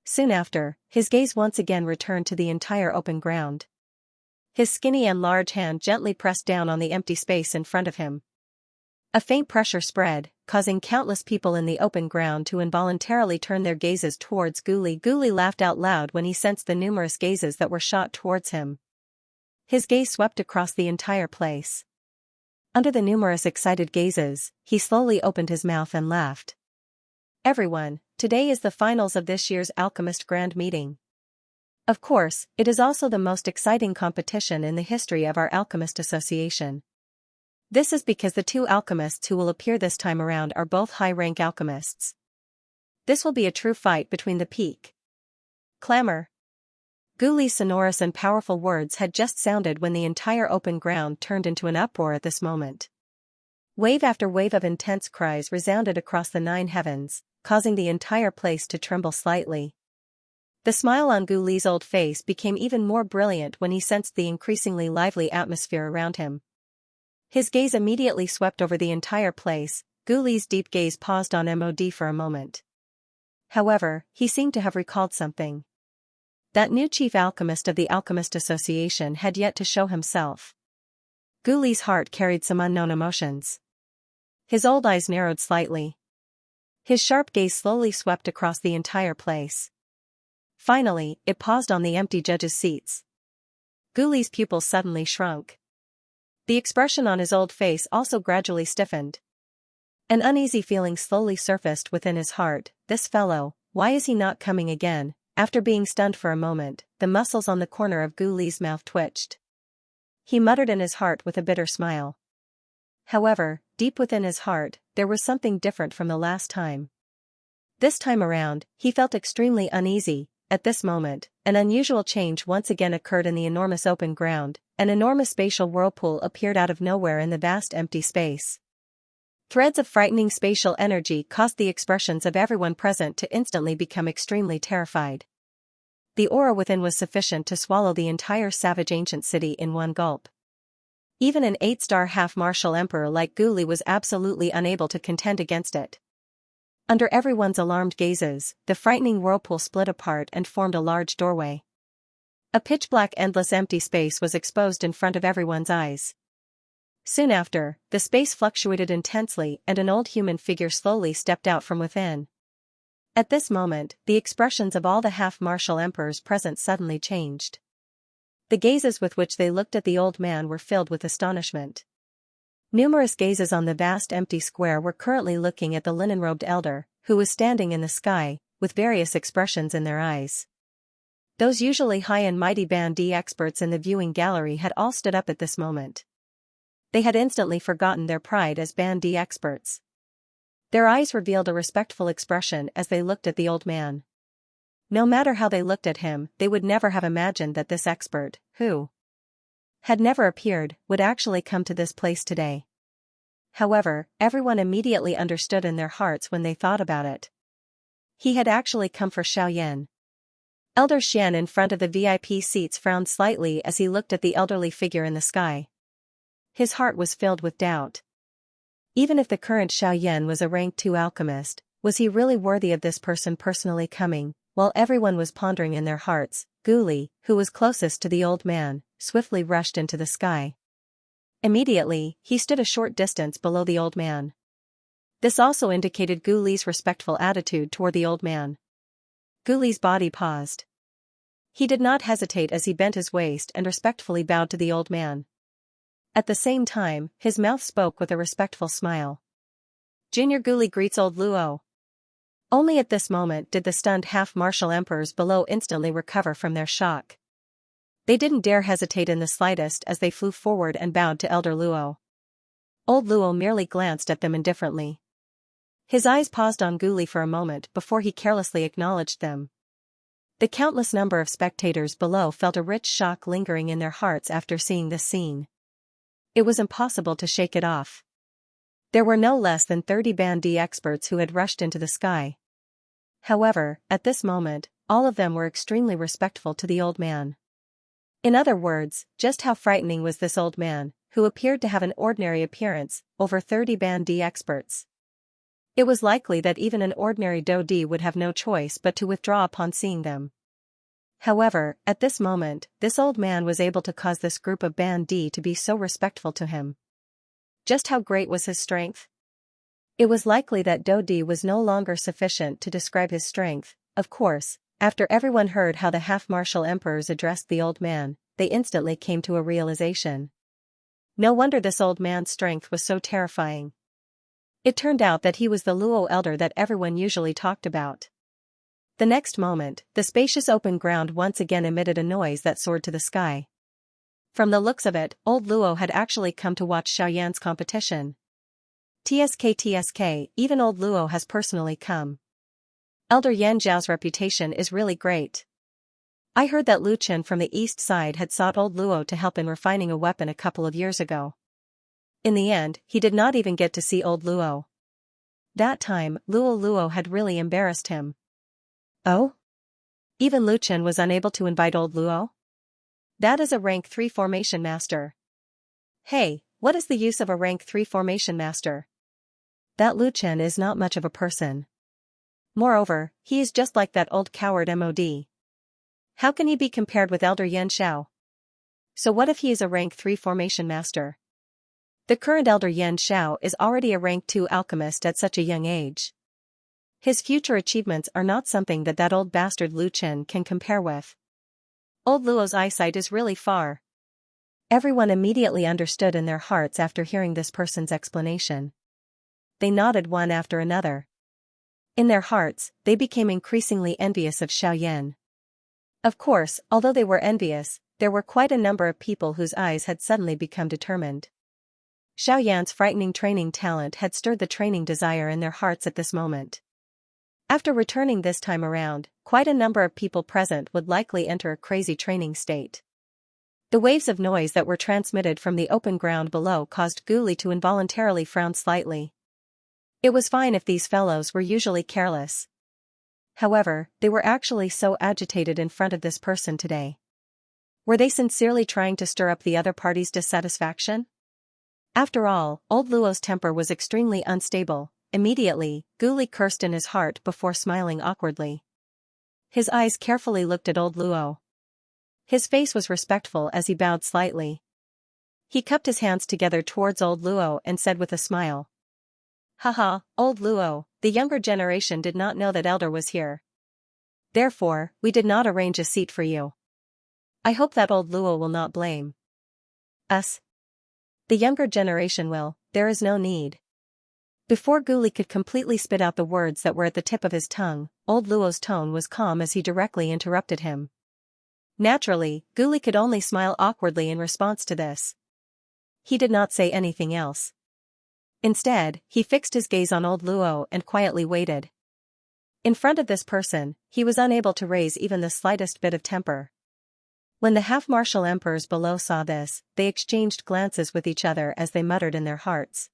Soon after, his gaze once again returned to the entire open ground. His skinny and large hand gently pressed down on the empty space in front of him. A faint pressure spread, causing countless people in the open ground to involuntarily turn their gazes towards Guli. Guli laughed out loud when he sensed the numerous gazes that were shot towards him. His gaze swept across the entire place. Under the numerous excited gazes, he slowly opened his mouth and laughed. Everyone, today is the finals of this year's Alchemist Grand Meeting. Of course, it is also the most exciting competition in the history of our Alchemist Association. This is because the two alchemists who will appear this time around are both high-rank alchemists. This will be a true fight between the peak. Clamor. Guli's sonorous and powerful words had just sounded when the entire open ground turned into an uproar at this moment. Wave after wave of intense cries resounded across the 9 heavens, causing the entire place to tremble slightly. The smile on Guli's old face became even more brilliant when he sensed the increasingly lively atmosphere around him. His gaze immediately swept over the entire place. Guli's deep gaze paused on MOD for a moment. However, he seemed to have recalled something. That new chief alchemist of the Alchemist Association had yet to show himself. Guli's heart carried some unknown emotions. His old eyes narrowed slightly. His sharp gaze slowly swept across the entire place. Finally, it paused on the empty judges' seats. Guli's pupils suddenly shrunk. The expression on his old face also gradually stiffened. An uneasy feeling slowly surfaced within his heart. This fellow, why is he not coming again? After being stunned for a moment, the muscles on the corner of Guli's mouth twitched. He muttered in his heart with a bitter smile. However, deep within his heart, there was something different from the last time. This time around, he felt extremely uneasy. At this moment, an unusual change once again occurred in the enormous open ground. An enormous spatial whirlpool appeared out of nowhere in the vast empty space. Threads of frightening spatial energy caused the expressions of everyone present to instantly become extremely terrified. The aura within was sufficient to swallow the entire savage ancient city in one gulp. Even an 8-star half-martial emperor like Guli was absolutely unable to contend against it. Under everyone's alarmed gazes, the frightening whirlpool split apart and formed a large doorway. A pitch-black endless empty space was exposed in front of everyone's eyes. Soon after, the space fluctuated intensely and an old human figure slowly stepped out from within. At this moment, the expressions of all the half-martial emperors present suddenly changed. The gazes with which they looked at the old man were filled with astonishment. Numerous gazes on the vast empty square were currently looking at the linen-robed elder, who was standing in the sky, with various expressions in their eyes. Those usually high and mighty Band D experts in the viewing gallery had all stood up at this moment. They had instantly forgotten their pride as Band D experts. Their eyes revealed a respectful expression as they looked at the old man. No matter how they looked at him, they would never have imagined that this expert, who had never appeared, would actually come to this place today. However, everyone immediately understood in their hearts when they thought about it. He had actually come for Xiaoyan. Elder Xian in front of the VIP seats frowned slightly as he looked at the elderly figure in the sky. His heart was filled with doubt. Even if the current Xiaoyan was a rank 2 alchemist, was he really worthy of this person personally coming? While everyone was pondering in their hearts, Guli, who was closest to the old man, swiftly rushed into the sky. Immediately, he stood a short distance below the old man. This also indicated Guli's respectful attitude toward the old man. Guli's body paused. He did not hesitate as he bent his waist and respectfully bowed to the old man. At the same time, his mouth spoke with a respectful smile. Junior Guli greets old Luo. Only at this moment did the stunned half-martial emperors below instantly recover from their shock. They didn't dare hesitate in the slightest as they flew forward and bowed to Elder Luo. Old Luo merely glanced at them indifferently. His eyes paused on Guli for a moment before he carelessly acknowledged them. The countless number of spectators below felt a rich shock lingering in their hearts after seeing this scene. It was impossible to shake it off. There were no less than 30 Band D experts who had rushed into the sky. However, at this moment, all of them were extremely respectful to the old man. In other words, just how frightening was this old man, who appeared to have an ordinary appearance, over 30 Ban Di experts. It was likely that even an ordinary Do Di would have no choice but to withdraw upon seeing them. However, at this moment, this old man was able to cause this group of Ban Di to be so respectful to him. Just how great was his strength? It was likely that Do Di was no longer sufficient to describe his strength. Of course, after everyone heard how the half-martial emperors addressed the old man, they instantly came to a realization. No wonder this old man's strength was so terrifying. It turned out that he was the Luo elder that everyone usually talked about. The next moment, the spacious open ground once again emitted a noise that soared to the sky. From the looks of it, old Luo had actually come to watch Xiaoyan's competition. TSK, even old Luo has personally come. Elder Yan Zhao's reputation is really great. I heard that Lu Chen from the east side had sought old Luo to help in refining a weapon a couple of years ago. In the end, he did not even get to see old Luo. That time, Luo had really embarrassed him. Oh? Even Lu Chen was unable to invite old Luo? That is a rank 3 formation master. Hey, what is the use of a rank 3 formation master? That Lu Chen is not much of a person. Moreover, he is just like that old coward MOD. How can he be compared with Elder Yan Zhao? So what if he is a rank 3 formation master? The current Elder Yan Zhao is already a rank 2 alchemist at such a young age. His future achievements are not something that old bastard Lu Chen can compare with. Old Luo's eyesight is really far. Everyone immediately understood in their hearts after hearing this person's explanation. They nodded one after another. In their hearts, they became increasingly envious of Xiaoyan. Of course, although they were envious, there were quite a number of people whose eyes had suddenly become determined. Xiaoyan's frightening training talent had stirred the training desire in their hearts at this moment. After returning this time around, quite a number of people present would likely enter a crazy training state. The waves of noise that were transmitted from the open ground below caused Guli to involuntarily frown slightly. It was fine if these fellows were usually careless. However, they were actually so agitated in front of this person today. Were they sincerely trying to stir up the other party's dissatisfaction? After all, old Luo's temper was extremely unstable. Immediately, Guli cursed in his heart before smiling awkwardly. His eyes carefully looked at old Luo. His face was respectful as he bowed slightly. He cupped his hands together towards old Luo and said with a smile. Haha, old Luo, the younger generation did not know that Elder was here. Therefore, we did not arrange a seat for you. I hope that old Luo will not blame us. The younger generation will, there is no need. Before Guli could completely spit out the words that were at the tip of his tongue, old Luo's tone was calm as he directly interrupted him. Naturally, Guli could only smile awkwardly in response to this. He did not say anything else. Instead, he fixed his gaze on old Luo and quietly waited. In front of this person, he was unable to raise even the slightest bit of temper. When the half-martial emperors below saw this, they exchanged glances with each other as they muttered in their hearts.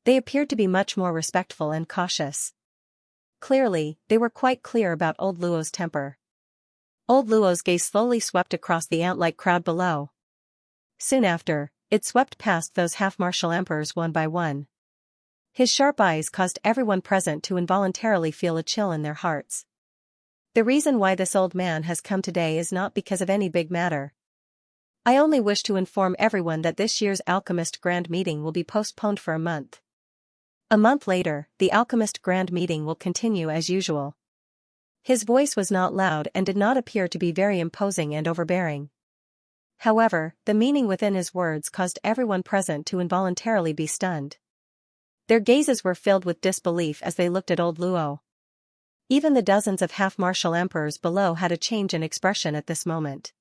They appeared to be much more respectful and cautious. Clearly, they were quite clear about old Luo's temper. Old Luo's gaze slowly swept across the ant-like crowd below. Soon after, it swept past those half-martial emperors one by one. His sharp eyes caused everyone present to involuntarily feel a chill in their hearts. The reason why this old man has come today is not because of any big matter. I only wish to inform everyone that this year's Alchemist Grand Meeting will be postponed for a month. A month later, the Alchemist Grand Meeting will continue as usual. His voice was not loud and did not appear to be very imposing and overbearing. However, the meaning within his words caused everyone present to involuntarily be stunned. Their gazes were filled with disbelief as they looked at old Luo. Even the dozens of half-martial emperors below had a change in expression at this moment.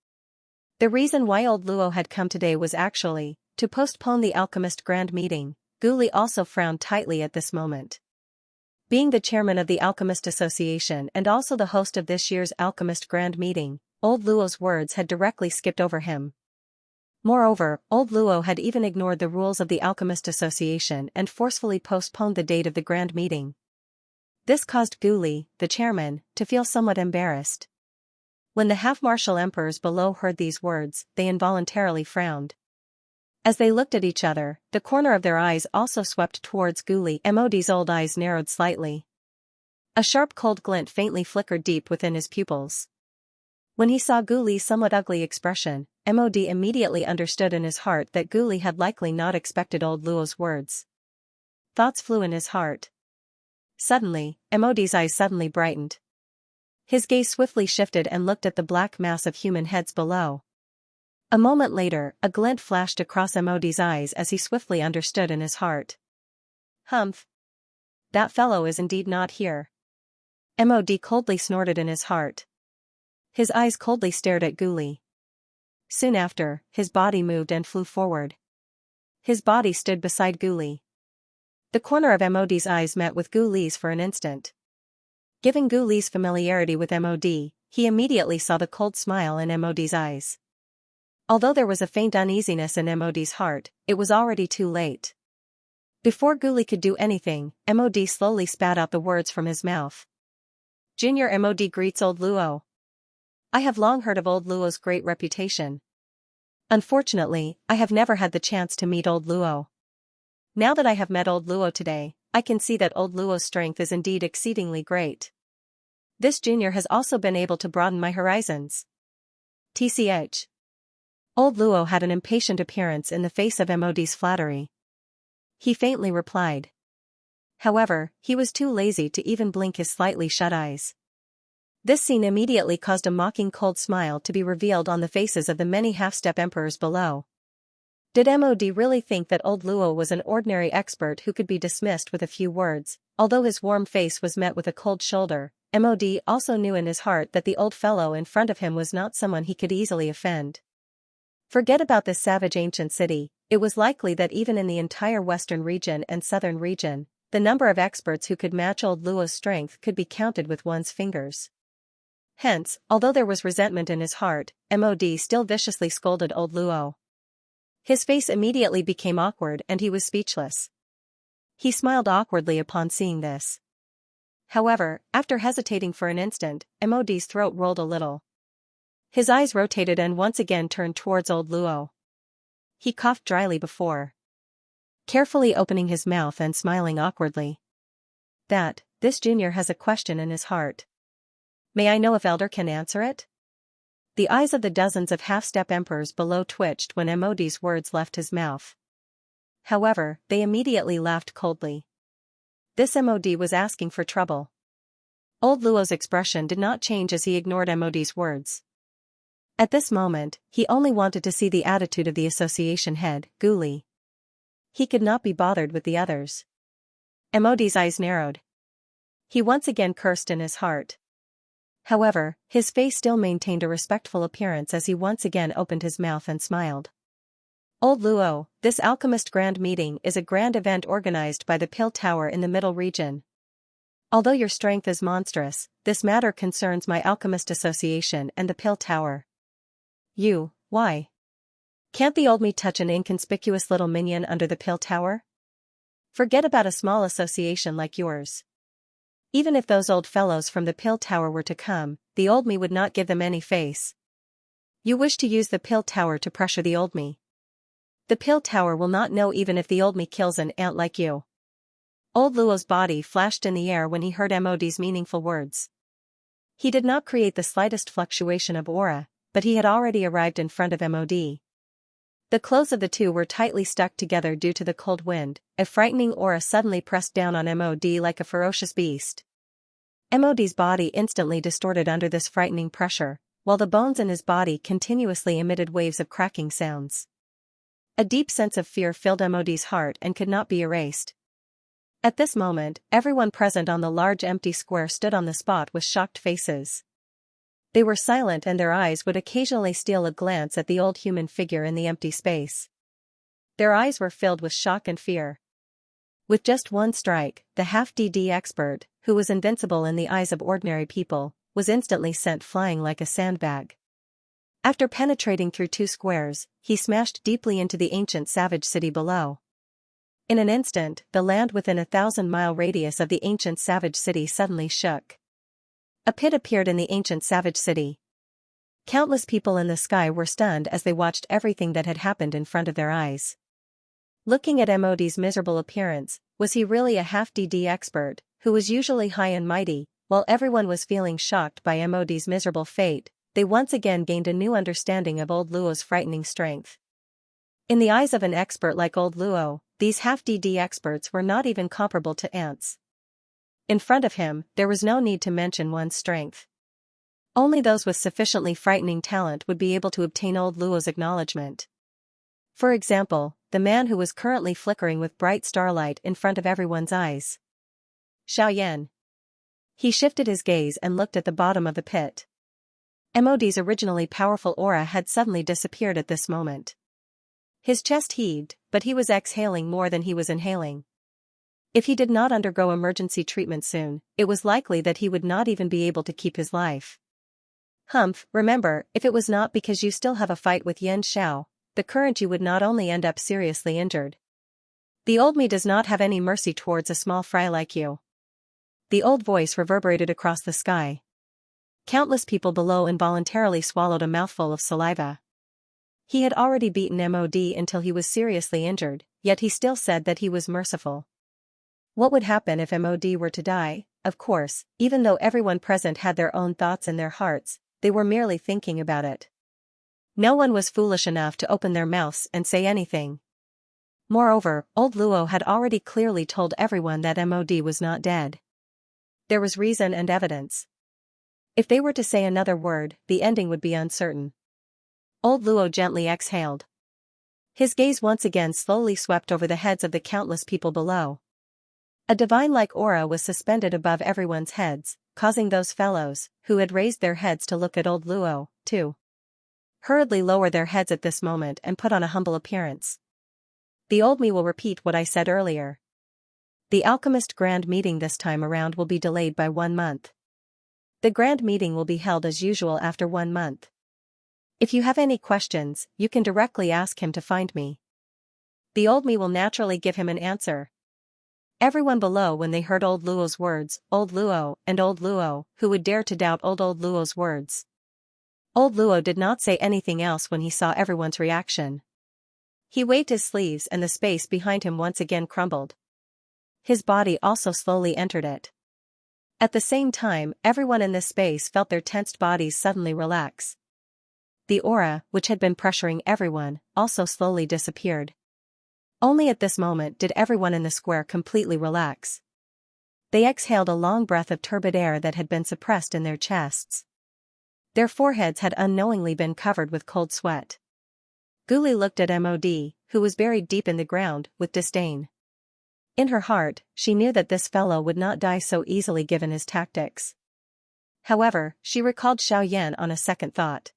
The reason why old Luo had come today was actually to postpone the Alchemist Grand Meeting. Guli also frowned tightly at this moment. Being the chairman of the Alchemist Association and also the host of this year's Alchemist Grand Meeting, old Luo's words had directly skipped over him. Moreover, old Luo had even ignored the rules of the Alchemist Association and forcefully postponed the date of the Grand Meeting. This caused Guli, the chairman, to feel somewhat embarrassed. When the half-martial emperors below heard these words, they involuntarily frowned. As they looked at each other, the corner of their eyes also swept towards Guli. Mod's old eyes narrowed slightly. A sharp cold glint faintly flickered deep within his pupils. When he saw Guli's somewhat ugly expression, Mod immediately understood in his heart that Guli had likely not expected old Luo's words. Thoughts flew in his heart. Suddenly, Mod's eyes suddenly brightened. His gaze swiftly shifted and looked at the black mass of human heads below. A moment later, a glint flashed across Mod's eyes as he swiftly understood in his heart. Humph! That fellow is indeed not here. Mod coldly snorted in his heart. His eyes coldly stared at Guli. Soon after, his body moved and flew forward. His body stood beside Guli. The corner of Mod's eyes met with Guli's for an instant. Given Guli's familiarity with Mod, he immediately saw the cold smile in Mod's eyes. Although there was a faint uneasiness in Mod's heart, it was already too late. Before Guli could do anything, Mod slowly spat out the words from his mouth. Junior Mod greets old Luo. I have long heard of old Luo's great reputation. Unfortunately, I have never had the chance to meet old Luo. Now that I have met old Luo today, I can see that old Luo's strength is indeed exceedingly great. This junior has also been able to broaden my horizons. TCH. Old Luo had an impatient appearance in the face of Mod's flattery. He faintly replied. However, he was too lazy to even blink his slightly shut eyes. This scene immediately caused a mocking cold smile to be revealed on the faces of the many half-step emperors below. Did Mod really think that old Luo was an ordinary expert who could be dismissed with a few words? Although his warm face was met with a cold shoulder, Mod also knew in his heart that the old fellow in front of him was not someone he could easily offend. Forget about this savage ancient city. It was likely that even in the entire western region and southern region, the number of experts who could match old Luo's strength could be counted with one's fingers. Hence, although there was resentment in his heart, Mod still viciously scolded old Luo. His face immediately became awkward and he was speechless. He smiled awkwardly upon seeing this. However, after hesitating for an instant, Mod's throat rolled a little. His eyes rotated and once again turned towards old Luo. He coughed dryly before carefully opening his mouth and smiling awkwardly. This junior has a question in his heart. May I know if Elder can answer it? The eyes of the dozens of half-step emperors below twitched when Mod's words left his mouth. However, they immediately laughed coldly. This Mod was asking for trouble. Old Luo's expression did not change as he ignored Mod's words. At this moment, he only wanted to see the attitude of the association head, Guli. He could not be bothered with the others. Mod's eyes narrowed. He once again cursed in his heart. However, his face still maintained a respectful appearance as he once again opened his mouth and smiled. Old Luo, this alchemist grand meeting is a grand event organized by the Pill Tower in the Middle Region. Although your strength is monstrous, this matter concerns my alchemist association and the Pill Tower. Why? Can't the old me touch an inconspicuous little minion under the Pill Tower? Forget about a small association like yours. Even if those old fellows from the Pill Tower were to come, the old me would not give them any face. You wish to use the Pill Tower to pressure the old me. The Pill Tower will not know even if the old me kills an ant like you. Old Luo's body flashed in the air when he heard Mod's meaningful words. He did not create the slightest fluctuation of aura, but he had already arrived in front of Mod. The clothes of the two were tightly stuck together due to the cold wind. A frightening aura suddenly pressed down on Mod like a ferocious beast. Mod's body instantly distorted under this frightening pressure, while the bones in his body continuously emitted waves of cracking sounds. A deep sense of fear filled Mod's heart and could not be erased. At this moment, everyone present on the large empty square stood on the spot with shocked faces. They were silent and their eyes would occasionally steal a glance at the old human figure in the empty space. Their eyes were filled with shock and fear. With just one strike, the half-DD expert, who was invincible in the eyes of ordinary people, was instantly sent flying like a sandbag. After penetrating through 2 squares, he smashed deeply into the ancient savage city below. In an instant, the land within a 1,000-mile radius of the ancient savage city suddenly shook. A pit appeared in the ancient savage city. Countless people in the sky were stunned as they watched everything that had happened in front of their eyes. Looking at Mod's miserable appearance, was he really a half-DD expert, who was usually high and mighty? While everyone was feeling shocked by Mod's miserable fate, they once again gained a new understanding of old Luo's frightening strength. In the eyes of an expert like old Luo, these half-DD experts were not even comparable to ants. In front of him, there was no need to mention one's strength. Only those with sufficiently frightening talent would be able to obtain old Luo's acknowledgement. For example, the man who was currently flickering with bright starlight in front of everyone's eyes. Xiaoyan. He shifted his gaze and looked at the bottom of the pit. Mod's originally powerful aura had suddenly disappeared at this moment. His chest heaved, but he was exhaling more than he was inhaling. If he did not undergo emergency treatment soon, it was likely that he would not even be able to keep his life. Humph, remember, if it was not because you still have a fight with Xianxia, the current you would not only end up seriously injured. The old me does not have any mercy towards a small fry like you. The old voice reverberated across the sky. Countless people below involuntarily swallowed a mouthful of saliva. He had already beaten Mod until he was seriously injured, yet he still said that he was merciful. What would happen if Mod were to die? Of course, even though everyone present had their own thoughts in their hearts, they were merely thinking about it. No one was foolish enough to open their mouths and say anything. Moreover, old Luo had already clearly told everyone that Mod was not dead. There was reason and evidence. If they were to say another word, the ending would be uncertain. Old Luo gently exhaled. His gaze once again slowly swept over the heads of the countless people below. A divine-like aura was suspended above everyone's heads, causing those fellows, who had raised their heads to look at old Luo, to hurriedly lower their heads at this moment and put on a humble appearance. The old me will repeat what I said earlier. The alchemist grand meeting this time around will be delayed by 1 month. The grand meeting will be held as usual after 1 month. If you have any questions, you can directly ask him to find me. The old me will naturally give him an answer. Everyone below, when they heard old Luo's words, old Luo, and old Luo, who would dare to doubt old Luo's words? Old Luo did not say anything else when he saw everyone's reaction. He waved his sleeves and the space behind him once again crumbled. His body also slowly entered it. At the same time, everyone in this space felt their tensed bodies suddenly relax. The aura, which had been pressuring everyone, also slowly disappeared. Only at this moment did everyone in the square completely relax. They exhaled a long breath of turbid air that had been suppressed in their chests. Their foreheads had unknowingly been covered with cold sweat. Guli looked at Mod, who was buried deep in the ground, with disdain. In her heart, she knew that this fellow would not die so easily given his tactics. However, she recalled Xiaoyan on a second thought.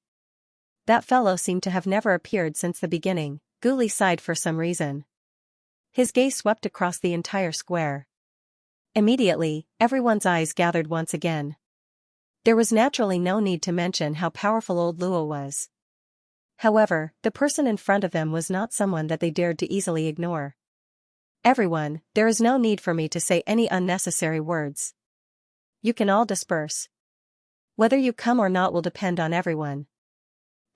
That fellow seemed to have never appeared since the beginning. Guli sighed for some reason. His gaze swept across the entire square. Immediately, everyone's eyes gathered once again. There was naturally no need to mention how powerful old Luo was. However, the person in front of them was not someone that they dared to easily ignore. Everyone, there is no need for me to say any unnecessary words. You can all disperse. Whether you come or not will depend on everyone.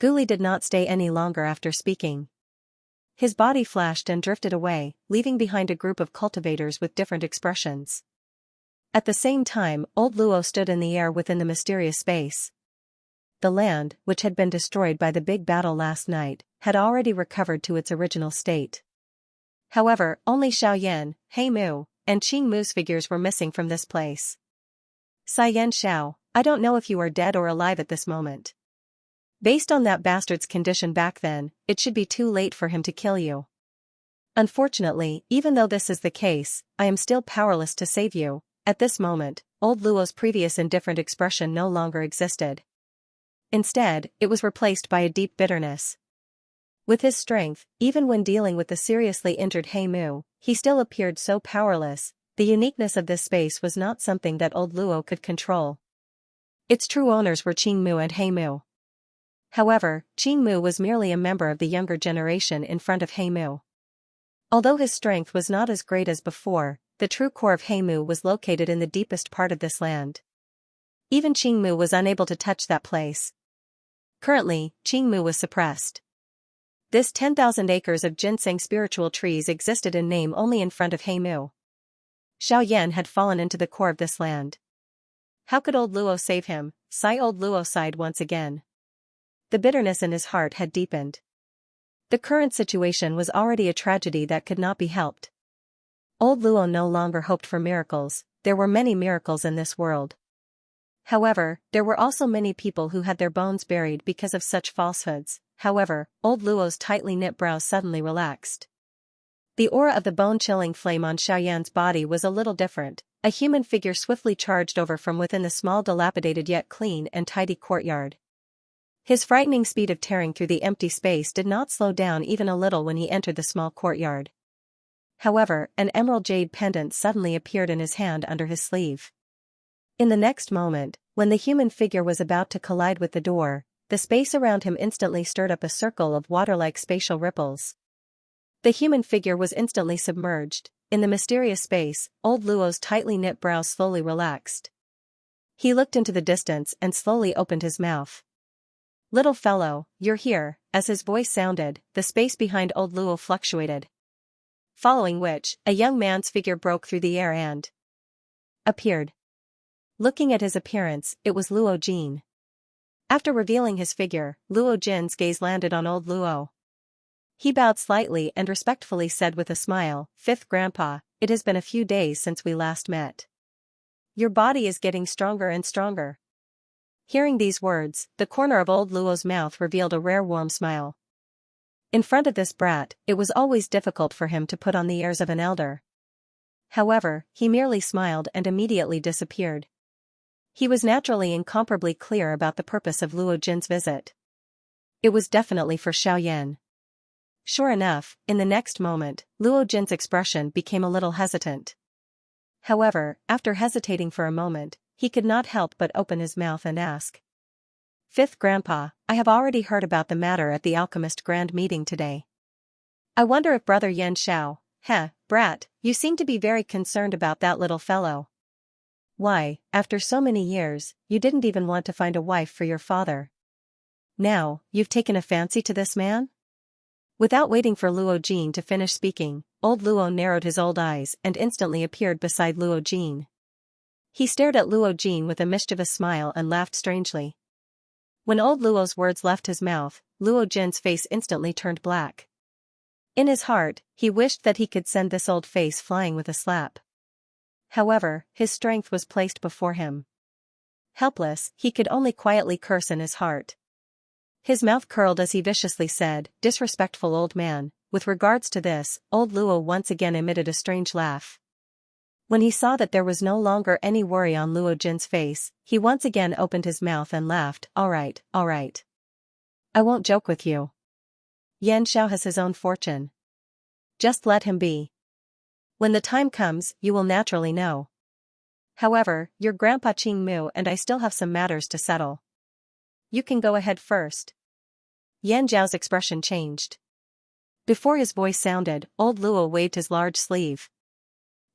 Guli did not stay any longer after speaking. His body flashed and drifted away, leaving behind a group of cultivators with different expressions. At the same time, old Luo stood in the air within the mysterious space. The land, which had been destroyed by the big battle last night, had already recovered to its original state. However, only Xiaoyan, He Mu, and Qing Mu's figures were missing from this place. Xianxia, I don't know if you are dead or alive at this moment. Based on that bastard's condition back then, it should be too late for him to kill you. Unfortunately, even though this is the case, I am still powerless to save you. At this moment, old Luo's previous indifferent expression no longer existed. Instead, it was replaced by a deep bitterness. With his strength, even when dealing with the seriously injured He Mu, he still appeared so powerless. The uniqueness of this space was not something that old Luo could control. Its true owners were Qing Mu and He Mu. However, Qing Mu was merely a member of the younger generation in front of He Mu. Although his strength was not as great as before, the true core of He Mu was located in the deepest part of this land. Even Qing Mu was unable to touch that place. Currently, Qingmu was suppressed. This 10,000 acres of ginseng spiritual trees existed in name only in front of Heimu. Xiaoyan had fallen into the core of this land. How could old Luo save him? Old Luo sighed once again. The bitterness in his heart had deepened. The current situation was already a tragedy that could not be helped. Old Luo no longer hoped for miracles. There were many miracles in this world. However, there were also many people who had their bones buried because of such falsehoods. However, old Luo's tightly knit brows suddenly relaxed. The aura of the bone-chilling flame on Xiaoyan's body was a little different. A human figure swiftly charged over from within the small dilapidated yet clean and tidy courtyard. His frightening speed of tearing through the empty space did not slow down even a little when he entered the small courtyard. However, an emerald jade pendant suddenly appeared in his hand under his sleeve. In the next moment, when the human figure was about to collide with the door, the space around him instantly stirred up a circle of water-like spatial ripples. The human figure was instantly submerged. In the mysterious space, old Luo's tightly knit brows slowly relaxed. He looked into the distance and slowly opened his mouth. "Little fellow, you're here." As his voice sounded, the space behind old Luo fluctuated. Following which, a young man's figure broke through the air and appeared. Looking at his appearance, it was Luo Jin. After revealing his figure, Luo Jin's gaze landed on old Luo. He bowed slightly and respectfully said with a smile, "Fifth Grandpa, it has been a few days since we last met. Your body is getting stronger and stronger." Hearing these words, the corner of old Luo's mouth revealed a rare warm smile. In front of this brat, it was always difficult for him to put on the airs of an elder. However, he merely smiled and immediately disappeared. He was naturally incomparably clear about the purpose of Luo Jin's visit. It was definitely for Xiaoyan. Sure enough, in the next moment, Luo Jin's expression became a little hesitant. However, after hesitating for a moment, he could not help but open his mouth and ask. "Fifth Grandpa, I have already heard about the matter at the alchemist grand meeting today. I wonder if Brother Yan Xiao, brat, you seem to be very concerned about that little fellow. Why, after so many years, you didn't even want to find a wife for your father. Now, you've taken a fancy to this man?" Without waiting for Luo Jin to finish speaking, old Luo narrowed his old eyes and instantly appeared beside Luo Jin. He stared at Luo Jin with a mischievous smile and laughed strangely. When old Luo's words left his mouth, Luo Jin's face instantly turned black. In his heart, he wished that he could send this old face flying with a slap. However, his strength was placed before him. Helpless, he could only quietly curse in his heart. His mouth curled as he viciously said, "Disrespectful old man." With regards to this, old Luo once again emitted a strange laugh. When he saw that there was no longer any worry on Luo Jin's face, he once again opened his mouth and laughed. All right. I won't joke with you. Yan Xiao has his own fortune. Just let him be. When the time comes, you will naturally know. However, your grandpa Qingmu and I still have some matters to settle. You can go ahead first." Yan Zhao's expression changed. Before his voice sounded, old Luo waved his large sleeve.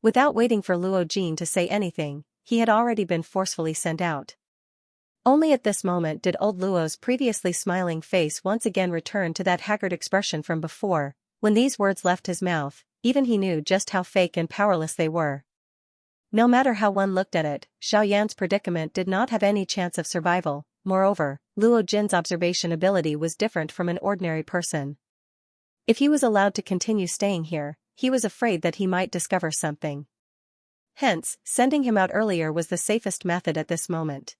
Without waiting for Luo Jin to say anything, he had already been forcefully sent out. Only at this moment did old Luo's previously smiling face once again return to that haggard expression from before. When these words left his mouth, even he knew just how fake and powerless they were. No matter how one looked at it, Xiaoyan's predicament did not have any chance of survival. Moreover, Luo Jin's observation ability was different from an ordinary person. If he was allowed to continue staying here, he was afraid that he might discover something. Hence, sending him out earlier was the safest method at this moment.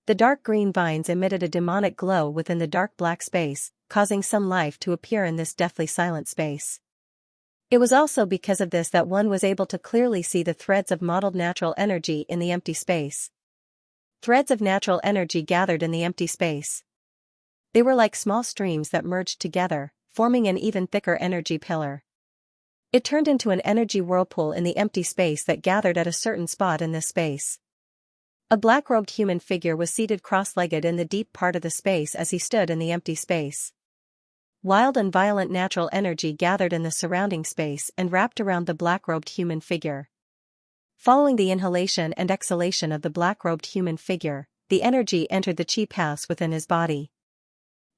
The dark green vines emitted a demonic glow within the dark black space, causing some life to appear in this deathly silent space. It was also because of this that one was able to clearly see the threads of mottled natural energy in the empty space. Threads of natural energy gathered in the empty space. They were like small streams that merged together, forming an even thicker energy pillar. It turned into an energy whirlpool in the empty space that gathered at a certain spot in this space. A black-robed human figure was seated cross-legged in the deep part of the space as he stood in the empty space. Wild and violent natural energy gathered in the surrounding space and wrapped around the black-robed human figure. Following the inhalation and exhalation of the black-robed human figure, the energy entered the chi paths within his body.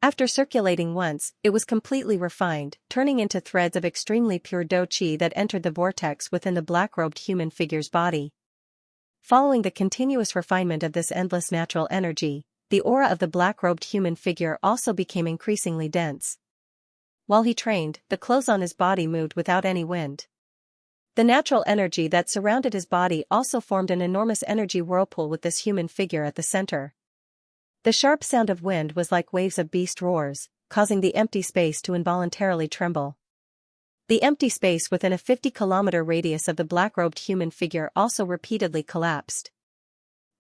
After circulating once, it was completely refined, turning into threads of extremely pure do qi that entered the vortex within the black-robed human figure's body. Following the continuous refinement of this endless natural energy, the aura of the black-robed human figure also became increasingly dense. While he trained, the clothes on his body moved without any wind. The natural energy that surrounded his body also formed an enormous energy whirlpool with this human figure at the center. The sharp sound of wind was like waves of beast roars, causing the empty space to involuntarily tremble. The empty space within a 50-kilometer radius of the black-robed human figure also repeatedly collapsed.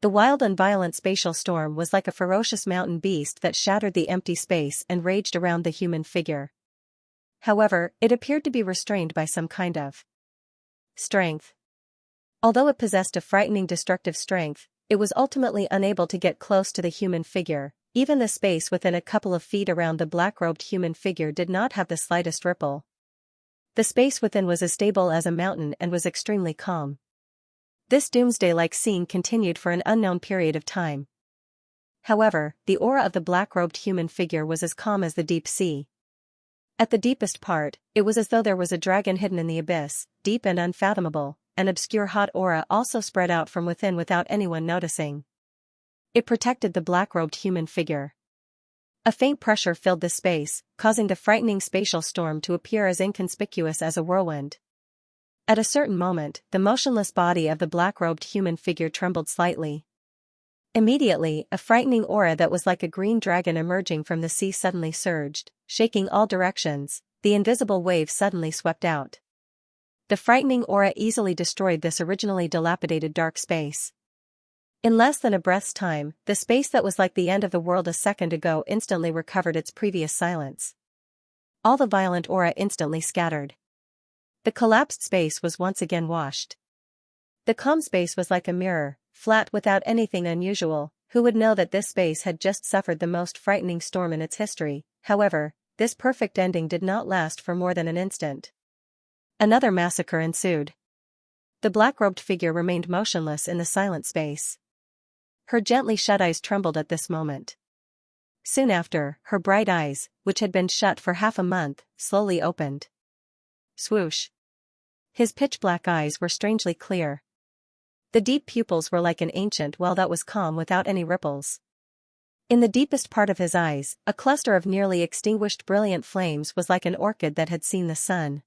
The wild and violent spatial storm was like a ferocious mountain beast that shattered the empty space and raged around the human figure. However, it appeared to be restrained by some kind of strength. Although it possessed a frightening destructive strength, it was ultimately unable to get close to the human figure. Even the space within a couple of feet around the black-robed human figure did not have the slightest ripple. The space within was as stable as a mountain and was extremely calm. This doomsday-like scene continued for an unknown period of time. However, the aura of the black-robed human figure was as calm as the deep sea. At the deepest part, it was as though there was a dragon hidden in the abyss, deep and unfathomable. An obscure hot aura also spread out from within without anyone noticing. It protected the black-robed human figure. A faint pressure filled the space, causing the frightening spatial storm to appear as inconspicuous as a whirlwind. At a certain moment, the motionless body of the black-robed human figure trembled slightly. Immediately, a frightening aura that was like a green dragon emerging from the sea suddenly surged, shaking all directions. The invisible wave suddenly swept out. The frightening aura easily destroyed this originally dilapidated dark space. In less than a breath's time, the space that was like the end of the world a second ago instantly recovered its previous silence. All the violent aura instantly scattered. The collapsed space was once again washed. The calm space was like a mirror, flat without anything unusual. Who would know that this space had just suffered the most frightening storm in its history? However, this perfect ending did not last for more than an instant. Another massacre ensued. The black-robed figure remained motionless in the silent space. Her gently shut eyes trembled at this moment. Soon after, her bright eyes, which had been shut for half a month, slowly opened. Swoosh! His pitch-black eyes were strangely clear. The deep pupils were like an ancient well that was calm without any ripples. In the deepest part of his eyes, a cluster of nearly extinguished brilliant flames was like an orchid that had seen the sun.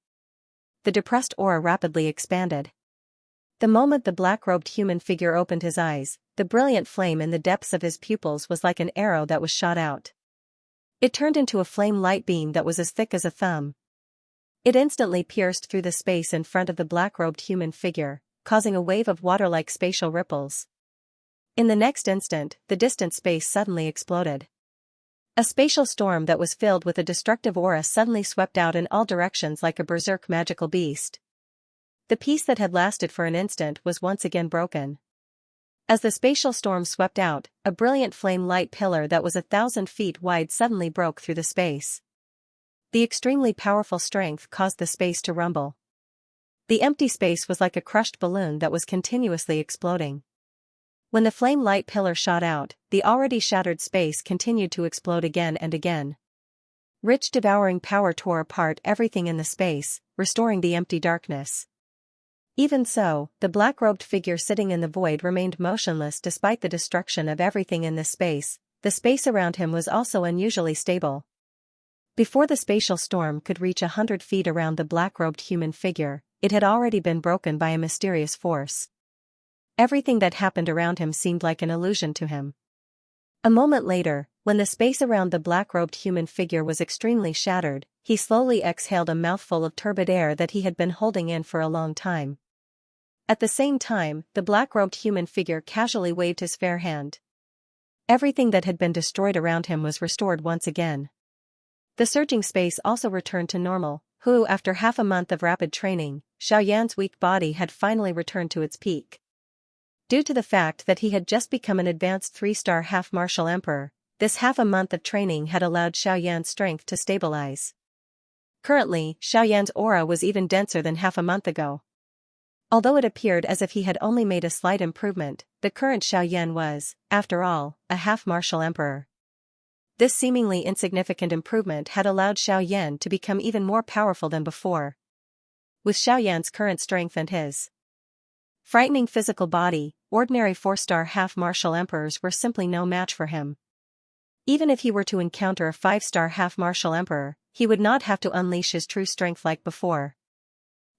The depressed aura rapidly expanded. The moment the black-robed human figure opened his eyes, the brilliant flame in the depths of his pupils was like an arrow that was shot out. It turned into a flame light beam that was as thick as a thumb. It instantly pierced through the space in front of the black-robed human figure, causing a wave of water-like spatial ripples. In the next instant, the distant space suddenly exploded. A spatial storm that was filled with a destructive aura suddenly swept out in all directions like a berserk magical beast. The peace that had lasted for an instant was once again broken. As the spatial storm swept out, a brilliant flame-light pillar that was 1,000 feet wide suddenly broke through the space. The extremely powerful strength caused the space to rumble. The empty space was like a crushed balloon that was continuously exploding. When the flame-light pillar shot out, the already shattered space continued to explode again and again. Rich devouring power tore apart everything in the space, restoring the empty darkness. Even so, the black-robed figure sitting in the void remained motionless despite the destruction of everything in this space. The space around him was also unusually stable. Before the spatial storm could reach 100 feet around the black-robed human figure, it had already been broken by a mysterious force. Everything that happened around him seemed like an illusion to him. A moment later, when the space around the black-robed human figure was extremely shattered, he slowly exhaled a mouthful of turbid air that he had been holding in for a long time. At the same time, the black-robed human figure casually waved his fair hand. Everything that had been destroyed around him was restored once again. The surging space also returned to normal, after half a month of rapid training, Xiaoyan's weak body had finally returned to its peak. Due to the fact that he had just become an advanced 3-star half-martial emperor, this half a month of training had allowed Xiaoyan's strength to stabilize. Currently, Xiaoyan's aura was even denser than half a month ago. Although it appeared as if he had only made a slight improvement, the current Xiaoyan was, after all, a half-martial emperor. This seemingly insignificant improvement had allowed Xiaoyan to become even more powerful than before. With Xiaoyan's current strength and his frightening physical body, ordinary 4-star half-martial emperors were simply no match for him. Even if he were to encounter a 5-star half-martial emperor, he would not have to unleash his true strength like before.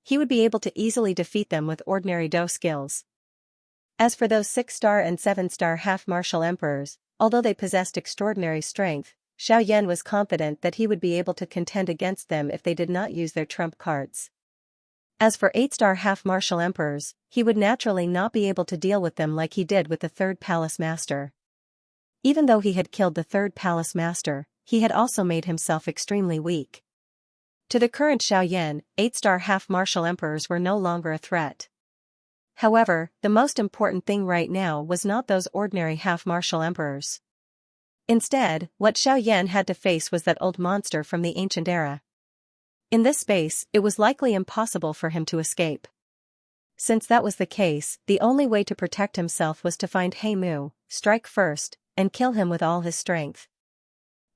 He would be able to easily defeat them with ordinary Do skills. As for those 6-star and 7-star half-martial emperors, although they possessed extraordinary strength, Xiaoyan was confident that he would be able to contend against them if they did not use their trump cards. As for 8-star half-martial emperors, he would naturally not be able to deal with them like he did with the 3rd palace master. Even though he had killed the 3rd palace master, he had also made himself extremely weak. To the current Xiaoyan, 8-star half-martial emperors were no longer a threat. However, the most important thing right now was not those ordinary half-martial emperors. Instead, what Xiaoyan had to face was that old monster from the ancient era. In this space, it was likely impossible for him to escape. Since that was the case, the only way to protect himself was to find Heimu, strike first, and kill him with all his strength.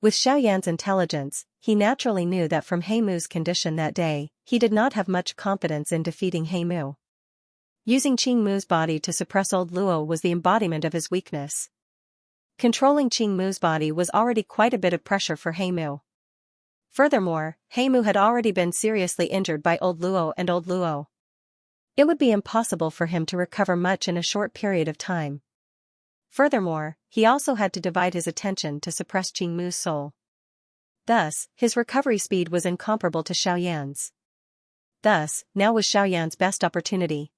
With Xiaoyan's intelligence, he naturally knew that from Heimu's condition that day, he did not have much confidence in defeating Heimu. Using Qingmu's body to suppress old Luo was the embodiment of his weakness. Controlling Qingmu's body was already quite a bit of pressure for Heimu. Furthermore, Heimu had already been seriously injured by old Luo and old Luo. It would be impossible for him to recover much in a short period of time. Furthermore, he also had to divide his attention to suppress Qingmu's soul. Thus, his recovery speed was incomparable to Xiaoyan's. Thus, now was Xiaoyan's best opportunity.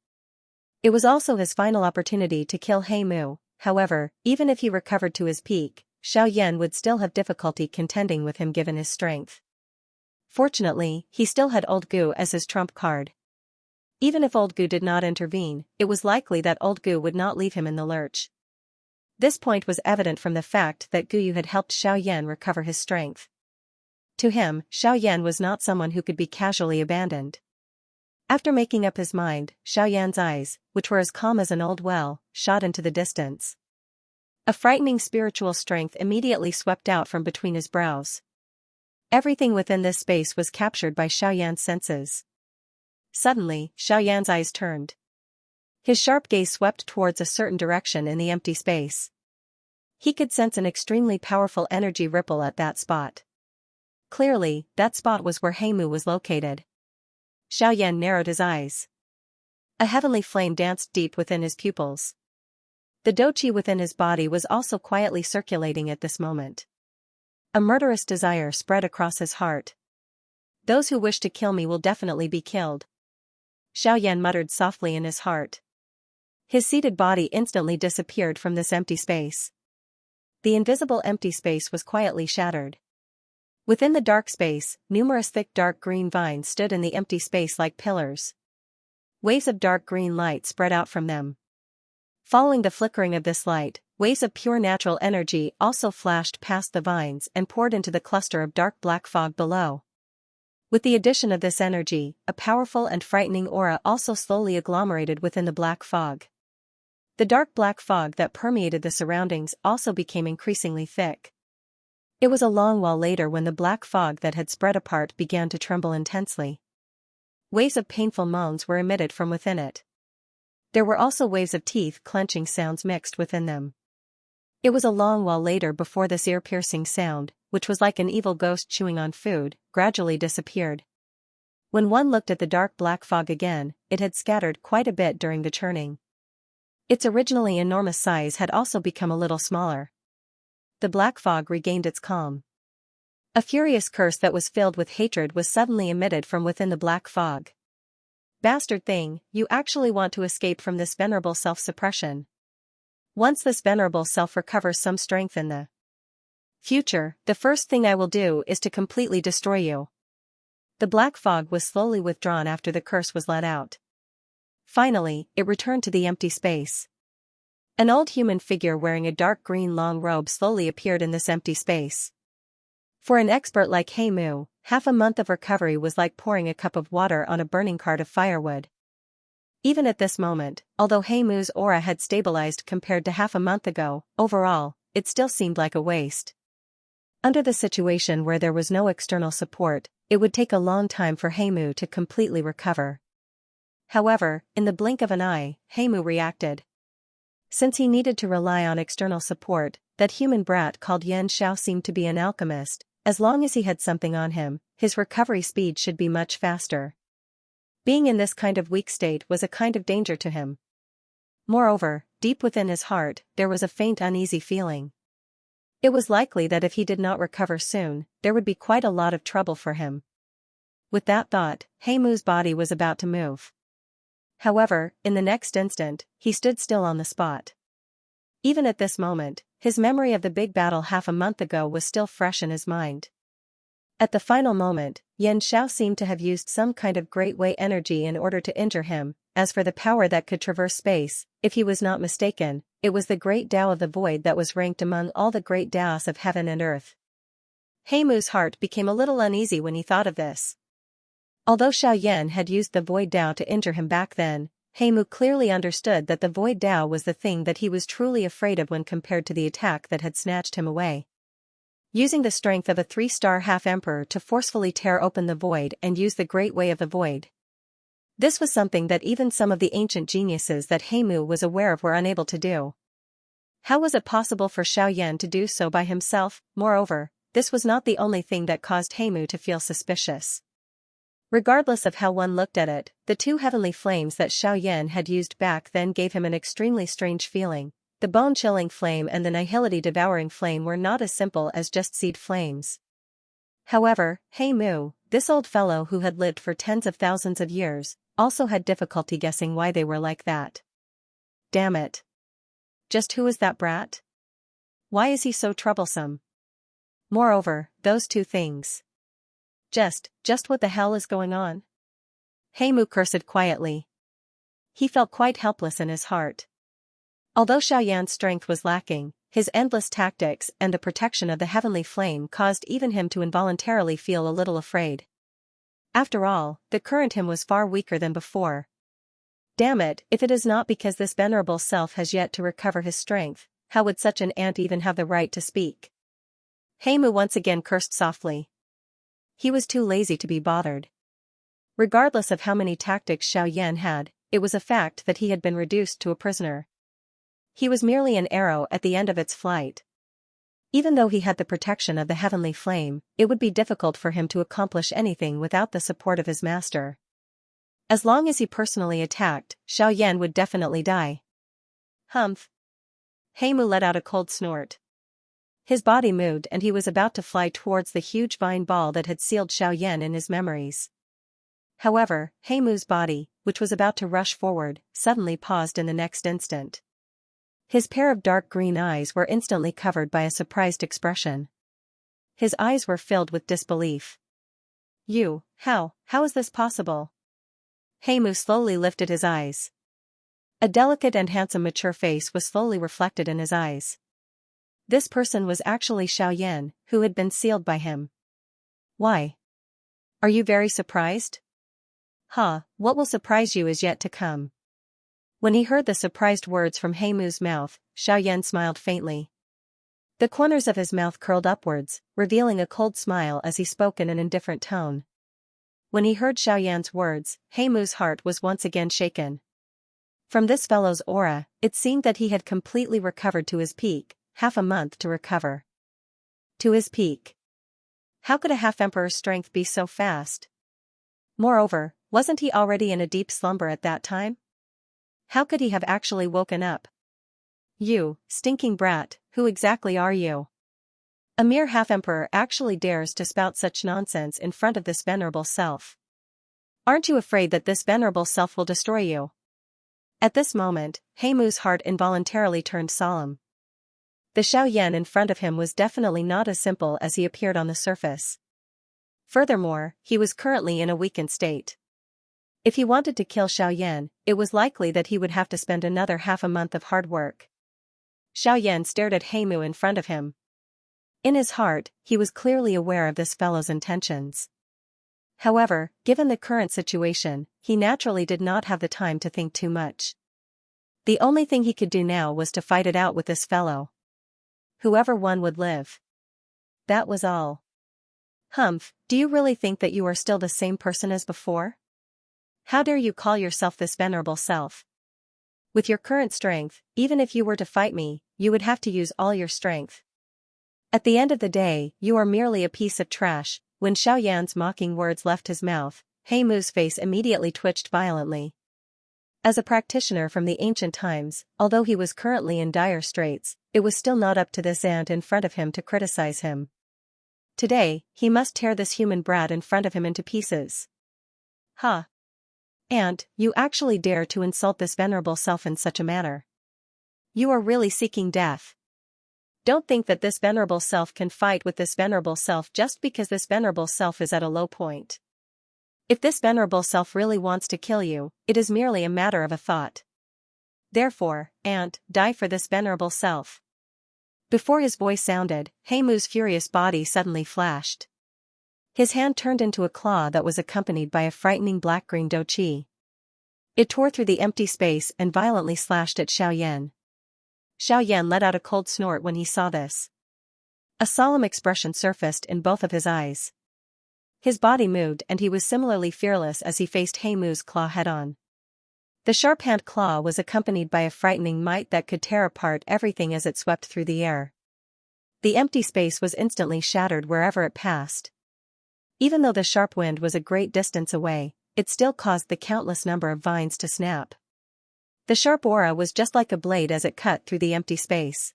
It was also his final opportunity to kill Heimu. However, even if he recovered to his peak, Xiaoyan would still have difficulty contending with him given his strength. Fortunately, he still had Old Gu as his trump card. Even if Old Gu did not intervene, it was likely that Old Gu would not leave him in the lurch. This point was evident from the fact that Guyu had helped Xiaoyan recover his strength. To him, Xiaoyan was not someone who could be casually abandoned. After making up his mind, Xiaoyan's eyes, which were as calm as an old well, shot into the distance. A frightening spiritual strength immediately swept out from between his brows. Everything within this space was captured by Xiaoyan's senses. Suddenly, Xiaoyan's eyes turned. His sharp gaze swept towards a certain direction in the empty space. He could sense an extremely powerful energy ripple at that spot. Clearly, that spot was where Heimu was located. Xiaoyan narrowed his eyes. A heavenly flame danced deep within his pupils. The doqi within his body was also quietly circulating at this moment. A murderous desire spread across his heart. Those who wish to kill me will definitely be killed. Xiaoyan muttered softly in his heart. His seated body instantly disappeared from this empty space. The invisible empty space was quietly shattered. Within the dark space, numerous thick dark green vines stood in the empty space like pillars. Waves of dark green light spread out from them. Following the flickering of this light, waves of pure natural energy also flashed past the vines and poured into the cluster of dark black fog below. With the addition of this energy, a powerful and frightening aura also slowly agglomerated within the black fog. The dark black fog that permeated the surroundings also became increasingly thick. It was a long while later when the black fog that had spread apart began to tremble intensely. Waves of painful moans were emitted from within it. There were also waves of teeth clenching sounds mixed within them. It was a long while later before this ear-piercing sound, which was like an evil ghost chewing on food, gradually disappeared. When one looked at the dark black fog again, it had scattered quite a bit during the churning. Its originally enormous size had also become a little smaller. The black fog regained its calm. A furious curse that was filled with hatred was suddenly emitted from within the black fog. Bastard thing, you actually want to escape from this venerable self-suppression. Once this venerable self recovers some strength in the future, the first thing I will do is to completely destroy you. The black fog was slowly withdrawn after the curse was let out. Finally, it returned to the empty space. An old human figure wearing a dark green long robe slowly appeared in this empty space. For an expert like Heimu, half a month of recovery was like pouring a cup of water on a burning cart of firewood. Even at this moment, although Heimu's aura had stabilized compared to half a month ago, overall, it still seemed like a waste. Under the situation where there was no external support, it would take a long time for Heimu to completely recover. However, in the blink of an eye, Heimu reacted. Since he needed to rely on external support, that human brat called Xianxia seemed to be an alchemist. As long as he had something on him, his recovery speed should be much faster. Being in this kind of weak state was a kind of danger to him. Moreover, deep within his heart, there was a faint uneasy feeling. It was likely that if he did not recover soon, there would be quite a lot of trouble for him. With that thought, Heimu's body was about to move. However, in the next instant, he stood still on the spot. Even at this moment, his memory of the big battle half a month ago was still fresh in his mind. At the final moment, Xianxia seemed to have used some kind of great way energy in order to injure him. As for the power that could traverse space, if he was not mistaken, it was the great Tao of the void that was ranked among all the great Taos of heaven and earth. Heimu's heart became a little uneasy when he thought of this. Although Xiaoyan had used the void Tao to injure him back then, Heimu clearly understood that the void Tao was the thing that he was truly afraid of when compared to the attack that had snatched him away. Using the strength of a 3-star half-emperor to forcefully tear open the void and use the great way of the void. This was something that even some of the ancient geniuses that Heimu was aware of were unable to do. How was it possible for Xiaoyan to do so by himself? Moreover, this was not the only thing that caused Heimu to feel suspicious. Regardless of how one looked at it, the 2 heavenly flames that Xiaoyan had used back then gave him an extremely strange feeling. The bone-chilling flame and the nihility-devouring flame were not as simple as just seed flames. However, Heimu, this old fellow who had lived for tens of thousands of years, also had difficulty guessing why they were like that. Damn it. Just who is that brat? Why is he so troublesome? Moreover, those 2 things. Just what the hell is going on? Heimu cursed quietly. He felt quite helpless in his heart. Although Xiaoyan's strength was lacking, his endless tactics and the protection of the heavenly flame caused even him to involuntarily feel a little afraid. After all, the current him was far weaker than before. Damn it, if it is not because this venerable self has yet to recover his strength, how would such an ant even have the right to speak? Heimu once again cursed softly. He was too lazy to be bothered. Regardless of how many tactics Xiaoyan had, it was a fact that he had been reduced to a prisoner. He was merely an arrow at the end of its flight. Even though he had the protection of the heavenly flame, it would be difficult for him to accomplish anything without the support of his master. As long as he personally attacked, Xiaoyan would definitely die. Humph. Heimu let out a cold snort. His body moved and he was about to fly towards the huge vine ball that had sealed Xiaoyan in his memories. However, Heimu's body, which was about to rush forward, suddenly paused in the next instant. His pair of dark green eyes were instantly covered by a surprised expression. His eyes were filled with disbelief. How is this possible? Heimu slowly lifted his eyes. A delicate and handsome mature face was slowly reflected in his eyes. This person was actually Xiaoyan, who had been sealed by him. Why? Are you very surprised? What will surprise you is yet to come. When he heard the surprised words from Heimu's mouth, Xiaoyan smiled faintly. The corners of his mouth curled upwards, revealing a cold smile as he spoke in an indifferent tone. When he heard Xiaoyan's words, Heimu's heart was once again shaken. From this fellow's aura, it seemed that he had completely recovered to his peak, half a month to recover. To his peak. How could a half-emperor's strength be so fast? Moreover, wasn't he already in a deep slumber at that time? How could he have actually woken up? You, stinking brat, who exactly are you? A mere half-emperor actually dares to spout such nonsense in front of this venerable self. Aren't you afraid that this venerable self will destroy you? At this moment, Heimu's heart involuntarily turned solemn. The Xiaoyan in front of him was definitely not as simple as he appeared on the surface. Furthermore, he was currently in a weakened state. If he wanted to kill Xiaoyan, it was likely that he would have to spend another half a month of hard work. Xiaoyan stared at Heimu in front of him. In his heart, he was clearly aware of this fellow's intentions. However, given the current situation, he naturally did not have the time to think too much. The only thing he could do now was to fight it out with this fellow. Whoever won would live. that was all. Humph, do you really think that you are still the same person as before? How dare you call yourself this venerable self? With your current strength, even if you were to fight me, you would have to use all your strength. At the end of the day, you are merely a piece of trash. When Xiaoyan's mocking words left his mouth, He Mu's face immediately twitched violently. As a practitioner from the ancient times, although he was currently in dire straits, it was still not up to this ant in front of him to criticize him. Today, he must tear this human brat in front of him into pieces. Ha! Ant, you actually dare to insult this venerable self in such a manner. You are really seeking death. Don't think that this venerable self can fight with this venerable self just because this venerable self is at a low point. If this venerable self really wants to kill you, it is merely a matter of a thought. Therefore, Ant, die for this venerable self. Before his voice sounded, He Mu's furious body suddenly flashed. His hand turned into a claw that was accompanied by a frightening black-green douqi. It tore through the empty space and violently slashed at Xiaoyan. Xiaoyan let out a cold snort when he saw this. A solemn expression surfaced in both of his eyes. His body moved and he was similarly fearless as he faced He Mu's claw head-on. The sharp-hand claw was accompanied by a frightening might that could tear apart everything as it swept through the air. The empty space was instantly shattered wherever it passed. Even though the sharp wind was a great distance away, it still caused the countless number of vines to snap. The sharp aura was just like a blade as it cut through the empty space.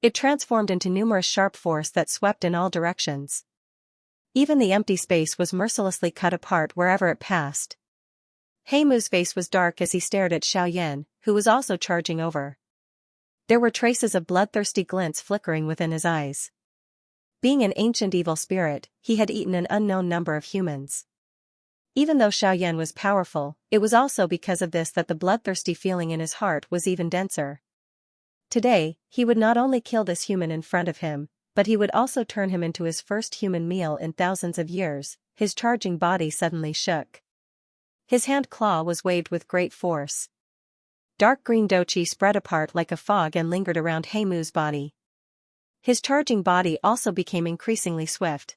It transformed into numerous sharp force that swept in all directions. Even the empty space was mercilessly cut apart wherever it passed. He Mu's face was dark as he stared at Xiaoyan, who was also charging over. There were traces of bloodthirsty glints flickering within his eyes. Being an ancient evil spirit, he had eaten an unknown number of humans. Even though Xiaoyan was powerful, it was also because of this that the bloodthirsty feeling in his heart was even denser. Today, he would not only kill this human in front of him, but he would also turn him into his first human meal in thousands of years. His charging body suddenly shook. His hand claw was waved with great force. Dark green douqi spread apart like a fog and lingered around He Mu's body. His charging body also became increasingly swift.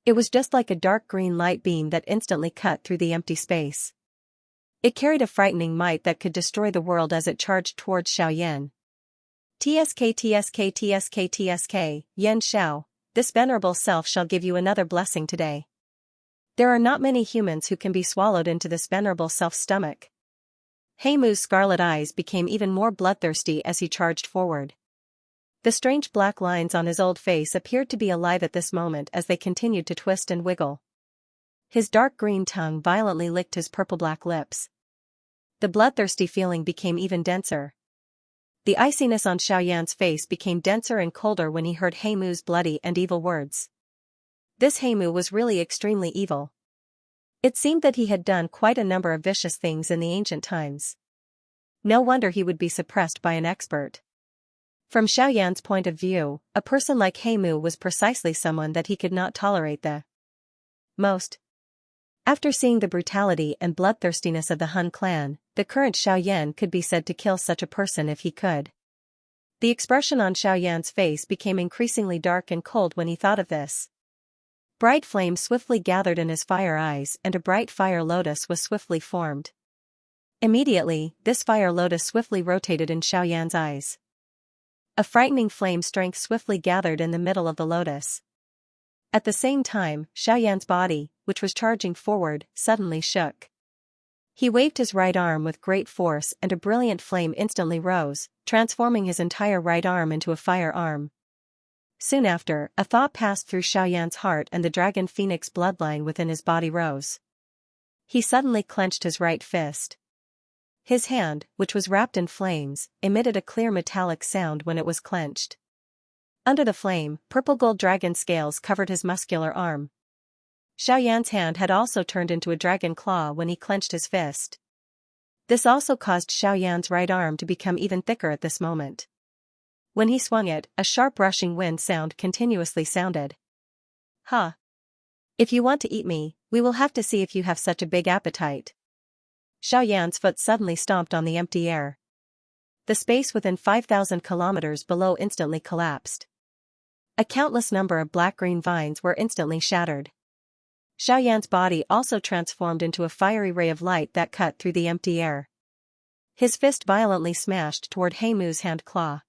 It was just like a dark green light beam that instantly cut through the empty space. It carried a frightening might that could destroy the world as it charged towards Xiaoyan. TSK, Yen Xiao, this venerable self shall give you another blessing today. There are not many humans who can be swallowed into this venerable self's stomach. He Mu's scarlet eyes became even more bloodthirsty as he charged forward. The strange black lines on his old face appeared to be alive at this moment as they continued to twist and wiggle. His dark green tongue violently licked his purple-black lips. The bloodthirsty feeling became even denser. The iciness on Xiaoyan's face became denser and colder when he heard He Mu's bloody and evil words. This He Mu was really extremely evil. It seemed that he had done quite a number of vicious things in the ancient times. No wonder he would be suppressed by an expert. From Xiaoyan's point of view, a person like He Mu was precisely someone that he could not tolerate the most. After seeing the brutality and bloodthirstiness of the Han clan, the current Xiaoyan could be said to kill such a person if he could. The expression on Xiaoyan's face became increasingly dark and cold when he thought of this. Bright flames swiftly gathered in his fire eyes and a bright fire lotus was swiftly formed. Immediately, this fire lotus swiftly rotated in Xiaoyan's eyes. A frightening flame strength swiftly gathered in the middle of the lotus. At the same time, Xiaoyan's body, which was charging forward, suddenly shook. He waved his right arm with great force and a brilliant flame instantly rose, transforming his entire right arm into a fire arm. Soon after, a thought passed through Xiaoyan's heart and the dragon phoenix bloodline within his body rose. He suddenly clenched his right fist. His hand, which was wrapped in flames, emitted a clear metallic sound when it was clenched. Under the flame, purple-gold dragon scales covered his muscular arm. Xiaoyan's hand had also turned into a dragon claw when he clenched his fist. This also caused Xiaoyan's right arm to become even thicker at this moment. When he swung it, a sharp rushing wind sound continuously sounded. Ha! If you want to eat me, we will have to see if you have such a big appetite. Xiaoyan's foot suddenly stomped on the empty air. The space within 5,000 kilometers below instantly collapsed. A countless number of black-green vines were instantly shattered. Xiaoyan's body also transformed into a fiery ray of light that cut through the empty air. His fist violently smashed toward Heimu's hand claw.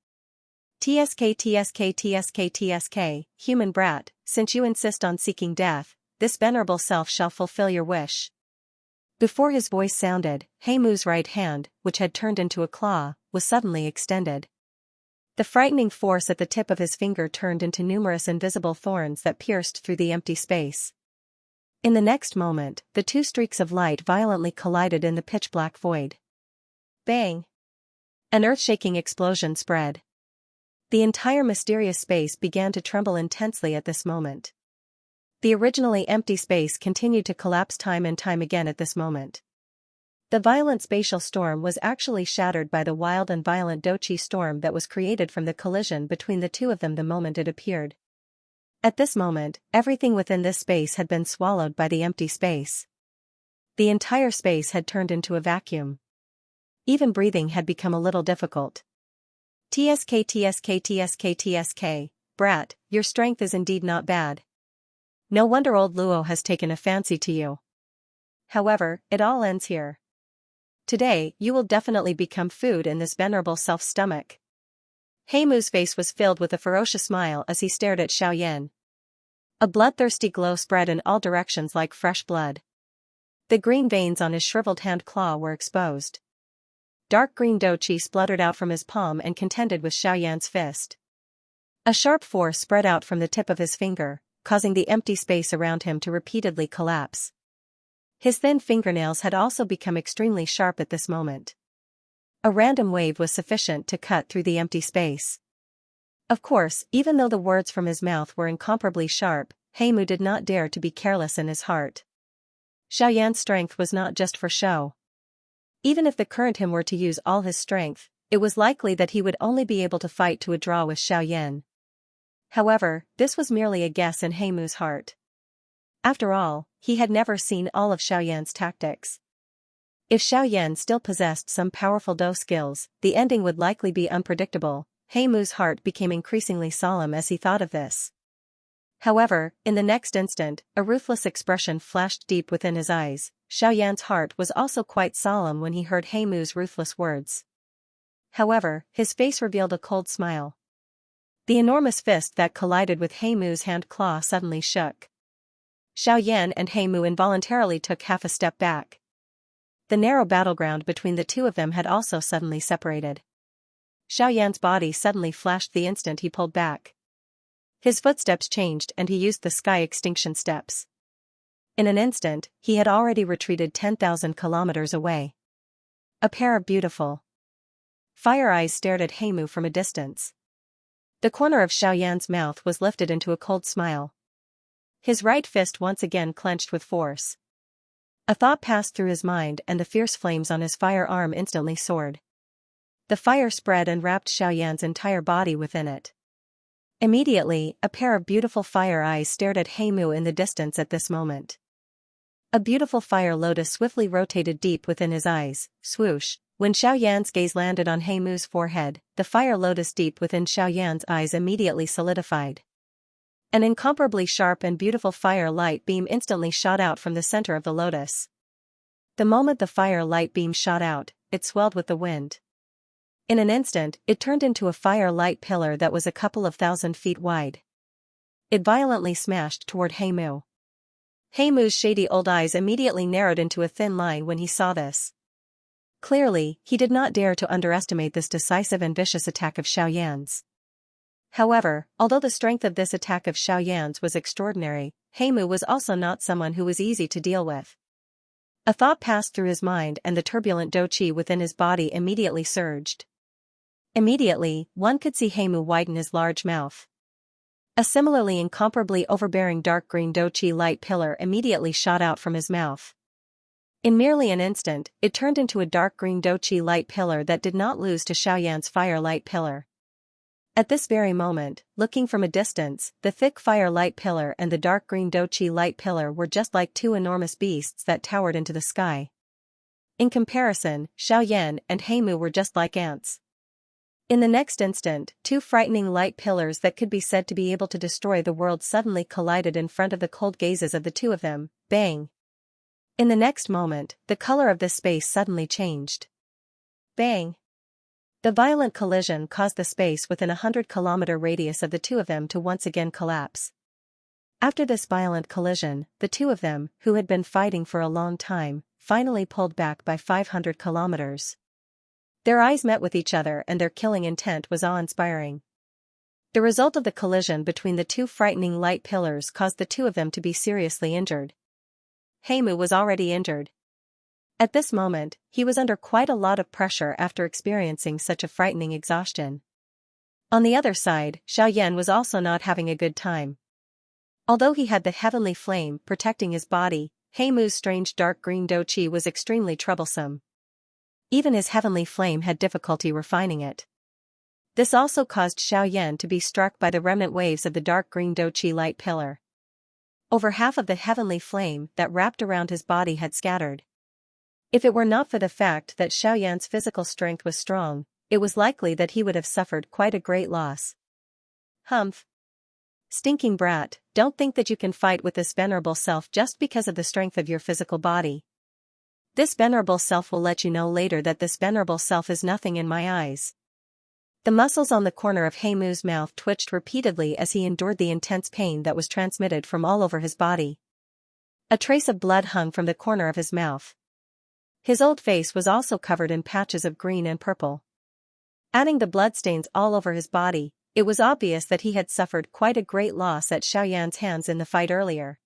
"Tsk tsk tsk tsk, human brat, since you insist on seeking death, this venerable self shall fulfill your wish." Before his voice sounded, Heimu's right hand, which had turned into a claw, was suddenly extended. The frightening force at the tip of his finger turned into numerous invisible thorns that pierced through the empty space. In the next moment, the two streaks of light violently collided in the pitch-black void. Bang! An earth-shaking explosion spread. The entire mysterious space began to tremble intensely at this moment. The originally empty space continued to collapse time and time again at this moment. The violent spatial storm was actually shattered by the wild and violent Doqi storm that was created from the collision between the two of them the moment it appeared. At this moment, everything within this space had been swallowed by the empty space. The entire space had turned into a vacuum. Even breathing had become a little difficult. "Tsk tsk tsk tsk, brat, your strength is indeed not bad. No wonder old Luo has taken a fancy to you. However, it all ends here. Today, you will definitely become food in this venerable self's stomach." Heimu's face was filled with a ferocious smile as he stared at Xiaoyan. A bloodthirsty glow spread in all directions like fresh blood. The green veins on his shriveled hand claw were exposed. Dark green Doqi spluttered out from his palm and contended with Xiaoyan's fist. A sharp force spread out from the tip of his finger, causing the empty space around him to repeatedly collapse. His thin fingernails had also become extremely sharp at this moment. A random wave was sufficient to cut through the empty space. Of course, even though the words from his mouth were incomparably sharp, Heimu did not dare to be careless in his heart. Xiaoyan's strength was not just for show. Even if the current him were to use all his strength, it was likely that he would only be able to fight to a draw with Xiaoyan. However, this was merely a guess in Heimu's heart. After all, he had never seen all of Xiaoyan's tactics. If Xiaoyan still possessed some powerful Do skills, the ending would likely be unpredictable. Heimu's heart became increasingly solemn as he thought of this. However, in the next instant, a ruthless expression flashed deep within his eyes. Xiaoyan's heart was also quite solemn when he heard Heimu's ruthless words. However, his face revealed a cold smile. The enormous fist that collided with Heimu's hand claw suddenly shook. Xiaoyan and Heimu involuntarily took half a step back. The narrow battleground between the two of them had also suddenly separated. Xiaoyan's body suddenly flashed the instant he pulled back. His footsteps changed and he used the sky extinction steps. In an instant, he had already retreated 10,000 kilometers away. A pair of beautiful fire eyes stared at Heimu from a distance. The corner of Xiaoyan's mouth was lifted into a cold smile. His right fist once again clenched with force. A thought passed through his mind and the fierce flames on his fire arm instantly soared. The fire spread and wrapped Xiaoyan's entire body within it. Immediately, a pair of beautiful fire eyes stared at Heimu in the distance at this moment. A beautiful fire lotus swiftly rotated deep within his eyes, swoosh. When Xiaoyan's gaze landed on Heimu's forehead, the fire lotus deep within Xiaoyan's eyes immediately solidified. An incomparably sharp and beautiful fire light beam instantly shot out from the center of the lotus. The moment the fire light beam shot out, it swelled with the wind. In an instant, it turned into a fire light pillar that was a couple of 1,000 feet wide. It violently smashed toward Heimu. Heimu's shady old eyes immediately narrowed into a thin line when he saw this. Clearly, he did not dare to underestimate this decisive and vicious attack of Xiaoyan's. However, although the strength of this attack of Xiaoyan's was extraordinary, Heimu was also not someone who was easy to deal with. A thought passed through his mind and the turbulent Doqi within his body immediately surged. Immediately, one could see Heimu widen his large mouth. A similarly incomparably overbearing dark green Doqi light pillar immediately shot out from his mouth. In merely an instant, it turned into a dark green Doqi light pillar that did not lose to Xiaoyan's fire light pillar. At this very moment, looking from a distance, the thick fire light pillar and the dark green Doqi light pillar were just like two enormous beasts that towered into the sky. In comparison, Xiaoyan and Heimu were just like ants. In the next instant, two frightening light pillars that could be said to be able to destroy the world suddenly collided in front of the cold gazes of the two of them. Bang! In the next moment, the color of this space suddenly changed. Bang! The violent collision caused the space within a 100-kilometer radius of the two of them to once again collapse. After this violent collision, the two of them, who had been fighting for a long time, finally pulled back by 500 kilometers. Their eyes met with each other and their killing intent was awe-inspiring. The result of the collision between the two frightening light pillars caused the two of them to be seriously injured. Heimu was already injured. At this moment, he was under quite a lot of pressure after experiencing such a frightening exhaustion. On the other side, Xiaoyan was also not having a good time. Although he had the heavenly flame protecting his body, Heimu's strange dark green douqi was extremely troublesome. Even his heavenly flame had difficulty refining it. This also caused Xiaoyan to be struck by the remnant waves of the dark green douqi light pillar. Over half of the heavenly flame that wrapped around his body had scattered. If it were not for the fact that Xiaoyan's physical strength was strong, it was likely that he would have suffered quite a great loss. Humph! Stinking brat, don't think that you can fight with this venerable self just because of the strength of your physical body. This venerable self will let you know later that this venerable self is nothing in my eyes. The muscles on the corner of Heimu's mouth twitched repeatedly as he endured the intense pain that was transmitted from all over his body. A trace of blood hung from the corner of his mouth. His old face was also covered in patches of green and purple. Adding the bloodstains all over his body, it was obvious that he had suffered quite a great loss at Xiaoyan's hands in the fight earlier.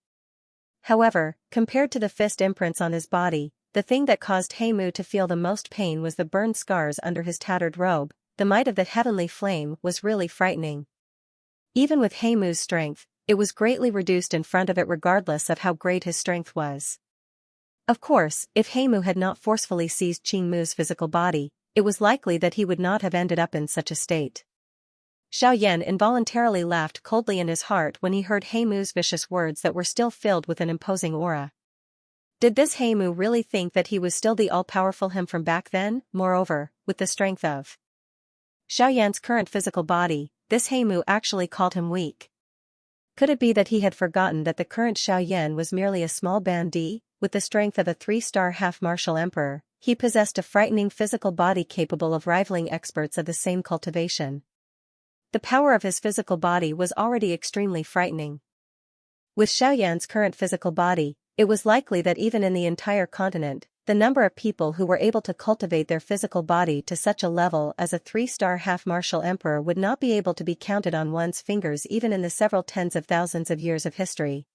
However, compared to the fist imprints on his body, the thing that caused Heimu to feel the most pain was the burned scars under his tattered robe. The might of the heavenly flame was really frightening. Even with Heimu's strength, it was greatly reduced in front of it regardless of how great his strength was. Of course, if Heimu had not forcefully seized Qingmu's physical body, it was likely that he would not have ended up in such a state. Xiaoyan involuntarily laughed coldly in his heart when he heard Heimu's vicious words that were still filled with an imposing aura. Did this Heimu really think that he was still the all-powerful him from back then? Moreover, with the strength of Xiaoyan's current physical body, this Heimu actually called him weak. Could it be that he had forgotten that the current Xiaoyan was merely a small bandit? With the strength of a 3-star half-martial emperor, he possessed a frightening physical body capable of rivaling experts of the same cultivation. The power of his physical body was already extremely frightening. With Xiaoyan's current physical body, it was likely that even in the entire continent, the number of people who were able to cultivate their physical body to such a level as a 3-star half-martial emperor would not be able to be counted on one's fingers even in the several tens of thousands of years of history.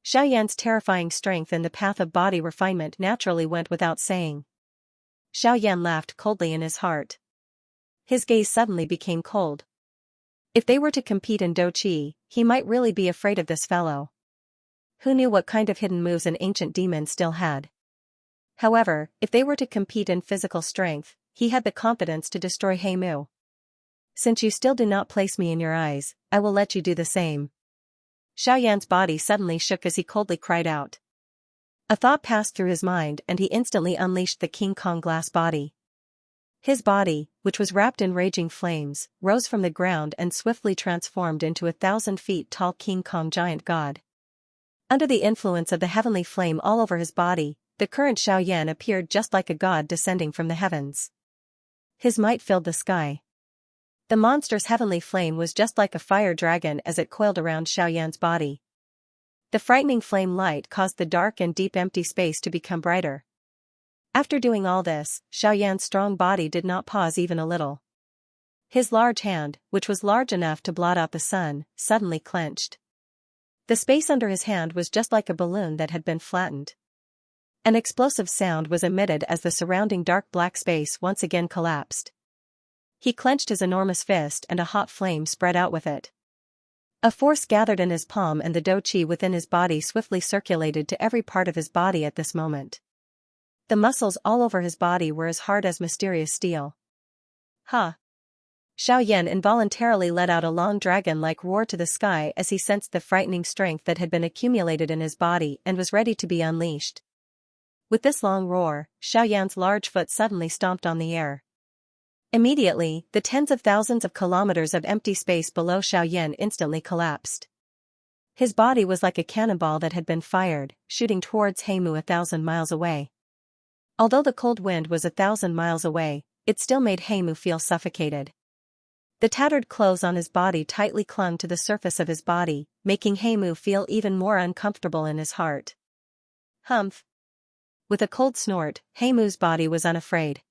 Xiaoyan's terrifying strength in the path of body refinement naturally went without saying. Xiaoyan laughed coldly in his heart. His gaze suddenly became cold. If they were to compete in douqi, he might really be afraid of this fellow. Who knew what kind of hidden moves an ancient demon still had? However, if they were to compete in physical strength, he had the confidence to destroy Heimu. Since you still do not place me in your eyes, I will let you do the same. Xiaoyan's body suddenly shook as he coldly cried out. A thought passed through his mind and he instantly unleashed the King Kong glass body. His body, which was wrapped in raging flames, rose from the ground and swiftly transformed into a 1,000 feet tall King Kong giant god. Under the influence of the heavenly flame all over his body, the current Xiaoyan appeared just like a god descending from the heavens. His might filled the sky. The monster's heavenly flame was just like a fire dragon as it coiled around Xiaoyan's body. The frightening flame light caused the dark and deep empty space to become brighter. After doing all this, Xiaoyan's strong body did not pause even a little. His large hand, which was large enough to blot out the sun, suddenly clenched. The space under his hand was just like a balloon that had been flattened. An explosive sound was emitted as the surrounding dark black space once again collapsed. He clenched his enormous fist and a hot flame spread out with it. A force gathered in his palm and the douqi within his body swiftly circulated to every part of his body at this moment. The muscles all over his body were as hard as mysterious steel. Ha! Xiaoyan involuntarily let out a long dragon-like roar to the sky as he sensed the frightening strength that had been accumulated in his body and was ready to be unleashed. With this long roar, Xiaoyan's large foot suddenly stomped on the air. Immediately, the tens of thousands of kilometers of empty space below Xiaoyan instantly collapsed. His body was like a cannonball that had been fired, shooting towards Heimu 1,000 miles away. Although the cold wind was 1,000 miles away, it still made Heimu feel suffocated. The tattered clothes on his body tightly clung to the surface of his body, making Heimu feel even more uncomfortable in his heart. Humph! With a cold snort, Heimu's body was unafraid.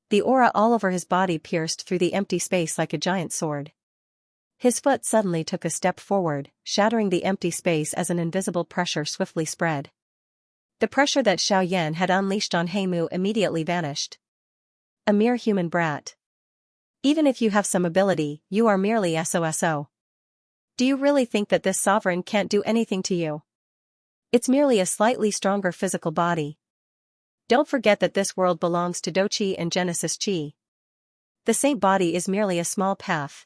The aura all over his body pierced through the empty space like a giant sword. His foot suddenly took a step forward, shattering the empty space as an invisible pressure swiftly spread. The pressure that Xiaoyan had unleashed on Heimu immediately vanished. A mere human brat. Even if you have some ability, you are merely SOSO. Do you really think that this sovereign can't do anything to you? It's merely a slightly stronger physical body. Don't forget that this world belongs to Do-Chi and Genesis Chi. The saint body is merely a small path.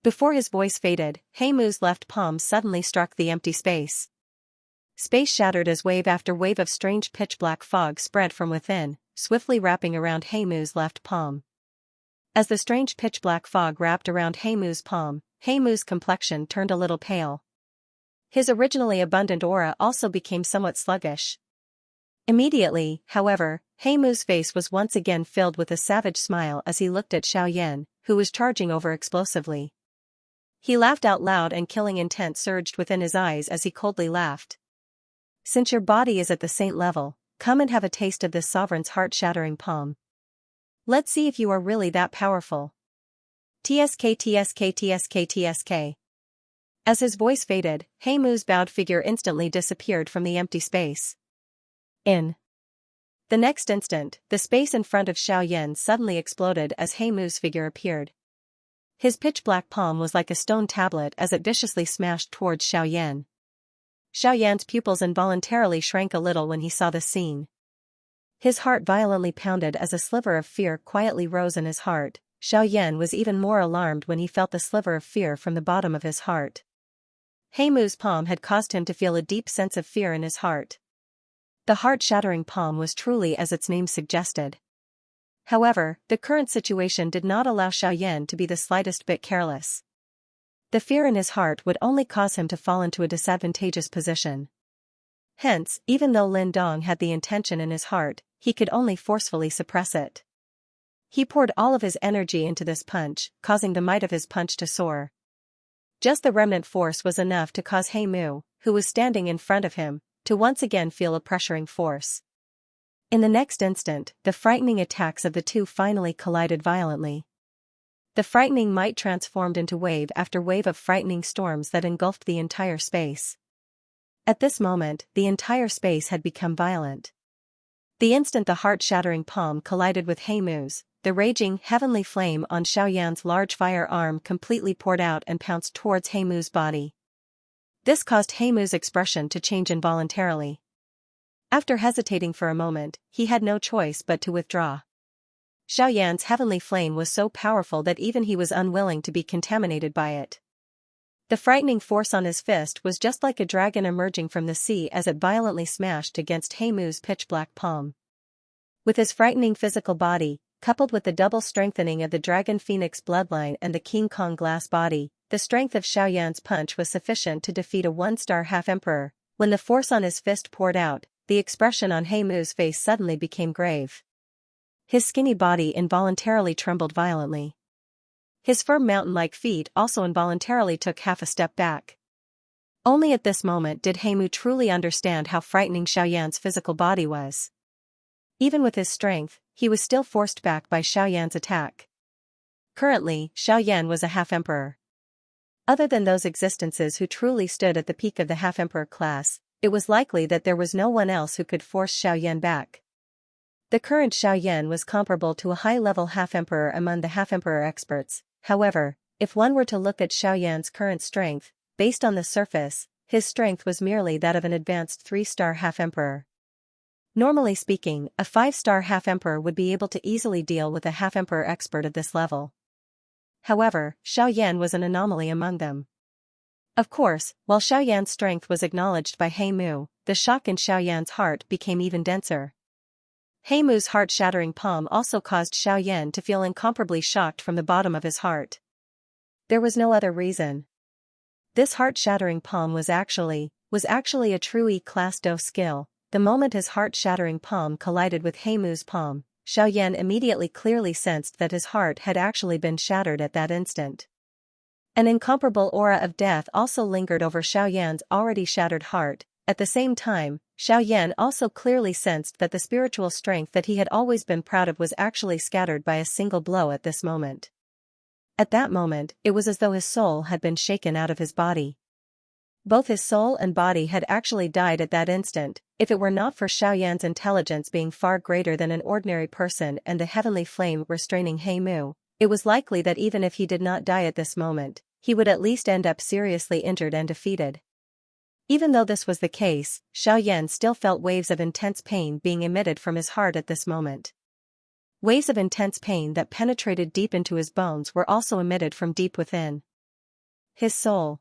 Before his voice faded, Heimu's left palm suddenly struck the empty space. Space shattered as wave after wave of strange pitch-black fog spread from within, swiftly wrapping around Heimu's left palm. As the strange pitch-black fog wrapped around Heimu's palm, Heimu's complexion turned a little pale. His originally abundant aura also became somewhat sluggish. Immediately, however, Heimu's face was once again filled with a savage smile as he looked at Xiaoyan, who was charging over explosively. He laughed out loud and killing intent surged within his eyes as he coldly laughed. Since your body is at the saint level, come and have a taste of this sovereign's heart-shattering palm. Let's see if you are really that powerful. TSK TSK TSK TSK. As his voice faded, Heimu's bowed figure instantly disappeared from the empty space. In the next instant, the space in front of Xiaoyan suddenly exploded as Heimu's figure appeared. His pitch-black palm was like a stone tablet as it viciously smashed towards Xiaoyan. Xiaoyan's pupils involuntarily shrank a little when he saw the scene. His heart violently pounded as a sliver of fear quietly rose in his heart. Xiaoyan was even more alarmed when he felt the sliver of fear from the bottom of his heart. Heimu's palm had caused him to feel a deep sense of fear in his heart. The heart-shattering palm was truly as its name suggested. However, the current situation did not allow Xiaoyan to be the slightest bit careless. The fear in his heart would only cause him to fall into a disadvantageous position. Hence, even though Lin Dong had the intention in his heart, he could only forcefully suppress it. He poured all of his energy into this punch, causing the might of his punch to soar. Just the remnant force was enough to cause Heimu, who was standing in front of him, to once again feel a pressuring force. In the next instant, the frightening attacks of the two finally collided violently. The frightening might transformed into wave after wave of frightening storms that engulfed the entire space. At this moment, the entire space had become violent. The instant the heart-shattering palm collided with Heimu's, the raging heavenly flame on Xiaoyan's large firearm completely poured out and pounced towards Heimu's body. This caused Heimu's expression to change involuntarily. After hesitating for a moment, he had no choice but to withdraw. Xiaoyan's heavenly flame was so powerful that even he was unwilling to be contaminated by it. The frightening force on his fist was just like a dragon emerging from the sea as it violently smashed against Heimu's pitch-black palm. With his frightening physical body, coupled with the double strengthening of the Dragon Phoenix bloodline and the King Kong glass body, the strength of Xiaoyan's punch was sufficient to defeat a one-star half-emperor. When the force on his fist poured out, the expression on Heimu's face suddenly became grave. His skinny body involuntarily trembled violently. His firm mountain-like feet also involuntarily took half a step back. Only at this moment did Heimu truly understand how frightening Xiaoyan's physical body was. Even with his strength, he was still forced back by Xiaoyan's attack. Currently, Xiaoyan was a half-emperor. Other than those existences who truly stood at the peak of the half-emperor class, it was likely that there was no one else who could force Xiaoyan back. The current Xiaoyan was comparable to a high-level half-emperor among the half-emperor experts. However, if one were to look at Xiaoyan's current strength, based on the surface, his strength was merely that of an advanced 3-star half-emperor. Normally speaking, a 5-star half-emperor would be able to easily deal with a half-emperor expert of this level. However, Xiaoyan was an anomaly among them. Of course, while Xiaoyan's strength was acknowledged by Heimu, the shock in Xiaoyan's heart became even denser. He Mu's heart-shattering palm also caused Xiaoyan to feel incomparably shocked from the bottom of his heart. There was no other reason. This heart-shattering palm was actually a true E-class Do skill. The moment his heart-shattering palm collided with He Mu's palm, Xiaoyan immediately clearly sensed that his heart had actually been shattered at that instant. An incomparable aura of death also lingered over Xiaoyan's already shattered heart. At the same time, Xiaoyan also clearly sensed that the spiritual strength that he had always been proud of was actually scattered by a single blow at this moment. At that moment, it was as though his soul had been shaken out of his body. Both his soul and body had actually died at that instant. If it were not for Xiaoyan's intelligence being far greater than an ordinary person and the heavenly flame restraining He Mu, it was likely that even if he did not die at this moment, he would at least end up seriously injured and defeated. Even though this was the case, Xiaoyan still felt waves of intense pain being emitted from his heart at this moment. Waves of intense pain that penetrated deep into his bones were also emitted from deep within his soul.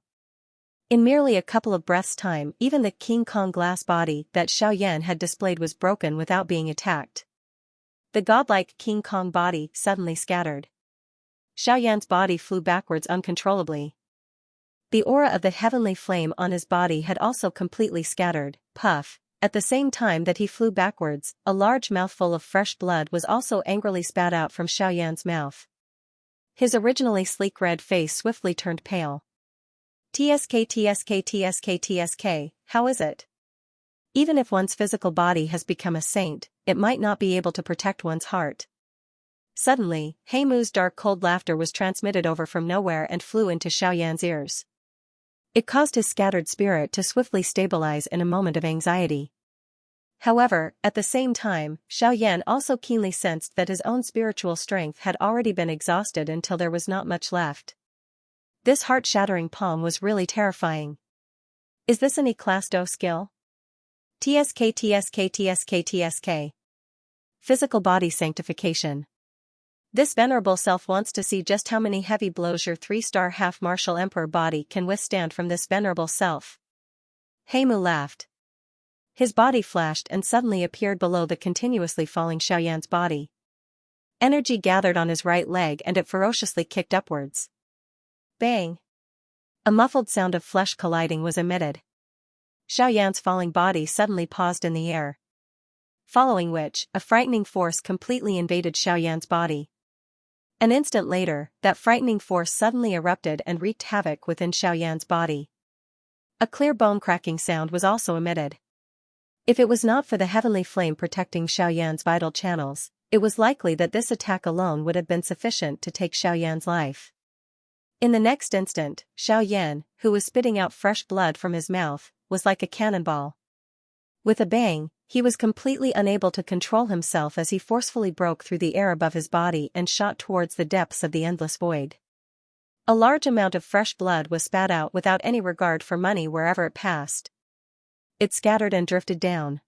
In merely a couple of breaths' time, even the King Kong glass body that Xiaoyan had displayed was broken without being attacked. The godlike King Kong body suddenly scattered. Xiaoyan's body flew backwards uncontrollably. The aura of the heavenly flame on his body had also completely scattered. Puff. At the same time that he flew backwards, a large mouthful of fresh blood was also angrily spat out from Xiaoyan's mouth. His originally sleek red face swiftly turned pale. TSK, how is it? Even if one's physical body has become a saint, it might not be able to protect one's heart. Suddenly, He Mu's dark cold laughter was transmitted over from nowhere and flew into Xiaoyan's ears. It caused his scattered spirit to swiftly stabilize in a moment of anxiety. However, at the same time, Xiaoyan also keenly sensed that his own spiritual strength had already been exhausted until there was not much left. This heart-shattering palm was really terrifying. Is this an E-class Do skill? TSK. Physical body sanctification. This venerable self wants to see just how many heavy blows your 3-star half-martial emperor body can withstand from this venerable self. He Mu laughed. His body flashed and suddenly appeared below the continuously falling Xiaoyan's body. Energy gathered on his right leg and it ferociously kicked upwards. Bang! A muffled sound of flesh colliding was emitted. Xiaoyan's falling body suddenly paused in the air. Following which, a frightening force completely invaded Xiaoyan's body. An instant later, that frightening force suddenly erupted and wreaked havoc within Xiaoyan's body. A clear bone-cracking sound was also emitted. If it was not for the heavenly flame protecting Xiaoyan's vital channels, it was likely that this attack alone would have been sufficient to take Xiaoyan's life. In the next instant, Xiaoyan, who was spitting out fresh blood from his mouth, was like a cannonball. With a bang, he was completely unable to control himself as he forcefully broke through the air above his body and shot towards the depths of the endless void. A large amount of fresh blood was spat out without any regard for money wherever it passed. It scattered and drifted down.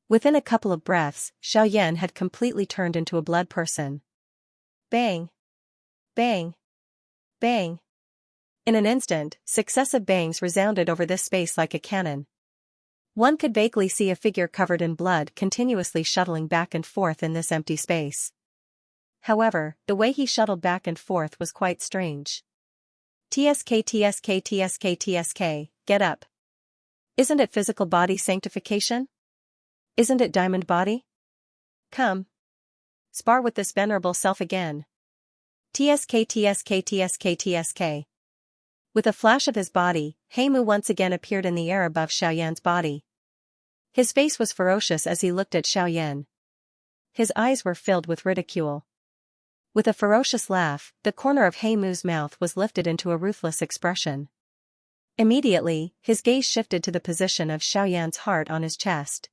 Within a couple of breaths, Xiaoyan had completely turned into a blood person. Bang! Bang! Bang! In an instant, successive bangs resounded over this space like a cannon. One could vaguely see a figure covered in blood continuously shuttling back and forth in this empty space. However, the way he shuttled back and forth was quite strange. TSK, get up. Isn't it physical body sanctification? Isn't it diamond body? Come. Spar with this venerable self again. TSK. With a flash of his body, He Mu once again appeared in the air above Xiaoyan's body. His face was ferocious as he looked at Xiaoyan. His eyes were filled with ridicule. With a ferocious laugh, the corner of He Mu's mouth was lifted into a ruthless expression. Immediately, his gaze shifted to the position of Xiaoyan's heart on his chest.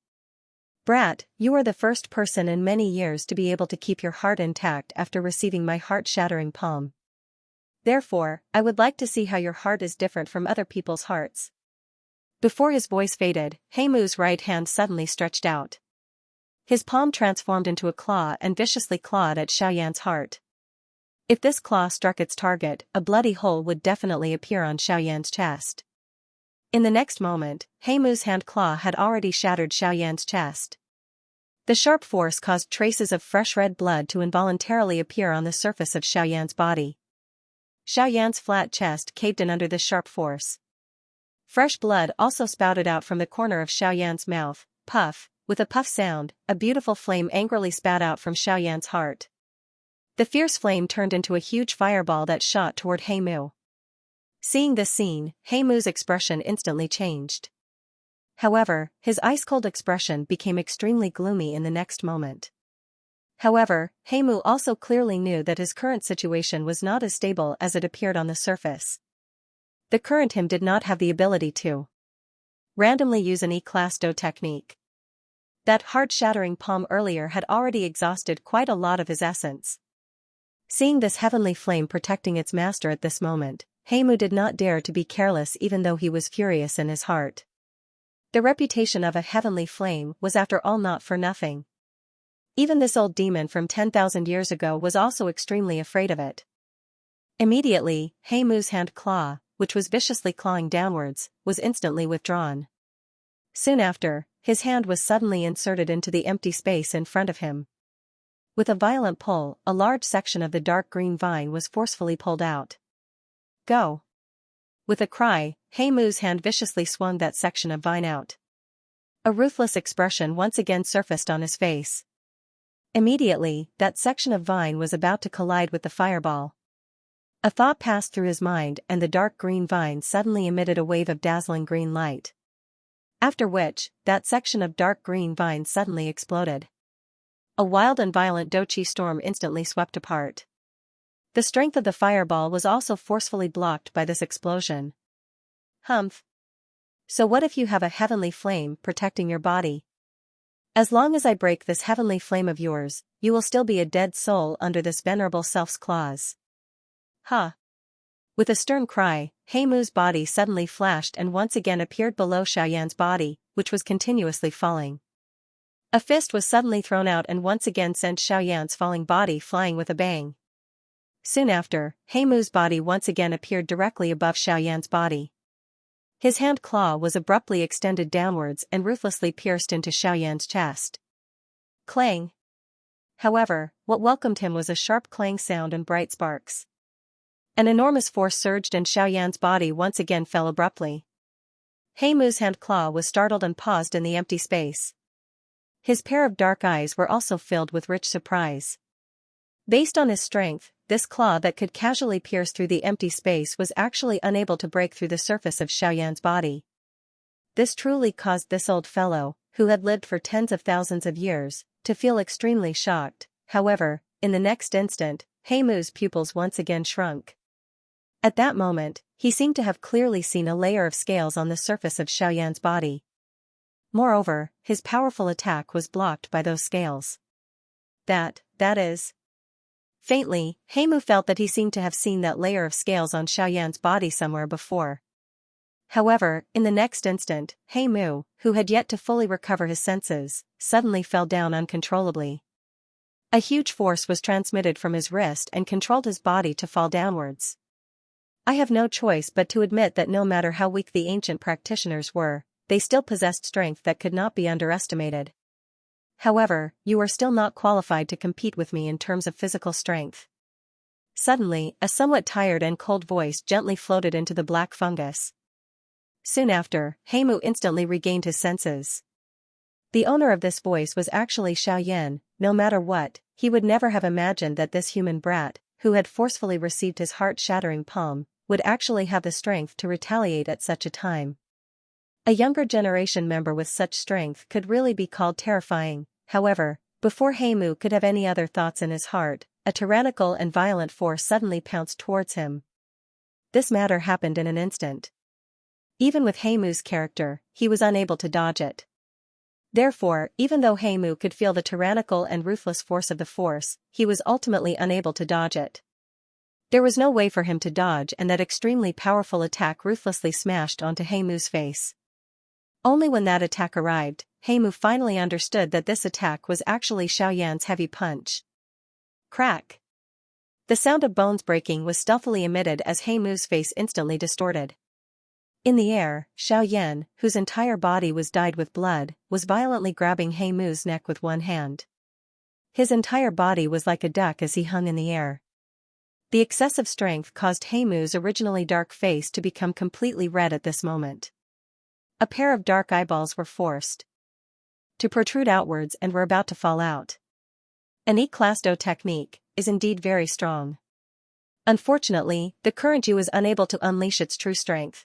Brat, you are the first person in many years to be able to keep your heart intact after receiving my heart-shattering palm. Therefore, I would like to see how your heart is different from other people's hearts. Before his voice faded, He Mu's right hand suddenly stretched out. His palm transformed into a claw and viciously clawed at Xiaoyan's heart. If this claw struck its target, a bloody hole would definitely appear on Xiaoyan's chest. In the next moment, He Mu's hand claw had already shattered Xiaoyan's chest. The sharp force caused traces of fresh red blood to involuntarily appear on the surface of Xiaoyan's body. Xiaoyan's flat chest caved in under this sharp force. Fresh blood also spouted out from the corner of Xiaoyan's mouth. Puff, with a puff sound, a beautiful flame angrily spat out from Xiaoyan's heart. The fierce flame turned into a huge fireball that shot toward He Mu. Seeing this scene, He Mu's expression instantly changed. However, his ice-cold expression became extremely gloomy in the next moment. However, He Mu also clearly knew that his current situation was not as stable as it appeared on the surface. The current him did not have the ability to randomly use an E-class Do technique. That heart-shattering palm earlier had already exhausted quite a lot of his essence. Seeing this heavenly flame protecting its master at this moment, He Mu did not dare to be careless even though he was furious in his heart. The reputation of a heavenly flame was after all not for nothing. Even this old demon from 10,000 years ago was also extremely afraid of it. Immediately, He Mu's hand claw, which was viciously clawing downwards, was instantly withdrawn. Soon after, his hand was suddenly inserted into the empty space in front of him. With a violent pull, a large section of the dark green vine was forcefully pulled out. Go! With a cry, He Mu's hand viciously swung that section of vine out. A ruthless expression once again surfaced on his face. Immediately, that section of vine was about to collide with the fireball. A thought passed through his mind and the dark green vine suddenly emitted a wave of dazzling green light. After which, that section of dark green vine suddenly exploded. A wild and violent doqi storm instantly swept apart. The strength of the fireball was also forcefully blocked by this explosion. Humph. So what if you have a heavenly flame protecting your body? As long as I break this heavenly flame of yours, you will still be a dead soul under this venerable self's claws. Ha! With a stern cry, He Mu's body suddenly flashed and once again appeared below Xiaoyan's body, which was continuously falling. A fist was suddenly thrown out and once again sent Xiaoyan's falling body flying with a bang. Soon after, He Mu's body once again appeared directly above Xiaoyan's body. His hand claw was abruptly extended downwards and ruthlessly pierced into Xiaoyan's chest. Clang! However, what welcomed him was a sharp clang sound and bright sparks. An enormous force surged and Xiaoyan's body once again fell abruptly. He Mu's hand claw was startled and paused in the empty space. His pair of dark eyes were also filled with rich surprise. Based on his strength, this claw that could casually pierce through the empty space was actually unable to break through the surface of Xiaoyan's body. This truly caused this old fellow, who had lived for tens of thousands of years, to feel extremely shocked. However, in the next instant, He Mu's pupils once again shrunk. At that moment, he seemed to have clearly seen a layer of scales on the surface of Xiaoyan's body. Moreover, his powerful attack was blocked by those scales. That is. Faintly, He Mu felt that he seemed to have seen that layer of scales on Xiaoyan's body somewhere before. However, in the next instant, He Mu, who had yet to fully recover his senses, suddenly fell down uncontrollably. A huge force was transmitted from his wrist and controlled his body to fall downwards. I have no choice but to admit that no matter how weak the ancient practitioners were, they still possessed strength that could not be underestimated. However, you are still not qualified to compete with me in terms of physical strength. Suddenly, a somewhat tired and cold voice gently floated into the black fungus. Soon after, He Mu instantly regained his senses. The owner of this voice was actually Xiaoyan. No matter what, he would never have imagined that this human brat, who had forcefully received his heart-shattering palm, would actually have the strength to retaliate at such a time. A younger generation member with such strength could really be called terrifying. However, before He Mu could have any other thoughts in his heart, a tyrannical and violent force suddenly pounced towards him. This matter happened in an instant. Even with He Mu's character, he was unable to dodge it. Therefore, even though He Mu could feel the tyrannical and ruthless force of the force, he was ultimately unable to dodge it. There was no way for him to dodge, and that extremely powerful attack ruthlessly smashed onto He Mu's face. Only when that attack arrived, He Mu finally understood that this attack was actually Xiaoyan's heavy punch. Crack! The sound of bones breaking was stealthily emitted as He Mu's face instantly distorted. In the air, Xiaoyan, whose entire body was dyed with blood, was violently grabbing He Mu's neck with one hand. His entire body was like a duck as he hung in the air. The excessive strength caused He Mu's originally dark face to become completely red at this moment. A pair of dark eyeballs were forced to protrude outwards and were about to fall out. An E-class Do technique is indeed very strong. Unfortunately, the current you is unable to unleash its true strength.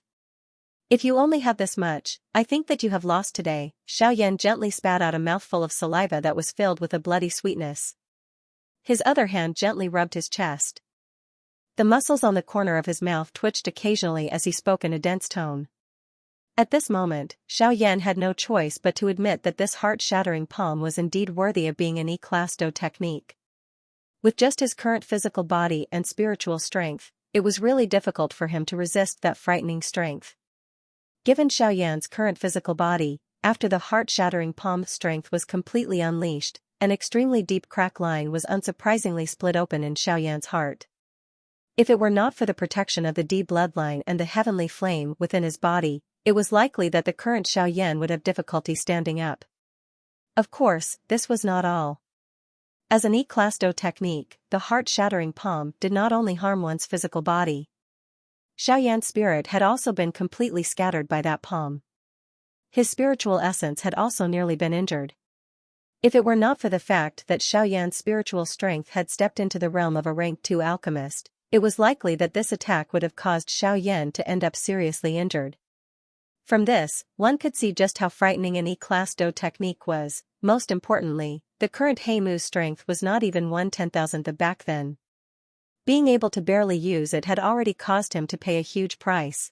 If you only have this much, I think that you have lost today. Xiaoyan gently spat out a mouthful of saliva that was filled with a bloody sweetness. His other hand gently rubbed his chest. The muscles on the corner of his mouth twitched occasionally as he spoke in a dense tone. At this moment, Xiaoyan had no choice but to admit that this heart-shattering palm was indeed worthy of being an E-class Do technique. With just his current physical body and spiritual strength, it was really difficult for him to resist that frightening strength. Given Xiaoyan's current physical body, after the heart-shattering palm strength was completely unleashed, an extremely deep crack line was unsurprisingly split open in Xiaoyan's heart. If it were not for the protection of the D bloodline and the heavenly flame within his body, it was likely that the current Xiaoyan would have difficulty standing up. Of course, this was not all. As an E-class Do technique, the heart-shattering palm did not only harm one's physical body. Xiaoyan's spirit had also been completely scattered by that palm. His spiritual essence had also nearly been injured. If it were not for the fact that Xiaoyan's spiritual strength had stepped into the realm of a rank 2 alchemist, it was likely that this attack would have caused Xiaoyan to end up seriously injured. From this, one could see just how frightening an E-class Do technique was. Most importantly, the current He Mu's strength was not even 1/10,000th of back then. Being able to barely use it had already caused him to pay a huge price.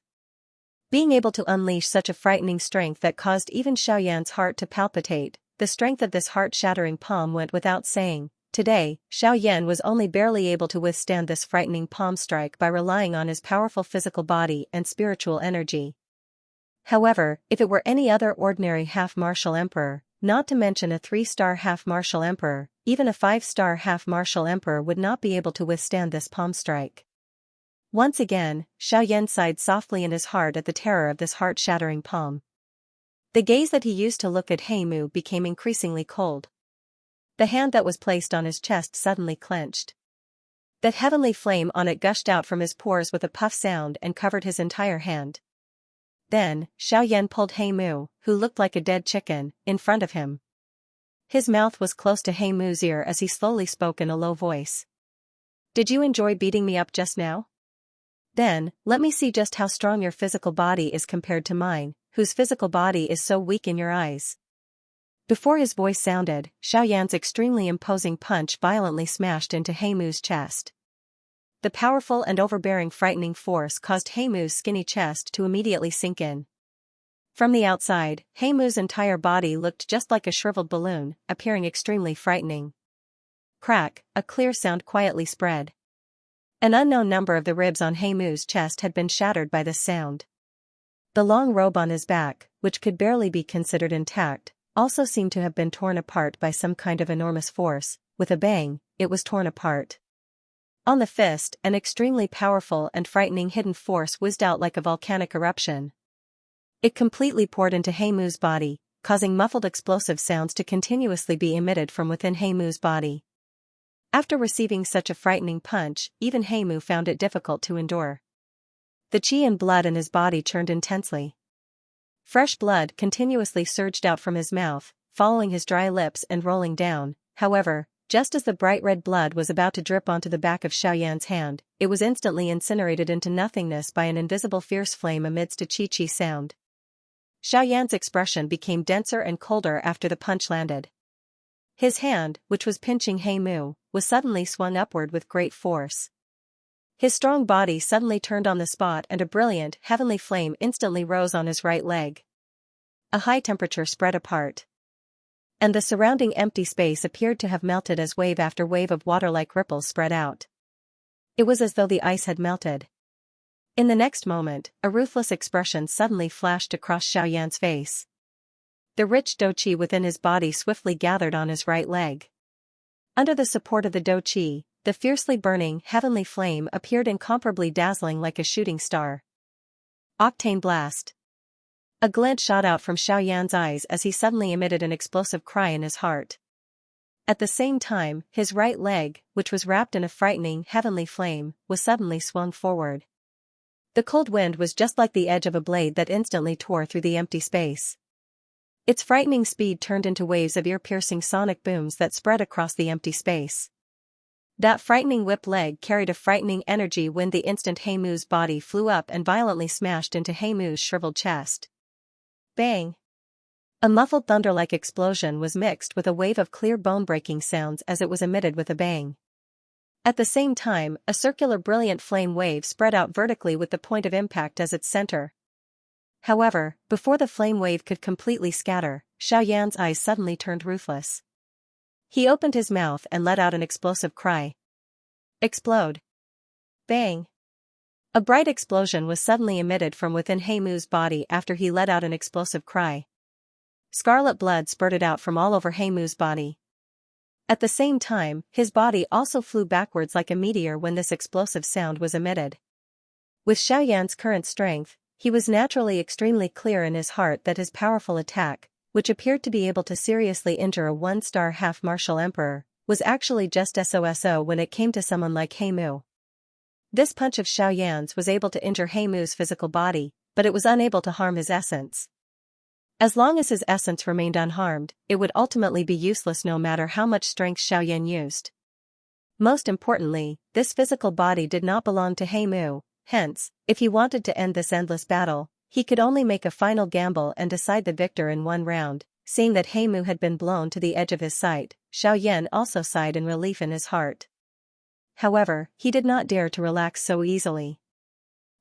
Being able to unleash such a frightening strength that caused even Xiaoyan's heart to palpitate, the strength of this heart-shattering palm went without saying. Today, Xiaoyan was only barely able to withstand this frightening palm strike by relying on his powerful physical body and spiritual energy. However, if it were any other ordinary half-martial emperor, not to mention a 3-star half-martial emperor, even a 5-star half-martial emperor would not be able to withstand this palm strike. Once again, Xiaoyan sighed softly in his heart at the terror of this heart-shattering palm. The gaze that he used to look at He Mu became increasingly cold. The hand that was placed on his chest suddenly clenched. That heavenly flame on it gushed out from his pores with a puff sound and covered his entire hand. Then, Xiaoyan pulled He Mu, who looked like a dead chicken, in front of him. His mouth was close to He Mu's ear as he slowly spoke in a low voice. "Did you enjoy beating me up just now? Then, let me see just how strong your physical body is compared to mine, whose physical body is so weak in your eyes." Before his voice sounded, Xiaoyan's extremely imposing punch violently smashed into He Mu's chest. The powerful and overbearing frightening force caused He Mu's skinny chest to immediately sink in. From the outside, He Mu's entire body looked just like a shriveled balloon, appearing extremely frightening. Crack, a clear sound quietly spread. An unknown number of the ribs on He Mu's chest had been shattered by this sound. The long robe on his back, which could barely be considered intact, also seemed to have been torn apart by some kind of enormous force. With a bang, it was torn apart. On the fist, an extremely powerful and frightening hidden force whizzed out like a volcanic eruption. It completely poured into He Mu's body, causing muffled explosive sounds to continuously be emitted from within He Mu's body. After receiving such a frightening punch, even He Mu found it difficult to endure. The qi and blood in his body churned intensely. Fresh blood continuously surged out from his mouth, following his dry lips and rolling down. However, just as the bright red blood was about to drip onto the back of Xiaoyan's hand, it was instantly incinerated into nothingness by an invisible fierce flame amidst a chi-chi sound. Xiaoyan's expression became denser and colder after the punch landed. His hand, which was pinching He Mu, was suddenly swung upward with great force. His strong body suddenly turned on the spot and a brilliant, heavenly flame instantly rose on his right leg. A high temperature spread apart. And the surrounding empty space appeared to have melted as wave after wave of water-like ripples spread out. It was as though the ice had melted. In the next moment, a ruthless expression suddenly flashed across Xiaoyan's face. The rich do qi within his body swiftly gathered on his right leg. Under the support of the do qi, the fiercely burning, heavenly flame appeared incomparably dazzling like a shooting star. Octane Blast. A glint shot out from Xiaoyan's eyes as he suddenly emitted an explosive cry in his heart. At the same time, his right leg, which was wrapped in a frightening, heavenly flame, was suddenly swung forward. The cold wind was just like the edge of a blade that instantly tore through the empty space. Its frightening speed turned into waves of ear-piercing sonic booms that spread across the empty space. That frightening whip leg carried a frightening energy when the instant Heimu's body flew up and violently smashed into Heimu's shriveled chest. Bang! A muffled thunder-like explosion was mixed with a wave of clear bone-breaking sounds as it was emitted with a bang. At the same time, a circular brilliant flame wave spread out vertically with the point of impact as its center. However, before the flame wave could completely scatter, Xiaoyan's eyes suddenly turned ruthless. He opened his mouth and let out an explosive cry. Explode! Bang! A bright explosion was suddenly emitted from within Heimu's body after he let out an explosive cry. Scarlet blood spurted out from all over Heimu's body. At the same time, his body also flew backwards like a meteor when this explosive sound was emitted. With Xiaoyan's current strength, he was naturally extremely clear in his heart that his powerful attack, which appeared to be able to seriously injure a one-star half-martial emperor, was actually just so when it came to someone like Heimu. This punch of Xiaoyan's was able to injure Heimu's physical body, but it was unable to harm his essence. As long as his essence remained unharmed, it would ultimately be useless no matter how much strength Xiaoyan used. Most importantly, this physical body did not belong to Heimu. Hence, if he wanted to end this endless battle, he could only make a final gamble and decide the victor in one round. Seeing that Heimu had been blown to the edge of his sight, Xiaoyan also sighed in relief in his heart. However, he did not dare to relax so easily.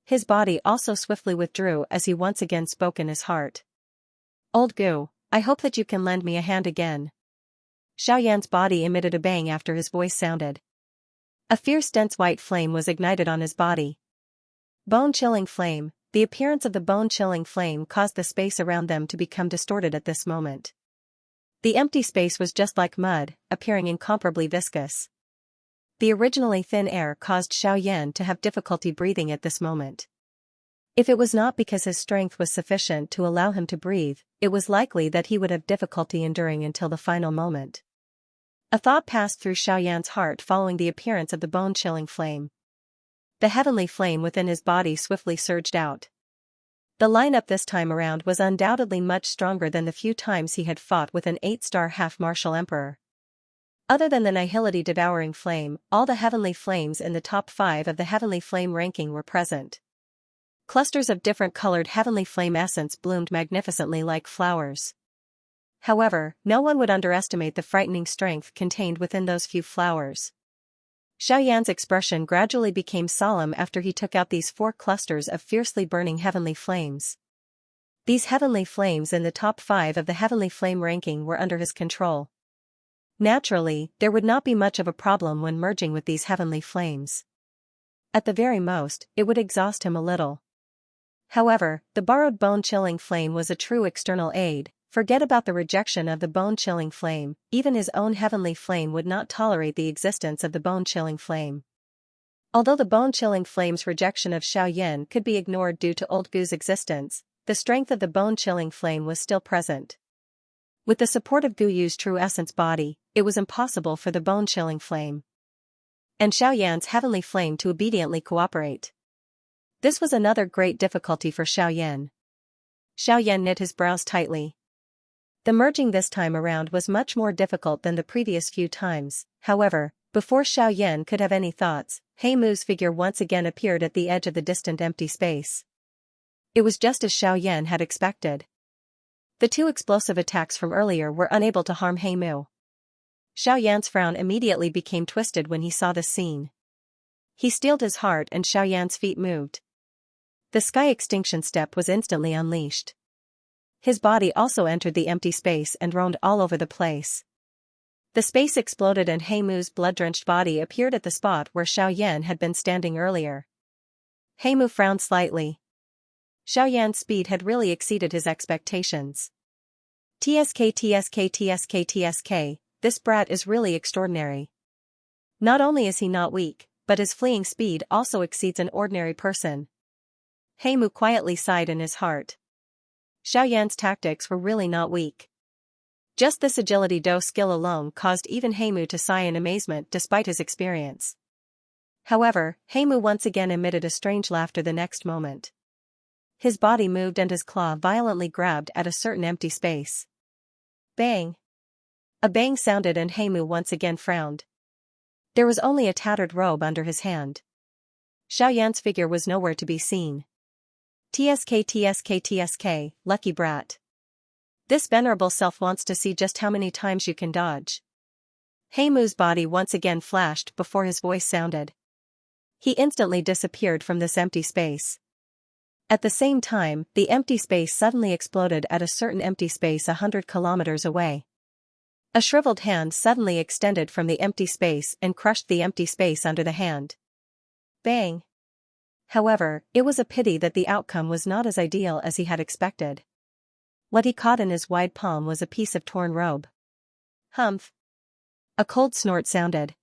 His body also swiftly withdrew as he once again spoke in his heart. Old Gu, I hope that you can lend me a hand again. Xiaoyan's body emitted a bang after his voice sounded. A fierce dense white flame was ignited on his body. Bone-chilling flame. The appearance of the bone-chilling flame caused the space around them to become distorted at this moment. The empty space was just like mud, appearing incomparably viscous. The originally thin air caused Xiaoyan to have difficulty breathing at this moment. If it was not because his strength was sufficient to allow him to breathe, it was likely that he would have difficulty enduring until the final moment. A thought passed through Xiaoyan's heart following the appearance of the bone-chilling flame. The heavenly flame within his body swiftly surged out. The lineup this time around was undoubtedly much stronger than the few times he had fought with an 8-star half-martial emperor. Other than the Nihility devouring flame, all the heavenly flames in the top 5 of the heavenly flame ranking were present. Clusters of different colored heavenly flame essence bloomed magnificently like flowers. However, no one would underestimate the frightening strength contained within those few flowers. Xiaoyan's expression gradually became solemn after he took out these 4 clusters of fiercely burning heavenly flames. These heavenly flames in the top 5 of the heavenly flame ranking were under his control. Naturally, there would not be much of a problem when merging with these heavenly flames. At the very most, it would exhaust him a little. However, the borrowed bone-chilling flame was a true external aid. Forget about the rejection of the bone-chilling flame, even his own heavenly flame would not tolerate the existence of the bone-chilling flame. Although the bone-chilling flame's rejection of Xiaoyan could be ignored due to Old Gu's existence, the strength of the bone-chilling flame was still present. With the support of Gu Yu's true essence body, it was impossible for the bone-chilling flame and Xiaoyan's heavenly flame to obediently cooperate. This was another great difficulty for Xiaoyan. Xiaoyan knit his brows tightly. The merging this time around was much more difficult than the previous few times. However, before Xiaoyan could have any thoughts, Heimu's figure once again appeared at the edge of the distant empty space. It was just as Xiaoyan had expected. The 2 explosive attacks from earlier were unable to harm Heimu. Xiaoyan's frown immediately became twisted when he saw this scene. He steeled his heart and Xiaoyan's feet moved. The sky extinction step was instantly unleashed. His body also entered the empty space and roamed all over the place. The space exploded and Heimu's blood-drenched body appeared at the spot where Xiaoyan had been standing earlier. Heimu frowned slightly. Xiaoyan's speed had really exceeded his expectations. TSK, this brat is really extraordinary. Not only is he not weak, but his fleeing speed also exceeds an ordinary person. Heimu quietly sighed in his heart. Xiaoyan's tactics were really not weak. Just this agility do skill alone caused even Heimu to sigh in amazement despite his experience. However, Heimu once again emitted a strange laughter the next moment. His body moved and his claw violently grabbed at a certain empty space. Bang! A bang sounded and Heimu once again frowned. There was only a tattered robe under his hand. Xiaoyan's figure was nowhere to be seen. TSK, lucky brat. This venerable self wants to see just how many times you can dodge. Heimu's body once again flashed before his voice sounded. He instantly disappeared from this empty space. At the same time, the empty space suddenly exploded at a certain empty space 100 kilometers away. A shriveled hand suddenly extended from the empty space and crushed the empty space under the hand. Bang! However, it was a pity that the outcome was not as ideal as he had expected. What he caught in his wide palm was a piece of torn robe. Humph! A cold snort sounded.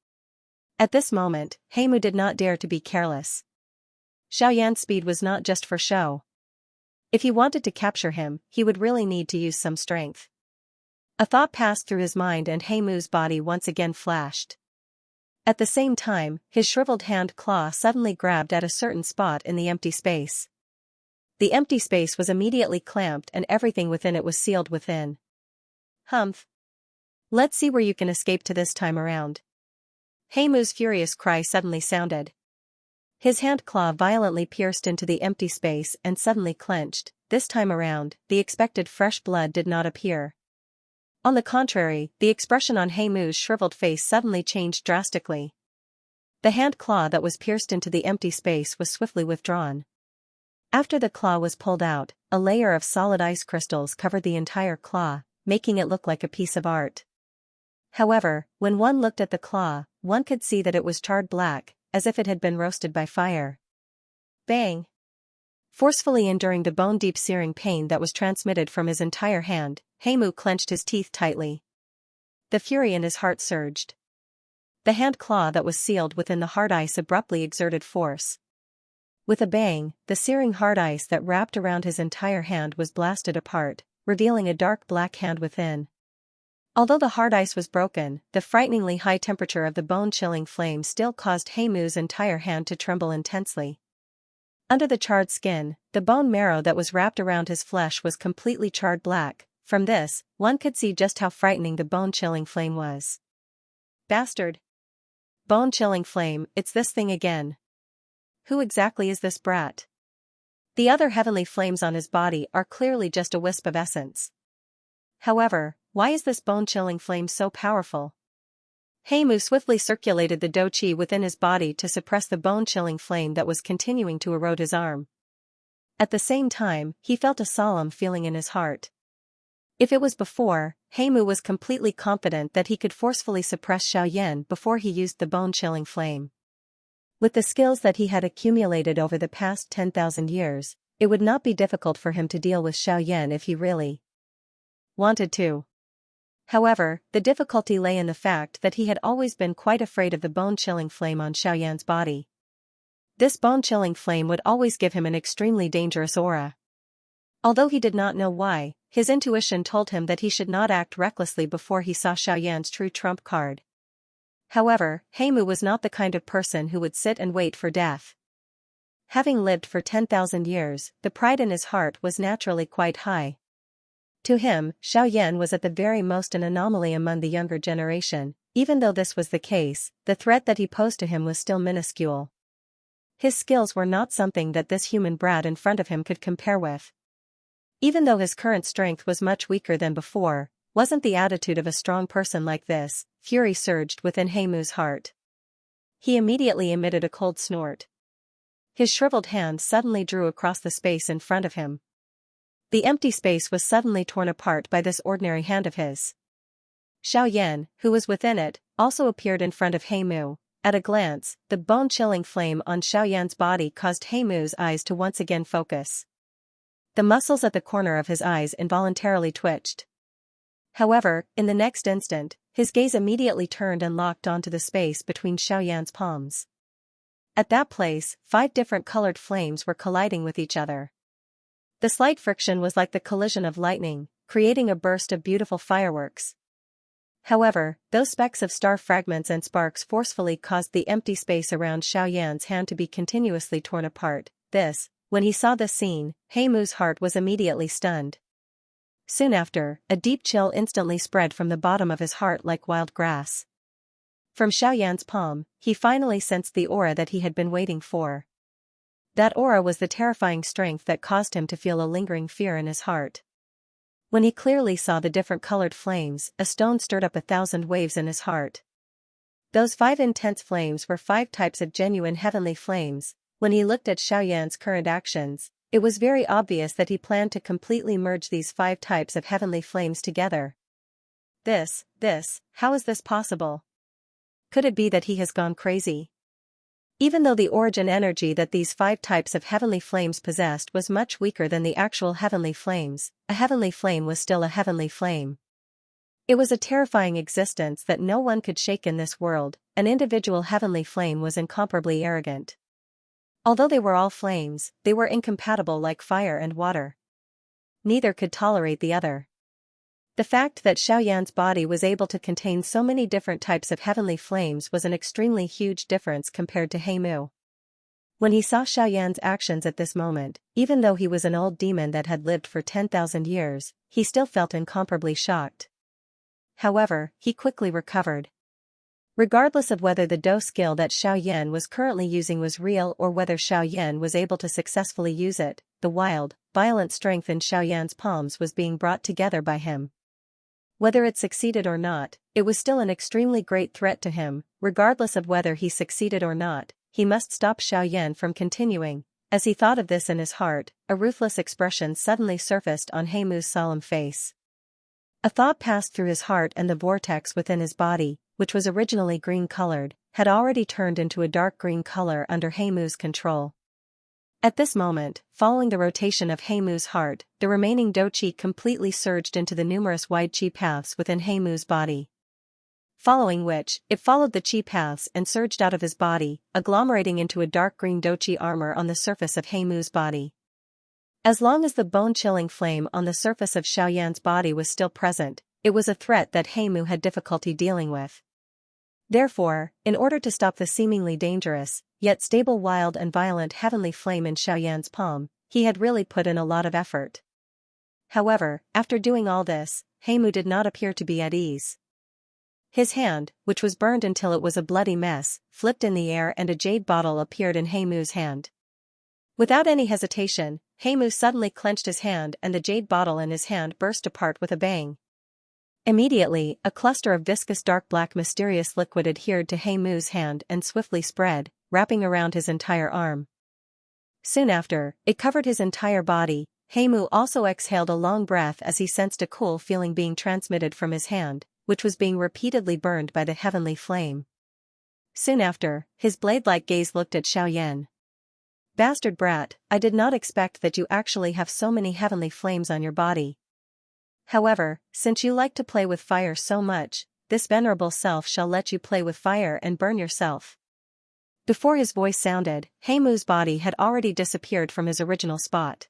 At this moment, Heimu did not dare to be careless. Xiaoyan's speed was not just for show. If he wanted to capture him, he would really need to use some strength. A thought passed through his mind and Heimu's body once again flashed. At the same time, his shriveled hand claw suddenly grabbed at a certain spot in the empty space. The empty space was immediately clamped and everything within it was sealed within. Humph! Let's see where you can escape to this time around. Heimu's furious cry suddenly sounded. His hand claw violently pierced into the empty space and suddenly clenched. This time around, the expected fresh blood did not appear. On the contrary, the expression on Heimu's shriveled face suddenly changed drastically. The hand claw that was pierced into the empty space was swiftly withdrawn. After the claw was pulled out, a layer of solid ice crystals covered the entire claw, making it look like a piece of art. However, when one looked at the claw, one could see that it was charred black, as if it had been roasted by fire. Bang! Forcefully enduring the bone-deep searing pain that was transmitted from his entire hand, Heimu clenched his teeth tightly. The fury in his heart surged. The hand claw that was sealed within the hard ice abruptly exerted force. With a bang, the searing hard ice that wrapped around his entire hand was blasted apart, revealing a dark black hand within. Although the hard ice was broken, the frighteningly high temperature of the bone-chilling flame still caused Heimu's entire hand to tremble intensely. Under the charred skin, the bone marrow that was wrapped around his flesh was completely charred black. From this, one could see just how frightening the bone-chilling flame was. Bastard! Bone-chilling flame, it's this thing again. Who exactly is this brat? The other heavenly flames on his body are clearly just a wisp of essence. However, why is this bone-chilling flame so powerful? Heimu swiftly circulated the do chi within his body to suppress the bone-chilling flame that was continuing to erode his arm. At the same time, he felt a solemn feeling in his heart. If it was before, Heimu was completely confident that he could forcefully suppress Xiaoyan before he used the bone-chilling flame. With the skills that he had accumulated over the past 10,000 years, it would not be difficult for him to deal with Xiaoyan if he really wanted to. However, the difficulty lay in the fact that he had always been quite afraid of the bone-chilling flame on Xiaoyan's body. This bone-chilling flame would always give him an extremely dangerous aura. Although he did not know why, his intuition told him that he should not act recklessly before he saw Xiaoyan's true trump card. However, Heimu was not the kind of person who would sit and wait for death. Having lived for 10,000 years, the pride in his heart was naturally quite high. To him, Xiaoyan was at the very most an anomaly among the younger generation. Even though this was the case, the threat that he posed to him was still minuscule. His skills were not something that this human brat in front of him could compare with. Even though his current strength was much weaker than before, wasn't the attitude of a strong person like this. Fury surged within Heimu's heart. He immediately emitted a cold snort. His shriveled hand suddenly drew across the space in front of him. The empty space was suddenly torn apart by this ordinary hand of his. Xiaoyan, who was within it, also appeared in front of Heimu. At a glance, the bone-chilling flame on Xiaoyan's body caused Heimu's eyes to once again focus. The muscles at the corner of his eyes involuntarily twitched. However, in the next instant, his gaze immediately turned and locked onto the space between Xiaoyan's palms. At that place, 5 different colored flames were colliding with each other. The slight friction was like the collision of lightning, creating a burst of beautiful fireworks. However, those specks of star fragments and sparks forcefully caused the empty space around Xiaoyan's hand to be continuously torn apart. When he saw this scene, Heimu's heart was immediately stunned. Soon after, a deep chill instantly spread from the bottom of his heart like wild grass. From Xiaoyan's palm, he finally sensed the aura that he had been waiting for. That aura was the terrifying strength that caused him to feel a lingering fear in his heart. When he clearly saw the different colored flames, a stone stirred up 1,000 waves in his heart. Those 5 intense flames were 5 types of genuine heavenly flames. When he looked at Xiaoyan's current actions, it was very obvious that he planned to completely merge these 5 types of heavenly flames together. How is this possible? Could it be that he has gone crazy? Even though the origin energy that these 5 types of heavenly flames possessed was much weaker than the actual heavenly flames, a heavenly flame was still a heavenly flame. It was a terrifying existence that no one could shake in this world. An individual heavenly flame was incomparably arrogant. Although they were all flames, they were incompatible like fire and water. Neither could tolerate the other. The fact that Xiaoyan's body was able to contain so many different types of heavenly flames was an extremely huge difference compared to Heimu. When he saw Xiaoyan's actions at this moment, even though he was an old demon that had lived for 10,000 years, he still felt incomparably shocked. However, he quickly recovered. Regardless of whether the Do skill that Xiaoyan was currently using was real or whether Xiaoyan was able to successfully use it, the wild, violent strength in Xiaoyan's palms was being brought together by him. Whether it succeeded or not, it was still an extremely great threat to him. Regardless of whether he succeeded or not, he must stop Xiaoyan from continuing. As he thought of this in his heart, a ruthless expression suddenly surfaced on Heimu's solemn face. A thought passed through his heart, and the vortex within his body, which was originally green-colored, had already turned into a dark green color under Heimu's control. At this moment, following the rotation of Heimu's heart, the remaining Do Qi completely surged into the numerous wide Qi paths within Heimu's body. Following which, it followed the Qi paths and surged out of his body, agglomerating into a dark green Do Qi armor on the surface of Heimu's body. As long as the bone-chilling flame on the surface of Xiaoyan's body was still present, it was a threat that Heimu had difficulty dealing with. Therefore, in order to stop the seemingly dangerous, yet stable wild and violent heavenly flame in Xiaoyan's palm, he had really put in a lot of effort. However, after doing all this, Heimu did not appear to be at ease. His hand, which was burned until it was a bloody mess, flipped in the air and a jade bottle appeared in Heimu's hand. Without any hesitation, Heimu suddenly clenched his hand and the jade bottle in his hand burst apart with a bang. Immediately, a cluster of viscous dark black mysterious liquid adhered to Heimu's hand and swiftly spread, wrapping around his entire arm. Soon after, it covered his entire body. Heimu also exhaled a long breath as he sensed a cool feeling being transmitted from his hand, which was being repeatedly burned by the heavenly flame. Soon after, his blade-like gaze looked at Xiaoyan. "Bastard brat, I did not expect that you actually have so many heavenly flames on your body. However, since you like to play with fire so much, this venerable self shall let you play with fire and burn yourself." Before his voice sounded, Heimu's body had already disappeared from his original spot.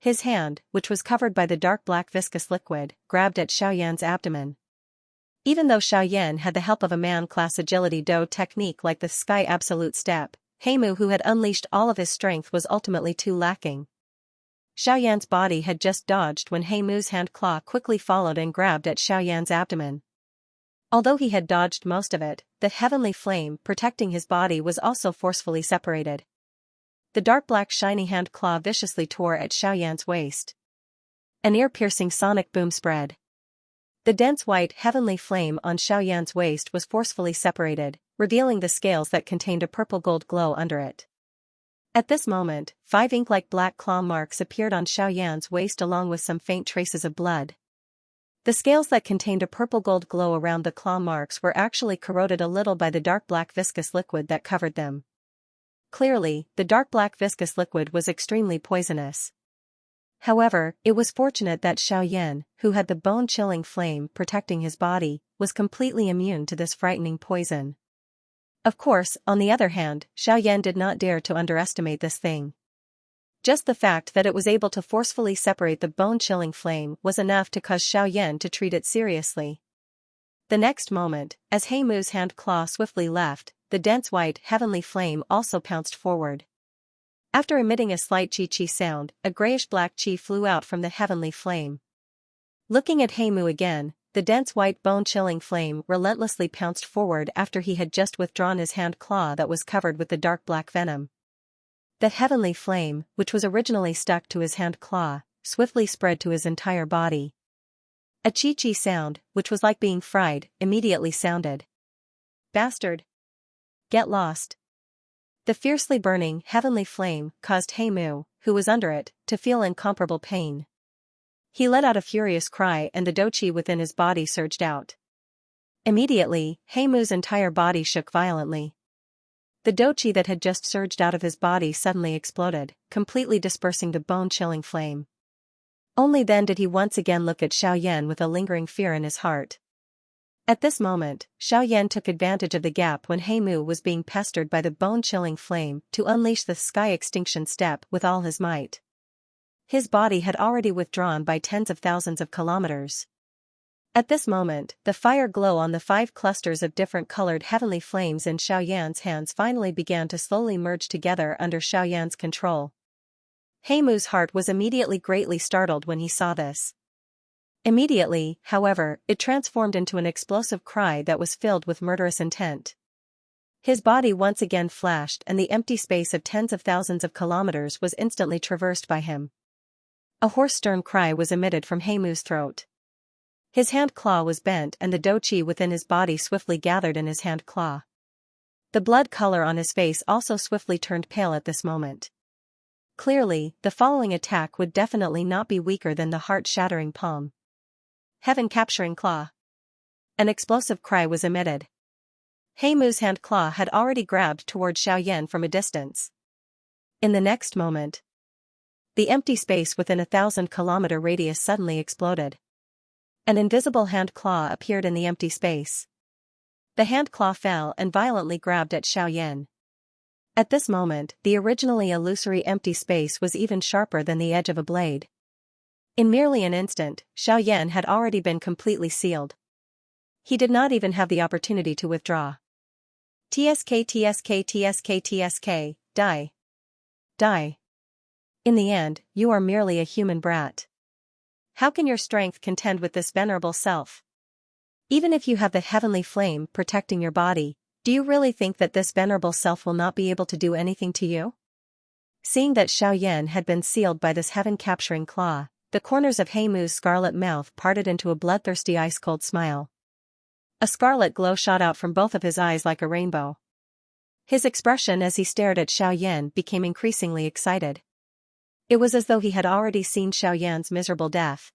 His hand, which was covered by the dark black viscous liquid, grabbed at Xiaoyan's abdomen. Even though Xiaoyan had the help of a man-class agility Do technique like the Sky Absolute Step, Heimu, who had unleashed all of his strength, was ultimately too lacking. Xiaoyan's body had just dodged when Heimu's hand claw quickly followed and grabbed at Xiaoyan's abdomen. Although he had dodged most of it, the heavenly flame protecting his body was also forcefully separated. The dark black shiny hand claw viciously tore at Xiaoyan's waist. An ear-piercing sonic boom spread. The dense white heavenly flame on Xiaoyan's waist was forcefully separated, revealing the scales that contained a purple-gold glow under it. At this moment, 5 ink-like black claw marks appeared on Xiaoyan's waist along with some faint traces of blood. The scales that contained a purple-gold glow around the claw marks were actually corroded a little by the dark black viscous liquid that covered them. Clearly, the dark black viscous liquid was extremely poisonous. However, it was fortunate that Xiaoyan, who had the bone-chilling flame protecting his body, was completely immune to this frightening poison. Of course, on the other hand, Xiaoyan did not dare to underestimate this thing. Just the fact that it was able to forcefully separate the bone-chilling flame was enough to cause Xiaoyan to treat it seriously. The next moment, as Heimu's hand claw swiftly left, the dense white heavenly flame also pounced forward. After emitting a slight chi-chi sound, a grayish-black chi flew out from the heavenly flame. Looking at Heimu again, the dense white bone-chilling flame relentlessly pounced forward after he had just withdrawn his hand claw that was covered with the dark black venom. The heavenly flame, which was originally stuck to his hand claw, swiftly spread to his entire body. A chi-chi sound, which was like being fried, immediately sounded. Bastard! Get lost! The fiercely burning heavenly flame caused Heimu, who was under it, to feel incomparable pain. He let out a furious cry and the doqi within his body surged out. Immediately, Heimu's entire body shook violently. The doqi that had just surged out of his body suddenly exploded, completely dispersing the bone-chilling flame. Only then did he once again look at Xiaoyan with a lingering fear in his heart. At this moment, Xiaoyan took advantage of the gap when Heimu was being pestered by the bone-chilling flame to unleash the sky extinction step with all his might. His body had already withdrawn by tens of thousands of kilometers. At this moment, the fire glow on the 5 clusters of different colored heavenly flames in Xiaoyan's hands finally began to slowly merge together under Xiaoyan's control. Heimu's heart was immediately greatly startled when he saw this. Immediately, however, it transformed into an explosive cry that was filled with murderous intent. His body once again flashed and the empty space of tens of thousands of kilometers was instantly traversed by him. A hoarse stern cry was emitted from Heimu's throat. His hand claw was bent and the doqi within his body swiftly gathered in his hand claw. The blood color on his face also swiftly turned pale at this moment. Clearly, the following attack would definitely not be weaker than the heart-shattering palm. Heaven-capturing claw. An explosive cry was emitted. Heimu's hand claw had already grabbed toward Xiaoyan from a distance. In the next moment, the empty space within a 1,000-kilometer radius suddenly exploded. An invisible hand claw appeared in the empty space. The hand claw fell and violently grabbed at Xiaoyan. At this moment, the originally illusory empty space was even sharper than the edge of a blade. In merely an instant, Xiaoyan had already been completely sealed. He did not even have the opportunity to withdraw. TSK TSK TSK TSK, die. Die. In the end, you are merely a human brat. How can your strength contend with this venerable self? Even if you have the heavenly flame protecting your body, do you really think that this venerable self will not be able to do anything to you? Seeing that Xiaoyan had been sealed by this heaven-capturing claw, the corners of Heimu's scarlet mouth parted into a bloodthirsty ice-cold smile. A scarlet glow shot out from both of his eyes like a rainbow. His expression as he stared at Xiaoyan became increasingly excited. It was as though he had already seen Xiaoyan's miserable death.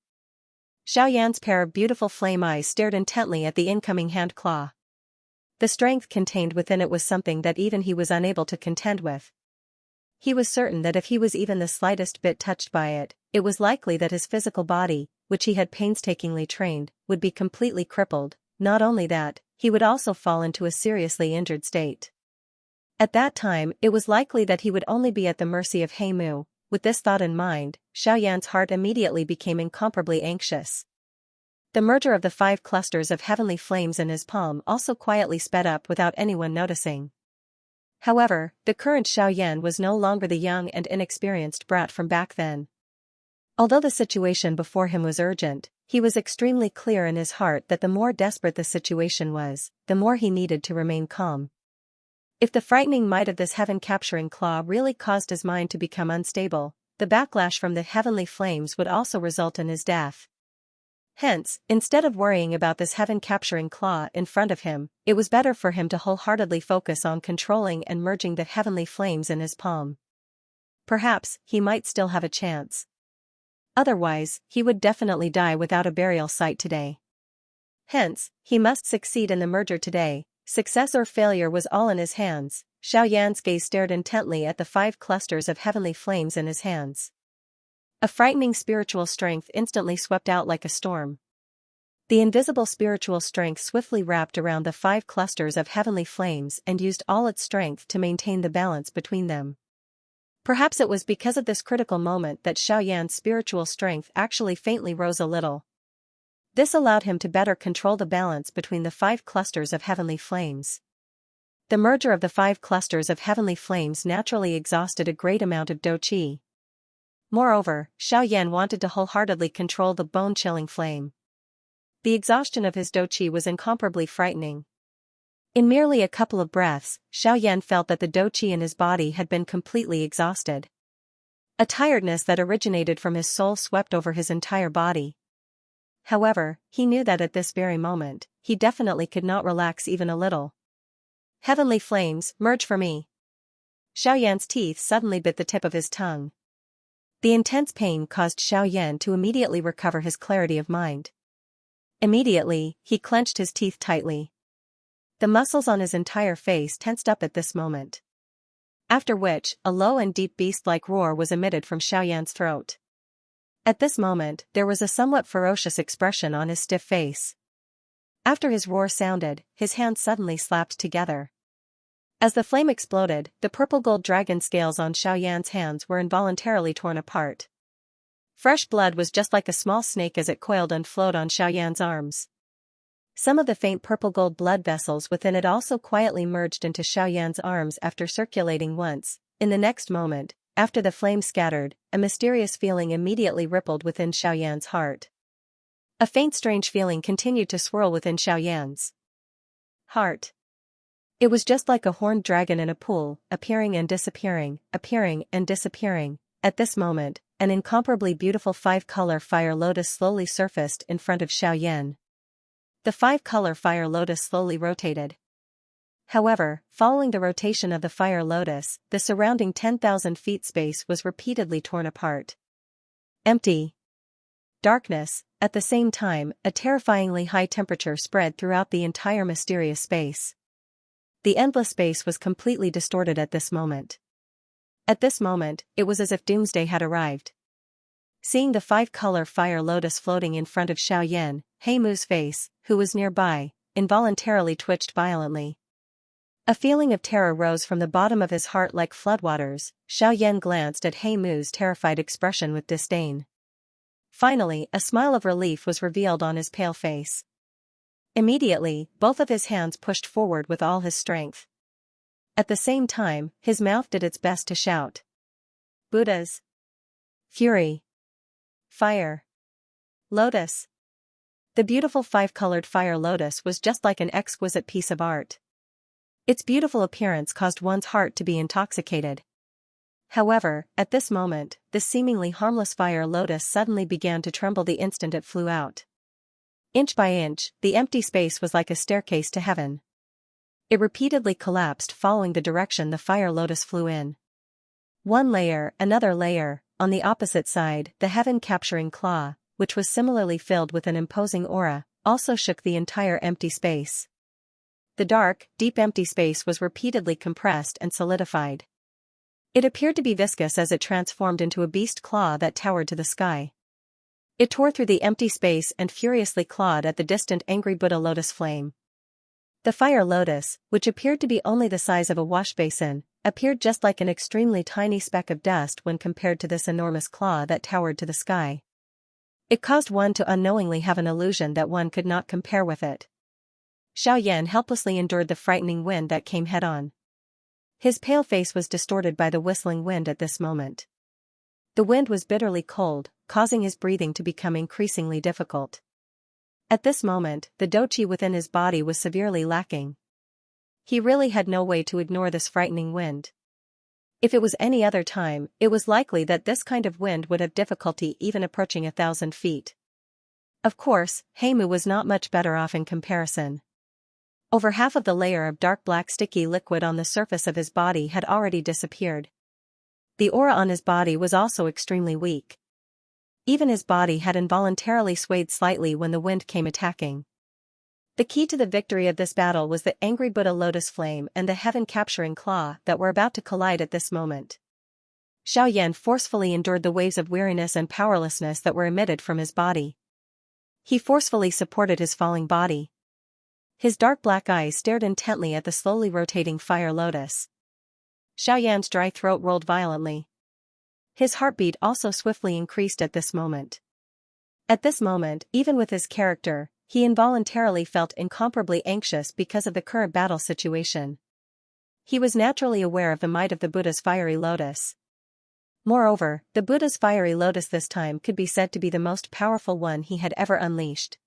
Xiaoyan's pair of beautiful flame eyes stared intently at the incoming hand claw. The strength contained within it was something that even he was unable to contend with. He was certain that if he was even the slightest bit touched by it, it was likely that his physical body, which he had painstakingly trained, would be completely crippled. Not only that, he would also fall into a seriously injured state. At that time, it was likely that he would only be at the mercy of Heimu. With this thought in mind, Xiaoyan's heart immediately became incomparably anxious. The merger of the 5 clusters of heavenly flames in his palm also quietly sped up without anyone noticing. However, the current Xiaoyan was no longer the young and inexperienced brat from back then. Although the situation before him was urgent, he was extremely clear in his heart that the more desperate the situation was, the more he needed to remain calm. If the frightening might of this heaven-capturing claw really caused his mind to become unstable, the backlash from the heavenly flames would also result in his death. Hence, instead of worrying about this heaven-capturing claw in front of him, it was better for him to wholeheartedly focus on controlling and merging the heavenly flames in his palm. Perhaps, he might still have a chance. Otherwise, he would definitely die without a burial site today. Hence, he must succeed in the merger today. Success or failure was all in his hands. Xiaoyan's gaze stared intently at the 5 clusters of heavenly flames in his hands. A frightening spiritual strength instantly swept out like a storm. The invisible spiritual strength swiftly wrapped around the 5 clusters of heavenly flames and used all its strength to maintain the balance between them. Perhaps it was because of this critical moment that Xiaoyan's spiritual strength actually faintly rose a little. This allowed him to better control the balance between the 5 clusters of heavenly flames. The merger of the 5 clusters of heavenly flames naturally exhausted a great amount of dou qi. Moreover, Xiaoyan wanted to wholeheartedly control the bone-chilling flame. The exhaustion of his dou qi was incomparably frightening. In merely a couple of breaths, Xiaoyan felt that the dou qi in his body had been completely exhausted. A tiredness that originated from his soul swept over his entire body. However, he knew that at this very moment, he definitely could not relax even a little. Heavenly flames, merge for me. Xiaoyan's teeth suddenly bit the tip of his tongue. The intense pain caused Xiaoyan to immediately recover his clarity of mind. Immediately, he clenched his teeth tightly. The muscles on his entire face tensed up at this moment. After which, a low and deep beast-like roar was emitted from Xiaoyan's throat. At this moment, there was a somewhat ferocious expression on his stiff face. After his roar sounded, his hands suddenly slapped together. As the flame exploded, the purple-gold dragon scales on Xiaoyan's hands were involuntarily torn apart. Fresh blood was just like a small snake as it coiled and flowed on Xiaoyan's arms. Some of the faint purple-gold blood vessels within it also quietly merged into Xiaoyan's arms after circulating once. In the next moment, after the flame scattered, a mysterious feeling immediately rippled within Xiaoyan's heart. A faint strange feeling continued to swirl within Xiaoyan's heart. It was just like a horned dragon in a pool, appearing and disappearing, appearing and disappearing. At this moment, an incomparably beautiful 5-color fire lotus slowly surfaced in front of Xiaoyan. The 5-color fire lotus slowly rotated. However, following the rotation of the fire lotus, the surrounding 10,000 feet space was repeatedly torn apart. Empty. Darkness. At the same time, a terrifyingly high temperature spread throughout the entire mysterious space. The endless space was completely distorted at this moment. At this moment, it was as if doomsday had arrived. Seeing the 5-color fire lotus floating in front of Xiaoyan, Heimu's face, who was nearby, involuntarily twitched violently. A feeling of terror rose from the bottom of his heart like floodwaters. Xiaoyan glanced at Heimu's terrified expression with disdain. Finally, a smile of relief was revealed on his pale face. Immediately, both of his hands pushed forward with all his strength. At the same time, his mouth did its best to shout. Buddhas. Fury. Fire. Lotus. The beautiful 5-colored fire lotus was just like an exquisite piece of art. Its beautiful appearance caused one's heart to be intoxicated. However, at this moment, this seemingly harmless fire lotus suddenly began to tremble the instant it flew out. Inch by inch, the empty space was like a staircase to heaven. It repeatedly collapsed following the direction the fire lotus flew in. One layer, another layer, on the opposite side, the heaven-capturing claw, which was similarly filled with an imposing aura, also shook the entire empty space. The dark, deep empty space was repeatedly compressed and solidified. It appeared to be viscous as it transformed into a beast claw that towered to the sky. It tore through the empty space and furiously clawed at the distant angry Buddha lotus flame. The fire lotus, which appeared to be only the size of a wash basin, appeared just like an extremely tiny speck of dust when compared to this enormous claw that towered to the sky. It caused one to unknowingly have an illusion that one could not compare with it. Xiaoyan helplessly endured the frightening wind that came head-on. His pale face was distorted by the whistling wind at this moment. The wind was bitterly cold, causing his breathing to become increasingly difficult. At this moment, the dou qi within his body was severely lacking. He really had no way to ignore this frightening wind. If it was any other time, it was likely that this kind of wind would have difficulty even approaching 1,000 feet. Of course, Heimu was not much better off in comparison. Over half of the layer of dark black sticky liquid on the surface of his body had already disappeared. The aura on his body was also extremely weak. Even his body had involuntarily swayed slightly when the wind came attacking. The key to the victory of this battle was the angry Buddha lotus flame and the heaven-capturing claw that were about to collide at this moment. Xiaoyan forcefully endured the waves of weariness and powerlessness that were emitted from his body. He forcefully supported his falling body. His dark black eyes stared intently at the slowly rotating fire lotus. Xiaoyan's dry throat rolled violently. His heartbeat also swiftly increased at this moment. At this moment, even with his character, he involuntarily felt incomparably anxious because of the current battle situation. He was naturally aware of the might of the Buddha's fiery lotus. Moreover, the Buddha's fiery lotus this time could be said to be the most powerful one he had ever unleashed.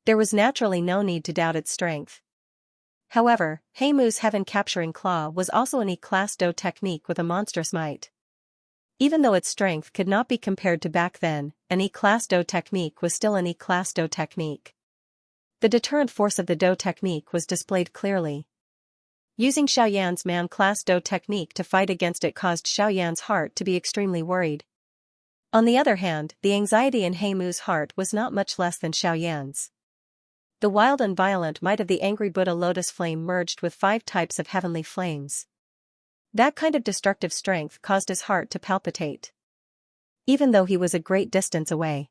There was naturally no need to doubt its strength. However, Heimu's heaven-capturing claw was also an E-class Do technique with a monstrous might. Even though its strength could not be compared to back then, an E-class Do technique was still an E-class Do technique. The deterrent force of the Do technique was displayed clearly. Using Xiaoyan's man-class Do technique to fight against it caused Xiaoyan's heart to be extremely worried. On the other hand, the anxiety in Heimu's heart was not much less than Xiaoyan's. The wild and violent might of the angry Buddha lotus flame merged with 5 types of heavenly flames. That kind of destructive strength caused his heart to palpitate. Even though he was a great distance away.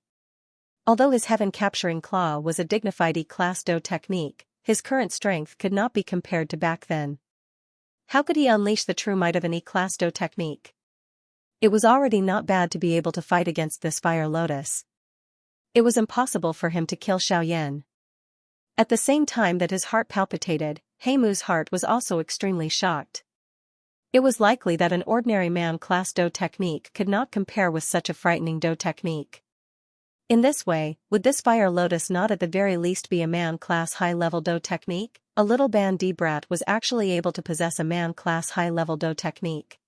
Although his heaven-capturing claw was a dignified E-class Do technique, his current strength could not be compared to back then. How could he unleash the true might of an E-class Do technique? It was already not bad to be able to fight against this fire lotus. It was impossible for him to kill Xiaoyan. At the same time that his heart palpitated, Heimu's heart was also extremely shocked. It was likely that an ordinary man-class Do technique could not compare with such a frightening Do technique. In this way, would this fire lotus not at the very least be a man-class high-level Do technique? A little bandy brat was actually able to possess a man-class high-level Do technique.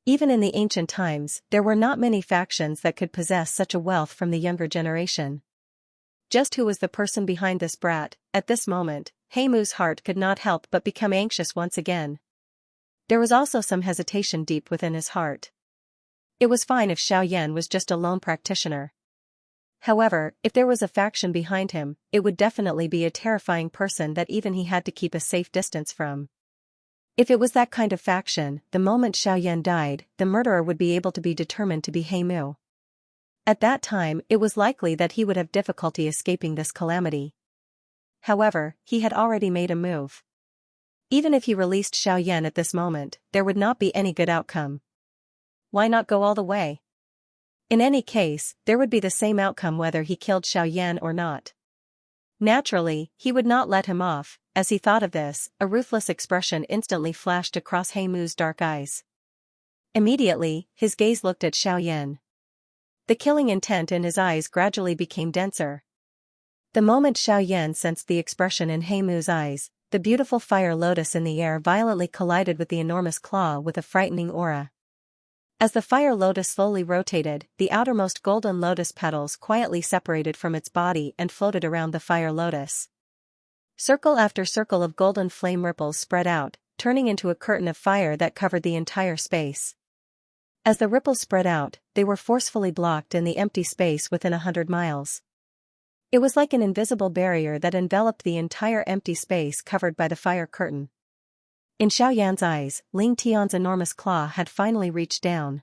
Even in the ancient times, there were not many factions that could possess such a wealth from the younger generation. Just who was the person behind this brat? At this moment, Heimu's heart could not help but become anxious once again. There was also some hesitation deep within his heart. It was fine if Xiaoyan was just a lone practitioner. However, if there was a faction behind him, it would definitely be a terrifying person that even he had to keep a safe distance from. If it was that kind of faction, the moment Xiaoyan died, the murderer would be able to be determined to be Heimu. At that time, it was likely that he would have difficulty escaping this calamity. However, he had already made a move. Even if he released Xiaoyan at this moment, there would not be any good outcome. Why not go all the way? In any case, there would be the same outcome whether he killed Xiaoyan or not. Naturally, he would not let him off. As he thought of this, a ruthless expression instantly flashed across Heimu's dark eyes. Immediately, his gaze looked at Xiaoyan. The killing intent in his eyes gradually became denser. The moment Xiaoyan sensed the expression in Heimu's eyes, the beautiful fire lotus in the air violently collided with the enormous claw with a frightening aura. As the fire lotus slowly rotated, the outermost golden lotus petals quietly separated from its body and floated around the fire lotus. Circle after circle of golden flame ripples spread out, turning into a curtain of fire that covered the entire space. As the ripples spread out, they were forcefully blocked in the empty space within 100 miles. It was like an invisible barrier that enveloped the entire empty space covered by the fire curtain. In Xiaoyan's eyes, Ling Tian's enormous claw had finally reached down.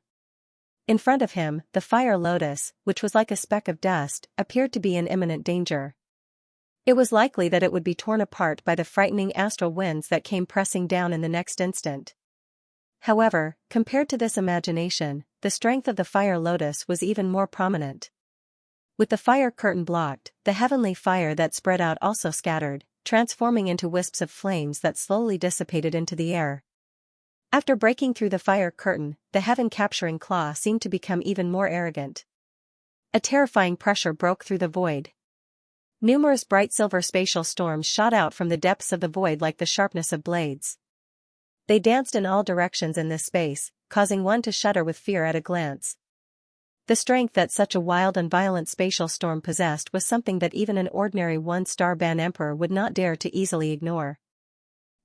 In front of him, the fire lotus, which was like a speck of dust, appeared to be in imminent danger. It was likely that it would be torn apart by the frightening astral winds that came pressing down in the next instant. However, compared to this imagination, the strength of the fire lotus was even more prominent. With the fire curtain blocked, the heavenly fire that spread out also scattered, transforming into wisps of flames that slowly dissipated into the air. After breaking through the fire curtain, the heaven-capturing claw seemed to become even more arrogant. A terrifying pressure broke through the void. Numerous bright silver spatial storms shot out from the depths of the void like the sharpness of blades. They danced in all directions in this space, causing one to shudder with fear at a glance. The strength that such a wild and violent spatial storm possessed was something that even an ordinary one-star ban emperor would not dare to easily ignore.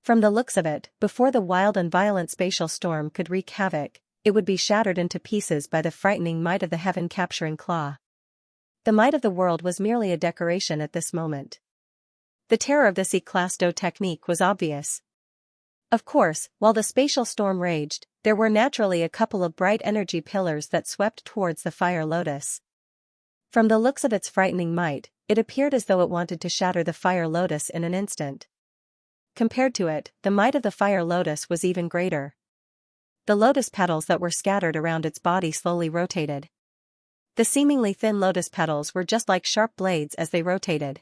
From the looks of it, before the wild and violent spatial storm could wreak havoc, it would be shattered into pieces by the frightening might of the heaven-capturing claw. The might of the world was merely a decoration at this moment. The terror of this E-class Do technique was obvious. Of course, while the spatial storm raged, there were naturally a couple of bright energy pillars that swept towards the fire lotus. From the looks of its frightening might, It appeared as though it wanted to shatter the fire lotus in an instant. Compared to it, the might of the fire lotus was even greater. The lotus petals that were scattered around its body slowly rotated. The seemingly thin lotus petals were just like sharp blades as they rotated.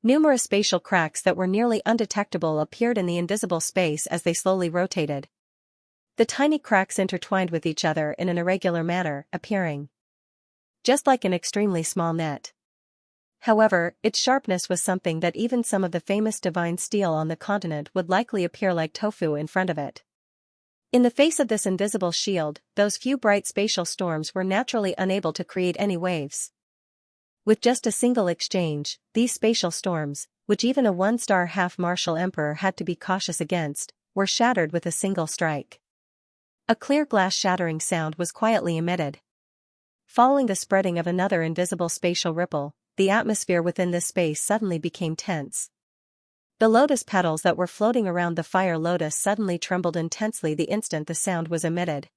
Numerous spatial cracks that were nearly undetectable appeared in the invisible space as they slowly rotated. The tiny cracks intertwined with each other in an irregular manner, appearing just like an extremely small net. However, its sharpness was something that even some of the famous divine steel on the continent would likely appear like tofu in front of it. In the face of this invisible shield, those few bright spatial storms were naturally unable to create any waves. With just a single exchange, these spatial storms, which even a one-star half-martial emperor had to be cautious against, were shattered with a single strike. A clear glass shattering sound was quietly emitted. Following the spreading of another invisible spatial ripple, the atmosphere within this space suddenly became tense. The lotus petals that were floating around the fire lotus suddenly trembled intensely the instant the sound was emitted.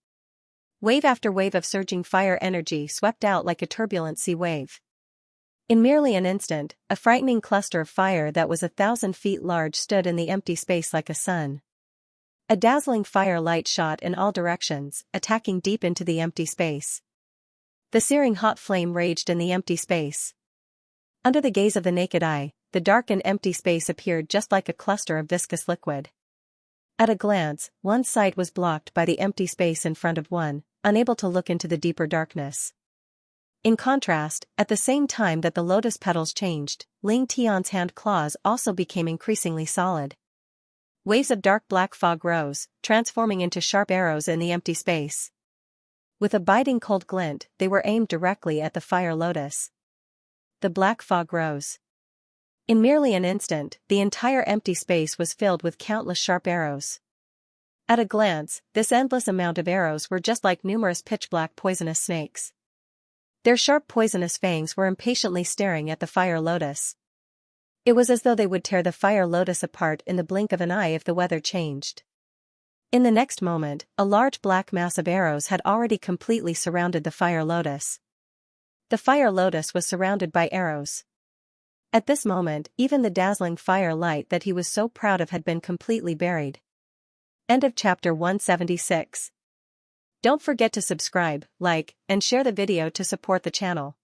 Wave after wave of surging fire energy swept out like a turbulent sea wave. In merely an instant, a frightening cluster of fire that was 1,000 feet large stood in the empty space like a sun. A dazzling fire light shot in all directions, attacking deep into the empty space. The searing hot flame raged in the empty space. Under the gaze of the naked eye, the dark and empty space appeared just like a cluster of viscous liquid. At a glance, one's sight was blocked by the empty space in front of one, unable to look into the deeper darkness. In contrast, at the same time that the lotus petals changed, Ling Tian's hand claws also became increasingly solid. Waves of dark black fog rose, transforming into sharp arrows in the empty space. With a biting cold glint, they were aimed directly at the fire lotus. The black fog rose. In merely an instant, the entire empty space was filled with countless sharp arrows. At a glance, this endless amount of arrows were just like numerous pitch-black poisonous snakes. Their sharp poisonous fangs were impatiently staring at the fire lotus. It was as though they would tear the fire lotus apart in the blink of an eye if the weather changed. In the next moment, a large black mass of arrows had already completely surrounded the fire lotus. The fire lotus was surrounded by arrows. At this moment, even the dazzling fire light that he was so proud of had been completely buried. End of chapter 176. Don't forget to subscribe, like, and share the video to support the channel.